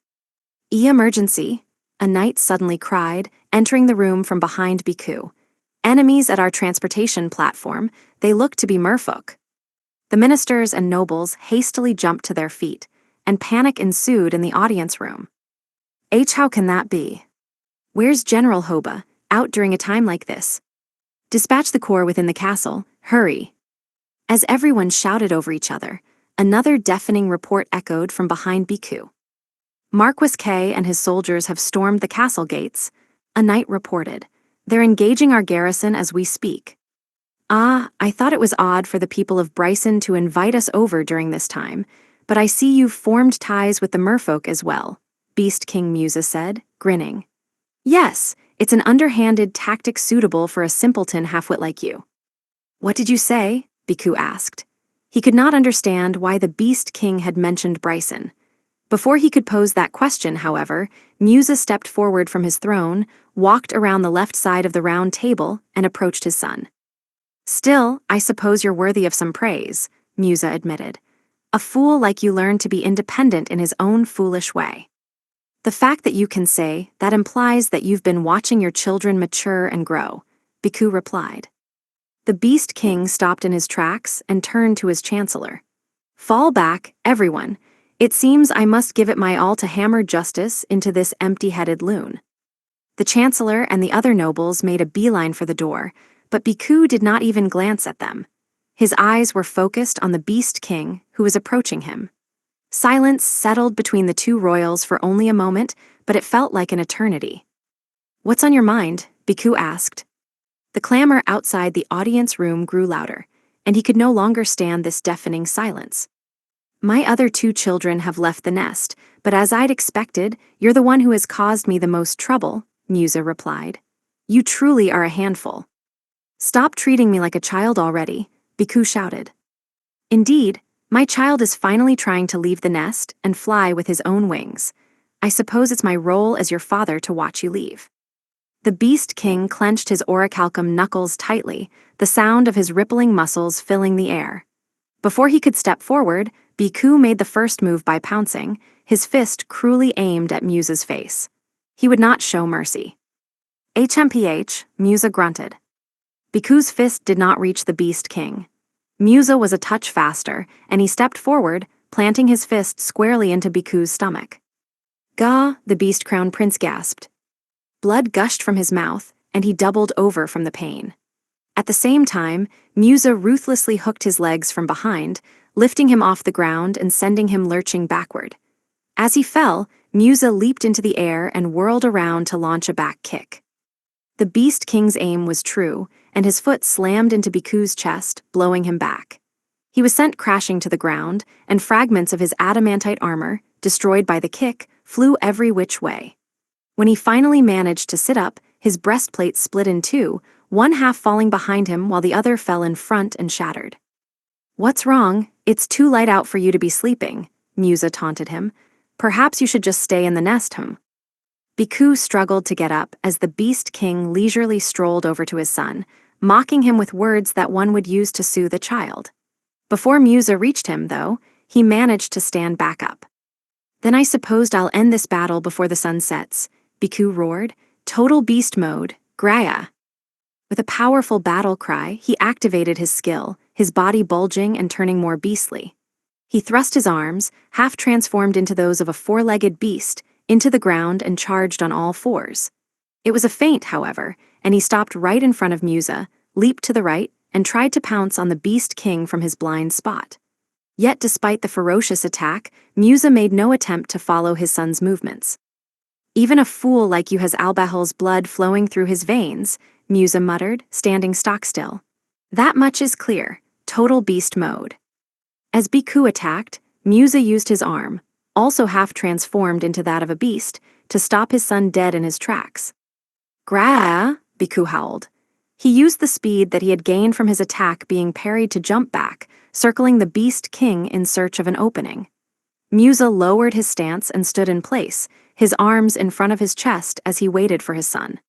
"Emergency," a knight suddenly cried, entering the room from behind Bikku. "Enemies at our transportation platform, they look to be merfolk." The ministers and nobles hastily jumped to their feet, and panic ensued in the audience room. How can that be? Where's General Hoba, out during a time like this? Dispatch the corps within the castle, hurry. As everyone shouted over each other, another deafening report echoed from behind Bikku. "Marquis Kay and his soldiers have stormed the castle gates," a knight reported. "They're engaging our garrison as we speak." "Ah, I thought it was odd for the people of Bryson to invite us over during this time, but I see you've formed ties with the merfolk as well," Beast King Musa said, grinning. "Yes, it's an underhanded tactic suitable for a simpleton halfwit like you." "What did you say?" Bikku asked. He could not understand why the Beast King had mentioned Bryson. Before he could pose that question, however, Musa stepped forward from his throne, walked around the left side of the round table, and approached his son. "Still, I suppose you're worthy of some praise," Musa admitted. "A fool like you learned to be independent in his own foolish way. The fact that you can say that implies that you've been watching your children mature and grow," Bikku replied. The Beast King stopped in his tracks and turned to his chancellor. "Fall back, everyone. It seems I must give it my all to hammer justice into this empty-headed loon." The chancellor and the other nobles made a beeline for the door, but Bikku did not even glance at them. His eyes were focused on the Beast King, who was approaching him. Silence settled between the 2 royals for only a moment, but it felt like an eternity. "What's on your mind?" Bikku asked. The clamor outside the audience room grew louder, and he could no longer stand this deafening silence. "My other 2 children have left the nest, but as I'd expected, you're the one who has caused me the most trouble," Musa replied. "You truly are a handful." "Stop treating me like a child already," Bikku shouted. "Indeed, my child is finally trying to leave the nest and fly with his own wings. I suppose it's my role as your father to watch you leave." The Beast King clenched his orichalcum knuckles tightly, the sound of his rippling muscles filling the air. Before he could step forward, Bikku made the first move by pouncing, his fist cruelly aimed at Musa's face. He would not show mercy. "HMPH," Musa grunted. Bikku's fist did not reach the Beast King. Musa was a touch faster, and he stepped forward, planting his fist squarely into Bikku's stomach. "Gah," the Beast Crown Prince gasped. Blood gushed from his mouth, and he doubled over from the pain. At the same time, Musa ruthlessly hooked his legs from behind, lifting him off the ground and sending him lurching backward. As he fell, Musa leaped into the air and whirled around to launch a back kick. The Beast King's aim was true, and his foot slammed into Bikku's chest, blowing him back. He was sent crashing to the ground, and fragments of his adamantite armor, destroyed by the kick, flew every which way. When he finally managed to sit up, his breastplate split in 2, one half falling behind him while the other fell in front and shattered. "What's wrong? It's too light out for you to be sleeping," Musa taunted him. "Perhaps you should just stay in the nest, Bikku struggled to get up as the Beast King leisurely strolled over to his son, mocking him with words that one would use to soothe a child. Before Musa reached him, though, he managed to stand back up. "Then I supposed I'll end this battle before the sun sets," Bikku roared. "Total beast mode, Graya." With a powerful battle cry, he activated his skill, his body bulging and turning more beastly. He thrust his arms, half transformed into those of a four-legged beast, into the ground and charged on all fours. It was a feint, however, and he stopped right in front of Musa, leaped to the right, and tried to pounce on the Beast King from his blind spot. Yet despite the ferocious attack, Musa made no attempt to follow his son's movements. "Even a fool like you has Albahel's blood flowing through his veins," Musa muttered, standing stock still. "That much is clear, total beast mode." As Bhikkhu attacked, Musa used his arm, also half transformed into that of a beast, to stop his son dead in his tracks. "Gra!" Bhikkhu howled. He used the speed that he had gained from his attack being parried to jump back, circling the Beast King in search of an opening. Musa lowered his stance and stood in place, his arms in front of his chest as he waited for his son.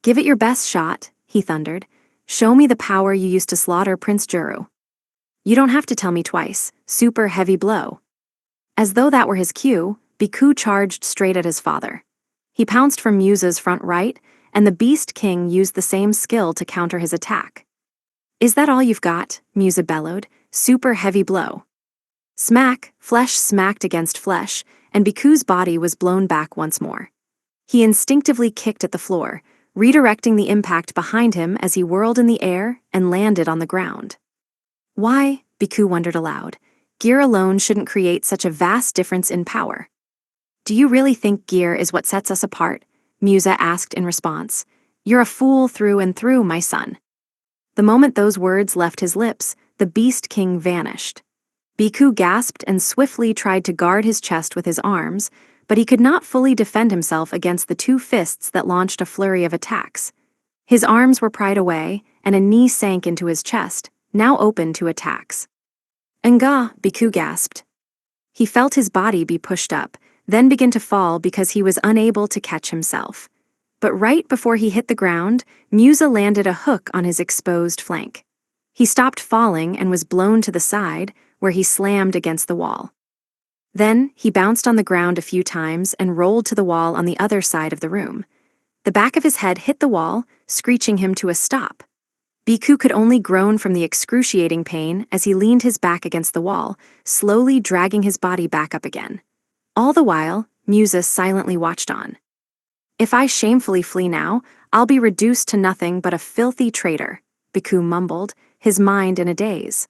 "Give it your best shot," he thundered. "Show me the power you used to slaughter Prince Juru." "You don't have to tell me twice. Super heavy blow." As though that were his cue, Bhikkhu charged straight at his father. He pounced from Musa's front right, and the Beast King used the same skill to counter his attack. "Is that all you've got?" Musa bellowed. "Super heavy blow." Smack, flesh smacked against flesh, and Bhikkhu's body was blown back once more. He instinctively kicked at the floor, redirecting the impact behind him as he whirled in the air and landed on the ground. Why, Bhikkhu wondered aloud, gear alone shouldn't create such a vast difference in power. "Do you really think gear is what sets us apart?" Musa asked in response. "You're a fool through and through, my son." The moment those words left his lips, the Beast King vanished. Bhikkhu gasped and swiftly tried to guard his chest with his arms, but he could not fully defend himself against the two fists that launched a flurry of attacks. His arms were pried away, and a knee sank into his chest, now open to attacks. "Nga," Bhikkhu gasped. He felt his body be pushed up, then begin to fall because he was unable to catch himself. But right before he hit the ground, Musa landed a hook on his exposed flank. He stopped falling and was blown to the side, where he slammed against the wall. Then, he bounced on the ground a few times and rolled to the wall on the other side of the room. The back of his head hit the wall, screeching him to a stop. Bhikkhu could only groan from the excruciating pain as he leaned his back against the wall, slowly dragging his body back up again. All the while, Musa silently watched on. "If I shamefully flee now, I'll be reduced to nothing but a filthy traitor," Bhikkhu mumbled, his mind in a daze.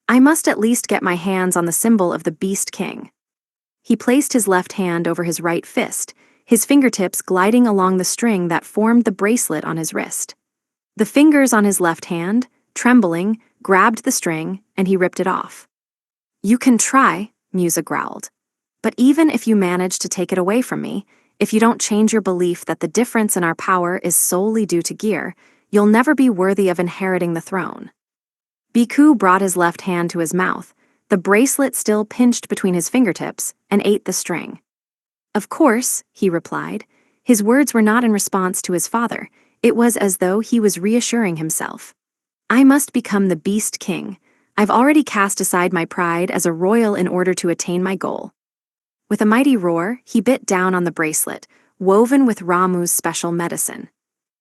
"I must at least get my hands on the symbol of the Beast King." He placed his left hand over his right fist, his fingertips gliding along the string that formed the bracelet on his wrist. The fingers on his left hand, trembling, grabbed the string, and he ripped it off. "You can try," Musa growled. "But even if you manage to take it away from me, if you don't change your belief that the difference in our power is solely due to gear, you'll never be worthy of inheriting the throne." Bhikkhu brought his left hand to his mouth, the bracelet still pinched between his fingertips, and ate the string. "Of course," he replied. His words were not in response to his father. It was as though he was reassuring himself. "I must become the Beast King. I've already cast aside my pride as a royal in order to attain my goal." With a mighty roar, he bit down on the bracelet, woven with Ramu's special medicine.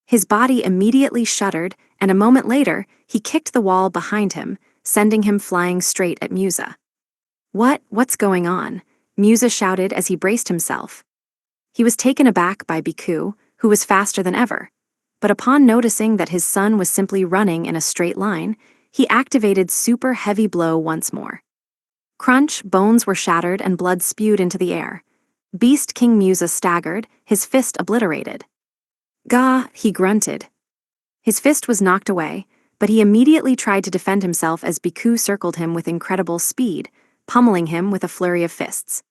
His body immediately shuddered, and a moment later, he kicked the wall behind him, sending him flying straight at Musa. What's going on?" Musa shouted as he braced himself. He was taken aback by Bhikkhu, who was faster than ever. But upon noticing that his son was simply running in a straight line, he activated Super Heavy Blow once more. Crunch, bones were shattered and blood spewed into the air. Beast King Musa staggered, his fist obliterated. "Gah," he grunted. His fist was knocked away, but he immediately tried to defend himself as Bhikkhu circled him with incredible speed, pummeling him with a flurry of fists.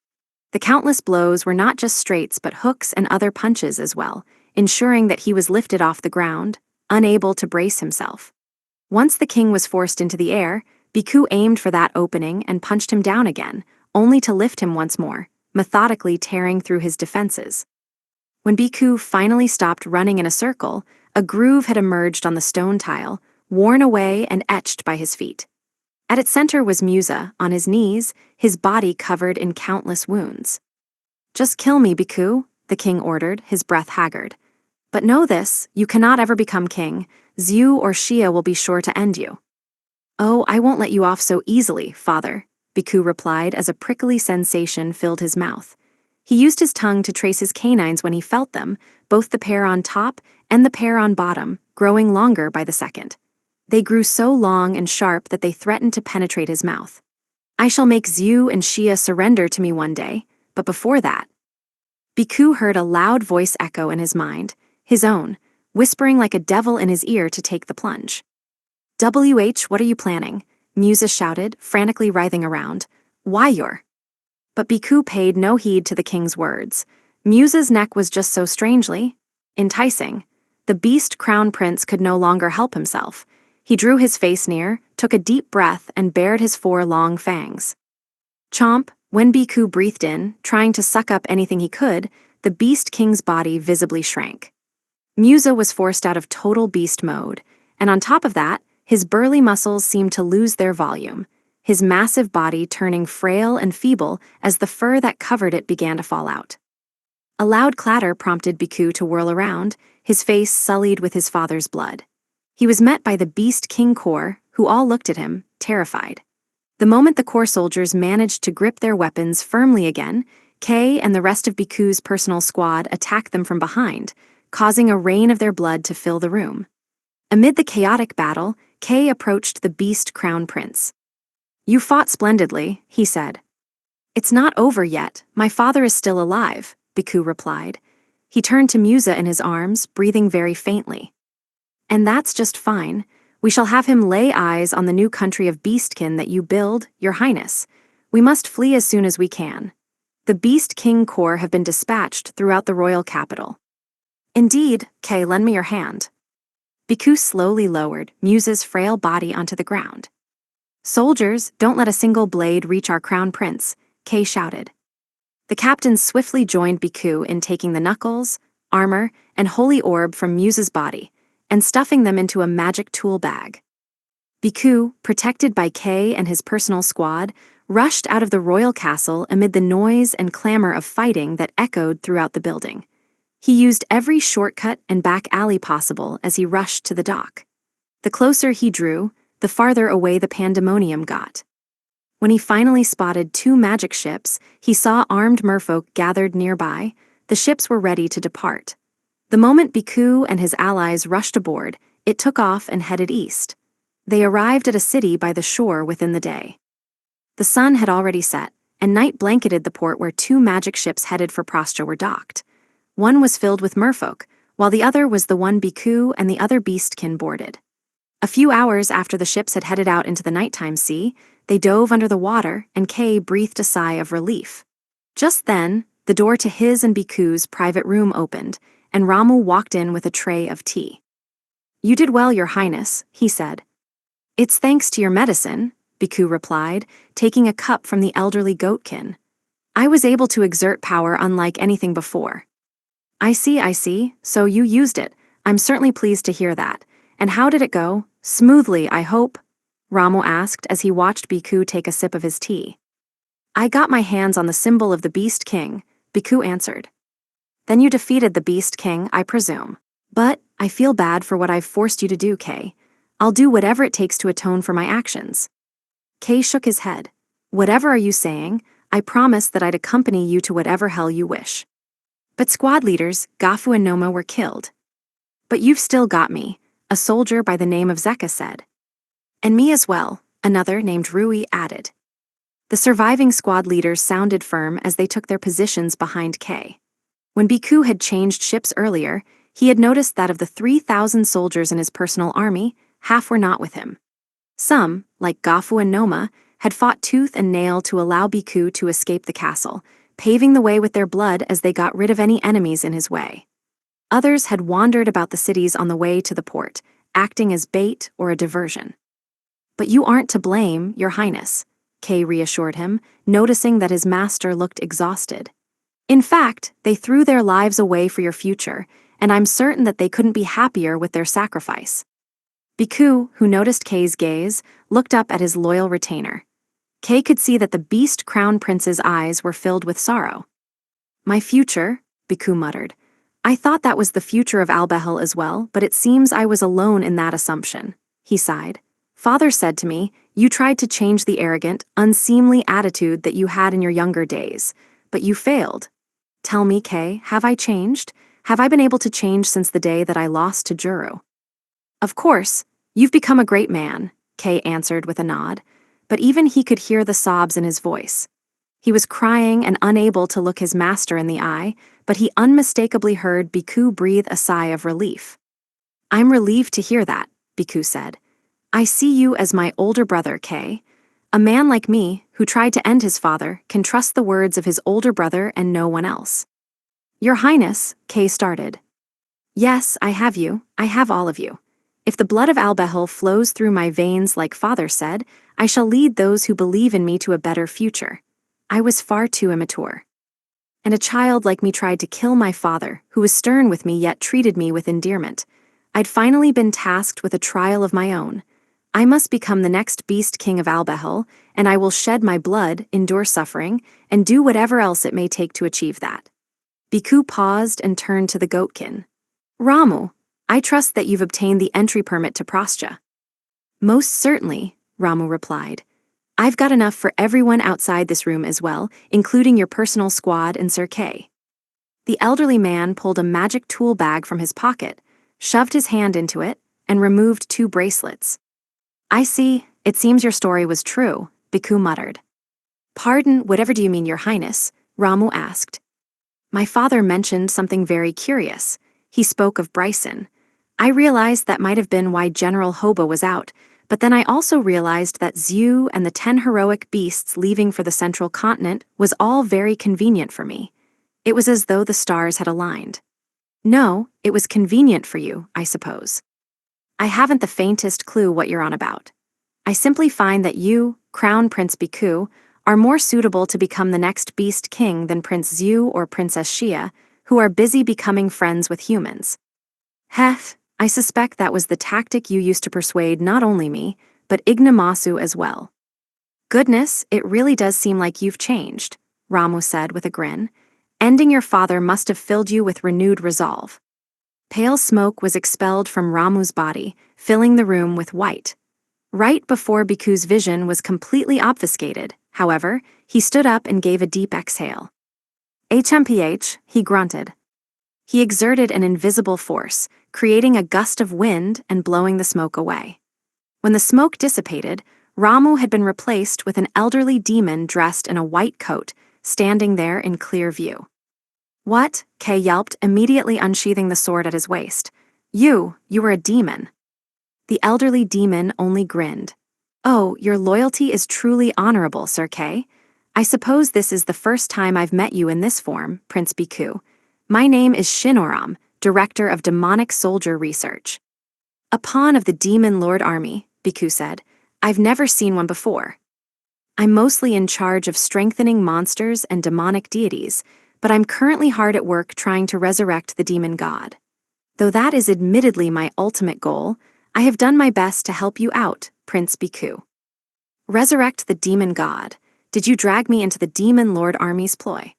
The countless blows were not just straights but hooks and other punches as well, ensuring that he was lifted off the ground, unable to brace himself. Once the king was forced into the air, Bhikkhu aimed for that opening and punched him down again, only to lift him once more, methodically tearing through his defenses. When Bhikkhu finally stopped running in a circle, a groove had emerged on the stone tile, worn away and etched by his feet. At its center was Musa, on his knees, his body covered in countless wounds. "Just kill me, Bhikkhu," the king ordered, his breath haggard. "But know this, you cannot ever become king. Zhu or Xia will be sure to end you." "Oh, I won't let you off so easily, father," Bhikkhu replied as a prickly sensation filled his mouth. He used his tongue to trace his canines when he felt them, both the pair on top and the pair on bottom, growing longer by the second. They grew so long and sharp that they threatened to penetrate his mouth. I shall make Zhu and Xia surrender to me one day, but before that. Bhikkhu heard a loud voice echo in his mind, his own, whispering like a devil in his ear to take the plunge. What are you planning? Musa shouted, frantically writhing around. Why you're? But Bhikkhu paid no heed to the king's words. Musa's neck was just so strangely enticing. The beast crown prince could no longer help himself. He drew his face near, took a deep breath, and bared his 4 long fangs. Chomp! When Bhikkhu breathed in, trying to suck up anything he could, the beast king's body visibly shrank. Musa was forced out of total beast mode, and on top of that, his burly muscles seemed to lose their volume, his massive body turning frail and feeble as the fur that covered it began to fall out. A loud clatter prompted Bhikkhu to whirl around, his face sullied with his father's blood. He was met by the beast king corps, who all looked at him, terrified. The moment the corps soldiers managed to grip their weapons firmly again, Kay and the rest of Bhikkhu's personal squad attacked them from behind, causing a rain of their blood to fill the room. Amid the chaotic battle, Kay approached the beast crown prince. You fought splendidly, he said. It's not over yet, my father is still alive, Bhikkhu replied. He turned to Musa in his arms, breathing very faintly. And that's just fine. We shall have him lay eyes on the new country of beastkin that you build, your highness. We must flee as soon as we can. The beast king corps have been dispatched throughout the royal capital. Indeed, Kay, lend me your hand. Bhikkhu slowly lowered Musa's frail body onto the ground. Soldiers, don't let a single blade reach our crown prince, Kay shouted. The captains swiftly joined Bhikkhu in taking the knuckles, armor, and holy orb from Musa's body, and stuffing them into a magic tool bag. Bhikkhu, protected by Kay and his personal squad, rushed out of the royal castle amid the noise and clamor of fighting that echoed throughout the building. He used every shortcut and back alley possible as he rushed to the dock. The closer he drew, the farther away the pandemonium got. When he finally spotted 2 magic ships, he saw armed merfolk gathered nearby. The ships were ready to depart. The moment Bhikkhu and his allies rushed aboard, it took off and headed east. They arrived at a city by the shore within the day. The sun had already set, and night blanketed the port where 2 magic ships headed for Prostia were docked. One was filled with merfolk, while the other was the one Bhikkhu and the other beastkin boarded. A few hours after the ships had headed out into the nighttime sea, they dove under the water, and Kay breathed a sigh of relief. Just then, the door to his and Bhikkhu's private room opened, and Ramu walked in with a tray of tea. You did well, your highness, he said. It's thanks to your medicine, Bhikkhu replied, taking a cup from the elderly goatkin. I was able to exert power unlike anything before. I see, so you used it. I'm certainly pleased to hear that. And how did it go? Smoothly, I hope? Ramu asked as he watched Bhikkhu take a sip of his tea. I got my hands on the symbol of the Beast King, Bhikkhu answered. Then you defeated the Beast King, I presume. But I feel bad for what I've forced you to do, Kay. I'll do whatever it takes to atone for my actions. Kay shook his head. Whatever are you saying? I promised that I'd accompany you to whatever hell you wish. But squad leaders, Gafu and Noma, were killed. But you've still got me, a soldier by the name of Zeka said. And me as well, another named Rui added. The surviving squad leaders sounded firm as they took their positions behind Kay. When Bhikkhu had changed ships earlier, he had noticed that of the 3,000 soldiers in his personal army, half were not with him. Some, like Gafu and Noma, had fought tooth and nail to allow Bhikkhu to escape the castle, paving the way with their blood as they got rid of any enemies in his way. Others had wandered about the cities on the way to the port, acting as bait or a diversion. But you aren't to blame, your highness, Kay reassured him, noticing that his master looked exhausted. In fact, they threw their lives away for your future, and I'm certain that they couldn't be happier with their sacrifice. Bhikkhu, who noticed Kay's gaze, looked up at his loyal retainer. Kay could see that the beast crown prince's eyes were filled with sorrow. My future, Bhikkhu muttered. I thought that was the future of Albehel as well, but it seems I was alone in that assumption. He sighed. Father said to me, You tried to change the arrogant, unseemly attitude that you had in your younger days, but you failed. Tell me, Kay, have I changed? Have I been able to change since the day that I lost to Juru? Of course, you've become a great man, Kay answered with a nod, but even he could hear the sobs in his voice. He was crying and unable to look his master in the eye, but he unmistakably heard Bhikkhu breathe a sigh of relief. I'm relieved to hear that, Bhikkhu said. I see you as my older brother, Kay. A man like me, who tried to end his father, can trust the words of his older brother and no one else. Your Highness, Kay started. Yes, I have you, I have all of you. If the blood of Albehel flows through my veins like father said, I shall lead those who believe in me to a better future. I was far too immature. And a child like me tried to kill my father, who was stern with me yet treated me with endearment. I'd finally been tasked with a trial of my own. I must become the next beast king of Albehel, and I will shed my blood, endure suffering, and do whatever else it may take to achieve that. Bhikkhu paused and turned to the goatkin. Ramu, I trust that you've obtained the entry permit to Prastya. Most certainly, Ramu replied. I've got enough for everyone outside this room as well, including your personal squad and Sir Kay. The elderly man pulled a magic tool bag from his pocket, shoved his hand into it, and removed 2 bracelets. I see, it seems your story was true, Bhikkhu muttered. Pardon, whatever do you mean, Your Highness? Ramu asked. My father mentioned something very curious. He spoke of Bryson. I realized that might have been why General Hoba was out, but then I also realized that Zhu and the 10 heroic beasts leaving for the central continent was all very convenient for me. It was as though the stars had aligned. No, it was convenient for you, I suppose. I haven't the faintest clue what you're on about. I simply find that you, Crown Prince Bhikkhu, are more suitable to become the next beast king than Prince Zhu or Princess Xia, who are busy becoming friends with humans. Hef, I suspect that was the tactic you used to persuade not only me, but Ignamasu as well. Goodness, it really does seem like you've changed, Ramu said with a grin. Ending your father must have filled you with renewed resolve. Pale smoke was expelled from Ramu's body, filling the room with white. Right before Bhikkhu's vision was completely obfuscated, however, he stood up and gave a deep exhale. HMPH, he grunted. He exerted an invisible force, creating a gust of wind and blowing the smoke away. When the smoke dissipated, Ramu had been replaced with an elderly demon dressed in a white coat, standing there in clear view. What? Kay yelped, immediately unsheathing the sword at his waist. You were a demon. The elderly demon only grinned. Oh, your loyalty is truly honorable, Sir Kay. I suppose this is the first time I've met you in this form, Prince Bhikkhu. My name is Shinoram, Director of Demonic Soldier Research. A pawn of the Demon Lord Army, Bhikkhu said. I've never seen one before. I'm mostly in charge of strengthening monsters and demonic deities, but I'm currently hard at work trying to resurrect the demon god. Though that is admittedly my ultimate goal, I have done my best to help you out, Prince Bhikkhu. Resurrect the demon god. Did you drag me into the Demon Lord Army's ploy?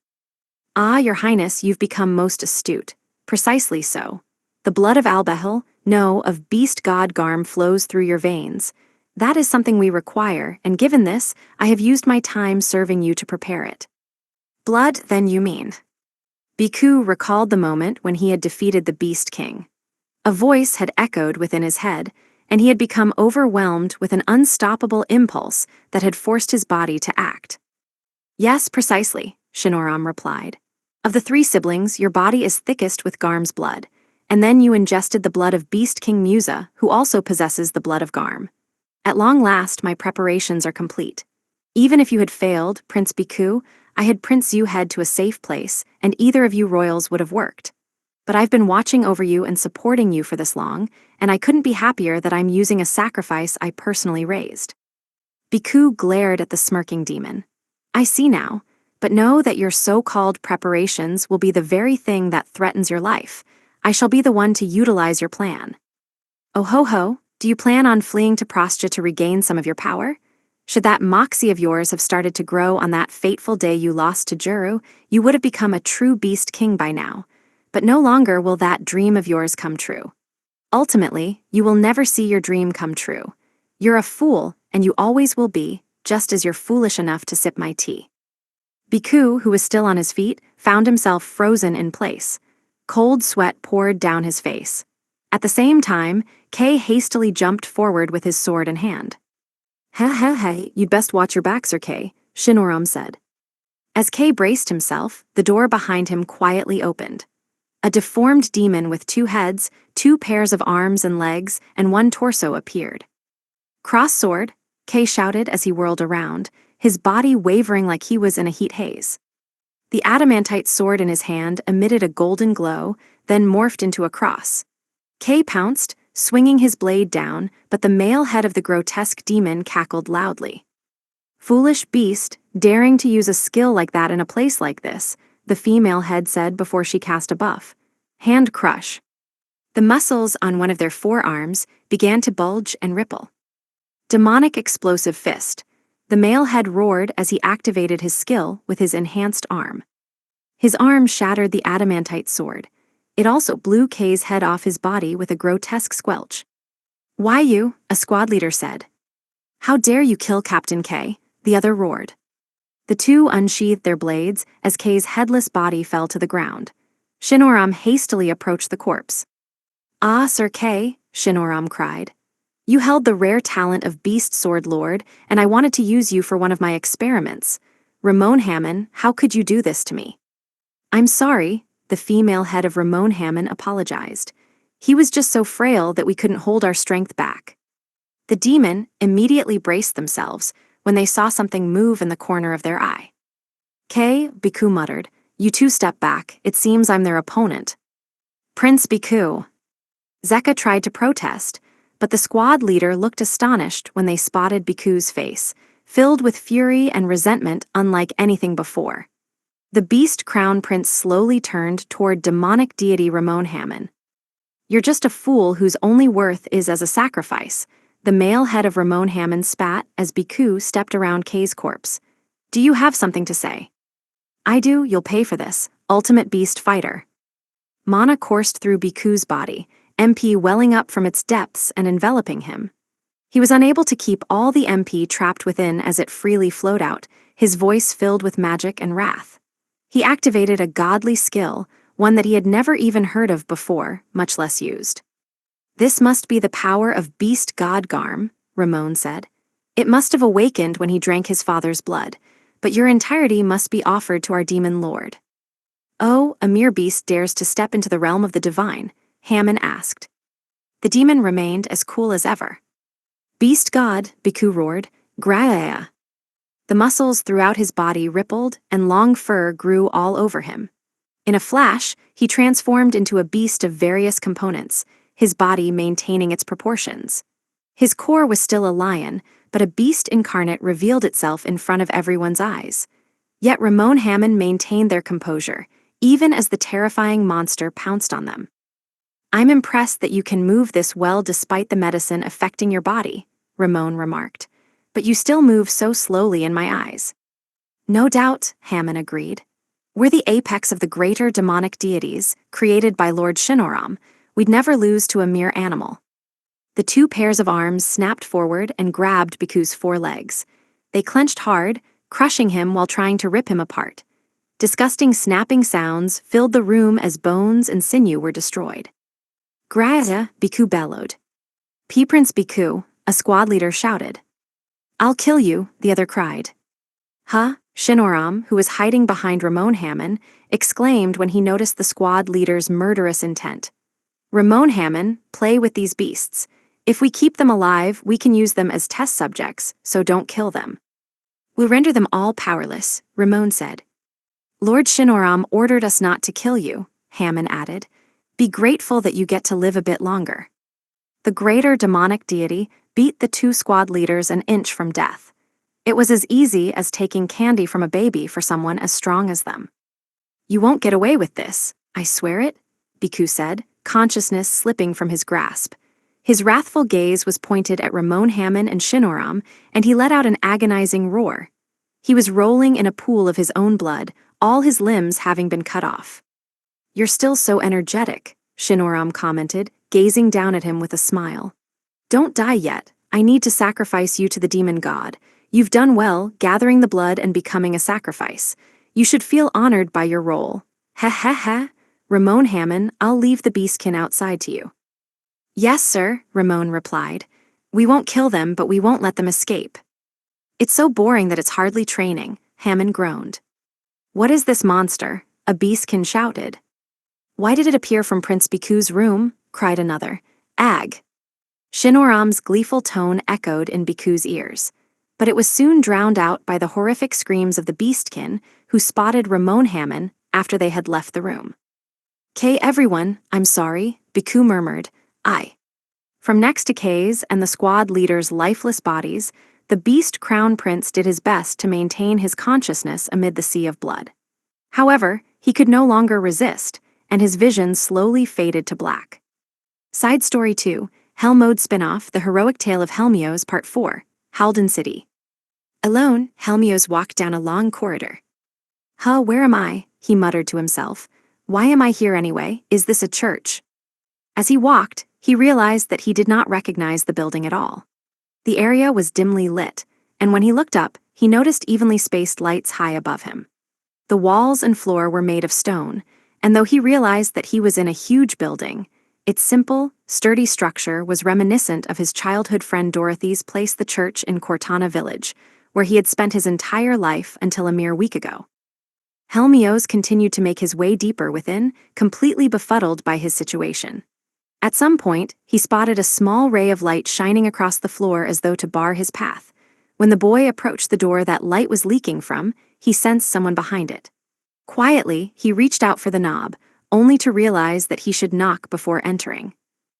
Ah, Your Highness, you've become most astute. Precisely so. The blood of Albehel, no, of beast god Garm flows through your veins. That is something we require, and given this, I have used my time serving you to prepare it. Blood, then, you mean? Bhikkhu recalled the moment when he had defeated the Beast King. A voice had echoed within his head, and he had become overwhelmed with an unstoppable impulse that had forced his body to act. Yes, precisely, Shinoram replied. Of the 3 siblings, your body is thickest with Garm's blood, and then you ingested the blood of Beast King Musa, who also possesses the blood of Garm. At long last, my preparations are complete. Even if you had failed, Prince Bhikkhu, I had Prince Zhu head to a safe place, and either of you royals would have worked. But I've been watching over you and supporting you for this long, and I couldn't be happier that I'm using a sacrifice I personally raised. Bhikkhu glared at the smirking demon. I see now, but know that your so-called preparations will be the very thing that threatens your life. I shall be the one to utilize your plan. Oh ho ho, do you plan on fleeing to Prastya to regain some of your power? Should that moxie of yours have started to grow on that fateful day you lost to Juru, you would have become a true beast king by now. But no longer will that dream of yours come true. Ultimately, you will never see your dream come true. You're a fool, and you always will be, just as you're foolish enough to sip my tea. Bhikkhu, who was still on his feet, found himself frozen in place. Cold sweat poured down his face. At the same time, Kay hastily jumped forward with his sword in hand. Hey, you'd best watch your back, Sir Kay, Shinoram said. As Kay braced himself, the door behind him quietly opened. A deformed demon with 2 heads, 2 pairs of arms and legs, and 1 torso appeared. Cross sword, Kay shouted as he whirled around, his body wavering like he was in a heat haze. The adamantite sword in his hand emitted a golden glow, then morphed into a cross. Kay pounced, swinging his blade down, but the male head of the grotesque demon cackled loudly. Foolish beast, daring to use a skill like that in a place like this, the female head said before she cast a buff. Hand crush. The muscles on one of their forearms began to bulge and ripple. Demonic explosive fist. The male head roared as he activated his skill with his enhanced arm. His arm shattered the adamantite sword. It also blew Kay's head off his body with a grotesque squelch. Why you? A squad leader said. How dare you kill Captain Kay? The other roared. The two unsheathed their blades as Kay's headless body fell to the ground. Shinoram hastily approached the corpse. Ah, Sir Kay, Shinoram cried. You held the rare talent of Beast Sword Lord, and I wanted to use you for one of my experiments. Ramon Hammon, how could you do this to me? I'm sorry, the female head of Ramon Hammon apologized. He was just so frail that we couldn't hold our strength back. The demon immediately braced themselves when they saw something move in the corner of their eye. Kay, Bhikkhu muttered, you 2 step back, it seems I'm their opponent. Prince Bhikkhu. Zeka tried to protest, but the squad leader looked astonished when they spotted Bhikkhu's face, filled with fury and resentment unlike anything before. The beast crown prince slowly turned toward demonic deity Ramon Hammon. You're just a fool whose only worth is as a sacrifice, the male head of Ramon Hammon spat as Bhikkhu stepped around Kay's corpse. Do you have something to say? I do, you'll pay for this, ultimate beast fighter. Mana coursed through Bhikkhu's body, MP welling up from its depths and enveloping him. He was unable to keep all the MP trapped within as it freely flowed out, his voice filled with magic and wrath. He activated a godly skill, one that he had never even heard of before, much less used. This must be the power of Beast God Garm, Ramon said. It must have awakened when he drank his father's blood, but your entirety must be offered to our demon lord. Oh, a mere beast dares to step into the realm of the divine, Hammon asked. The demon remained as cool as ever. Beast God, Bhikkhu roared, Graya. The muscles throughout his body rippled and long fur grew all over him. In a flash, he transformed into a beast of various components, his body maintaining its proportions. His core was still a lion, but a beast incarnate revealed itself in front of everyone's eyes. Yet Ramon Hammon maintained their composure, even as the terrifying monster pounced on them. I'm impressed that you can move this well despite the medicine affecting your body, Ramon remarked. But you still move so slowly in my eyes. No doubt, Hammon agreed. We're the apex of the greater demonic deities, created by Lord Shinoram. We'd never lose to a mere animal. The 2 pairs of arms snapped forward and grabbed Bhikkhu's 4 legs. They clenched hard, crushing him while trying to rip him apart. Disgusting snapping sounds filled the room as bones and sinew were destroyed. Graza, Bhikkhu bellowed. Prince Bhikkhu, a squad leader shouted. I'll kill you, the other cried. Huh? Shinoram, who was hiding behind Ramon Hammon, exclaimed when he noticed the squad leader's murderous intent. Ramon Hammon, play with these beasts. If we keep them alive, we can use them as test subjects, so don't kill them. We'll render them all powerless, Ramon said. Lord Shinoram ordered us not to kill you, Hammon added. Be grateful that you get to live a bit longer. The greater demonic deity beat the 2 squad leaders an inch from death. It was as easy as taking candy from a baby for someone as strong as them. You won't get away with this, I swear it, Bhikkhu said, consciousness slipping from his grasp. His wrathful gaze was pointed at Ramon Hammon and Shinoram, and he let out an agonizing roar. He was rolling in a pool of his own blood, all his limbs having been cut off. You're still so energetic, Shinoram commented, gazing down at him with a smile. Don't die yet, I need to sacrifice you to the demon god. You've done well, gathering the blood and becoming a sacrifice. You should feel honored by your role. Heh heh heh. Ramon Hammond, I'll leave the beastkin outside to you. Yes, sir, Ramon replied. We won't kill them, but we won't let them escape. It's so boring that it's hardly training, Hammond groaned. What is this monster? A beastkin shouted. Why did it appear from Prince Biku's room? Cried another. Ag. Shinoram's gleeful tone echoed in Biku's ears, but it was soon drowned out by the horrific screams of the beastkin, who spotted Ramon Hammond after they had left the room. Kay, everyone, I'm sorry, Biku murmured. From next to Kay's and the squad leader's lifeless bodies, the beast crown prince did his best to maintain his consciousness amid the sea of blood. However, he could no longer resist, and his vision slowly faded to black. Side Story 2, Hell Mode Spin-Off, The Heroic Tale of Helmios Part 4, Halden City. Alone, Helmios walked down a long corridor. Where am I? He muttered to himself. Why am I here anyway? Is this a church? As he walked, he realized that he did not recognize the building at all. The area was dimly lit, and when he looked up, he noticed evenly spaced lights high above him. The walls and floor were made of stone, and though he realized that he was in a huge building, its simple, sturdy structure was reminiscent of his childhood friend Dorothy's place, the church in Cortana Village, where he had spent his entire life until a mere week ago. Helmios continued to make his way deeper within, completely befuddled by his situation. At some point, he spotted a small ray of light shining across the floor as though to bar his path. When the boy approached the door that light was leaking from, he sensed someone behind it. Quietly, he reached out for the knob, only to realize that he should knock before entering.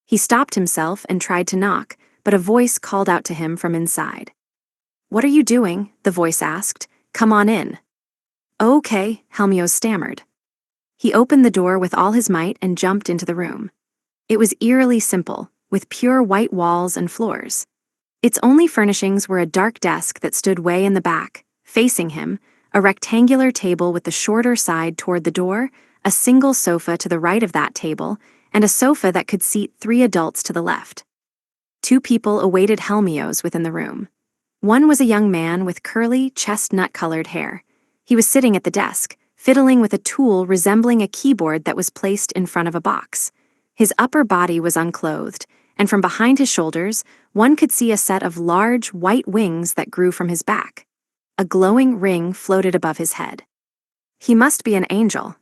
He stopped himself and tried to knock, but a voice called out to him from inside. What are you doing? The voice asked. Come on in. Okay, Helmios stammered. He opened the door with all his might and jumped into the room. It was eerily simple, with pure white walls and floors. Its only furnishings were a dark desk that stood way in the back, facing him, a rectangular table with the shorter side toward the door, a single sofa to the right of that table, and a sofa that could seat 3 adults to the left. 2 people awaited Helmios within the room. One was a young man with curly, chestnut-colored hair. He was sitting at the desk, fiddling with a tool resembling a keyboard that was placed in front of a box. His upper body was unclothed, and from behind his shoulders, one could see a set of large, white wings that grew from his back. A glowing ring floated above his head. He must be an angel.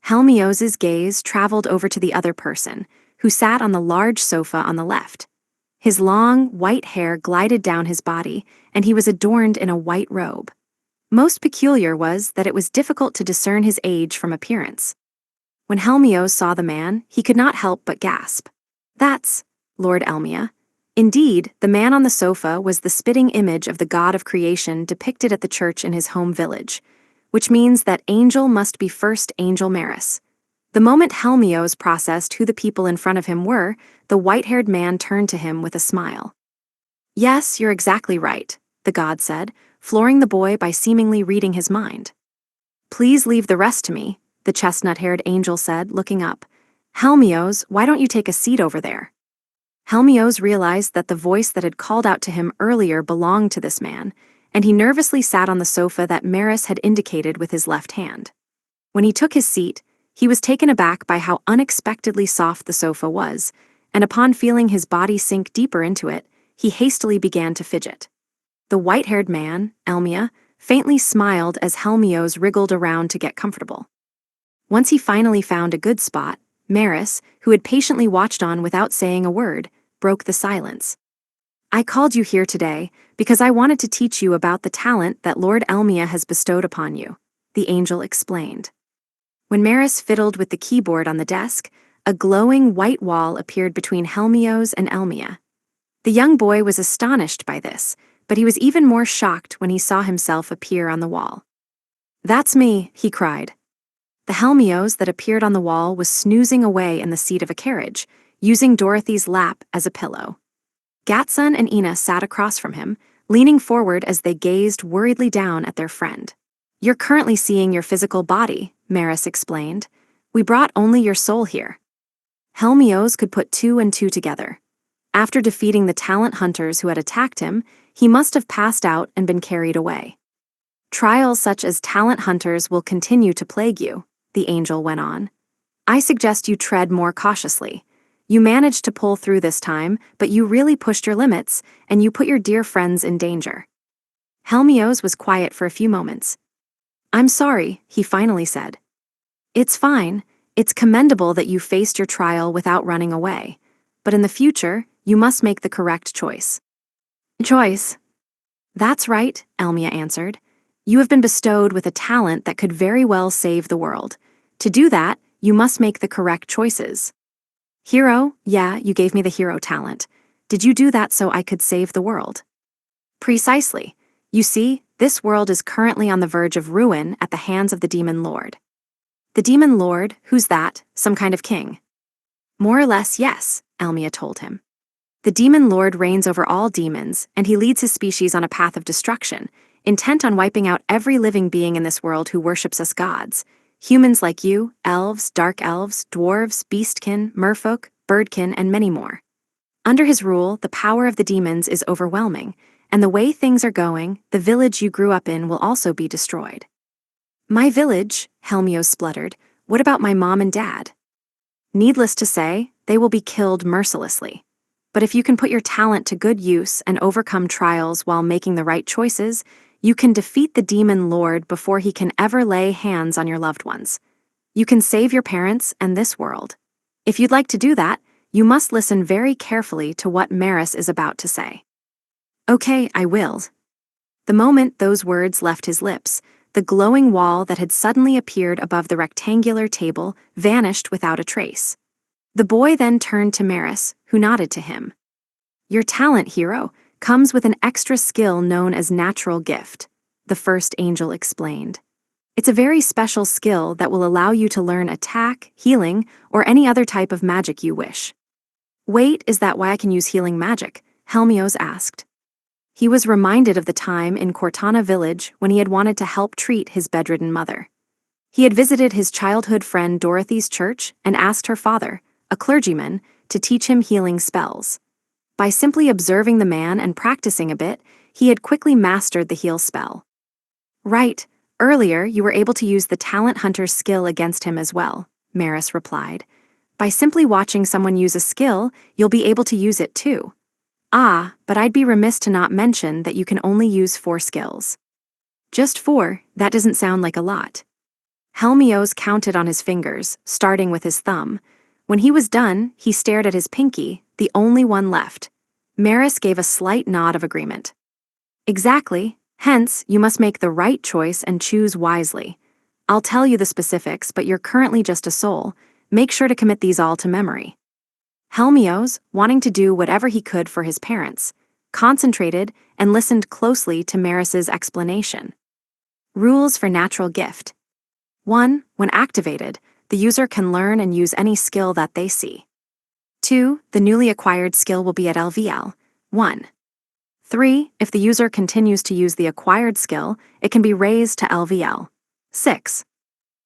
Helmios's gaze traveled over to the other person, who sat on the large sofa on the left. His long, white hair glided down his body, and he was adorned in a white robe. Most peculiar was that it was difficult to discern his age from appearance. When Helmios saw the man, he could not help but gasp. That's Lord Elmia. Indeed, the man on the sofa was the spitting image of the god of creation depicted at the church in his home village, which means that Angel must be first Angel Maris. The moment Helmios processed who the people in front of him were, the white-haired man turned to him with a smile. Yes, you're exactly right, the god said, flooring the boy by seemingly reading his mind. Please leave the rest to me, the chestnut-haired angel said, looking up. Helmios, why don't you take a seat over there? Helmios realized that the voice that had called out to him earlier belonged to this man, and he nervously sat on the sofa that Maris had indicated with his left hand. When he took his seat, he was taken aback by how unexpectedly soft the sofa was, and upon feeling his body sink deeper into it, he hastily began to fidget. The white-haired man, Elmia, faintly smiled as Helmios wriggled around to get comfortable. Once he finally found a good spot, Maris, who had patiently watched on without saying a word, broke the silence. I called you here today because I wanted to teach you about the talent that Lord Elmia has bestowed upon you, the angel explained. When Maris fiddled with the keyboard on the desk, a glowing white wall appeared between Helmios and Elmia. The young boy was astonished by this, but he was even more shocked when he saw himself appear on the wall. That's me, he cried. The Helmios that appeared on the wall was snoozing away in the seat of a carriage, using Dorothy's lap as a pillow. Gatsun and Ina sat across from him, leaning forward as they gazed worriedly down at their friend. You're currently seeing your physical body, Maris explained. We brought only your soul here. Helmios could put 2 and 2 together. After defeating the talent hunters who had attacked him, he must have passed out and been carried away. Trials such as talent hunters will continue to plague you, the angel went on. I suggest you tread more cautiously. You managed to pull through this time, but you really pushed your limits, and you put your dear friends in danger. Helmios was quiet for a few moments. I'm sorry, he finally said. It's fine. It's commendable that you faced your trial without running away. But in the future, you must make the correct choice. Choice? That's right, Elmia answered. You have been bestowed with a talent that could very well save the world. To do that, you must make the correct choices. Hero, yeah, you gave me the hero talent. Did you do that so I could save the world? Precisely. You see, this world is currently on the verge of ruin at the hands of the Demon Lord. The Demon Lord, who's that? Some kind of king? More or less, yes, Elmia told him. The Demon Lord reigns over all demons, and he leads his species on a path of destruction, intent on wiping out every living being in this world who worships us gods. Humans like you, elves, dark elves, dwarves, beastkin, merfolk, birdkin, and many more. Under his rule, the power of the demons is overwhelming, and the way things are going, the village you grew up in will also be destroyed. My village, Helmios spluttered. What about my mom and dad? Needless to say, they will be killed mercilessly. But if you can put your talent to good use and overcome trials while making the right choices, you can defeat the Demon Lord before he can ever lay hands on your loved ones. You can save your parents and this world. If you'd like to do that, you must listen very carefully to what Maris is about to say. Okay, I will. The moment those words left his lips, the glowing wall that had suddenly appeared above the rectangular table vanished without a trace. The boy then turned to Maris, who nodded to him. Your talent, hero, comes with an extra skill known as natural gift, the first angel explained. It's a very special skill that will allow you to learn attack, healing, or any other type of magic you wish. Wait, is that why I can use healing magic? Helmios asked. He was reminded of the time in Cortana village when he had wanted to help treat his bedridden mother. He had visited his childhood friend Dorothy's church and asked her father, a clergyman, to teach him healing spells. By simply observing the man and practicing a bit, he had quickly mastered the heal spell. Right, earlier you were able to use the talent hunter's skill against him as well, Maris replied. By simply watching someone use a skill, you'll be able to use it too. Ah, but I'd be remiss to not mention that you can only use 4 skills. Just 4, that doesn't sound like a lot. Helmios counted on his fingers, starting with his thumb. When he was done, he stared at his pinky, the only one left. Maris gave a slight nod of agreement. Exactly, hence, you must make the right choice and choose wisely. I'll tell you the specifics, but you're currently just a soul. Make sure to commit these all to memory. Helmios, wanting to do whatever he could for his parents, concentrated and listened closely to Maris's explanation. Rules for natural gift. 1. When activated, the user can learn and use any skill that they see. 2. The newly acquired skill will be at LVL 1. 3. If the user continues to use the acquired skill, it can be raised to LVL 6.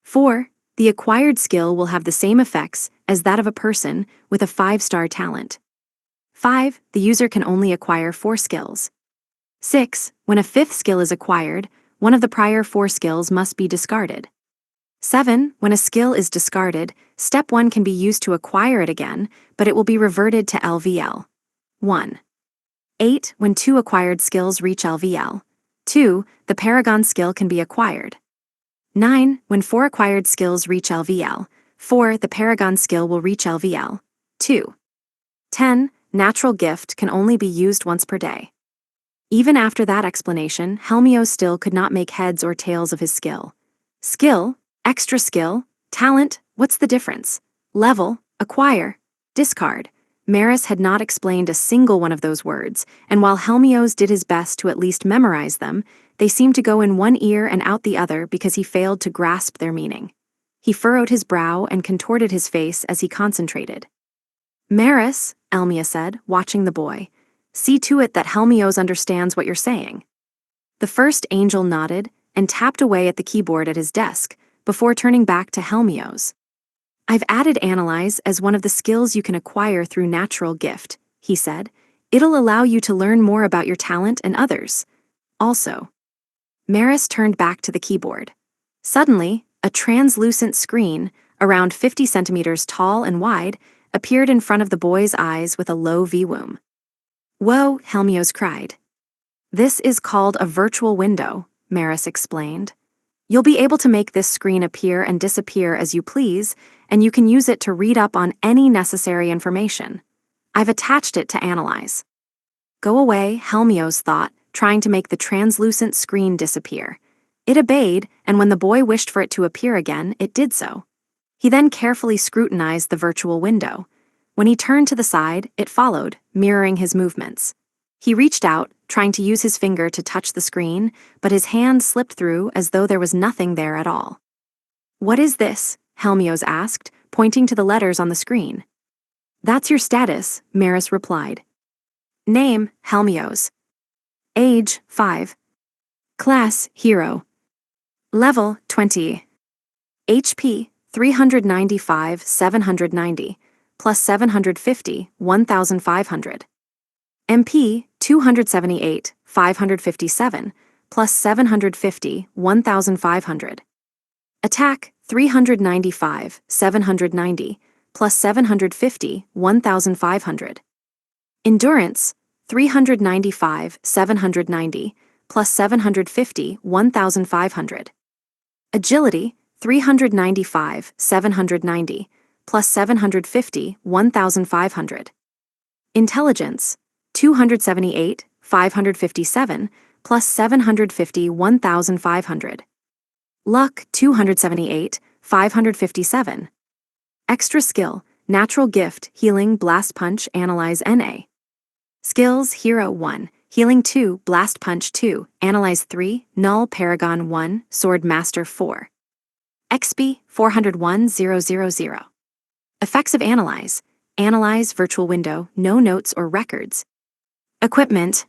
4. The acquired skill will have the same effects as that of a person with a 5-star talent. 5. The user can only acquire 4 skills. 6. When a 5th skill is acquired, one of the prior 4 skills must be discarded. 7. When a skill is discarded, step 1 can be used to acquire it again, but it will be reverted to LVL 1. 8. When 2 acquired skills reach LVL 2, the Paragon skill can be acquired. 9. When 4 acquired skills reach LVL 4, the Paragon skill will reach LVL 2. 10. Natural gift can only be used once per day. Even after that explanation, Helmios still could not make heads or tails of his skill. Skill, extra skill, talent, what's the difference? Level, acquire, discard. Maris had not explained a single one of those words, and while Helmios did his best to at least memorize them, they seemed to go in one ear and out the other because he failed to grasp their meaning. He furrowed his brow and contorted his face as he concentrated. Maris, Elmia said, watching the boy, see to it that Helmios understands what you're saying. The first angel nodded and tapped away at the keyboard at his desk before turning back to Helmios. I've added Analyze as one of the skills you can acquire through natural gift, he said. "It'll allow you to learn more about your talent and others. Also." Maris turned back to the keyboard. Suddenly, a translucent screen, around 50 centimeters tall and wide, appeared in front of the boy's eyes with a low V-womb. "Whoa," Helmios cried. "This is called a virtual window," Maris explained. "You'll be able to make this screen appear and disappear as you please, and you can use it to read up on any necessary information. I've attached it to analyze." "Go away," Helmios thought, trying to make the translucent screen disappear. It obeyed, and when the boy wished for it to appear again, it did so. He then carefully scrutinized the virtual window. When he turned to the side, it followed, mirroring his movements. He reached out, trying to use his finger to touch the screen, but his hand slipped through as though there was nothing there at all. "What is this?" Helmios asked, pointing to the letters on the screen. "That's your status," Maris replied. "Name, Helmios. Age, 5. Class, Hero. Level, 20. HP, 395, 790, plus 750, 1,500. MP, 278, 557, plus 750, 1,500. Attack, 395, 790, plus 750, 1,500. Endurance, 395, 790, plus 750, 1,500. Agility, 395, 790, plus 750, 1,500. Intelligence, 278, 557, plus 750, 1,500. Luck, 278, 557. Extra skill, natural gift, healing, blast punch, analyze NA. Skills, Hero 1, Healing 2, Blast Punch 2, Analyze 3, Null Paragon 1, Sword Master 4. XP, 401,000. Effects of Analyze. Analyze virtual window, no notes or records. Equipment.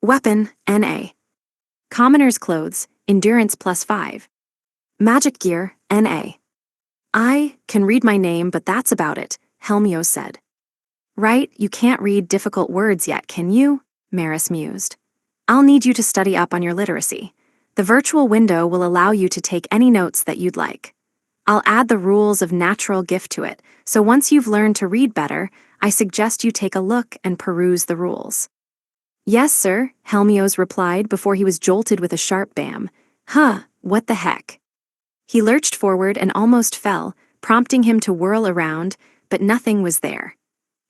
Weapon, NA. Commoner's clothes, Endurance +5. Magic gear, NA. "I can read my name, but that's about it," Helmios said. "Right, you can't read difficult words yet, can you?" Maris mused. "I'll need you to study up on your literacy. The virtual window will allow you to take any notes that you'd like. I'll add the rules of natural gift to it, so once you've learned to read better, I suggest you take a look and peruse the rules." "Yes, sir," Helmios replied before he was jolted with a sharp bam. "Huh, what the heck?" He lurched forward and almost fell, prompting him to whirl around, but nothing was there.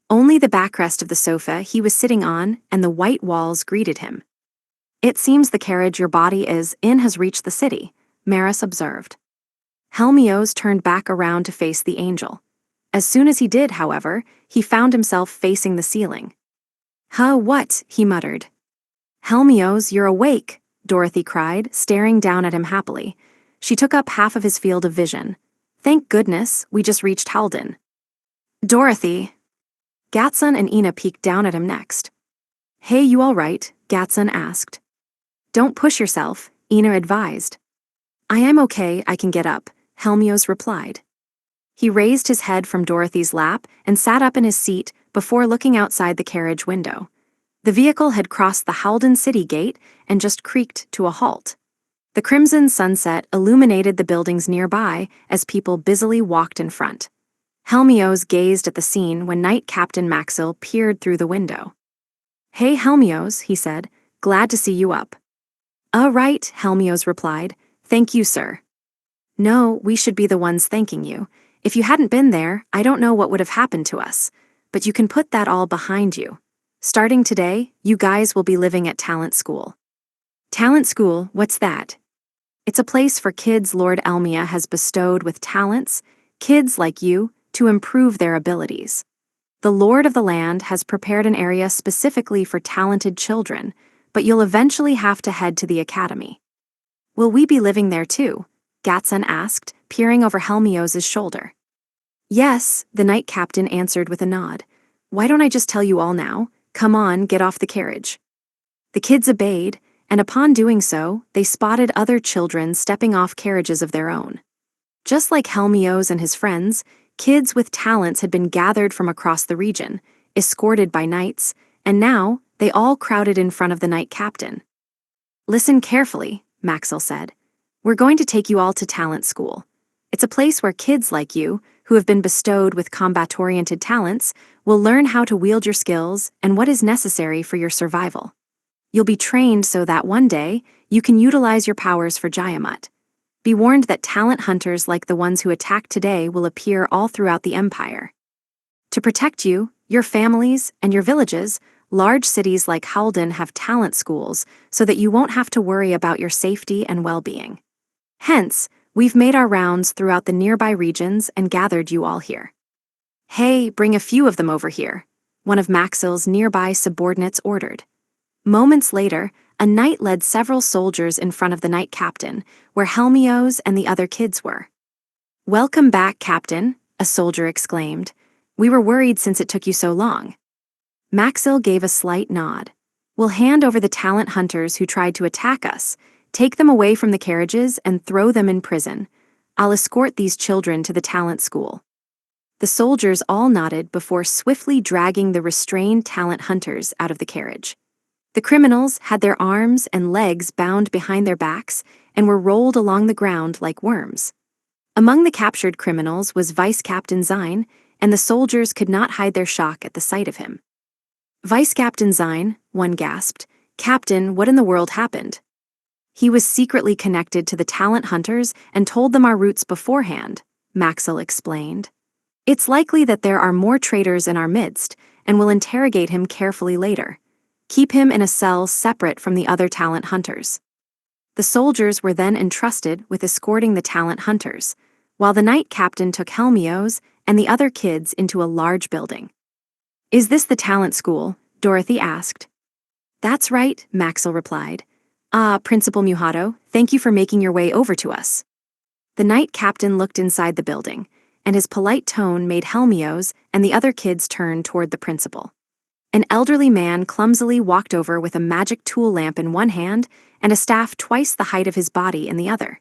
Only the backrest of the sofa he was sitting on and the white walls greeted him. "It seems the carriage your body is in has reached the city," Maris observed. Helmios turned back around to face the angel. As soon as he did, however, he found himself facing the ceiling. "Huh, what?" he muttered. "Helmios, you're awake," Dorothy cried, staring down at him happily. She took up half of his field of vision. "Thank goodness, we just reached Halden." "Dorothy." Gatsun and Ina peeked down at him next. "Hey, you all right?" Gatsun asked. "Don't push yourself," Ina advised. "I am okay, I can get up," Helmios replied. He raised his head from Dorothy's lap and sat up in his seat before looking outside the carriage window. The vehicle had crossed the Halden city gate and just creaked to a halt. The crimson sunset illuminated the buildings nearby as people busily walked in front. Helmios gazed at the scene when Knight Captain Maxil peered through the window. "Hey, Helmios," he said, "glad to see you up." Right," Helmios replied. "Thank you, sir." "No, we should be the ones thanking you. If you hadn't been there, I don't know what would have happened to us. But you can put that all behind you. Starting today, you guys will be living at Talent School." "Talent School, what's that?" "It's a place for kids Lord Elmia has bestowed with talents, kids like you, to improve their abilities. The Lord of the Land has prepared an area specifically for talented children, but you'll eventually have to head to the academy." "Will we be living there too?" Gatsun asked, peering over Helmios' shoulder. "Yes," the Knight Captain answered with a nod. "Why don't I just tell you all now? Come on, get off the carriage." The kids obeyed, and upon doing so, they spotted other children stepping off carriages of their own. Just like Helmios and his friends, kids with talents had been gathered from across the region, escorted by knights, and now they all crowded in front of the knight captain. "Listen carefully," Maxil said. "We're going to take you all to talent school. It's a place where kids like you, who have been bestowed with combat-oriented talents, will learn how to wield your skills and what is necessary for your survival. You'll be trained so that one day, you can utilize your powers for Jayamut. Be warned that talent hunters like the ones who attacked today will appear all throughout the Empire. To protect you, your families, and your villages, large cities like Halden have talent schools so that you won't have to worry about your safety and well-being. Hence, we've made our rounds throughout the nearby regions and gathered you all here." "Hey, bring a few of them over here," one of Maxil's nearby subordinates ordered. Moments later, a knight led several soldiers in front of the knight captain, where Helmios and the other kids were. "Welcome back, Captain," a soldier exclaimed. "We were worried since it took you so long." Maxil gave a slight nod. "We'll hand over the talent hunters who tried to attack us, take them away from the carriages, and throw them in prison. I'll escort these children to the talent school." The soldiers all nodded before swiftly dragging the restrained talent hunters out of the carriage. The criminals had their arms and legs bound behind their backs and were rolled along the ground like worms. Among the captured criminals was Vice Captain Zine, and the soldiers could not hide their shock at the sight of him. "Vice Captain Zine," one gasped. "Captain, what in the world happened?" "He was secretly connected to the talent hunters and told them our routes beforehand," Maxil explained. "It's likely that there are more traitors in our midst, and we'll interrogate him carefully later. Keep him in a cell separate from the other talent hunters." The soldiers were then entrusted with escorting the talent hunters, while the knight captain took Helmios and the other kids into a large building. "Is this the talent school?" Dorothy asked. "That's right," Maxil replied. "Ah, Principal Muhato, thank you for making your way over to us." The knight captain looked inside the building, and his polite tone made Helmios and the other kids turn toward the principal. An elderly man clumsily walked over with a magic tool lamp in one hand and a staff twice the height of his body in the other.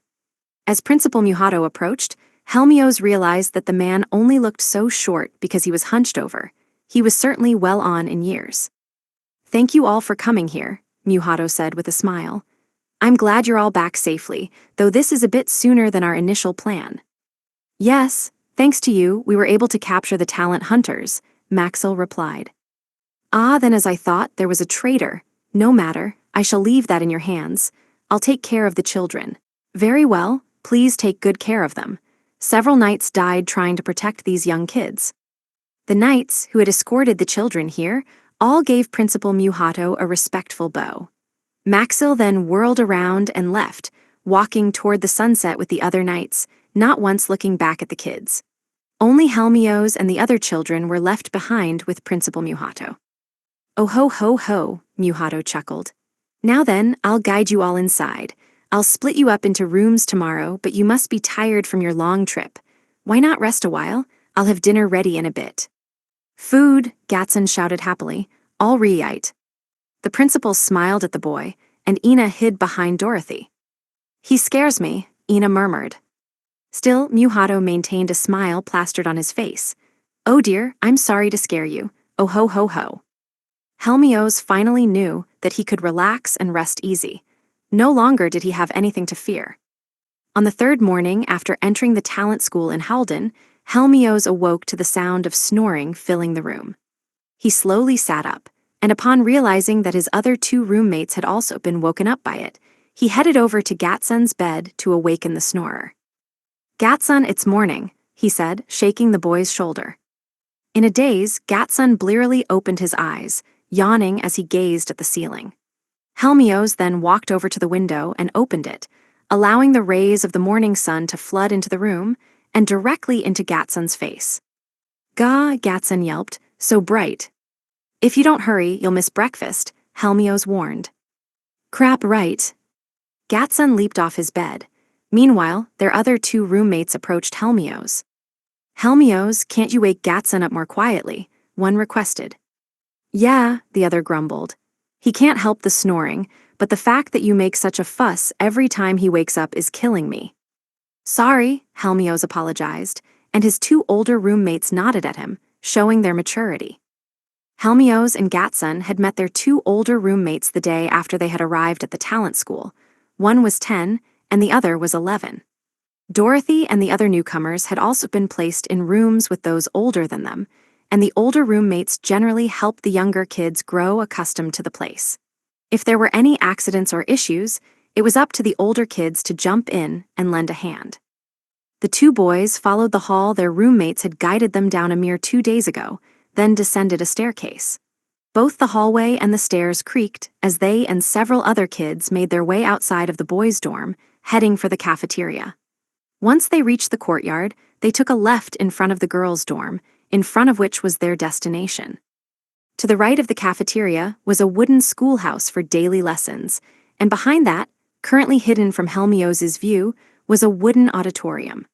As Principal Muhato approached, Helmios realized that the man only looked so short because he was hunched over. He was certainly well on in years. "Thank you all for coming here," Muhato said with a smile. "I'm glad you're all back safely, though this is a bit sooner than our initial plan." "Yes, thanks to you, we were able to capture the talent hunters," Maxil replied. "Ah, then as I thought, there was a traitor. No matter, I shall leave that in your hands. I'll take care of the children." "Very well, please take good care of them. Several knights died trying to protect these young kids." The knights, who had escorted the children here, all gave Principal Muhato a respectful bow. Maxil then whirled around and left, walking toward the sunset with the other knights, not once looking back at the kids. Only Helmios and the other children were left behind with Principal Muhato. "Oh ho ho ho," Muhato chuckled. "Now then, I'll guide you all inside. I'll split you up into rooms tomorrow, but you must be tired from your long trip. Why not rest a while? I'll have dinner ready in a bit." "Food," Gatson shouted happily. "All right." The principal smiled at the boy, and Ina hid behind Dorothy. "He scares me," Ina murmured. Still, Muhato maintained a smile plastered on his face. "Oh dear, I'm sorry to scare you. Oh ho ho ho." Helmios finally knew that he could relax and rest easy. No longer did he have anything to fear. On the third morning after entering the talent school in Halden, Helmios awoke to the sound of snoring filling the room. He slowly sat up, and upon realizing that his other two roommates had also been woken up by it, he headed over to Gatson's bed to awaken the snorer. "Gatson, it's morning," he said, shaking the boy's shoulder. In a daze, Gatson blearily opened his eyes, yawning as he gazed at the ceiling. Helmios then walked over to the window and opened it, allowing the rays of the morning sun to flood into the room and directly into Gatson's face. "Gah," Gatson yelped, "so bright." "If you don't hurry, you'll miss breakfast," Helmios warned. "Crap right." Gatson leaped off his bed. Meanwhile, their other two roommates approached Helmios. "Helmios, can't you wake Gatson up more quietly?" one requested. "Yeah," the other grumbled. "He can't help the snoring, but the fact that you make such a fuss every time he wakes up is killing me." "Sorry," Helmios apologized, and his two older roommates nodded at him, showing their maturity. Helmios and Gatsun had met their two older roommates the day after they had arrived at the talent school. One was 10, and the other was 11. Dorothy and the other newcomers had also been placed in rooms with those older than them, and the older roommates generally helped the younger kids grow accustomed to the place. If there were any accidents or issues, it was up to the older kids to jump in and lend a hand. The two boys followed the hall their roommates had guided them down a mere 2 days ago, then descended a staircase. Both the hallway and the stairs creaked as they and several other kids made their way outside of the boys' dorm, heading for the cafeteria. Once they reached the courtyard, they took a left in front of the girls' dorm, in front of which was their destination. To the right of the cafeteria was a wooden schoolhouse for daily lessons, and behind that, currently hidden from Helmios's view, was a wooden auditorium.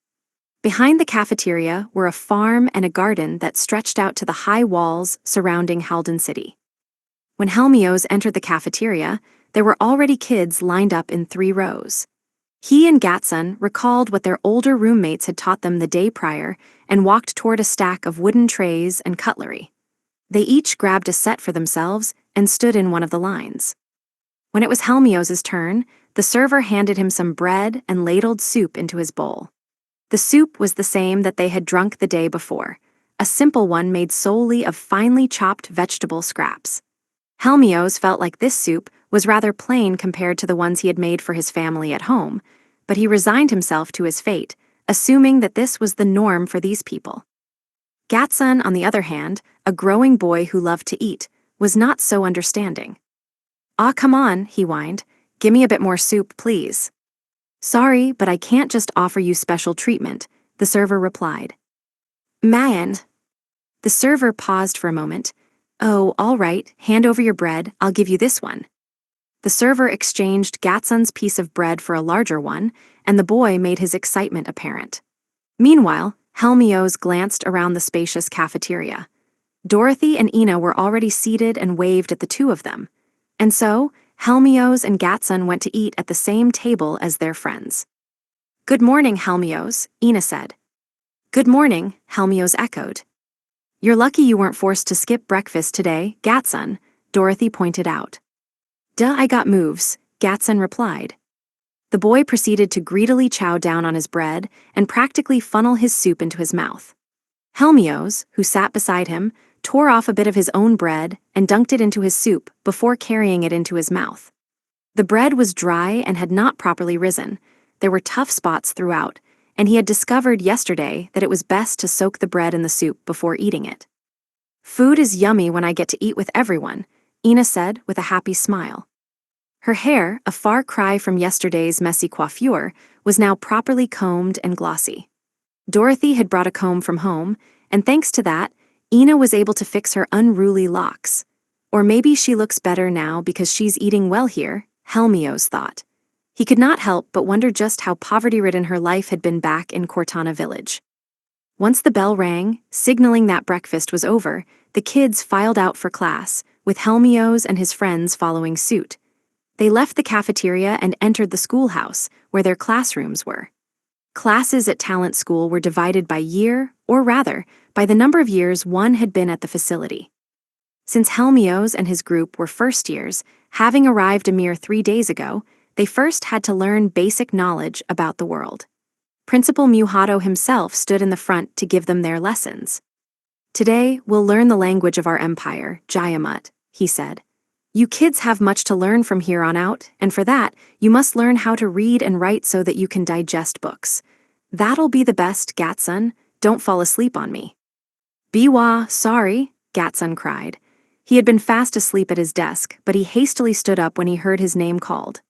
Behind the cafeteria were a farm and a garden that stretched out to the high walls surrounding Halden City. When Helmios entered the cafeteria, there were already kids lined up in 3 rows. He and Gatsun recalled what their older roommates had taught them the day prior and walked toward a stack of wooden trays and cutlery. They each grabbed a set for themselves and stood in one of the lines. When it was Helmios's turn, the server handed him some bread and ladled soup into his bowl. The soup was the same that they had drunk the day before, a simple one made solely of finely chopped vegetable scraps. Helmios felt like this soup was rather plain compared to the ones he had made for his family at home, but he resigned himself to his fate, assuming that this was the norm for these people. Gatsun, on the other hand, a growing boy who loved to eat, was not so understanding. "Ah, come on," he whined. "Give me a bit more soup, please." "Sorry, but I can't just offer you special treatment," the server replied. "Man." The server paused for a moment. "Oh, all right, hand over your bread, I'll give you this one." The server exchanged Gatsun's piece of bread for a larger one, and the boy made his excitement apparent. Meanwhile, Helmios glanced around the spacious cafeteria. Dorothy and Ina were already seated and waved at the two of them. And so, Helmios and Gatsun went to eat at the same table as their friends. "Good morning, Helmios," Ina said. "Good morning," Helmios echoed. "You're lucky you weren't forced to skip breakfast today, Gatsun," Dorothy pointed out. "Duh, I got moves," Gatsun replied. The boy proceeded to greedily chow down on his bread and practically funnel his soup into his mouth. Helmios, who sat beside him, tore off a bit of his own bread and dunked it into his soup before carrying it into his mouth. The bread was dry and had not properly risen. There were tough spots throughout, and he had discovered yesterday that it was best to soak the bread in the soup before eating it. "Food is yummy when I get to eat with everyone," Ina said with a happy smile. Her hair, a far cry from yesterday's messy coiffure, was now properly combed and glossy. Dorothy had brought a comb from home, and thanks to that, Ina was able to fix her unruly locks. Or maybe she looks better now because she's eating well here, Helmios thought. He could not help but wonder just how poverty-ridden her life had been back in Cortana village. Once the bell rang, signaling that breakfast was over, the kids filed out for class, with Helmios and his friends following suit. They left the cafeteria and entered the schoolhouse, where their classrooms were. Classes at Talent School were divided by year, or rather, by the number of years one had been at the facility. Since Helmios and his group were first years, having arrived a mere 3 days ago, they first had to learn basic knowledge about the world. Principal Muhato himself stood in the front to give them their lessons. "Today, we'll learn the language of our empire, Jayamut," he said. "You kids have much to learn from here on out, and for that, you must learn how to read and write so that you can digest books. That'll be the best, Gatsun. Don't fall asleep on me." "Biwa, sorry," Gatsun cried. He had been fast asleep at his desk, but he hastily stood up when he heard his name called.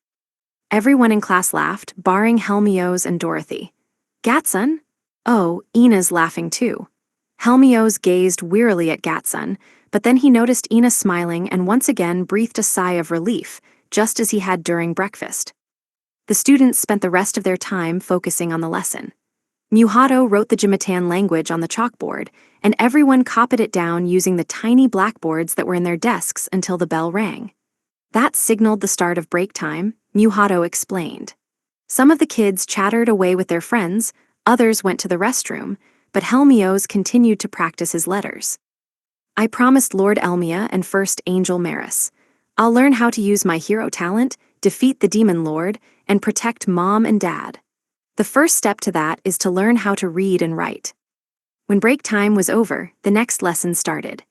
Everyone in class laughed, barring Helmios and Dorothy. "Gatsun?" Oh, Ina's laughing too. Helmios gazed wearily at Gatsun, but then he noticed Ina smiling and once again breathed a sigh of relief, just as he had during breakfast. The students spent the rest of their time focusing on the lesson. Muhato wrote the Jimatan language on the chalkboard, and everyone copied it down using the tiny blackboards that were in their desks until the bell rang. That signaled the start of break time, Muhato explained. Some of the kids chattered away with their friends, others went to the restroom, but Helmios continued to practice his letters. I promised Lord Elmia and First Angel Maris. I'll learn how to use my hero talent, defeat the Demon Lord, and protect Mom and Dad. The first step to that is to learn how to read and write. When break time was over, the next lesson started.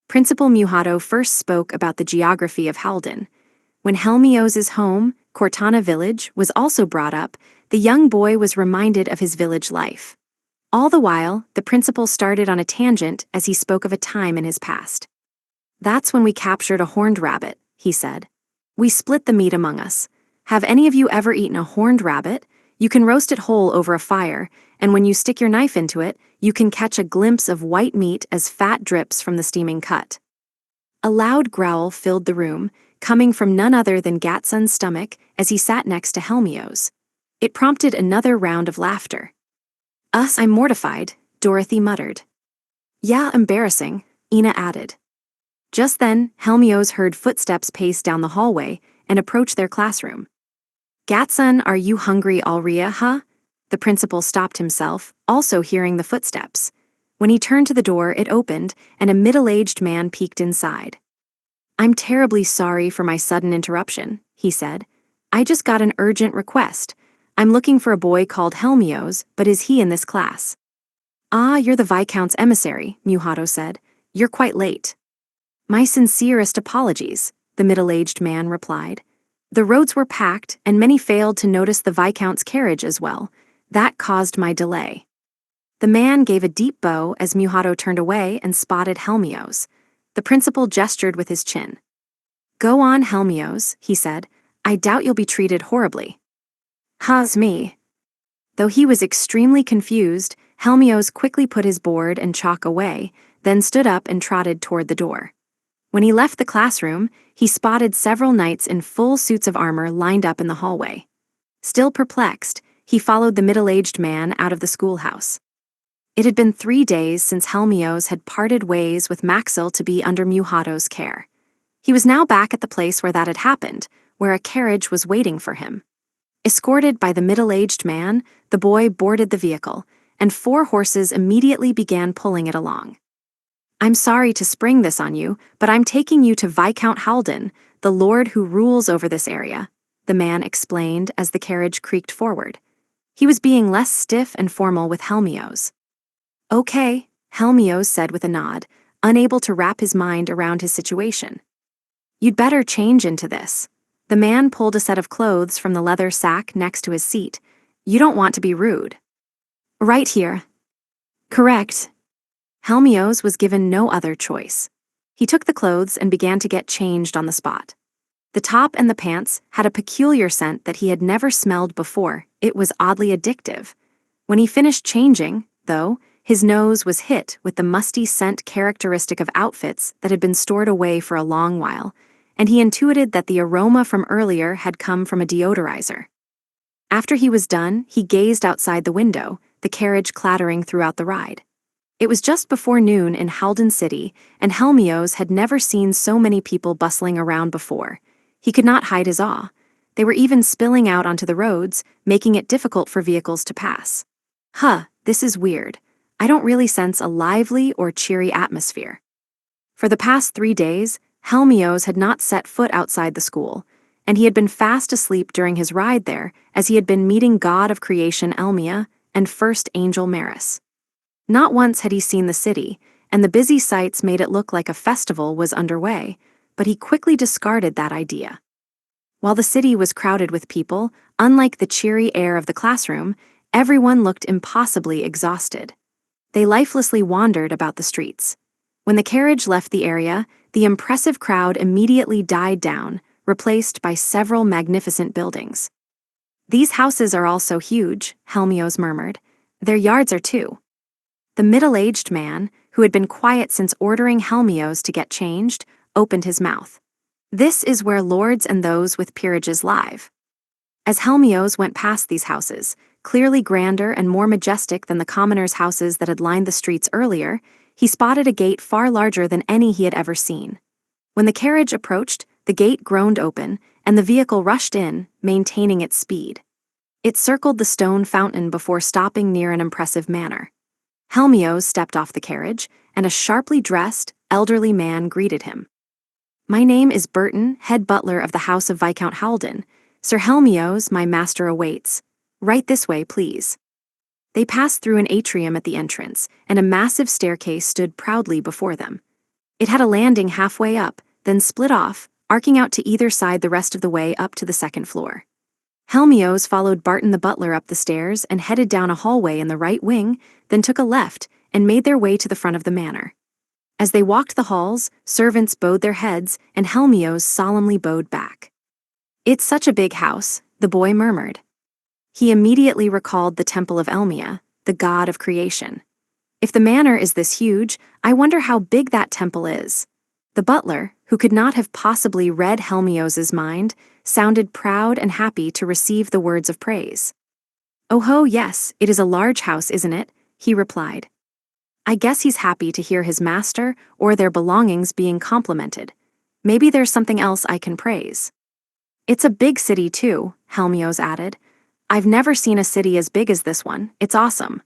Principal Muhato first spoke about the geography of Haldon. When Helmios's home, Cortana Village, was also brought up, the young boy was reminded of his village life. All the while, the principal started on a tangent as he spoke of a time in his past. That's when we captured a horned rabbit, he said. We split the meat among us. Have any of you ever eaten a horned rabbit? You can roast it whole over a fire, and when you stick your knife into it, you can catch a glimpse of white meat as fat drips from the steaming cut. A loud growl filled the room, coming from none other than Gatsun's stomach as he sat next to Helmios. It prompted another round of laughter. I'm mortified, Dorothy muttered. Yeah, embarrassing, Ina added. Just then, Helmios heard footsteps pace down the hallway and approach their classroom. Gatsun, are you hungry already, huh? The principal stopped himself, also hearing the footsteps. When he turned to the door, it opened, and a middle-aged man peeked inside. I'm terribly sorry for my sudden interruption, he said. I just got an urgent request. I'm looking for a boy called Helmios, but is he in this class? Ah, you're the Viscount's emissary, Muhato said. You're quite late. My sincerest apologies, the middle-aged man replied. The roads were packed, and many failed to notice the Viscount's carriage as well. That caused my delay. The man gave a deep bow as Muhato turned away and spotted Helmios. The principal gestured with his chin. Go on, Helmios, he said. I doubt you'll be treated horribly. How's me? Though he was extremely confused, Helmios quickly put his board and chalk away, then stood up and trotted toward the door. When he left the classroom, he spotted several knights in full suits of armor lined up in the hallway. Still perplexed, he followed the middle-aged man out of the schoolhouse. It had been 3 days since Helmios had parted ways with Maxil to be under Muhato's care. He was now back at the place where that had happened, where a carriage was waiting for him. Escorted by the middle-aged man, the boy boarded the vehicle, and 4 horses immediately began pulling it along. I'm sorry to spring this on you, but I'm taking you to Viscount Haldon, the lord who rules over this area, the man explained as the carriage creaked forward. He was being less stiff and formal with Helmios. Okay, Helmios said with a nod, unable to wrap his mind around his situation. You'd better change into this. The man pulled a set of clothes from the leather sack next to his seat. You don't want to be rude. Right here. Correct. Helmios was given no other choice. He took the clothes and began to get changed on the spot. The top and the pants had a peculiar scent that he had never smelled before. It was oddly addictive. When he finished changing, though, his nose was hit with the musty scent characteristic of outfits that had been stored away for a long while, and he intuited that the aroma from earlier had come from a deodorizer. After he was done, he gazed outside the window, the carriage clattering throughout the ride. It was just before noon in Haldon City, and Helmios had never seen so many people bustling around before. He could not hide his awe. They were even spilling out onto the roads, making it difficult for vehicles to pass. This is weird. I don't really sense a lively or cheery atmosphere. For the past 3 days, Helmios had not set foot outside the school, and he had been fast asleep during his ride there as he had been meeting God of Creation Elmia and First Angel Maris. Not once had he seen the city, and the busy sights made it look like a festival was underway, but he quickly discarded that idea. While the city was crowded with people, unlike the cheery air of the classroom, everyone looked impossibly exhausted. They lifelessly wandered about the streets. When the carriage left the area, the impressive crowd immediately died down, replaced by several magnificent buildings. These houses are all so huge, Helmios murmured. Their yards are too. The middle-aged man, who had been quiet since ordering Helmios to get changed, opened his mouth. This is where lords and those with peerages live. As Helmios went past these houses, clearly grander and more majestic than the commoners' houses that had lined the streets earlier, he spotted a gate far larger than any he had ever seen. When the carriage approached, the gate groaned open, and the vehicle rushed in, maintaining its speed. It circled the stone fountain before stopping near an impressive manor. Helmios stepped off the carriage, and a sharply dressed, elderly man greeted him. "My name is Burton, head butler of the House of Viscount Haldon. Sir Helmios, my master awaits. Right this way, please." They passed through an atrium at the entrance, and a massive staircase stood proudly before them. It had a landing halfway up, then split off, arcing out to either side the rest of the way up to the second floor. Helmios followed Barton the butler up the stairs and headed down a hallway in the right wing, then took a left and made their way to the front of the manor. As they walked the halls, servants bowed their heads, and Helmios solemnly bowed back. "It's such a big house," the boy murmured. He immediately recalled the Temple of Elmia, the god of creation. If the manor is this huge, I wonder how big that temple is. The butler, who could not have possibly read Helmios's mind, sounded proud and happy to receive the words of praise. "Oh ho, yes, it is a large house, isn't it?" he replied. "I guess he's happy to hear his master or their belongings being complimented. Maybe there's something else I can praise." "It's a big city too," Helmios added. "I've never seen a city as big as this one. It's awesome."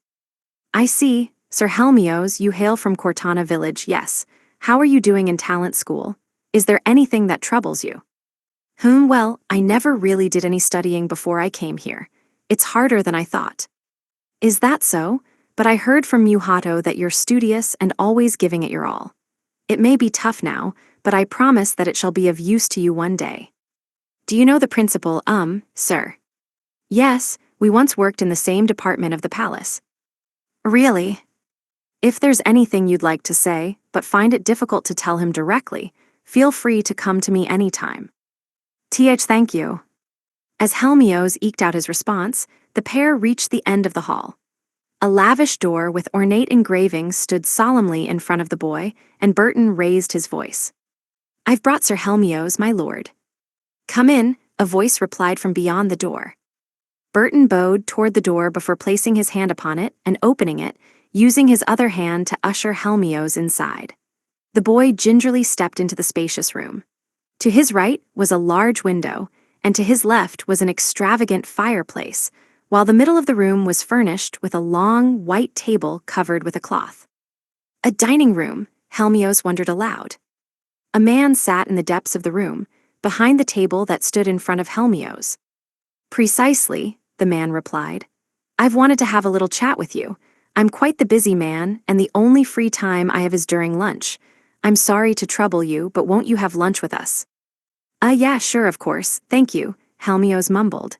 "I see. Sir Helmios, you hail from Cortana village, yes. How are you doing in talent school? Is there anything that troubles you?" Well, I never really did any studying before I came here. It's harder than I thought." "Is that so? But I heard from Muhato that you're studious and always giving it your all. It may be tough now, but I promise that it shall be of use to you one day." "Do you know the principal, sir?" "Yes, we once worked in the same department of the palace." "Really?" "If there's anything you'd like to say, but find it difficult to tell him directly, feel free to come to me anytime." Thank you." As Helmios eked out his response, the pair reached the end of the hall. A lavish door with ornate engravings stood solemnly in front of the boy, and Burton raised his voice. "I've brought Sir Helmios, my lord." "Come in," a voice replied from beyond the door. Burton bowed toward the door before placing his hand upon it and opening it, using his other hand to usher Helmios inside. The boy gingerly stepped into the spacious room. To his right was a large window, and to his left was an extravagant fireplace, while the middle of the room was furnished with a long, white table covered with a cloth. A dining room, Helmios wondered aloud. A man sat in the depths of the room, behind the table that stood in front of Helmios. "Precisely," the man replied. "I've wanted to have a little chat with you. I'm quite the busy man, and the only free time I have is during lunch. I'm sorry to trouble you, but won't you have lunch with us?" Yeah, sure, of course, thank you," Helmios mumbled.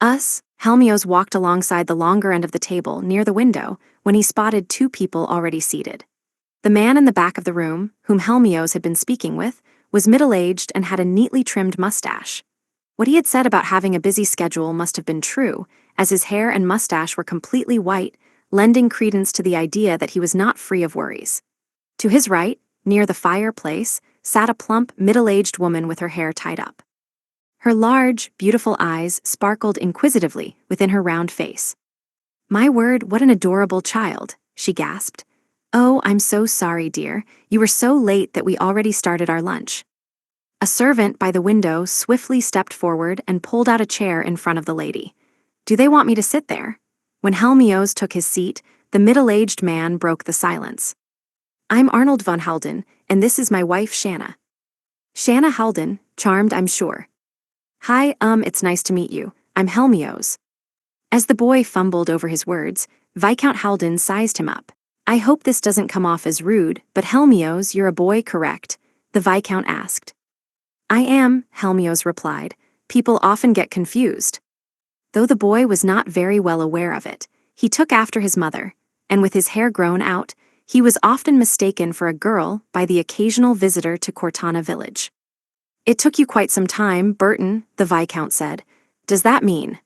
"Us?" Helmios walked alongside the longer end of the table near the window when he spotted two people already seated. The man in the back of the room, whom Helmios had been speaking with, was middle-aged and had a neatly trimmed mustache. What he had said about having a busy schedule must have been true, as his hair and mustache were completely white, lending credence to the idea that he was not free of worries. To his right, near the fireplace, sat a plump, middle-aged woman with her hair tied up. Her large, beautiful eyes sparkled inquisitively within her round face. "My word, what an adorable child," she gasped. "Oh, I'm so sorry, dear. You were so late that we already started our lunch." A servant by the window swiftly stepped forward and pulled out a chair in front of the lady. "Do they want me to sit there?" When Helmios took his seat, the middle-aged man broke the silence. "I'm Arnold von Halden, and this is my wife, Shanna." "Shanna Halden, charmed, I'm sure." "Hi, it's nice to meet you. I'm Helmios." As the boy fumbled over his words, Viscount Halden sized him up. "I hope this doesn't come off as rude, but Helmios, you're a boy, correct?" the Viscount asked. "I am," Helmios replied. "People often get confused." Though the boy was not very well aware of it, he took after his mother, and with his hair grown out, he was often mistaken for a girl by the occasional visitor to Cortana village. "It took you quite some time, Burton," the Viscount said. "Does that mean?"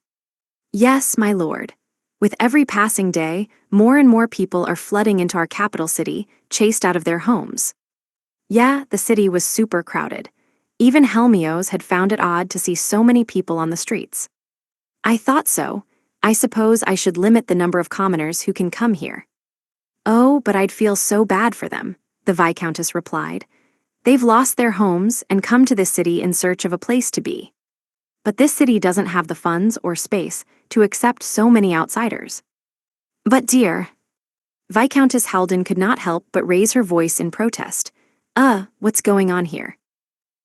"Yes, my lord. With every passing day, more and more people are flooding into our capital city, chased out of their homes." Yeah, the city was super crowded. Even Helmios had found it odd to see so many people on the streets. "I thought so. I suppose I should limit the number of commoners who can come here." "Oh, but I'd feel so bad for them," the Viscountess replied. "They've lost their homes and come to this city in search of a place to be. But this city doesn't have the funds or space to accept so many outsiders." "But dear," Viscountess Haldon could not help but raise her voice in protest. What's going on here?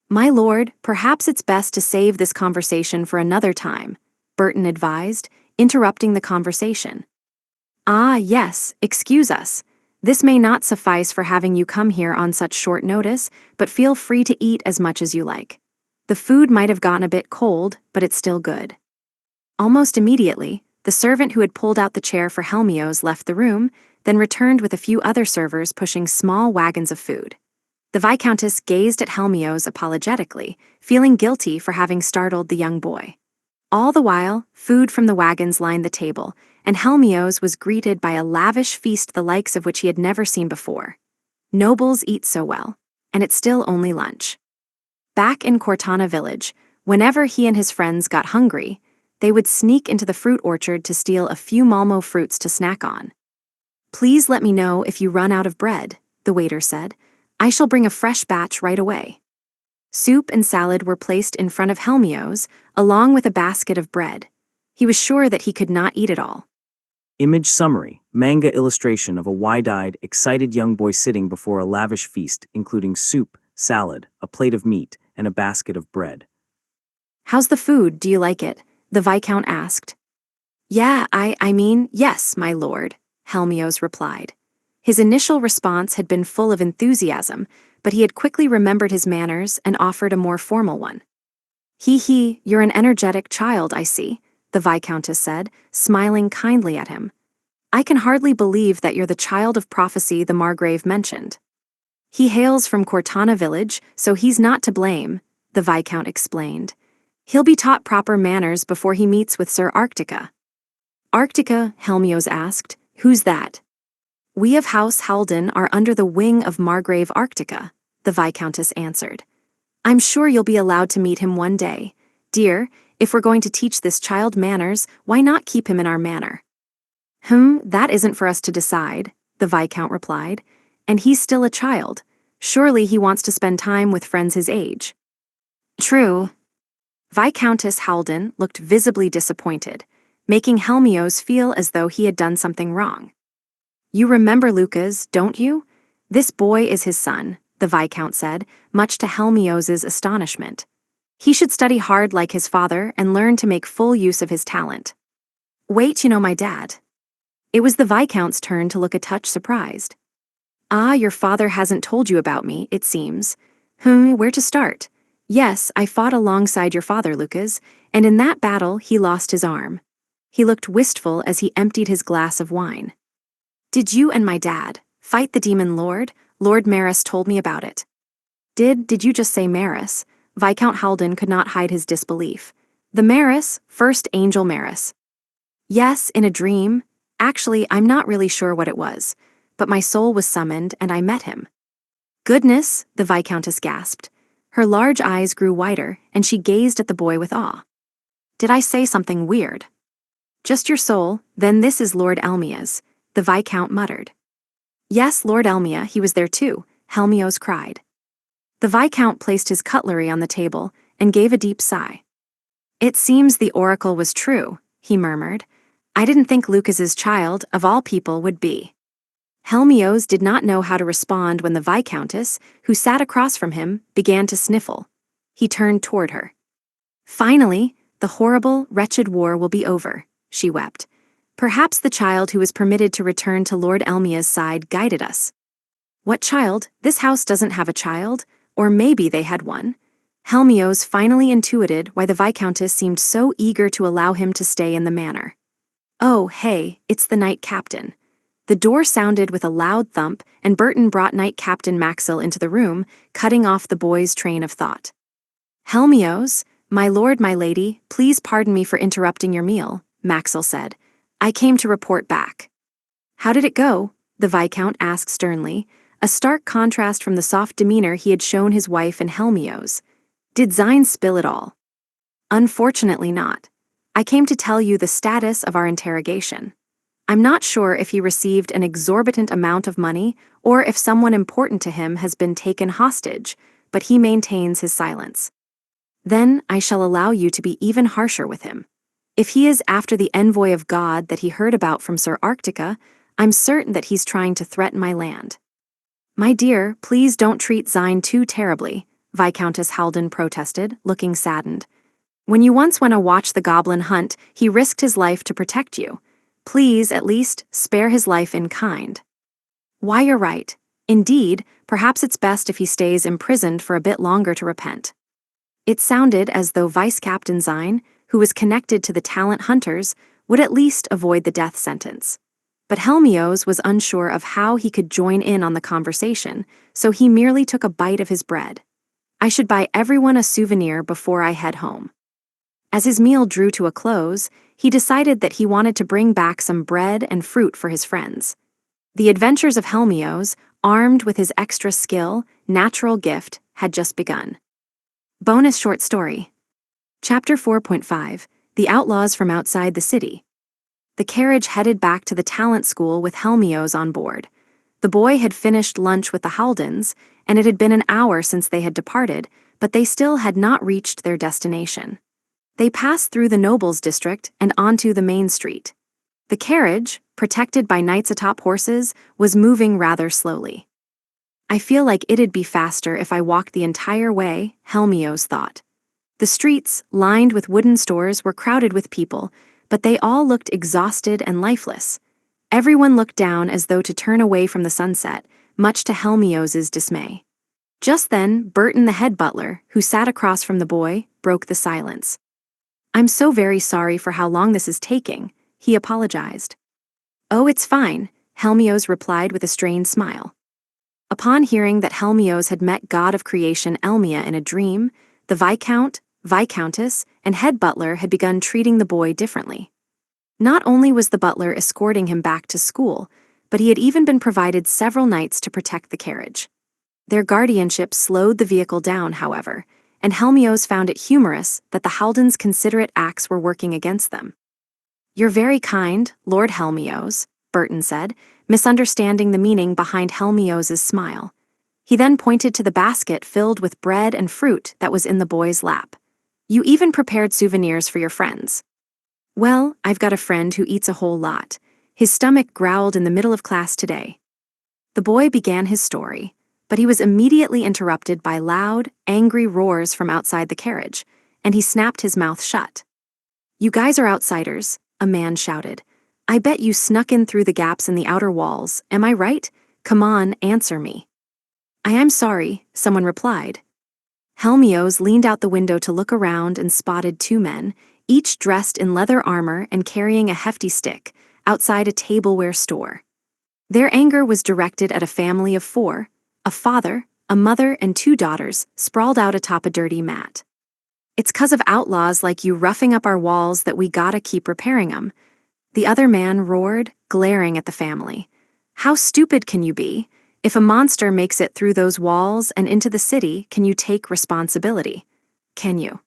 My lord, perhaps it's best to save this conversation for another time, Burton advised, interrupting the conversation. Ah, yes, excuse us. This may not suffice for having you come here on such short notice, but feel free to eat as much as you like. The food might have gotten a bit cold, but it's still good. Almost immediately, the servant who had pulled out the chair for Helmios left the room, then returned with a few other servers pushing small wagons of food. The Viscountess gazed at Helmios apologetically, feeling guilty for having startled the young boy. All the while, food from the wagons lined the table, and Helmios was greeted by a lavish feast the likes of which he had never seen before. Nobles eat so well, and it's still only lunch. Back in Cortana village, whenever he and his friends got hungry, they would sneak into the fruit orchard to steal a few Malmo fruits to snack on. Please let me know if you run out of bread, the waiter said. I shall bring a fresh batch right away. Soup and salad were placed in front of Helmios, along with a basket of bread. He was sure that he could not eat it all. Image summary, manga illustration of a wide-eyed, excited young boy sitting before a lavish feast, including soup, salad, a plate of meat, and a basket of bread. How's the food? Do you like it? The Viscount asked. Yeah, I mean, yes, my lord, Helmios replied. His initial response had been full of enthusiasm, but he had quickly remembered his manners and offered a more formal one. You're an energetic child, I see, the Viscountess said, smiling kindly at him. I can hardly believe that you're the child of prophecy the Margrave mentioned. He hails from Cortana village, so he's not to blame, the Viscount explained. He'll be taught proper manners before he meets with Sir Arctica. Arctica, Helmios asked, who's that? We of House Haldon are under the wing of Margrave Arctica, the Viscountess answered. I'm sure you'll be allowed to meet him one day. Dear, if we're going to teach this child manners, why not keep him in our manor? That isn't for us to decide, the Viscount replied. And he's still a child. Surely he wants to spend time with friends his age. True. Viscountess Haldon looked visibly disappointed, making Helmios feel as though he had done something wrong. You remember Lucas, don't you? This boy is his son, the Viscount said, much to Helmios's astonishment. He should study hard like his father and learn to make full use of his talent. Wait, you know my dad. It was the Viscount's turn to look a touch surprised. Ah, your father hasn't told you about me, it seems. Where to start? Yes, I fought alongside your father, Lucas, and in that battle he lost his arm. He looked wistful as he emptied his glass of wine. Did you and my dad fight the demon lord? Lord Maris told me about it. Did you just say Maris? Viscount Haldon could not hide his disbelief. The Maris, first Angel Maris. Yes, in a dream. Actually, I'm not really sure what it was, but my soul was summoned and I met him. Goodness, the Viscountess gasped. Her large eyes grew wider and she gazed at the boy with awe. Did I say something weird? Just your soul, then this is Lord Elmia's, the Viscount muttered. Yes, Lord Elmia, he was there too, Helmios cried. The Viscount placed his cutlery on the table and gave a deep sigh. It seems the oracle was true, he murmured. I didn't think Lucas's child, of all people, would be. Helmios did not know how to respond when the Viscountess, who sat across from him, began to sniffle. He turned toward her. Finally, the horrible, wretched war will be over, she wept. Perhaps the child who was permitted to return to Lord Elmia's side guided us. What child? This house doesn't have a child, or maybe they had one. Helmios finally intuited why the Viscountess seemed so eager to allow him to stay in the manor. Oh, hey, it's the Knight Captain. The door sounded with a loud thump, and Burton brought Knight Captain Maxwell into the room, cutting off the boy's train of thought. Helmios, my lord, my lady, please pardon me for interrupting your meal, Maxwell said. I came to report back. How did it go? The Viscount asked sternly, a stark contrast from the soft demeanor he had shown his wife and Helmios. Did Zine spill it all? Unfortunately not. I came to tell you the status of our interrogation. I'm not sure if he received an exorbitant amount of money or if someone important to him has been taken hostage, but he maintains his silence. Then I shall allow you to be even harsher with him. If he is after the envoy of God that he heard about from Sir Arctica, I'm certain that he's trying to threaten my land. My dear, please don't treat Zine too terribly, Viscountess Haldon protested, looking saddened. When you once went to watch the goblin hunt, he risked his life to protect you. Please, at least, spare his life in kind. Why, you're right. Indeed, perhaps it's best if he stays imprisoned for a bit longer to repent. It sounded as though Vice Captain Zine, who was connected to the talent hunters, would at least avoid the death sentence. But Helmios was unsure of how he could join in on the conversation, so he merely took a bite of his bread. I should buy everyone a souvenir before I head home. As his meal drew to a close, he decided that he wanted to bring back some bread and fruit for his friends. The adventures of Helmios, armed with his extra skill, natural gift, had just begun. Bonus short story. Chapter 4.5, The Outlaws from Outside the City. The carriage headed back to the talent school with Helmios on board. The boy had finished lunch with the Haldens, and it had been an hour since they had departed, but they still had not reached their destination. They passed through the nobles' district and onto the main street. The carriage, protected by knights atop horses, was moving rather slowly. I feel like it'd be faster if I walked the entire way, Helmios thought. The streets, lined with wooden stores, were crowded with people, but they all looked exhausted and lifeless. Everyone looked down as though to turn away from the sunset, much to Helmios's dismay. Just then, Burton the head butler, who sat across from the boy, broke the silence. I'm so very sorry for how long this is taking, he apologized. Oh, it's fine, Helmios replied with a strained smile. Upon hearing that Helmios had met God of Creation Elmia in a dream, the Viscount, Viscountess, and head butler had begun treating the boy differently. Not only was the butler escorting him back to school, but he had even been provided several knights to protect the carriage. Their guardianship slowed the vehicle down, however, and Helmios found it humorous that the Haldens' considerate acts were working against them. You're very kind, Lord Helmios, Burton said, misunderstanding the meaning behind Helmios's smile. He then pointed to the basket filled with bread and fruit that was in the boy's lap. You even prepared souvenirs for your friends. Well, I've got a friend who eats a whole lot. His stomach growled in the middle of class today. The boy began his story, but he was immediately interrupted by loud, angry roars from outside the carriage, and he snapped his mouth shut. You guys are outsiders, a man shouted. I bet you snuck in through the gaps in the outer walls, am I right? Come on, answer me. I am sorry, someone replied. Helmios leaned out the window to look around and spotted two men, each dressed in leather armor and carrying a hefty stick, outside a tableware store. Their anger was directed at a family of four, a father, a mother, and two daughters, sprawled out atop a dirty mat. It's 'cause of outlaws like you roughing up our walls that we gotta keep repairing 'em, the other man roared, glaring at the family. How stupid can you be? If a monster makes it through those walls and into the city, can you take responsibility? Can you?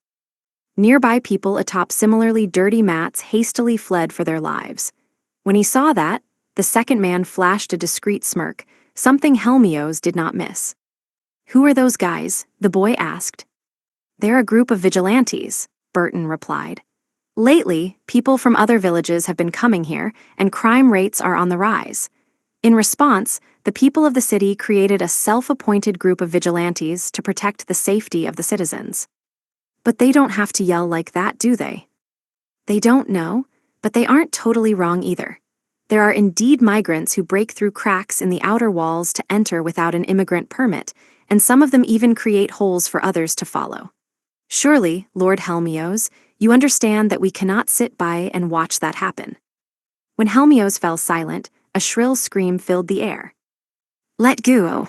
Nearby people atop similarly dirty mats hastily fled for their lives. When he saw that, the second man flashed a discreet smirk, something Helmios did not miss. Who are those guys? The boy asked. They're a group of vigilantes, Burton replied. Lately, people from other villages have been coming here, and crime rates are on the rise. In response, the people of the city created a self-appointed group of vigilantes to protect the safety of the citizens. But they don't have to yell like that, do they? They don't know, but they aren't totally wrong either. There are indeed migrants who break through cracks in the outer walls to enter without an immigrant permit, and some of them even create holes for others to follow. Surely, Lord Helmios, you understand that we cannot sit by and watch that happen. When Helmios fell silent, a shrill scream filled the air. Let go!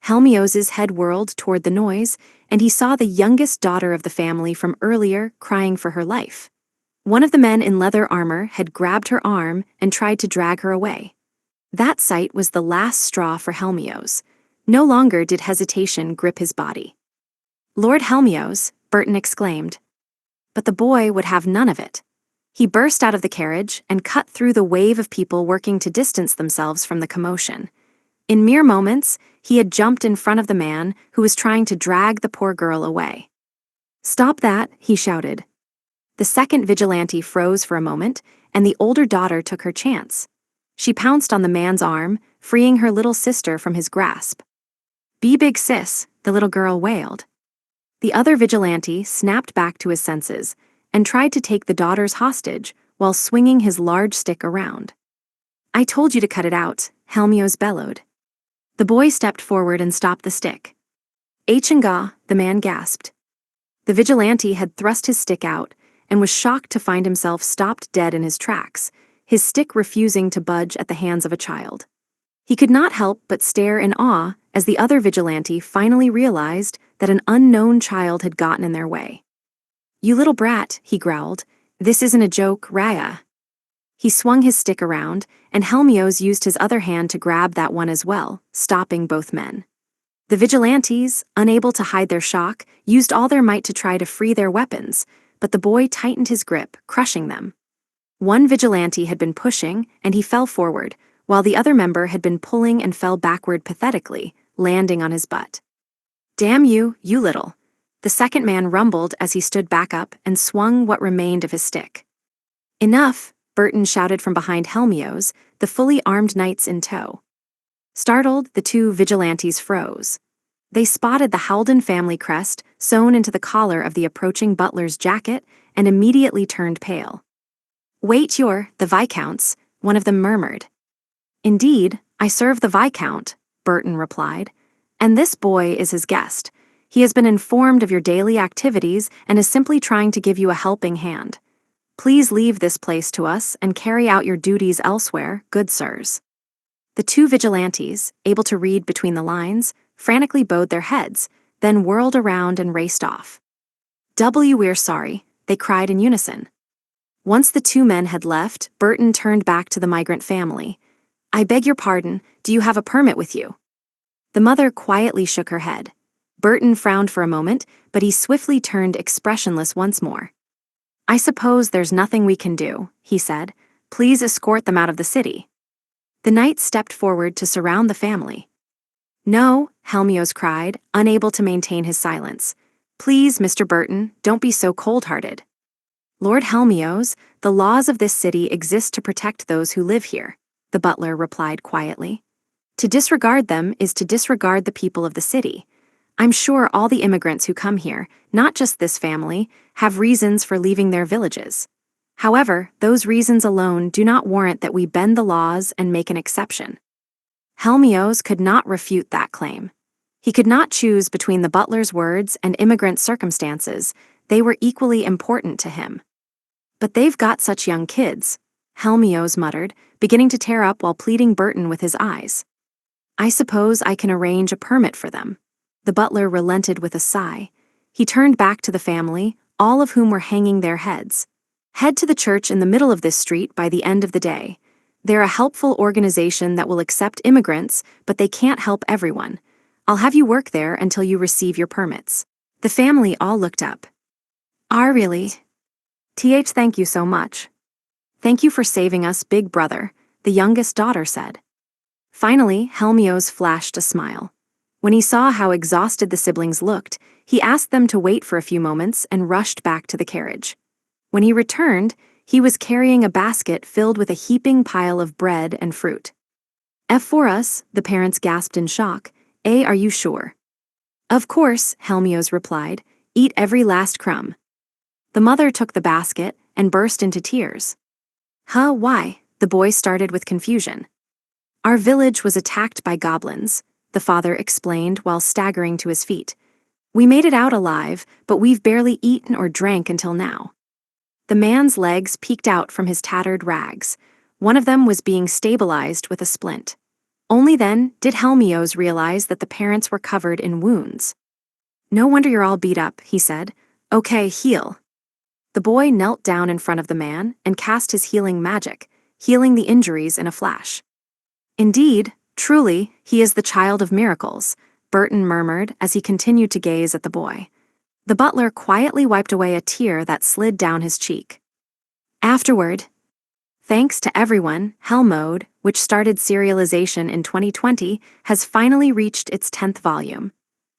Helmios's head whirled toward the noise, and he saw the youngest daughter of the family from earlier crying for her life. One of the men in leather armor had grabbed her arm and tried to drag her away. That sight was the last straw for Helmios. No longer did hesitation grip his body. Lord Helmios, Burton exclaimed. But the boy would have none of it. He burst out of the carriage and cut through the wave of people working to distance themselves from the commotion. In mere moments, he had jumped in front of the man who was trying to drag the poor girl away. Stop that, he shouted. The second vigilante froze for a moment, and the older daughter took her chance. She pounced on the man's arm, freeing her little sister from his grasp. "Be big, sis," the little girl wailed. The other vigilante snapped back to his senses and tried to take the daughters hostage while swinging his large stick around. "I told you to cut it out," Helmios bellowed. The boy stepped forward and stopped the stick. "H-nga," the man gasped. The vigilante had thrust his stick out and was shocked to find himself stopped dead in his tracks, his stick refusing to budge at the hands of a child. He could not help but stare in awe as the other vigilante finally realized that an unknown child had gotten in their way. "You little brat," he growled. "This isn't a joke, Raya." He swung his stick around, and Helmios used his other hand to grab that one as well, stopping both men. The vigilantes, unable to hide their shock, used all their might to try to free their weapons, but the boy tightened his grip, crushing them. One vigilante had been pushing, and he fell forward, while the other member had been pulling and fell backward pathetically, landing on his butt. "Damn you, you little," the second man rumbled as he stood back up and swung what remained of his stick. "Enough," Burton shouted from behind Helmios, the fully armed knights in tow. Startled, the two vigilantes froze. They spotted the Haldon family crest sewn into the collar of the approaching butler's jacket and immediately turned pale. "Wait, you're the Viscounts," one of them murmured. "Indeed, I serve the Viscount," Burton replied, "and this boy is his guest. He has been informed of your daily activities and is simply trying to give you a helping hand. Please leave this place to us and carry out your duties elsewhere, good sirs." The two vigilantes, able to read between the lines, frantically bowed their heads, then whirled around and raced off. "We're sorry," they cried in unison. Once the two men had left, Burton turned back to the migrant family. "I beg your pardon, do you have a permit with you?" The mother quietly shook her head. Burton frowned for a moment, but he swiftly turned expressionless once more. "I suppose there's nothing we can do," he said. "Please escort them out of the city." The knights stepped forward to surround the family. "No," Helmios cried, unable to maintain his silence. "Please, Mr. Burton, don't be so cold-hearted." "Lord Helmios, the laws of this city exist to protect those who live here," the butler replied quietly. "To disregard them is to disregard the people of the city. I'm sure all the immigrants who come here, not just this family, have reasons for leaving their villages. However, those reasons alone do not warrant that we bend the laws and make an exception." Helmios could not refute that claim. He could not choose between the butler's words and immigrant circumstances. They were equally important to him. "But they've got such young kids," Helmios muttered, beginning to tear up while pleading Burton with his eyes. "I suppose I can arrange a permit for them." The butler relented with a sigh. He turned back to the family, all of whom were hanging their heads. "Head to the church in the middle of this street by the end of the day. They're a helpful organization that will accept immigrants, but they can't help everyone. I'll have you work there until you receive your permits." The family all looked up. Really? Thank you so much." "Thank you for saving us, big brother," the youngest daughter said. Finally, Helmios flashed a smile. When he saw how exhausted the siblings looked, he asked them to wait for a few moments and rushed back to the carriage. When he returned, he was carrying a basket filled with a heaping pile of bread and fruit. "F for us," the parents gasped in shock. Are you sure?" "Of course," Helmios replied. "Eat every last crumb." The mother took the basket and burst into tears. Why?" the boy started with confusion. "Our village was attacked by goblins," the father explained while staggering to his feet. "We made it out alive, but we've barely eaten or drank until now." The man's legs peeked out from his tattered rags. One of them was being stabilized with a splint. Only then did Helmios realize that the parents were covered in wounds. "No wonder you're all beat up," he said. "Okay, heal." The boy knelt down in front of the man and cast his healing magic, healing the injuries in a flash. "Indeed, truly, he is the child of miracles," Burton murmured as he continued to gaze at the boy. The butler quietly wiped away a tear that slid down his cheek. Afterward, thanks to everyone, Hell Mode, which started serialization in 2020, has finally reached its 10th volume.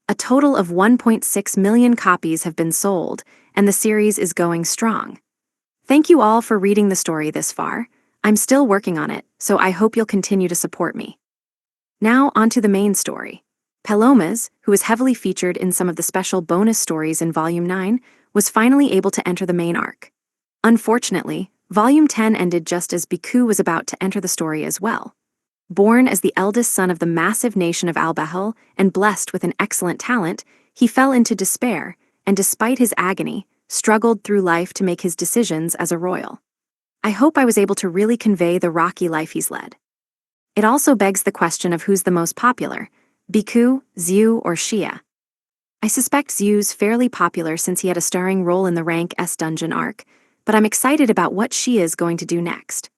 A total of 1.6 million copies have been sold, and the series is going strong. Thank you all for reading the story this far. I'm still working on it, so I hope you'll continue to support me. Now, onto the main story. Palomas, who is heavily featured in some of the special bonus stories in Volume 9, was finally able to enter the main arc. Unfortunately, Volume 10 ended just as Biku was about to enter the story as well. Born as the eldest son of the massive nation of Albehel and blessed with an excellent talent, he fell into despair and, despite his agony, struggled through life to make his decisions as a royal. I hope I was able to really convey the rocky life he's led. It also begs the question of who's the most popular, Biku, Xiu, or Xia. I suspect Xiu's fairly popular since he had a starring role in the Rank S dungeon arc, but I'm excited about what Xia is going to do next.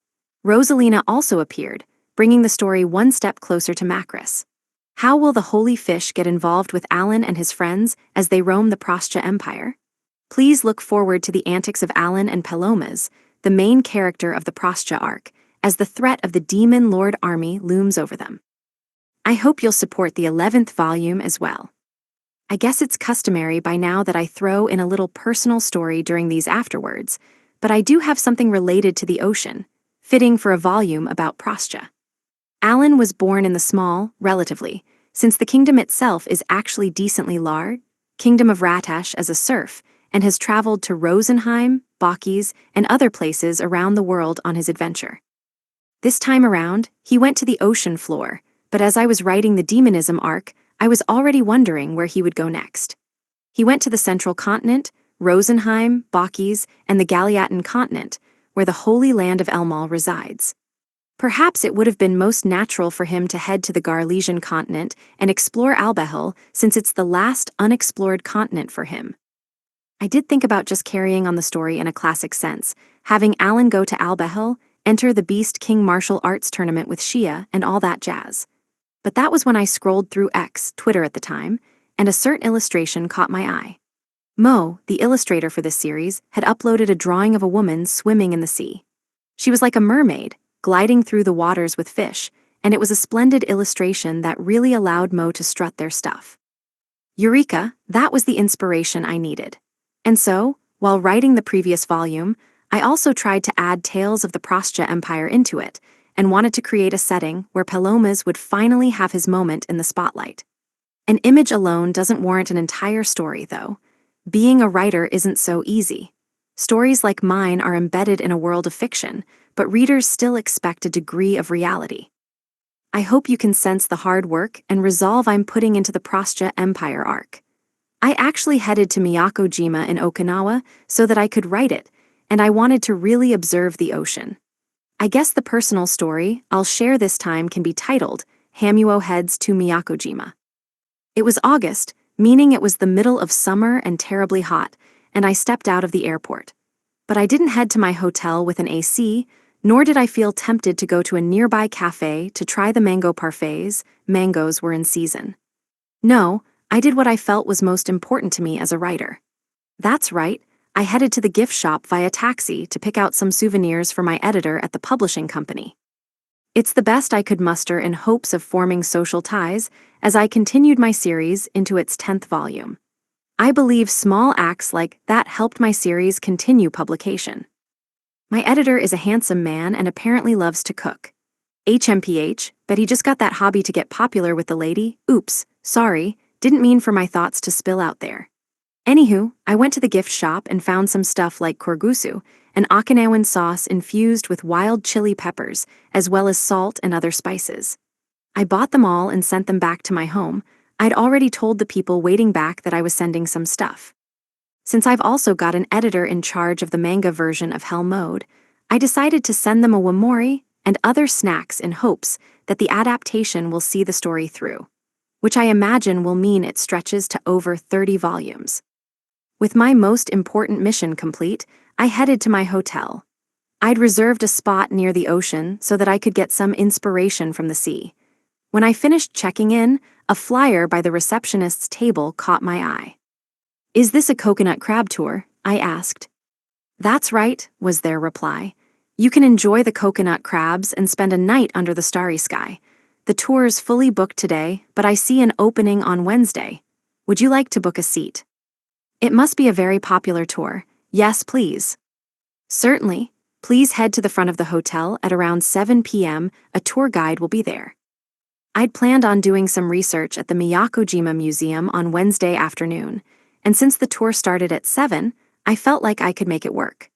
Rosalina also appeared, bringing the story one step closer to Macris. How will the Holy Fish get involved with Alan and his friends as they roam the Prostya Empire? Please look forward to the antics of Alan and Palomas, the main character of the Prostya arc, as the threat of the Demon Lord army looms over them. I hope you'll support the 11th volume as well. I guess it's customary by now that I throw in a little personal story during these afterwards, but I do have something related to the ocean, fitting for a volume about Prostya. Alan was born in the small, relatively, since the kingdom itself is actually decently large, kingdom of Ratash as a serf, and has traveled to Rosenheim, Bakis, and other places around the world on his adventure. This time around, he went to the ocean floor, but as I was writing the demonism arc, I was already wondering where he would go next. He went to the central continent, Rosenheim, Bakis, and the Galiatan continent, where the holy land of Elmal resides. Perhaps it would have been most natural for him to head to the Garlesian continent and explore Albehel, since it's the last unexplored continent for him. I did think about just carrying on the story in a classic sense, having Alan go to Albehel, enter the Beast King martial arts tournament with Xia, and all that jazz. But that was when I scrolled through X, Twitter at the time, and a certain illustration caught my eye. Mo, the illustrator for this series, had uploaded a drawing of a woman swimming in the sea. She was like a mermaid, gliding through the waters with fish, and it was a splendid illustration that really allowed Mo to strut their stuff. Eureka, that was the inspiration I needed. And so, while writing the previous volume, I also tried to add tales of the Prostya Empire into it, and wanted to create a setting where Palomas would finally have his moment in the spotlight. An image alone doesn't warrant an entire story, though. Being a writer isn't so easy. Stories like mine are embedded in a world of fiction, but readers still expect a degree of reality. I hope you can sense the hard work and resolve I'm putting into the Prostya Empire arc. I actually headed to Miyako-jima in Okinawa so that I could write it, and I wanted to really observe the ocean. I guess the personal story I'll share this time can be titled Hamuo Heads to Miyako-jima. It was August, meaning it was the middle of summer and terribly hot, and I stepped out of the airport. But I didn't head to my hotel with an AC, nor did I feel tempted to go to a nearby cafe to try the mango parfaits. Mangoes were in season. No, I did what I felt was most important to me as a writer. That's right, I headed to the gift shop via taxi to pick out some souvenirs for my editor at the publishing company. It's the best I could muster in hopes of forming social ties as I continued my series into its 10th volume. I believe small acts like that helped my series continue publication. My editor is a handsome man and apparently loves to cook. HMPH, but he just got that hobby to get popular with the lady. Oops, sorry, didn't mean for my thoughts to spill out there. Anywho, I went to the gift shop and found some stuff like korgusu, an Okinawan sauce infused with wild chili peppers, as well as salt and other spices. I bought them all and sent them back to my home. I'd already told the people waiting back that I was sending some stuff. Since I've also got an editor in charge of the manga version of Hell Mode, I decided to send them a wamori and other snacks in hopes that the adaptation will see the story through, which I imagine will mean it stretches to over 30 volumes. With my most important mission complete, I headed to my hotel. I'd reserved a spot near the ocean so that I could get some inspiration from the sea. When I finished checking in, a flyer by the receptionist's table caught my eye. "Is this a coconut crab tour?" I asked. "That's right," was their reply. "You can enjoy the coconut crabs and spend a night under the starry sky. The tour's fully booked today, but I see an opening on Wednesday. Would you like to book a seat?" It must be a very popular tour. Yes, please. Certainly. Please head to the front of the hotel at around 7 p.m. A tour guide will be there. I'd planned on doing some research at the Miyakojima Museum on Wednesday afternoon, and since the tour started at 7, I felt like I could make it work.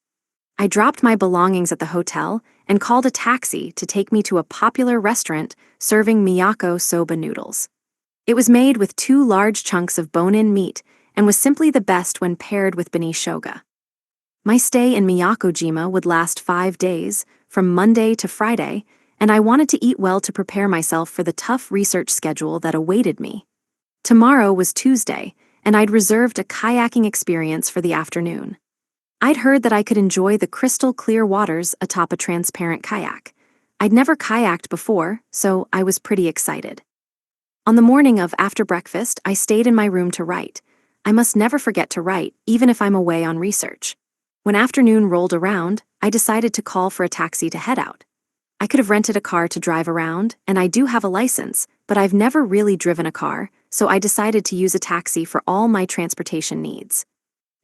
I dropped my belongings at the hotel and called a taxi to take me to a popular restaurant serving Miyako soba noodles. It was made with 2 large chunks of bone-in meat and was simply the best when paired with beni shoga. My stay in Miyakojima would last 5 days, from Monday to Friday, and I wanted to eat well to prepare myself for the tough research schedule that awaited me. Tomorrow was Tuesday, and I'd reserved a kayaking experience for the afternoon. I'd heard that I could enjoy the crystal clear waters atop a transparent kayak. I'd never kayaked before, so I was pretty excited. On the morning of after breakfast, I stayed in my room to write. I must never forget to write, even if I'm away on research. When afternoon rolled around, I decided to call for a taxi to head out. I could have rented a car to drive around, and I do have a license, but I've never really driven a car, so I decided to use a taxi for all my transportation needs.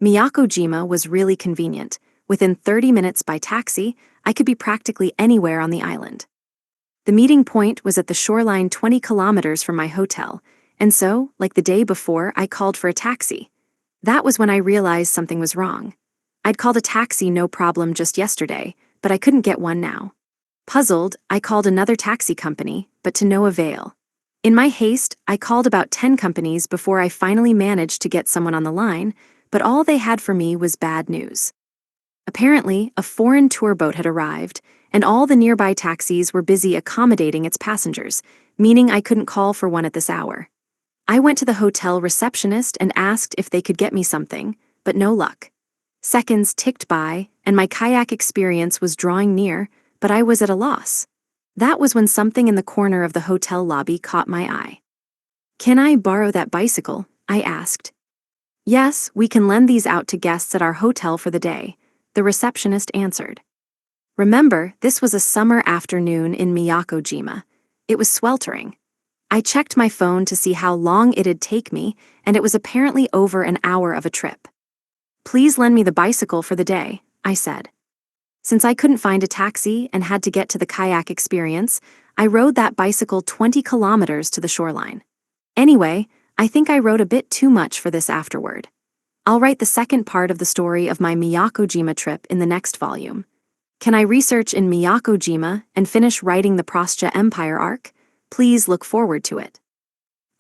Miyakojima was really convenient. Within 30 minutes by taxi, I could be practically anywhere on the island. The meeting point was at the shoreline 20 kilometers from my hotel, and so, like the day before, I called for a taxi. That was when I realized something was wrong. I'd called a taxi no problem just yesterday, but I couldn't get one now. Puzzled, I called another taxi company, but to no avail. In my haste, I called about 10 companies before I finally managed to get someone on the line, but all they had for me was bad news. Apparently, a foreign tour boat had arrived, and all the nearby taxis were busy accommodating its passengers, meaning I couldn't call for one at this hour. I went to the hotel receptionist and asked if they could get me something, but no luck. Seconds ticked by, and my kayak experience was drawing near, but I was at a loss. That was when something in the corner of the hotel lobby caught my eye. "Can I borrow that bicycle?" I asked. "Yes, we can lend these out to guests at our hotel for the day," the receptionist answered. Remember, this was a summer afternoon in Miyakojima. It was sweltering. I checked my phone to see how long it'd take me, and it was apparently over an hour of a trip. "Please lend me the bicycle for the day," I said. Since I couldn't find a taxi and had to get to the kayak experience, I rode that bicycle 20 kilometers to the shoreline. Anyway, I think I wrote a bit too much for this afterward. I'll write the second part of the story of my Miyakojima trip in the next volume. Can I research in Miyakojima and finish writing the Prostya Empire arc? Please look forward to it.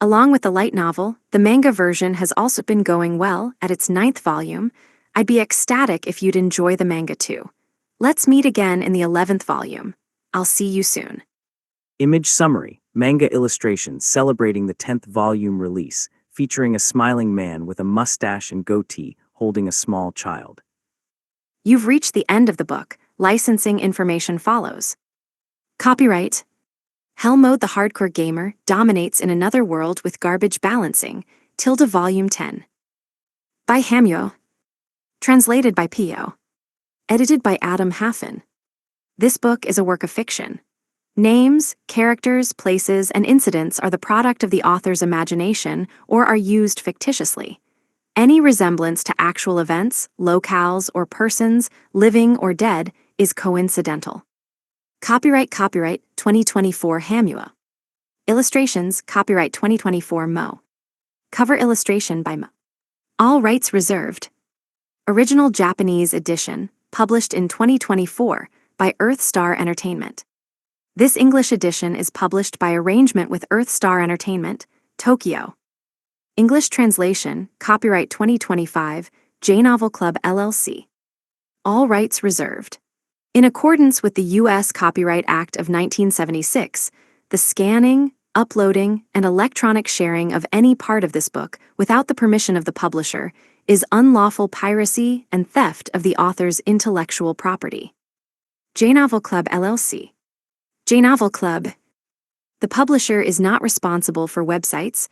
Along with the light novel, the manga version has also been going well at its 9th volume. I'd be ecstatic if you'd enjoy the manga too. Let's meet again in the 11th volume. I'll see you soon. Image summary, manga illustrations celebrating the 10th volume release, featuring a smiling man with a mustache and goatee holding a small child. You've reached the end of the book. Licensing information follows. Copyright. Hell Mode the Hardcore Gamer dominates in another world with garbage balancing. Tilda Volume 10. By Hamyo. Translated by Pio. Edited by Adam Haffen. This book is a work of fiction. Names, characters, places, and incidents are the product of the author's imagination or are used fictitiously. Any resemblance to actual events, locales, or persons, living or dead, is coincidental. Copyright 2024 Hamua. Illustrations copyright 2024 Mo. Cover illustration by Mo. All rights reserved. Original Japanese edition, published in 2024 by Earthstar Entertainment. This English edition is published by arrangement with Earthstar Entertainment, Tokyo. English translation, copyright 2025, J-Novel Club LLC. All rights reserved. In accordance with the U.S. Copyright Act of 1976, the scanning, uploading, and electronic sharing of any part of this book without the permission of the publisher is unlawful piracy and theft of the author's intellectual property. J-Novel Club LLC. J-Novel Club. The publisher is not responsible for websites,